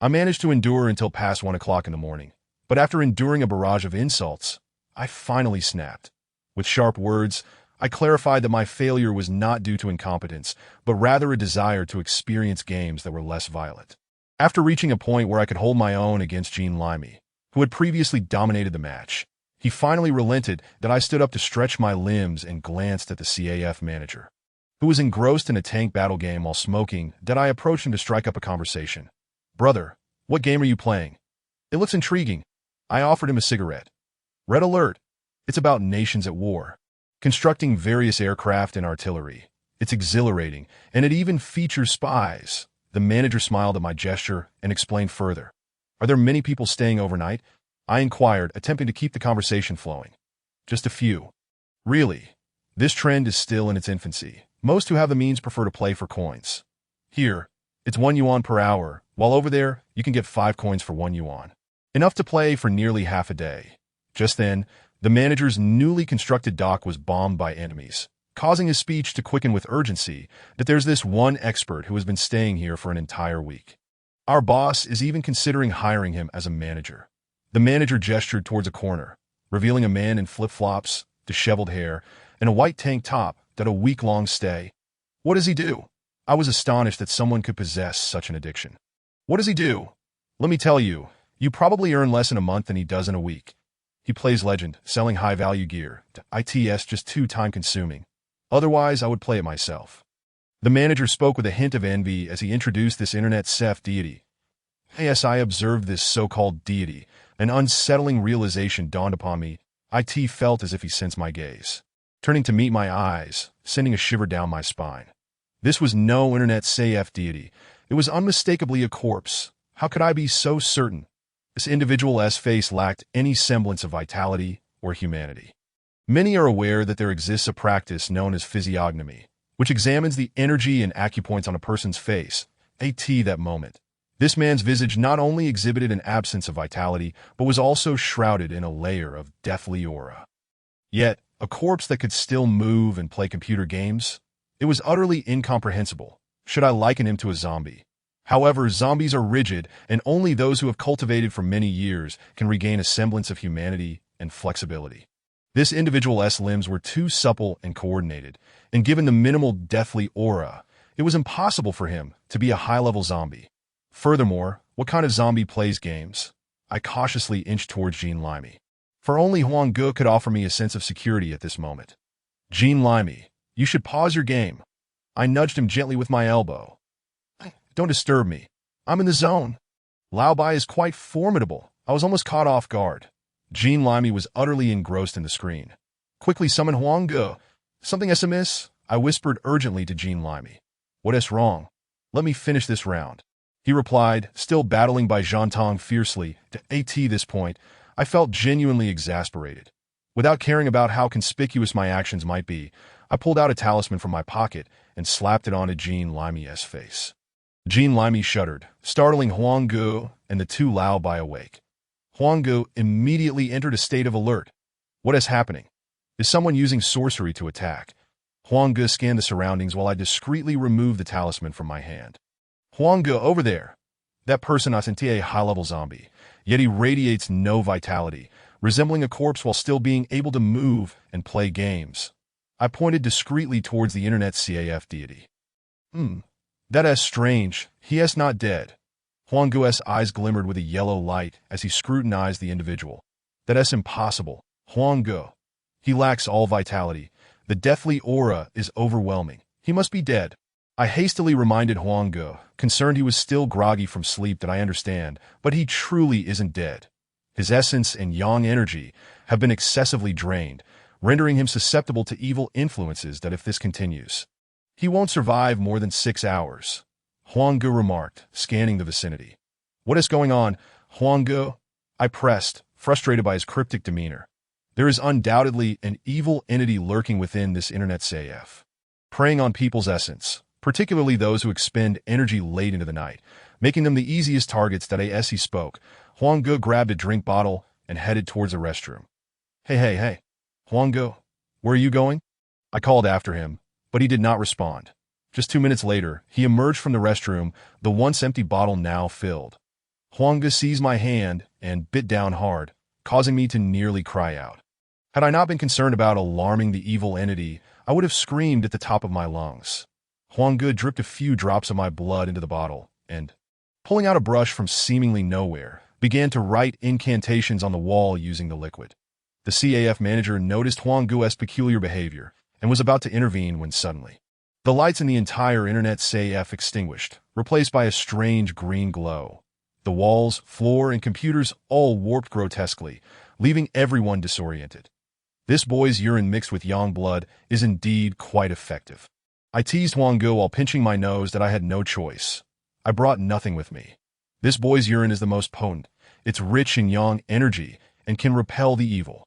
A: I managed to endure until past 1 o'clock in the morning, but after enduring a barrage of insults, I finally snapped. With sharp words, I clarified that my failure was not due to incompetence, but rather a desire to experience games that were less violent. After reaching a point where I could hold my own against Jean Limey, who had previously dominated the match, he finally relented that I stood up to stretch my limbs and glanced at the CAF manager, who was engrossed in a tank battle game while smoking, that I approached him to strike up a conversation. Brother, what game are you playing? It looks intriguing. I offered him a cigarette. Red alert. It's about nations at war, constructing various aircraft and artillery. It's exhilarating, and it even features spies. The manager smiled at my gesture and explained further. Are there many people staying overnight? I inquired, attempting to keep the conversation flowing. Just a few. Really? This trend is still in its infancy. Most who have the means prefer to play for coins. Here, it's 1 yuan per hour, while over there, you can get 5 coins for 1 yuan. Enough to play for nearly half a day. Just then, the manager's newly constructed dock was bombed by enemies, causing his speech to quicken with urgency that there's this one expert who has been staying here for an entire week. Our boss is even considering hiring him as a manager. The manager gestured towards a corner, revealing a man in flip-flops, disheveled hair, and a white tank top that a week-long stay. What does he do? I was astonished that someone could possess such an addiction. What does he do? Let me tell you, you probably earn less in a month than he does in a week. He plays Legend, selling high-value gear. It's just too time-consuming. Otherwise, I would play it myself. The manager spoke with a hint of envy as he introduced this internet CAF deity. As I observed this so-called deity, an unsettling realization dawned upon me. It felt as if he sensed my gaze, turning to meet my eyes, sending a shiver down my spine. This was no internet CAF deity. It was unmistakably a corpse. How could I be so certain? This individual's face lacked any semblance of vitality or humanity. Many are aware that there exists a practice known as physiognomy, which examines the energy and acupoints on a person's face. That moment. This man's visage not only exhibited an absence of vitality, but was also shrouded in a layer of deathly aura. Yet, a corpse that could still move and play computer games? It was utterly incomprehensible. should I liken him to a zombie? However, zombies are rigid, and only those who have cultivated for many years can regain a semblance of humanity and flexibility. This individual's limbs were too supple and coordinated, and given the minimal deathly aura, it was impossible for him to be a high-level zombie. Furthermore, what kind of zombie plays games? I cautiously inched towards Jean Limey, for only Huang Ge could offer me a sense of security at this moment. Jean Limey, you should pause your game. I nudged him gently with my elbow. Don't disturb me. I'm in the zone. Lao Bai is quite formidable. I was almost caught off guard. Jean Limey was utterly engrossed in the screen. Quickly summon Huang Ge. Something amiss? I whispered urgently to Jean Limey. What is wrong? Let me finish this round. He replied, still battling by Zhantong fiercely. At this point, I felt genuinely exasperated. Without caring about how conspicuous my actions might be, I pulled out a talisman from my pocket and slapped it onto Jean Limey's face. Jean Limey shuddered, startling Huang Ge and the two Lao Bai awake. Huang Ge immediately entered a state of alert. What is happening? Is someone using sorcery to attack? Huang Ge scanned the surroundings while I discreetly removed the talisman from my hand. Huang Ge, over there. That person isn't a high-level zombie, yet he radiates no vitality, resembling a corpse while still being able to move and play games. I pointed discreetly towards the internet's CAF deity. That is strange. He is not dead. Huang Ge's eyes glimmered with a yellow light as he scrutinized the individual. That is impossible. Huang Ge. He lacks all vitality. The deathly aura is overwhelming. He must be dead. I hastily reminded Huang Ge, concerned he was still groggy from sleep, that I understand, but he truly isn't dead. His essence and yang energy have been excessively drained, rendering him susceptible to evil influences that if this continues, he won't survive more than 6 hours. Huang Ge remarked, scanning the vicinity. What is going on, Huang Ge? I pressed, frustrated by his cryptic demeanor. There is undoubtedly an evil entity lurking within this internet CAF, preying on people's essence, particularly those who expend energy late into the night, making them the easiest targets. As he spoke, Huang Ge grabbed a drink bottle and headed towards the restroom. Hey, Huang Ge, where are you going? I called after him, but he did not respond. Just 2 minutes later, he emerged from the restroom, the once empty bottle now filled. Huang Ge seized my hand and bit down hard, causing me to nearly cry out. Had I not been concerned about alarming the evil entity, I would have screamed at the top of my lungs. Huang Ge dripped a few drops of my blood into the bottle and, pulling out a brush from seemingly nowhere, began to write incantations on the wall using the liquid. The CAF manager noticed Huang Ge's peculiar behavior and was about to intervene when suddenly, the lights in the entire internet CAF extinguished, replaced by a strange green glow. The walls, floor, and computers all warped grotesquely, leaving everyone disoriented. This boy's urine mixed with yang blood is indeed quite effective. I teased Huang Ge while pinching my nose that I had no choice. I brought nothing with me. This boy's urine is the most potent. It's rich in yang energy and can repel the evil.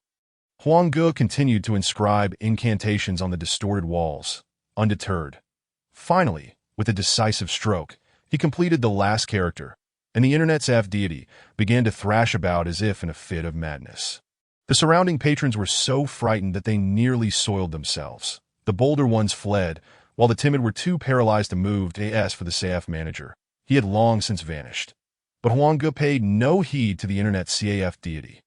A: Huang Ge continued to inscribe incantations on the distorted walls, undeterred. Finally, with a decisive stroke, he completed the last character, and the internet's deity began to thrash about as if in a fit of madness. The surrounding patrons were so frightened that they nearly soiled themselves. The bolder ones fled, while the timid were too paralyzed to move. As for the CAF manager, he had long since vanished. But Huang Ge paid no heed to the internet's CAF deity.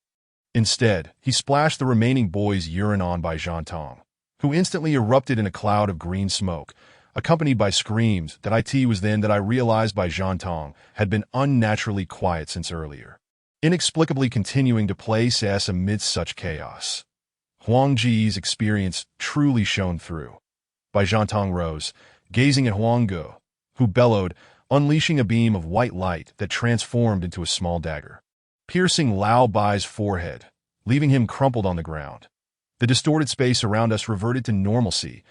A: Instead, he splashed the remaining boy's urine on by Zhantong, who instantly erupted in a cloud of green smoke, accompanied by screams. It was then that I realized by Zhantong had been unnaturally quiet since earlier, inexplicably continuing to play CS amidst such chaos. Huang Ge's experience truly shone through. Bai Zhantong rose, gazing at Huang Ge, who bellowed, unleashing a beam of white light that transformed into a small dagger, piercing Lao Bai's forehead, leaving him crumpled on the ground. The distorted space around us reverted to normalcy.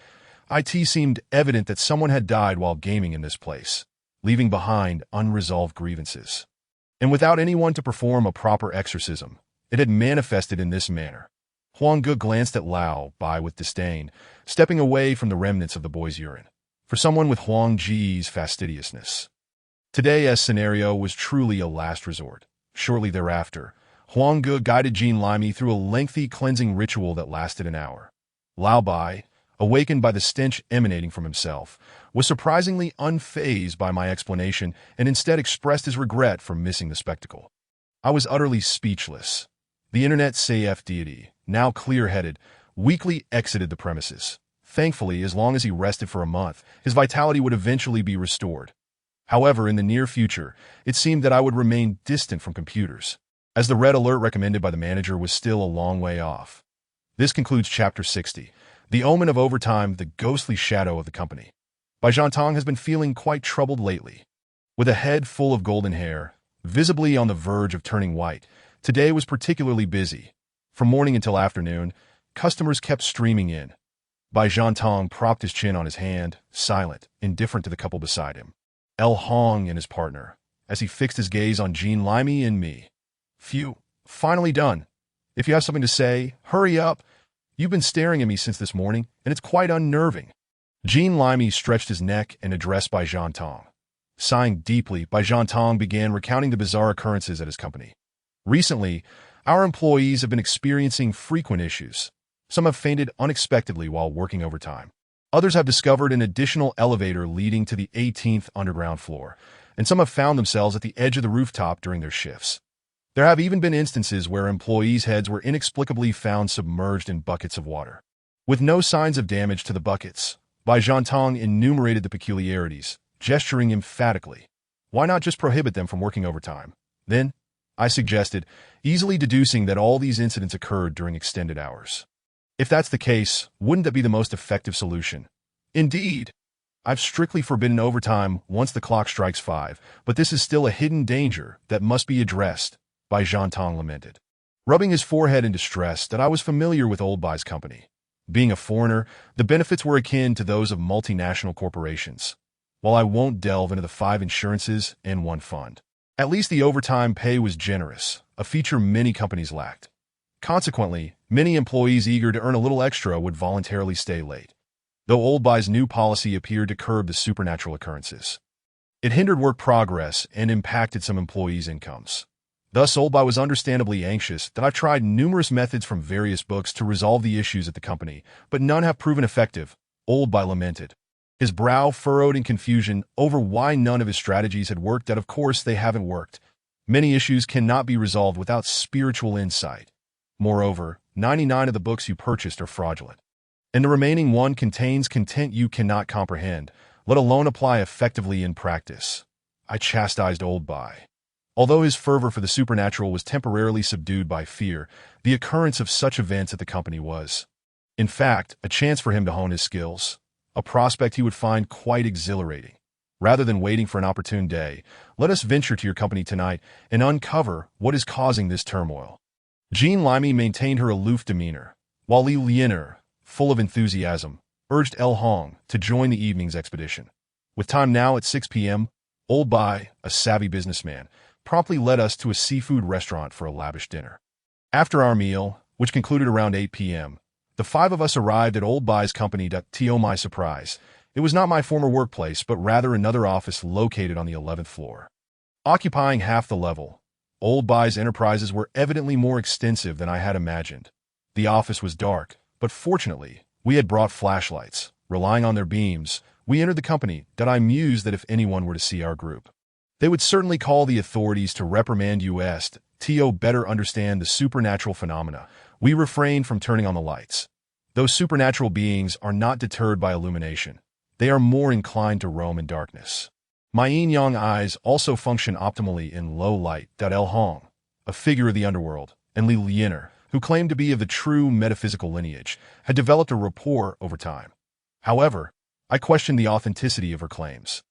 A: It seemed evident that someone had died while gaming in this place, leaving behind unresolved grievances. And without anyone to perform a proper exorcism, it had manifested in this manner. Huang Ge glanced at Lao Bai with disdain, stepping away from the remnants of the boy's urine. For someone with Huang Ge's fastidiousness, today's scenario was truly a last resort. Shortly thereafter, Huang Ge guided Jean Limey through a lengthy cleansing ritual that lasted an hour. Lao Bai, awakened by the stench emanating from himself, was surprisingly unfazed by my explanation and instead expressed his regret for missing the spectacle. I was utterly speechless. The internet safe deity, now clear-headed, weakly exited the premises. Thankfully, as long as he rested for a month, his vitality would eventually be restored. However, in the near future, it seemed that I would remain distant from computers, as the red alert recommended by the manager was still a long way off. This concludes Chapter 60, The Omen of Overtime, the Ghostly Shadow of the Company. Bai Zhantong has been feeling quite troubled lately. With a head full of golden hair, visibly on the verge of turning white, today was particularly busy. From morning until afternoon, customers kept streaming in. Bai Zhantong propped his chin on his hand, silent, indifferent to the couple beside him. El Hong and his partner, as he fixed his gaze on Jean Limey and me. Phew, finally done. If you have something to say, hurry up. You've been staring at me since this morning, and it's quite unnerving. Jean Limey stretched his neck and addressed Bai Zhantong. Sighing deeply, Bai Zhantong began recounting the bizarre occurrences at his company. Recently, our employees have been experiencing frequent issues. Some have fainted unexpectedly while working overtime. Others have discovered an additional elevator leading to the 18th underground floor, and some have found themselves at the edge of the rooftop during their shifts. There have even been instances where employees' heads were inexplicably found submerged in buckets of water. With no signs of damage to the buckets, Bai Zhantong enumerated the peculiarities, gesturing emphatically. Why not just prohibit them from working overtime? Then, I suggested, easily deducing that all these incidents occurred during extended hours. If that's the case, wouldn't that be the most effective solution? Indeed. I've strictly forbidden overtime once the clock strikes 5, but this is still a hidden danger that must be addressed, Bai Zhantong lamented, rubbing his forehead in distress that I was familiar with Old Bai's company. Being a foreigner, the benefits were akin to those of multinational corporations. While I won't delve into the 5 insurances and 1 fund, at least the overtime pay was generous, a feature many companies lacked. Consequently, many employees eager to earn a little extra would voluntarily stay late, though Old Bai's new policy appeared to curb the supernatural occurrences. It hindered work progress and impacted some employees' incomes. Thus, Old Bai was understandably anxious that I've tried numerous methods from various books to resolve the issues at the company, but none have proven effective, Old Bai lamented. His brow furrowed in confusion over why none of his strategies had worked, that of course they haven't worked. Many issues cannot be resolved without spiritual insight. Moreover, 99 of the books you purchased are fraudulent, and the remaining 1 contains content you cannot comprehend, let alone apply effectively in practice. I chastised Old Bai. Although his fervor for the supernatural was temporarily subdued by fear, the occurrence of such events at the company was, in fact, a chance for him to hone his skills, a prospect he would find quite exhilarating. Rather than waiting for an opportune day, let us venture to your company tonight and uncover what is causing this turmoil. Jean Limey maintained her aloof demeanor, while Li Lianer, full of enthusiasm, urged El Hong to join the evening's expedition. With time now at 6 p.m., Old Bai, a savvy businessman, promptly led us to a seafood restaurant for a lavish dinner. After our meal, which concluded around 8 p.m., the 5 of us arrived at Old Bai's company. To my surprise, it was not my former workplace, but rather another office located on the 11th floor. Occupying half the level, Old Bai's enterprises were evidently more extensive than I had imagined. The office was dark, but fortunately, we had brought flashlights. Relying on their beams, we entered the company. I mused that if anyone were to see our group, they would certainly call the authorities to reprimand us to better understand the supernatural phenomena. We refrained from turning on the lights. Those supernatural beings are not deterred by illumination. They are more inclined to roam in darkness. My yin-yang eyes also function optimally in low light. El Hong, a figure of the underworld, and Li Lianer, who claimed to be of the true metaphysical lineage, had developed a rapport over time. However, I questioned the authenticity of her claims,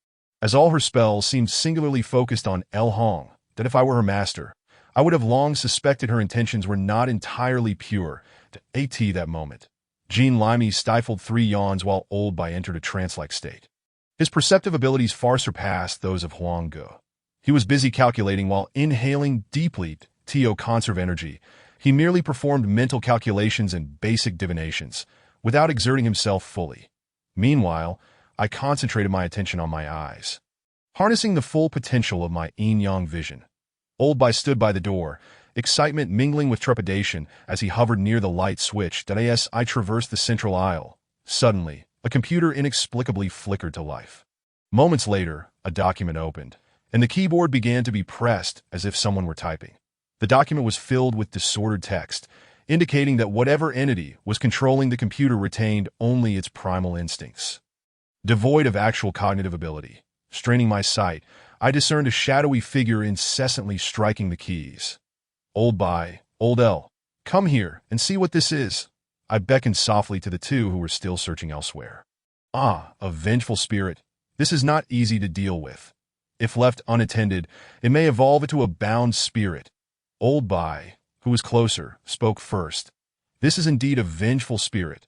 A: as all her spells seemed singularly focused on El Hong, that if I were her master, I would have long suspected her intentions were not entirely pure. At that moment, Jean Limey stifled 3 yawns while Old Bai entered a trance-like state. His perceptive abilities far surpassed those of Huang Ge. He was busy calculating while inhaling deeply to conserve energy. He merely performed mental calculations and basic divinations, without exerting himself fully. Meanwhile, I concentrated my attention on my eyes, harnessing the full potential of my yin-yang vision. Old Bai stood by the door, excitement mingling with trepidation as he hovered near the light switch. As I traversed the central aisle, suddenly, A computer inexplicably flickered to life. Moments later, a document opened, and the keyboard began to be pressed as if someone were typing. The document was filled with disordered text, indicating that whatever entity was controlling the computer retained only its primal instincts. Devoid of actual cognitive ability, straining my sight, I discerned a shadowy figure incessantly striking the keys. Old L, come here and see what this is. I beckoned softly to the two who were still searching elsewhere. Ah, a vengeful spirit. This is not easy to deal with. If left unattended, it may evolve into a bound spirit. Old who was closer, spoke first. This is indeed a vengeful spirit.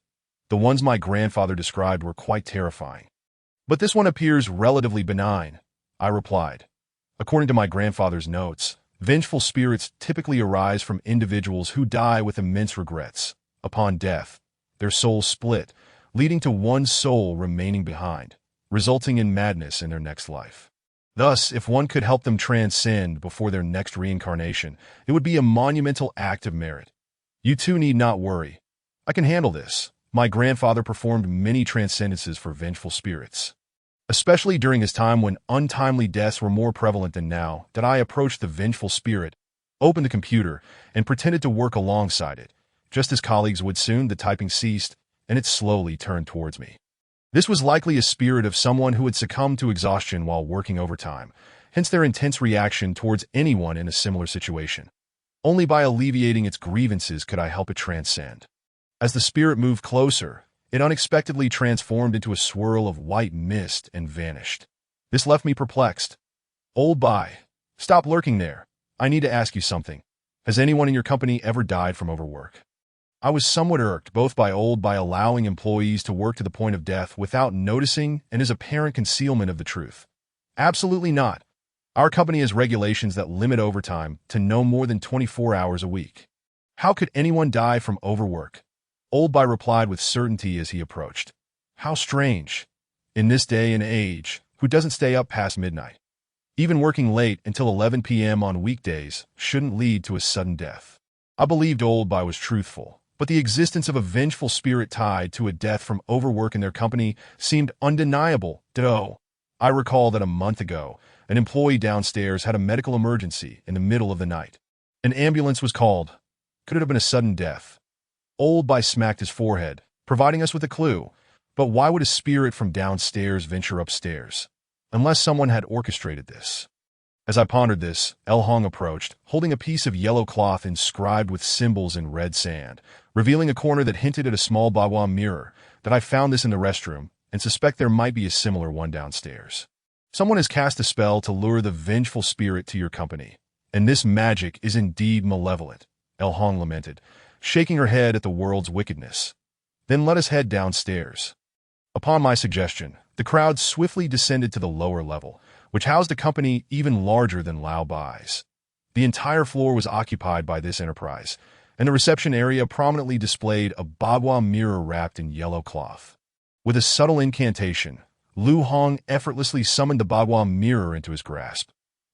A: The ones my grandfather described were quite terrifying. But this one appears relatively benign, I replied. According to my grandfather's notes, vengeful spirits typically arise from individuals who die with immense regrets. Upon death, their souls split, leading to one soul remaining behind, resulting in madness in their next life. Thus, if one could help them transcend before their next reincarnation, it would be a monumental act of merit. You two need not worry. I can handle this. My grandfather performed many transcendences for vengeful spirits. Especially during his time when untimely deaths were more prevalent than now, that I approached the vengeful spirit, opened the computer, and pretended to work alongside it. Just as colleagues would soon, the typing ceased, and it slowly turned towards me. This was likely a spirit of someone who had succumbed to exhaustion while working overtime, hence their intense reaction towards anyone in a similar situation. Only by alleviating its grievances could I help it transcend. As the spirit moved closer, it unexpectedly transformed into a swirl of white mist and vanished. This left me perplexed. Old stop lurking there. I need to ask you something. Has anyone in your company ever died from overwork? I was somewhat irked both by allowing employees to work to the point of death without noticing and his apparent concealment of the truth. Absolutely not. Our company has regulations that limit overtime to no more than 24 hours a week. How could anyone die from overwork? Old replied with certainty as he approached. How strange. In this day and age, who doesn't stay up past midnight? Even working late until 11 p.m. on weekdays shouldn't lead to a sudden death. I believed Old was truthful, but the existence of a vengeful spirit tied to a death from overwork in their company seemed undeniable. I recall that a month ago, an employee downstairs had a medical emergency in the middle of the night. An ambulance was called. Could it have been a sudden death? Old smacked his forehead, providing us with a clue. But why would a spirit from downstairs venture upstairs? Unless someone had orchestrated this. As I pondered this, El Hong approached, holding a piece of yellow cloth inscribed with symbols in red sand, revealing a corner that hinted at a small bagua mirror, that I found this in the restroom, and suspect there might be a similar one downstairs. Someone has cast a spell to lure the vengeful spirit to your company, and this magic is indeed malevolent, El Hong lamented, shaking her head at the world's wickedness. Then let us head downstairs. Upon my suggestion, the crowd swiftly descended to the lower level, which housed a company even larger than Lao Bai's. The entire floor was occupied by this enterprise, and the reception area prominently displayed a bagua mirror wrapped in yellow cloth. With a subtle incantation, Lu Hong effortlessly summoned the bagua mirror into his grasp.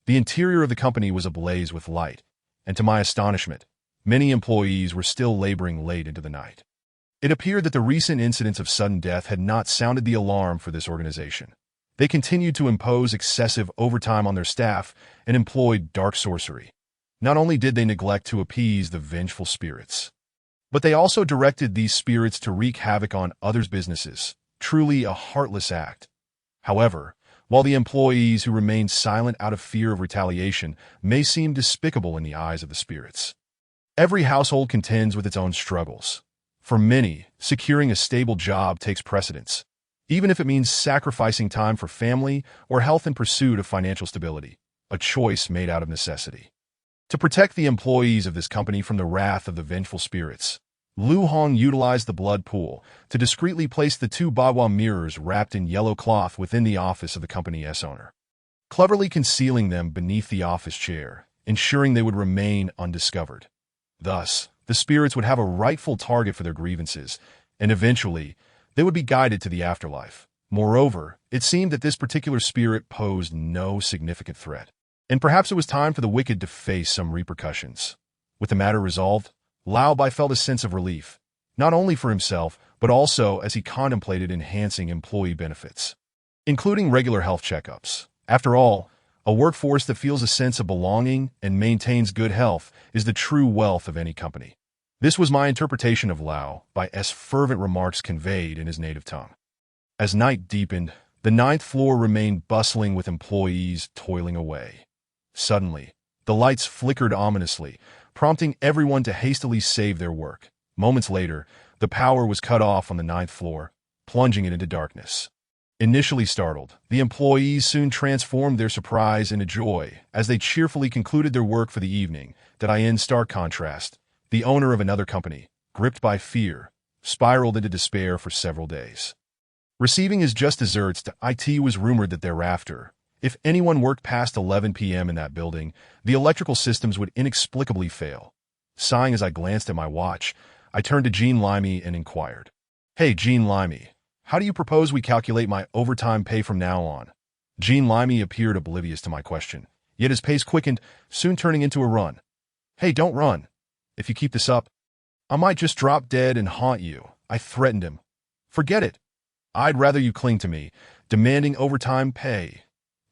A: The interior of the company was ablaze with light, and to my astonishment, many employees were still laboring late into the night. It appeared that the recent incidents of sudden death had not sounded the alarm for this organization. They continued to impose excessive overtime on their staff and employed dark sorcery. Not only did they neglect to appease the vengeful spirits, but they also directed these spirits to wreak havoc on others' businesses, truly a heartless act. However, while the employees who remained silent out of fear of retaliation may seem despicable in the eyes of the spirits, every household contends with its own struggles. For many, securing a stable job takes precedence, even if it means sacrificing time for family or health in pursuit of financial stability, a choice made out of necessity. To protect the employees of this company from the wrath of the vengeful spirits, Lu Hong utilized the blood pool to discreetly place the two bagua mirrors wrapped in yellow cloth within the office of the company's owner, cleverly concealing them beneath the office chair, ensuring they would remain undiscovered. Thus, the spirits would have a rightful target for their grievances, and eventually, they would be guided to the afterlife. Moreover, it seemed that this particular spirit posed no significant threat, and perhaps it was time for the wicked to face some repercussions. With the matter resolved, Lao Bai felt a sense of relief. not only for himself, but also as he contemplated enhancing employee benefits, including regular health checkups. After all, a workforce that feels a sense of belonging and maintains good health is the true wealth of any company. This was my interpretation of Lao by S. fervent remarks conveyed in his native tongue. As night deepened, the ninth floor remained bustling with employees toiling away. Suddenly, the lights flickered ominously, prompting everyone to hastily save their work. Moments later, the power was cut off on the ninth floor, plunging it into darkness. Initially startled, the employees soon transformed their surprise into joy as they cheerfully concluded their work for the evening. That in stark contrast, the owner of another company, gripped by fear, spiraled into despair for several days. Receiving his just desserts, it was rumored that thereafter, if anyone worked past 11 p.m. in that building, the electrical systems would inexplicably fail. Sighing as I glanced at my watch, I turned to Jean Limey and inquired, "Hey, Jean Limey, how do you propose we calculate my overtime pay from now on?" Jean Limey appeared oblivious to my question, yet his pace quickened, soon turning into a run. "Hey, don't run. If you keep this up, I might just drop dead and haunt you," I threatened him. "Forget it. I'd rather you cling to me, demanding overtime pay,"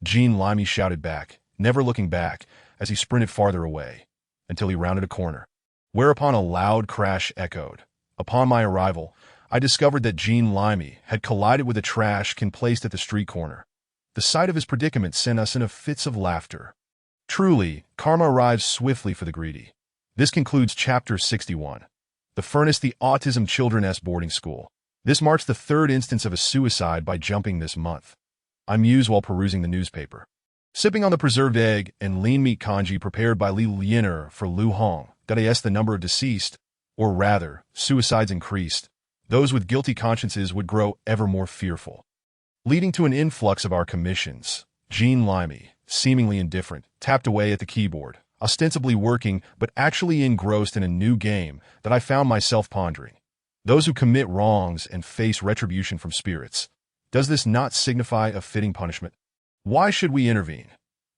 A: Jean Limey shouted back, never looking back as he sprinted farther away, until he rounded a corner. Whereupon a loud crash echoed. Upon my arrival, I discovered that Jean Limey had collided with a trash can placed at the street corner. The sight of his predicament sent us into fits of laughter. Truly, karma arrives swiftly for the greedy. This concludes Chapter 61. The Furnace, the Autism Children's Boarding School. This marks the third instance of a suicide by jumping this month. I mused while perusing the newspaper, sipping on the preserved egg and lean meat congee prepared by Li Liener for Lu Hong. The number of deceased, or rather, suicides increased. Those with guilty consciences would grow ever more fearful, leading to an influx of our commissions. Jean Limey, seemingly indifferent, tapped away at the keyboard, ostensibly working but actually engrossed in a new game that I found myself pondering. Those who commit wrongs and face retribution from spirits. Does this not signify a fitting punishment? Why should we intervene?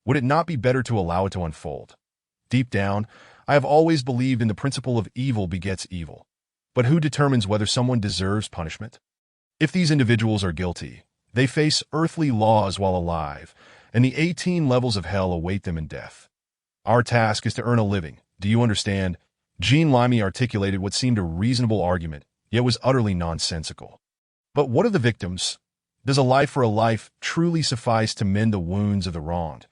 A: Would it not be better to allow it to unfold? Deep down, I have always believed in the principle of evil begets evil. But who determines whether someone deserves punishment? If these individuals are guilty, they face earthly laws while alive, and the 18 levels of hell await them in death. Our task is to earn a living. Do you understand? Jean Limey articulated what seemed a reasonable argument, yet was utterly nonsensical. But what of the victims? Does a life for a life truly suffice to mend the wounds of the wronged?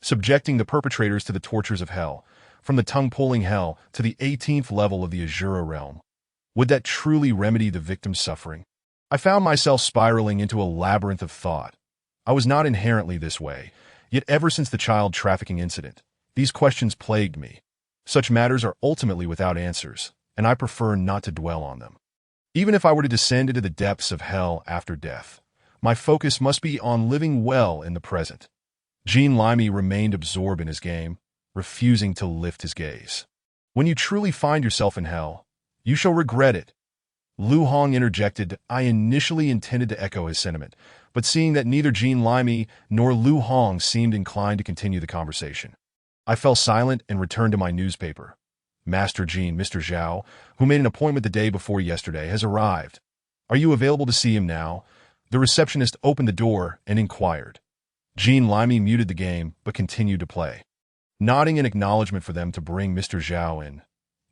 A: Subjecting the perpetrators to the tortures of hell, from the tongue-pulling hell to the 18th level of the Azura realm. Would that truly remedy the victim's suffering? I found myself spiraling into a labyrinth of thought. I was not inherently this way, yet ever since the child trafficking incident, these questions plagued me. Such matters are ultimately without answers, and I prefer not to dwell on them. Even if I were to descend into the depths of hell after death, my focus must be on living well in the present. Jean Limey remained absorbed in his game, refusing to lift his gaze. When you truly find yourself in hell, you shall regret it. Lu Hong interjected. I initially intended to echo his sentiment, but seeing that neither Jean Limey nor Lu Hong seemed inclined to continue the conversation, I fell silent and returned to my newspaper. Master Jean, Mr. Zhao, who made an appointment the day before yesterday, has arrived. Are you available to see him now? The receptionist opened the door and inquired. Jean Limey muted the game, but continued to play, nodding in acknowledgement for them to bring Mr. Zhao in.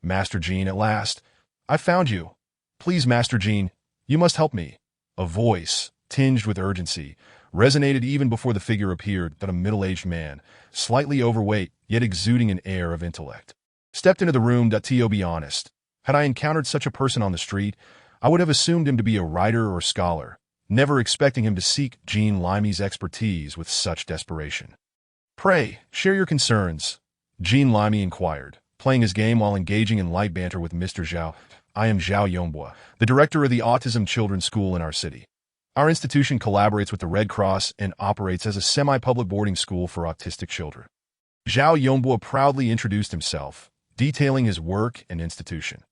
A: Master Jean, at last. I found you. Please, Master Jean, you must help me. A voice, tinged with urgency, resonated even before the figure appeared. That a middle-aged man, slightly overweight, yet exuding an air of intellect, stepped into the room. To be honest, had I encountered such a person on the street, I would have assumed him to be a writer or scholar, never expecting him to seek Jean Limey's expertise with such desperation. Pray, share your concerns, Jean Limey inquired, playing his game while engaging in light banter with Mr. Zhao. I am Zhao Yonghua, the director of the Autism Children's School in our city. Our institution collaborates with the Red Cross and operates as a semi-public boarding school for autistic children. Zhao Yonghua proudly introduced himself, detailing his work and institution.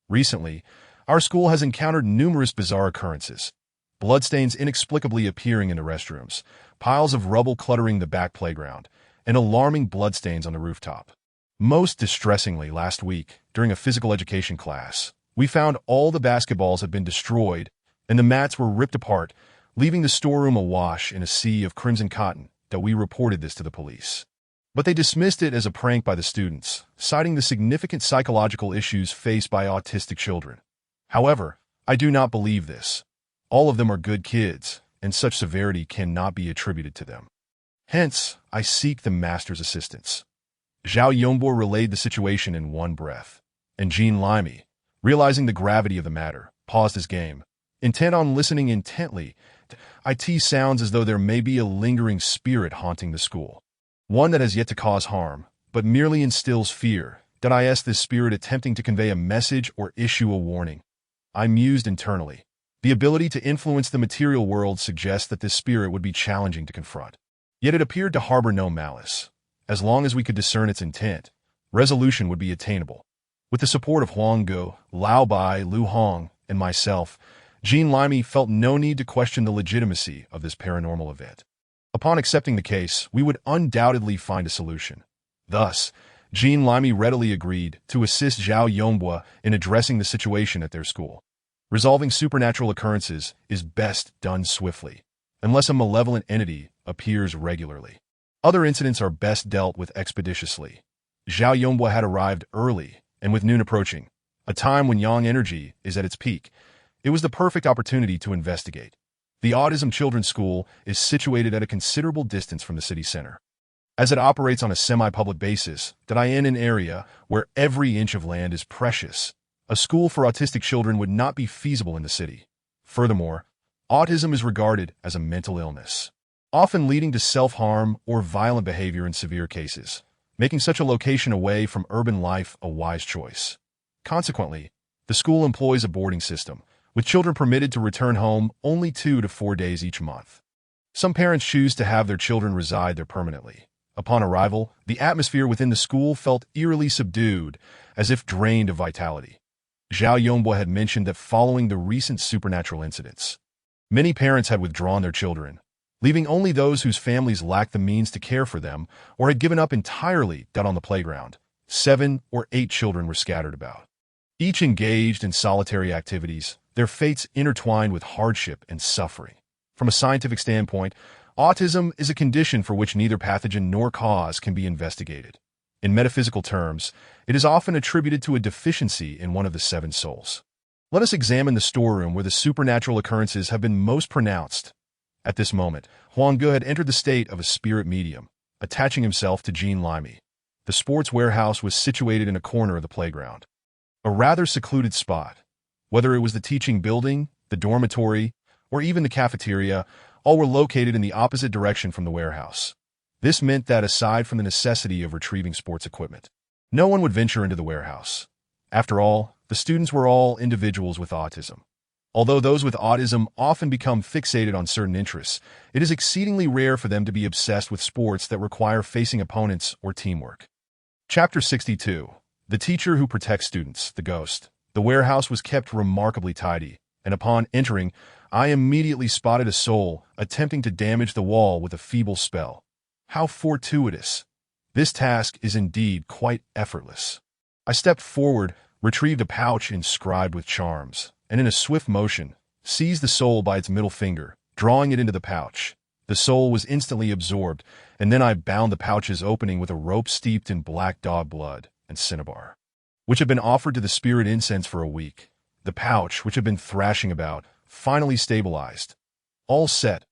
A: Recently, our school has encountered numerous bizarre occurrences. Bloodstains inexplicably appearing in the restrooms, piles of rubble cluttering the back playground, and alarming bloodstains on the rooftop. Most distressingly, last week, during a physical education class, We found all the basketballs had been destroyed, and the mats were ripped apart, leaving the storeroom awash in a sea of crimson cotton. That we reported this to the police. But they dismissed it as a prank by the students, citing the significant psychological issues faced by autistic children. However, I do not believe this. All of them are good kids, and such severity cannot be attributed to them. Hence, I seek the master's assistance. Zhao Yongbo relayed the situation in one breath, and Jean Limey, realizing the gravity of the matter, paused his game, intent on listening intently. It sounds as though there may be a lingering spirit haunting the school. One that has yet to cause harm, but merely instills fear. Did I ask this spirit attempting to convey a message or issue a warning? I mused internally. The ability to influence the material world suggests that this spirit would be challenging to confront. Yet it appeared to harbor no malice. As long as we could discern its intent, resolution would be attainable. With the support of Huang Guo, Lao Bai, Lu Hong, and myself, Jean Limey felt no need to question the legitimacy of this paranormal event. Upon accepting the case, we would undoubtedly find a solution. Thus, Jean Limey readily agreed to assist Zhao Yonghua in addressing the situation at their school. Resolving supernatural occurrences is best done swiftly, unless a malevolent entity appears regularly. Other incidents are best dealt with expeditiously. Zhao Yonghua had arrived early, and with noon approaching, a time when yang energy is at its peak, it was the perfect opportunity to investigate. The Autism Children's School is situated at a considerable distance from the city center. As it operates on a semi-public basis, that I am in an area where every inch of land is precious, a school for autistic children would not be feasible in the city. Furthermore, autism is regarded as a mental illness, often leading to self-harm or violent behavior in severe cases, making such a location away from urban life a wise choice. Consequently, the school employs a boarding system, with children permitted to return home only 2 to 4 days each month. Some parents choose to have their children reside there permanently. Upon arrival, the atmosphere within the school felt eerily subdued, as if drained of vitality. Zhao Yonghua had mentioned that following the recent supernatural incidents, many parents had withdrawn their children, leaving only those whose families lacked the means to care for them or had given up entirely. On the playground, 7 or 8 children were scattered about, each engaged in solitary activities, their fates intertwined with hardship and suffering. From a scientific standpoint, autism is a condition for which neither pathogen nor cause can be investigated. In metaphysical terms, it is often attributed to a deficiency in one of the 7 souls. Let us examine the storeroom where the supernatural occurrences have been most pronounced. At this moment, Huang Ge had entered the state of a spirit medium, attaching himself to Jean Limey. The sports warehouse was situated in a corner of the playground, a rather secluded spot. Whether it was the teaching building, the dormitory, or even the cafeteria, all were located in the opposite direction from the warehouse. This meant that aside from the necessity of retrieving sports equipment, no one would venture into the warehouse. After all, the students were all individuals with autism. Although those with autism often become fixated on certain interests, it is exceedingly rare for them to be obsessed with sports that require facing opponents or teamwork. Chapter 62. The Teacher Who Protects Students, the Ghost. The warehouse was kept remarkably tidy, and upon entering, I immediately spotted a soul attempting to damage the wall with a feeble spell. How fortuitous! This task is indeed quite effortless. I stepped forward, retrieved a pouch inscribed with charms, and in a swift motion, seized the soul by its middle finger, drawing it into the pouch. The soul was instantly absorbed, and then I bound the pouch's opening with a rope steeped in black dog blood and cinnabar, which had been offered to the spirit incense for a week. The pouch, which had been thrashing about, finally stabilized. All set.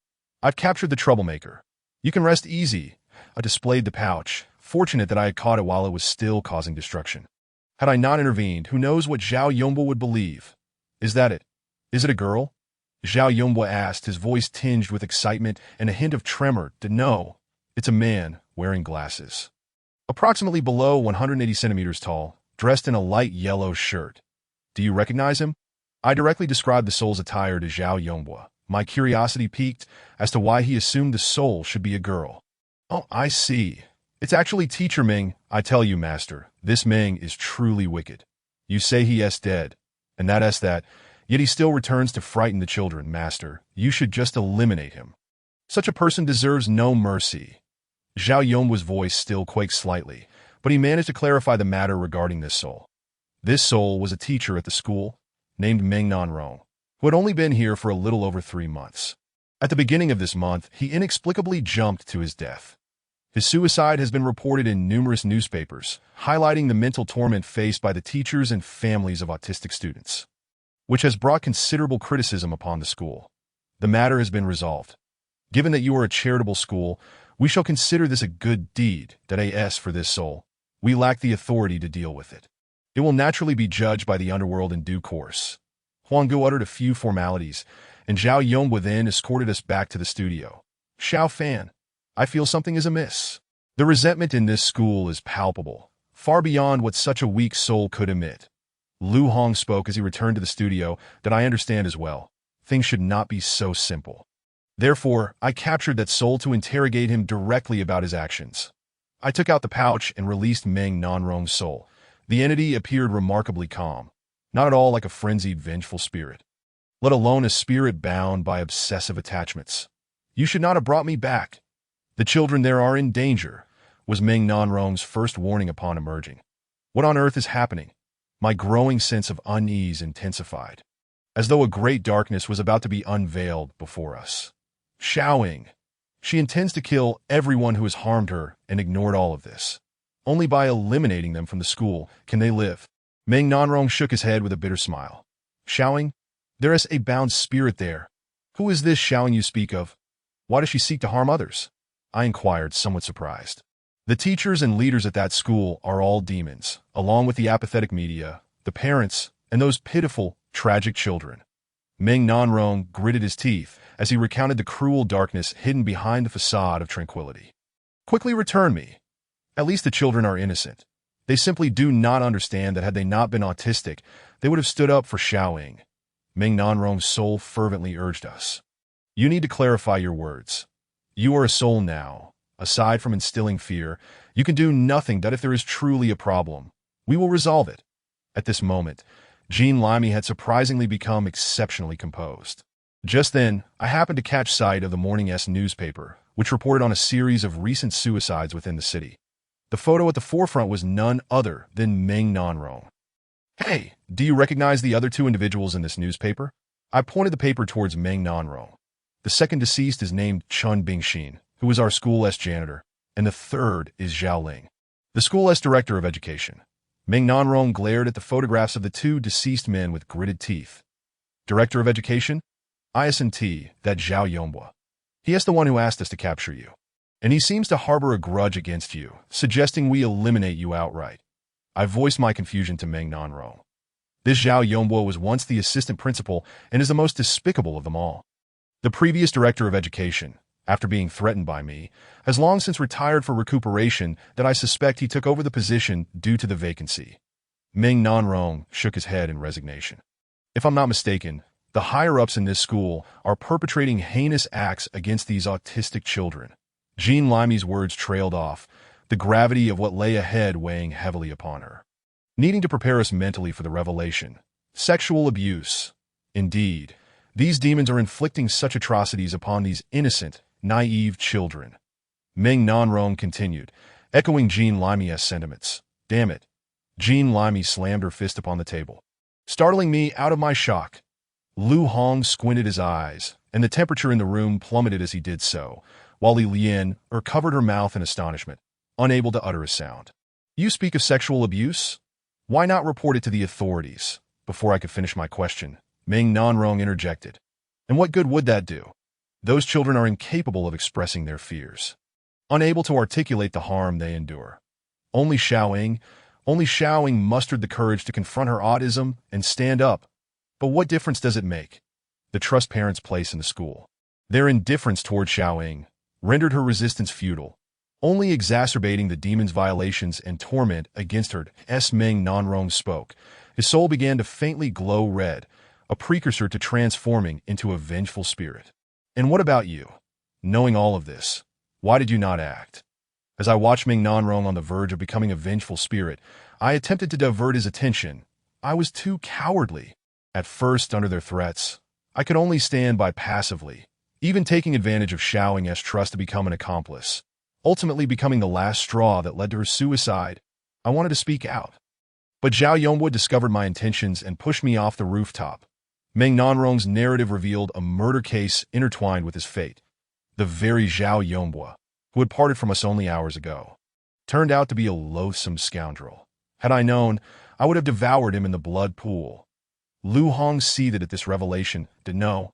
A: I've captured the troublemaker. You can rest easy. I displayed the pouch, fortunate that I had caught it while it was still causing destruction. Had I not intervened, who knows what Zhao Yonghua would believe. Is that it? Is it a girl? Zhao Yonghua asked, his voice tinged with excitement and a hint of tremor. No, it's a man wearing glasses. Approximately below 180 centimeters tall, dressed in a light yellow shirt. Do you recognize him? I directly described the soul's attire to Zhao Yonghua. My curiosity piqued as to why he assumed the soul should be a girl. Oh, I see. It's actually Teacher Ming. I tell you, Master, this Ming is truly wicked. You say he is dead, and that, yet he still returns to frighten the children, Master. You should just eliminate him. Such a person deserves no mercy. Zhao Yonghua's voice still quaked slightly, but he managed to clarify the matter regarding this soul. This soul was a teacher at the school, named Meng Nanrong, who had only been here for a little over 3 months. At the beginning of this month, he inexplicably jumped to his death. His suicide has been reported in numerous newspapers, highlighting the mental torment faced by the teachers and families of autistic students, which has brought considerable criticism upon the school. The matter has been resolved. Given that you are a charitable school, we shall consider this a good deed, that as for this soul, we lack the authority to deal with it. It will naturally be judged by the underworld in due course. Huanggu uttered a few formalities, and Zhao Yonghua then escorted us back to the studio. Xiao Fan, I feel something is amiss. The resentment in this school is palpable, far beyond what such a weak soul could emit. Lu Hong spoke as he returned to the studio. That I understand as well. Things should not be so simple. Therefore, I captured that soul to interrogate him directly about his actions. I took out the pouch and released Meng Nanrong's soul. The entity appeared remarkably calm, not at all like a frenzied, vengeful spirit, let alone a spirit bound by obsessive attachments. You should not have brought me back. The children there are in danger, was Meng Nanrong's first warning upon emerging. What on earth is happening? My growing sense of unease intensified, as though a great darkness was about to be unveiled before us. Xiaoying. She intends to kill everyone who has harmed her and ignored all of this. Only by eliminating them from the school can they live. Meng Nanrong shook his head with a bitter smile. Xiaoying, there is a bound spirit there. Who is this Xiaoying you speak of? Why does she seek to harm others? I inquired, somewhat surprised. The teachers and leaders at that school are all demons, along with the apathetic media, the parents, and those pitiful, tragic children. Meng Nanrong gritted his teeth as he recounted the cruel darkness hidden behind the facade of tranquility. Quickly return me. At least the children are innocent. They simply do not understand that had they not been autistic, they would have stood up for Xiaoying. Meng Nanrong's soul fervently urged us. You need to clarify your words. You are a soul now. Aside from instilling fear, you can do nothing. That if there is truly a problem, we will resolve it. At this moment, Jean Limey had surprisingly become exceptionally composed. Just then, I happened to catch sight of the morning's newspaper, which reported on a series of recent suicides within the city. The photo at the forefront was none other than Meng Nanrong. Hey, do you recognize the other 2 individuals in this newspaper? I pointed the paper towards Meng Nanrong. The second deceased is named Chun Bingxin, who is our school's janitor, and the third is Zhao Ling, the school's director of education. Meng Nanrong glared at the photographs of the 2 deceased men with gritted teeth. Director of education? ISNT, that Zhao Yonghua. He is the one who asked us to capture you. And he seems to harbor a grudge against you, suggesting we eliminate you outright. I voiced my confusion to Meng Nanrong. This Zhao Yonghua was once the assistant principal and is the most despicable of them all. The previous director of education, after being threatened by me, has long since retired for recuperation. That I suspect he took over the position due to the vacancy. Meng Nanrong shook his head in resignation. If I'm not mistaken, the higher-ups in this school are perpetrating heinous acts against these autistic children. Jean Limey's words trailed off, the gravity of what lay ahead weighing heavily upon her. Needing to prepare us mentally for the revelation. Sexual abuse. Indeed, these demons are inflicting such atrocities upon these innocent, naive children. Meng Nanrong continued, echoing Jean Limey's sentiments. Damn it. Jean Limey slammed her fist upon the table, startling me out of my shock. Lu Hong squinted his eyes, and the temperature in the room plummeted as he did so, while Li Lian covered her mouth in astonishment, unable to utter a sound. You speak of sexual abuse? Why not report it to the authorities? Before I could finish my question, Meng Nanrong interjected. And what good would that do? Those children are incapable of expressing their fears, unable to articulate the harm they endure. Only Xiaoying mustered the courage to confront her autism and stand up. But what difference does it make? The trust parents place in the school. Their indifference toward Xiaoying rendered her resistance futile, only exacerbating the demon's violations and torment against her. As Meng Nanrong spoke, his soul began to faintly glow red, a precursor to transforming into a vengeful spirit. And what about you? Knowing all of this, why did you not act? As I watched Meng Nanrong on the verge of becoming a vengeful spirit, I attempted to divert his attention. I was too cowardly. At first, under their threats, I could only stand by passively, even taking advantage of Xiaoying's trust to become an accomplice, ultimately becoming the last straw that led to her suicide. I wanted to speak out. But Zhao Yongbo discovered my intentions and pushed me off the rooftop. Meng Nanrong's narrative revealed a murder case intertwined with his fate. The very Zhao Yongbo, who had parted from us only hours ago, turned out to be a loathsome scoundrel. Had I known, I would have devoured him in the blood pool. Lu Hong seethed at this revelation. No.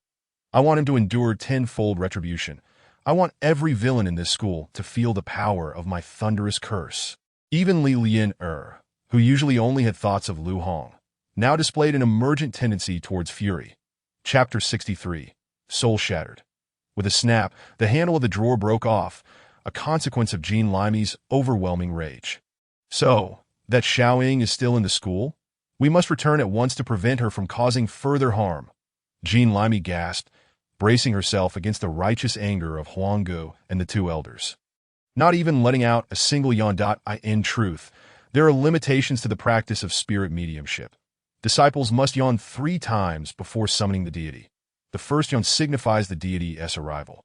A: I want him to endure tenfold retribution. I want every villain in this school to feel the power of my thunderous curse. Even Li Lian-er, who usually only had thoughts of Lu Hong, now displayed an emergent tendency towards fury. Chapter 63. Soul Shattered. With a snap, the handle of the drawer broke off, a consequence of Jean Limey's overwhelming rage. So, that Xiaoying is still in the school? We must return at once to prevent her from causing further harm. Jean Limey gasped, bracing herself against the righteous anger of Huanggu and the two elders. Not even letting out a single yawn. In truth, there are limitations to the practice of spirit mediumship. Disciples must yawn 3 times before summoning the deity. The first yawn signifies the deity's arrival.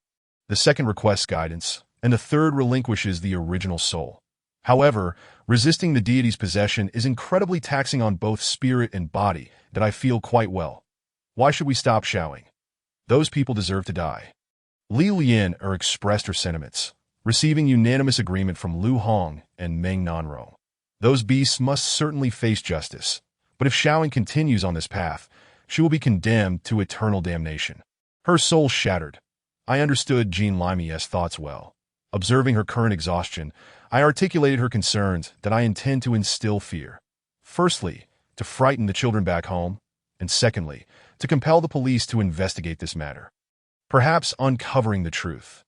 A: The second requests guidance, and the third relinquishes the original soul. However, resisting the deity's possession is incredibly taxing on both spirit and body that I feel quite well. Why should we stop shouting? Those people deserve to die. Li Lian-er expressed her sentiments, receiving unanimous agreement from Lu Hong and Meng Nanrong. Those beasts must certainly face justice, but if Xiaoying continues on this path, she will be condemned to eternal damnation. Her soul shattered. I understood Jean Limey's thoughts well. Observing her current exhaustion, I articulated her concerns that I intend to instill fear. Firstly, to frighten the children back home, and secondly, to compel the police to investigate this matter. Perhaps uncovering the truth.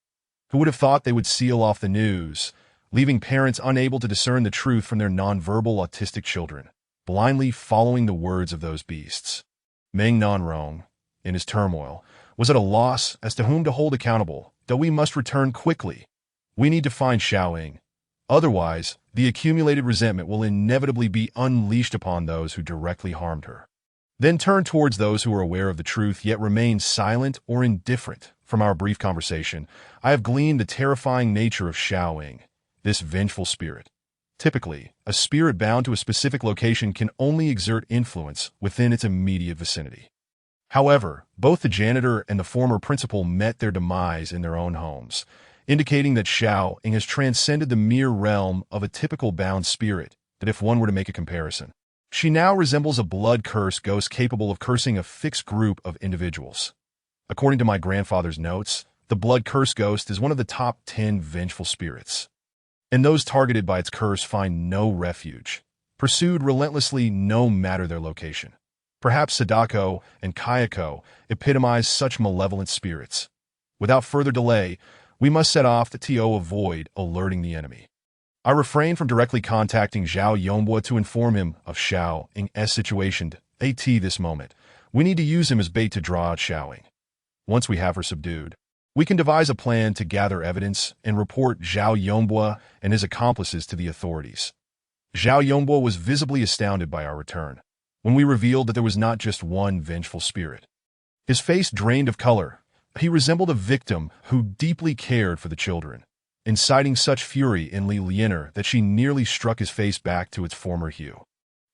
A: Who would have thought they would seal off the news, leaving parents unable to discern the truth from their nonverbal autistic children, blindly following the words of those beasts? Meng Nanrong, in his turmoil, was at a loss as to whom to hold accountable, though we must return quickly. We need to find Xiaoying. Otherwise, the accumulated resentment will inevitably be unleashed upon those who directly harmed her. Then turn towards those who are aware of the truth yet remain silent or indifferent. From our brief conversation, I have gleaned the terrifying nature of Xiaoying, this vengeful spirit. Typically, a spirit bound to a specific location can only exert influence within its immediate vicinity. However, both the janitor and the former principal met their demise in their own homes, indicating that Xiaoying has transcended the mere realm of a typical bound spirit, that if one were to make a comparison, she now resembles a blood curse ghost capable of cursing a fixed group of individuals. According to my grandfather's notes, the blood curse ghost is one of the top 10 vengeful spirits. And those targeted by its curse find no refuge, pursued relentlessly no matter their location. Perhaps Sadako and Kayako epitomize such malevolent spirits. Without further delay, we must set off to avoid alerting the enemy. I refrained from directly contacting Zhao Yongbo to inform him of Xiaoying's situation. At this moment, we need to use him as bait to draw out Xiaoying. Once we have her subdued, we can devise a plan to gather evidence and report Zhao Yongbo and his accomplices to the authorities. Zhao Yongbo was visibly astounded by our return, when we revealed that there was not just one vengeful spirit. His face drained of color. He resembled a victim who deeply cared for the children, inciting such fury in Li Lian-er that she nearly struck his face back to its former hue.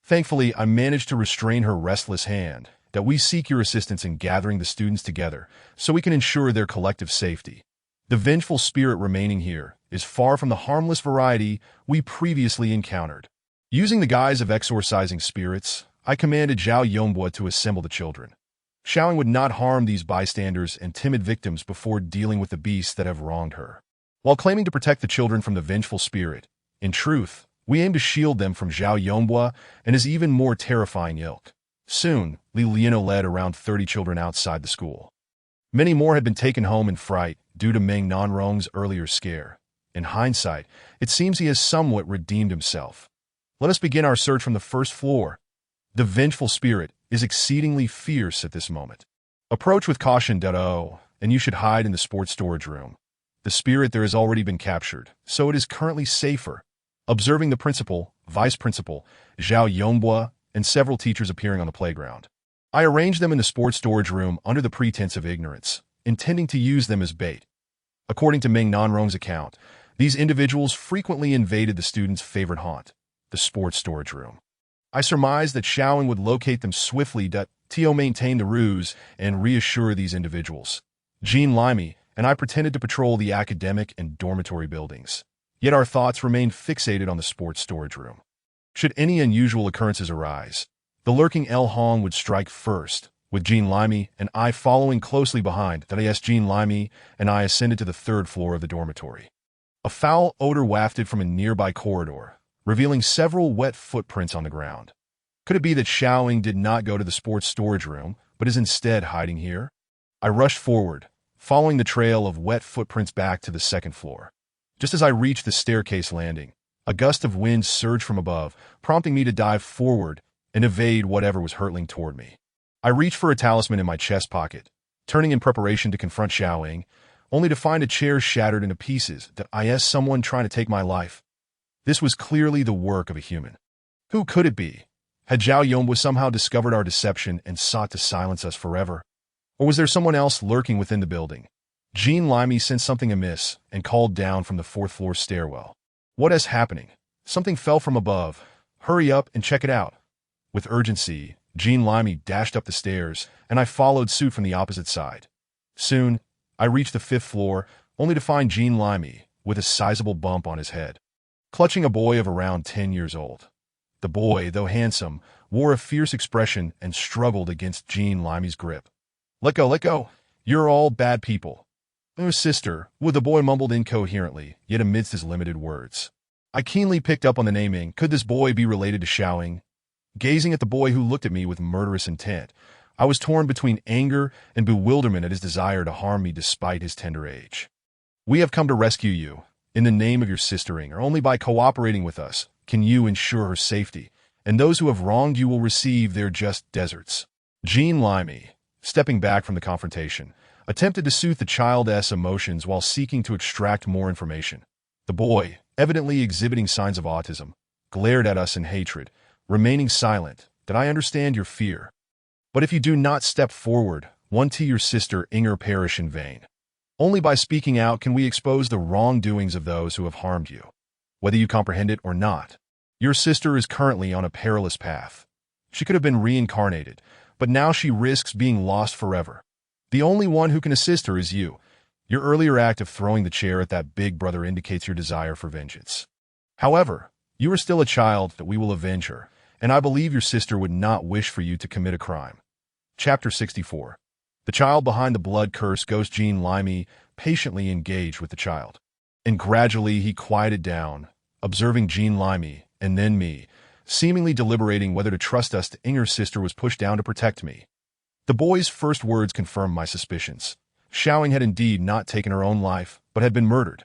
A: Thankfully, I managed to restrain her restless hand, that we seek your assistance in gathering the students together so we can ensure their collective safety. The vengeful spirit remaining here is far from the harmless variety we previously encountered. Using the guise of exorcising spirits, I commanded Zhao Yongbo to assemble the children. Xiaoying would not harm these bystanders and timid victims before dealing with the beasts that have wronged her. While claiming to protect the children from the vengeful spirit, in truth, we aim to shield them from Zhao Yongbo and his even more terrifying ilk. Soon, Li Lian led around 30 children outside the school. Many more had been taken home in fright due to Meng Nanrong's earlier scare. In hindsight, it seems he has somewhat redeemed himself. Let us begin our search from the first floor. The vengeful spirit is exceedingly fierce at this moment. Approach with caution, and you should hide in the sports storage room. The spirit there has already been captured, so it is currently safer. Observing the principal, vice principal, Zhao Yongbo, and several teachers appearing on the playground, I arranged them in the sports storage room under the pretense of ignorance, intending to use them as bait. According to Meng Nanrong's account, these individuals frequently invaded the students' favorite haunt, the sports storage room. I surmised that Xiaoing would locate them swiftly. Tio maintained the ruse and reassure these individuals. Jean Limey and I pretended to patrol the academic and dormitory buildings. Yet our thoughts remained fixated on the sports storage room. Should any unusual occurrences arise, the lurking El Hong would strike first, with Jean Limey and I following closely behind. Jean Limey and I ascended to the third floor of the dormitory. A foul odor wafted from a nearby corridor, revealing several wet footprints on the ground. Could it be that Xiaoing did not go to the sports storage room, but is instead hiding here? I rushed forward, following the trail of wet footprints back to the second floor. Just as I reached the staircase landing, a gust of wind surged from above, prompting me to dive forward and evade whatever was hurtling toward me. I reached for a talisman in my chest pocket, turning in preparation to confront Xiaoing, only to find a chair shattered into pieces. Someone trying to take my life. This was clearly the work of a human. Who could it be? Had Zhao Yongbo somehow discovered our deception and sought to silence us forever? Or was there someone else lurking within the building? Jean Limey sensed something amiss and called down from the fourth-floor stairwell. What is happening? Something fell from above. Hurry up and check it out. With urgency, Jean Limey dashed up the stairs, and I followed suit from the opposite side. Soon, I reached the fifth floor, only to find Jean Limey with a sizable bump on his head, clutching a boy of around 10 years old. The boy, though handsome, wore a fierce expression and struggled against Jean Limey's grip. Let go. You're all bad people. Oh, sister, the boy mumbled incoherently, yet amidst his limited words. I keenly picked up on the naming. Could this boy be related to Xiaoing? Gazing at the boy who looked at me with murderous intent, I was torn between anger and bewilderment at his desire to harm me despite his tender age. We have come to rescue you. In the name of your sister Inger, only by cooperating with us can you ensure her safety, and those who have wronged you will receive their just deserts. Jean Limey, stepping back from the confrontation, attempted to soothe the child's emotions while seeking to extract more information. The boy, evidently exhibiting signs of autism, glared at us in hatred, remaining silent. That I understand your fear. But if you do not step forward, your sister Inger perish in vain. Only by speaking out can we expose the wrongdoings of those who have harmed you. Whether you comprehend it or not, your sister is currently on a perilous path. She could have been reincarnated, but now she risks being lost forever. The only one who can assist her is you. Your earlier act of throwing the chair at that big brother indicates your desire for vengeance. However, you are still a child. That we will avenge her, and I believe your sister would not wish for you to commit a crime. Chapter 64. The child behind the blood curse. Ghost Jean Limey patiently engaged with the child, and gradually he quieted down, observing Jean Limey and then me, seemingly deliberating whether to trust us. Inger's sister was pushed down to protect me. The boy's first words confirmed my suspicions. Xiaoing had indeed not taken her own life, but had been murdered.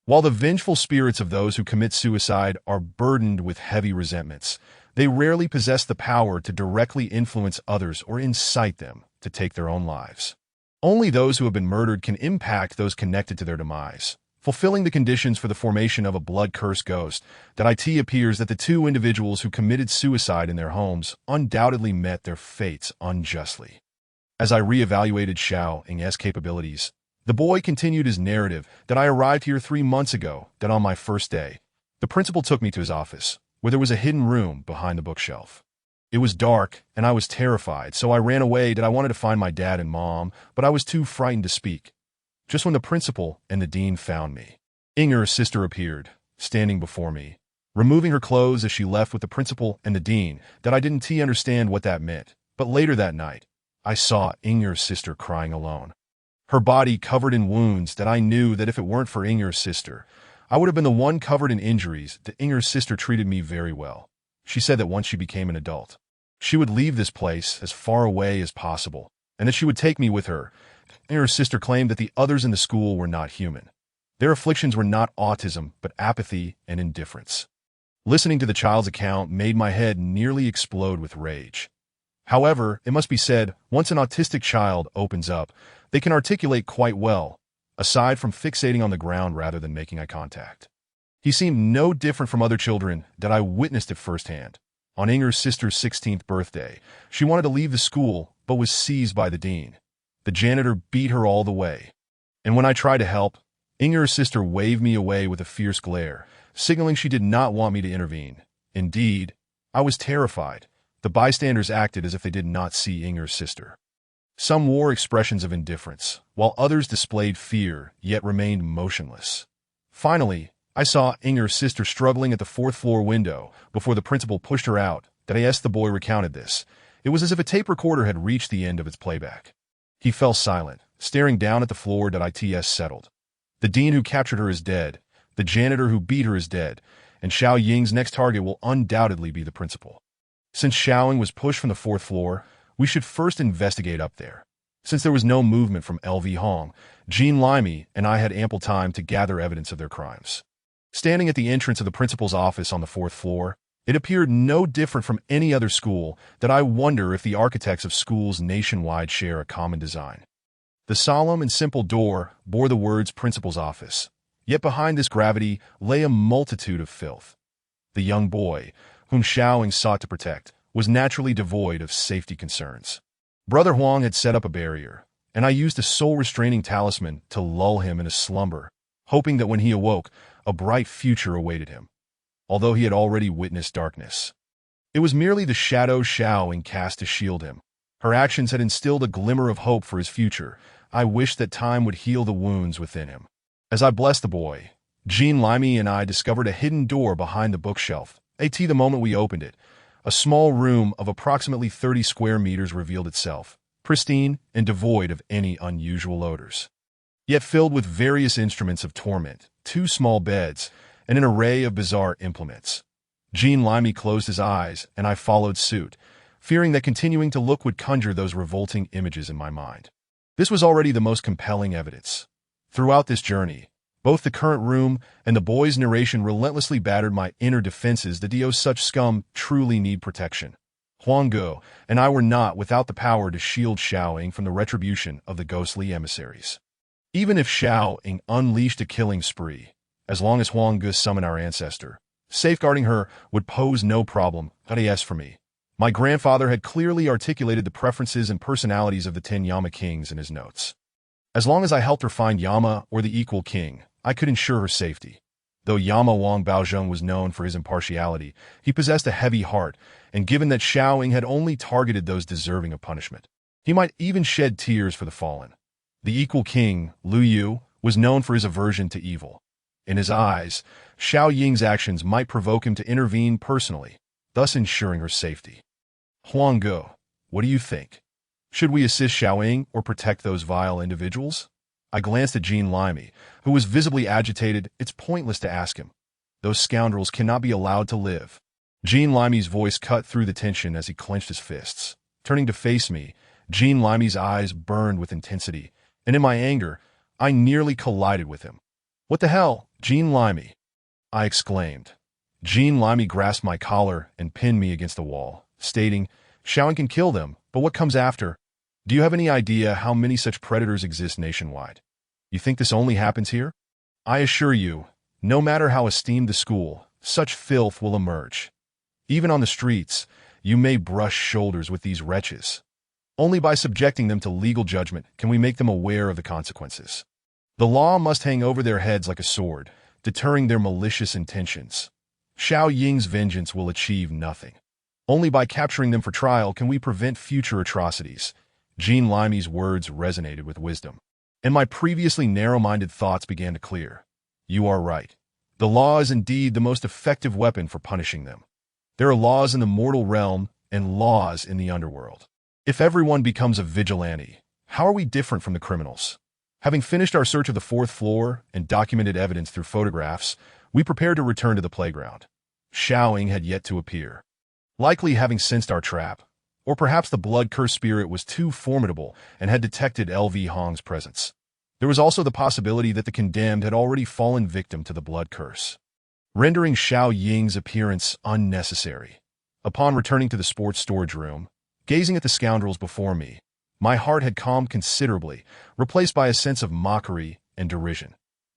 A: While the vengeful spirits of those who commit suicide are burdened with heavy resentments, they rarely possess the power to directly influence others or incite them to take their own lives. Only those who have been murdered can impact those connected to their demise, fulfilling the conditions for the formation of a blood-cursed ghost. It appears that the two individuals who committed suicide in their homes undoubtedly met their fates unjustly. As I re-evaluated Xiaoing's capabilities, the boy continued his narrative. I arrived here 3 months ago. On my first day, the principal took me to his office, where there was a hidden room behind the bookshelf. It was dark, and I was terrified, so I ran away. I wanted to find my dad and mom, but I was too frightened to speak. Just when the principal and the dean found me, Inger's sister appeared, standing before me, removing her clothes as she left with the principal and the dean. I didn't understand what that meant, but later that night, I saw Inger's sister crying alone, her body covered in wounds. I knew that if it weren't for Inger's sister, I would have been the one covered in injuries. Inger's sister treated me very well. She said that once she became an adult, she would leave this place as far away as possible, and that she would take me with her. Inger's sister claimed that the others in the school were not human. Their afflictions were not autism, but apathy and indifference. Listening to the child's account made my head nearly explode with rage. However, it must be said, once an autistic child opens up, they can articulate quite well, aside from fixating on the ground rather than making eye contact. He seemed no different from other children. I witnessed it firsthand. On Inger's sister's 16th birthday, she wanted to leave the school, but was seized by the dean. The janitor beat her all the way. And when I tried to help, Inger's sister waved me away with a fierce glare, signaling she did not want me to intervene. Indeed, I was terrified. The bystanders acted as if they did not see Inger's sister. Some wore expressions of indifference, while others displayed fear, yet remained motionless. Finally, I saw Inger's sister struggling at the fourth-floor window before the principal pushed her out. The boy recounted this. It was as if a tape recorder had reached the end of its playback. He fell silent, staring down at the floor. Its settled. The dean who captured her is dead, the janitor who beat her is dead, and Xiao Ying's next target will undoubtedly be the principal. Since Xiao Ying was pushed from the fourth floor, we should first investigate up there. Since there was no movement from LV Hong, Jean Limey and I had ample time to gather evidence of their crimes. Standing at the entrance of the principal's office on the fourth floor, it appeared no different from any other school. That I wonder if the architects of schools nationwide share a common design. The solemn and simple door bore the words principal's office, yet behind this gravity lay a multitude of filth. The young boy, whom Xiao Ying sought to protect, was naturally devoid of safety concerns. Brother Huang had set up a barrier, and I used a soul restraining talisman to lull him in a slumber, hoping that when he awoke, a bright future awaited him, although he had already witnessed darkness. It was merely the shadow Xiao Ying cast to shield him. Her actions had instilled a glimmer of hope for his future. I wished that time would heal the wounds within him. As I blessed the boy, Jean Limey and I discovered a hidden door behind the bookshelf. The moment we opened it, a small room of approximately 30 square meters revealed itself, pristine and devoid of any unusual odors, yet filled with various instruments of torment, 2 small beds, and an array of bizarre implements. Jean Limey closed his eyes, and I followed suit, fearing that continuing to look would conjure those revolting images in my mind. This was already the most compelling evidence. Throughout this journey, both the current room and the boy's narration relentlessly battered my inner defenses. Such scum truly need protection. Huang Ge and I were not without the power to shield Xiao Ying from the retribution of the ghostly emissaries. Even if Xiao Ying unleashed a killing spree, as long as Huang Ge summoned our ancestor, safeguarding her would pose no problem. For me. My grandfather had clearly articulated the preferences and personalities of the 10 Yama kings in his notes. As long as I helped her find Yama or the equal king, I could ensure her safety. Though Yama Wang Baozhong was known for his impartiality, he possessed a heavy heart, and given that Xiao Ying had only targeted those deserving of punishment, he might even shed tears for the fallen. The equal king, Lu Yu, was known for his aversion to evil. In his eyes, Xiao Ying's actions might provoke him to intervene personally, thus ensuring her safety. Huang Ge, what do you think? Should we assist Xiao Ying or protect those vile individuals? I glanced at Jean Limey, who was visibly agitated. It's pointless to ask him. Those scoundrels cannot be allowed to live. Jean Limey's voice cut through the tension as he clenched his fists. Turning to face me, Jean Limey's eyes burned with intensity, and in my anger, I nearly collided with him. What the hell, Jean Limey? I exclaimed. Jean Limey grasped my collar and pinned me against the wall, stating, Xiao Ying can kill them, but what comes after? Do you have any idea how many such predators exist nationwide? You think this only happens here? I assure you, no matter how esteemed the school, such filth will emerge. Even on the streets, you may brush shoulders with these wretches. Only by subjecting them to legal judgment can we make them aware of the consequences. The law must hang over their heads like a sword, deterring their malicious intentions. Xiao Ying's vengeance will achieve nothing. Only by capturing them for trial can we prevent future atrocities. Jean Limey's words resonated with wisdom, and my previously narrow-minded thoughts began to clear. You are right. The law is indeed the most effective weapon for punishing them. There are laws in the mortal realm and laws in the underworld. If everyone becomes a vigilante, how are we different from the criminals? Having finished our search of the fourth floor and documented evidence through photographs, we prepared to return to the playground. Xiao Ying had yet to appear, likely having sensed our trap. Or perhaps the blood-cursed spirit was too formidable and had detected LV Hong's presence. There was also the possibility that the condemned had already fallen victim to the blood curse, rendering Xiao Ying's appearance unnecessary. Upon returning to the sports storage room, gazing at the scoundrels before me, my heart had calmed considerably, replaced by a sense of mockery and derision.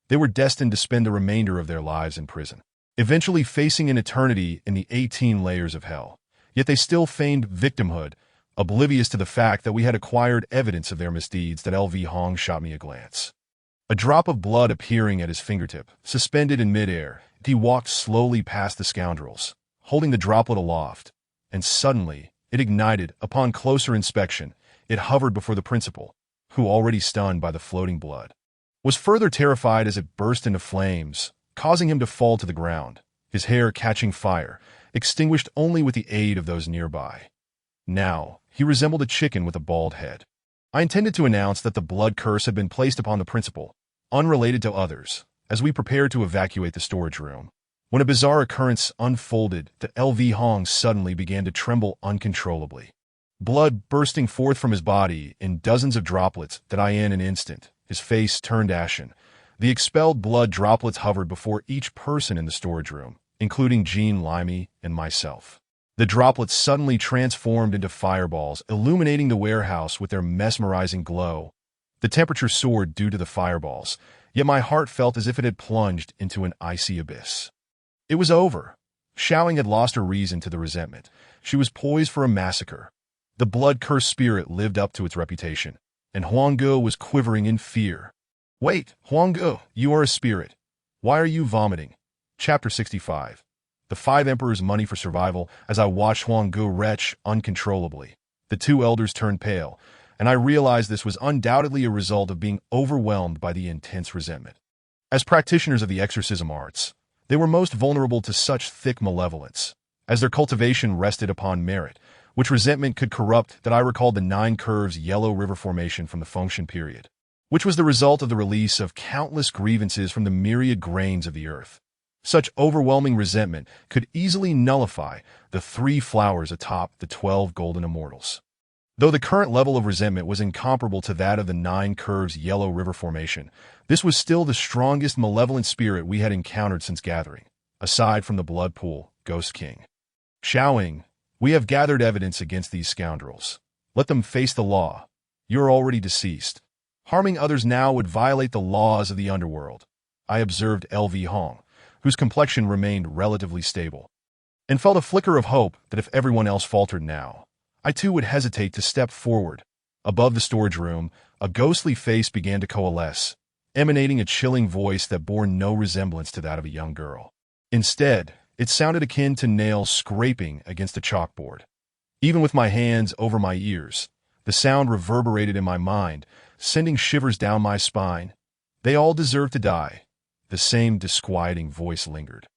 A: They were destined to spend the remainder of their lives in prison, eventually facing an eternity in the 18 layers of hell. Yet they still feigned victimhood, oblivious to the fact that we had acquired evidence of their misdeeds. LV Hong shot me a glance. A drop of blood appearing at his fingertip, suspended in midair, he walked slowly past the scoundrels, holding the droplet aloft, and suddenly it ignited. Upon closer inspection, it hovered before the principal, who, already stunned by the floating blood, was further terrified as it burst into flames, causing him to fall to the ground, his hair catching fire, extinguished only with the aid of those nearby. Now, he resembled a chicken with a bald head. I intended to announce that the blood curse had been placed upon the principal, unrelated to others, as we prepared to evacuate the storage room, when a bizarre occurrence unfolded that LV Hong suddenly began to tremble uncontrollably. Blood bursting forth from his body in dozens of droplets that in an instant, his face turned ashen. The expelled blood droplets hovered before each person in the storage room, including Jean Limey and myself. The droplets suddenly transformed into fireballs, illuminating the warehouse with their mesmerizing glow. The temperature soared due to the fireballs, yet my heart felt as if it had plunged into an icy abyss. It was over. Xiaoying had lost her reason to the resentment. She was poised for a massacre. The blood-cursed spirit lived up to its reputation, and Huangge was quivering in fear. "Wait, Huangge, you are a spirit. Why are you vomiting?" Chapter 65. The Five Emperors' Money for Survival. As I watched Huangge retch uncontrollably, the two elders turned pale, and I realized this was undoubtedly a result of being overwhelmed by the intense resentment. As practitioners of the exorcism arts, they were most vulnerable to such thick malevolence, as their cultivation rested upon merit, which resentment could corrupt. That I recalled the Nine Curves Yellow River Formation from the Fengshan period, which was the result of the release of countless grievances from the myriad grains of the earth. Such overwhelming resentment could easily nullify the 3 flowers atop the 12 golden immortals. Though the current level of resentment was incomparable to that of the Nine Curves Yellow River Formation, this was still the strongest malevolent spirit we had encountered since gathering, aside from the Blood Pool Ghost King. Xiaoying, we have gathered evidence against these scoundrels. Let them face the law. You are already deceased. Harming others now would violate the laws of the underworld. I observed LV Hong, whose complexion remained relatively stable, and felt a flicker of hope that if everyone else faltered now, I too would hesitate to step forward. Above the storage room, a ghostly face began to coalesce, emanating a chilling voice that bore no resemblance to that of a young girl. Instead, it sounded akin to nails scraping against a chalkboard. Even with my hands over my ears, the sound reverberated in my mind, sending shivers down my spine. "They all deserve to die." The same disquieting voice lingered.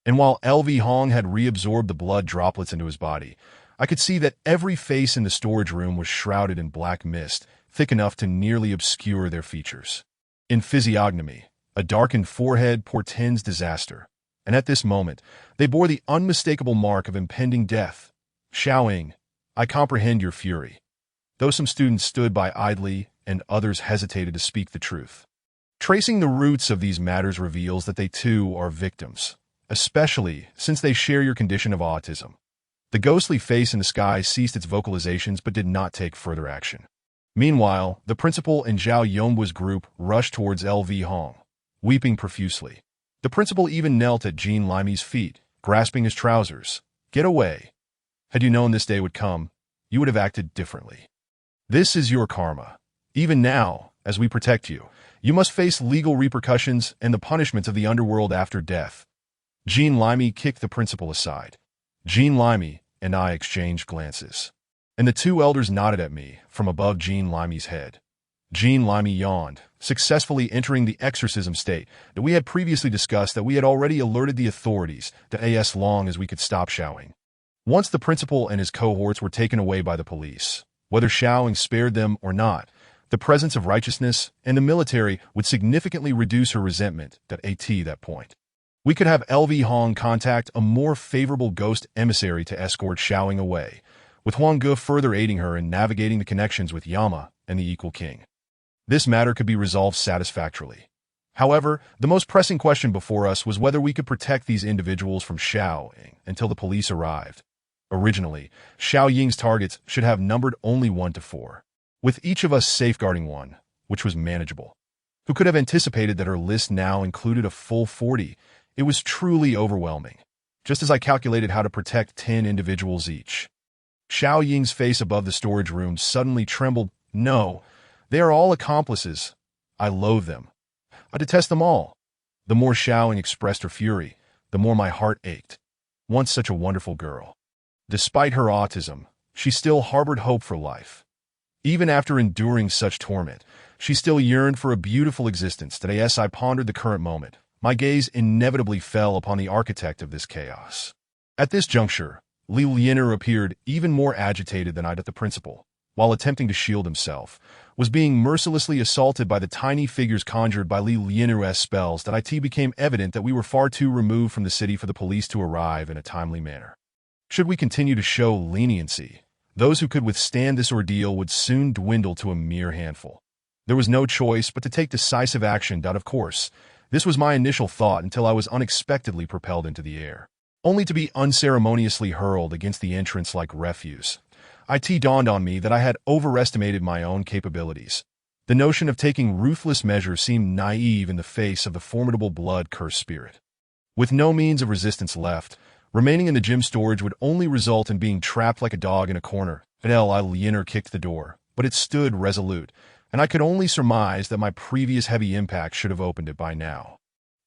A: And while LV Hong had reabsorbed the blood droplets into his body, I could see that every face in the storage room was shrouded in black mist, thick enough to nearly obscure their features. In physiognomy, a darkened forehead portends disaster, and at this moment, they bore the unmistakable mark of impending death. Xiaoying, I comprehend your fury. Though some students stood by idly and others hesitated to speak the truth. Tracing the roots of these matters reveals that they too are victims, especially since they share your condition of autism. The ghostly face in the sky ceased its vocalizations but did not take further action. Meanwhile, the principal and Zhao Yongbu's group rushed towards LV Hong, weeping profusely. The principal even knelt at Jean Limey's feet, grasping his trousers. "Get away. Had you known this day would come, you would have acted differently. This is your karma. Even now, as we protect you, you must face legal repercussions and the punishments of the underworld after death." Jean Limey kicked the principal aside. Jean Limey and I exchanged glances, and the two elders nodded at me from above Jean Limey's head. Jean Limey yawned, successfully entering the exorcism state that we had previously discussed. That we had already alerted the authorities that as long as we could stop Xiaoying. Once the principal and his cohorts were taken away by the police, whether Xiaoying spared them or not, the presence of righteousness and the military would significantly reduce her resentment. At that point, we could have LV Hong contact a more favorable ghost emissary to escort Xiaoying away, with Huangge further aiding her in navigating the connections with Yama and the Equal King. This matter could be resolved satisfactorily. However, the most pressing question before us was whether we could protect these individuals from Xiaoying until the police arrived. Originally, Xiao Ying's targets should have numbered only 1 to 4, with each of us safeguarding one, which was manageable. Who could have anticipated that her list now included a full 40? It was truly overwhelming, just as I calculated how to protect 10 individuals each. Xiao Ying's face above the storage room suddenly trembled. "No, they are all accomplices. I loathe them. I detest them all." The more Xiaoying expressed her fury, the more my heart ached. Once such a wonderful girl. Despite her autism, she still harbored hope for life. Even after enduring such torment, she still yearned for a beautiful existence. Today, as I pondered the current moment, my gaze inevitably fell upon the architect of this chaos. At this juncture, Li Lianer appeared even more agitated than I did. The principal, while attempting to shield himself, was being mercilessly assaulted by the tiny figures conjured by Li Lianer's spells. That it became evident that we were far too removed from the city for the police to arrive in a timely manner. Should we continue to show leniency, those who could withstand this ordeal would soon dwindle to a mere handful. There was no choice but to take decisive action. Of course, this was my initial thought until I was unexpectedly propelled into the air, only to be unceremoniously hurled against the entrance like refuse. It dawned on me that I had overestimated my own capabilities. The notion of taking ruthless measures seemed naive in the face of the formidable blood-cursed spirit. With no means of resistance left, remaining in the gym storage would only result in being trapped like a dog in a corner. Li Lianer kicked the door, but it stood resolute, and I could only surmise that my previous heavy impact should have opened it by now.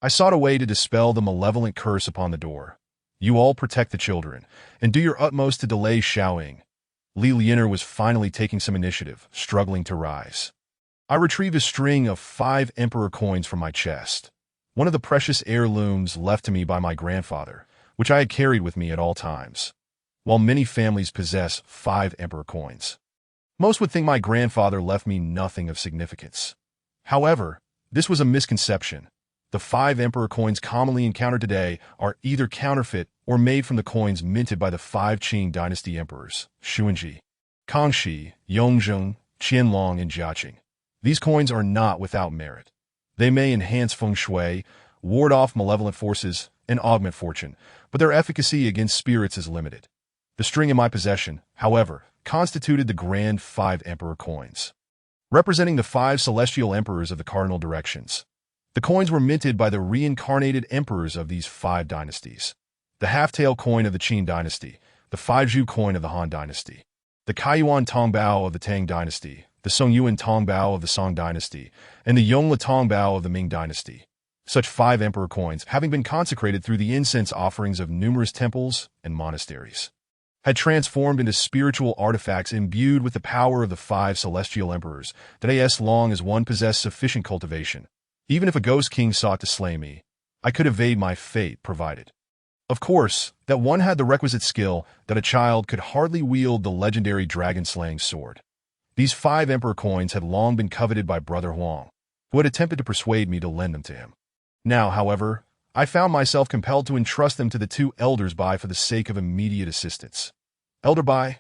A: I sought a way to dispel the malevolent curse upon the door. You all protect the children, and do your utmost to delay Xiaoying. Li Lianer was finally taking some initiative, struggling to rise. I retrieved a string of 5 emperor coins from my chest, one of the precious heirlooms left to me by my grandfather, which I had carried with me at all times. While many families possess 5 emperor coins, most would think my grandfather left me nothing of significance. However, this was a misconception. The 5 emperor coins commonly encountered today are either counterfeit or made from the coins minted by the 5 Qing dynasty emperors, Xuanji, Kangxi, Yongzheng, Qianlong, and Jiaqing. These coins are not without merit. They may enhance feng shui, ward off malevolent forces, and augment fortune, but their efficacy against spirits is limited. The string in my possession, however, constituted the grand 5 emperor coins, representing the 5 celestial emperors of the cardinal directions. The coins were minted by the reincarnated emperors of these 5 dynasties: the half-tail coin of the Qin dynasty, the 5-zhu coin of the Han dynasty, the Kaiyuan Tongbao of the Tang dynasty, the Songyuan Tongbao of the Song dynasty, and the Yongle Tongbao of the Ming dynasty. Such 5 emperor coins, having been consecrated through the incense offerings of numerous temples and monasteries, had transformed into spiritual artifacts imbued with the power of the 5 celestial emperors, that as long as one possessed sufficient cultivation, even if a ghost king sought to slay me, I could evade my fate provided, of course, that one had the requisite skill. That a child could hardly wield the legendary dragon-slaying sword. These 5 emperor coins had long been coveted by Brother Huang, who had attempted to persuade me to lend them to him. Now, however, I found myself compelled to entrust them to the 2 elders Bai for the sake of immediate assistance. Elder Bai,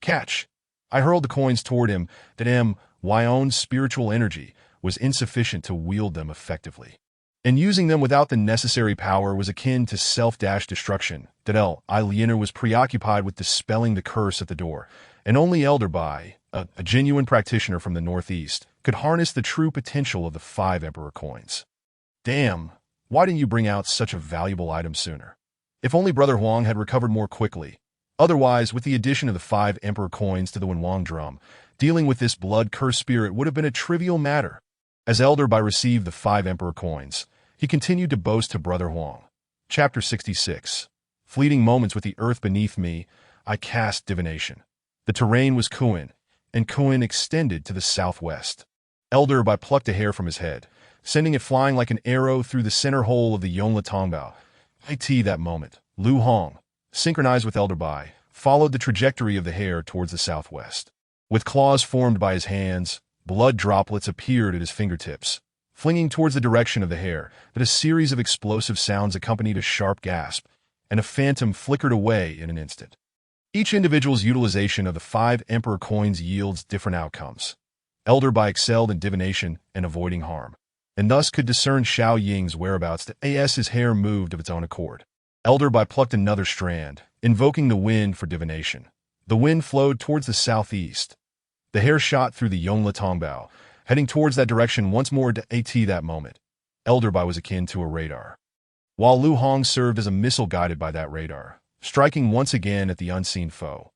A: catch! I hurled the coins toward him. That Wyon's spiritual energy was insufficient to wield them effectively, and using them without the necessary power was akin to self-destruction. That Li Lianer was preoccupied with dispelling the curse at the door, and only Elder Bai, a genuine practitioner from the northeast, could harness the true potential of the 5 emperor coins. Damn, why didn't you bring out such a valuable item sooner? If only Brother Huang had recovered more quickly. Otherwise, with the addition of the 5 emperor coins to the Wenwang drum, dealing with this blood-cursed spirit would have been a trivial matter. As Elder Bai received the 5 emperor coins, he continued to boast to Brother Huang. Chapter 66. Fleeting moments with the earth beneath me, I cast divination. The terrain was Kuan, and Kuan extended to the southwest. Elder Bai plucked a hair from his head, sending it flying like an arrow through the center hole of the Yongle Tongbao. That moment, Lu Hong, synchronized with Elder Bai, followed the trajectory of the hair towards the southwest. With claws formed by his hands, blood droplets appeared at his fingertips, flinging towards the direction of the hair. That a series of explosive sounds accompanied a sharp gasp, and a phantom flickered away in an instant. Each individual's utilization of the 5 emperor coins yields different outcomes. Elder Bai excelled in divination and avoiding harm, and thus could discern Xiao Ying's whereabouts. His hair moved of its own accord. Elder Bai plucked another strand, invoking the wind for divination. The wind flowed towards the southeast. The hair shot through the Yongle Tongbao, heading towards that direction once more. That moment, Elder Bai was akin to a radar, while Lu Hong served as a missile guided by that radar, striking once again at the unseen foe.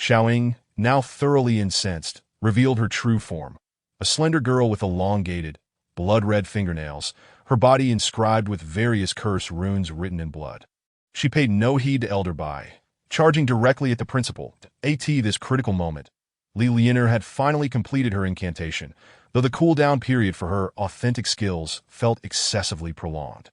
A: Xiaoying, now thoroughly incensed, revealed her true form, a slender girl with elongated, blood-red fingernails, her body inscribed with various curse runes written in blood. She paid no heed to Elder Bai, charging directly at the principal. At this critical moment, Li Lianer had finally completed her incantation, though the cool-down period for her authentic skills felt excessively prolonged.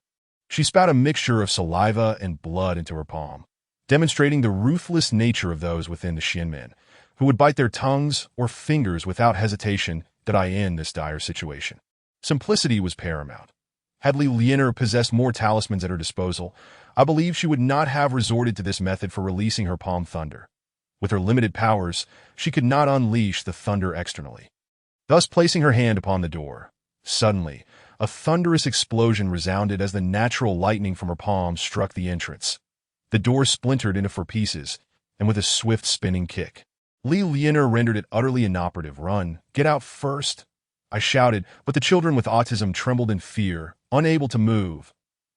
A: She spat a mixture of saliva and blood into her palm, demonstrating the ruthless nature of those within the Xianmen, who would bite their tongues or fingers without hesitation did I end this dire situation. Simplicity was paramount. Had Li Lianer possessed more talismans at her disposal, I believe she would not have resorted to this method for releasing her palm thunder. With her limited powers, she could not unleash the thunder externally. Thus placing her hand upon the door, suddenly, a thunderous explosion resounded as the natural lightning from her palm struck the entrance. The door splintered into 4 pieces, and with a swift spinning kick, Li Lianer rendered it utterly inoperative. "Run, get out first," I shouted, but the children with autism trembled in fear, unable to move.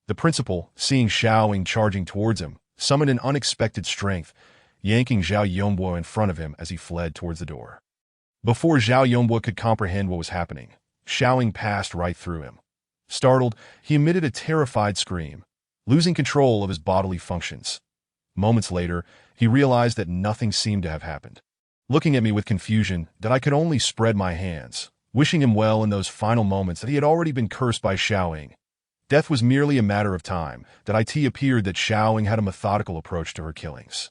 A: The principal, seeing Xiaoying charging towards him, summoned an unexpected strength, yanking Zhao Yongbo in front of him as he fled towards the door. Before Zhao Yongbo could comprehend what was happening, Xiaoying passed right through him. Startled, he emitted a terrified scream, losing control of his bodily functions. Moments later, he realized that nothing seemed to have happened. Looking at me with confusion, that I could only spread my hands, wishing him well in those final moments that he had already been cursed by Xiaoying. Death was merely a matter of time, that it appeared that Xiaoying had a methodical approach to her killings.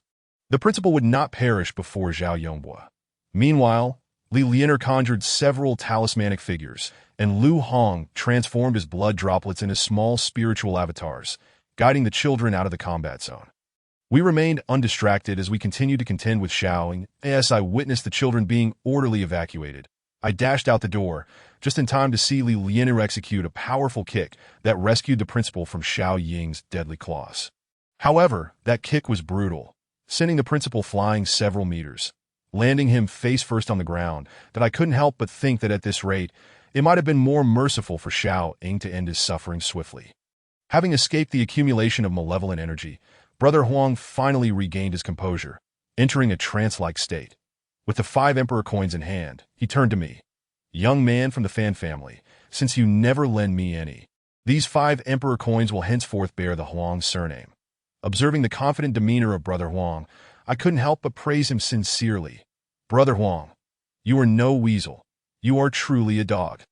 A: The principal would not perish before Zhao Yongbo. Meanwhile, Li Lianer conjured several talismanic figures, and Lu Hong transformed his blood droplets into small spiritual avatars, guiding the children out of the combat zone. We remained undistracted as we continued to contend with Xiaoying. As I witnessed the children being orderly evacuated, I dashed out the door, just in time to see Li Lianer execute a powerful kick that rescued the principal from Xiaoying's deadly claws. However, that kick was brutal, sending the principal flying several meters, landing him face first on the ground. That I couldn't help but think that at this rate, it might have been more merciful for Xiaoying to end his suffering swiftly. Having escaped the accumulation of malevolent energy, Brother Huang finally regained his composure, entering a trance-like state. With the 5 emperor coins in hand, he turned to me. "Young man from the Fan family, since you never lend me any, these 5 emperor coins will henceforth bear the Huang surname." Observing the confident demeanor of Brother Huang, I couldn't help but praise him sincerely. "Brother Huang, you are no weasel. You are truly a dog."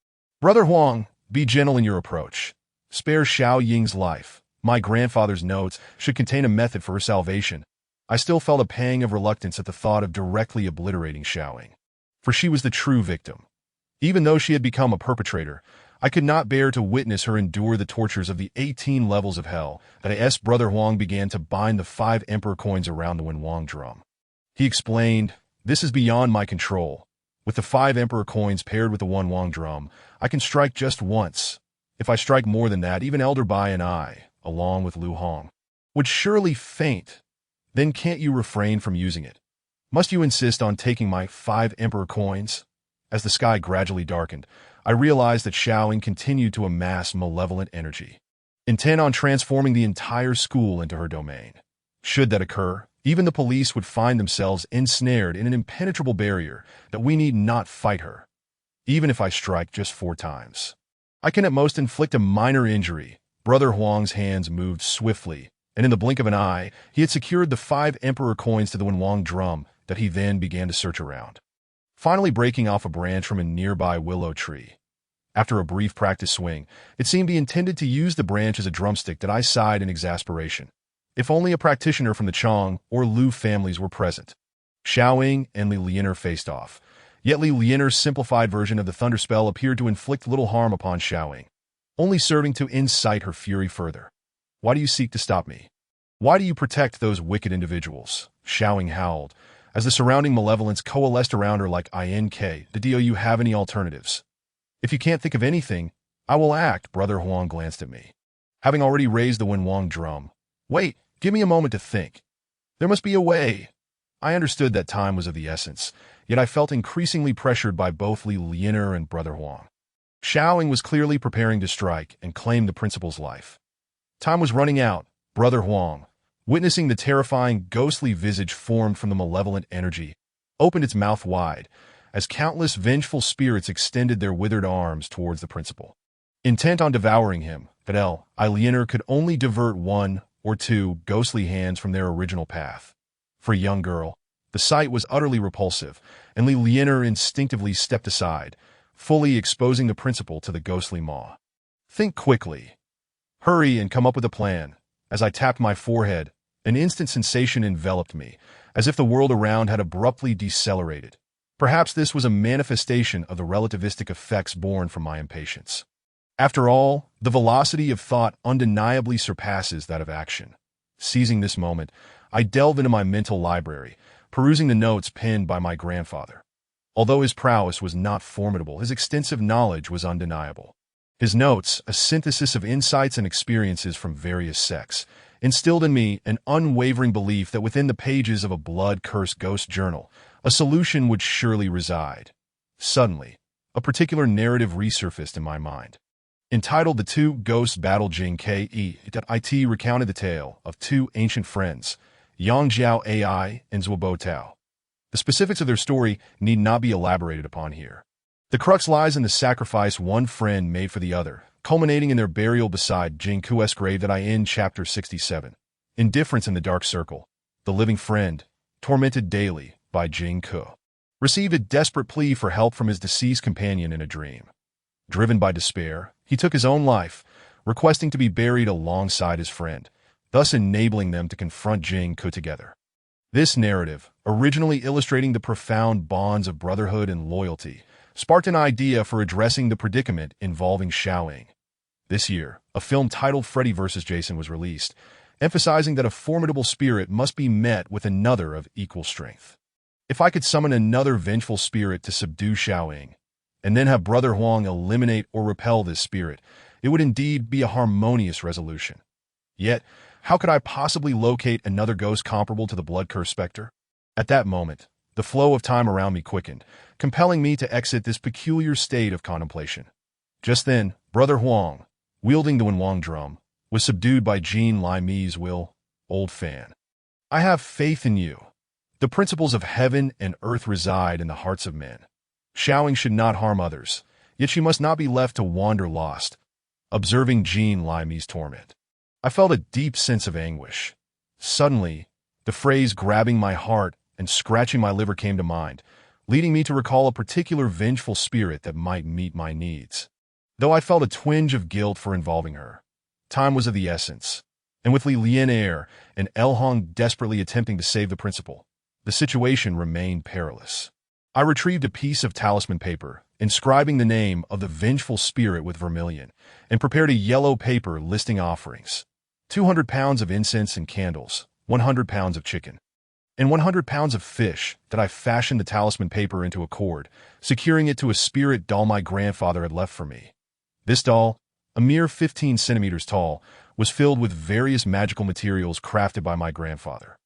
A: "Brother Huang, be gentle in your approach. Spare Xiaoying's life. My grandfather's notes should contain a method for her salvation." I still felt a pang of reluctance at the thought of directly obliterating Xiaoying, for she was the true victim. Even though she had become a perpetrator, I could not bear to witness her endure the tortures of the 18 levels of hell. That Brother Huang began to bind the 5 emperor coins around the Wenwang drum. He explained, "This is beyond my control. With the 5 emperor coins paired with the Wenwang drum, I can strike just once. If I strike more than that, even Elder Bai and I, along with Lu Hong, would surely faint. Then can't you refrain from using it? Must you insist on taking my 5 emperor coins?" As the sky gradually darkened, I realized that Xiaoying continued to amass malevolent energy, intent on transforming the entire school into her domain. Should that occur, even the police would find themselves ensnared in an impenetrable barrier that we need not fight her. Even if I strike just 4 times, I can at most inflict a minor injury. Brother Huang's hands moved swiftly, and in the blink of an eye, he had secured the 5 emperor coins to the Wenwang drum that he then began to search around, finally breaking off a branch from a nearby willow tree. After a brief practice swing, it seemed he intended to use the branch as a drumstick. That I sighed in exasperation. If only a practitioner from the Chong or Lu families were present. Xiaoying and Li Lianer faced off, yet Li Lianer's simplified version of the thunder spell appeared to inflict little harm upon Xiaoying, only serving to incite her fury further. "Why do you seek to stop me? Why do you protect those wicked individuals?" Xiaoying howled, as the surrounding malevolence coalesced around her like ink. "Do you have any alternatives?" "If you can't think of anything, I will act." Brother Huang glanced at me, having already raised the Wenwang drum. "Wait, give me a moment to think. There must be a way." I understood that time was of the essence, yet I felt increasingly pressured by both Li Lianer and Brother Huang. Xiaoying was clearly preparing to strike and claim the principal's life. Time was running out. Brother Huang, witnessing the terrifying, ghostly visage formed from the malevolent energy, opened its mouth wide, as countless vengeful spirits extended their withered arms towards the principal, intent on devouring him. But Li Lianer could only divert one or two ghostly hands from their original path. For a young girl, the sight was utterly repulsive, and Li Lianer instinctively stepped aside, fully exposing the principal to the ghostly maw. Think quickly. Hurry and come up with a plan. As I tapped my forehead, an instant sensation enveloped me, as if the world around had abruptly decelerated. Perhaps this was a manifestation of the relativistic effects born from my impatience. After all, the velocity of thought undeniably surpasses that of action. Seizing this moment, I delve into my mental library, perusing the notes penned by my grandfather. Although his prowess was not formidable, his extensive knowledge was undeniable. His notes, a synthesis of insights and experiences from various sects, instilled in me an unwavering belief that within the pages of a blood-cursed ghost journal, a solution would surely reside. Suddenly, a particular narrative resurfaced in my mind. Entitled The Two Ghosts Battle Jing Ke, recounted the tale of two ancient friends, Yang Jiao Ai and Zuobo Tao. The specifics of their story need not be elaborated upon here. The crux lies in the sacrifice one friend made for the other, culminating in their burial beside Jing Ku's grave that I end Chapter 67. Indifference in the Dark Circle. The living friend, tormented daily by Jing Ku, received a desperate plea for help from his deceased companion in a dream. Driven by despair, he took his own life, requesting to be buried alongside his friend, thus enabling them to confront Jing Ku together. This narrative, originally illustrating the profound bonds of brotherhood and loyalty, sparked an idea for addressing the predicament involving Xiaoying. This year, a film titled Freddy vs. Jason was released, emphasizing that a formidable spirit must be met with another of equal strength. If I could summon another vengeful spirit to subdue Xiaoying, and then have Brother Huang eliminate or repel this spirit, it would indeed be a harmonious resolution. Yet, how could I possibly locate another ghost comparable to the blood-cursed specter? At that moment, the flow of time around me quickened, compelling me to exit this peculiar state of contemplation. Just then, Brother Huang, wielding the Wenwang drum, was subdued by Jean Lai Mi's will. Old fan. I have faith in you. The principles of heaven and earth reside in the hearts of men. Xiaoying should not harm others, yet she must not be left to wander lost. Observing Jean Lai Mi's torment, I felt a deep sense of anguish. Suddenly, the phrase grabbing my heart and scratching my liver came to mind, leading me to recall a particular vengeful spirit that might meet my needs. Though I felt a twinge of guilt for involving her, time was of the essence, and with Li Lianer and El Hong desperately attempting to save the principal, the situation remained perilous. I retrieved a piece of talisman paper, inscribing the name of the vengeful spirit with vermilion, and prepared a yellow paper listing offerings: 200 pounds of incense and candles, 100 pounds of chicken, and 100 pounds of fish. That I fashioned the talisman paper into a cord, securing it to a spirit doll my grandfather had left for me. This doll, a mere 15 centimeters tall, was filled with various magical materials crafted by my grandfather.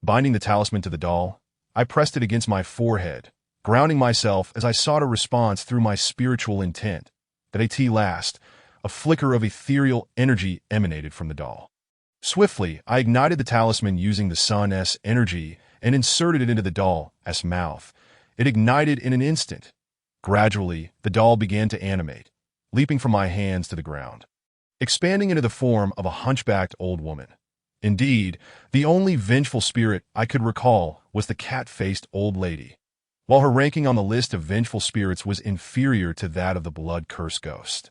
A: Binding the talisman to the doll, I pressed it against my forehead, grounding myself as I sought a response through my spiritual intent. At last, a flicker of ethereal energy emanated from the doll. Swiftly, I ignited the talisman using the sun's energy and inserted it into the doll's mouth. It ignited in an instant. Gradually, the doll began to animate, leaping from my hands to the ground, expanding into the form of a hunchbacked old woman. Indeed, the only vengeful spirit I could recall was the cat-faced old lady, while her ranking on the list of vengeful spirits was inferior to that of the blood-cursed ghost.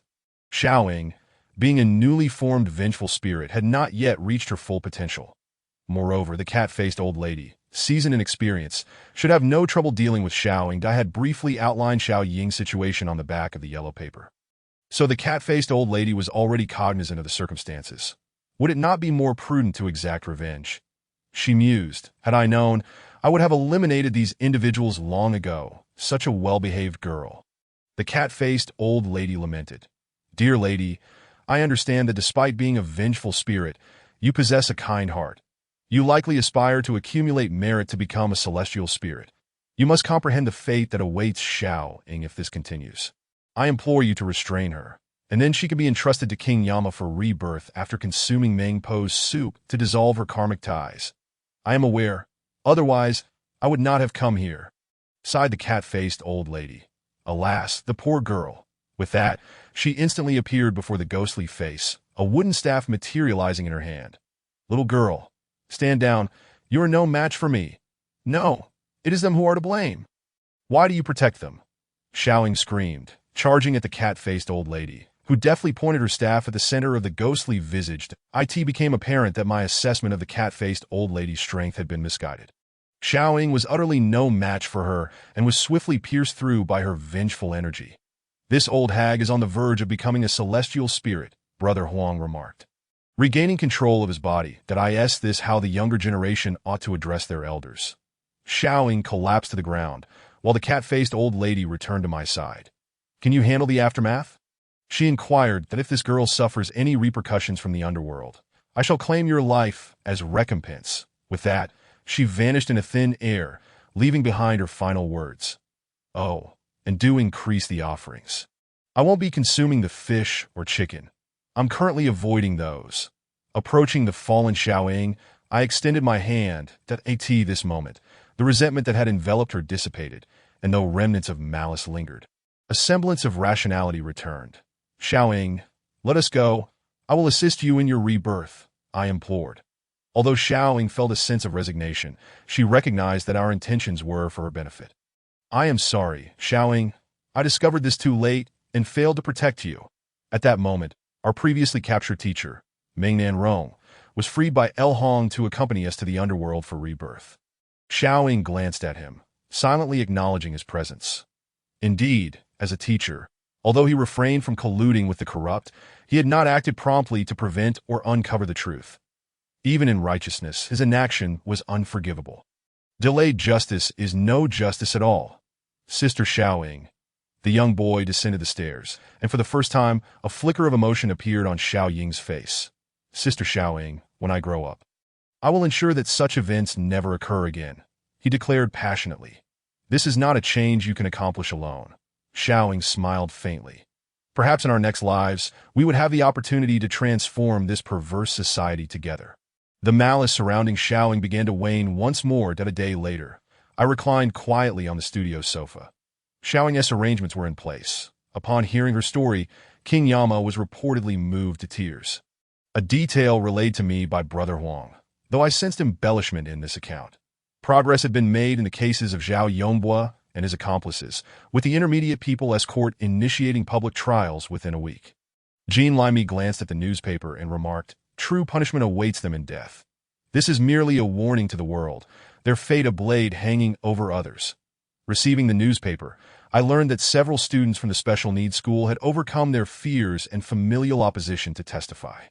A: Xiaoying, being a newly formed vengeful spirit, had not yet reached her full potential. Moreover, the cat-faced old lady, seasoned in experience, should have no trouble dealing with Xiaoying. I had briefly outlined Xiaoying's situation on the back of the yellow paper. So the cat-faced old lady was already cognizant of the circumstances. Would it not be more prudent to exact revenge? She mused. Had I known, I would have eliminated these individuals long ago. Such a well-behaved girl. The cat-faced old lady lamented. Dear lady, I understand that despite being a vengeful spirit, you possess a kind heart. You likely aspire to accumulate merit to become a celestial spirit. You must comprehend the fate that awaits Xiaoying if this continues. I implore you to restrain her, and then she can be entrusted to King Yama for rebirth after consuming Meng Po's soup to dissolve her karmic ties. I am aware. Otherwise, I would not have come here, sighed the cat-faced old lady. Alas, the poor girl. With that, she instantly appeared before the ghostly face, a wooden staff materializing in her hand. Little girl, stand down. You are no match for me. No, it is them who are to blame. Why do you protect them? Xiaoying screamed, charging at the cat-faced old lady, who deftly pointed her staff at the center of the ghostly-visaged. It became apparent that my assessment of the cat-faced old lady's strength had been misguided. Xiaoying was utterly no match for her and was swiftly pierced through by her vengeful energy. This old hag is on the verge of becoming a celestial spirit, Brother Huang remarked. Regaining control of his body, that I asked this how the younger generation ought to address their elders. Xiaoying collapsed to the ground, while the cat-faced old lady returned to my side. Can you handle the aftermath? She inquired that if this girl suffers any repercussions from the underworld, I shall claim your life as recompense. With that, she vanished into thin air, leaving behind her final words. Oh, and do increase the offerings. I won't be consuming the fish or chicken. I'm currently avoiding those. Approaching the fallen Xiaoying, I extended my hand. At this moment, the resentment that had enveloped her dissipated, and though remnants of malice lingered, a semblance of rationality returned. Xiaoying, let us go. I will assist you in your rebirth, I implored. Although Xiaoying felt a sense of resignation, she recognized that our intentions were for her benefit. I am sorry, Xiaoying. I discovered this too late and failed to protect you. At that moment, our previously captured teacher, Mingnan Rong, was freed by El Hong to accompany us to the underworld for rebirth. Xiaoying glanced at him, silently acknowledging his presence. Indeed, as a teacher, although he refrained from colluding with the corrupt, he had not acted promptly to prevent or uncover the truth. Even in righteousness, his inaction was unforgivable. Delayed justice is no justice at all. Sister Xiaoying. The young boy descended the stairs, and for the first time, a flicker of emotion appeared on Xiaoying's face. Sister Xiaoying, when I grow up, I will ensure that such events never occur again, he declared passionately. This is not a change you can accomplish alone. Xiaoying smiled faintly. Perhaps in our next lives, we would have the opportunity to transform this perverse society together. The malice surrounding Xiaoying began to wane once more. A day later, I reclined quietly on the studio sofa. Xiaoying's arrangements were in place. Upon hearing her story, King Yama was reportedly moved to tears. A detail relayed to me by Brother Huang, though I sensed embellishment in this account. Progress had been made in the cases of Zhao Yongbua and his accomplices, with the intermediate people's court initiating public trials within a week. Jean Limy glanced at the newspaper and remarked, true punishment awaits them in death. This is merely a warning to the world, their fate a blade hanging over others. Receiving the newspaper, I learned that several students from the special needs school had overcome their fears and familial opposition to testify.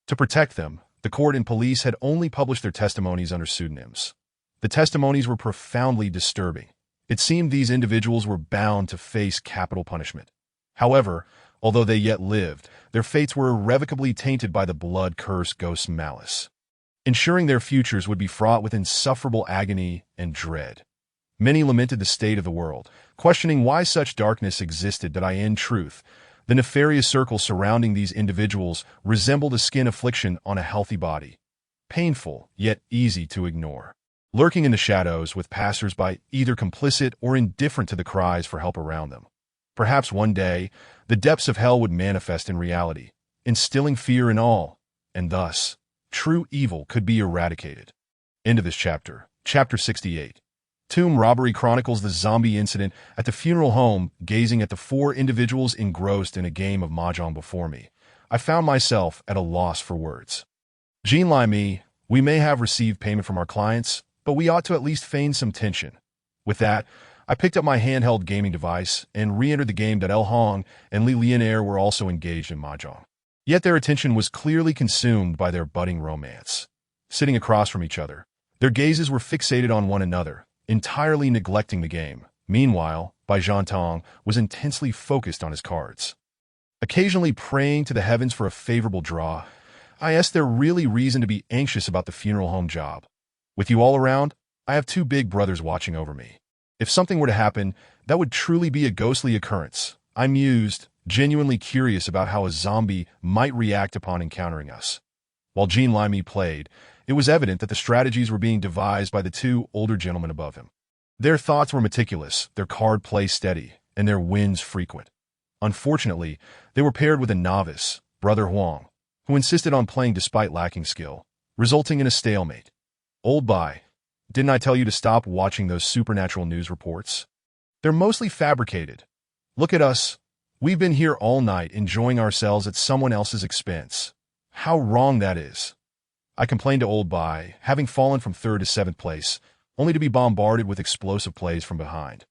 A: To protect them, the court and police had only published their testimonies under pseudonyms. The testimonies were profoundly disturbing. It seemed these individuals were bound to face capital punishment. However, although they yet lived, their fates were irrevocably tainted by the blood-cursed ghost's malice, ensuring their futures would be fraught with insufferable agony and dread. Many lamented the state of the world, questioning why such darkness existed. That in truth, the nefarious circle surrounding these individuals resembled a skin affliction on a healthy body, painful yet easy to ignore, lurking in the shadows with passers-by either complicit or indifferent to the cries for help around them. Perhaps one day, the depths of hell would manifest in reality, instilling fear in all, and thus, true evil could be eradicated. End of this chapter. Chapter 68. Tomb Robbery chronicles the zombie incident at the funeral home. Gazing at the four individuals engrossed in a game of mahjong before me, I found myself at a loss for words. Jean Limy, we may have received payment from our clients, but we ought to at least feign some tension. With that, I picked up my handheld gaming device and re-entered the game. El Hong and Li Lianair were also engaged in mahjong. Yet their attention was clearly consumed by their budding romance. Sitting across from each other, their gazes were fixated on one another, entirely neglecting the game. Meanwhile, Bai Zhantong was intensely focused on his cards. Occasionally praying to the heavens for a favorable draw, I asked there really reason to be anxious about the funeral home job. With you all around, I have two big brothers watching over me. If something were to happen, that would truly be a ghostly occurrence. I mused, genuinely curious about how a zombie might react upon encountering us. While Jean Limy played, it was evident that the strategies were being devised by the two older gentlemen above him. Their thoughts were meticulous, their card play steady, and their wins frequent. Unfortunately, they were paired with a novice, Brother Huang, who insisted on playing despite lacking skill. resulting in a stalemate. Old Bye, didn't I tell you to stop watching those supernatural news reports? They're mostly fabricated. Look at us. We've been here all night enjoying ourselves at someone else's expense. How wrong that is. I complained to Old Bye, having fallen from 3rd to 7th place, only to be bombarded with explosive plays from behind.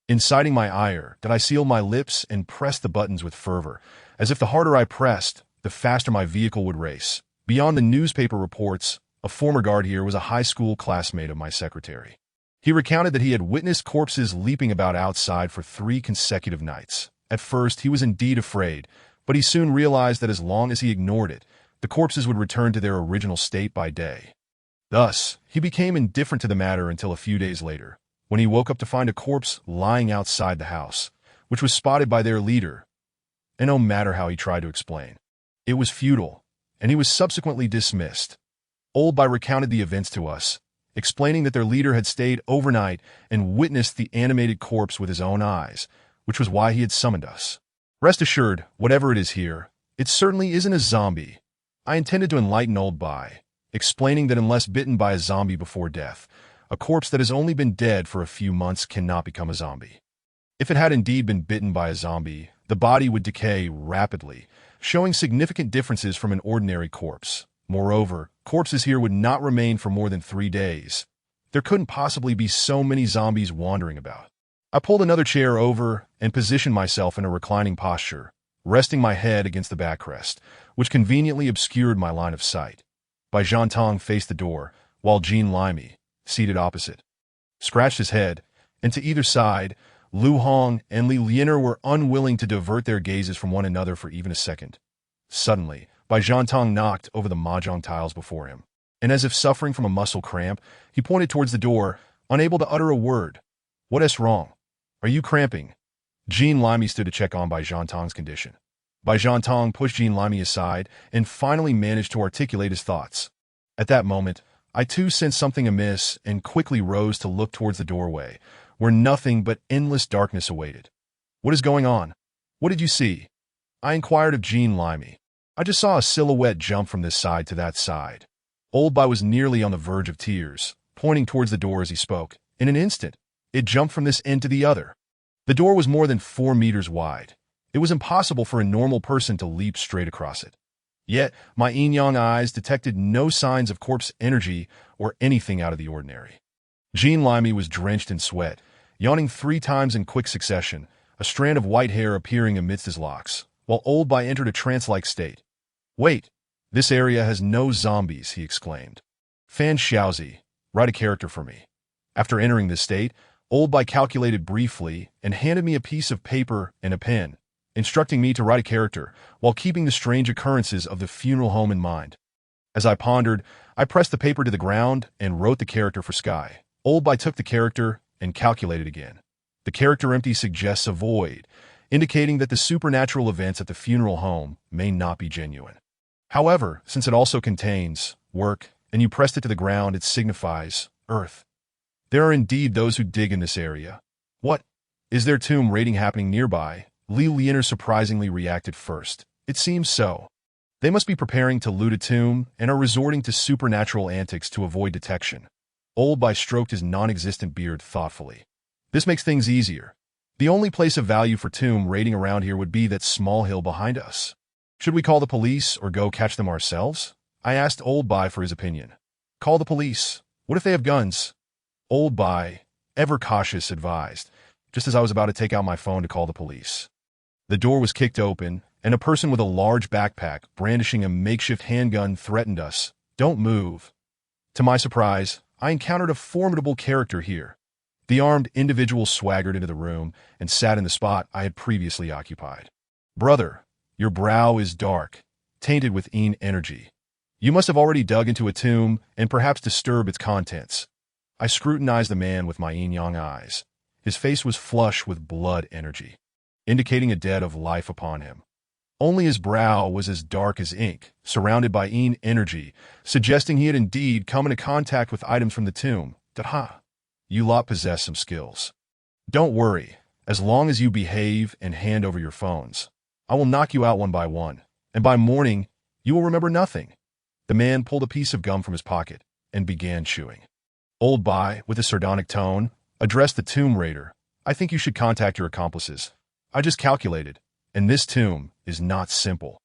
A: Inciting my ire, that I sealed my lips and pressed the buttons with fervor, as if the harder I pressed, the faster my vehicle would race. Beyond the newspaper reports, a former guard here was a high school classmate of my secretary. He recounted that he had witnessed corpses leaping about outside for 3 consecutive nights. At first, he was indeed afraid, but he soon realized that as long as he ignored it, the corpses would return to their original state by day. Thus, he became indifferent to the matter until a few days later, when he woke up to find a corpse lying outside the house, which was spotted by their leader. And no matter how he tried to explain, it was futile, and he was subsequently dismissed. Old Bye recounted the events to us, explaining that their leader had stayed overnight and witnessed the animated corpse with his own eyes, which was why he had summoned us. Rest assured, whatever it is here, it certainly isn't a zombie. I intended to enlighten Old Bye, explaining that unless bitten by a zombie before death, a corpse that has only been dead for a few months cannot become a zombie. If it had indeed been bitten by a zombie, the body would decay rapidly, showing significant differences from an ordinary corpse. Moreover, corpses here would not remain for more than 3 days. There couldn't possibly be so many zombies wandering about. I pulled another chair over and positioned myself in a reclining posture, resting my head against the backrest, which conveniently obscured my line of sight. Bai Zhantong faced the door, while Jean Limey, seated opposite, scratched his head, and to either side, Lu Hong and Li Lianer were unwilling to divert their gazes from one another for even a second. Suddenly, Bai Zhantong knocked over the mahjong tiles before him, and as if suffering from a muscle cramp, he pointed towards the door, unable to utter a word. "What is wrong? Are you cramping?" Jean Limey stood to check on Bai Zhantong's condition. Bai Zhantong pushed Jean Limey aside and finally managed to articulate his thoughts. At that moment, I too sensed something amiss and quickly rose to look towards the doorway, where nothing but endless darkness awaited. "What is going on? What did you see?" I inquired of Jean Limey. "I just saw a silhouette jump from this side to that side." Old Bye was nearly on the verge of tears, pointing towards the door as he spoke. In an instant, it jumped from this end to the other. The door was more than 4 meters wide. It was impossible for a normal person to leap straight across it. Yet, my yin-yang eyes detected no signs of corpse energy or anything out of the ordinary. Jean Limey was drenched in sweat, yawning 3 times in quick succession, a strand of white hair appearing amidst his locks, while Old Bye entered a trance-like state. "Wait, this area has no zombies," he exclaimed. "Fan Xiaozi, write a character for me." After entering this state, Old Bye calculated briefly and handed me a piece of paper and a pen, instructing me to write a character while keeping the strange occurrences of the funeral home in mind. As I pondered, I pressed the paper to the ground and wrote the character for Sky. Old Bye took the character and calculated again. The character empty suggests a void, indicating that the supernatural events at the funeral home may not be genuine. However, since it also contains work and you pressed it to the ground, it signifies earth. There are indeed those who dig in this area. What? Is there tomb raiding happening nearby? Li Lianer surprisingly reacted first. It seems so. They must be preparing to loot a tomb and are resorting to supernatural antics to avoid detection. Old Bye stroked his non-existent beard thoughtfully. This makes things easier. The only place of value for tomb raiding around here would be that small hill behind us. Should we call the police or go catch them ourselves? I asked Old Bye for his opinion. Call the police. What if they have guns? Old Bye, ever cautious, advised, just as I was about to take out my phone to call the police. The door was kicked open, and a person with a large backpack brandishing a makeshift handgun threatened us. "Don't move." To my surprise, I encountered a formidable character here. The armed individual swaggered into the room and sat in the spot I had previously occupied. "Brother, your brow is dark, tainted with Yin energy. You must have already dug into a tomb and perhaps disturbed its contents." I scrutinized the man with my yin-yang eyes. His face was flush with blood energy, indicating a debt of life upon him. Only his brow was as dark as ink, surrounded by Yin energy, suggesting he had indeed come into contact with items from the tomb. "Daha, you lot possess some skills. Don't worry, as long as you behave and hand over your phones. I will knock you out one by one, and by morning, you will remember nothing." The man pulled a piece of gum from his pocket and began chewing. Old Bai, with a sardonic tone, addressed the tomb raider. I think you should contact your accomplices. I just calculated, and this tomb is not simple.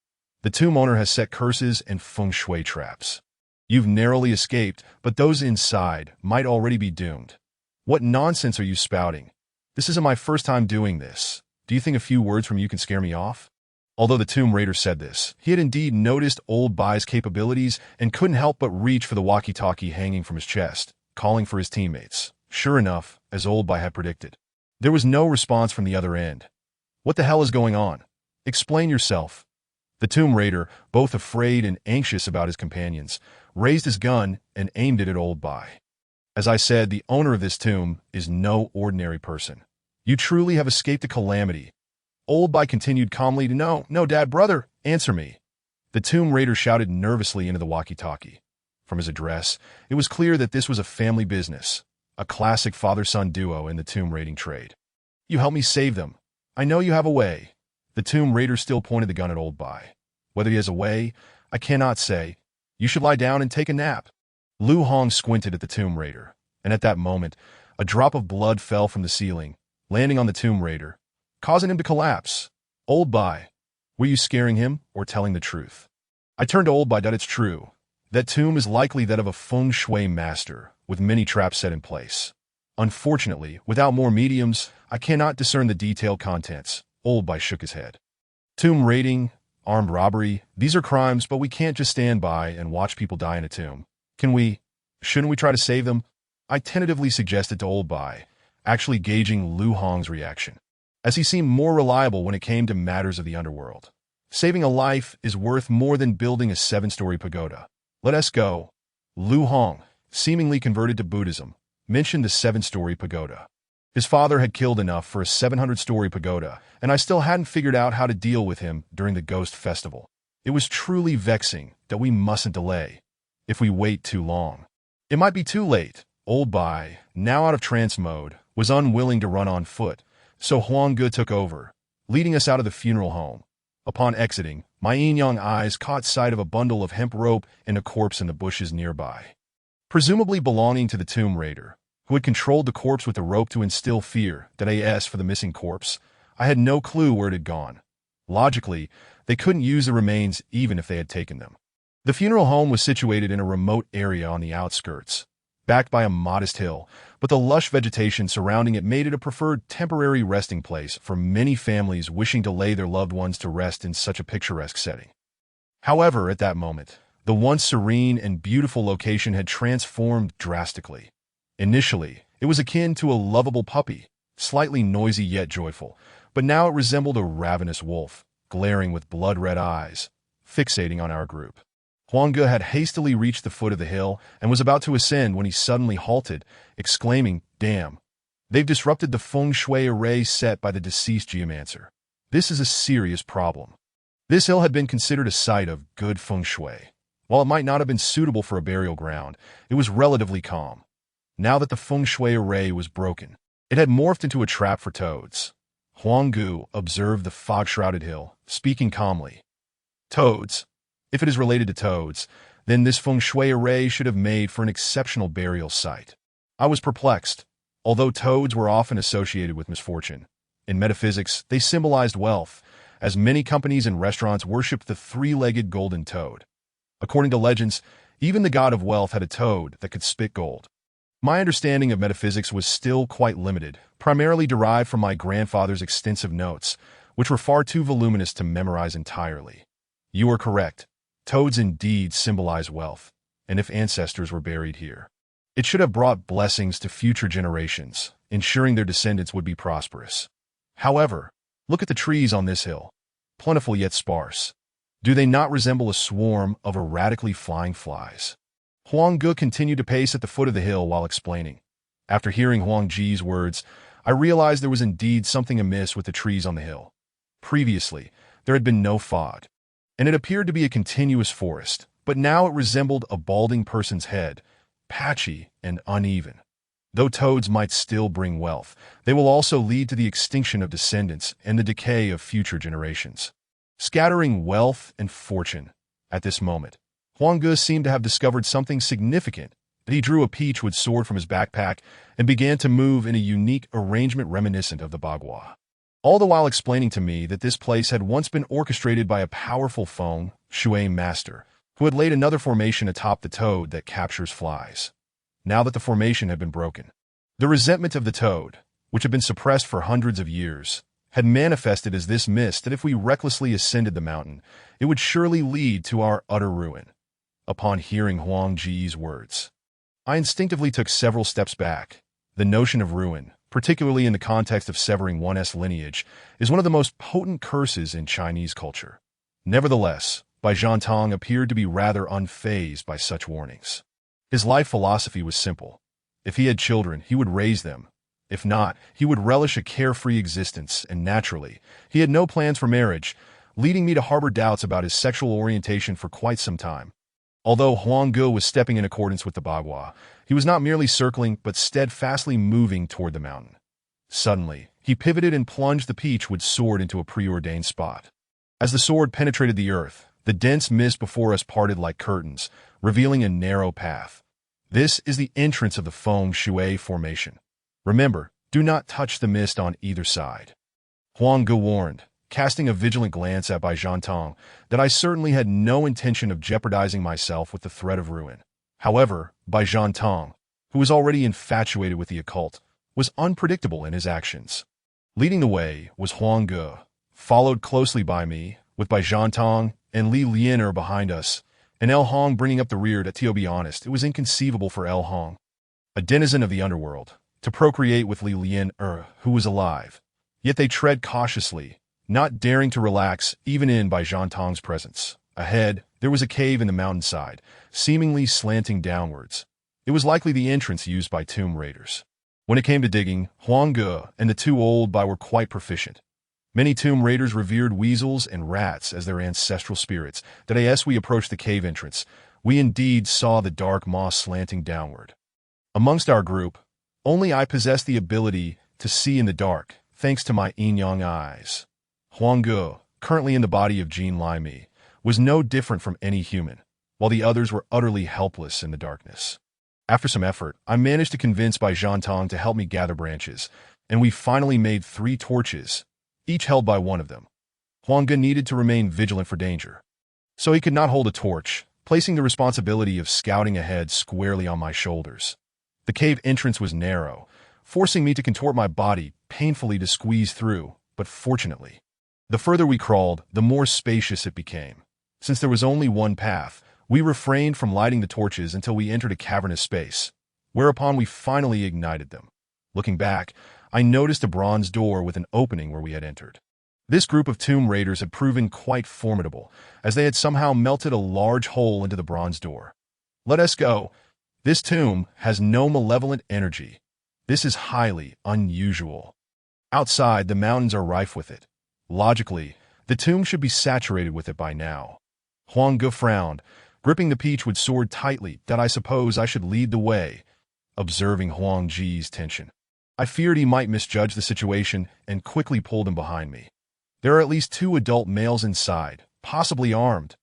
A: The tomb owner has set curses and feng shui traps. You've narrowly escaped, but those inside might already be doomed. What nonsense are you spouting? This isn't my first time doing this. Do you think a few words from you can scare me off? Although the tomb raider said this, he had indeed noticed Old Bai's capabilities and couldn't help but reach for the walkie-talkie hanging from his chest, calling for his teammates. Sure enough, as Old Bai had predicted, there was no response from the other end. What the hell is going on? Explain yourself. The tomb raider, both afraid and anxious about his companions, raised his gun and aimed it at Old Bai. As I said, the owner of this tomb is no ordinary person. You truly have escaped a calamity. Old Bai continued calmly to no, Dad, brother, answer me. The tomb raider shouted nervously into the walkie-talkie. From his address, it was clear that this was a family business, a classic father-son duo in the tomb raiding trade. You help me save them. I know you have a way. The tomb raider still pointed the gun at Old Bai. Whether he has a way, I cannot say. You should lie down and take a nap. Lu Hong squinted at the tomb raider, and at that moment, a drop of blood fell from the ceiling, landing on the tomb raider, causing him to collapse. Old Bai, were you scaring him or telling the truth? I turned to Old Bai. It's true. That tomb is likely that of a feng shui master, with many traps set in place. Unfortunately, without more mediums, I cannot discern the detailed contents. Old Bai shook his head. Tomb raiding, armed robbery, these are crimes, but we can't just stand by and watch people die in a tomb. Shouldn't we try to save them? I tentatively suggested to Old Bai, actually gauging Lu Hong's reaction, as he seemed more reliable when it came to matters of the underworld. Saving a life is worth more than building a 7-story pagoda. Let us go. Lu Hong, seemingly converted to Buddhism, mentioned the 7-story pagoda. His father had killed enough for a 700-story pagoda, and I still hadn't figured out how to deal with him during the Ghost Festival. It was truly vexing that we mustn't delay. If we wait too long, it might be too late. Old Bai, now out of trance mode, was unwilling to run on foot, so Huang Ge took over, leading us out of the funeral home. Upon exiting, my yin-yang eyes caught sight of a bundle of hemp rope and a corpse in the bushes nearby, presumably belonging to the tomb raider, who had controlled the corpse with the rope to instill fear. That as for the missing corpse, I had no clue where it had gone. Logically, they couldn't use the remains even if they had taken them. The funeral home was situated in a remote area on the outskirts, backed by a modest hill, but the lush vegetation surrounding it made it a preferred temporary resting place for many families wishing to lay their loved ones to rest in such a picturesque setting. However, at that moment, the once serene and beautiful location had transformed drastically. Initially, it was akin to a lovable puppy, slightly noisy yet joyful, but now it resembled a ravenous wolf, glaring with blood-red eyes, fixating on our group. Huang Ge had hastily reached the foot of the hill and was about to ascend when he suddenly halted, exclaiming, "Damn! They've disrupted the feng shui array set by the deceased geomancer. This is a serious problem." This hill had been considered a site of good feng shui. While it might not have been suitable for a burial ground, it was relatively calm. Now that the feng shui array was broken, it had morphed into a trap for toads. Huang Ge observed the fog-shrouded hill, speaking calmly. Toads. If it is related to toads, then this feng shui array should have made for an exceptional burial site. I was perplexed. Although toads were often associated with misfortune, in metaphysics they symbolized wealth, as many companies and restaurants worshipped the 3-legged golden toad. According to legends, even the god of wealth had a toad that could spit gold. My understanding of metaphysics was still quite limited, primarily derived from my grandfather's extensive notes, which were far too voluminous to memorize entirely. You are correct. Toads indeed symbolize wealth, and if ancestors were buried here, it should have brought blessings to future generations, ensuring their descendants would be prosperous. However, look at the trees on this hill, plentiful yet sparse. Do they not resemble a swarm of erratically flying flies? Huang Ge continued to pace at the foot of the hill while explaining. After hearing Huang Ji's words, I realized there was indeed something amiss with the trees on the hill. Previously, there had been no fog, and it appeared to be a continuous forest, but now it resembled a balding person's head, patchy and uneven. Though toads might still bring wealth, they will also lead to the extinction of descendants and the decay of future generations. Scattering wealth and fortune. At this moment, Huang Ge seemed to have discovered something significant. He drew a peachwood sword from his backpack and began to move in a unique arrangement reminiscent of the Bagua. All the while explaining to me that this place had once been orchestrated by a powerful feng shui master who had laid another formation atop the toad that captures flies. Now that the formation had been broken, the resentment of the toad, which had been suppressed for hundreds of years, had manifested as this mist that if we recklessly ascended the mountain, it would surely lead to our utter ruin. Upon hearing Huang Ji's words, I instinctively took several steps back. The notion of ruin, particularly in the context of severing one's lineage, is one of the most potent curses in Chinese culture. Nevertheless, Bai Zhantong appeared to be rather unfazed by such warnings. His life philosophy was simple. If he had children, he would raise them. If not, he would relish a carefree existence, and naturally, he had no plans for marriage, leading me to harbor doubts about his sexual orientation for quite some time. Although Huang Ge was stepping in accordance with the Bagua, he was not merely circling but steadfastly moving toward the mountain. Suddenly, he pivoted and plunged the peachwood sword into a preordained spot. As the sword penetrated the earth, the dense mist before us parted like curtains, revealing a narrow path. This is the entrance of the feng shui formation. Remember, do not touch the mist on either side. Huang Ge warned, casting a vigilant glance at Bai Zhantong, that I certainly had no intention of jeopardizing myself with the threat of ruin. However, Bai Zhantong, who was already infatuated with the occult, was unpredictable in his actions. Leading the way was Huang Ge, followed closely by me, with Bai Zhantong and Li Lianer behind us, and El Hong bringing up the rear. To be honest, it was inconceivable for El Hong, a denizen of the underworld, to procreate with Li Lianer, who was alive. Yet they tread cautiously, not daring to relax even in Bai Zhantong's presence. Ahead, there was a cave in the mountainside, seemingly slanting downwards. It was likely the entrance used by tomb raiders. When it came to digging, Huang Ge and the two old Bai were quite proficient. Many tomb raiders revered weasels and rats as their ancestral spirits. That as we approached the cave entrance, we indeed saw the dark moss slanting downward. Amongst our group, only I possessed the ability to see in the dark, thanks to my yin-yang eyes. Huang Ge, currently in the body of Jin Lai Mi, was no different from any human, while the others were utterly helpless in the darkness. After some effort, I managed to convince Bai Zhantong to help me gather branches, and we finally made 3 torches, each held by one of them. Huang Ge needed to remain vigilant for danger, so he could not hold a torch, placing the responsibility of scouting ahead squarely on my shoulders. The cave entrance was narrow, forcing me to contort my body painfully to squeeze through, but fortunately, the further we crawled, the more spacious it became. Since there was only one path, we refrained from lighting the torches until we entered a cavernous space, whereupon we finally ignited them. Looking back, I noticed a bronze door with an opening where we had entered. This group of tomb raiders had proven quite formidable, as they had somehow melted a large hole into the bronze door. Let us go. This tomb has no malevolent energy. This is highly unusual. Outside, the mountains are rife with it. Logically, the tomb should be saturated with it by now. Huang Ge frowned, gripping the peachwood sword tightly. That I suppose I should lead the way. Observing Huang Ji's tension, I feared he might misjudge the situation and quickly pulled him behind me. There are at least 2 adult males inside, possibly armed.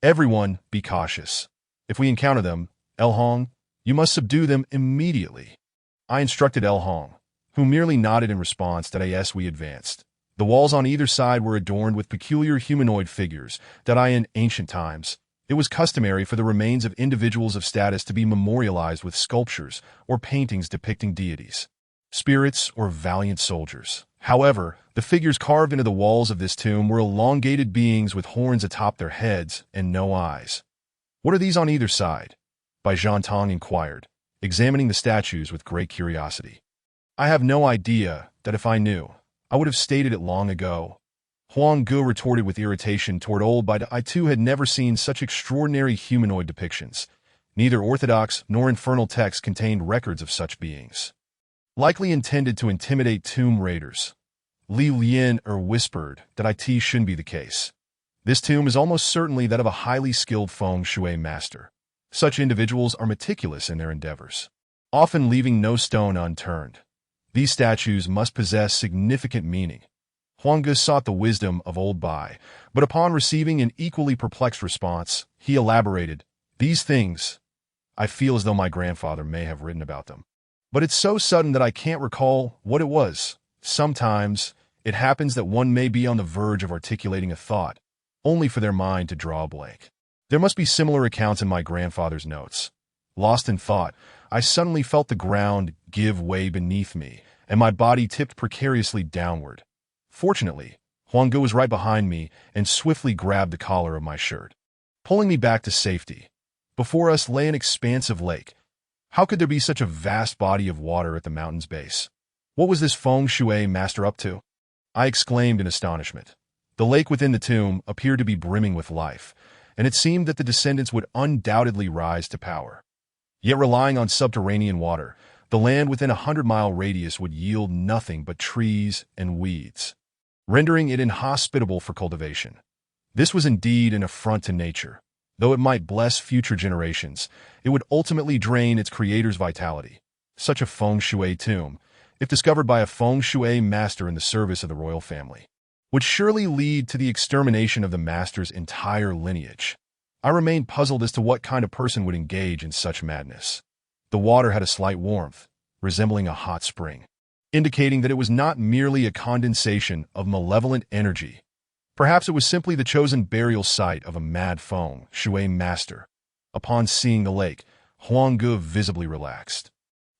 A: Everyone, be cautious. If we encounter them, El Hong, you must subdue them immediately. I instructed El Hong, who merely nodded in response. As we advanced, the walls on either side were adorned with peculiar humanoid figures. In ancient times, it was customary for the remains of individuals of status to be memorialized with sculptures or paintings depicting deities, spirits, or valiant soldiers. However, the figures carved into the walls of this tomb were elongated beings with horns atop their heads and no eyes. What are these on either side? Bai Zhantong inquired, examining the statues with great curiosity. I have no idea. That if I knew, I would have stated it long ago. Huang Ge retorted with irritation toward old Bai. I too had never seen such extraordinary humanoid depictions. Neither orthodox nor infernal texts contained records of such beings, likely intended to intimidate tomb raiders. Li Lianer whispered that it shouldn't be the case. This tomb is almost certainly that of a highly skilled feng shui master. Such individuals are meticulous in their endeavors, often leaving no stone unturned. These statues must possess significant meaning. Huang Ge sought the wisdom of old Bai, but upon receiving an equally perplexed response, he elaborated. These things, I feel as though my grandfather may have written about them. But it's so sudden that I can't recall what it was. Sometimes, it happens that one may be on the verge of articulating a thought, only for their mind to draw a blank. There must be similar accounts in my grandfather's notes. Lost in thought, I suddenly felt the ground give way beneath me, and my body tipped precariously downward. Fortunately, Huanggu was right behind me and swiftly grabbed the collar of my shirt, pulling me back to safety. Before us lay an expansive lake. How could there be such a vast body of water at the mountain's base? What was this feng shui master up to? I exclaimed in astonishment. The lake within the tomb appeared to be brimming with life, and it seemed that the descendants would undoubtedly rise to power. Yet relying on subterranean water, the land within a 100-mile radius would yield nothing but trees and weeds, rendering it inhospitable for cultivation. This was indeed an affront to nature. Though it might bless future generations, it would ultimately drain its creator's vitality. Such a feng shui tomb, if discovered by a feng shui master in the service of the royal family, would surely lead to the extermination of the master's entire lineage. I remained puzzled as to what kind of person would engage in such madness. The water had a slight warmth, resembling a hot spring, indicating that it was not merely a condensation of malevolent energy. Perhaps it was simply the chosen burial site of a mad feng shui master. Upon seeing the lake, Huanggu visibly relaxed,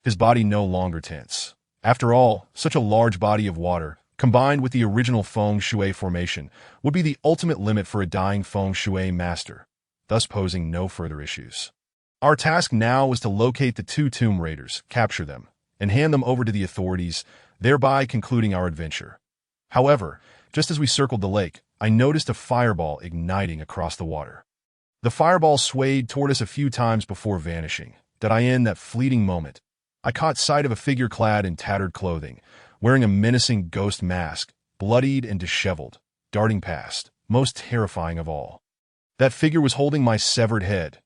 A: his body no longer tense. After all, such a large body of water, combined with the original feng shui formation, would be the ultimate limit for a dying feng shui master, thus posing no further issues. Our task now was to locate the two tomb raiders, capture them, and hand them over to the authorities, thereby concluding our adventure. However, just as we circled the lake, I noticed a fireball igniting across the water. The fireball swayed toward us a few times before vanishing. In that fleeting moment, I caught sight of a figure clad in tattered clothing, wearing a menacing ghost mask, bloodied and disheveled, darting past, most terrifying of all. That figure was holding my severed head.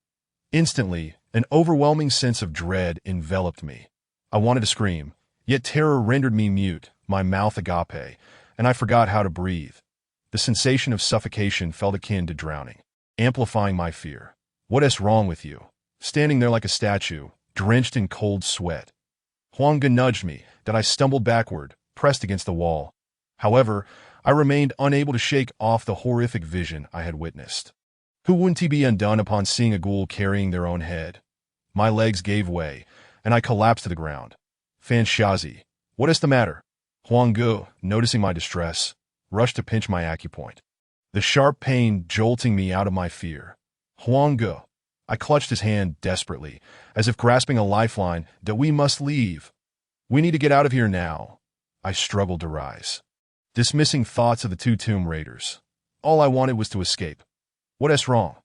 A: Instantly, an overwhelming sense of dread enveloped me. I wanted to scream, yet terror rendered me mute, my mouth agape, and I forgot how to breathe. The sensation of suffocation felt akin to drowning, amplifying my fear. What is wrong with you? Standing there like a statue, drenched in cold sweat. Huanggu nudged me, that I stumbled backward, pressed against the wall. However, I remained unable to shake off the horrific vision I had witnessed. Who wouldn't he be undone upon seeing a ghoul carrying their own head? My legs gave way, and I collapsed to the ground. Fanshazi, what is the matter? Huanggu, noticing my distress, rushed to pinch my acupoint, the sharp pain jolting me out of my fear. Huanggu, I clutched his hand desperately, as if grasping a lifeline, that we must leave. We need to get out of here now. I struggled to rise, dismissing thoughts of the two tomb raiders. All I wanted was to escape. What is wrong?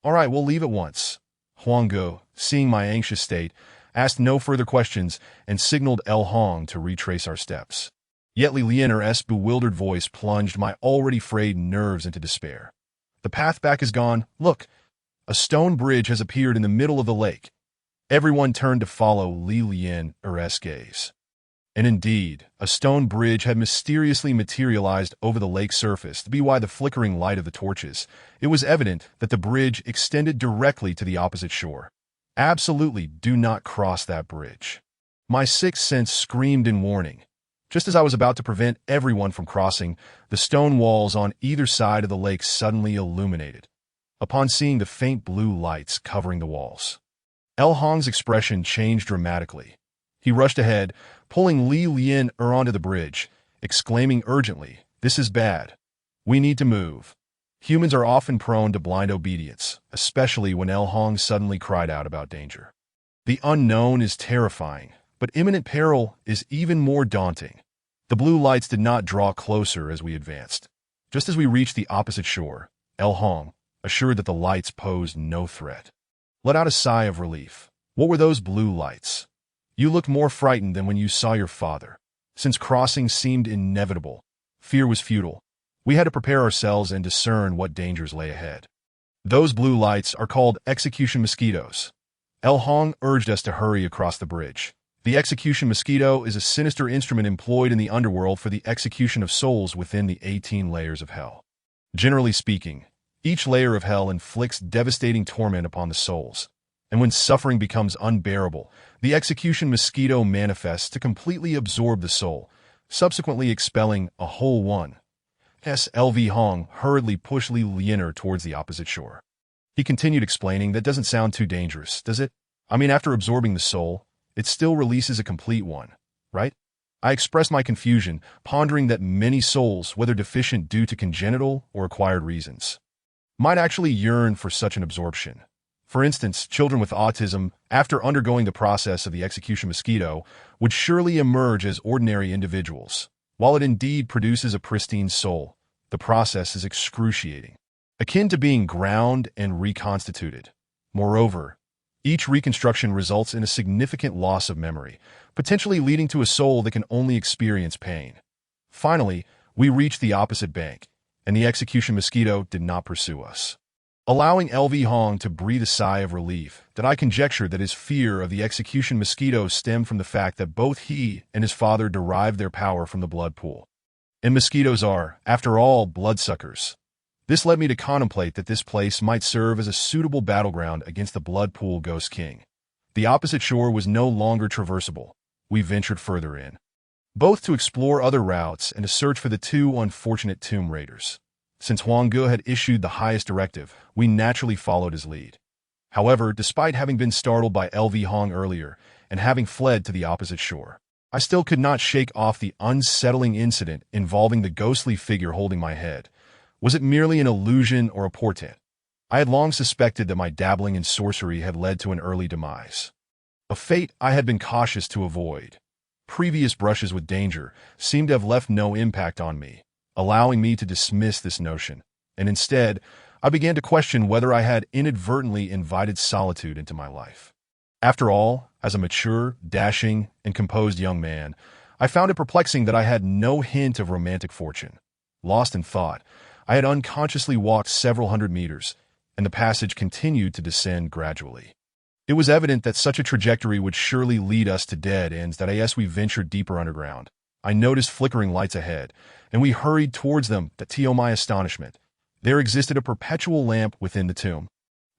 A: All right, we'll leave at once. Huanggu, seeing my anxious state, asked no further questions and signaled El Hong to retrace our steps. Yet Li Lian's bewildered voice plunged my already frayed nerves into despair. The path back is gone. Look, a stone bridge has appeared in the middle of the lake. Everyone turned to follow Li Lian's gaze. And indeed, a stone bridge had mysteriously materialized over the lake's surface to be why the flickering light of the torches. It was evident that the bridge extended directly to the opposite shore. Absolutely do not cross that bridge. My sixth sense screamed in warning. Just as I was about to prevent everyone from crossing, the stone walls on either side of the lake suddenly illuminated, upon seeing the faint blue lights covering the walls. El Hong's expression changed dramatically. He rushed ahead, pulling Li Lian onto the bridge, exclaiming urgently, "This is bad. We need to move." Humans are often prone to blind obedience, especially when El Hong suddenly cried out about danger. The unknown is terrifying, but imminent peril is even more daunting. The blue lights did not draw closer as we advanced. Just as we reached the opposite shore, El Hong, assured that the lights posed no threat, let out a sigh of relief. What were those blue lights? You looked more frightened than when you saw your father. Since crossing seemed inevitable, fear was futile. We had to prepare ourselves and discern what dangers lay ahead. Those blue lights are called execution mosquitoes. El Hong urged us to hurry across the bridge. The execution mosquito is a sinister instrument employed in the underworld for the execution of souls within the 18 layers of hell. Generally speaking, Each layer of hell inflicts devastating torment upon the souls, and when suffering becomes unbearable, the execution mosquito manifests to completely absorb the soul, subsequently expelling a whole one. S.L.V. Hong hurriedly pushed Li Lianer towards the opposite shore. He continued explaining, "That doesn't sound too dangerous, does it? I mean, after absorbing the soul, it still releases a complete one, right?" I expressed my confusion, pondering that many souls, whether deficient due to congenital or acquired reasons, might actually yearn for such an absorption. For instance, children with autism, after undergoing the process of the execution mosquito, would surely emerge as ordinary individuals. While it indeed produces a pristine soul, the process is excruciating, akin to being ground and reconstituted. Moreover, each reconstruction results in a significant loss of memory, potentially leading to a soul that can only experience pain. Finally, we reached the opposite bank, and the execution mosquito did not pursue us. Allowing L.V. Hong to breathe a sigh of relief, that I conjectured that his fear of the execution mosquito stemmed from the fact that both he and his father derived their power from the blood pool. And mosquitoes are, after all, bloodsuckers. This led me to contemplate that this place might serve as a suitable battleground against the blood pool Ghost King. The opposite shore was no longer traversable. We ventured further in, both to explore other routes and to search for the two unfortunate tomb raiders. Since Huang Ge had issued the highest directive, we naturally followed his lead. However, despite having been startled by L.V. Hong earlier and having fled to the opposite shore, I still could not shake off the unsettling incident involving the ghostly figure holding my head. Was it merely an illusion or a portent? I had long suspected that my dabbling in sorcery had led to an early demise, a fate I had been cautious to avoid. Previous brushes with danger seemed to have left no impact on me, allowing me to dismiss this notion, and instead, I began to question whether I had inadvertently invited solitude into my life. After all, as a mature, dashing, and composed young man, I found it perplexing that I had no hint of romantic fortune. Lost in thought, I had unconsciously walked several hundred meters, and the passage continued to descend gradually. It was evident that such a trajectory would surely lead us to dead ends that as we ventured deeper underground, I noticed flickering lights ahead, and we hurried towards them. To my astonishment, there existed a perpetual lamp within the tomb.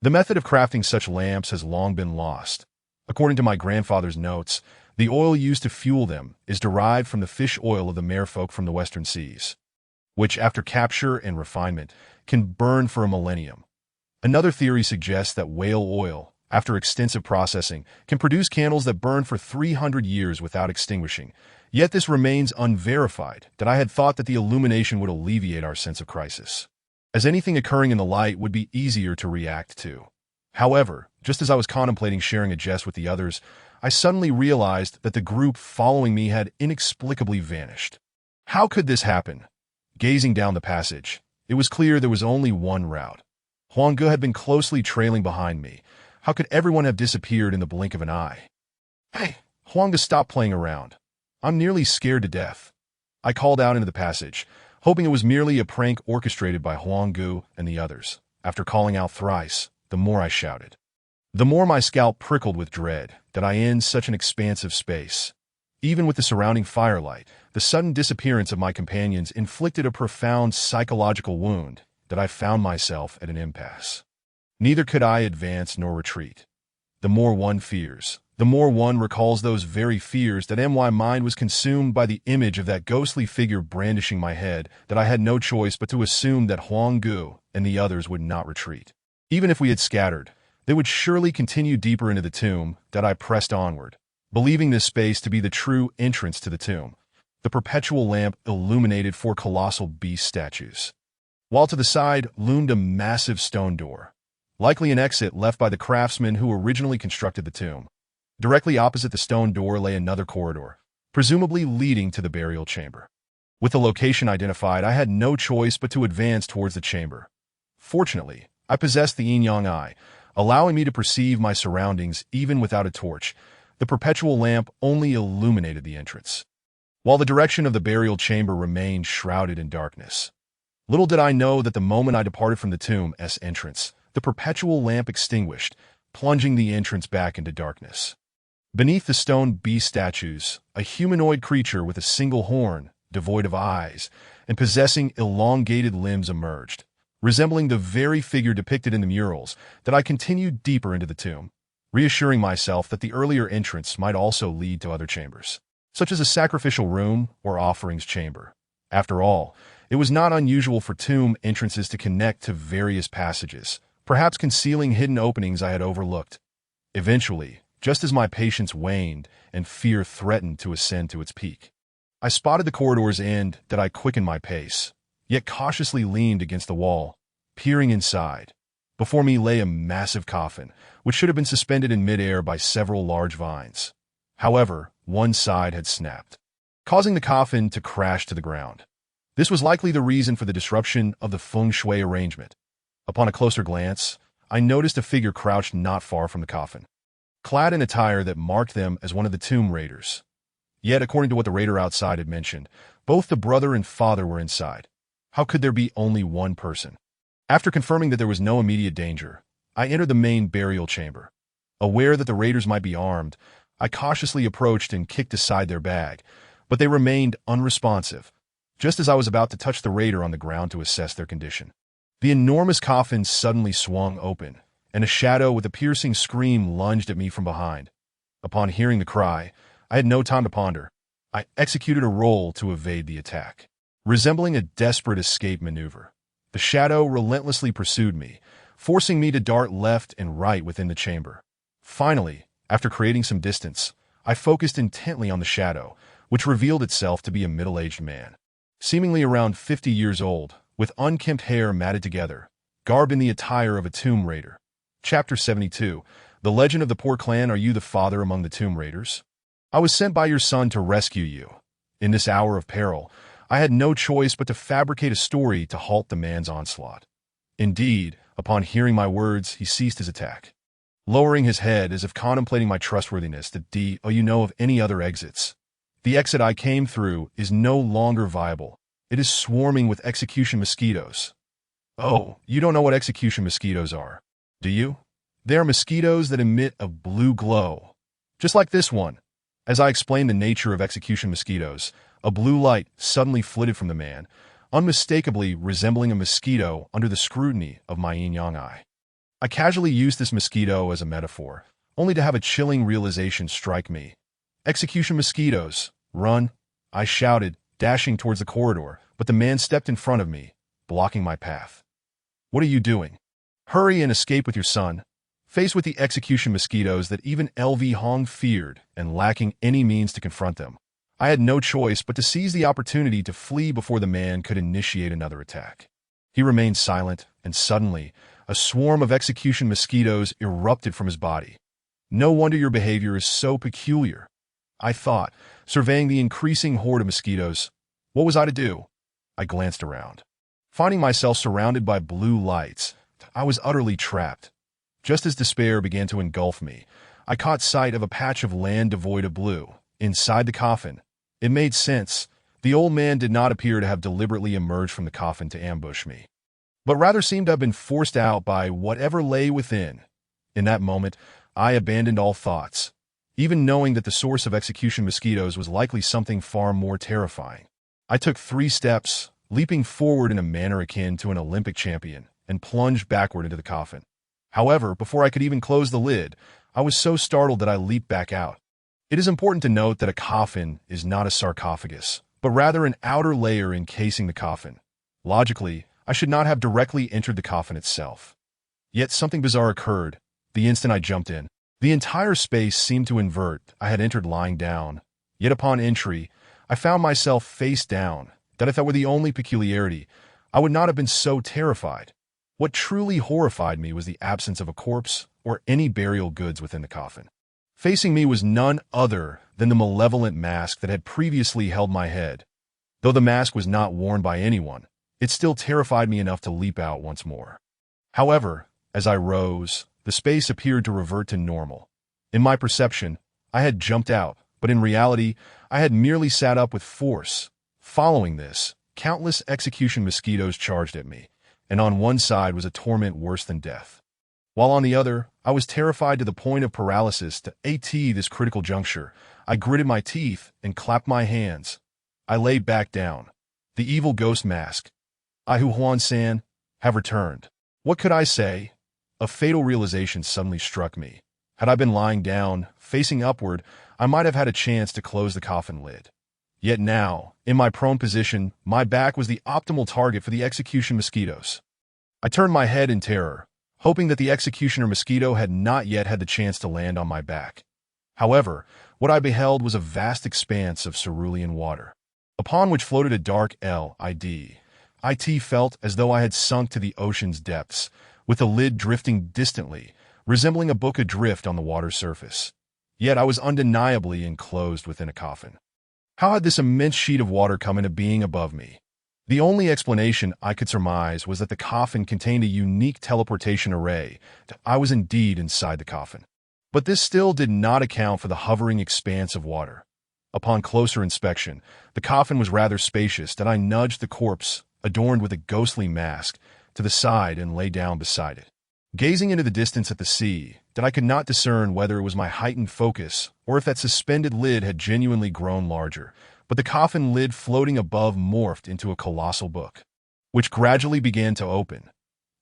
A: The method of crafting such lamps has long been lost. According to my grandfather's notes, the oil used to fuel them is derived from the fish oil of the merfolk from the western seas, which, after capture and refinement, can burn for a millennium. Another theory suggests that whale oil, after extensive processing, can produce candles that burn for 300 years without extinguishing. Yet this remains unverified, that I had thought that the illumination would alleviate our sense of crisis, as anything occurring in the light would be easier to react to. However, just as I was contemplating sharing a jest with the others, I suddenly realized that the group following me had inexplicably vanished. How could this happen? Gazing down the passage, it was clear there was only one route. Huang Ge had been closely trailing behind me. How could everyone have disappeared in the blink of an eye? "Hey, Huang Ge, stop playing around. I'm nearly scared to death," I called out into the passage, hoping it was merely a prank orchestrated by Huang Ge and the others. After calling out thrice, the more I shouted, the more my scalp prickled with dread that I in such an expansive space. Even with the surrounding firelight, the sudden disappearance of my companions inflicted a profound psychological wound that I found myself at an impasse. Neither could I advance nor retreat. The more one fears, the more one recalls those very fears that my mind was consumed by the image of that ghostly figure brandishing my head, that I had no choice but to assume that Huang Ge and the others would not retreat. Even if we had scattered, they would surely continue deeper into the tomb. That I pressed onward, believing this space to be the true entrance to the tomb. The perpetual lamp illuminated 4 colossal beast statues, while to the side loomed a massive stone door, likely an exit left by the craftsmen who originally constructed the tomb. Directly opposite the stone door lay another corridor, presumably leading to the burial chamber. With the location identified, I had no choice but to advance towards the chamber. Fortunately, I possessed the yin-yang eye, allowing me to perceive my surroundings even without a torch. The perpetual lamp only illuminated the entrance, while the direction of the burial chamber remained shrouded in darkness. Little did I know that the moment I departed from the tomb's entrance, the perpetual lamp extinguished, plunging the entrance back into darkness. Beneath the stone beast statues, a humanoid creature with a single horn, devoid of eyes, and possessing elongated limbs emerged. resembling the very figure depicted in the murals, that I continued deeper into the tomb, reassuring myself that the earlier entrance might also lead to other chambers, such as a sacrificial room or offerings chamber. After all, it was not unusual for tomb entrances to connect to various passages, perhaps concealing hidden openings I had overlooked. Eventually, just as my patience waned and fear threatened to ascend to its peak, I spotted the corridor's end that I quickened my pace, yet cautiously leaned against the wall, peering inside. Before me lay a massive coffin, which should have been suspended in midair by several large vines. However, one side had snapped, causing the coffin to crash to the ground. This was likely the reason for the disruption of the feng shui arrangement. Upon a closer glance, I noticed a figure crouched not far from the coffin, clad in attire that marked them as one of the tomb raiders. Yet, according to what the raider outside had mentioned, both the brother and father were inside. How could there be only one person? After confirming that there was no immediate danger, I entered the main burial chamber. Aware that the raiders might be armed, I cautiously approached and kicked aside their bag, but they remained unresponsive, just as I was about to touch the raider on the ground to assess their condition. The enormous coffin suddenly swung open, and a shadow with a piercing scream lunged at me from behind. Upon hearing the cry, I had no time to ponder. I executed a roll to evade the attack. Resembling a desperate escape maneuver, the shadow relentlessly pursued me, forcing me to dart left and right within the chamber. Finally, after creating some distance, I focused intently on the shadow, which revealed itself to be a middle-aged man, seemingly around 50 years old, with unkempt hair matted together, garbed in the attire of a tomb raider. Chapter 72. The Legend of the Poor Clan. Are you the father among the tomb raiders? I was sent by your son to rescue you. In this hour of peril, I had no choice but to fabricate a story to halt the man's onslaught. Indeed, upon hearing my words, he ceased his attack, lowering his head as if contemplating my trustworthiness. Do you know of any other exits? The exit I came through is no longer viable. It is swarming with execution mosquitoes. Oh, you don't know what execution mosquitoes are, do you? They are mosquitoes that emit a blue glow, just like this one. As I explained the nature of execution mosquitoes, a blue light suddenly flitted from the man, unmistakably resembling a mosquito under the scrutiny of my yin-yang eye. I casually used this mosquito as a metaphor, only to have a chilling realization strike me. Execution mosquitoes, run! I shouted, dashing towards the corridor, but the man stepped in front of me, blocking my path. What are you doing? Hurry and escape with your son. Faced with the execution mosquitoes that even LV Hong feared and lacking any means to confront them, I had no choice but to seize the opportunity to flee before the man could initiate another attack. He remained silent, and suddenly, a swarm of execution mosquitoes erupted from his body. No wonder your behavior is so peculiar, I thought, surveying the increasing horde of mosquitoes. What was I to do? I glanced around. Finding myself surrounded by blue lights, I was utterly trapped. Just as despair began to engulf me, I caught sight of a patch of land devoid of blue, inside the coffin. It made sense. The old man did not appear to have deliberately emerged from the coffin to ambush me, but rather seemed to have been forced out by whatever lay within. In that moment, I abandoned all thoughts, even knowing that the source of execution mosquitoes was likely something far more terrifying. I took 3 steps, leaping forward in a manner akin to an Olympic champion, and plunged backward into the coffin. However, before I could even close the lid, I was so startled that I leaped back out. It is important to note that a coffin is not a sarcophagus, but rather an outer layer encasing the coffin. Logically, I should not have directly entered the coffin itself. Yet something bizarre occurred the instant I jumped in. The entire space seemed to invert. I had entered lying down, yet upon entry, I found myself face down. That if that were the only peculiarity, I would not have been so terrified. What truly horrified me was the absence of a corpse or any burial goods within the coffin. Facing me was none other than the malevolent mask that had previously held my head. Though the mask was not worn by anyone, it still terrified me enough to leap out once more. However, as I rose, the space appeared to revert to normal. In my perception, I had jumped out, but in reality, I had merely sat up with force. Following this, countless execution mosquitoes charged at me, and on one side was a torment worse than death, while on the other, I was terrified to the point of paralysis. To this critical juncture, I gritted my teeth and clapped my hands. I lay back down. The evil ghost mask. I Hu Huan San, have returned. What could I say? A fatal realization suddenly struck me. Had I been lying down, facing upward, I might have had a chance to close the coffin lid. Yet now, in my prone position, my back was the optimal target for the execution mosquitoes. I turned my head in terror, hoping that the executioner mosquito had not yet had the chance to land on my back. However, what I beheld was a vast expanse of cerulean water, upon which floated a dark lid. It felt as though I had sunk to the ocean's depths, with the lid drifting distantly, resembling a book adrift on the water's surface. Yet I was undeniably enclosed within a coffin. How had this immense sheet of water come into being above me? The only explanation I could surmise was that the coffin contained a unique teleportation array, that I was indeed inside the coffin. But this still did not account for the hovering expanse of water. Upon closer inspection, the coffin was rather spacious, and I nudged the corpse, adorned with a ghostly mask, to the side and lay down beside it. Gazing into the distance at the sea, that I could not discern whether it was my heightened focus or if that suspended lid had genuinely grown larger, but the coffin lid floating above morphed into a colossal book, which gradually began to open.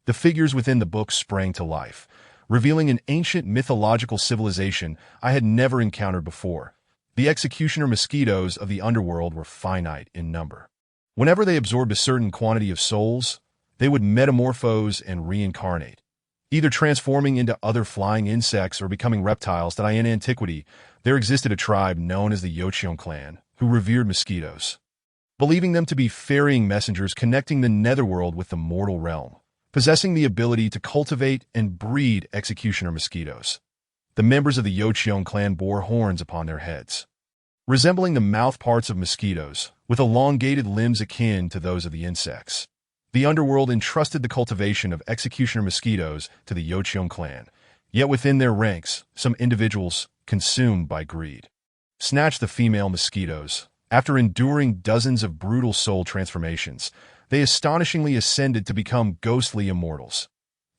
A: The figures within the book sprang to life, revealing an ancient mythological civilization I had never encountered before. The executioner mosquitoes of the underworld were finite in number. Whenever they absorbed a certain quantity of souls, they would metamorphose and reincarnate, either transforming into other flying insects or becoming reptiles. That in antiquity, there existed a tribe known as the Yocheon clan, who revered mosquitoes, believing them to be ferrying messengers connecting the netherworld with the mortal realm, possessing the ability to cultivate and breed executioner mosquitoes. The members of the Yocheon clan bore horns upon their heads, resembling the mouth parts of mosquitoes, with elongated limbs akin to those of the insects. The underworld entrusted the cultivation of executioner mosquitoes to the Yocheon clan, yet within their ranks, some individuals, consumed by greed, snatched the female mosquitoes. After enduring dozens of brutal soul transformations, they astonishingly ascended to become ghostly immortals.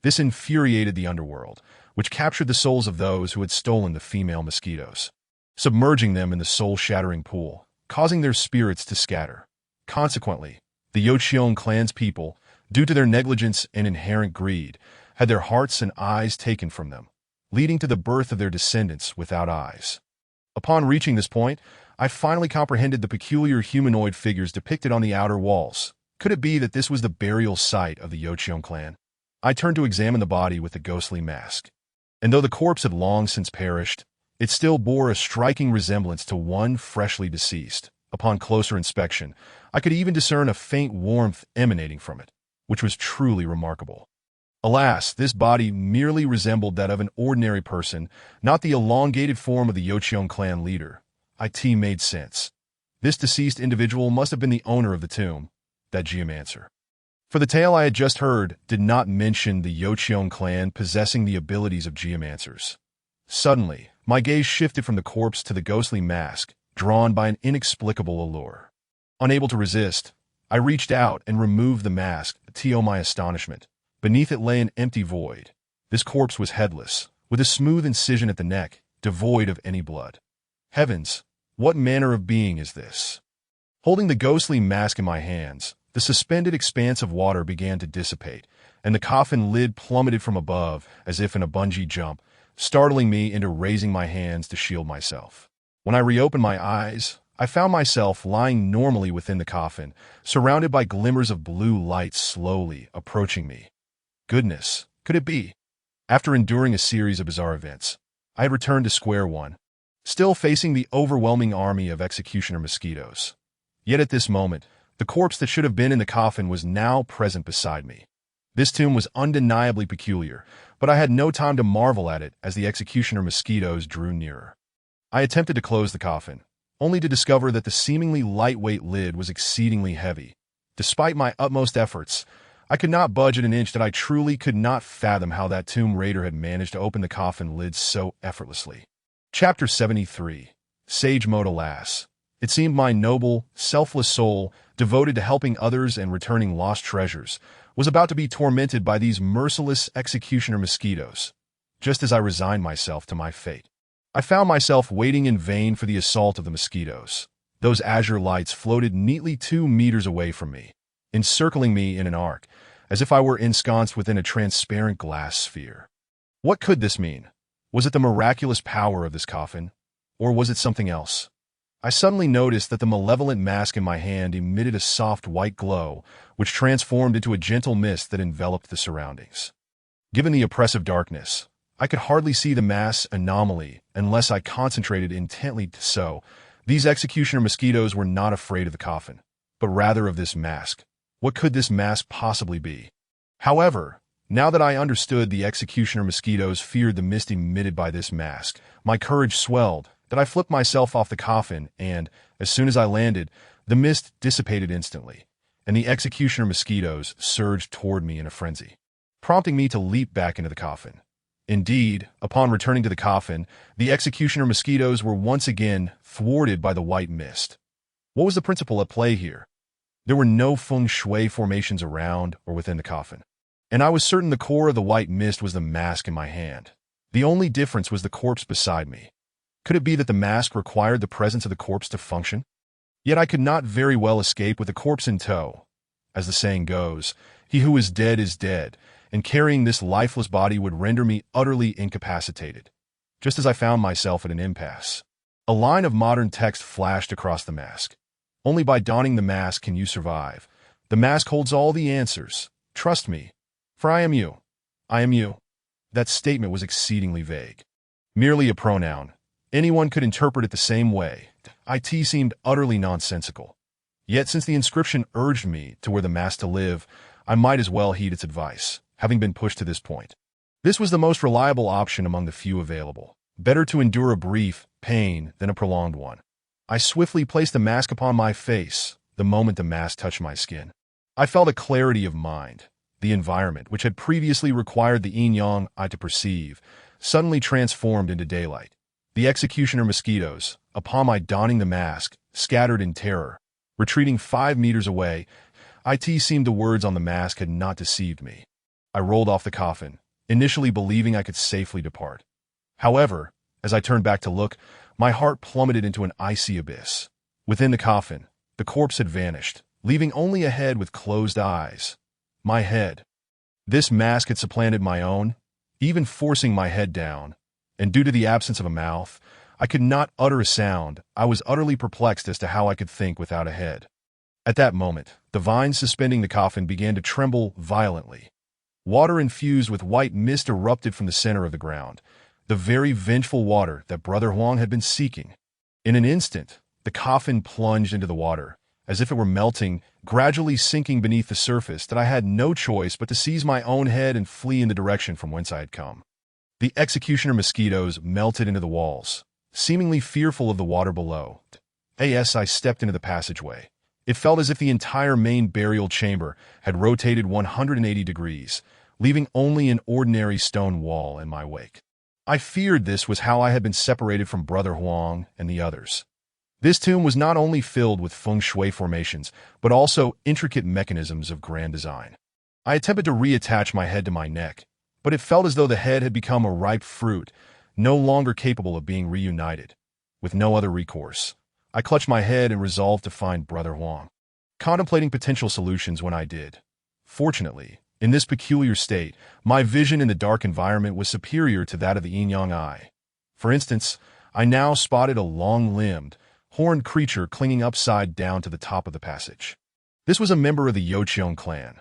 A: This infuriated the underworld, which captured the souls of those who had stolen the female mosquitoes, submerging them in the soul-shattering pool, causing their spirits to scatter. Consequently, the Yocheon clan's people, due to their negligence and inherent greed, had their hearts and eyes taken from them, leading to the birth of their descendants without eyes. Upon reaching this point, I finally comprehended the peculiar humanoid figures depicted on the outer walls. Could it be that this was the burial site of the Yocheon clan? I turned to examine the body with the ghostly mask, and though the corpse had long since perished, it still bore a striking resemblance to one freshly deceased. Upon closer inspection, I could even discern a faint warmth emanating from it, which was truly remarkable. Alas, this body merely resembled that of an ordinary person, not the elongated form of the Yocheon clan leader. It made sense. This deceased individual must have been the owner of the tomb, that geomancer. For the tale I had just heard did not mention the Yocheon clan possessing the abilities of geomancers. Suddenly, my gaze shifted from the corpse to the ghostly mask, drawn by an inexplicable allure. Unable to resist, I reached out and removed the mask. To my astonishment, beneath it lay an empty void. This corpse was headless, with a smooth incision at the neck, devoid of any blood. Heavens, what manner of being is this? Holding the ghostly mask in my hands, the suspended expanse of water began to dissipate, and the coffin lid plummeted from above as if in a bungee jump, startling me into raising my hands to shield myself. When I reopened my eyes, I found myself lying normally within the coffin, surrounded by glimmers of blue light slowly approaching me. Goodness, could it be? After enduring a series of bizarre events, I had returned to square one, still facing the overwhelming army of executioner mosquitoes. Yet at this moment, the corpse that should have been in the coffin was now present beside me. This tomb was undeniably peculiar, but I had no time to marvel at it as the executioner mosquitoes drew nearer. I attempted to close the coffin, only to discover that the seemingly lightweight lid was exceedingly heavy. Despite my utmost efforts, I could not budge it an inch. That I truly could not fathom how that tomb raider had managed to open the coffin lid so effortlessly. Chapter 73. Sage Mode. Alas, it seemed my noble, selfless soul, devoted to helping others and returning lost treasures, was about to be tormented by these merciless executioner mosquitoes. Just as I resigned myself to my fate, I found myself waiting in vain for the assault of the mosquitoes. Those azure lights floated neatly 2 meters away from me, encircling me in an arc, as if I were ensconced within a transparent glass sphere. What could this mean? Was it the miraculous power of this coffin? Or was it something else? I suddenly noticed that the malevolent mask in my hand emitted a soft white glow, which transformed into a gentle mist that enveloped the surroundings. Given the oppressive darkness, I could hardly see the mask's anomaly unless I concentrated intently. So, these executioner mosquitoes were not afraid of the coffin, but rather of this mask. What could this mask possibly be? However, now that I understood the executioner mosquitoes feared the mist emitted by this mask, my courage swelled, that I flipped myself off the coffin and, as soon as I landed, the mist dissipated instantly, and the executioner mosquitoes surged toward me in a frenzy, prompting me to leap back into the coffin. Indeed, upon returning to the coffin, the executioner mosquitoes were once again thwarted by the white mist. What was the principle at play here? There were no feng shui formations around or within the coffin, and I was certain the core of the white mist was the mask in my hand. The only difference was the corpse beside me. Could it be that the mask required the presence of the corpse to function? Yet I could not very well escape with the corpse in tow. As the saying goes, he who is dead, and carrying this lifeless body would render me utterly incapacitated. Just as I found myself at an impasse, a line of modern text flashed across the mask. Only by donning the mask can you survive. The mask holds all the answers. Trust me, for I am you. I am you. That statement was exceedingly vague. Merely a pronoun. Anyone could interpret it the same way. It seemed utterly nonsensical. Yet since the inscription urged me to wear the mask to live, I might as well heed its advice, having been pushed to this point. This was the most reliable option among the few available. Better to endure a brief pain than a prolonged one. I swiftly placed the mask upon my face the moment the mask touched my skin. I felt a clarity of mind. The environment, which had previously required the yin-yang eye to perceive, suddenly transformed into daylight. The executioner mosquitoes, upon my donning the mask, scattered in terror. Retreating 5 meters away, it seemed the words on the mask had not deceived me. I rolled off the coffin, initially believing I could safely depart. However, as I turned back to look, my heart plummeted into an icy abyss. Within the coffin, the corpse had vanished, leaving only a head with closed eyes. My head. This mask had supplanted my own, even forcing my head down, and due to the absence of a mouth, I could not utter a sound. I was utterly perplexed as to how I could think without a head. At that moment, the vines suspending the coffin began to tremble violently. Water infused with white mist erupted from the center of the ground, the very vengeful water that Brother Huang had been seeking. In an instant, the coffin plunged into the water, as if it were melting, gradually sinking beneath the surface, that I had no choice but to seize my own head and flee in the direction from whence I had come. The executioner mosquitoes melted into the walls, seemingly fearful of the water below. As I stepped into the passageway, it felt as if the entire main burial chamber had rotated 180 degrees, leaving only an ordinary stone wall in my wake. I feared this was how I had been separated from Brother Huang and the others. This tomb was not only filled with feng shui formations, but also intricate mechanisms of grand design. I attempted to reattach my head to my neck, but it felt as though the head had become a ripe fruit, no longer capable of being reunited. With no other recourse, I clutched my head and resolved to find Brother Huang, contemplating potential solutions when I did. Fortunately, in this peculiar state, my vision in the dark environment was superior to that of the yin-yang eye. For instance, I now spotted a long-limbed, horned creature clinging upside down to the top of the passage. This was a member of the Yocheon clan.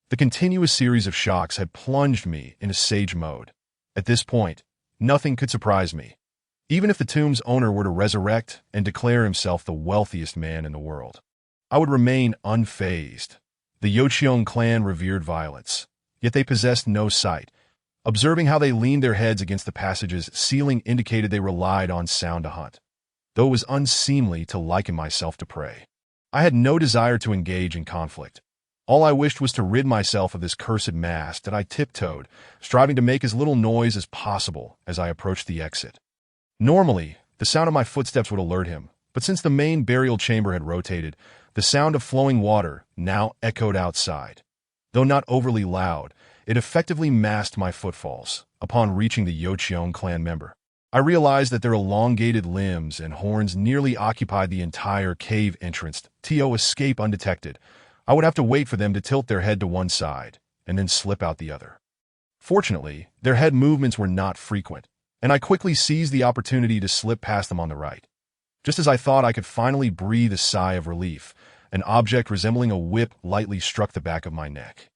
A: The continuous series of shocks had plunged me into sage mode. At this point, nothing could surprise me. Even if the tomb's owner were to resurrect and declare himself the wealthiest man in the world, I would remain unfazed. The Yocheon clan revered violence, yet they possessed no sight. Observing how they leaned their heads against the passage's ceiling indicated they relied on sound to hunt, though it was unseemly to liken myself to prey. I had no desire to engage in conflict. All I wished was to rid myself of this cursed mask that I tiptoed, striving to make as little noise as possible as I approached the exit. Normally, the sound of my footsteps would alert him, but since the main burial chamber had rotated, the sound of flowing water now echoed outside. Though not overly loud, it effectively masked my footfalls. Upon reaching the Yocheon clan member, I realized that their elongated limbs and horns nearly occupied the entire cave entrance. To escape undetected, I would have to wait for them to tilt their head to one side, and then slip out the other. Fortunately, their head movements were not frequent, and I quickly seized the opportunity to slip past them on the right. Just as I thought I could finally breathe a sigh of relief, an object resembling a whip lightly struck the back of my neck.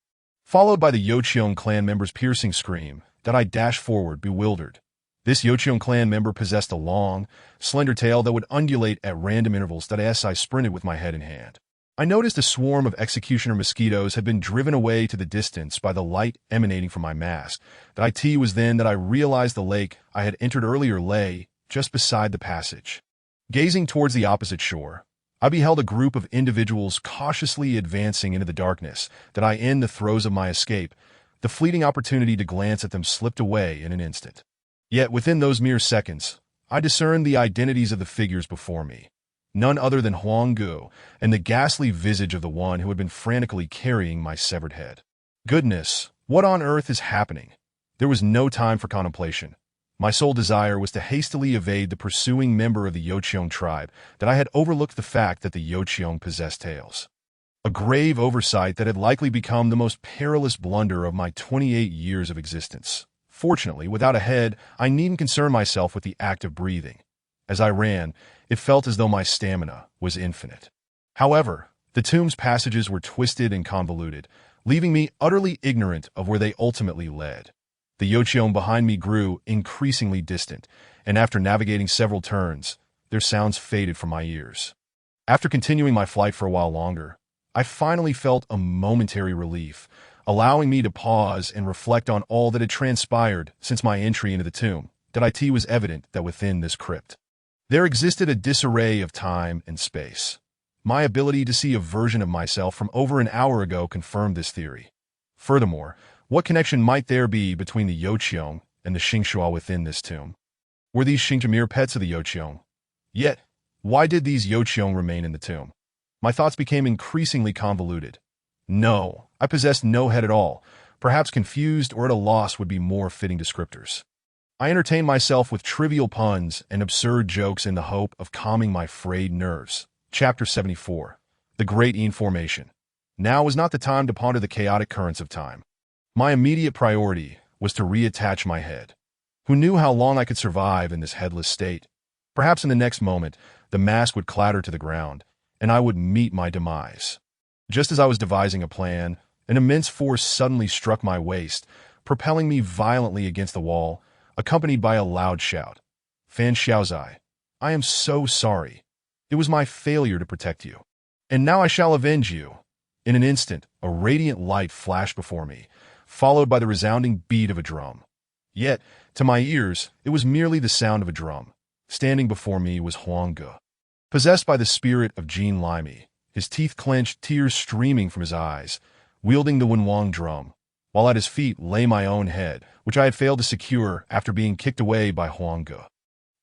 A: Followed by the Yocheon clan member's piercing scream, that I dashed forward, bewildered. This Yocheon clan member possessed a long, slender tail that would undulate at random intervals as I sprinted with my head in hand. I noticed a swarm of executioner mosquitoes had been driven away to the distance by the light emanating from my mask. It was then that I realized the lake I had entered earlier lay just beside the passage. Gazing towards the opposite shore, I beheld a group of individuals cautiously advancing into the darkness. In the throes of my escape, the fleeting opportunity to glance at them slipped away in an instant. Yet within those mere seconds, I discerned the identities of the figures before me. None other than Huang Gu and the ghastly visage of the one who had been frantically carrying my severed head. Goodness, what on earth is happening? There was no time for contemplation. My sole desire was to hastily evade the pursuing member of the Yocheon tribe. I had overlooked the fact that the Yocheon possessed tails. A grave oversight that had likely become the most perilous blunder of my 28 years of existence. Fortunately, without a head, I needn't concern myself with the act of breathing. As I ran, it felt as though my stamina was infinite. However, the tomb's passages were twisted and convoluted, leaving me utterly ignorant of where they ultimately led. The Yocheon behind me grew increasingly distant, and after navigating several turns, their sounds faded from my ears. After continuing my flight for a while longer, I finally felt a momentary relief, allowing me to pause and reflect on all that had transpired since my entry into the tomb. It was evident that within this crypt, there existed a disarray of time and space. My ability to see a version of myself from over an hour ago confirmed this theory. Furthermore, what connection might there be between the Yocheon and the Xingxua within this tomb? Were these Xingxua mere pets of the Yocheon? Yet, why did these Yocheon remain in the tomb? My thoughts became increasingly convoluted. No, I possessed no head at all. Perhaps confused or at a loss would be more fitting descriptors. I entertained myself with trivial puns and absurd jokes in the hope of calming my frayed nerves. Chapter 74. The Great Information. Now was not the time to ponder the chaotic currents of time. My immediate priority was to reattach my head. Who knew how long I could survive in this headless state? Perhaps in the next moment, the mask would clatter to the ground, and I would meet my demise. Just as I was devising a plan, an immense force suddenly struck my waist, propelling me violently against the wall, accompanied by a loud shout. Fan Xiaozai, I am so sorry. It was my failure to protect you. And now I shall avenge you. In an instant, a radiant light flashed before me, followed by the resounding beat of a drum. Yet, to my ears, it was merely the sound of a drum. Standing before me was Huang Gu. Possessed by the spirit of Jean Limey, his teeth clenched, tears streaming from his eyes, wielding the Wenwang drum, while at his feet lay my own head, which I had failed to secure after being kicked away by Huang Gu.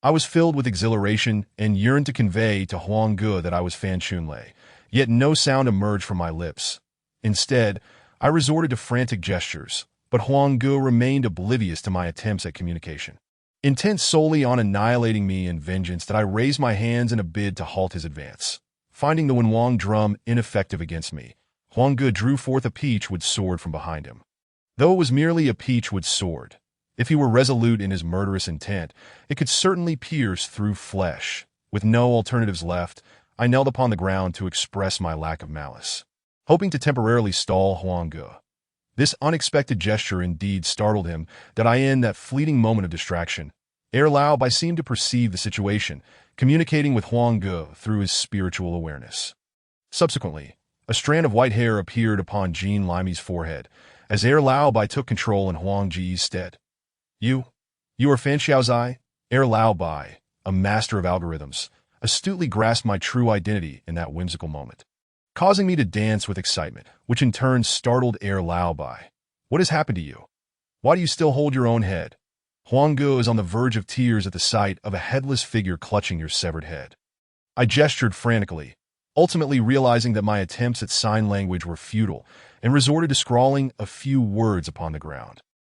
A: I was filled with exhilaration and yearned to convey to Huang Gu that I was Fan Chunlei, yet no sound emerged from my lips. Instead, I resorted to frantic gestures, but Huang Gu remained oblivious to my attempts at communication. Intent solely on annihilating me in vengeance, I raised my hands in a bid to halt his advance. Finding the Wenwang drum ineffective against me, Huang Gu drew forth a peachwood sword from behind him. Though it was merely a peachwood sword, if he were resolute in his murderous intent, it could certainly pierce through flesh. With no alternatives left, I knelt upon the ground to express my lack of malice, hoping to temporarily stall Huang Gu. This unexpected gesture indeed startled him, in that fleeting moment of distraction, Lao Bai seemed to perceive the situation, communicating with Huang Gu through his spiritual awareness. Subsequently, a strand of white hair appeared upon Jean Limey's forehead, as Lao Bai took control in Huang Ji's stead. You are Fan Xiaozai? Lao Bai, a master of algorithms, astutely grasped my true identity in that whimsical moment, causing me to dance with excitement, which in turn startled Lao Bai. What has happened to you? Why do you still hold your own head? Huang Gu is on the verge of tears at the sight of a headless figure clutching your severed head. I gestured frantically, ultimately realizing that my attempts at sign language were futile, and resorted to scrawling a few words upon the ground.